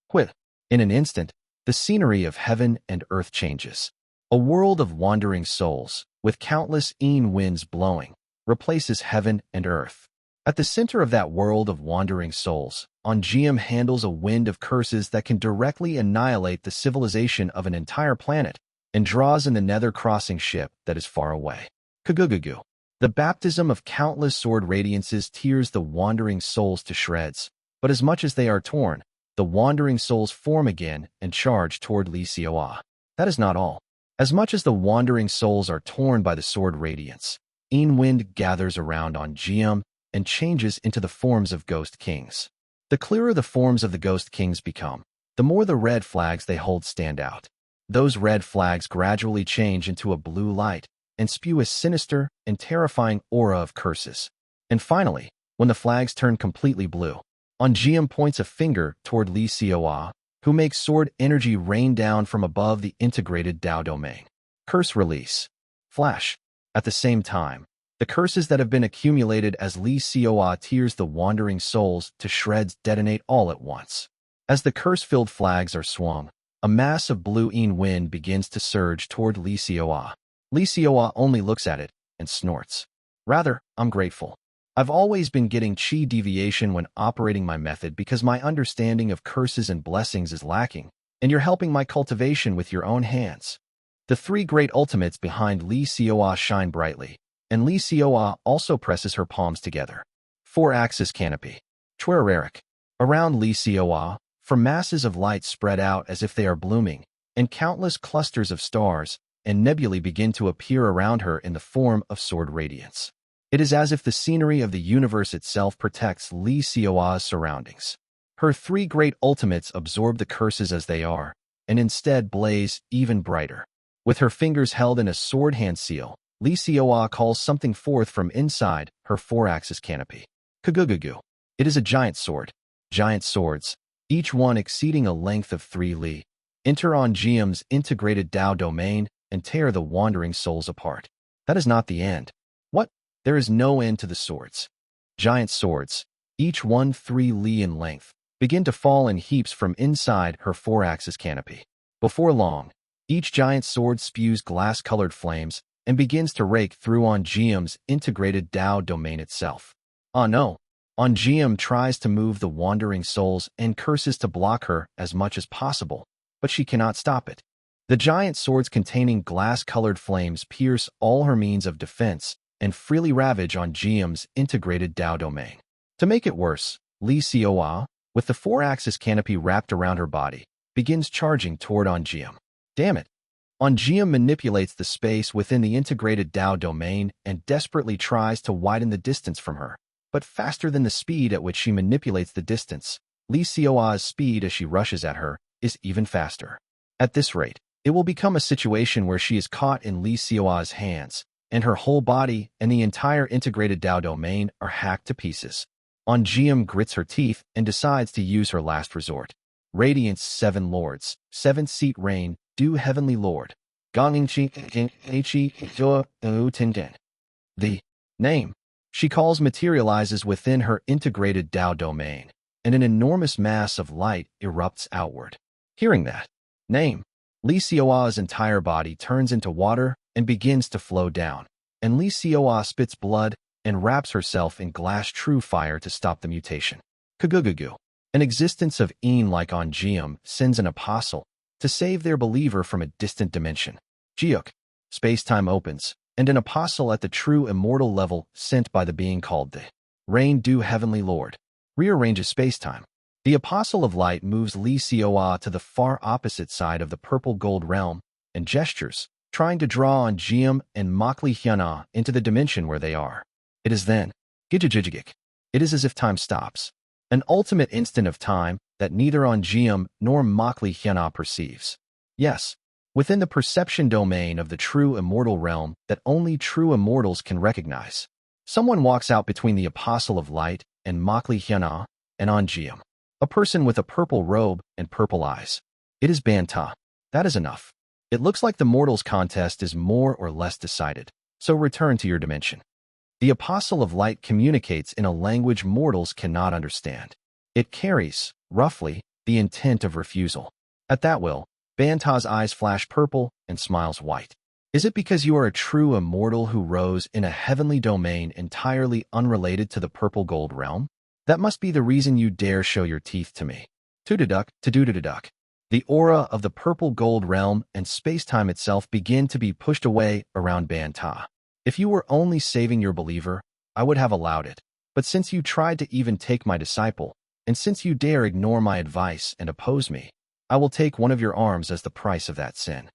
Quit. In an instant, the scenery of heaven and earth changes. A world of wandering souls, with countless winds blowing, replaces heaven and earth. At the center of that world of wandering souls, Ongeum handles a wind of curses that can directly annihilate the civilization of an entire planet and draws in the nether crossing ship that is far away. Kagugugu. The baptism of countless sword radiances tears the wandering souls to shreds, but as much as they are torn, the wandering souls form again and charge toward Li Xiaoa. That is not all. As much as the wandering souls are torn by the sword radiance, wind gathers around Ongeum and changes into the forms of ghost kings. The clearer the forms of the ghost kings become, the more the red flags they hold stand out. Those red flags gradually change into a blue light and spew a sinister and terrifying aura of curses. And finally, when the flags turn completely blue, Ongeum points a finger toward Li Xiaoa, who makes sword energy rain down from above the integrated Dao domain. Curse release. Flash. At the same time, the curses that have been accumulated as Li Xiaoa tears the wandering souls to shreds detonate all at once. As the curse-filled flags are swung, a mass of blue wind begins to surge toward Li Xiaoa. Li Xiaoa only looks at it and snorts. Rather, I'm grateful. I've always been getting chi deviation when operating my method because my understanding of curses and blessings is lacking, and you're helping my cultivation with your own hands. The three great ultimates behind Li Xiaoa shine brightly, and Li Xiaoa also presses her palms together. 4-axis canopy. Relic. Around Li Xiaoa, for masses of light spread out as if they are blooming, and countless clusters of stars and nebulae begin to appear around her in the form of sword radiance. It is as if the scenery of the universe itself protects Li Xiaoa's surroundings. Her three great ultimates absorb the curses as they are, and instead blaze even brighter. With her fingers held in a sword hand seal, Li Xiaoa calls something forth from inside her 4-axis canopy. Kagugugu. It is a giant sword. Giant swords, each one exceeding a length of 3 li, enter Ongeum's integrated Dao domain and tear the wandering souls apart. That is not the end. What? There is no end to the swords. Giant swords, each one 3 li in length, begin to fall in heaps from inside her 4-axis canopy. Before long, each giant sword spews glass-colored flames and begins to rake through Ongeum's integrated Dao domain itself. Oh no! Ongeum tries to move the wandering souls and curses to block her as much as possible, but she cannot stop it. The giant swords containing glass-colored flames pierce all her means of defense and freely ravage Ongeum's integrated Dao domain. To make it worse, Li Xiaoa, with the 4-axis canopy wrapped around her body, begins charging toward Ongeum. Damn it! Ongeum manipulates the space within the integrated Dao domain and desperately tries to widen the distance from her. But faster than the speed at which she manipulates the distance, Li Xiaoa's speed as she rushes at her is even faster. At this rate, it will become a situation where she is caught in Li Xiaoa's hands, and her whole body and the entire integrated Dao domain are hacked to pieces. Ongeum grits her teeth and decides to use her last resort. Radiance 7 Lords, 7th Seat Reign, Do Heavenly Lord. The name she calls materializes within her integrated Dao domain, and an enormous mass of light erupts outward. Hearing that name, Li Xiaoa's entire body turns into water and begins to flow down, and Li Xiaoa spits blood and wraps herself in glass true fire to stop the mutation. Kagugugu. An existence of like Ongeum sends an apostle to save their believer from a distant dimension. Jiuk. Space-time opens, and an apostle at the true immortal level sent by the being called the Reign Do Heavenly Lord rearranges space-time. The apostle of light moves Li Xiaoa to the far opposite side of the purple gold realm and gestures, trying to draw Ongeum and Makli into the dimension where they are. It is then, Gijajijigik. It is as if time stops. An ultimate instant of time that neither Ongeum nor Makli perceives. Yes, within the perception domain of the true immortal realm that only true immortals can recognize, someone walks out between the Apostle of Light and Makli and Ongeum. A person with a purple robe and purple eyes. It is Banta. That is enough. It looks like the mortals contest is more or less decided, so return to your dimension. The Apostle of Light communicates in a language mortals cannot understand. It carries, roughly, the intent of refusal. At that will, Banta's eyes flash purple and smiles white. Is it because you are a true immortal who rose in a heavenly domain entirely unrelated to the purple gold realm? That must be the reason you dare show your teeth to me. To-do-to-duck. The aura of the purple gold realm and space-time itself begin to be pushed away around Banta. If you were only saving your believer, I would have allowed it. But since you tried to even take my disciple, and since you dare ignore my advice and oppose me, I will take one of your arms as the price of that sin.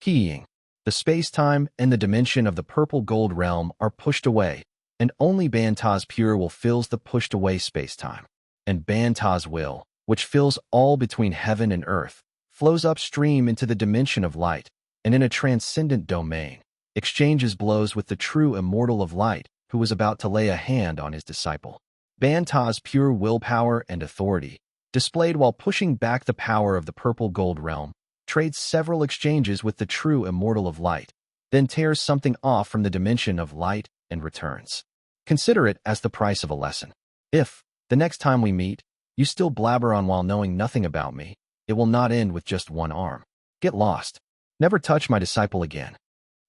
Keying. The space-time and the dimension of the purple gold realm are pushed away, and only Banta's pure will fills the pushed-away space-time. And Banta's will, which fills all between heaven and earth, flows upstream into the dimension of light, and in a transcendent domain, exchanges blows with the true immortal of light, who was about to lay a hand on his disciple. Banta's pure willpower and authority, displayed while pushing back the power of the purple gold realm, trades several exchanges with the true immortal of light, then tears something off from the dimension of light and returns. Consider it as the price of a lesson. If, the next time we meet, you still blabber on while knowing nothing about me, it will not end with just one arm. Get lost. Never touch my disciple again.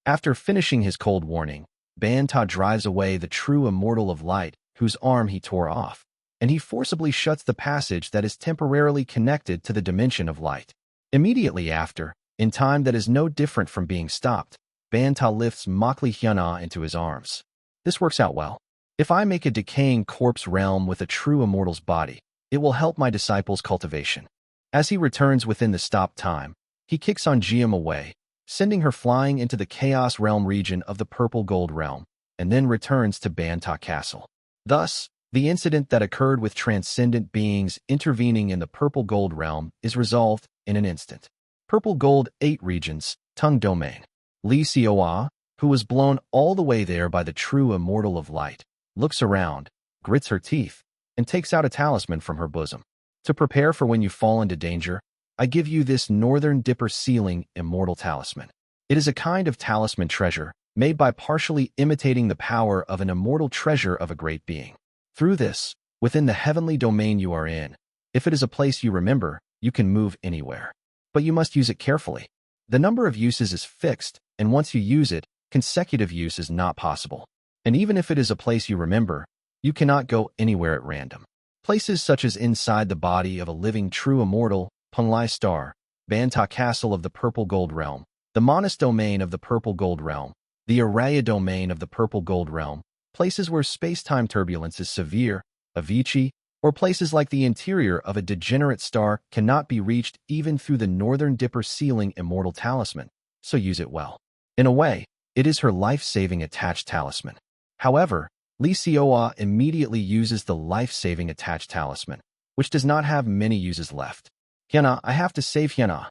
After finishing his cold warning, Banta drives away the true immortal of light, whose arm he tore off, and he forcibly shuts the passage that is temporarily connected to the dimension of light. Immediately after, in time that is no different from being stopped, Banta lifts Makli into his arms. This works out well. If I make a decaying corpse realm with a true immortal's body, it will help my disciple's cultivation. As he returns within the stopped time, he kicks Onjiam away, sending her flying into the Chaos Realm region of the Purple Gold Realm, and then returns to Banta Castle. Thus, the incident that occurred with transcendent beings intervening in the Purple Gold Realm is resolved in an instant. Purple Gold 8 regions, Tongue Domain. Li Xiaoa, who was blown all the way there by the true immortal of light, looks around, grits her teeth, and takes out a talisman from her bosom. To prepare for when you fall into danger, I give you this Northern Dipper Sealing Immortal Talisman. It is a kind of talisman treasure, made by partially imitating the power of an immortal treasure of a great being. Through this, within the heavenly domain you are in, if it is a place you remember, you can move anywhere. But you must use it carefully. The number of uses is fixed, and once you use it, consecutive use is not possible. And even if it is a place you remember, you cannot go anywhere at random. Places such as inside the body of a living true immortal, Punlai Star, Banta Castle of the Purple Gold Realm, the Monas Domain of the Purple Gold Realm, the Araya Domain of the Purple Gold Realm, places where space-time turbulence is severe, Avicii, or places like the interior of a degenerate star cannot be reached even through the Northern Dipper Sealing Immortal Talisman, so use it well. In a way, it is her life-saving attached talisman. However, Li Xiaoa immediately uses the life-saving attached talisman, which does not have many uses left. Hyena, I have to save Hyena.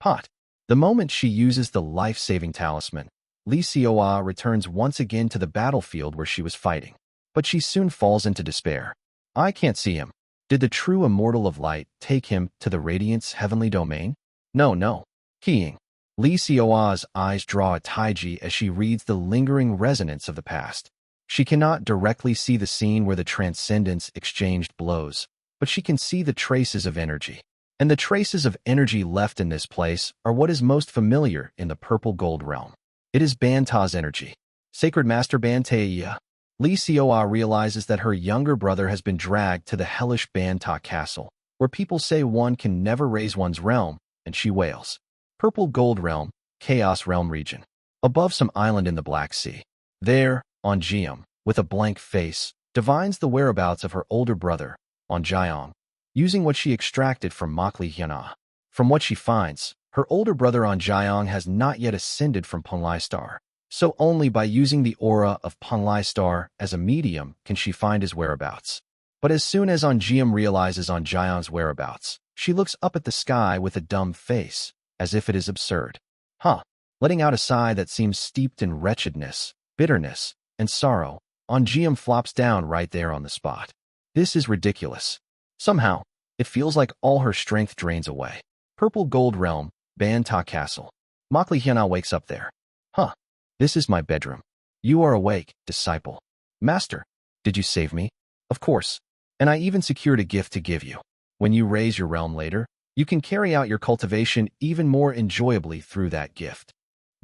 Pot. The moment she uses the life-saving talisman, Li Xiaoa returns once again to the battlefield where she was fighting. But she soon falls into despair. I can't see him. Did the true immortal of light take him to the Radiant's heavenly domain? No. Keying. Li Xiaoa's eyes draw a taiji as she reads the lingering resonance of the past. She cannot directly see the scene where the transcendence exchanged blows, but she can see the traces of energy. And the traces of energy left in this place are what is most familiar in the Purple Gold Realm. It is Banta's energy. Sacred Master Bantaia. Li Xiaoa realizes that her younger brother has been dragged to the hellish Banta Castle, where people say one can never raise one's realm, and she wails. Purple Gold Realm, Chaos Realm region. Above some island in the Black Sea. There, Onjiam, with a blank face, divines the whereabouts of her older brother, Onjiang, using what she extracted from Makli. From what she finds, her older brother Onjiang has not yet ascended from Punlai Star, so only by using the aura of Punlai Star as a medium can she find his whereabouts. But as soon as Onjiam realizes Onjiang's whereabouts, she looks up at the sky with a dumb face, as if it is absurd. Letting out a sigh that seems steeped in wretchedness, bitterness, and sorrow, Onjiam flops down right there on the spot. This is ridiculous. Somehow, it feels like all her strength drains away. Purple Gold Realm, Banta Castle. Makli wakes up there. This is my bedroom. You are awake, disciple. Master, did you save me? Of course. And I even secured a gift to give you. When you raise your realm later, you can carry out your cultivation even more enjoyably through that gift.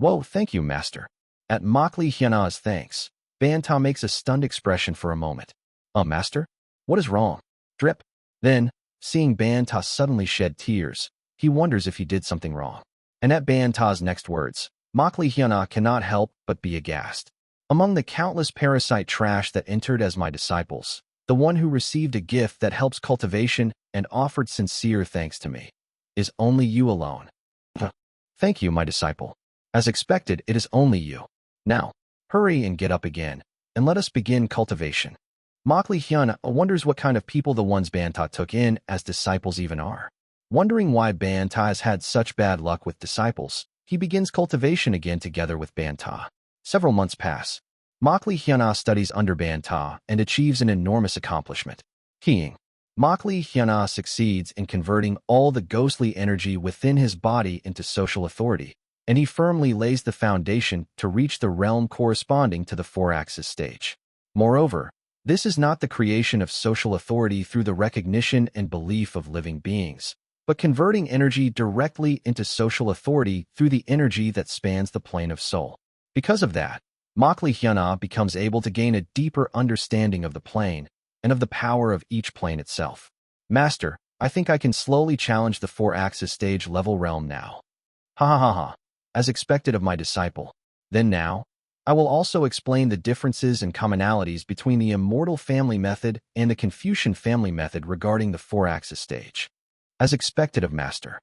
Whoa, thank you, master. At Makli Hyana's thanks, Banta makes a stunned expression for a moment. Master? What is wrong? Drip. Then, seeing Banta suddenly shed tears, he wonders if he did something wrong. And at Banta's next words, Makli Hyana cannot help but be aghast. Among the countless parasite trash that entered as my disciples, the one who received a gift that helps cultivation and offered sincere thanks to me is only you alone. Thank you, my disciple. As expected, it is only you. Now, hurry and get up again, and let us begin cultivation. Makli Hyana wonders what kind of people the ones Banta took in as disciples even are. Wondering why Banta has had such bad luck with disciples, he begins cultivation again together with Banta. Several months pass. Makli Hyana studies under Banta and achieves an enormous accomplishment. Keying. Makli Hyana succeeds in converting all the ghostly energy within his body into social authority, and he firmly lays the foundation to reach the realm corresponding to the 4-axis stage. Moreover, this is not the creation of social authority through the recognition and belief of living beings, but converting energy directly into social authority through the energy that spans the plane of soul. Because of that, Makli Hyana becomes able to gain a deeper understanding of the plane and of the power of each plane itself. Master, I think I can slowly challenge the 4-axis stage level realm now. Ha ha ha ha. As expected of my disciple. Then now, I will also explain the differences and commonalities between the Immortal Family Method and the Confucian Family Method regarding the 4-axis stage. As expected of Master.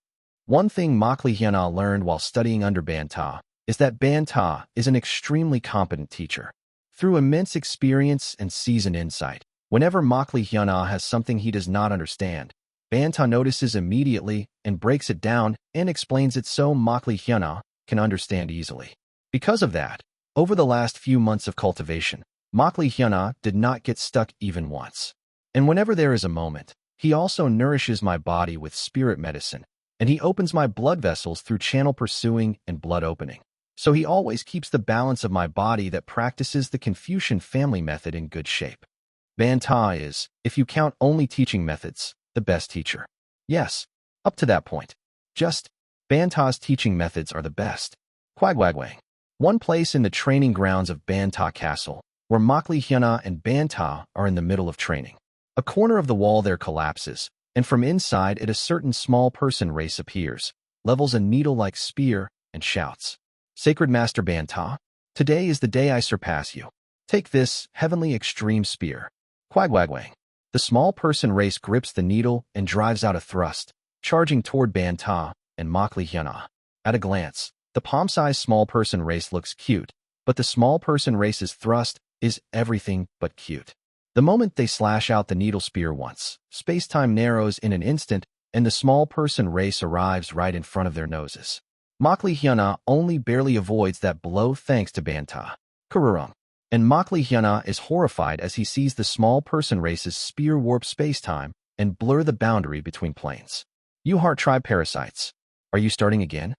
One thing Makli Hyana learned while studying under Banta is that Banta is an extremely competent teacher. Through immense experience and seasoned insight, whenever Makli Hyana has something he does not understand, Banta notices immediately and breaks it down and explains it so Makli Hyana can understand easily. Because of that, over the last few months of cultivation, Makli Hyana did not get stuck even once. And whenever there is a moment, he also nourishes my body with spirit medicine, and he opens my blood vessels through channel pursuing and blood opening. So he always keeps the balance of my body that practices the Confucian Family Method in good shape. Banta is, if you count only teaching methods, the best teacher. Yes, up to that point. Just, Banta's teaching methods are the best. Quagwagwang. One place in the training grounds of Banta Castle, where Makli Hyana and Banta are in the middle of training. A corner of the wall there collapses, and from inside it a certain small person race appears, levels a needle-like spear, and shouts, "Sacred Master Banta, today is the day I surpass you. Take this heavenly extreme spear." Quagwagwang. The small person race grips the needle and drives out a thrust, charging toward Banta and Makli Hyana. At a glance, the palm-sized small person race looks cute, but the small person race's thrust is everything but cute. The moment they slash out the needle spear once, space-time narrows in an instant, and the small person race arrives right in front of their noses. Makli Hyana only barely avoids that blow thanks to Banta. Karurung. And Makli Hyana is horrified as he sees the small person race's spear warp space-time and blur the boundary between planes. You Heart Tribe parasites. Are you starting again?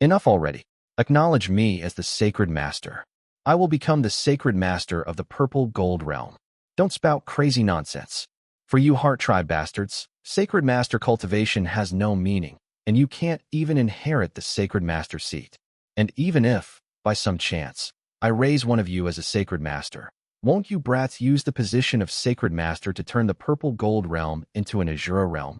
Enough already. Acknowledge me as the Sacred Master. I will become the Sacred Master of the Purple Gold Realm. Don't spout crazy nonsense. For you Heart Tribe bastards, Sacred Master cultivation has no meaning, and you can't even inherit the Sacred Master seat. And even if, by some chance, I raise one of you as a Sacred Master, won't you brats use the position of Sacred Master to turn the Purple Gold Realm into an Azura Realm?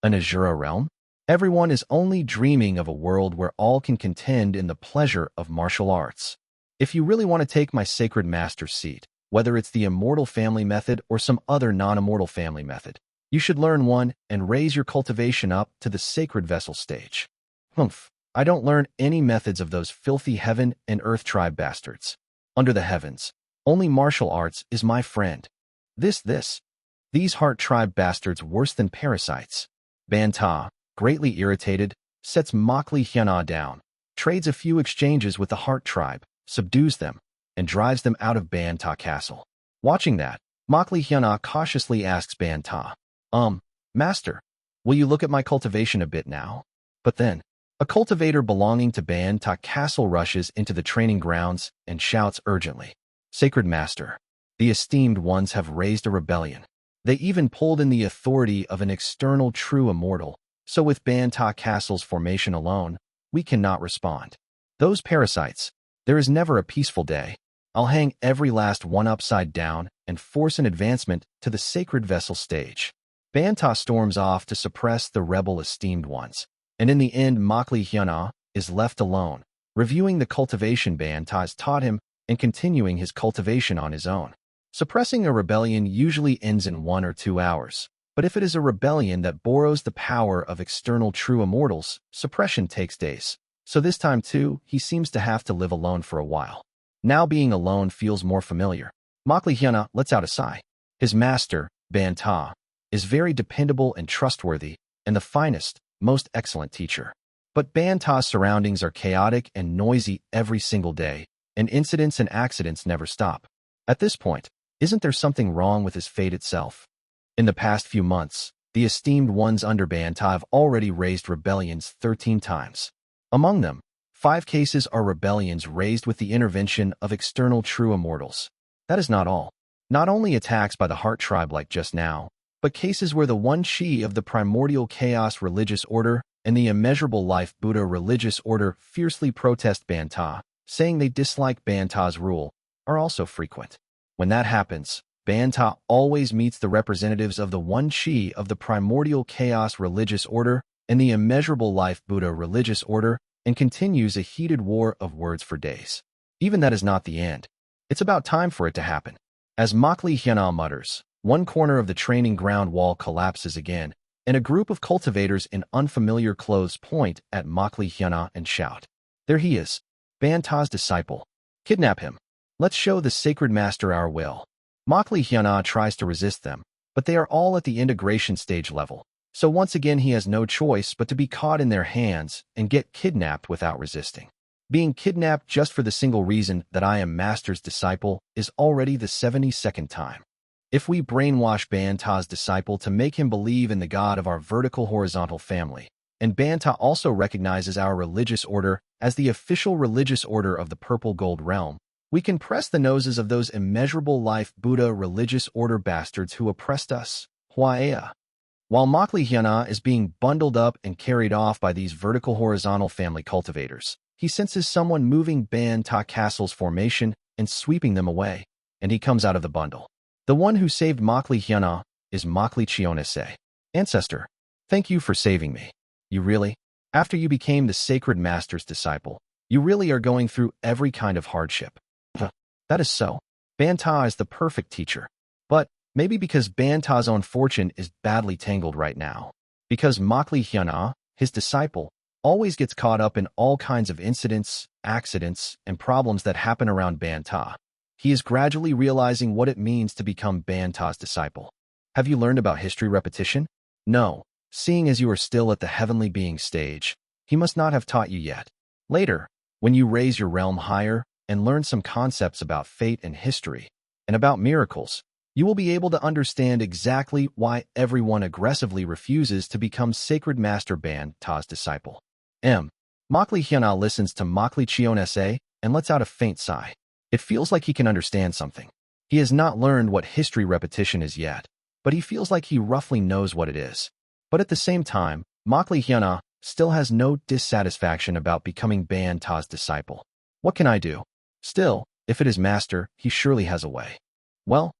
An Azura Realm? Everyone is only dreaming of a world where all can contend in the pleasure of martial arts. If you really want to take my Sacred Master seat, whether it's the Immortal Family Method or some other non-immortal family method, you should learn one and raise your cultivation up to the Sacred Vessel stage. Humph. I don't learn any methods of those filthy heaven and earth tribe bastards. Under the heavens, only martial arts is my friend. These heart tribe bastards worse than parasites. Banta, greatly irritated, sets Makli Hyana down, trades a few exchanges with the heart tribe, subdues them, and drives them out of Banta Castle. Watching that, Makli Hyana cautiously asks Banta, Master, will you look at my cultivation a bit now? But then, a cultivator belonging to Banta Castle rushes into the training grounds and shouts urgently, "Sacred Master, the esteemed ones have raised a rebellion. They even pulled in the authority of an external true immortal, so with Banta Castle's formation alone, we cannot respond." Those parasites. There is never a peaceful day. I'll hang every last one upside down and force an advancement to the sacred vessel stage. Banta storms off to suppress the rebel esteemed ones. And in the end, Makli is left alone, reviewing the cultivation Banta has taught him and continuing his cultivation on his own. Suppressing a rebellion usually ends in 1 or 2 hours. But if it is a rebellion that borrows the power of external true immortals, suppression takes days. So this time too, he seems to have to live alone for a while. Now being alone feels more familiar. Makli lets out a sigh. His master, Banta, is very dependable and trustworthy, and the finest, most excellent teacher. But Banta's surroundings are chaotic and noisy every single day, and incidents and accidents never stop. At this point, isn't there something wrong with his fate itself? In the past few months, the esteemed ones under Banta have already raised rebellions 13 times. Among them, 5 cases are rebellions raised with the intervention of external true immortals. That is not all. Not only attacks by the Heart Tribe like just now, but cases where the One Chi of the Primordial Chaos Religious Order and the Immeasurable Life Buddha Religious Order fiercely protest Banta, saying they dislike Banta's rule, are also frequent. When that happens, Banta always meets the representatives of the One Chi of the Primordial Chaos Religious Order and the Immeasurable Life Buddha Religious Order and continues a heated war of words for days. Even that is not the end. It's about time for it to happen. As Makli mutters, one corner of the training ground wall collapses again, and a group of cultivators in unfamiliar clothes point at Makli and shout, "There he is, Banta's disciple. Kidnap him. Let's show the sacred master our will." Makli tries to resist them, but they are all at the integration stage level. So once again he has no choice but to be caught in their hands and get kidnapped without resisting. Being kidnapped just for the single reason that I am Master's disciple is already the 72nd time. If we brainwash Banta's disciple to make him believe in the God of our vertical horizontal family, and Banta also recognizes our religious order as the official religious order of the Purple Gold Realm, we can press the noses of those immeasurable life Buddha religious order bastards who oppressed us. Huaea. While Makli is being bundled up and carried off by these vertical horizontal family cultivators, he senses someone moving Banta Castle's formation and sweeping them away, and he comes out of the bundle. The one who saved Makli is Makli. Ancestor, thank you for saving me. You really? After you became the sacred master's disciple, you really are going through every kind of hardship. That is so. Banta is the perfect teacher. But maybe because Banta's own fortune is badly tangled right now. Because Makli, his disciple, always gets caught up in all kinds of incidents, accidents, and problems that happen around Banta. He is gradually realizing what it means to become Banta's disciple. Have you learned about history repetition? No. Seeing as you are still at the heavenly being stage, he must not have taught you yet. Later, when you raise your realm higher and learn some concepts about fate and history, and about miracles, you will be able to understand exactly why everyone aggressively refuses to become Sacred Master Banta's disciple. Makli listens to Makli and lets out a faint sigh. It feels like he can understand something. He has not learned what history repetition is yet, but he feels like he roughly knows what it is. But at the same time, Makli still has no dissatisfaction about becoming Banta's disciple. What can I do? Still, if it is Master, he surely has a way. Well,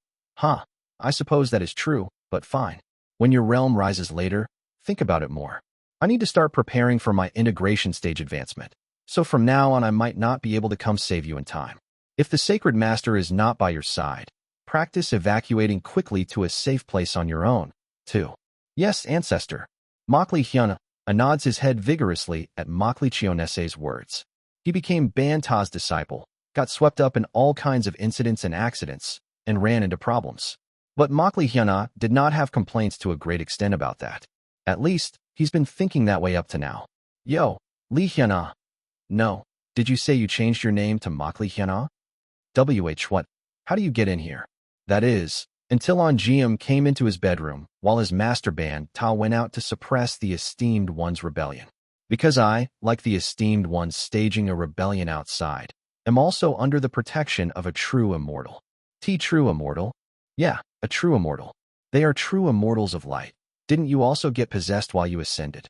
I suppose that is true, but fine. When your realm rises later, think about it more. I need to start preparing for my integration stage advancement, so from now on I might not be able to come save you in time. If the Sacred Master is not by your side, practice evacuating quickly to a safe place on your own, too. Yes, Ancestor. Makli nods his head vigorously at Makli words. He became Banta's disciple, got swept up in all kinds of incidents and accidents, and ran into problems. But Makli did not have complaints to a great extent about that. At least, he's been thinking that way up to now. Yo, Li Hyana. No, did you say you changed your name to Makli? What? How do you get in here? That is, until Onjiam came into his bedroom, while his master Banta went out to suppress the Esteemed One's rebellion. Because I, like the Esteemed Ones staging a rebellion outside, am also under the protection of a true immortal. True immortal? Yeah, a true immortal. They are true immortals of light. Didn't you also get possessed while you ascended?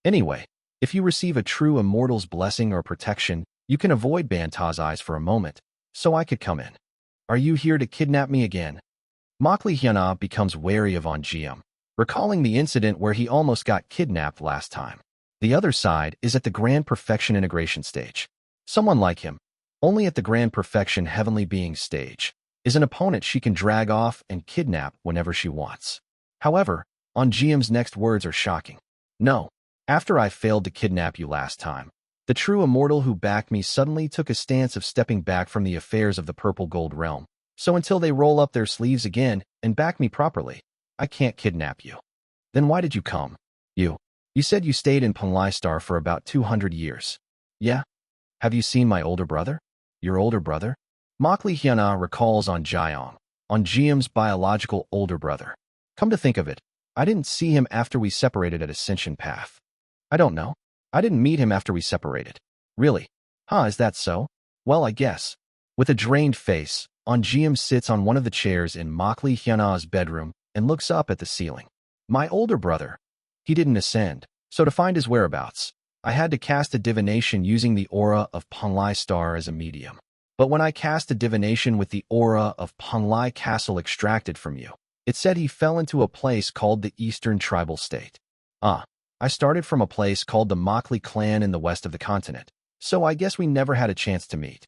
Anyway, If you receive a true immortal's blessing or protection, you can avoid Banta's eyes for a moment, so I could come in. Are you here to kidnap me again? Makli Hyuna becomes wary of Ongeum, recalling the incident where he almost got kidnapped last time. The other side is at the Grand Perfection integration stage. Someone like him, only at the Grand Perfection Heavenly Being stage, is an opponent she can drag off and kidnap whenever she wants. However, Ongeum's next words are shocking. No, after I failed to kidnap you last time, the true immortal who backed me suddenly took a stance of stepping back from the affairs of the purple gold realm. So until they roll up their sleeves again and back me properly, I can't kidnap you. Then why did you come? You said you stayed in Panlai Star for about 200 years. Yeah? Have you seen my older brother? Your older brother? Makli Hyuna recalls Ongeum's biological older brother. Come to think of it, I didn't see him after we separated at Ascension Path. I don't know. I didn't meet him after we separated. Really? Huh, is that so? Well, I guess. With a drained face, Ongeum sits on one of the chairs in Makli Hyuna's bedroom and looks up at the ceiling. My older brother. He didn't ascend, so to find his whereabouts, I had to cast a divination using the aura of Panlai Star as a medium. But when I cast a divination with the aura of Panlai Castle extracted from you, it said he fell into a place called the Eastern Tribal State. I started from a place called the Makli clan in the west of the continent, so I guess we never had a chance to meet.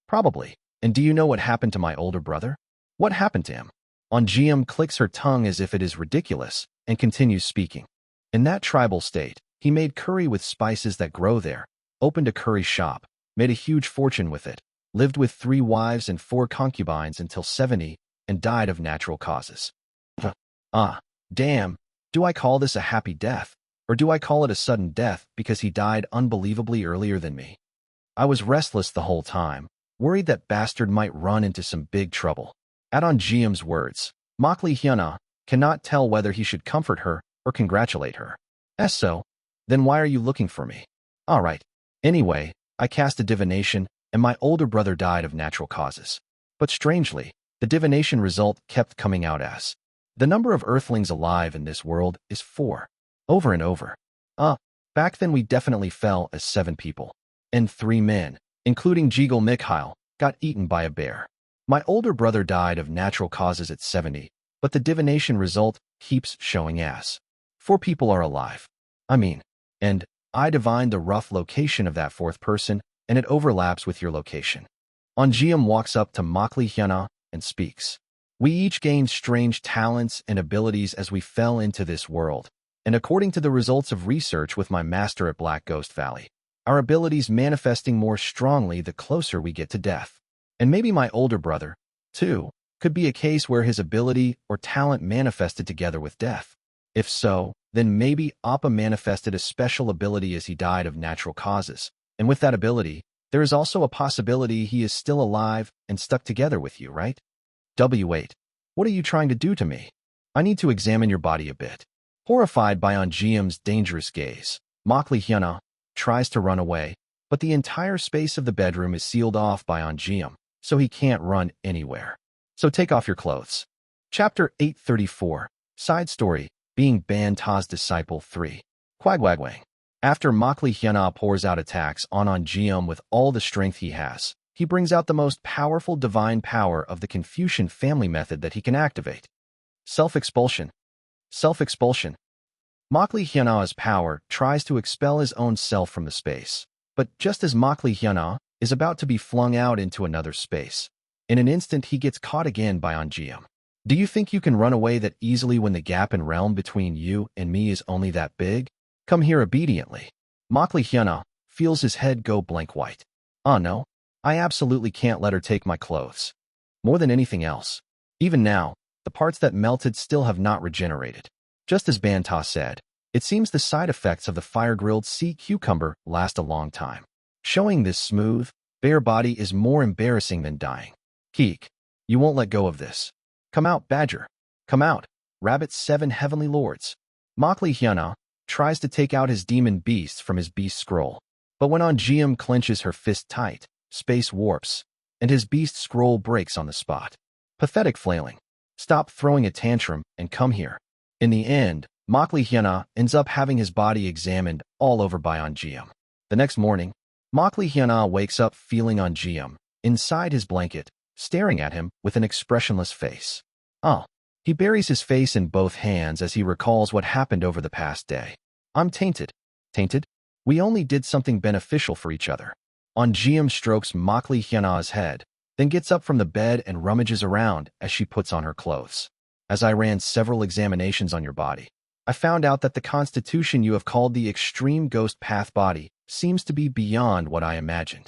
Probably. And do you know what happened to my older brother? What happened to him? Ongeum clicks her tongue as if it is ridiculous and continues speaking. In that tribal state, he made curry with spices that grow there, opened a curry shop, made a huge fortune with it, lived with 3 wives and 4 concubines until 70, and died of natural causes. Damn, do I call this a happy death? Or do I call it a sudden death because he died unbelievably earlier than me? I was restless the whole time, worried that bastard might run into some big trouble. At Ongeum's words, Makli Hyuna cannot tell whether he should comfort her or congratulate her. So, then why are you looking for me? Alright. Anyway, I cast a divination, and my older brother died of natural causes. But strangely, the divination result kept coming out as the number of earthlings alive in this world is 4. Over and over. Back then we definitely fell as 7 people. And 3 men, including Jigal Mikhail, got eaten by a bear. My older brother died of natural causes at 70, but the divination result keeps showing as 4 people are alive. And I divined the rough location of that 4th person, and it overlaps with your location. Ongeum walks up to Makli Hyuna and speaks. We each gained strange talents and abilities as we fell into this world. And according to the results of research with my master at Black Ghost Valley, our abilities manifesting more strongly the closer we get to death. And maybe my older brother, too, could be a case where his ability or talent manifested together with death. If so, then maybe Appa manifested a special ability as he died of natural causes. And with that ability, there is also a possibility he is still alive and stuck together with you, right? W8. What are you trying to do to me? I need to examine your body a bit. Horrified by Ongeum's dangerous gaze, Makli Hyuna tries to run away, but the entire space of the bedroom is sealed off by Ongeum, so he can't run anywhere. So take off your clothes. Chapter 834, Side Story, Being Banta's Disciple 3. Quagwagwang. After Makli Hyuna pours out attacks on Ongeum with all the strength he has, he brings out the most powerful divine power of the Confucian family method that he can activate. Self-expulsion. Self-expulsion. Makli Hyuna's power tries to expel his own self from the space, but just as Makli Hyuna is about to be flung out into another space, in an instant he gets caught again by Ongeum. Do you think you can run away that easily when the gap in realm between you and me is only that big? Come here obediently. Makli Hyuna feels his head go blank white. No, I absolutely can't let her take my clothes. More than anything else. Even now, the parts that melted still have not regenerated. Just as Banta said, it seems the side effects of the fire-grilled sea cucumber last a long time. Showing this smooth, bare body is more embarrassing than dying. Keek, you won't let go of this. Come out, Badger. Come out, Rabbit's 7 heavenly lords. Makli Hyuna tries to take out his demon beasts from his beast scroll, but when Ongeum clenches her fist tight, space warps, and his beast scroll breaks on the spot. Pathetic flailing. Stop throwing a tantrum and come here. In the end, Makli Hyuna ends up having his body examined all over by Ongeum. The next morning, Makli Hyuna wakes up feeling Ongeum, inside his blanket, staring at him with an expressionless face. Oh. He buries his face in both hands as he recalls what happened over the past day. I'm tainted. Tainted? We only did something beneficial for each other. Ongeum strokes Makli Hyuna's head, then gets up from the bed and rummages around as she puts on her clothes. As I ran several examinations on your body, I found out that the constitution you have called the extreme ghost path body seems to be beyond what I imagined.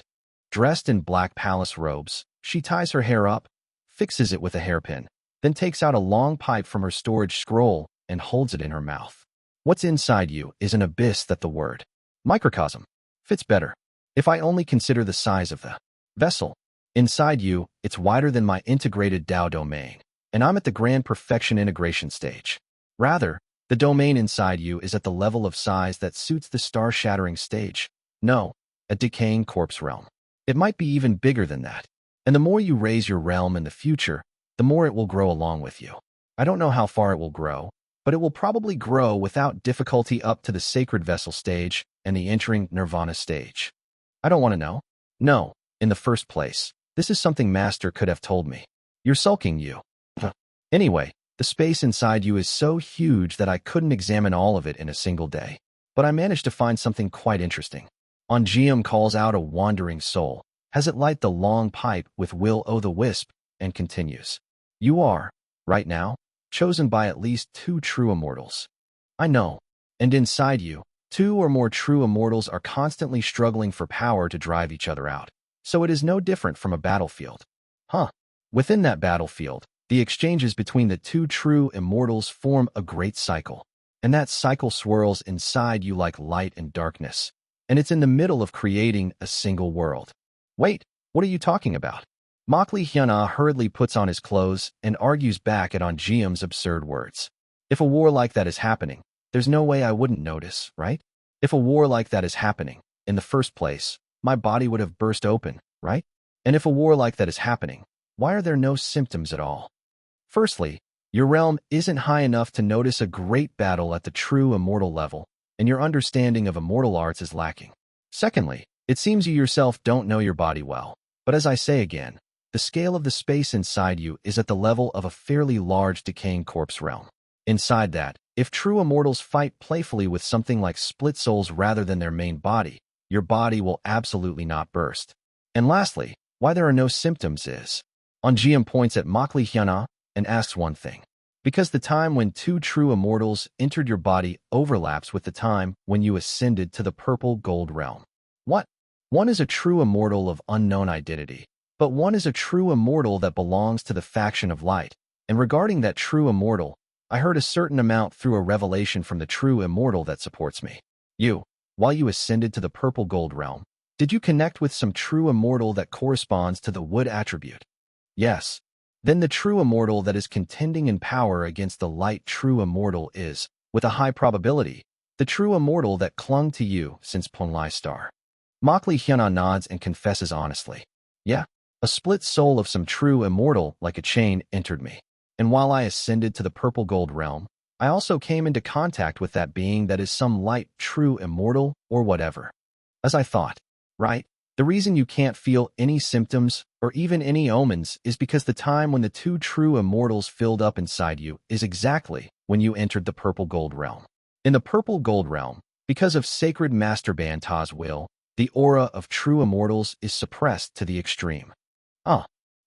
Dressed in black palace robes, she ties her hair up, fixes it with a hairpin, then takes out a long pipe from her storage scroll and holds it in her mouth. What's inside you is an abyss that the word microcosm fits better. If I only consider the size of the vessel inside you, it's wider than my integrated Dao domain, and I'm at the grand perfection integration stage. Rather, the domain inside you is at the level of size that suits the star-shattering stage. No, a decaying corpse realm. It might be even bigger than that. And the more you raise your realm in the future, the more it will grow along with you. I don't know how far it will grow, but it will probably grow without difficulty up to the sacred vessel stage and the entering nirvana stage. I don't want to know. No, in the first place, this is something Master could have told me. You're sulking, you. Anyway, the space inside you is so huge that I couldn't examine all of it in a single day. But I managed to find something quite interesting. Ongeum calls out a wandering soul, has it light the long pipe with Will-o'-the-Wisp, and continues. You are, right now, chosen by at least 2 true immortals. I know. And inside you, 2 or more true immortals are constantly struggling for power to drive each other out. So it is no different from a battlefield. Within that battlefield, the exchanges between the 2 true immortals form a great cycle. And that cycle swirls inside you like light and darkness. And it's in the middle of creating a single world. Wait, what are you talking about? Makli Hyuna hurriedly puts on his clothes and argues back at Ongeum's absurd words. If a war like that is happening, there's no way I wouldn't notice, right? If a war like that is happening, in the first place, my body would have burst open, right? And if a war like that is happening, why are there no symptoms at all? Firstly, your realm isn't high enough to notice a great battle at the true immortal level, and your understanding of immortal arts is lacking. Secondly, it seems you yourself don't know your body well. But as I say again, the scale of the space inside you is at the level of a fairly large decaying corpse realm. Inside that, if true immortals fight playfully with something like split souls rather than their main body, your body will absolutely not burst. And lastly, why there are no symptoms is. Ongeum points at Makli Hyuna and asks one thing. Because the time when 2 true immortals entered your body overlaps with the time when you ascended to the purple gold realm. What? One is a true immortal of unknown identity, but one is a true immortal that belongs to the faction of light. And regarding that true immortal, I heard a certain amount through a revelation from the true immortal that supports me. You, while you ascended to the purple gold realm, did you connect with some true immortal that corresponds to the wood attribute? Yes. Then the true immortal that is contending in power against the light true immortal is, with a high probability, the true immortal that clung to you since Ponlai Star. Makli Hyuna nods and confesses honestly. Yeah, a split soul of some true immortal like a chain entered me. And while I ascended to the purple gold realm, I also came into contact with that being that is some light true immortal or whatever. As I thought, right? The reason you can't feel any symptoms or even any omens is because the time when the 2 true immortals filled up inside you is exactly when you entered the purple gold realm. In the purple gold realm, because of sacred Master Banta's will, the aura of true immortals is suppressed to the extreme.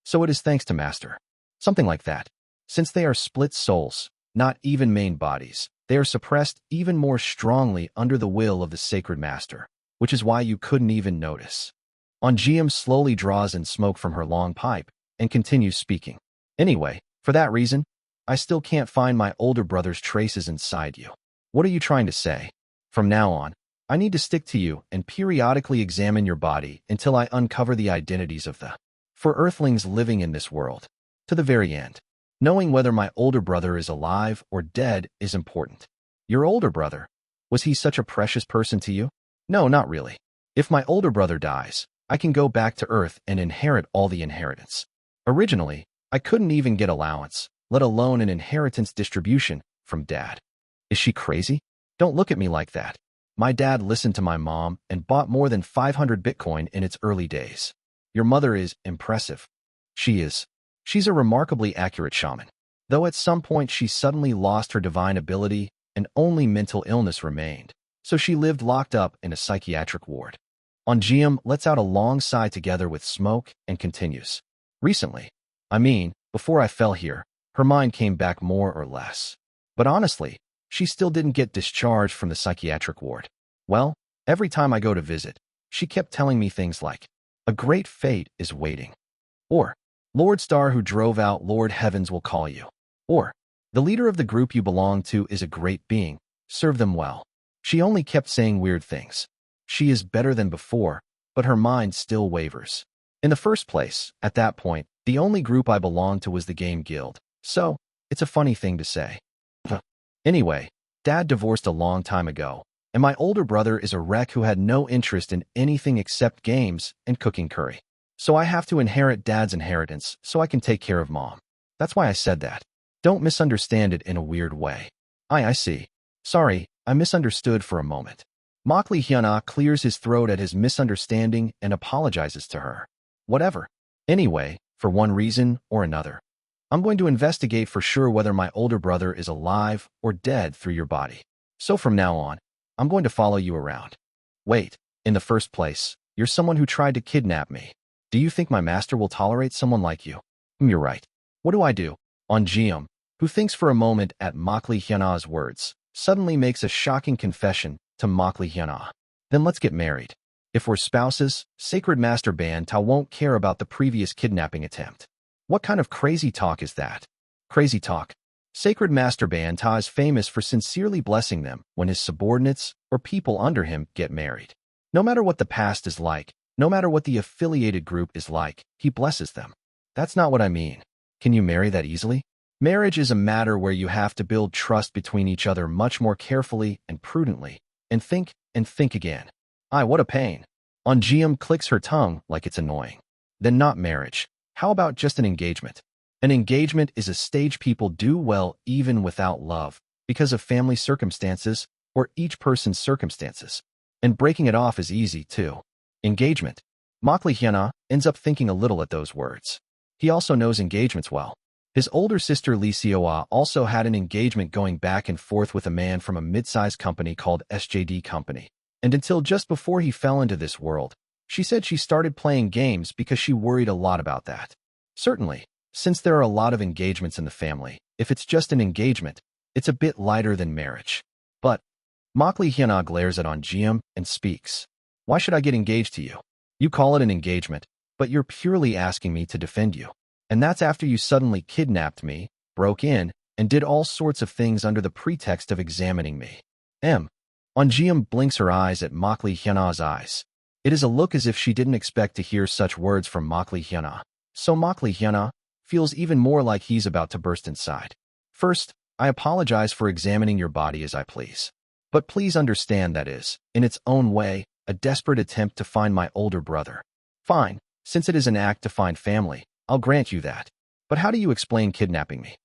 So it is thanks to Master. Something like that. Since they are split souls, not even main bodies, they are suppressed even more strongly under the will of the sacred Master, which is why you couldn't even notice. Ongeum slowly draws in smoke from her long pipe and continues speaking. Anyway, for that reason, I still can't find my older brother's traces inside you. What are you trying to say? From now on, I need to stick to you and periodically examine your body until I uncover the identities of the for earthlings living in this world. To the very end. Knowing whether my older brother is alive or dead is important. Your older brother, was he such a precious person to you? No, not really. If my older brother dies, I can go back to Earth and inherit all the inheritance. Originally, I couldn't even get allowance, let alone an inheritance distribution, from Dad. Is she crazy? Don't look at me like that. My dad listened to my mom and bought more than 500 Bitcoin in its early days. Your mother is impressive. She is. She's a remarkably accurate shaman. Though at some point she suddenly lost her divine ability and only mental illness remained, so she lived locked up in a psychiatric ward. On GM lets out a long sigh together with smoke and continues. Recently, before I fell here, her mind came back more or less. But honestly, she still didn't get discharged from the psychiatric ward. Well, every time I go to visit, she kept telling me things like, a great fate is waiting. Or, Lord Star who drove out Lord Heavens will call you. Or, the leader of the group you belong to is a great being, serve them well. She only kept saying weird things. She is better than before, but her mind still wavers. In the first place, at that point, the only group I belonged to was the Game Guild, so it's a funny thing to say. Anyway, Dad divorced a long time ago, and my older brother is a wreck who had no interest in anything except games and cooking curry. So I have to inherit Dad's inheritance so I can take care of Mom. That's why I said that. Don't misunderstand it in a weird way. I see. Sorry, I misunderstood for a moment. Makli Hyuna clears his throat at his misunderstanding and apologizes to her. Whatever. Anyway, for one reason or another, I'm going to investigate for sure whether my older brother is alive or dead through your body. So from now on, I'm going to follow you around. Wait, in the first place, you're someone who tried to kidnap me. Do you think my master will tolerate someone like you? You're right. What do? On GM, who thinks for a moment at Makli Hyuna's words, suddenly makes a shocking confession to Makli Hyuna. Then let's get married. If we're spouses, Sacred Master Ban Ta won't care about the previous kidnapping attempt. What kind of crazy talk is that? Crazy talk. Sacred Master Ban Ta is famous for sincerely blessing them when his subordinates or people under him get married. No matter what the past is like, no matter what the affiliated group is like, he blesses them. That's not what I mean. Can you marry that easily? Marriage is a matter where you have to build trust between each other much more carefully and prudently, and think again. What a pain. On GM clicks her tongue like it's annoying. Then not marriage. How about just an engagement? An engagement is a stage people do well even without love, because of family circumstances or each person's circumstances. And breaking it off is easy too. Engagement. Makli Hyuna ends up thinking a little at those words. He also knows engagements well. His older sister Lee Seoa also had an engagement going back and forth with a man from a mid-sized company called SJD Company. And until just before he fell into this world, she said she started playing games because she worried a lot about that. Certainly, since there are a lot of engagements in the family, if it's just an engagement, it's a bit lighter than marriage. But Makli Hyuna glares at On GM and speaks. Why should I get engaged to you? You call it an engagement, but you're purely asking me to defend you. And that's after you suddenly kidnapped me, broke in, and did all sorts of things under the pretext of examining me. On GM blinks her eyes at Makli Hyuna's eyes. It is a look as if she didn't expect to hear such words from Makli Hyuna. So Makli Hyuna feels even more like he's about to burst inside. First, I apologize for examining your body as I please. But please understand that is, in its own way, a desperate attempt to find my older brother. Fine, since it is an act to find family, I'll grant you that. But how do you explain kidnapping me?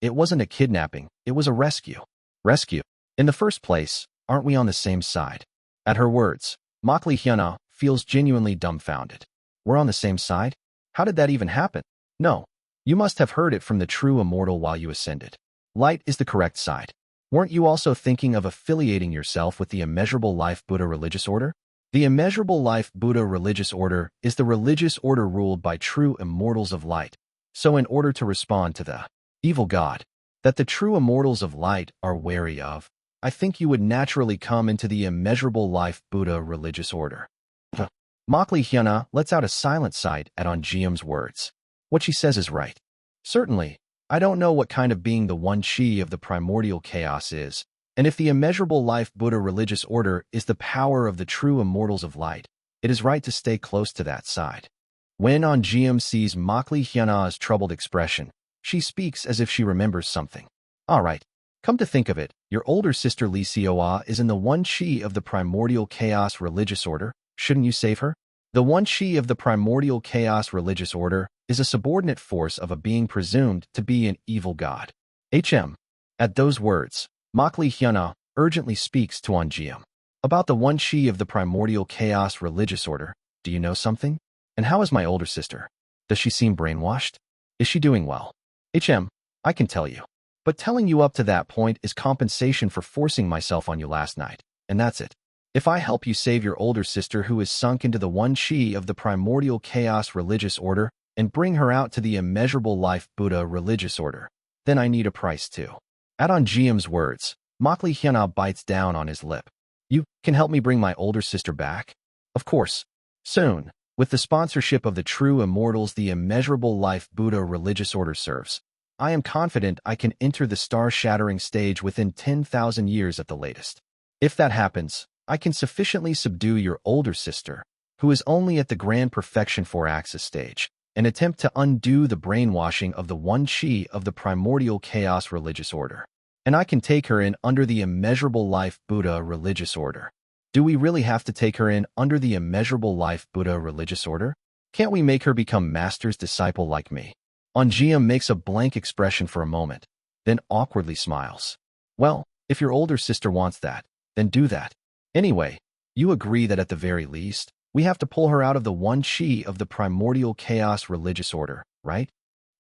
It wasn't a kidnapping, it was a rescue. Rescue? In the first place, aren't we on the same side? At her words, Makli Hyuna feels genuinely dumbfounded. We're on the same side? How did that even happen? No. You must have heard it from the true immortal while you ascended. Light is the correct side. Weren't you also thinking of affiliating yourself with the Immeasurable Life Buddha religious order? The Immeasurable Life Buddha religious order is the religious order ruled by true immortals of light. So in order to respond to the evil god that the true immortals of light are wary of, I think you would naturally come into the Immeasurable Life Buddha religious order. Makli Hyuna lets out a silent sigh at On GM's words. What she says is right. Certainly, I don't know what kind of being the one chi of the primordial chaos is, and if the Immeasurable Life Buddha religious order is the power of the true immortals of light, it is right to stay close to that side. When On GM sees Makli Hyuna's troubled expression, she speaks as if she remembers something. All right. Come to think of it, your older sister Lee Seoa is in the one chi of the primordial chaos religious order. Shouldn't you save her? The one chi of the primordial chaos religious order is a subordinate force of a being presumed to be an evil god. At those words, Makli Hyuna urgently speaks to On GM. About the one she of the primordial chaos religious order, do you know something? And how is my older sister? Does she seem brainwashed? Is she doing well? I can tell you. But telling you up to that point is compensation for forcing myself on you last night. And that's it. If I help you save your older sister who is sunk into the one she of the primordial chaos religious order and bring her out to the immeasurable life Buddha religious order, then I need a price too. At on Jiam's words, Makli Hyuna bites down on his lip. You can help me bring my older sister back? Of course. Soon, with the sponsorship of the true immortals the immeasurable life Buddha religious order serves, I am confident I can enter the star-shattering stage within 10,000 years at the latest. If that happens, I can sufficiently subdue your older sister, who is only at the grand perfection 4-axis stage, and attempt to undo the brainwashing of the one she of the primordial chaos religious order. And I can take her in under the immeasurable life Buddha religious order. Do we really have to take her in under the immeasurable life Buddha religious order? Can't we make her become master's disciple like me? Onjiam makes a blank expression for a moment, then awkwardly smiles. Well, if your older sister wants that, then do that. Anyway, you agree that at the very least, we have to pull her out of the one she of the primordial chaos religious order, right?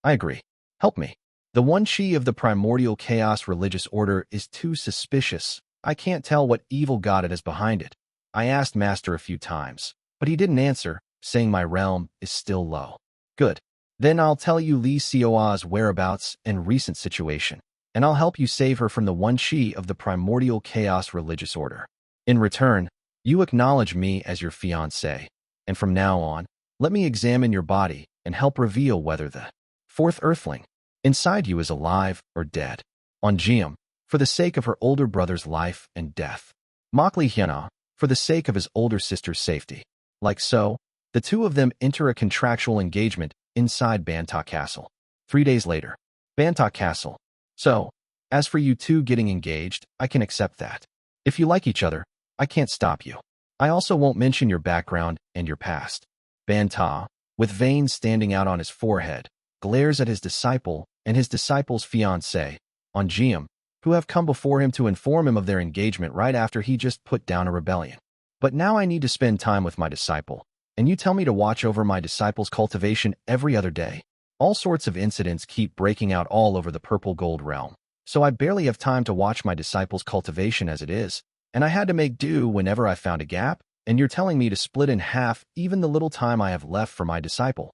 I agree. Help me. The one she of the primordial chaos religious order is too suspicious. I can't tell what evil goddess is behind it. I asked Master a few times, but he didn't answer, saying my realm is still low. Good. Then I'll tell you Li Xiao's whereabouts and recent situation, and I'll help you save her from the one she of the primordial chaos religious order. In return, you acknowledge me as your fiancé, and from now on, let me examine your body and help reveal whether the fourth earthling inside you is alive or dead. Onjiam, for the sake of her older brother's life and death. Makli Hyuna, for the sake of his older sister's safety. Like so, the two of them enter a contractual engagement inside Banta Castle. 3 days later, Banta Castle. So, as for you two getting engaged, I can accept that. If you like each other, I can't stop you. I also won't mention your background and your past. Banta, with veins standing out on his forehead, glares at his disciple and his disciple's fiancé, Onjiam, who have come before him to inform him of their engagement right after he just put down a rebellion. But now I need to spend time with my disciple, and you tell me to watch over my disciple's cultivation every other day. All sorts of incidents keep breaking out all over the purple gold realm, so I barely have time to watch my disciple's cultivation as it is, and I had to make do whenever I found a gap, and you're telling me to split in half even the little time I have left for my disciple.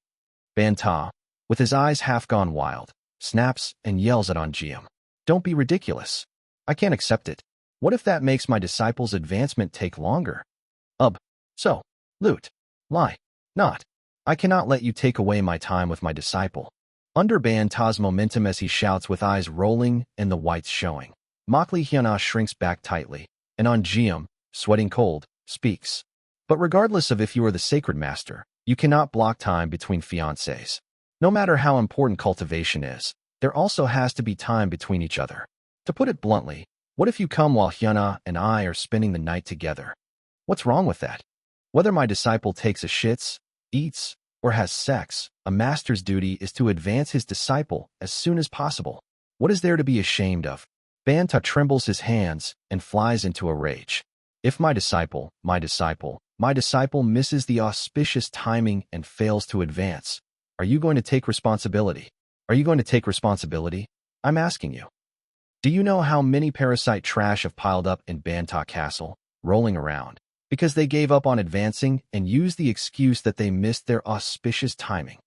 Banta, with his eyes half gone wild, snaps and yells at Onjiam. Don't be ridiculous. I can't accept it. What if that makes my disciple's advancement take longer? So, loot. Lie. Not. I cannot let you take away my time with my disciple. Under Banta's momentum as he shouts with eyes rolling and the whites showing, Makli Hyuna shrinks back tightly, and Onjiam, sweating cold, speaks. But regardless of if you are the sacred master, you cannot block time between fiancés. No matter how important cultivation is, there also has to be time between each other. To put it bluntly, what if you come while Hyuna and I are spending the night together? What's wrong with that? Whether my disciple takes a shits, eats, or has sex, a master's duty is to advance his disciple as soon as possible. What is there to be ashamed of? Banta trembles his hands and flies into a rage. If my disciple misses the auspicious timing and fails to advance, are you going to take responsibility? Are you going to take responsibility? I'm asking you. Do you know how many parasite trash have piled up in Banta Castle, rolling around, because they gave up on advancing and used the excuse that they missed their auspicious timing?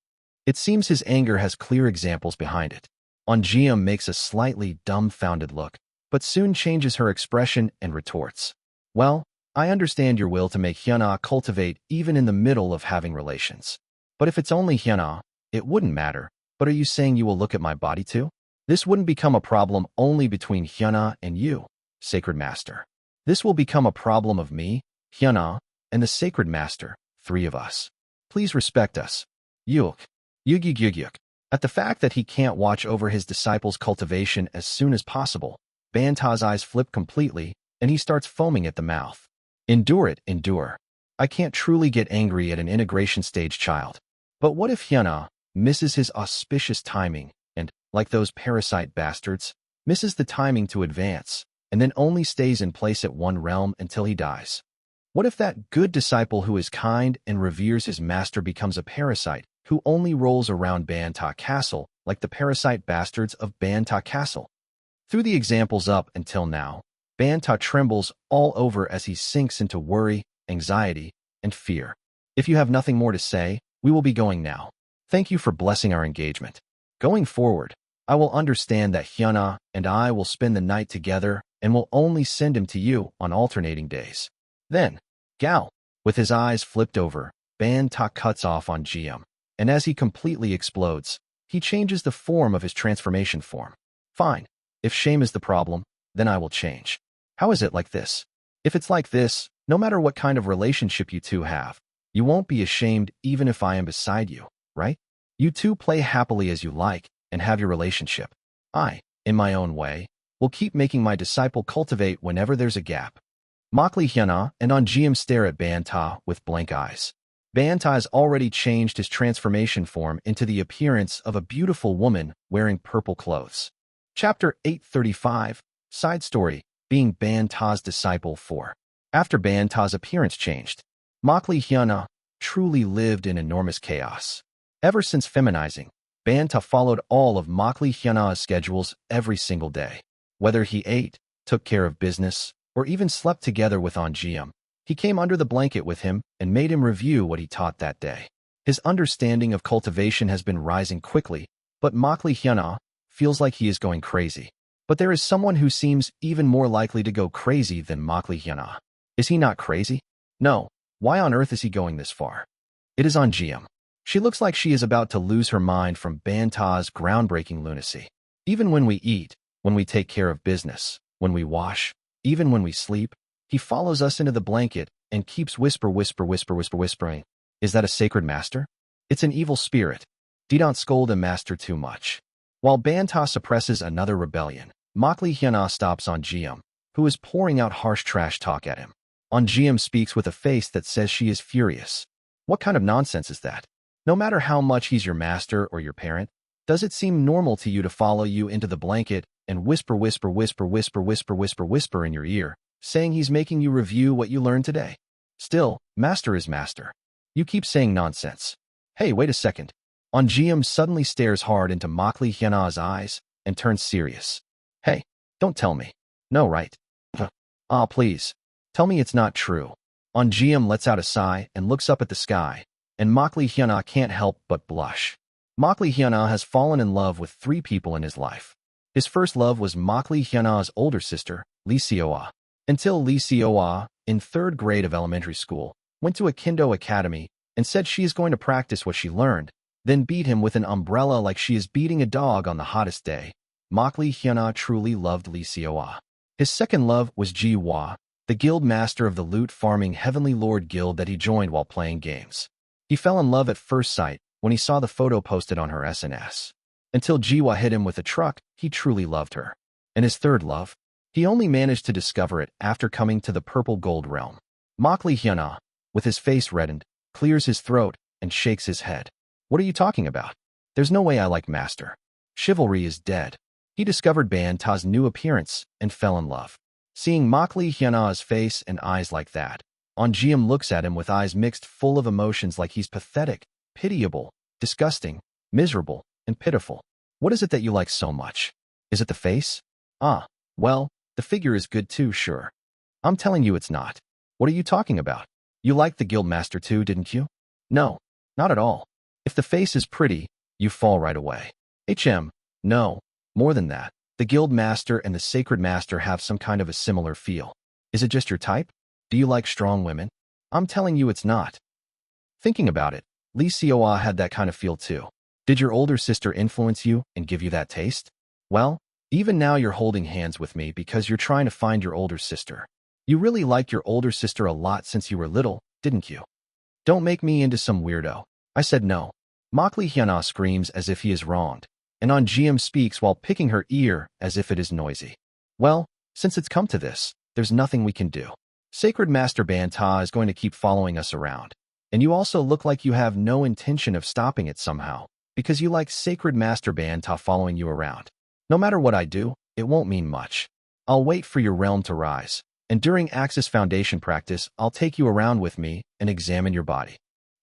It seems his anger has clear examples behind it. Onjiam makes a slightly dumbfounded look, but soon changes her expression and retorts. Well, I understand your will to make Hyuna cultivate even in the middle of having relations. But if it's only Hyuna, it wouldn't matter. But are you saying you will look at my body too? This wouldn't become a problem only between Hyuna and you, Sacred Master. This will become a problem of me, Hyuna, and the Sacred Master, 3 of us. Please respect us. Yuk. At the fact that he can't watch over his disciple's cultivation as soon as possible, Banta's eyes flip completely, and he starts foaming at the mouth. Endure it, endure. I can't truly get angry at an integration stage child. But what if Hyuna misses his auspicious timing and, like those parasite bastards, misses the timing to advance? and then only stays in place at one realm until he dies. What if that good disciple who is kind and reveres his master becomes a parasite who only rolls around Banta Castle like the parasite bastards of Banta Castle? Through the examples up until now, Banta trembles all over as he sinks into worry, anxiety, and fear. If you have nothing more to say, we will be going now. Thank you for blessing our engagement. Going forward, I will understand that Hyuna and I will spend the night together and will only send him to you on alternating days. Then, Gal, with his eyes flipped over, Banta cuts off on GM, and as he completely explodes, he changes the form of his transformation form. Fine. If shame is the problem, then I will change. How is it like this? If it's like this, no matter what kind of relationship you two have, you won't be ashamed even if I am beside you, right? You two play happily as you like and have your relationship. I, in my own way, will keep making my disciple cultivate whenever there's a gap. Makli Hyuna and GM stare at Banta with blank eyes. Banta has already changed his transformation form into the appearance of a beautiful woman wearing purple clothes. Chapter 835, Side Story, Being Banta's Disciple 4. After Banta's appearance changed, Makli Hyuna truly lived in enormous chaos. Ever since feminizing, Banta followed all of Makli Hyuna's schedules every single day. Whether he ate, took care of business, or even slept together with GM, he came under the blanket with him and made him review what he taught that day. His understanding of cultivation has been rising quickly, but Makli Hyuna feels like he is going crazy. But there is someone who seems even more likely to go crazy than Makli Hyuna. Is he not crazy? No. Why on earth is he going this far? It is GM. She looks like she is about to lose her mind from Banta's groundbreaking lunacy. Even when we eat, when we take care of business, when we wash, even when we sleep, he follows us into the blanket and keeps whispering. Is that a sacred master? It's an evil spirit. Don't scold a master too much. While Banta suppresses another rebellion, Makli Hyuna stops GM, who is pouring out harsh trash talk at him. GM speaks with a face that says she is furious. What kind of nonsense is that? No matter how much he's your master or your parent, does it seem normal to you to follow you into the blanket and whisper in your ear, saying he's making you review what you learned today? Still, master is master. You keep saying nonsense. Hey, wait a second. GM suddenly stares hard into Makli Hyuna's eyes and turns serious. Hey, don't tell me. No, right? Please. Tell me it's not true. GM lets out a sigh and looks up at the sky, and Makli Hyuna can't help but blush. Makli Hyuna has fallen in love with 3 people in his life. His first love was Makli Hyuna's older sister, Lee Seoa. Until Lee Seoa, in 3rd grade of elementary school, went to a Kendo academy and said she is going to practice what she learned, then beat him with an umbrella like she is beating a dog on the hottest day. Makli Hyuna truly loved Lee Seoa. His second love was Ji Hwa, the guild master of the loot-farming Heavenly Lord Guild that he joined while playing games. He fell in love at first sight when he saw the photo posted on her SNS. Until Ji Hwa hit him with a truck, he truly loved her. And his third love? He only managed to discover it after coming to the purple gold realm. Makli Hyuna, with his face reddened, clears his throat and shakes his head. What are you talking about? There's no way I like Master. Chivalry is dead. He discovered Banta's new appearance and fell in love. Seeing Makli Hyuna's face and eyes like that, GM looks at him with eyes mixed full of emotions like he's pathetic, pitiable, disgusting, miserable, and pitiful. What is it that you like so much? Is it the face? Well, the figure is good too, sure. I'm telling you it's not. What are you talking about? You liked the guild master too, didn't you? No, not at all. If the face is pretty, you fall right away. No, more than that. The guild master and the sacred master have some kind of a similar feel. Is it just your type? Do you like strong women? I'm telling you it's not. Thinking about it, Lee Seoa had that kind of feel too. Did your older sister influence you and give you that taste? Well, even now you're holding hands with me because you're trying to find your older sister. You really liked your older sister a lot since you were little, didn't you? Don't make me into some weirdo. I said no. Makli Hyuna screams as if he is wronged, and GM speaks while picking her ear as if it is noisy. Well, since it's come to this, there's nothing we can do. Sacred Master Banta is going to keep following us around, and you also look like you have no intention of stopping it somehow, because you like Sacred Master Banta following you around. No matter what I do, it won't mean much. I'll wait for your realm to rise, and during Axis Foundation practice, I'll take you around with me and examine your body.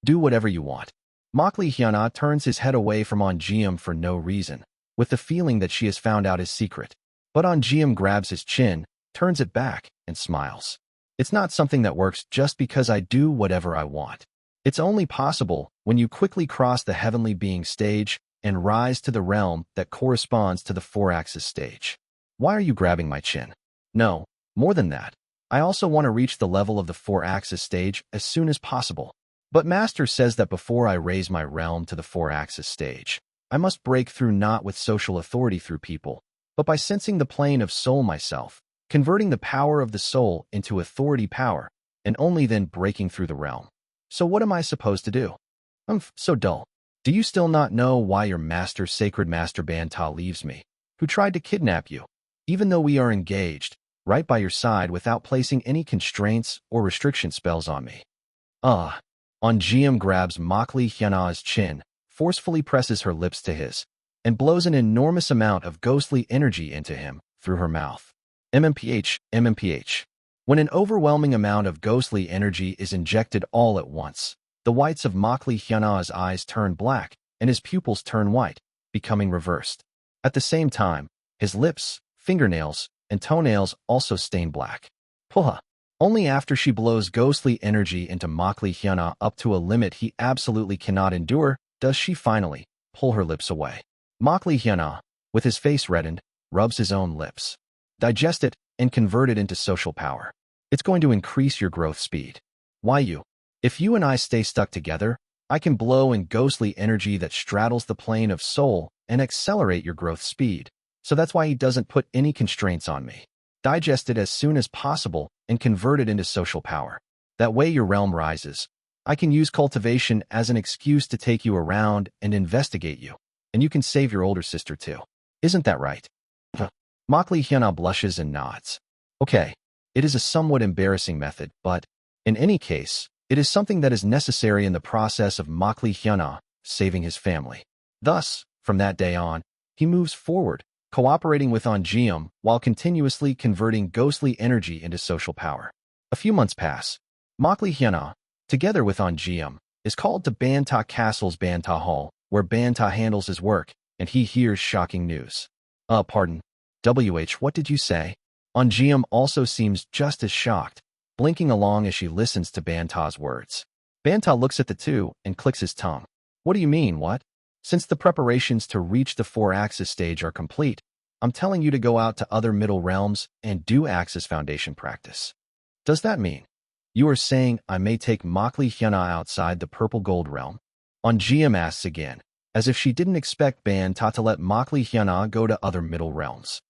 Do whatever you want. Makli Hyuna turns his head away from Onjeom for no reason, with the feeling that she has found out his secret. But Onjeom grabs his chin, turns it back, and smiles. It's not something that works just because I do whatever I want. It's only possible when you quickly cross the heavenly being stage and rise to the realm that corresponds to the four-axis stage. Why are you grabbing my chin? No, more than that. I also want to reach the level of the four-axis stage as soon as possible. But Master says that before I raise my realm to the four-axis stage, I must break through not with social authority through people, but by sensing the plane of soul myself, converting the power of the soul into authority power, and only then breaking through the realm. So what am I supposed to do? So dull. Do you still not know why your master, Sacred Master Banta, leaves me, who tried to kidnap you, even though we are engaged, right by your side without placing any constraints or restriction spells on me? Onjeom grabs Makli Hyuna's chin, forcefully presses her lips to his, and blows an enormous amount of ghostly energy into him through her mouth. MMPH. When an overwhelming amount of ghostly energy is injected all at once, the whites of Makli Hyuna's eyes turn black and his pupils turn white, becoming reversed. At the same time, his lips, fingernails, and toenails also stain black. Puha. Only after she blows ghostly energy into Makli Hyuna up to a limit he absolutely cannot endure does she finally pull her lips away. Makli Hyuna, with his face reddened, rubs his own lips. Digest it and convert it into social power. It's going to increase your growth speed. Why you? If you and I stay stuck together, I can blow in ghostly energy that straddles the plane of soul and accelerate your growth speed. So that's why he doesn't put any constraints on me. Digest it as soon as possible and convert it into social power. That way your realm rises. I can use cultivation as an excuse to take you around and investigate you. And you can save your older sister too. Isn't that right? Makli Hyuna blushes and nods. Okay, it is a somewhat embarrassing method, but in any case, it is something that is necessary in the process of Makli Hyuna saving his family. Thus, from that day on, he moves forward, cooperating with Onjeom while continuously converting ghostly energy into social power. A few months pass. Makli Hyuna, together with Onjeom, is called to Banta Castle's Banta Hall, where Banta handles his work, and he hears shocking news. Pardon. What did you say? Onjeom also seems just as shocked, blinking along as she listens to Banta's words. Banta looks at the two and clicks his tongue. What do you mean, what? Since the preparations to reach the four-axis stage are complete, I'm telling you to go out to other middle realms and do Axis Foundation practice. Does that mean you are saying I may take Makli Hyuna outside the purple gold realm? Onjeom asks again, as if she didn't expect Banta to let Makli Hyuna go to other middle realms.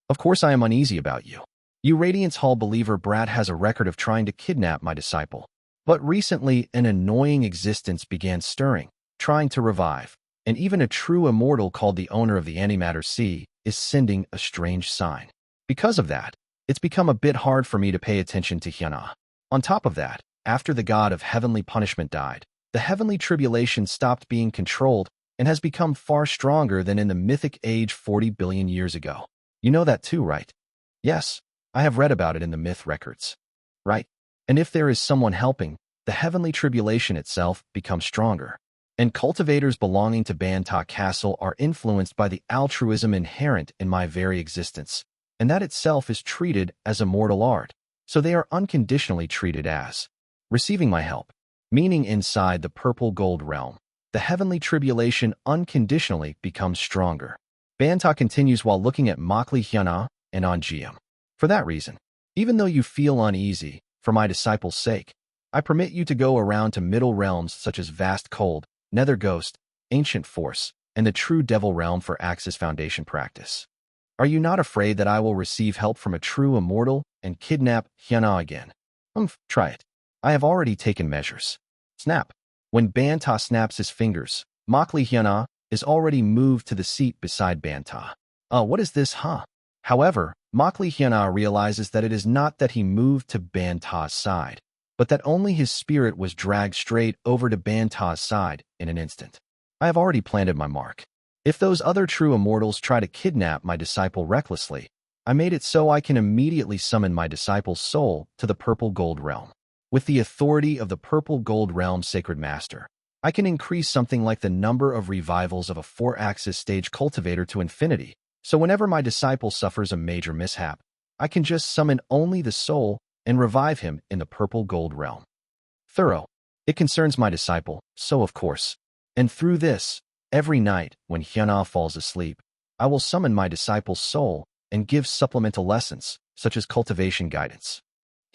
Of course I am uneasy about you. You Radiance Hall believer brat has a record of trying to kidnap my disciple. But recently an annoying existence began stirring, trying to revive, and even a true immortal called the owner of the Antimatter Sea is sending a strange sign. Because of that, it's become a bit hard for me to pay attention to Hyuna. On top of that, after the god of heavenly punishment died, the heavenly tribulation stopped being controlled and has become far stronger than in the mythic age 40 billion years ago. You know that too, right? Yes, I have read about it in the myth records. Right? And if there is someone helping, the heavenly tribulation itself becomes stronger. And cultivators belonging to Banta Castle are influenced by the altruism inherent in my very existence, and that itself is treated as a mortal art, so they are unconditionally treated as receiving my help, meaning inside the purple gold realm, the heavenly tribulation unconditionally becomes stronger. Banta continues while looking at Makli Hyuna and Onjeom. For that reason, even though you feel uneasy, for my disciple's sake, I permit you to go around to middle realms such as Vast Cold, Nether Ghost, Ancient Force, and the True Devil Realm for Axis Foundation practice. Are you not afraid that I will receive help from a true immortal and kidnap Hyuna again? Try it. I have already taken measures. Snap. When Banta snaps his fingers, Makli Hyuna is already moved to the seat beside Banta. What is this, huh? However, Makli Hyuna realizes that it is not that he moved to Banta's side, but that only his spirit was dragged straight over to Banta's side in an instant. I have already planted my mark. If those other true immortals try to kidnap my disciple recklessly, I made it so I can immediately summon my disciple's soul to the Purple Gold Realm. With the authority of the Purple Gold Realm Sacred Master, I can increase something like the number of revivals of a 4-axis stage cultivator to infinity, so whenever my disciple suffers a major mishap, I can just summon only the soul and revive him in the Purple Gold Realm. Thorough. It concerns my disciple, so of course. And through this, every night when Hyuna falls asleep, I will summon my disciple's soul and give supplemental lessons, such as cultivation guidance.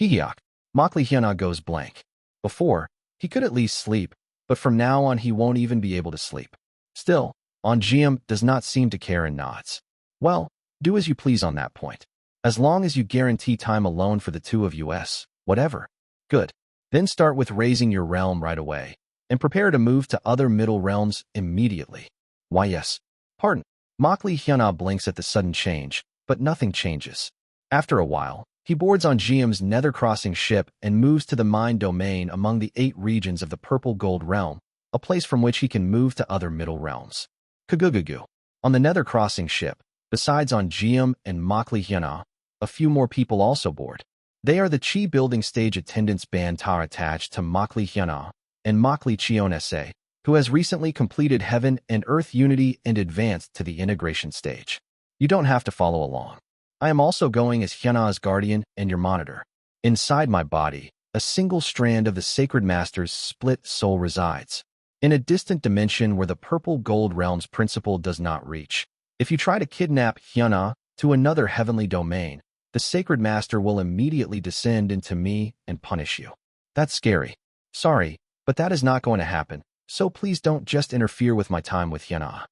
Hihiak. Makli Hyuna goes blank. Before, he could at least sleep, but from now on he won't even be able to sleep. Still, Onjiam does not seem to care and nods. Well, do as you please on that point. As long as you guarantee time alone for the two of us, whatever. Good. Then start with raising your realm right away, and prepare to move to other middle realms immediately. Why yes. Pardon. Makli Hyuna blinks at the sudden change, but nothing changes. After a while, he boards on Jiam's nether-crossing ship and moves to the Mind Domain among the 8 regions of the Purple Gold Realm, a place from which he can move to other middle realms. Kagugugu. On the nether-crossing ship, besides on Jiam and Makli Hyuna, a few more people also board. They are the Chi building stage attendants Bantar attached to Makli Hyuna and Makli Chionese, who has recently completed Heaven and Earth Unity and advanced to the integration stage. You don't have to follow along. I am also going as Hyuna's guardian and your monitor. Inside my body, a single strand of the Sacred Master's split soul resides, in a distant dimension where the Purple Gold Realm's principle does not reach. If you try to kidnap Hyuna to another heavenly domain, the Sacred Master will immediately descend into me and punish you. That's scary. Sorry, but that is not going to happen, so please don't just interfere with my time with Hyuna.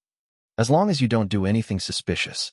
As long as you don't do anything suspicious.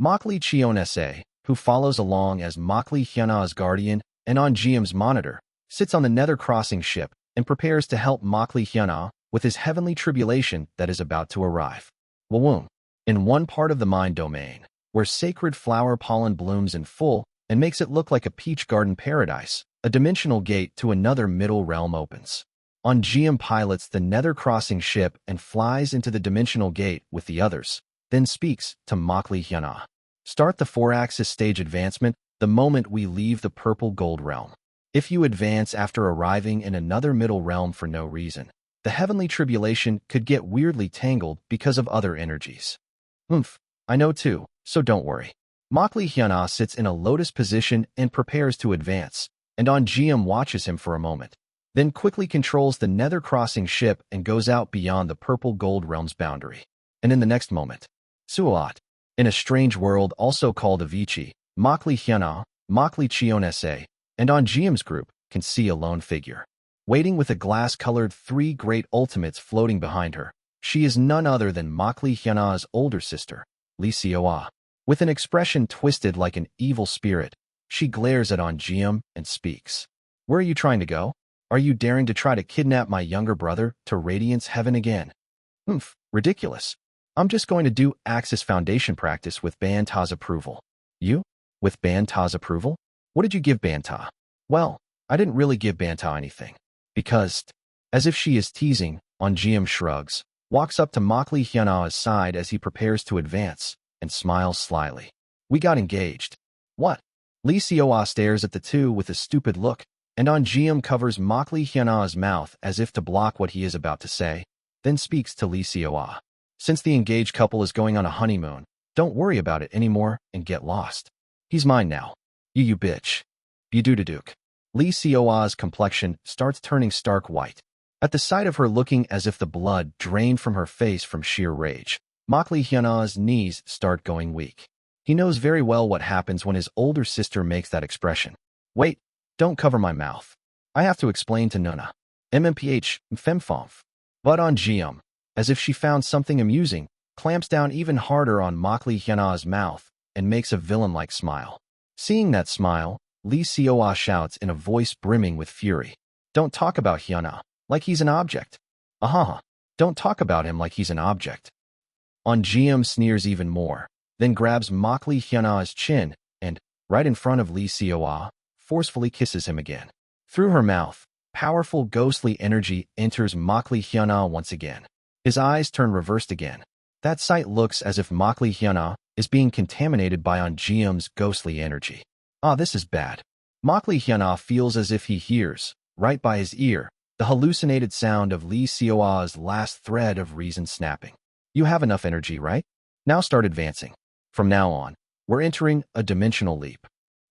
Makli Chionese, who follows along as Makli Hyuna's guardian and on Jiam's monitor, sits on the nether crossing ship and prepares to help Makli Hyuna with his heavenly tribulation that is about to arrive. Wawoom. In one part of the Mind Domain, where sacred flower pollen blooms in full and makes it look like a peach garden paradise, a dimensional gate to another middle realm opens. On Jiam pilots the nether crossing ship and flies into the dimensional gate with the others, then speaks to Makli Hyuna. Start the 4-axis stage advancement the moment we leave the Purple Gold Realm. If you advance after arriving in another middle realm for no reason, the heavenly tribulation could get weirdly tangled because of other energies. I know too, so don't worry. Makli Hyuna sits in a lotus position and prepares to advance, and On Jiam watches him for a moment, then quickly controls the nether crossing ship and goes out beyond the Purple Gold Realm's boundary. And in the next moment, Suat, in a strange world also called Avicii, Makli Hyuna, Makli Chionese, and On Jiam's group can see a lone figure. Waiting with a glass-colored 3 great ultimates floating behind her, she is none other than Makli Hyuna's older sister, Lee Seoa. With an expression twisted like an evil spirit, she glares at On Jiam and speaks. Where are you trying to go? Are you daring to try to kidnap my younger brother to Radiance Heaven again? Ridiculous. I'm just going to do Axis Foundation practice with Banta's approval. You? With Banta's approval? What did you give Banta? Well, I didn't really give Banta anything. Because, as if she is teasing, On Jiam shrugs, walks up to Makli Hyuna's side as he prepares to advance, and smiles slyly. We got engaged. What? Lee Seoa stares at the two with a stupid look, and On Jiam covers Makli Hyuna's mouth as if to block what he is about to say, then speaks to Lee Seoa. Since the engaged couple is going on a honeymoon, don't worry about it anymore and get lost. He's mine now. You bitch. Budududuke. Lee Seoa's complexion starts turning stark white. At the sight of her looking as if the blood drained from her face from sheer rage, Makli Hyuna's knees start going weak. He knows very well what happens when his older sister makes that expression. Wait, don't cover my mouth. I have to explain to Nuna. MMPH, Femfomf. But On Jiam, as if she found something amusing, clamps down even harder on Makli Hyuna's mouth and makes a villain-like smile. Seeing that smile, Lee Seoa shouts in a voice brimming with fury. Don't talk about Hyuna like he's an object. Don't talk about him like he's an object. On Jiam sneers even more, then grabs Makli Hyuna's chin and, right in front of Lee Seoa, forcefully kisses him again. Through her mouth, powerful ghostly energy enters Makli Hyuna once again. His eyes turn reversed again. That sight looks as if Makli Hyuna is being contaminated by Onjium's ghostly energy. Ah, this is bad. Makli Hyuna feels as if he hears, right by his ear, the hallucinated sound of Lee Seoa's last thread of reason snapping. You have enough energy, right? Now start advancing. From now on, we're entering a dimensional leap.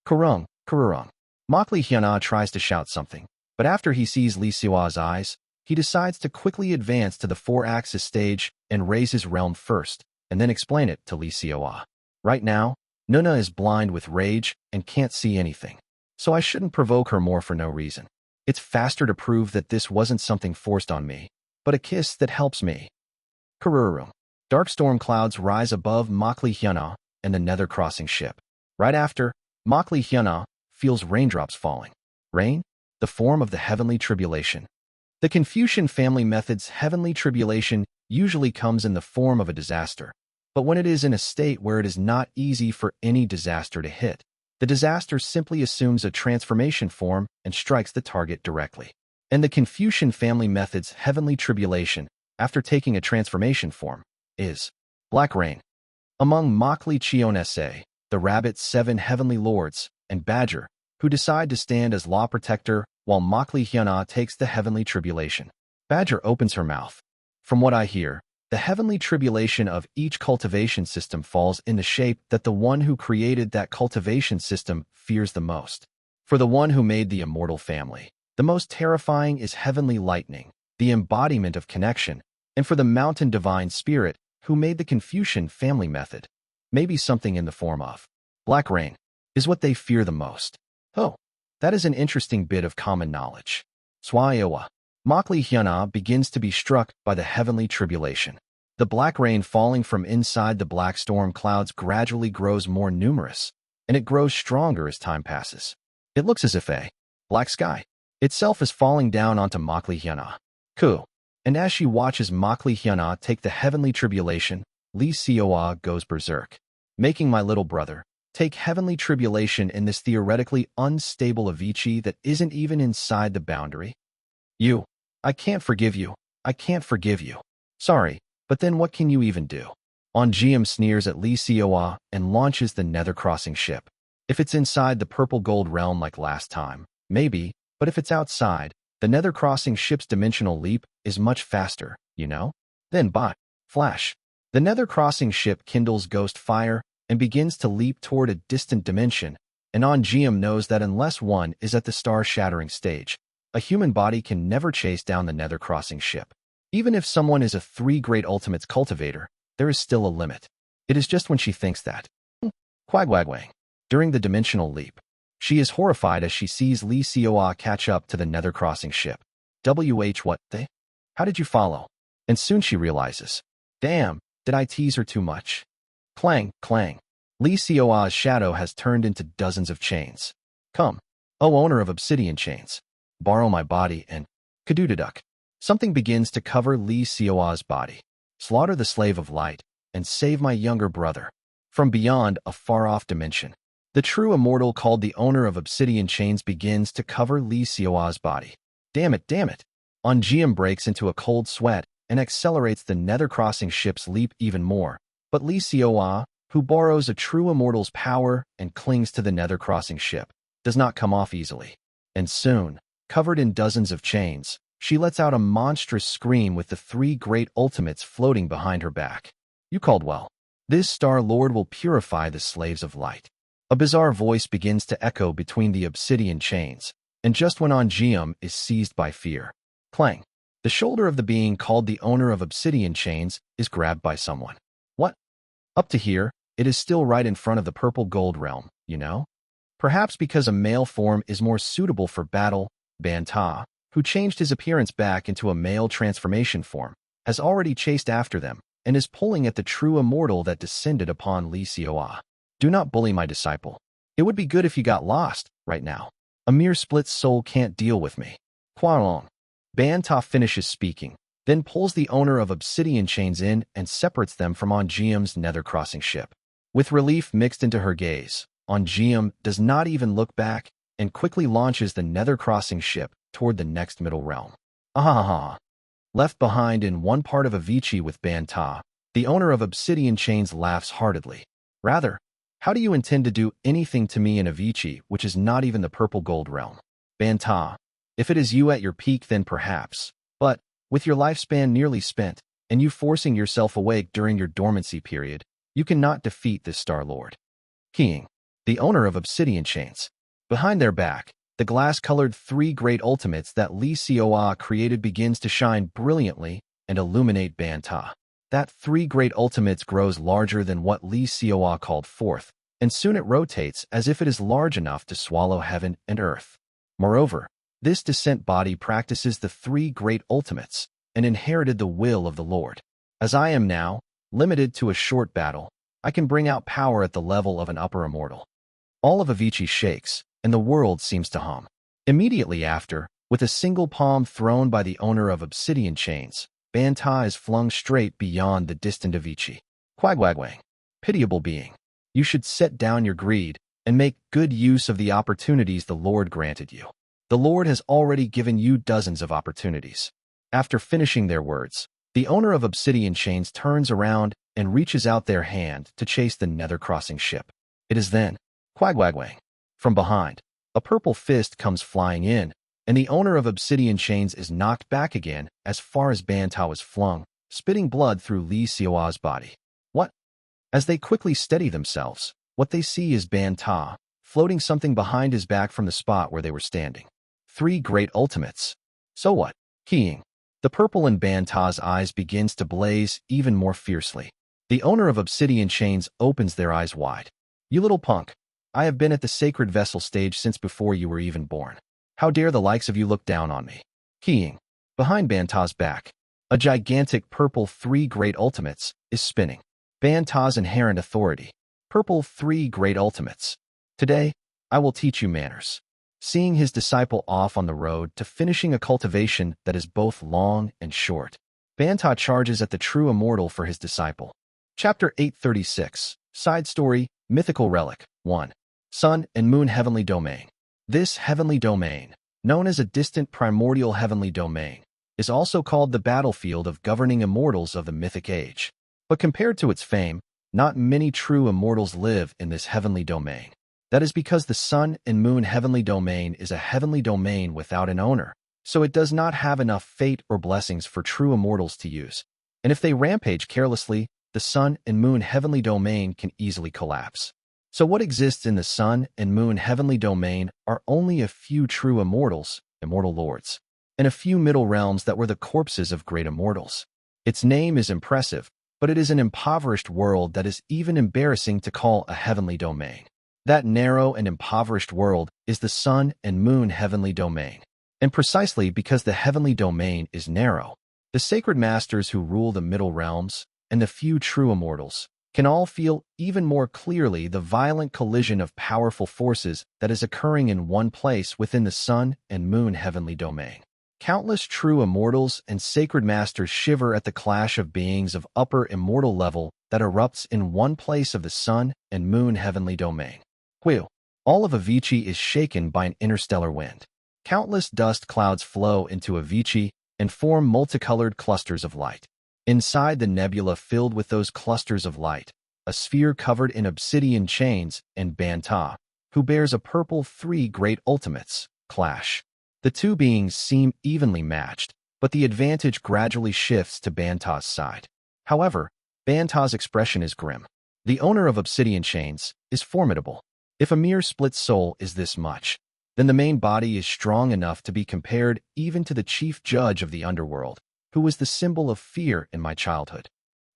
Kurung, Kurung. Makli Hyuna tries to shout something, but after he sees Lee Seoa's eyes, he decides to quickly advance to the 4-axis stage and raise his realm first, and then explain it to Lee Seoa. Right now, Nuna is blind with rage and can't see anything, so I shouldn't provoke her more for no reason. It's faster to prove that this wasn't something forced on me, but a kiss that helps me. Kururu. Dark storm clouds rise above Makli Hyuna and the Nether crossing ship. Right after, Makli Hyuna feels raindrops falling. Rain? The form of the heavenly tribulation. The Confucian family method's heavenly tribulation usually comes in the form of a disaster, but when it is in a state where it is not easy for any disaster to hit, the disaster simply assumes a transformation form and strikes the target directly. And the Confucian family method's heavenly tribulation, after taking a transformation form, is black rain. Among Makli Chionese, the rabbit's 7 heavenly lords, and Badger, who decide to stand as law protector while Makli Hyuna takes the heavenly tribulation. Badger opens her mouth. From what I hear, the heavenly tribulation of each cultivation system falls in the shape that the one who created that cultivation system fears the most. For the one who made the immortal family, the most terrifying is heavenly lightning, the embodiment of connection, and for the mountain divine spirit who made the Confucian family method, maybe something in the form of black rain, is what they fear the most. Oh, that is an interesting bit of common knowledge. Swaiowa. Makli Hyuna begins to be struck by the heavenly tribulation. The black rain falling from inside the black storm clouds gradually grows more numerous, and it grows stronger as time passes. It looks as if a black sky itself is falling down onto Makli Hyuna. Cool. And as she watches Makli Hyuna take the heavenly tribulation, Lee Seoa goes berserk. Making my little brother take heavenly tribulation in this theoretically unstable Avicii that isn't even inside the boundary? I can't forgive you. I can't forgive you. Sorry, but then what can you even do? Onjium sneers at Lee Seoa and launches the Nether crossing ship. If it's inside the purple gold realm like last time, maybe, but if it's outside, the Nether crossing ship's dimensional leap is much faster, you know? Then flash. The Nether crossing ship kindles ghost fire and begins to leap toward a distant dimension, and Onjium knows that unless one is at the star-shattering stage, a human body can never chase down the Nether crossing ship. Even if someone is a 3 great ultimates cultivator, there is still a limit. It is just when she thinks that. Quagwagwang. During the dimensional leap, she is horrified as she sees Lee Seoa catch up to the Nether crossing ship. What they? How did you follow? And soon she realizes. Damn, did I tease her too much? Clang, clang. Lee Seoa's shadow has turned into dozens of chains. Come, oh owner of obsidian chains. Borrow my body and kadoodaduk. Something begins to cover Lee Seoa's body. Slaughter the slave of light and save my younger brother. From beyond a far-off dimension, the true immortal called the owner of obsidian chains begins to cover Lee Seoa's body. Damn it, damn it. Onjium breaks into a cold sweat and accelerates the Nether crossing ship's leap even more. But Lee Seoa, who borrows a true immortal's power and clings to the Nether crossing ship, does not come off easily. And soon, covered in dozens of chains, she lets out a monstrous scream with the 3 great ultimates floating behind her back. You called well. This Star Lord will purify the slaves of light. A bizarre voice begins to echo between the obsidian chains, and just when Onjium is seized by fear, clang, the shoulder of the being called the owner of obsidian chains is grabbed by someone. What? Up to here, it is still right in front of the purple gold realm, you know? Perhaps because a male form is more suitable for battle, Banta, who changed his appearance back into a male transformation form, has already chased after them and is pulling at the true immortal that descended upon Lee Seoa. Do not bully my disciple. It would be good if you got lost, right now. A mere split soul can't deal with me. Hualong. Banta finishes speaking, then pulls the owner of obsidian chains in and separates them from Onjium's Nether crossing ship. With relief mixed into her gaze, Onjium does not even look back and quickly launches the Nether crossing ship toward the next middle realm. Ahaha. Left behind in one part of Avicii with Banta, the owner of obsidian chains laughs heartedly. Rather, how do you intend to do anything to me in Avicii, which is not even the purple gold realm? Banta. If it is you at your peak, then perhaps. But, with your lifespan nearly spent, and you forcing yourself awake during your dormancy period, you cannot defeat this Star Lord. King, the owner of Obsidian Chains. Behind their back, the glass-colored three great ultimates that Li Xiaoa created begins to shine brilliantly and illuminate Banta. That three great ultimates grows larger than what Li Xiaoa called forth, and soon it rotates as if it is large enough to swallow heaven and earth. Moreover, this descent body practices the three great ultimates and inherited the will of the Lord. As I am now, limited to a short battle, I can bring out power at the level of an upper immortal. All of Avicii shakes, and the world seems to hum. Immediately after, with a single palm thrown by the owner of Obsidian Chains, Banta is flung straight beyond the distant Avicii. Quagwagwang, pitiable being, you should set down your greed and make good use of the opportunities the Lord granted you. The Lord has already given you dozens of opportunities. After finishing their words, the owner of Obsidian Chains turns around and reaches out their hand to chase the nether-crossing ship. It is then, Quagwagwang, from behind, a purple fist comes flying in, and the owner of Obsidian Chains is knocked back again as far as Banta was flung, spitting blood through Li Xiaoa's body. What? As they quickly steady themselves, what they see is Banta, floating something behind his back from the spot where they were standing. Three great ultimates. So what? Keying. The purple in Banta's eyes begins to blaze even more fiercely. The owner of Obsidian Chains opens their eyes wide. You little punk. I have been at the sacred vessel stage since before you were even born. How dare the likes of you look down on me? Keying. Behind Banta's back, a gigantic purple three great ultimates is spinning. Banta's inherent authority. Purple three great ultimates. Today, I will teach you manners. Seeing his disciple off on the road to finishing a cultivation that is both long and short, Banta charges at the true immortal for his disciple. Chapter 836, Side Story, Mythical Relic, 1. Sun and Moon Heavenly Domain. This heavenly domain, known as a distant primordial heavenly domain, is also called the battlefield of governing immortals of the Mythic Age. But compared to its fame, not many true immortals live in this heavenly domain. That is because the Sun and Moon heavenly domain is a heavenly domain without an owner, so it does not have enough fate or blessings for true immortals to use. And if they rampage carelessly, the Sun and Moon heavenly domain can easily collapse. So what exists in the Sun and Moon heavenly domain are only a few true immortals, immortal lords, and a few middle realms that were the corpses of great immortals. Its name is impressive, but it is an impoverished world that is even embarrassing to call a heavenly domain. That narrow and impoverished world is the Sun and Moon heavenly domain. And precisely because the heavenly domain is narrow, the sacred masters who rule the middle realms and the few true immortals can all feel even more clearly the violent collision of powerful forces that is occurring in one place within the Sun and Moon heavenly domain. Countless true immortals and sacred masters shiver at the clash of beings of upper immortal level that erupts in one place of the Sun and Moon heavenly domain. Whew! All of Avicii is shaken by an interstellar wind. Countless dust clouds flow into Avicii and form multicolored clusters of light. Inside the nebula filled with those clusters of light, a sphere covered in obsidian chains and Banta, who bears a purple three great ultimates, clash. The two beings seem evenly matched, but the advantage gradually shifts to Banta's side. However, Banta's expression is grim. The owner of Obsidian Chains is formidable. If a mere split soul is this much, then the main body is strong enough to be compared even to the chief judge of the underworld, who was the symbol of fear in my childhood.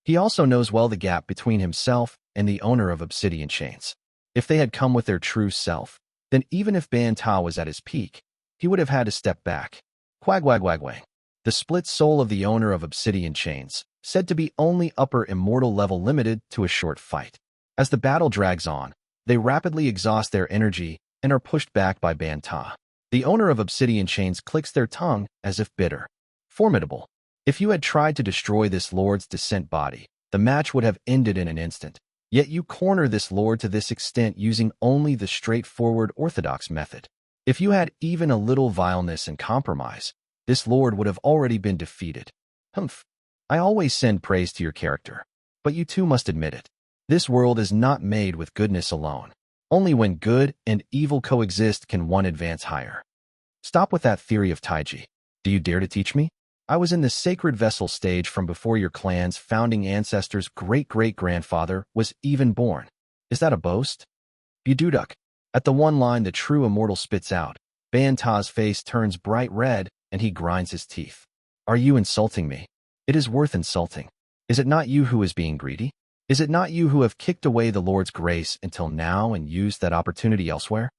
He also knows well the gap between himself and the owner of Obsidian Chains. If they had come with their true self, then even if Banta was at his peak, he would have had to step back. Quagwagwagwang. The split soul of the owner of Obsidian Chains, said to be only upper immortal level limited to a short fight. As the battle drags on, they rapidly exhaust their energy and are pushed back by Banta. The owner of Obsidian Chains clicks their tongue as if bitter. Formidable. If you had tried to destroy this lord's descent body, the match would have ended in an instant. Yet you corner this lord to this extent using only the straightforward orthodox method. If you had even a little vileness and compromise, this lord would have already been defeated. Humph. I always send praise to your character, but you too must admit it. This world is not made with goodness alone. Only when good and evil coexist can one advance higher. Stop with that theory of Taiji. Do you dare to teach me? I was in the sacred vessel stage from before your clan's founding ancestor's great-great-grandfather was even born. Is that a boast? Bududuk. At the one line the true immortal spits out, Banta's face turns bright red and he grinds his teeth. Are you insulting me? It is worth insulting. Is it not you who is being greedy? Is it not you who have kicked away the Lord's grace until now and used that opportunity elsewhere?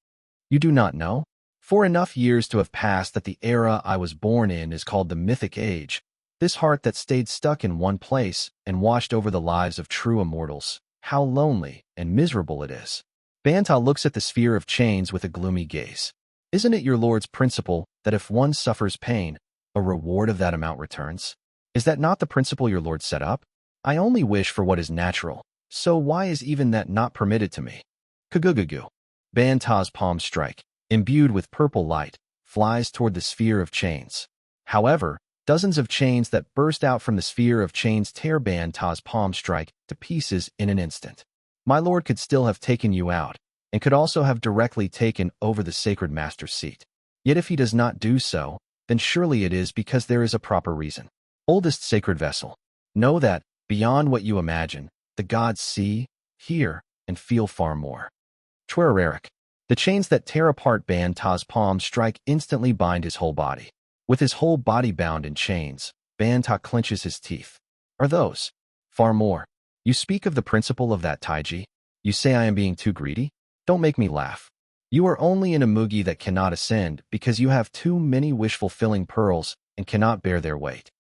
You do not know? For enough years to have passed that the era I was born in is called the Mythic Age, this heart that stayed stuck in one place and watched over the lives of true immortals, how lonely and miserable it is. Banta looks at the sphere of chains with a gloomy gaze. Isn't it your Lord's principle that if one suffers pain, a reward of that amount returns? Is that not the principle your Lord set up? I only wish for what is natural, so why is even that not permitted to me? Kagugugu. Banta's palm strike, imbued with purple light, flies toward the sphere of chains. However, dozens of chains that burst out from the sphere of chains tear Banta's palm strike to pieces in an instant. My Lord could still have taken you out, and could also have directly taken over the sacred master's seat. Yet if he does not do so, then surely it is because there is a proper reason. Oldest sacred vessel, know that, beyond what you imagine, the gods see, hear, and feel far more. Twereric. The chains that tear apart Banta's palm strike instantly bind his whole body. With his whole body bound in chains, Banta clenches his teeth. Are those? Far more. You speak of the principle of that Taiji? You say I am being too greedy? Don't make me laugh. You are only in a mugi that cannot ascend because you have too many wish-fulfilling pearls and cannot bear their weight.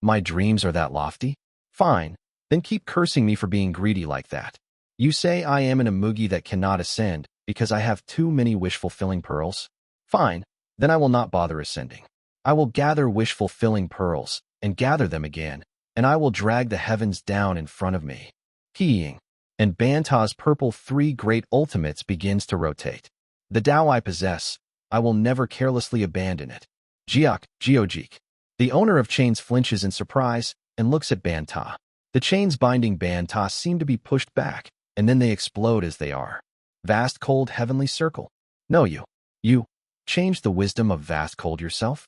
My dreams are that lofty? Fine, then keep cursing me for being greedy like that. You say I am in a mugi that cannot ascend because I have too many wish-fulfilling pearls? Fine, then I will not bother ascending. I will gather wish-fulfilling pearls and gather them again, and I will drag the heavens down in front of me. Heeing. And Banta's purple three great ultimates begins to rotate. The Tao I possess, I will never carelessly abandon it. Jiak, Geojik. The owner of chains flinches in surprise and looks at Banta. The chains binding Banta seem to be pushed back, and then they explode as they are. Vast cold heavenly circle. No, you change the wisdom of vast cold yourself?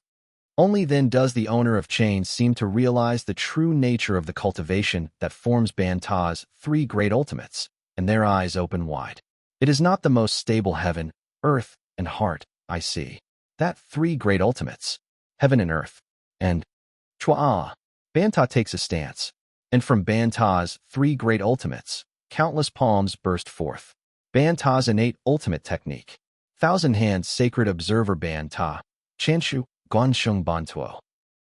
Only then does the owner of chains seem to realize the true nature of the cultivation that forms Banta's three great ultimates, and their eyes open wide. It is not the most stable heaven, earth, and heart, I see. That three great ultimates, heaven and earth, and Chua. Banta takes a stance, and from Banta's three great ultimates, countless palms burst forth. Banta's innate ultimate technique. Thousand hands sacred observer Banta, Chanshu, Guansheng Bantuo.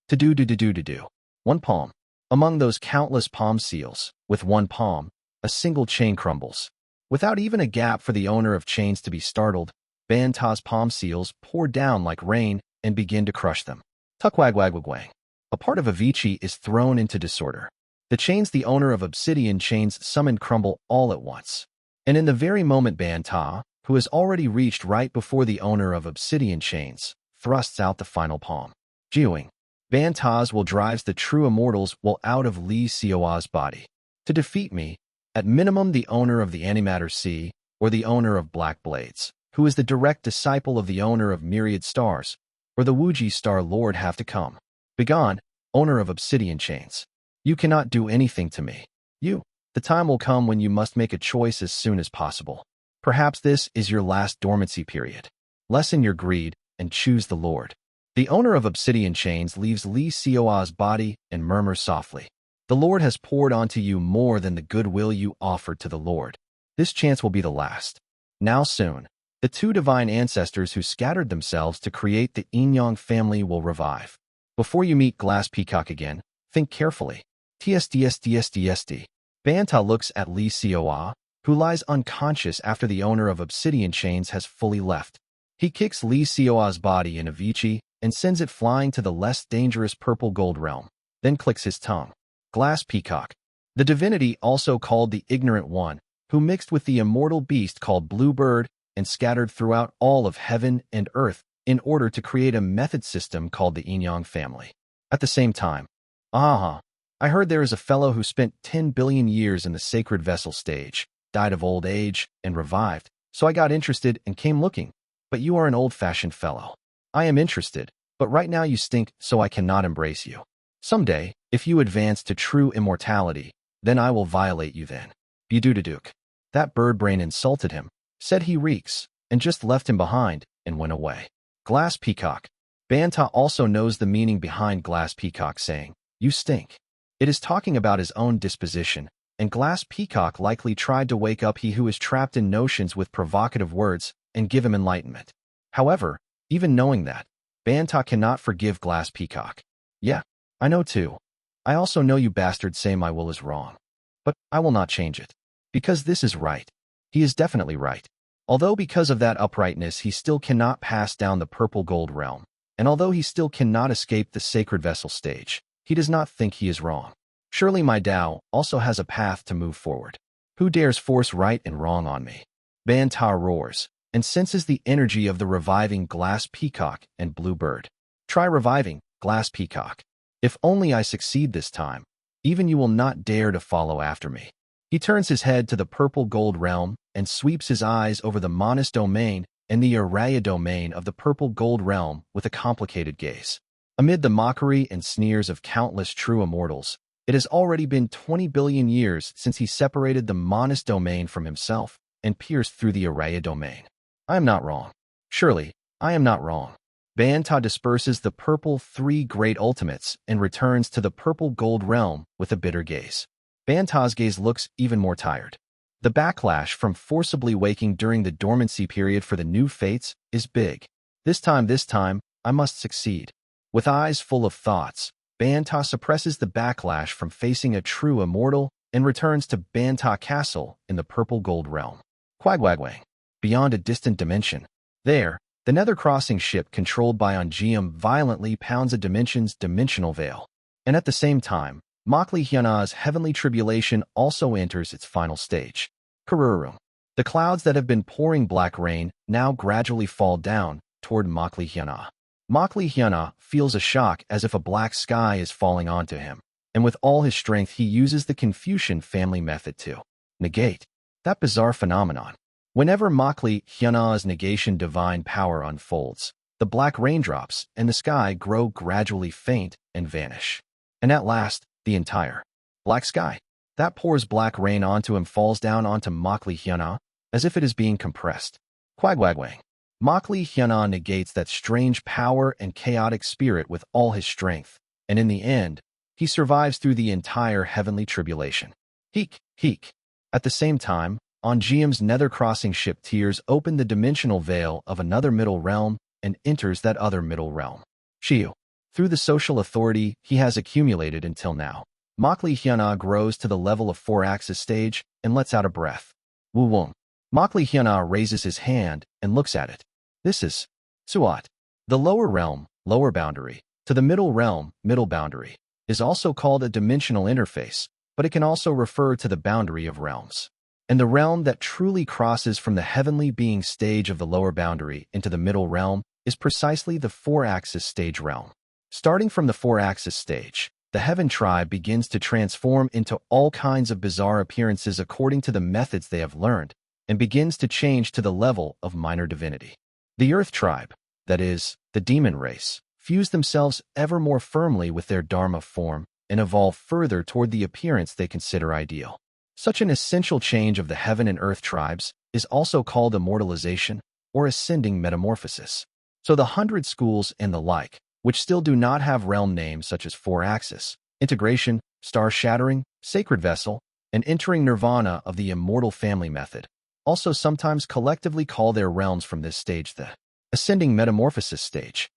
To do. One palm. Among those countless palm seals, with one palm, a single chain crumbles. Without even a gap for the owner of chains to be startled, Banta's palm seals pour down like rain and begin to crush them. Tukwagwagwagwang. A part of Avicii is thrown into disorder. The chains the owner of obsidian chains summoned crumble all at once. And in the very moment Banta, who has already reached right before the owner of obsidian chains, thrusts out the final palm. Jiuing. Banta's will drives the true immortals will out of Li Xiao's body. To defeat me, at minimum the owner of the antimatter sea, or the owner of black blades, who is the direct disciple of the owner of myriad stars, or the Wuji star lord have to come. Begone, owner of obsidian chains. You cannot do anything to me. The time will come when you must make a choice as soon as possible. Perhaps this is your last dormancy period. Lessen your greed and choose the Lord. The owner of obsidian chains leaves Li Xiao's body and murmurs softly. The Lord has poured onto you more than the goodwill you offered to the Lord. This chance will be the last. Now soon, the two divine ancestors who scattered themselves to create the Yin-Yang family will revive. Before you meet Glass Peacock again, think carefully. TSD. Banta looks at Li Xiao, who lies unconscious after the owner of obsidian chains has fully left. He kicks Li Xiao's body in Avicii and sends it flying to the less dangerous purple gold realm, then clicks his tongue. Glass Peacock. The divinity also called the Ignorant One, who mixed with the immortal beast called Blue Bird and scattered throughout all of heaven and earth in order to create a method system called the Yin-Yang family. At the same time, I I heard there is a fellow who spent 10 billion years in the sacred vessel stage, died of old age, and revived, so I got interested and came looking. But you are an old-fashioned fellow. I am interested, but right now you stink, so I cannot embrace you. Someday, if you advance to true immortality, then I will violate you then. Bududaduk. That bird brain insulted him, said he reeks, and just left him behind, and went away. Glass Peacock. Banta also knows the meaning behind Glass Peacock saying, "You stink." It is talking about his own disposition, and Glass Peacock likely tried to wake up he who is trapped in notions with provocative words and give him enlightenment. However, even knowing that, Banta cannot forgive Glass Peacock. Yeah, I know too. I also know you bastards say my will is wrong. But I will not change it. Because this is right. He is definitely right. Although because of that uprightness he still cannot pass down the purple gold realm, and although he still cannot escape the sacred vessel stage, he does not think he is wrong. Surely my Tao also has a path to move forward. Who dares force right and wrong on me? Banta roars, and senses the energy of the reviving Glass Peacock and Blue Bird. Try reviving, Glass Peacock. If only I succeed this time, even you will not dare to follow after me. He turns his head to the purple gold realm and sweeps his eyes over the Monas domain and the Araya domain of the purple gold realm with a complicated gaze. Amid the mockery and sneers of countless true immortals, it has already been 20 billion years since he separated the Monas domain from himself and pierced through the Araya domain. I am not wrong. Surely, I am not wrong. Banta disperses the purple three great ultimates and returns to the purple gold realm with a bitter gaze. Banta's gaze looks even more tired. The backlash from forcibly waking during the dormancy period for the new fates is big. This time, I must succeed. With eyes full of thoughts, Banta suppresses the backlash from facing a true immortal and returns to Banta Castle in the purple gold realm. Quagwagwang. Beyond a distant dimension. There, the Nether Crossing ship controlled by Ongeum violently pounds a dimension's dimensional veil. And at the same time, Makli Hyana's heavenly tribulation also enters its final stage. Karurum. The clouds that have been pouring black rain now gradually fall down toward Makli Hyana. Makli Hyana feels a shock as if a black sky is falling onto him, and with all his strength he uses the Confucian family method to negate that bizarre phenomenon. Whenever Makli Hyana's negation divine power unfolds, the black raindrops and the sky grow gradually faint and vanish. And at last, the entire black sky that pours black rain onto him falls down onto Makli Hyana as if it is being compressed. Quagwagwang. Makli Hyana negates that strange power and chaotic spirit with all his strength, and in the end, he survives through the entire heavenly tribulation. Heek, heek. At the same time, Ongeum's Nether Crossing ship tears open the dimensional veil of another middle realm and enters that other middle realm. Shiu. Through the social authority he has accumulated until now, Makli Hyana grows to the level of 4-axis stage and lets out a breath. Wu Wong. Makli Hyana raises his hand and looks at it. This is Suat. The lower realm, lower boundary, to the middle realm, middle boundary, is also called a dimensional interface, but it can also refer to the boundary of realms. And the realm that truly crosses from the heavenly being stage of the lower boundary into the middle realm is precisely the 4-axis stage realm. Starting from the 4-axis stage, the Heaven tribe begins to transform into all kinds of bizarre appearances according to the methods they have learned, and begins to change to the level of minor divinity. The Earth tribe, that is, the demon race, fuse themselves ever more firmly with their Dharma form and evolve further toward the appearance they consider ideal. Such an essential change of the Heaven and Earth tribes is also called immortalization or ascending metamorphosis. So the 100 schools and the like, which still do not have realm names such as 4-axis, integration, star-shattering, sacred vessel, and entering nirvana of the immortal family method, also sometimes collectively call their realms from this stage the ascending metamorphosis stage.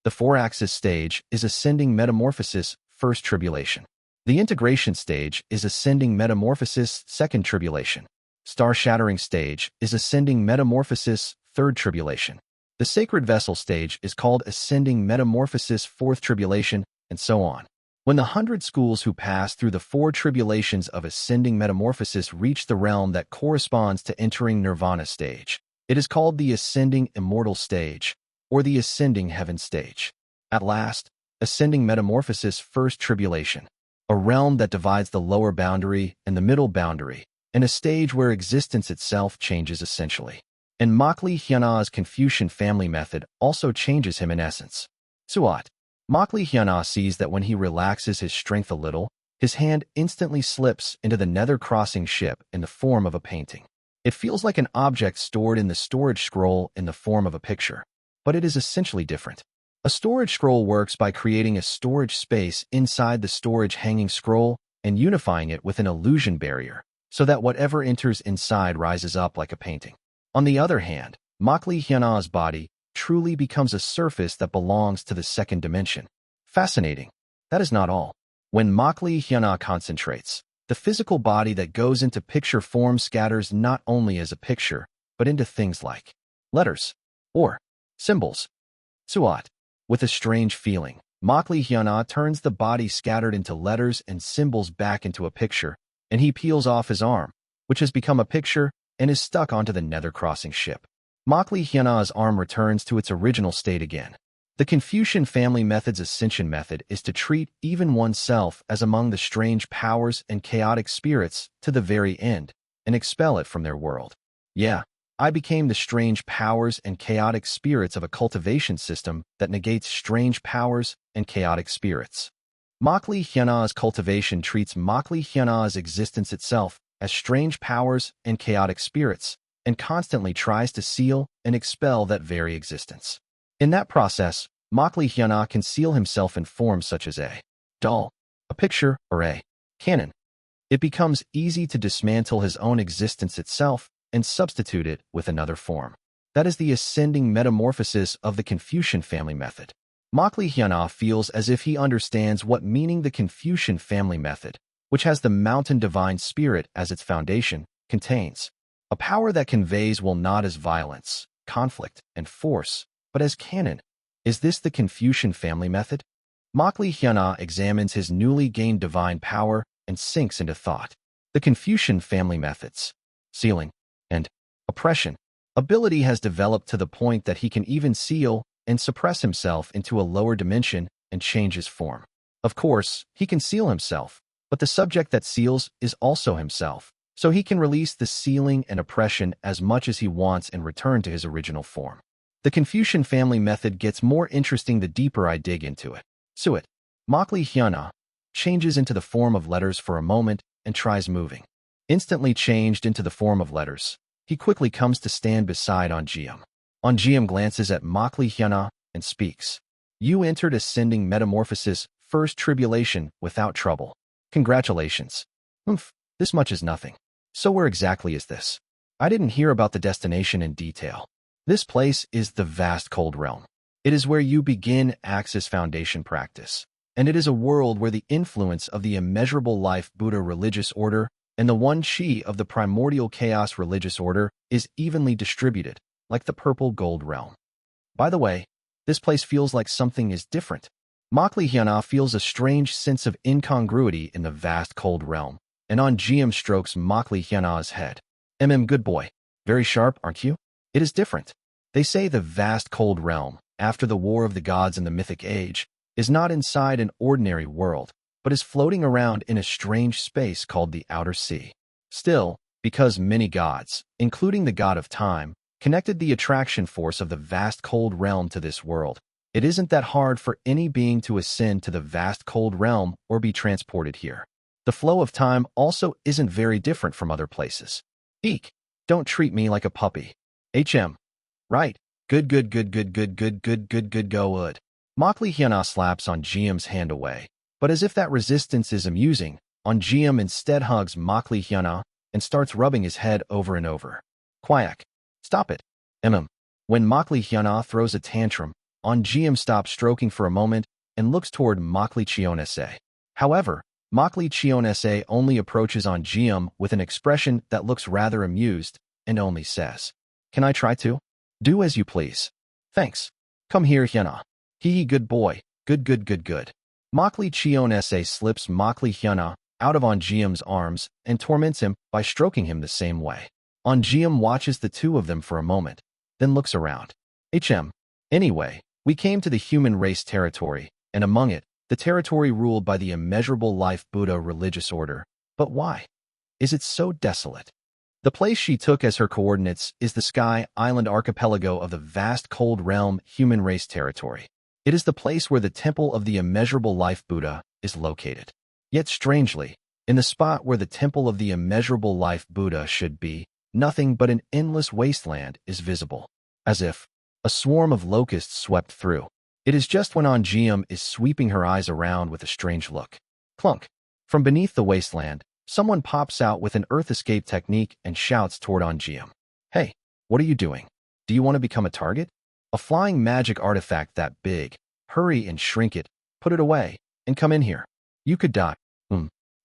The 4-axis stage is ascending metamorphosis, first tribulation. The integration stage is ascending metamorphosis, second tribulation. Star-shattering stage is ascending metamorphosis, third tribulation. The sacred vessel stage is called ascending metamorphosis, fourth tribulation, and so on. When the 100 schools who pass through the 4 tribulations of ascending metamorphosis reach the realm that corresponds to entering nirvana stage, it is called the ascending immortal stage, or the ascending heaven stage. At last, ascending metamorphosis, first tribulation. a realm that divides the lower boundary and the middle boundary, and a stage where existence itself changes essentially. And Makli Hyana's Confucian family method also changes him in essence. Suat. Makli Hyana sees that when he relaxes his strength a little, his hand instantly slips into the nether crossing ship in the form of a painting. It feels like an object stored in the storage scroll in the form of a picture, but it is essentially different. A storage scroll works by creating a storage space inside the storage hanging scroll and unifying it with an illusion barrier, so that whatever enters inside rises up like a painting. On the other hand, Makli Hyana's body truly becomes a surface that belongs to the second dimension. Fascinating. That is not all. When Makli Hyana concentrates, the physical body that goes into picture form scatters not only as a picture, but into things like letters or symbols. Suat. With a strange feeling, Makli Hyana turns the body scattered into letters and symbols back into a picture, and he peels off his arm, which has become a picture and is stuck onto the nether crossing ship. Makli Hyana's arm returns to its original state again. The Confucian family method's ascension method is to treat even oneself as among the strange powers and chaotic spirits to the very end, and expel it from their world. Yeah, I became the strange powers and chaotic spirits of a cultivation system that negates strange powers and chaotic spirits. Makli Hyana's cultivation treats Makli Hyana's existence itself as strange powers and chaotic spirits, and constantly tries to seal and expel that very existence. In that process, Makli Hyana can seal himself in forms such as a doll, a picture, or a cannon. It becomes easy to dismantle his own existence itself and substitute it with another form. That is the ascending metamorphosis of the Confucian family method. Makli Hyana feels as if he understands what meaning the Confucian family method, which has the mountain divine spirit as its foundation, contains. A power that conveys will not as violence, conflict, and force, but as canon. Is this the Confucian family method? Makli Hyana examines his newly gained divine power and sinks into thought. The Confucian family methods, sealing, and oppression ability has developed to the point that he can even seal and suppress himself into a lower dimension and change his form. Of course, he can seal himself, but the subject that seals is also himself, so he can release the sealing and oppression as much as he wants and return to his original form. The Confucian family method gets more interesting the deeper I dig into it. Suat. Makli Hyana changes into the form of letters for a moment and tries moving. Instantly changed into the form of letters, he quickly comes to stand beside Onjiam. Onjiam glances at Makli Hyana and speaks. You entered ascending metamorphosis, first tribulation, without trouble. Congratulations. This much is nothing. So where exactly is this? I didn't hear about the destination in detail. This place is the vast cold realm. It is where you begin Axis Foundation practice, and it is a world where the influence of the immeasurable life Buddha religious order and the one chi of the primordial chaos religious order is evenly distributed, like the purple gold realm. By the way, this place feels like something is different. Makli Hyana feels a strange sense of incongruity in the vast cold realm, and Onjiam strokes Makli Hyana's head. Good boy. Very sharp, aren't you? It is different. They say the vast cold realm, after the war of the gods in the mythic age, is not inside an ordinary world, but is floating around in a strange space called the outer sea. Still, because many gods, including the god of time, connected the attraction force of the vast cold realm to this world, it isn't that hard for any being to ascend to the vast cold realm or be transported here. The flow of time also isn't very different from other places. Eek! Don't treat me like a puppy. Right. Good, go wood. Makli Hyana slaps Onjiam's hand away, but as if that resistance is amusing, Onjiam instead hugs Makli Hyana and starts rubbing his head over and over. Quack. Stop it. When Makli Hyana throws a tantrum, Onjiam stops stroking for a moment and looks toward Makli Chionese. However, Makli Chionese only approaches Onjiam with an expression that looks rather amused and only says, Can I try to? Do as you please. Thanks. Come here, Hyana. Good boy. Good. Makli Chionese slips Makli Hyana out of Onjiam's arms and torments him by stroking him the same way. Onjiam watches the two of them for a moment, then looks around. Anyway, we came to the human race territory, and among it, the territory ruled by the immeasurable life Buddha religious order. But why is it so desolate? The place she took as her coordinates is the Sky Island archipelago of the vast cold realm human race territory. It is the place where the temple of the immeasurable life Buddha is located. Yet strangely, in the spot where the temple of the immeasurable life Buddha should be, nothing but an endless wasteland is visible, as if a swarm of locusts swept through. It is just when Onjium is sweeping her eyes around with a strange look. Clunk! From beneath the wasteland, someone pops out with an earth escape technique and shouts toward Onjium. Hey, what are you doing? Do you want to become a target? A flying magic artifact that big. Hurry and shrink it, put it away, and come in here. You could die.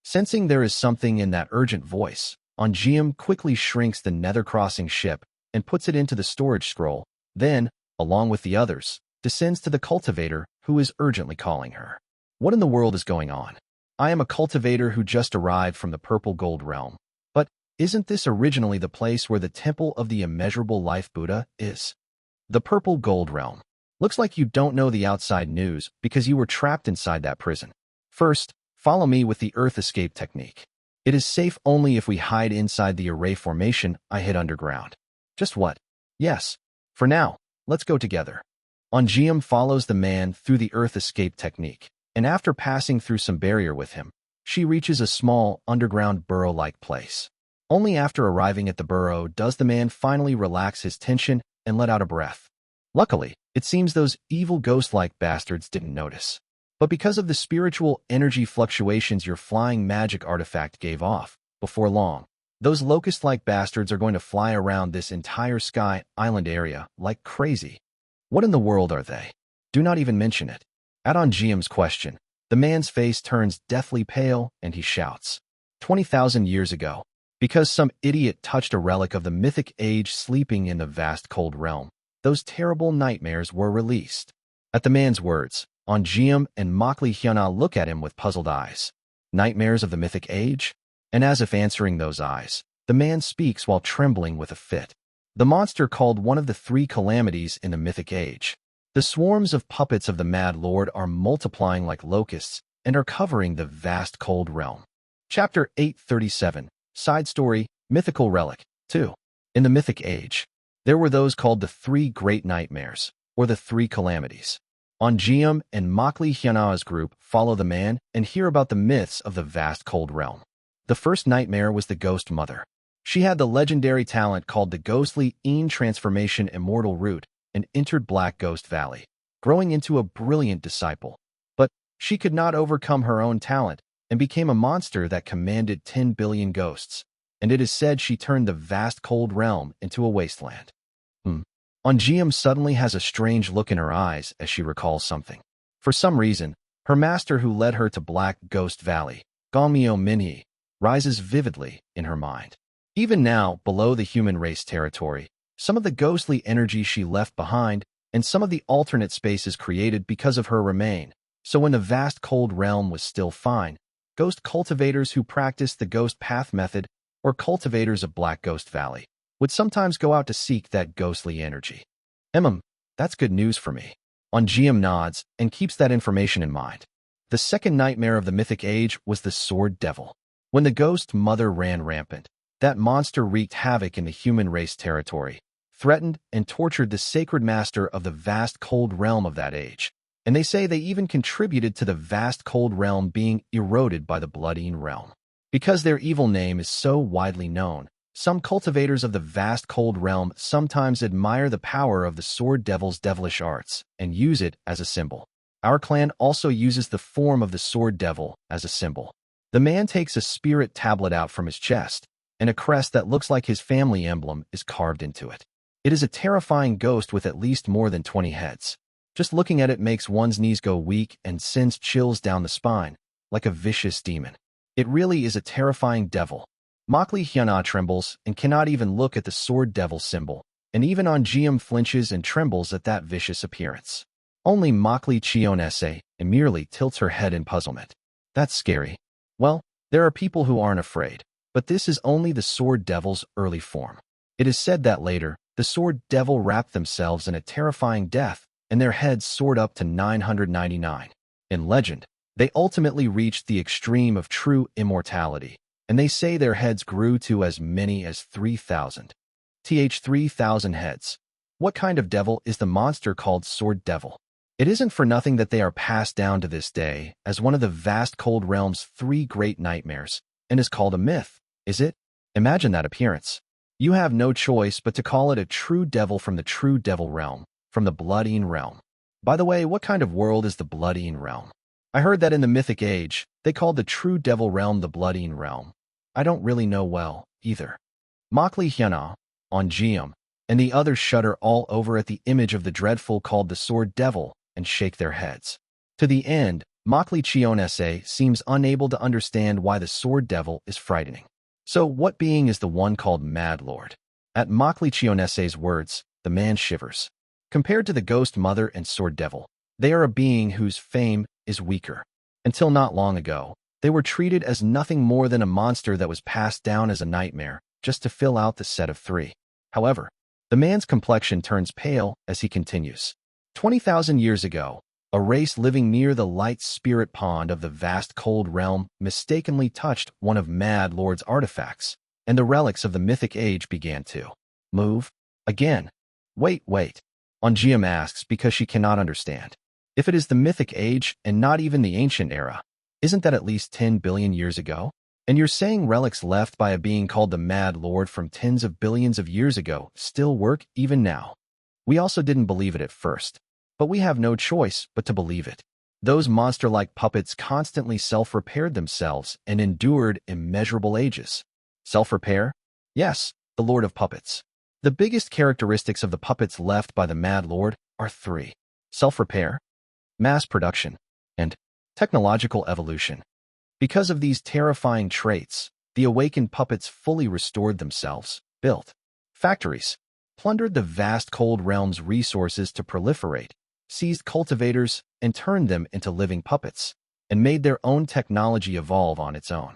Sensing there is something in that urgent voice, Onjium quickly shrinks the nether-crossing ship and puts it into the storage scroll, then, along with the others, descends to the cultivator who is urgently calling her. What in the world is going on? I am a cultivator who just arrived from the purple gold realm. But isn't this originally the place where the temple of the immeasurable life Buddha is? The purple gold realm. Looks like you don't know the outside news because you were trapped inside that prison. First, follow me with the earth escape technique. It is safe only if we hide inside the array formation I hid underground. Just what? Yes. For now, let's go together. Onjium follows the man through the earth escape technique, and after passing through some barrier with him, she reaches a small, underground burrow-like place. Only after arriving at the burrow does the man finally relax his tension and let out a breath. Luckily, it seems those evil ghost-like bastards didn't notice. But because of the spiritual energy fluctuations your flying magic artifact gave off, before long, those locust-like bastards are going to fly around this entire Sky Island area like crazy. What in the world are they? Do not even mention it. At Onjium's question, the man's face turns deathly pale and he shouts, 20,000 years ago, because some idiot touched a relic of the mythic age sleeping in the vast cold realm, those terrible nightmares were released. At the man's words, Onjium and Makli Hyuna look at him with puzzled eyes. Nightmares of the mythic age? And as if answering those eyes, the man speaks while trembling with a fit. The monster called one of the three calamities in the mythic age. The swarms of puppets of the Mad Lord are multiplying like locusts and are covering the vast cold realm. Chapter 837, Side Story, Mythical Relic, 2. In the mythic age, there were those called the three great nightmares, or the three calamities. Onjium and Makli Hyuna's group follow the man and hear about the myths of the vast cold realm. The first nightmare was the Ghost Mother. She had the legendary talent called the Ghostly Een Transformation Immortal Root and entered Black Ghost Valley, growing into a brilliant disciple. But she could not overcome her own talent and became a monster that commanded 10 billion ghosts, and it is said she turned the vast cold realm into a wasteland. Onjium suddenly has a strange look in her eyes as she recalls something. For some reason, her master who led her to Black Ghost Valley, Gongmyo Minhee, rises vividly in her mind. Even now, below the human race territory, some of the ghostly energy she left behind and some of the alternate spaces created because of her remain. So when the vast cold realm was still fine, ghost cultivators who practiced the ghost path method, or cultivators of Black Ghost Valley, would sometimes go out to seek that ghostly energy. That's good news for me. Onjium nods and keeps that information in mind. The second nightmare of the mythic age was the Sword Devil. When the Ghost Mother ran rampant, that monster wreaked havoc in the human race territory, threatened and tortured the sacred master of the vast cold realm of that age. And they say they even contributed to the vast cold realm being eroded by the Blood-Een realm. Because their evil name is so widely known, some cultivators of the vast cold realm sometimes admire the power of the Sword Devil's devilish arts and use it as a symbol. Our clan also uses the form of the Sword Devil as a symbol. The man takes a spirit tablet out from his chest, and a crest that looks like his family emblem is carved into it. It is a terrifying ghost with at least more than 20 heads. Just looking at it makes one's knees go weak and sends chills down the spine, like a vicious demon. It really is a terrifying devil. Makli Hyuna trembles and cannot even look at the Sword Devil symbol, and even Onjium flinches and trembles at that vicious appearance. Only Makli Chionese merely tilts her head in puzzlement. That's scary. Well, there are people who aren't afraid, but this is only the Sword Devil's early form. It is said that later, the Sword Devil wrapped themselves in a terrifying death, and their heads soared up to 999. In legend, They ultimately reached the extreme of true immortality, and they say their heads grew to as many as 3,000. 3,000 heads. What kind of devil is the monster called Sword Devil? It isn't for nothing that they are passed down to this day as one of the vast cold realm's 3 great nightmares, and is called a myth, is it? Imagine that appearance. You have no choice but to call it a true devil from the true devil realm, from the Blood-eaten realm. By the way, what kind of world is the Blood-eaten realm? I heard that in the Mythic Age, they called the true devil realm the Blood-eaten realm. I don't really know well, either. Makli Hyuna, on Geum, and the others shudder all over at the image of the dreadful called the Sword Devil and shake their heads. To the end, Makli Chionese seems unable to understand why the Sword Devil is frightening. So what being is the one called Mad Lord? At Makli Chionese's words, the man shivers. Compared to the Ghost Mother and Sword Devil, they are a being whose fame is weaker. Until not long ago, they were treated as nothing more than a monster that was passed down as a nightmare, just to fill out the set of 3. However, the man's complexion turns pale as he continues. 20,000 years ago, a race living near the light spirit pond of the vast cold realm mistakenly touched one of Mad Lord's artifacts, and the relics of the Mythic Age began to move again. Wait. Ongeum asks because she cannot understand. If it is the Mythic Age and not even the ancient era, isn't that at least 10 billion years ago? And you're saying relics left by a being called the Mad Lord from tens of billions of years ago still work even now? We also didn't believe it at first, but we have no choice but to believe it. Those monster-like puppets constantly self-repaired themselves and endured immeasurable ages. Self-repair? Yes, the Lord of Puppets. The biggest characteristics of the puppets left by the Mad Lord are 3. Self-repair, mass production, and technological evolution. Because of these terrifying traits, the awakened puppets fully restored themselves, built factories, plundered the vast cold realm's resources to proliferate, seized cultivators and turned them into living puppets, and made their own technology evolve on its own.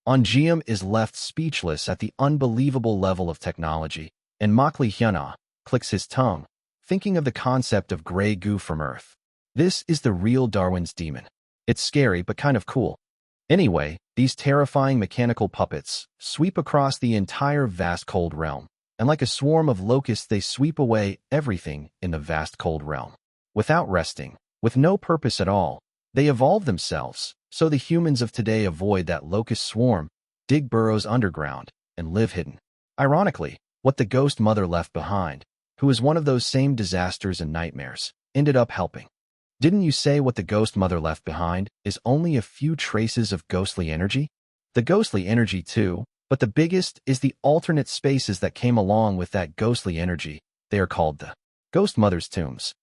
Ongeum is left speechless at the unbelievable level of technology, and Makli Hyuna clicks his tongue, thinking of the concept of gray goo from Earth. This is the real Darwin's demon. It's scary but kind of cool. Anyway, these terrifying mechanical puppets sweep across the entire vast cold realm, and like a swarm of locusts they sweep away everything in the vast cold realm. Without resting, with no purpose at all, they evolve themselves, so the humans of today avoid that locust swarm, dig burrows underground, and live hidden. Ironically, what the Ghost Mother left behind, who is one of those same disasters and nightmares, ended up helping. Didn't you say what the Ghost Mother left behind is only a few traces of ghostly energy? The ghostly energy too, but the biggest is the alternate spaces that came along with that ghostly energy. They are called the Ghost Mother's tombs.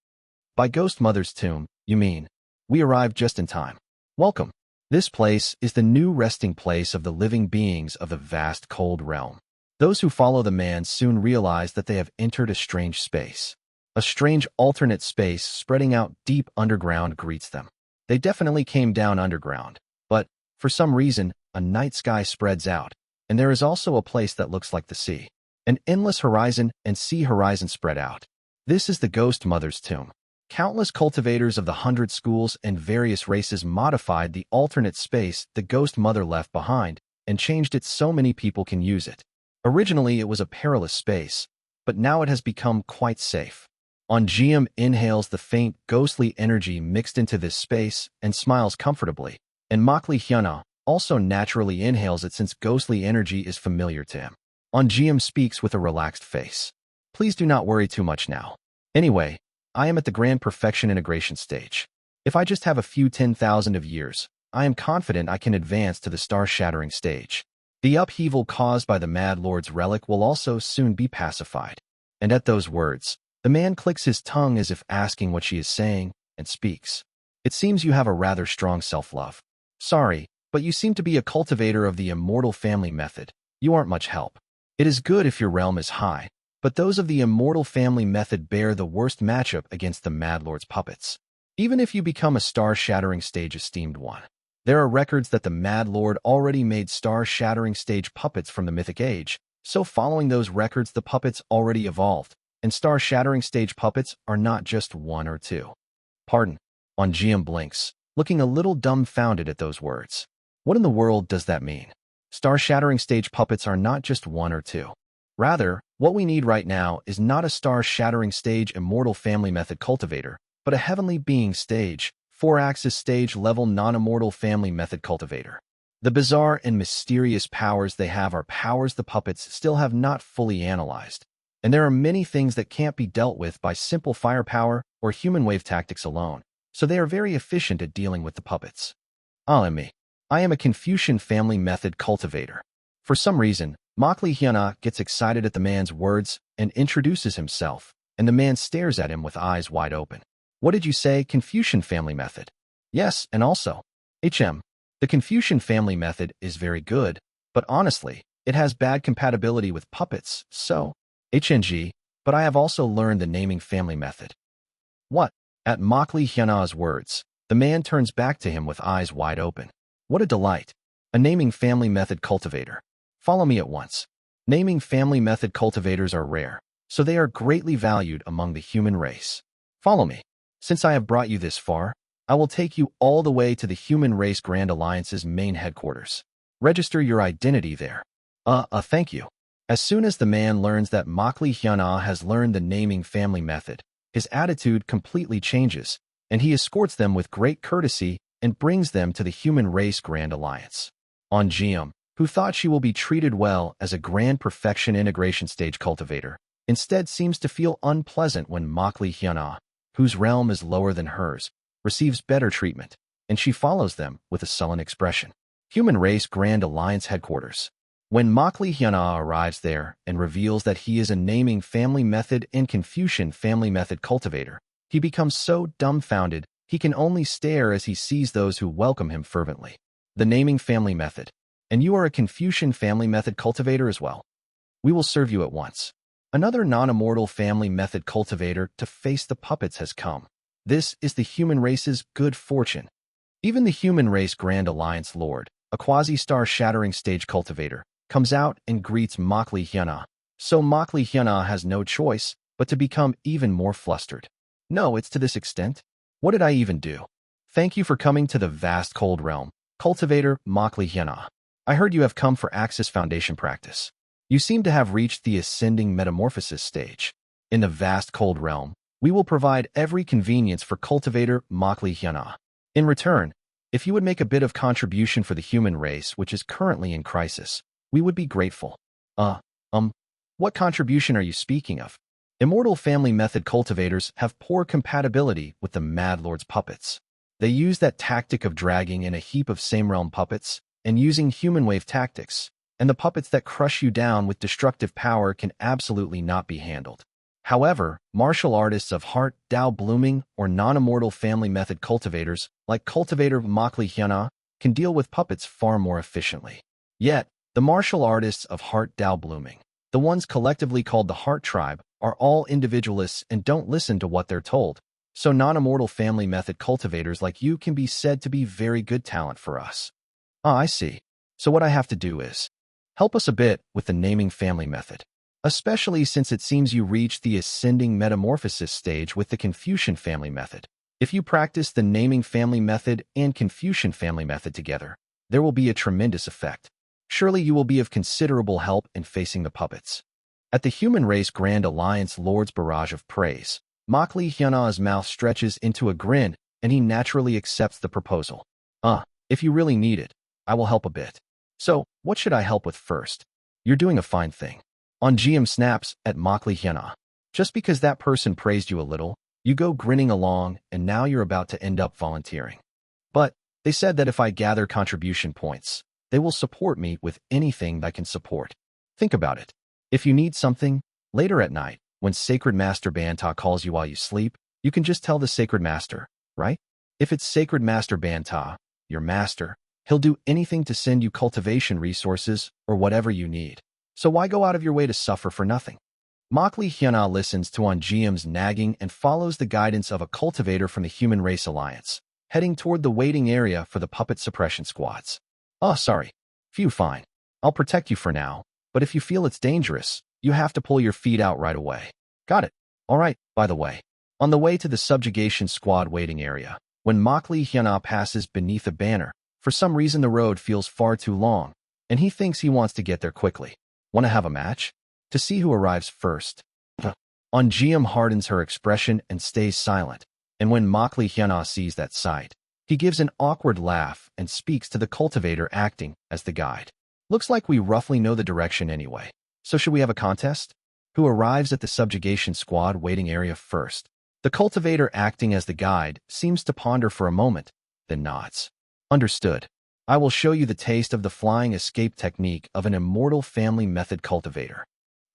By Ghost Mother's tomb, you mean, we arrived just in time. Welcome. This place is the new resting place of the living beings of the vast cold realm. Those who follow the man soon realize that they have entered a strange space. A strange alternate space spreading out deep underground greets them. They definitely came down underground, but, for some reason, a night sky spreads out, and there is also a place that looks like the sea. An endless horizon and sea horizon spread out. This is the Ghost Mother's tomb. Countless cultivators of the 100 schools and various races modified the alternate space the Ghost Mother left behind and changed it so many people can use it. Originally, it was a perilous space, but now it has become quite safe. Ongeum inhales the faint, ghostly energy mixed into this space and smiles comfortably, and Makli Hyuna also naturally inhales it since ghostly energy is familiar to him. Ongeum speaks with a relaxed face. Please do not worry too much now. Anyway, I am at the grand perfection integration stage. If I just have a few 10,000 of years, I am confident I can advance to the star-shattering stage. The upheaval caused by the Mad Lord's relic will also soon be pacified. And at those words, the man clicks his tongue as if asking what she is saying, and speaks. It seems you have a rather strong self-love. Sorry, but you seem to be a cultivator of the immortal family method. You aren't much help. It is good if your realm is high, but those of the immortal family method bear the worst matchup against the Mad Lord's puppets. Even if you become a star-shattering stage esteemed one. There are records that the Mad Lord already made star-shattering stage puppets from the Mythic Age, so following those records the puppets already evolved, and star-shattering stage puppets are not just 1 or 2. Pardon. Ongeum blinks, looking a little dumbfounded at those words. What in the world does that mean? Star-shattering stage puppets are not just one or two. Rather, what we need right now is not a star-shattering stage immortal family method cultivator, but a heavenly being stage, 4-axis stage level non-immortal family method cultivator. The bizarre and mysterious powers they have are powers the puppets still have not fully analyzed. And there are many things that can't be dealt with by simple firepower or human wave tactics alone, so they are very efficient at dealing with the puppets. Me. I am a Confucian family method cultivator. For some reason, Makli gets excited at the man's words and introduces himself, and the man stares at him with eyes wide open. What did you say, Confucian family method? Yes, and also, the Confucian family method is very good, but honestly, it has bad compatibility with puppets, so, but I have also learned the naming family method. What? At Makli words, the man turns back to him with eyes wide open. What a delight. A naming family method cultivator. Follow me at once. Naming family method cultivators are rare, so they are greatly valued among the human race. Follow me. Since I have brought you this far, I will take you all the way to the Human Race Grand Alliance's main headquarters. Register your identity there. Thank you. As soon as the man learns that Makli has learned the naming family method, his attitude completely changes, and he escorts them with great courtesy and brings them to the Human Race Grand Alliance. Who thought she will be treated well as a grand perfection integration stage cultivator, instead seems to feel unpleasant when Makli whose realm is lower than hers, receives better treatment, and she follows them with a sullen expression. Human Race Grand Alliance headquarters. When Makli arrives there and reveals that he is a naming family method and Confucian family method cultivator, he becomes so dumbfounded he can only stare as he sees those who welcome him fervently. The naming family method. And you are a Confucian family method cultivator as well. We will serve you at once. Another non-immortal family method cultivator to face the puppets has come. This is the human race's good fortune. Even the Human Race Grand Alliance Lord, a quasi-star-shattering stage cultivator, comes out and greets Makli So Makli has no choice but to become even more flustered. No, it's to this extent. What did I even do? Thank you for coming to the vast cold realm, cultivator Makli. I heard you have come for Axis Foundation practice. You seem to have reached the ascending metamorphosis stage. In the vast cold realm, we will provide every convenience for cultivator Makli. In return, if you would make a bit of contribution for the human race which is currently in crisis, we would be grateful. What contribution are you speaking of? Immortal family method cultivators have poor compatibility with the Mad Lord's puppets. They use that tactic of dragging in a heap of same realm puppets and using human wave tactics, and the puppets that crush you down with destructive power can absolutely not be handled. However, martial artists of heart, Dao blooming, or non-immortal family method cultivators, like cultivator Makli can deal with puppets far more efficiently. Yet, the martial artists of heart, Dao blooming, the ones collectively called the Heart Tribe, are all individualists and don't listen to what they're told. So non-immortal family method cultivators like you can be said to be very good talent for us. I see. So what I have to do is help us a bit with the naming family method, especially since it seems you reached the ascending metamorphosis stage with the Confucian family method. If you practice the naming family method and Confucian family method together, there will be a tremendous effect. Surely you will be of considerable help in facing the puppets. At the Human Race Grand Alliance Lord's barrage of praise, Makli mouth stretches into a grin and he naturally accepts the proposal. If you really need it, I will help a bit. So, what should I help with first? You're doing a fine thing. Snaps at Makli. Just because that person praised you a little, you go grinning along and now you're about to end up volunteering. But, they said that if I gather contribution points, they will support me with anything I can support. Think about it. If you need something, later at night, when Sacred Master Banta calls you while you sleep, you can just tell the Sacred Master, right? If it's Sacred Master Banta, your master, he'll do anything to send you cultivation resources or whatever you need. So why go out of your way to suffer for nothing? Makli listens to Onjiam's nagging and follows the guidance of a cultivator from the Human Race Alliance, heading toward the waiting area for the puppet suppression squads. Sorry. Phew, fine. I'll protect you for now, but if you feel it's dangerous, you have to pull your feet out right away. Got it. All right, by the way. On the way to the subjugation squad waiting area, When Makli Hyuna passes beneath a banner, for some reason the road feels far too long, and he thinks he wants to get there quickly. Want to have a match? To see who arrives first. Onjeom hardens her expression and stays silent, and when Makli Hyuna sees that sight, he gives an awkward laugh and speaks to the cultivator acting as the guide. Looks like we roughly know the direction anyway, so should we have a contest? Who arrives at the subjugation squad waiting area first? The cultivator acting as the guide seems to ponder for a moment, then nods. Understood. I will show you the taste of the flying escape technique of an immortal family method cultivator.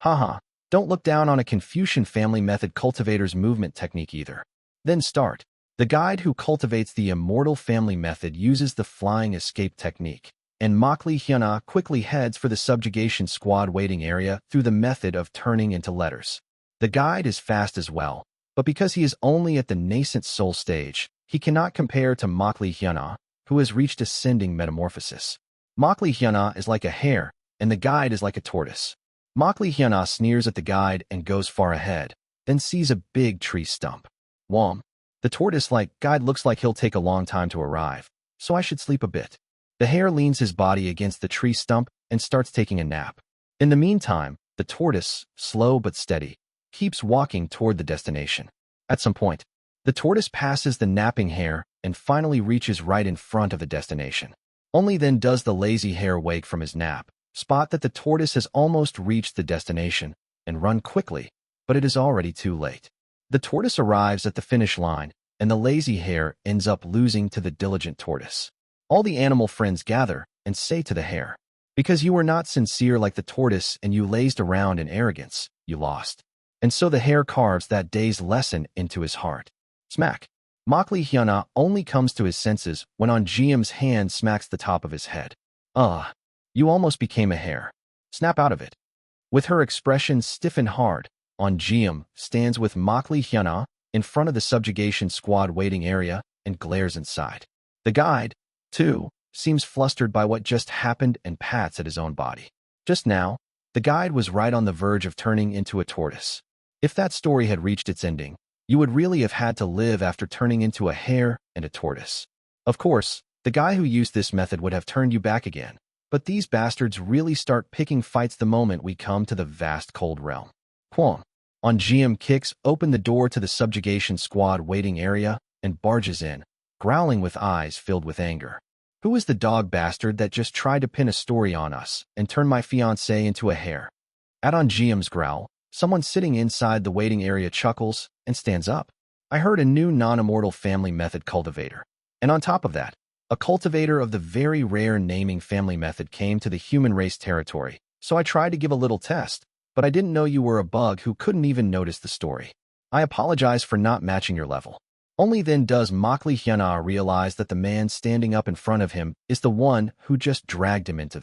Haha, don't look down on a Confucian family method cultivator's movement technique either. Then start. The guide who cultivates the immortal family method uses the flying escape technique, and Makli Hyuna quickly heads for the subjugation squad waiting area through the method of turning into letters. The guide is fast as well, but because he is only at the nascent soul stage, he cannot compare to Makli Hyuna, who has reached ascending metamorphosis. Makli Hyuna is like a hare, and the guide is like a tortoise. Makli Hyuna sneers at the guide and goes far ahead, then sees a big tree stump. Whom? The tortoise-like guide looks like he'll take a long time to arrive, so I should sleep a bit. The hare leans his body against the tree stump and starts taking a nap. In the meantime, the tortoise, slow but steady, keeps walking toward the destination. At some point, the tortoise passes the napping hare and finally reaches right in front of the destination. Only then does the lazy hare wake from his nap, spot that the tortoise has almost reached the destination, and run quickly, but it is already too late. The tortoise arrives at the finish line, and the lazy hare ends up losing to the diligent tortoise. All the animal friends gather and say to the hare, "Because you were not sincere like the tortoise and you lazed around in arrogance, you lost." And so the hare carves that day's lesson into his heart. Smack. Makli Hyuna only comes to his senses when Onjeom's hand smacks the top of his head. You almost became a hare. Snap out of it. With her expression stiff and hard, Onjeom stands with Makli Hyuna in front of the subjugation squad waiting area and glares inside. The guide, too, seems flustered by what just happened and pats at his own body. Just now, the guide was right on the verge of turning into a tortoise. If that story had reached its ending, you would really have had to live after turning into a hare and a tortoise. Of course, the guy who used this method would have turned you back again, but these bastards really start picking fights the moment we come to the vast cold realm. Quam. Onjeom kicks open the door to the subjugation squad waiting area and barges in, growling with eyes filled with anger. Who is the dog bastard that just tried to pin a story on us and turn my fiancé into a hare? At Onjeom's growl, someone sitting inside the waiting area chuckles and stands up. I heard a new non-immortal family method cultivator. And on top of that, a cultivator of the very rare naming family method came to the human race territory, so I tried to give a little test, but I didn't know you were a bug who couldn't even notice the story. I apologize for not matching your level. Only then does Makli Hyuna realize that the man standing up in front of him is the one who just dragged him into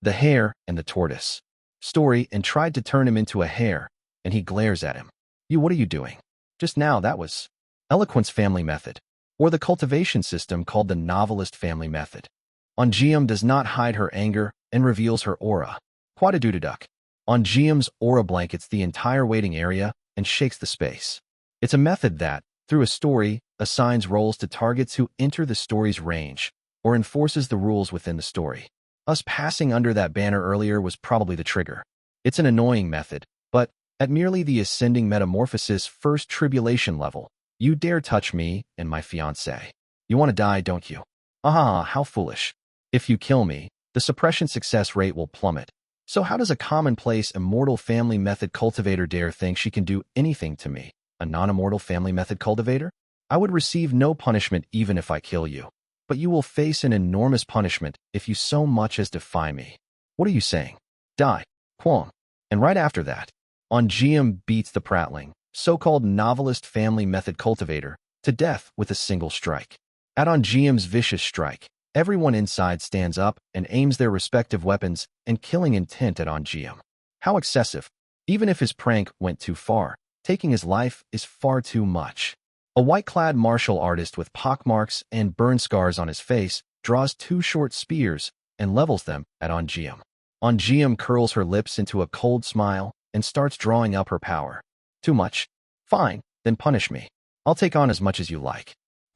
the hare and the tortoise story and tried to turn him into a hare, and he glares at him. What are you doing? Just now that was Eloquence family method, or the cultivation system called the novelist family method. Onjeom does not hide her anger and reveals her aura. Quadadoodaduk. Onjeom's aura blankets the entire waiting area and shakes the space. It's a method that, through a story, assigns roles to targets who enter the story's range, or enforces the rules within the story. Us passing under that banner earlier was probably the trigger. It's an annoying method, but, at merely the ascending metamorphosis first tribulation level, you dare touch me and my fiancé. You want to die, don't you? How foolish. If you kill me, the suppression success rate will plummet. So how does a commonplace immortal family method cultivator dare think she can do anything to me? A non-immortal family method cultivator? I would receive no punishment even if I kill you. But you will face an enormous punishment if you so much as defy me. What are you saying? Die. Quam. And right after that, Onjeom beats the prattling, so-called novelist family method cultivator, to death with a single strike. At Onjeom's vicious strike, everyone inside stands up and aims their respective weapons and killing intent at Onjeom. How excessive. Even if his prank went too far, taking his life is far too much. A white-clad martial artist with pockmarks and burn scars on his face draws two short spears and levels them at Onjeom. Onjeom curls her lips into a cold smile and starts drawing up her power. Too much? Fine, then punish me. I'll take on as much as you like.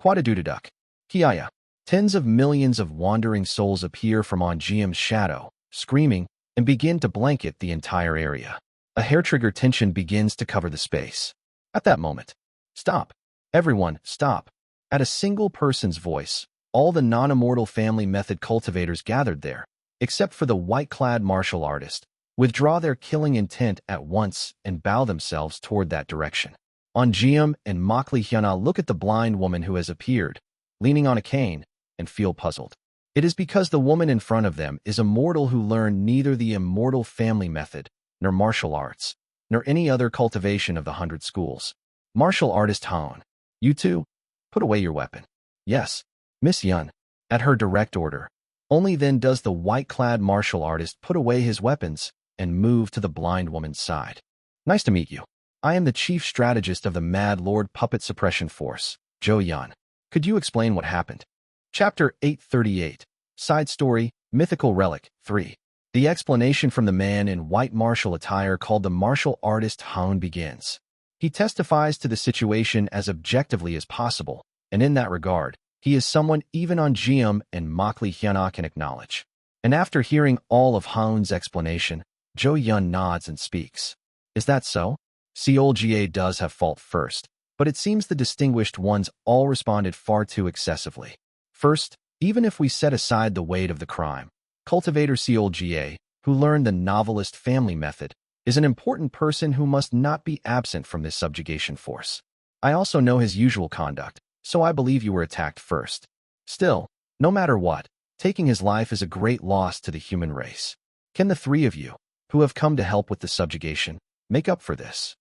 Quadadudaduk. Kiaya. Tens of millions of wandering souls appear from Onjiam's shadow, screaming, and begin to blanket the entire area. A hair-trigger tension begins to cover the space. At that moment, stop. Everyone, stop. At a single person's voice, all the non-immortal family method cultivators gathered there, except for the white-clad martial artist, withdraw their killing intent at once and bow themselves toward that direction. Onjiam and Makli Hyuna look at the blind woman who has appeared, leaning on a cane, and feel puzzled. It is because the woman in front of them is a mortal who learned neither the immortal family method, nor martial arts, nor any other cultivation of the 100 schools. Martial artist Haon. You two, put away your weapon. Yes, Miss Yun. At her direct order. Only then does the white-clad martial artist put away his weapons and move to the blind woman's side. Nice to meet you. I am the chief strategist of the Mad Lord Puppet Suppression Force, Jo Yun. Could you explain what happened? Chapter 838. Side Story, Mythical Relic, 3. The explanation from the man in white martial attire called the martial artist Haon begins. He testifies to the situation as objectively as possible, and in that regard, he is someone even Onjiam and Makli Hyuna can acknowledge. And after hearing all of Haon's explanation, Jo Yun nods and speaks. Is that so? Seolga does have fault first, but it seems the distinguished ones all responded far too excessively. First, even if we set aside the weight of the crime, cultivator Seolga, who learned the novelist family method, is an important person who must not be absent from this subjugation force. I also know his usual conduct, so I believe you were attacked first. Still, no matter what, taking his life is a great loss to the human race. Can the three of you, who have come to help with the subjugation, make up for this?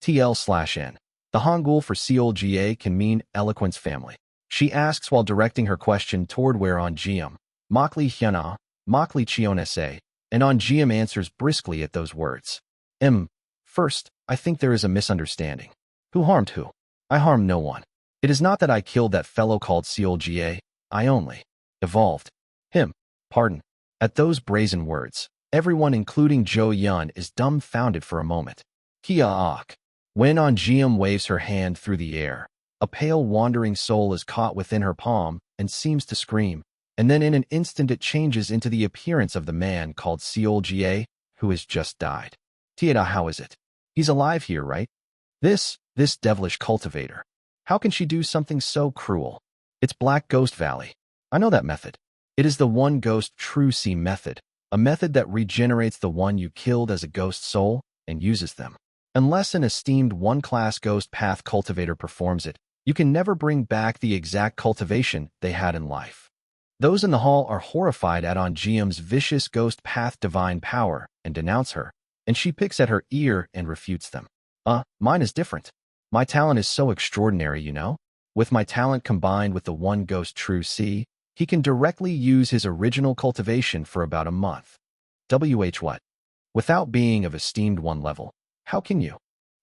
TL/N. The Hangul for Seolga can mean eloquence family. She asks while directing her question toward where Onjiam, Makli Hyuna, Makli Chionese, and Onjiam answers briskly at those words. First, I think there is a misunderstanding. Who harmed who? I harmed no one. It is not that I killed that fellow called Seolga, I only evolved him. Pardon. At those brazen words, everyone including Jo Yun is dumbfounded for a moment. Kia-ak. When Onjiam waves her hand through the air, a pale wandering soul is caught within her palm and seems to scream, and then in an instant it changes into the appearance of the man called Seolga, who has just died. Tieda, how is it? He's alive here, right? This devilish cultivator. How can she do something so cruel? It's Black Ghost Valley. I know that method. It is the one ghost true sea method, a method that regenerates the one you killed as a ghost soul and uses them. Unless an esteemed one-class ghost path cultivator performs it, you can never bring back the exact cultivation they had in life. Those in the hall are horrified at Onjiam's vicious ghost path divine power and denounce her, and she picks at her ear and refutes them. Mine is different. My talent is so extraordinary, you know? With my talent combined with the one ghost true sea, he can directly use his original cultivation for about a month. What? Without being of esteemed one level, how can you?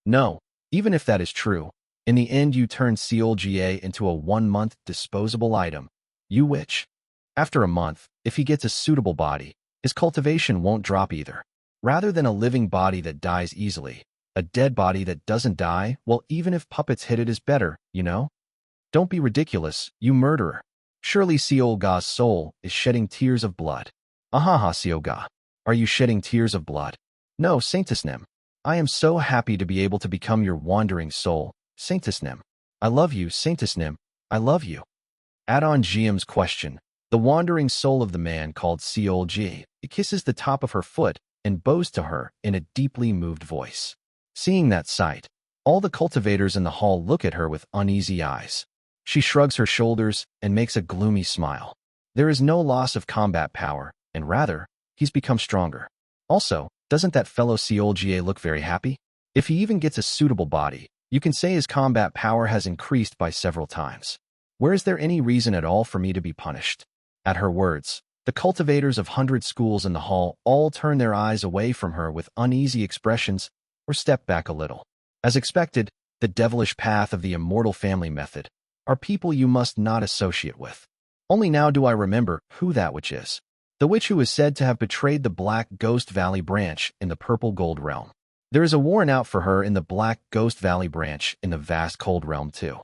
No, even if that is true, in the end you turn Seolga into a 1-month disposable item. You witch. After a month, if he gets a suitable body, his cultivation won't drop either. Rather than a living body that dies easily, a dead body that doesn't die, well, even if puppets hit it is better, you know? Don't be ridiculous, you murderer. Surely Seolga's soul is shedding tears of blood. Ahaha, Seolga. Are you shedding tears of blood? No, Saintisnem. I am so happy to be able to become your wandering soul, Saintisnem. I love you, Saintisnem. I love you. Add on Jiam's question. The wandering soul of the man called Seolga kisses the top of her foot and bows to her in a deeply moved voice. Seeing that sight, all the cultivators in the hall look at her with uneasy eyes. She shrugs her shoulders and makes a gloomy smile. There is no loss of combat power, and rather, he's become stronger. Also, doesn't that fellow Seolga look very happy? If he even gets a suitable body, you can say his combat power has increased by several times. Where is there any reason at all for me to be punished? At her words, the cultivators of 100 schools in the hall all turn their eyes away from her with uneasy expressions or step back a little. As expected, the devilish path of the immortal family method are people you must not associate with. Only now do I remember who that witch is. The witch who is said to have betrayed the Black Ghost Valley branch in the Purple Gold Realm. There is a warrant out for her in the Black Ghost Valley branch in the vast Cold Realm too.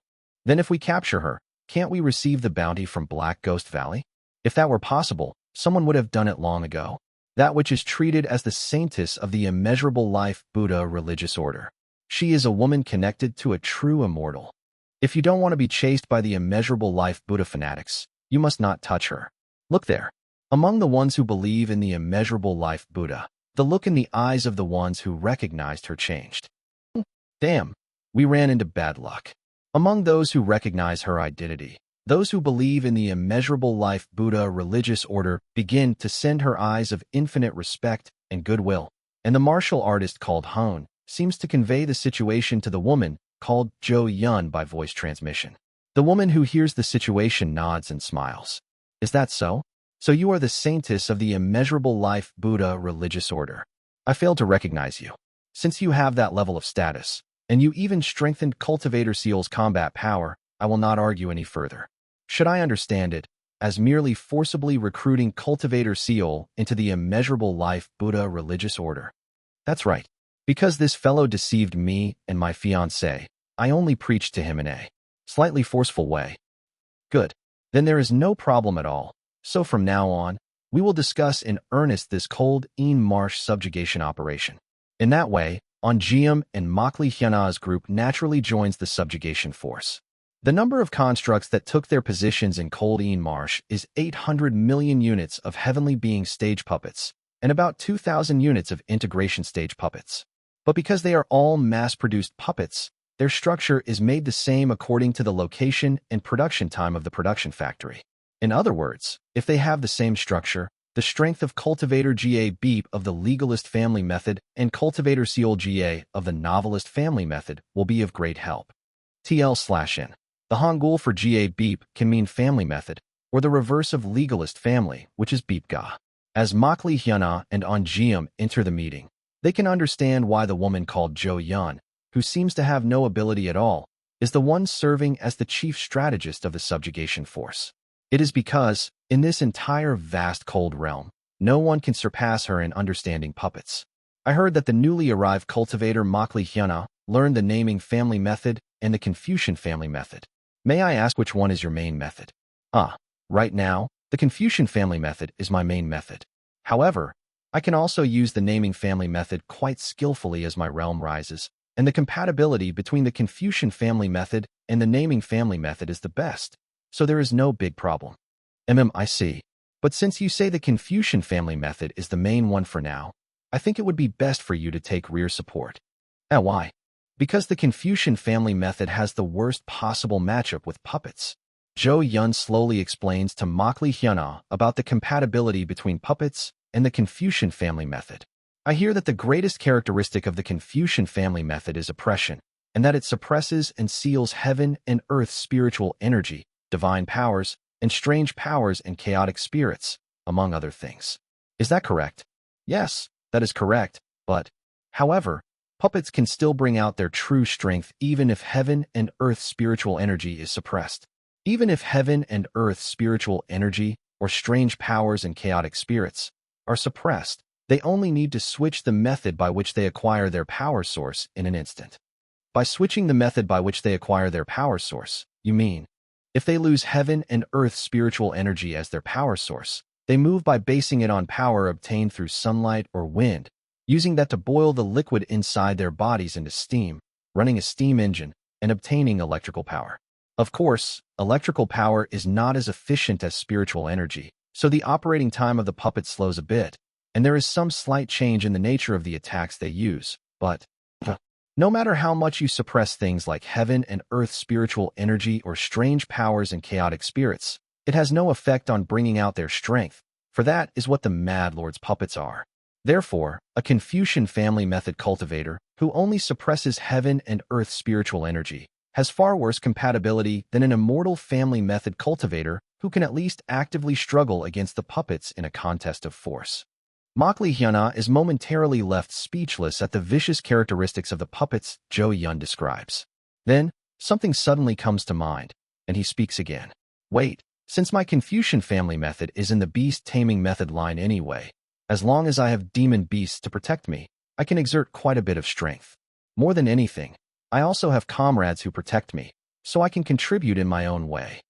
Then if we capture her, Can't we receive the bounty from Black Ghost Valley? If that were possible, someone would have done it long ago. That which is treated as the saintess of the immeasurable life Buddha religious order. She is a woman connected to a true immortal. If you don't want to be chased by the immeasurable life Buddha fanatics, you must not touch her. Look there. Among the ones who believe in the immeasurable life Buddha, the look in the eyes of the ones who recognized her changed. Damn, we ran into bad luck. Among those who recognize her identity, those who believe in the immeasurable life Buddha religious order begin to send her eyes of infinite respect and goodwill, and the martial artist called Hone seems to convey the situation to the woman called Jo Yun by voice transmission. The woman who hears the situation nods and smiles. Is that so? So you are the saintess of the immeasurable life Buddha religious order. I failed to recognize you. Since you have that level of status, and you even strengthened Cultivator Seal's combat power, I will not argue any further. Should I understand it as merely forcibly recruiting Cultivator Seal into the immeasurable life Buddha religious order? That's right. Because this fellow deceived me and my fiancée, I only preached to him in a slightly forceful way. Good. Then there is no problem at all. So from now on, we will discuss in earnest this cold Marsh subjugation operation. In that way, Ongeum and Makli Hyana's group naturally joins the subjugation force. The number of constructs that took their positions in Cold Marsh is 800 million units of heavenly being stage puppets and about 2,000 units of integration stage puppets. But because they are all mass-produced puppets, their structure is made the same according to the location and production time of the production factory. In other words, if they have the same structure, the strength of Cultivator GA Beep of the Legalist Family Method and Cultivator Seal GA of the Novelist Family Method will be of great help. TL/N. The Hangul for GA Beep can mean Family Method, or the reverse of Legalist Family, which is Beepga. As Makli Hyana and Ongeum enter the meeting, they can understand why the woman called Jo Yun, who seems to have no ability at all, is the one serving as the chief strategist of the subjugation force. It is because, in this entire vast cold realm, no one can surpass her in understanding puppets. I heard that the newly arrived cultivator Makli Hyana learned the naming family method and the Confucian family method. May I ask which one is your main method? Right now, the Confucian family method is my main method. However, I can also use the naming family method quite skillfully as my realm rises, and the compatibility between the Confucian family method and the naming family method is the best. So there is no big problem. I see. But since you say the Confucian family method is the main one for now, I think it would be best for you to take rear support. Why? Because the Confucian family method has the worst possible matchup with puppets. Jo Yun slowly explains to Makli Hyana about the compatibility between puppets and the Confucian family method. I hear that the greatest characteristic of the Confucian family method is oppression, and that it suppresses and seals heaven and earth spiritual energy, divine powers, and strange powers and chaotic spirits, among other things. Is that correct? Yes, that is correct, but, however, puppets can still bring out their true strength even if heaven and earth spiritual energy is suppressed. Even if heaven and earth spiritual energy, or strange powers and chaotic spirits, are suppressed, they only need to switch the method by which they acquire their power source in an instant. By switching the method by which they acquire their power source, you mean, if they lose heaven and earth spiritual energy as their power source, they move by basing it on power obtained through sunlight or wind, using that to boil the liquid inside their bodies into steam, running a steam engine, and obtaining electrical power. Of course, electrical power is not as efficient as spiritual energy, so the operating time of the puppet slows a bit, and there is some slight change in the nature of the attacks they use, but no matter how much you suppress things like heaven and earth spiritual energy or strange powers and chaotic spirits, it has no effect on bringing out their strength, for that is what the Mad Lord's puppets are. Therefore, a Confucian family method cultivator, who only suppresses heaven and earth spiritual energy, has far worse compatibility than an immortal family method cultivator who can at least actively struggle against the puppets in a contest of force. Makli Hyana is momentarily left speechless at the vicious characteristics of the puppets Jo Yun describes. Then, something suddenly comes to mind, and he speaks again. Wait, since my Confucian family method is in the beast taming method line anyway, as long as I have demon beasts to protect me, I can exert quite a bit of strength. More than anything, I also have comrades who protect me, so I can contribute in my own way.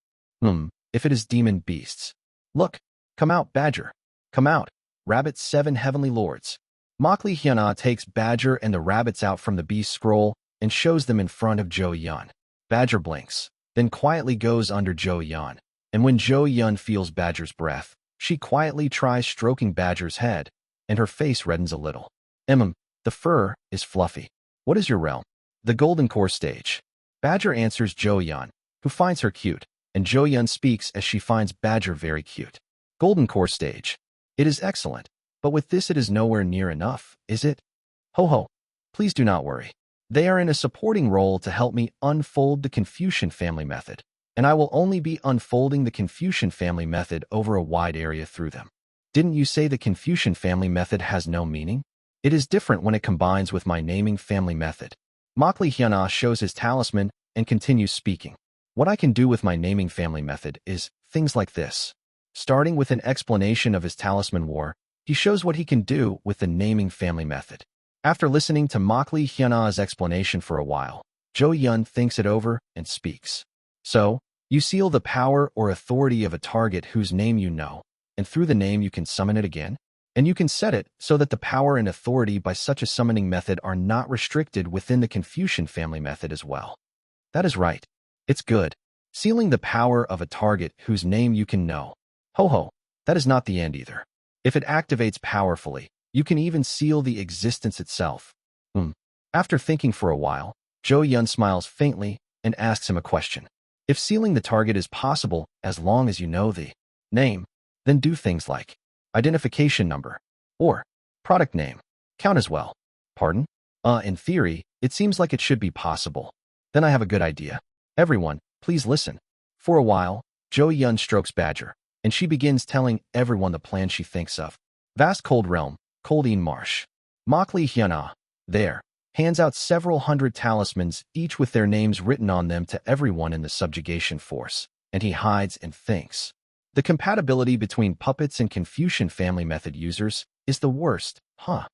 If it is demon beasts. Look, come out, Badger. Come out, rabbit 7 heavenly lords. Makli Hyuna takes Badger and the rabbits out from the beast scroll and shows them in front of Jo Yun. Badger blinks, then quietly goes under Jo Yun. And when Jo Yun feels Badger's breath, she quietly tries stroking Badger's head, and her face reddens a little. The fur is fluffy. What is your realm? The Golden Core stage. Badger answers Jo Yun, who finds her cute, and Jo Yun speaks as she finds Badger very cute. Golden Core stage. It is excellent, but with this it is nowhere near enough, is it? Ho ho. Please do not worry. They are in a supporting role to help me unfold the Confucian family method, and I will only be unfolding the Confucian family method over a wide area through them. Didn't you say the Confucian family method has no meaning? It is different when it combines with my naming family method. Makli Hyuna shows his talisman and continues speaking. What I can do with my naming family method is things like this. Starting with an explanation of his talisman war, he shows what he can do with the naming family method. After listening to Makli Hyuna's explanation for a while, Jo Yun thinks it over and speaks. So, you seal the power or authority of a target whose name you know, and through the name you can summon it again? And you can set it so that the power and authority by such a summoning method are not restricted within the Confucian family method as well. That is right. It's good. Sealing the power of a target whose name you can know. Ho ho, that is not the end either. If it activates powerfully, you can even seal the existence itself. After thinking for a while, Jo Yun smiles faintly and asks him a question. If sealing the target is possible as long as you know the name, then do things like identification number or product name count as well. Pardon? In theory, it seems like it should be possible. Then I have a good idea. Everyone, please listen. For a while, Jo Yun strokes Badger, and she begins telling everyone the plan she thinks of. Vast cold realm, Coldine Marsh. Makli Hyuna, there, hands out several hundred talismans, each with their names written on them to everyone in the subjugation force, and he hides and thinks. The compatibility between puppets and Confucian family method users is the worst, huh?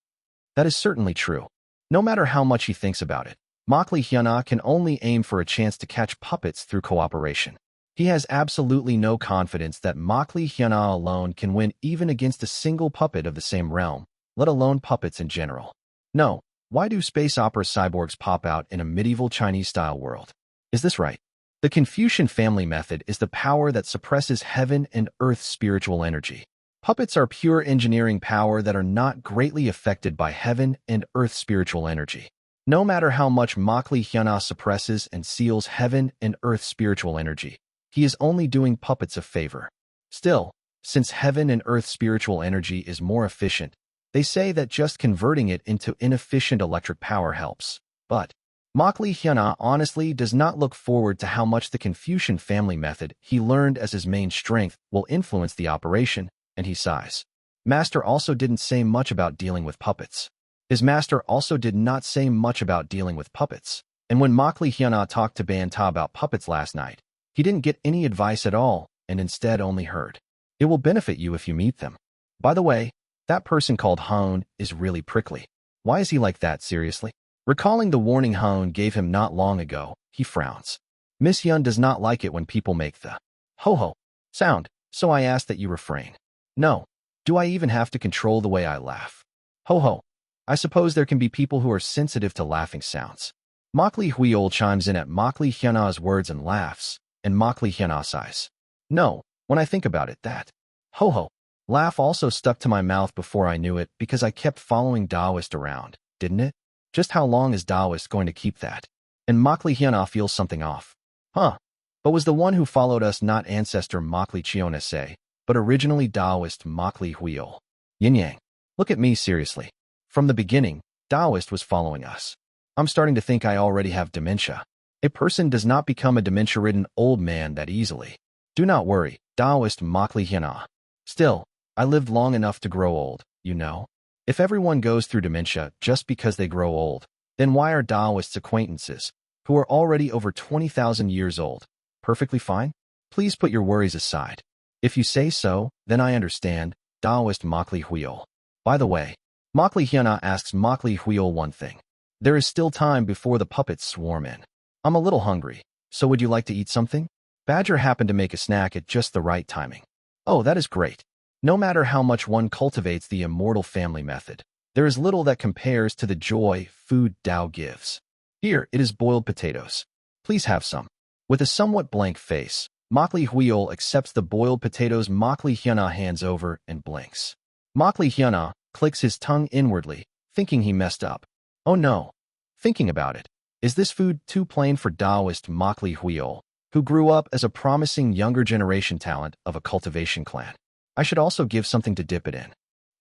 That is certainly true. No matter how much he thinks about it, Makli Hyuna can only aim for a chance to catch puppets through cooperation. He has absolutely no confidence that Makli Hyuna alone can win even against a single puppet of the same realm, let alone puppets in general. No, why do space opera cyborgs pop out in a medieval Chinese-style world? Is this right? The Confucian family method is the power that suppresses heaven and earth's spiritual energy. Puppets are pure engineering power that are not greatly affected by heaven and earth's spiritual energy. No matter how much Makli Hyuna suppresses and seals heaven and earth's spiritual energy, he is only doing puppets a favor. Still, since heaven and earth's spiritual energy is more efficient, they say that just converting it into inefficient electric power helps. But Makli Hyuna honestly does not look forward to how much the Confucian family method he learned as his main strength will influence the operation, and he sighs. Master also didn't say much about dealing with puppets. His master also did not say much about dealing with puppets. And when Makli Hyuna talked to Banta about puppets last night, he didn't get any advice at all, and instead only heard. It will benefit you if you meet them. By the way, that person called Hone is really prickly. Why is he like that, seriously? Recalling the warning Hone gave him not long ago, he frowns. Miss Yun does not like it when people make the ho-ho sound, so I ask that you refrain. No. Do I even have to control the way I laugh? Ho-ho. I suppose there can be people who are sensitive to laughing sounds. Makli Huiol chimes in at Makli Hyuna's words and laughs, and Makli Hyuna sighs. No, when I think about it, that ho-ho laugh also stuck to my mouth before I knew it because I kept following Taoist around, didn't it? Just how long is Taoist going to keep that? And Makli Hyuna feels something off. Huh. But was the one who followed us not ancestor Makli Chionese, but originally Taoist Makli Huiol? Yin-yang. Look at me seriously. From the beginning, Taoist was following us. I'm starting to think I already have dementia. A person does not become a dementia-ridden old man that easily. Do not worry, Taoist Makli Hyuna. Still, I lived long enough to grow old, you know. If everyone goes through dementia just because they grow old, then why are Taoist's acquaintances, who are already over 20,000 years old, perfectly fine? Please put your worries aside. If you say so, then I understand, Taoist Makli Huiol. By the way, Makli Hyuna asks Makli Huiol one thing. There is still time before the puppets swarm in. I'm a little hungry, so would you like to eat something? Badger happened to make a snack at just the right timing. Oh, that is great. No matter how much one cultivates the immortal family method, there is little that compares to the joy food Dao gives. Here, it is boiled potatoes. Please have some. With a somewhat blank face, Makli Huiol accepts the boiled potatoes Makli Hyuna hands over and blinks. Makli Hyuna clicks his tongue inwardly, thinking he messed up. Oh no. Thinking about it. Is this food too plain for Taoist Makli Huiol, who grew up as a promising younger generation talent of a cultivation clan? I should also give something to dip it in.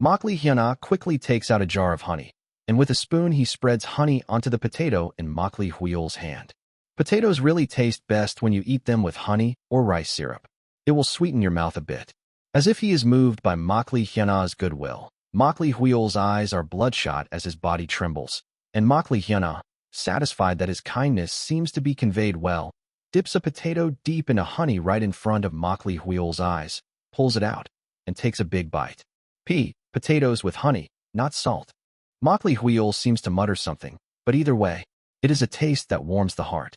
Makli Hyuna quickly takes out a jar of honey, and with a spoon he spreads honey onto the potato in Makli Huiol's hand. Potatoes really taste best when you eat them with honey or rice syrup. It will sweeten your mouth a bit. As if he is moved by Makli Hyuna's goodwill, Makli Huiol's eyes are bloodshot as his body trembles, and Makli Hyuna, satisfied that his kindness seems to be conveyed well, dips a potato deep into honey right in front of Makli Huiol's eyes, pulls it out, and takes a big bite. Potatoes with honey, not salt. Makli Huiol seems to mutter something, but either way, it is a taste that warms the heart.